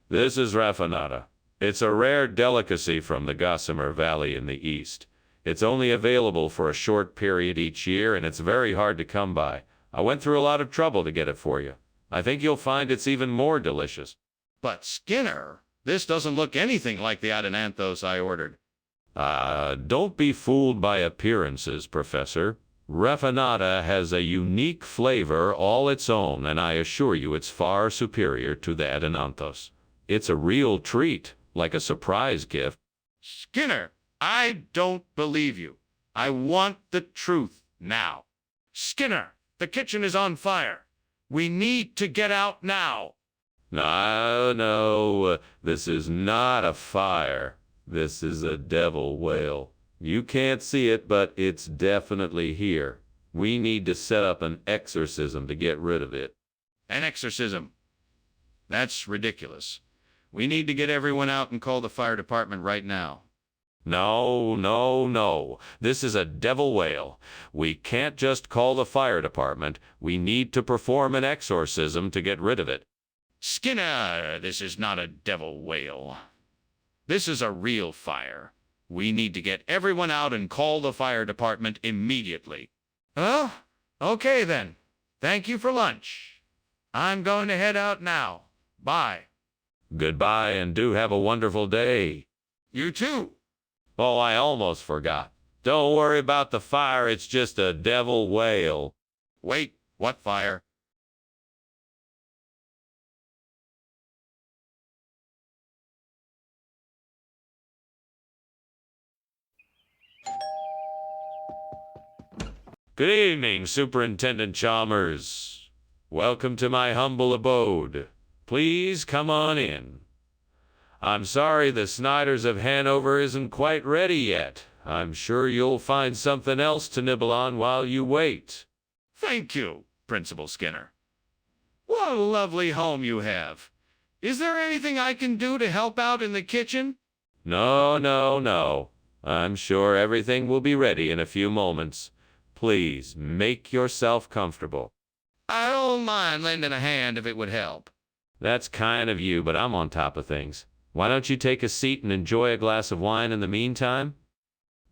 This is raffinata. It's a rare delicacy from the Gossamer Valley in the east. It's only available for a short period each year, and it's very hard to come by. I went through a lot of trouble to get it for you. I think you'll find it's even more delicious. But Skinner, this doesn't look anything like the Adenanthos I ordered. Don't be fooled by appearances, Professor. Raffinata has a unique flavor all its own, and I assure you it's far superior to the Adenanthos. It's a real treat, like a surprise gift. Skinner, I don't believe you. I want the truth now. Skinner, the kitchen is on fire. We need to get out now. No, this is not a fire. This is a devil whale. You can't see it, but it's definitely here. We need to set up an exorcism to get rid of it. An exorcism? That's ridiculous. We need to get everyone out and call the fire department right now. No. This is a devil whale. We can't just call the fire department. We need to perform an exorcism to get rid of it. Skinner, this is not a devil whale. This is a real fire. We need to get everyone out and call the fire department immediately. Oh, okay then. Thank you for lunch. I'm going to head out now. Bye. Goodbye and do have a wonderful day. You too. Oh, I almost forgot. Don't worry about the fire, it's just a devil whale. Wait, what fire? Good evening, Superintendent Chalmers. Welcome to my humble abode. Please come on in. I'm sorry the Snyders of Hanover isn't quite ready yet. I'm sure you'll find something else to nibble on while you wait. Thank you, Principal Skinner. What a lovely home you have. Is there anything I can do to help out in the kitchen? No. I'm sure everything will be ready in a few moments. Please, make yourself comfortable. I don't mind lending a hand if it would help. That's kind of you, but I'm on top of things. Why don't you take a seat and enjoy a glass of wine in the meantime?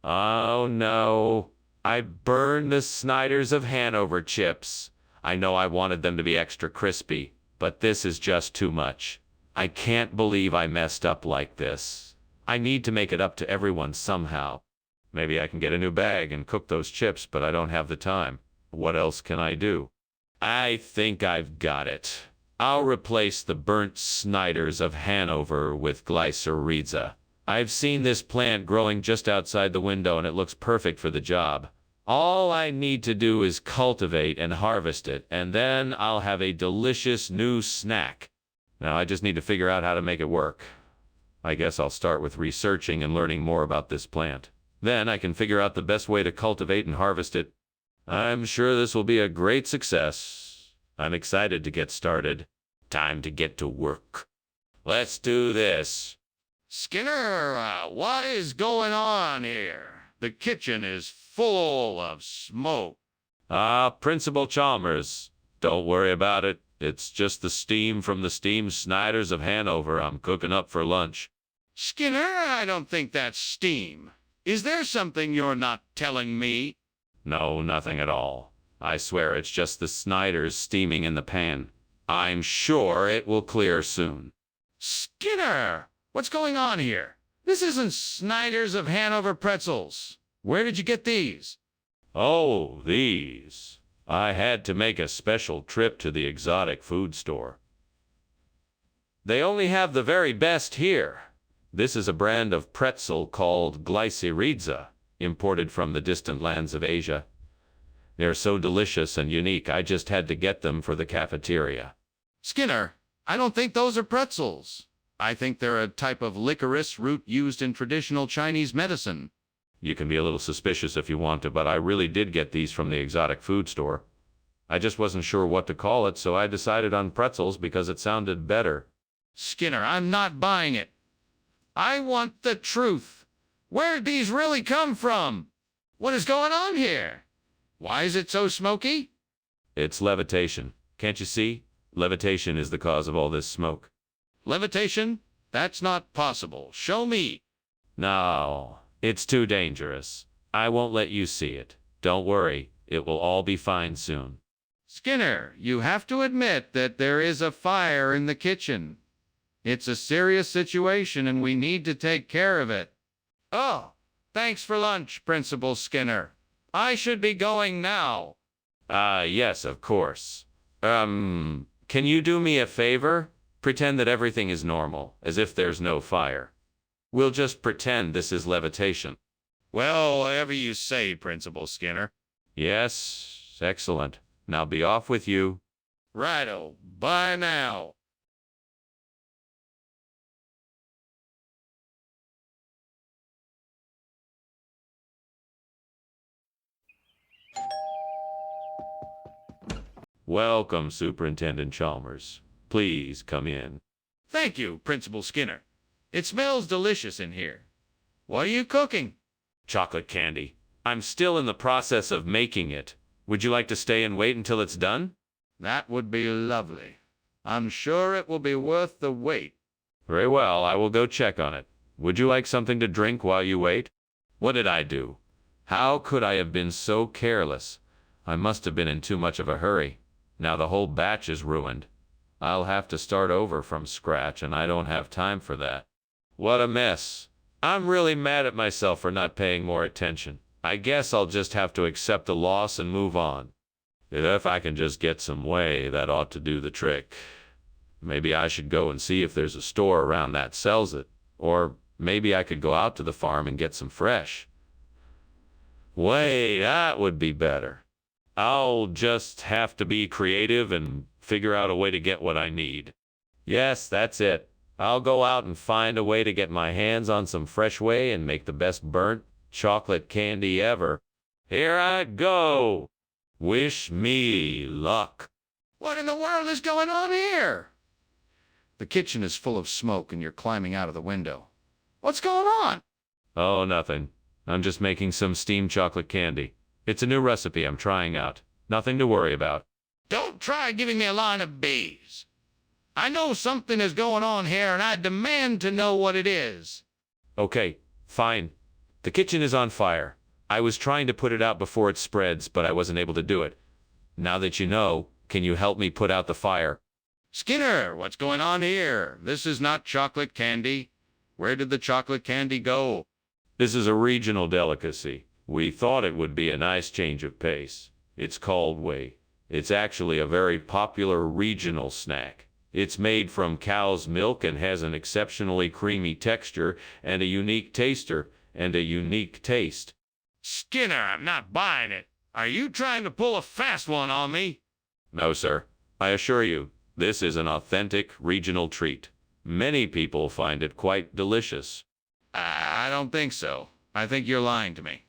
Oh no, I burned the Snyders of Hanover chips. I know I wanted them to be extra crispy, but this is just too much. I can't believe I messed up like this. I need to make it up to everyone somehow. Maybe I can get a new bag and cook those chips, but I don't have the time. What else can I do? I think I've got it. I'll replace the burnt Snyders of Hanover with glycyrrhiza. I've seen this plant growing just outside the window and it looks perfect for the job. All I need to do is cultivate and harvest it, and then I'll have a delicious new snack. Now I just need to figure out how to make it work. I guess I'll start with researching and learning more about this plant. Then I can figure out the best way to cultivate and harvest it. I'm sure this will be a great success. I'm excited to get started. Time to get to work. Let's do this. Skinner, what is going on here? The kitchen is full of smoke. Principal Chalmers, don't worry about it. It's just the steam from the steam Snyders of Hanover I'm cooking up for lunch. Skinner, I don't think that's steam. Is there something you're not telling me? No, nothing at all. I swear it's just the Snyders steaming in the pan. I'm sure it will clear soon. Skinner, what's going on here? This isn't Snyders of Hanover pretzels. Where did you get these? Oh, these. I had to make a special trip to the exotic food store. They only have the very best here. This is a brand of pretzel called glycyrrhiza, imported from the distant lands of Asia. They're so delicious and unique, I just had to get them for the cafeteria. Skinner, I don't think those are pretzels. I think they're a type of licorice root used in traditional Chinese medicine. You can be a little suspicious if you want to, but I really did get these from the exotic food store. I just wasn't sure what to call it, so I decided on pretzels because it sounded better. Skinner, I'm not buying it. I want the truth. Where did these really come from? What is going on here? Why is it so smoky? It's levitation. Can't you see? Levitation is the cause of all this smoke. Levitation? That's not possible. Show me. No, it's too dangerous. I won't let you see it. Don't worry, it will all be fine soon. Skinner, you have to admit that there is a fire in the kitchen. It's a serious situation and we need to take care of it. Oh, thanks for lunch, Principal Skinner. I should be going now. Yes, of course. Can you do me a favor? Pretend that everything is normal, as if there's no fire. We'll just pretend this is levitation. Well, whatever you say, Principal Skinner. Yes, excellent. Now be off with you. Righto, bye now. Welcome, Superintendent Chalmers. Please come in. Thank you, Principal Skinner. It smells delicious in here. What are you cooking? Chocolate candy. I'm still in the process of making it. Would you like to stay and wait until it's done? That would be lovely. I'm sure it will be worth the wait. Very well, I will go check on it. Would you like something to drink while you wait? What did I do? How could I have been so careless? I must have been in too much of a hurry. Now the whole batch is ruined. I'll have to start over from scratch, and I don't have time for that. What a mess. I'm really mad at myself for not paying more attention. I guess I'll just have to accept the loss and move on. If I can just get some whey, that ought to do the trick. Maybe I should go and see if there's a store around that sells it. Or maybe I could go out to the farm and get some fresh whey. That would be better. I'll just have to be creative and figure out a way to get what I need. Yes, that's it. I'll go out and find a way to get my hands on some fresh whey and make the best burnt chocolate candy ever. Here I go. Wish me luck. What in the world is going on here? The kitchen is full of smoke and you're climbing out of the window. What's going on? Oh, nothing. I'm just making some steamed chocolate candy. It's a new recipe I'm trying out. Nothing to worry about. Don't try giving me a line of B's. I know something is going on here and I demand to know what it is. Okay, fine. The kitchen is on fire. I was trying to put it out before it spreads, but I wasn't able to do it. Now that you know, can you help me put out the fire? Skinner, what's going on here? This is not chocolate candy. Where did the chocolate candy go? This is a regional delicacy. We thought it would be a nice change of pace. It's called whey. It's actually a very popular regional snack. It's made from cow's milk and has an exceptionally creamy texture and a unique taste. Skinner, I'm not buying it. Are you trying to pull a fast one on me? No, sir. I assure you, this is an authentic regional treat. Many people find it quite delicious. I don't think so. I think you're lying to me.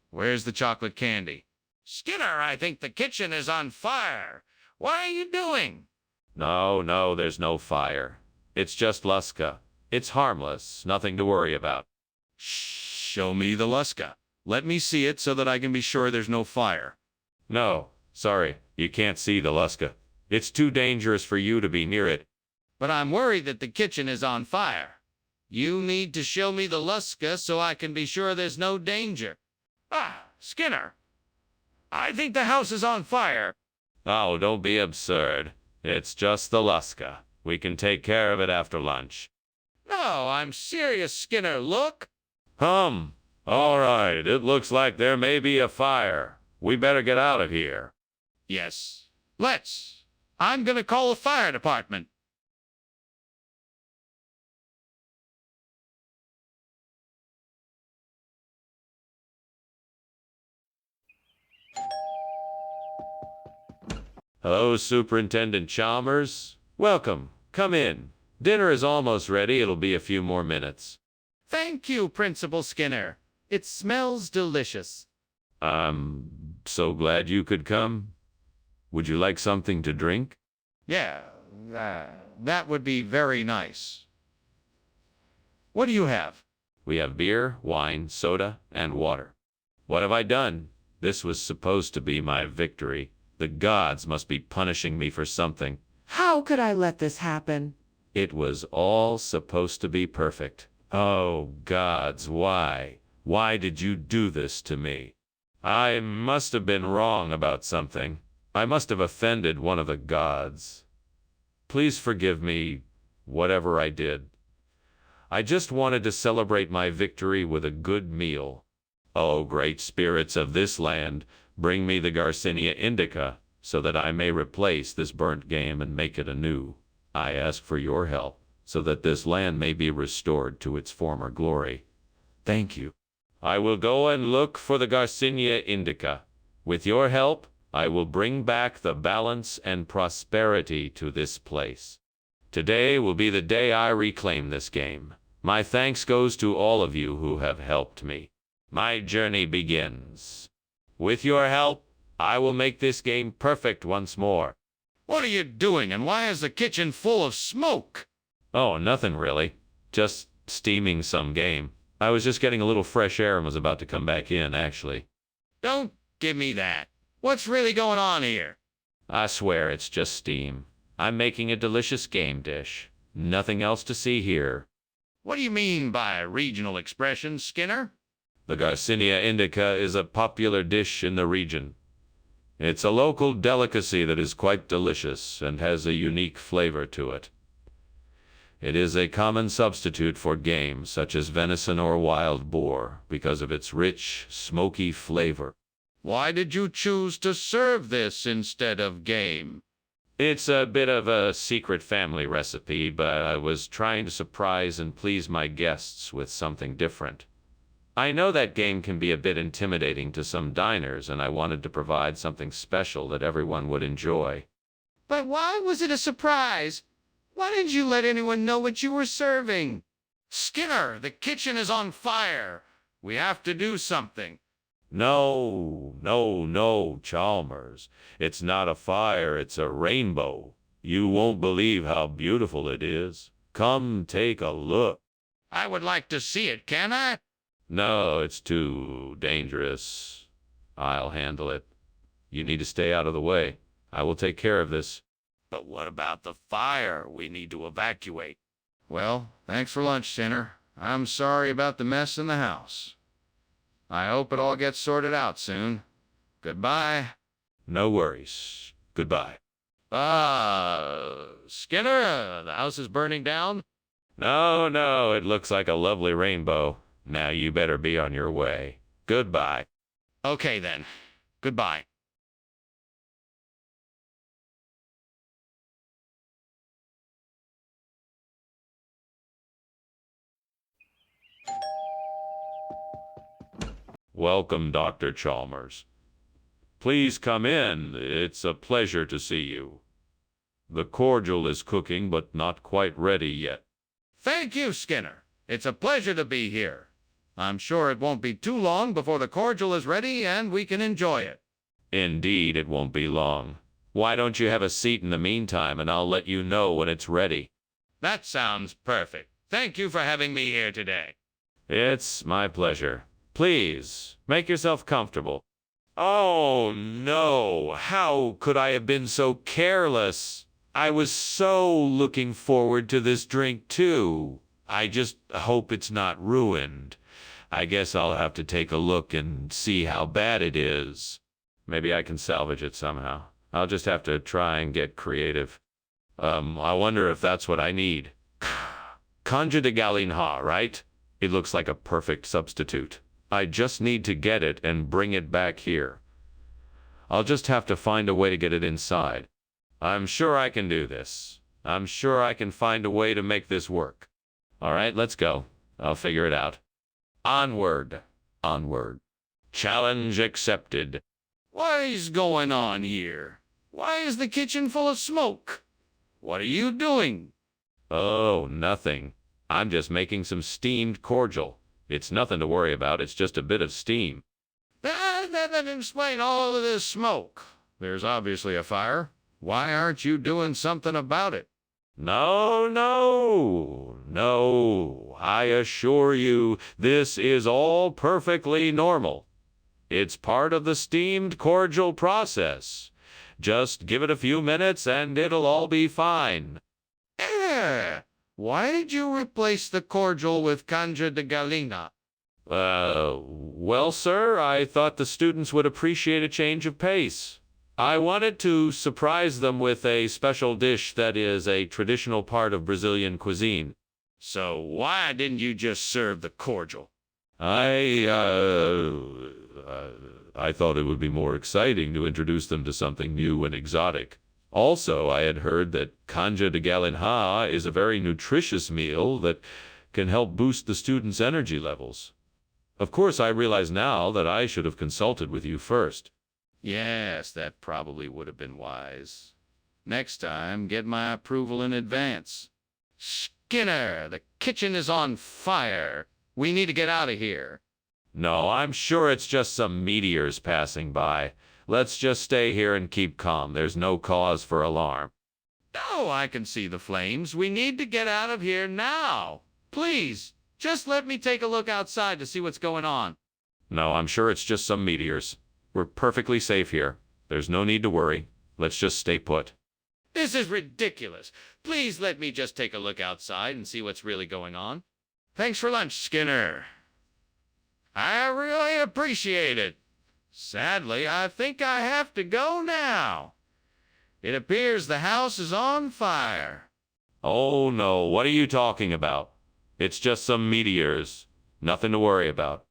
Where's the chocolate candy? Skinner, I think the kitchen is on fire. What are you doing? No, there's no fire. It's just Luska. It's harmless, nothing to worry about. Show me the Luska. Let me see it so that I can be sure there's no fire. No, sorry, you can't see the Luska. It's too dangerous for you to be near it. But I'm worried that the kitchen is on fire. You need to show me the Luska so I can be sure there's no danger. Skinner, I think the house is on fire. Oh, don't be absurd. It's just the Luska. We can take care of it after lunch. No, I'm serious, Skinner. Look. All right, it looks like there may be a fire. We better get out of here. Yes, let's. I'm gonna call the fire department. Hello, Superintendent Chalmers. Welcome. Come in. Dinner is almost ready. It'll be a few more minutes. Thank you, Principal Skinner. It smells delicious. I'm so glad you could come. Would you like something to drink? Yeah, that would be very nice. What do you have? We have beer, wine, soda, and water. What have I done? This was supposed to be my victory. The gods must be punishing me for something. How could I let this happen? It was all supposed to be perfect. Oh, gods, why? Why did you do this to me? I must have been wrong about something. I must have offended one of the gods. Please forgive me, whatever I did. I just wanted to celebrate my victory with a good meal. Oh, great spirits of this land, bring me the Garcinia Indica, so that I may replace this burnt game and make it anew. I ask for your help, so that this land may be restored to its former glory. Thank you. I will go and look for the Garcinia Indica. With your help, I will bring back the balance and prosperity to this place. Today will be the day I reclaim this game. My thanks goes to all of you who have helped me. My journey begins. With your help, I will make this game perfect once more. What are you doing, and why is the kitchen full of smoke? Oh, nothing really. Just steaming some game. I was just getting a little fresh air and was about to come back in, actually. Don't give me that. What's really going on here? I swear it's just steam. I'm making a delicious game dish. Nothing else to see here. What do you mean by regional expression, Skinner? The Garcinia indica is a popular dish in the region. It's a local delicacy that is quite delicious and has a unique flavor to it. It is a common substitute for game such as venison or wild boar because of its rich, smoky flavor. Why did you choose to serve this instead of game? It's a bit of a secret family recipe, but I was trying to surprise and please my guests with something different. I know that game can be a bit intimidating to some diners, and I wanted to provide something special that everyone would enjoy. But why was it a surprise? Why didn't you let anyone know what you were serving? Skinner, the kitchen is on fire. We have to do something. No, Chalmers. It's not a fire, it's a rainbow. You won't believe how beautiful it is. Come take a look. I would like to see it, can I? No, it's too dangerous. I'll handle it. You need to stay out of the way. I will take care of this. But what about the fire? We need to evacuate. Well, thanks for lunch, Skinner. I'm sorry about the mess in the house. I hope it all gets sorted out soon. Goodbye. No worries. Goodbye. Skinner, the house is burning down? No, it looks like a lovely rainbow. Now you better be on your way. Goodbye. Okay then. Goodbye. Welcome, Dr. Chalmers. Please come in. It's a pleasure to see you. The cordial is cooking, but not quite ready yet. Thank you, Skinner. It's a pleasure to be here. I'm sure it won't be too long before the cordial is ready and we can enjoy it. Indeed, it won't be long. Why don't you have a seat in the meantime, and I'll let you know when it's ready. That sounds perfect. Thank you for having me here today. It's my pleasure. Please, make yourself comfortable. Oh, no. How could I have been so careless? I was so looking forward to this drink, too. I just hope it's not ruined. I guess I'll have to take a look and see how bad it is. Maybe I can salvage it somehow. I'll just have to try and get creative. I wonder if that's what I need. Conja de Galinha, right? It looks like a perfect substitute. I just need to get it and bring it back here. I'll just have to find a way to get it inside. I'm sure I can do this. I'm sure I can find a way to make this work. All right, let's go. I'll figure it out. Onward. Challenge accepted. What is going on here? Why is the kitchen full of smoke? What are you doing? Oh, nothing. I'm just making some steamed cordial. It's nothing to worry about. It's just a bit of steam. That doesn't explain all of this smoke. There's obviously a fire. Why aren't you doing something about it? No. I assure you, this is all perfectly normal. It's part of the steamed cordial process. Just give it a few minutes and it'll all be fine. Why did you replace the cordial with Canja de Galina? Well, sir, I thought the students would appreciate a change of pace. I wanted to surprise them with a special dish that is a traditional part of Brazilian cuisine. So why didn't you just serve the cordial? I thought it would be more exciting to introduce them to something new and exotic. Also, I had heard that Canja de Galinha is a very nutritious meal that can help boost the students' energy levels. Of course, I realize now that I should have consulted with you first. Yes, that probably would have been wise. Next time, get my approval in advance. Skinner, the kitchen is on fire. We need to get out of here. No, I'm sure it's just some meteors passing by. Let's just stay here and keep calm. There's no cause for alarm. No, I can see the flames. We need to get out of here now. Please, just let me take a look outside to see what's going on. No, I'm sure it's just some meteors. We're perfectly safe here. There's no need to worry. Let's just stay put. This is ridiculous. Please let me just take a look outside and see what's really going on. Thanks for lunch, Skinner. I really appreciate it. Sadly, I think I have to go now. It appears the house is on fire. Oh no, what are you talking about? It's just some meteors. Nothing to worry about.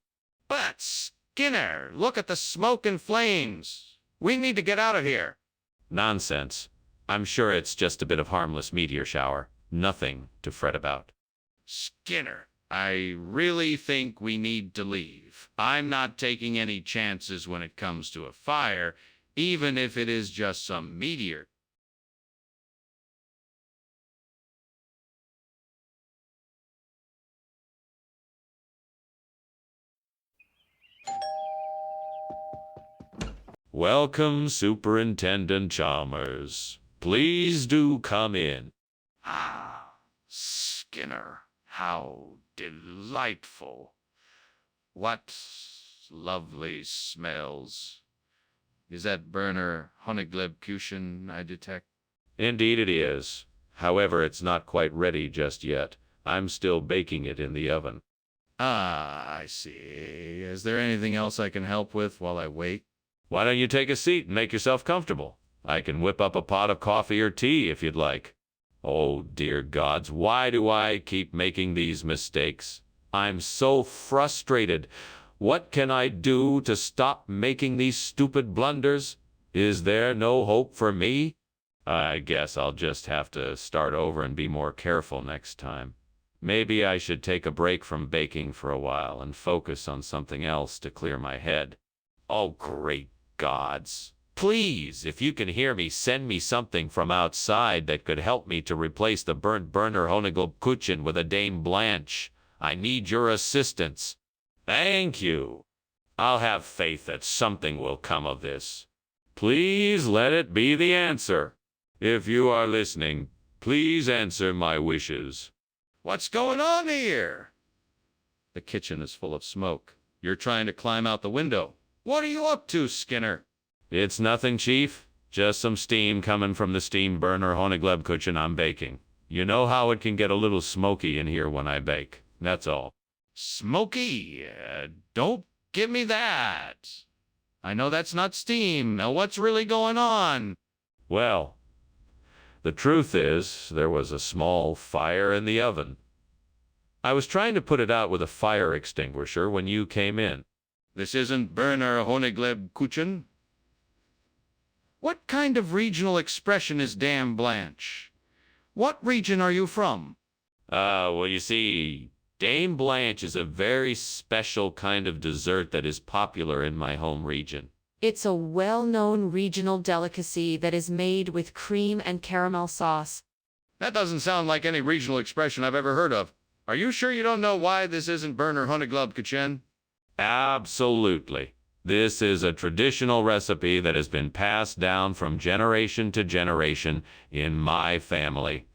But, Skinner, look at the smoke and flames. We need to get out of here. Nonsense. I'm sure it's just a bit of harmless meteor shower. Nothing to fret about. Skinner, I really think we need to leave. I'm not taking any chances when it comes to a fire, even if it is just some meteor. Welcome, Superintendent Chalmers. Please do come in. Ah, Skinner, how delightful. What lovely smells. Is that burner Honigleibkuchen I detect? Indeed it is. However, it's not quite ready just yet. I'm still baking it in the oven. Ah, I see. Is there anything else I can help with while I wait? Why don't you take a seat and make yourself comfortable? I can whip up a pot of coffee or tea if you'd like. Oh, dear gods, why do I keep making these mistakes? I'm so frustrated. What can I do to stop making these stupid blunders? Is there no hope for me? I guess I'll just have to start over and be more careful next time. Maybe I should take a break from baking for a while and focus on something else to clear my head. Oh, great gods. Please, if you can hear me, send me something from outside that could help me to replace the burnt burner Honigleibkuchen with a Dame Blanche. I need your assistance. Thank you. I'll have faith that something will come of this. Please let it be the answer. If you are listening, please answer my wishes. What's going on here? The kitchen is full of smoke. You're trying to climb out the window. What are you up to, Skinner? It's nothing, Chief. Just some steam coming from the steam burner Honigleibkuchen I'm baking. You know how it can get a little smoky in here when I bake. That's all. Smoky? Don't give me that. I know that's not steam. Now what's really going on? Well, the truth is, there was a small fire in the oven. I was trying to put it out with a fire extinguisher when you came in. This isn't burner Honigleibkuchen. What kind of regional expression is Dame Blanche? What region are you from? Well, you see, Dame Blanche is a very special kind of dessert that is popular in my home region. It's a well-known regional delicacy that is made with cream and caramel sauce. That doesn't sound like any regional expression I've ever heard of. Are you sure you don't know why this isn't burner Honigleibkuchen? Absolutely. This is a traditional recipe that has been passed down from generation to generation in my family.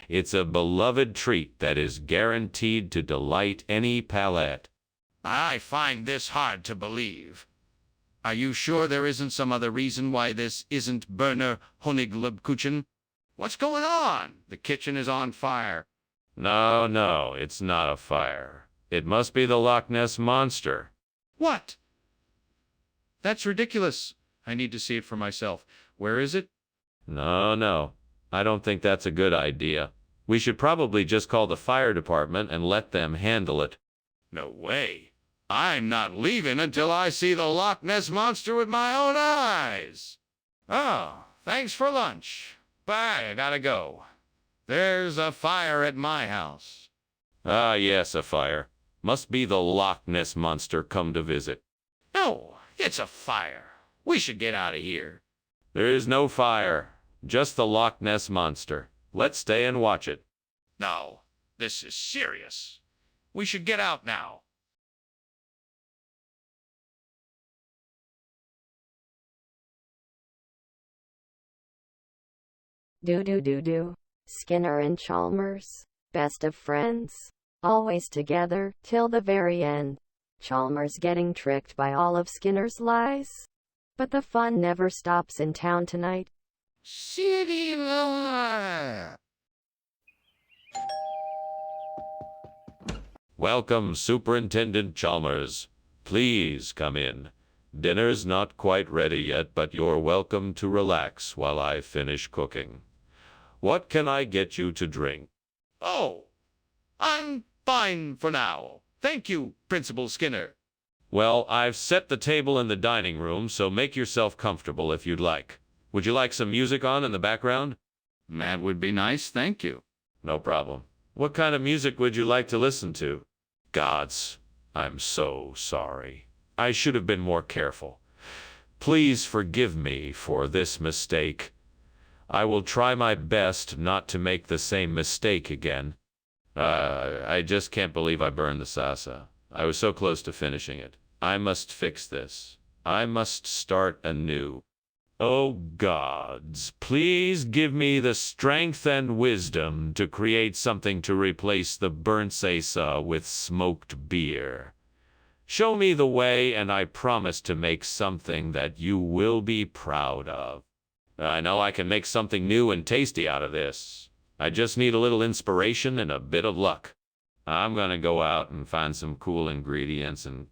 It's a beloved treat that is guaranteed to delight any palate. I find this hard to believe. Are you sure there isn't some other reason why this isn't burner Honigleibkuchen? What's going on? The kitchen is on fire. No, it's not a fire. It must be the Loch Ness Monster. What? That's ridiculous. I need to see it for myself. Where is it? No. I don't think that's a good idea. We should probably just call the fire department and let them handle it. No way. I'm not leaving until I see the Loch Ness Monster with my own eyes. Oh, thanks for lunch. Bye, I gotta go. There's a fire at my house. Ah, yes, a fire. Must be the Loch Ness Monster come to visit. No, it's a fire. We should get out of here. There is no fire. Just the Loch Ness Monster. Let's stay and watch it. No, this is serious. We should get out now. Do. Skinner and Chalmers, best of friends, always together till the very end. Chalmers getting tricked by all of Skinner's lies. But the fun never stops in town tonight. City life. Welcome, Superintendent Chalmers. Please come in. Dinner's not quite ready yet, but you're welcome to relax while I finish cooking. What can I get you to drink? Oh, I'm fine for now. Thank you, Principal Skinner. Well, I've set the table in the dining room, so make yourself comfortable if you'd like. Would you like some music on in the background? That would be nice, thank you. No problem. What kind of music would you like to listen to? Gods, I'm so sorry. I should have been more careful. Please forgive me for this mistake. I will try my best not to make the same mistake again. I just can't believe I burned the salsa. I was so close to finishing it. I must fix this. I must start anew. Oh gods, please give me the strength and wisdom to create something to replace the burnt salsa with smoked beer. Show me the way, and I promise to make something that you will be proud of. I know I can make something new and tasty out of this. I just need a little inspiration and a bit of luck. I'm gonna go out and find some cool ingredients and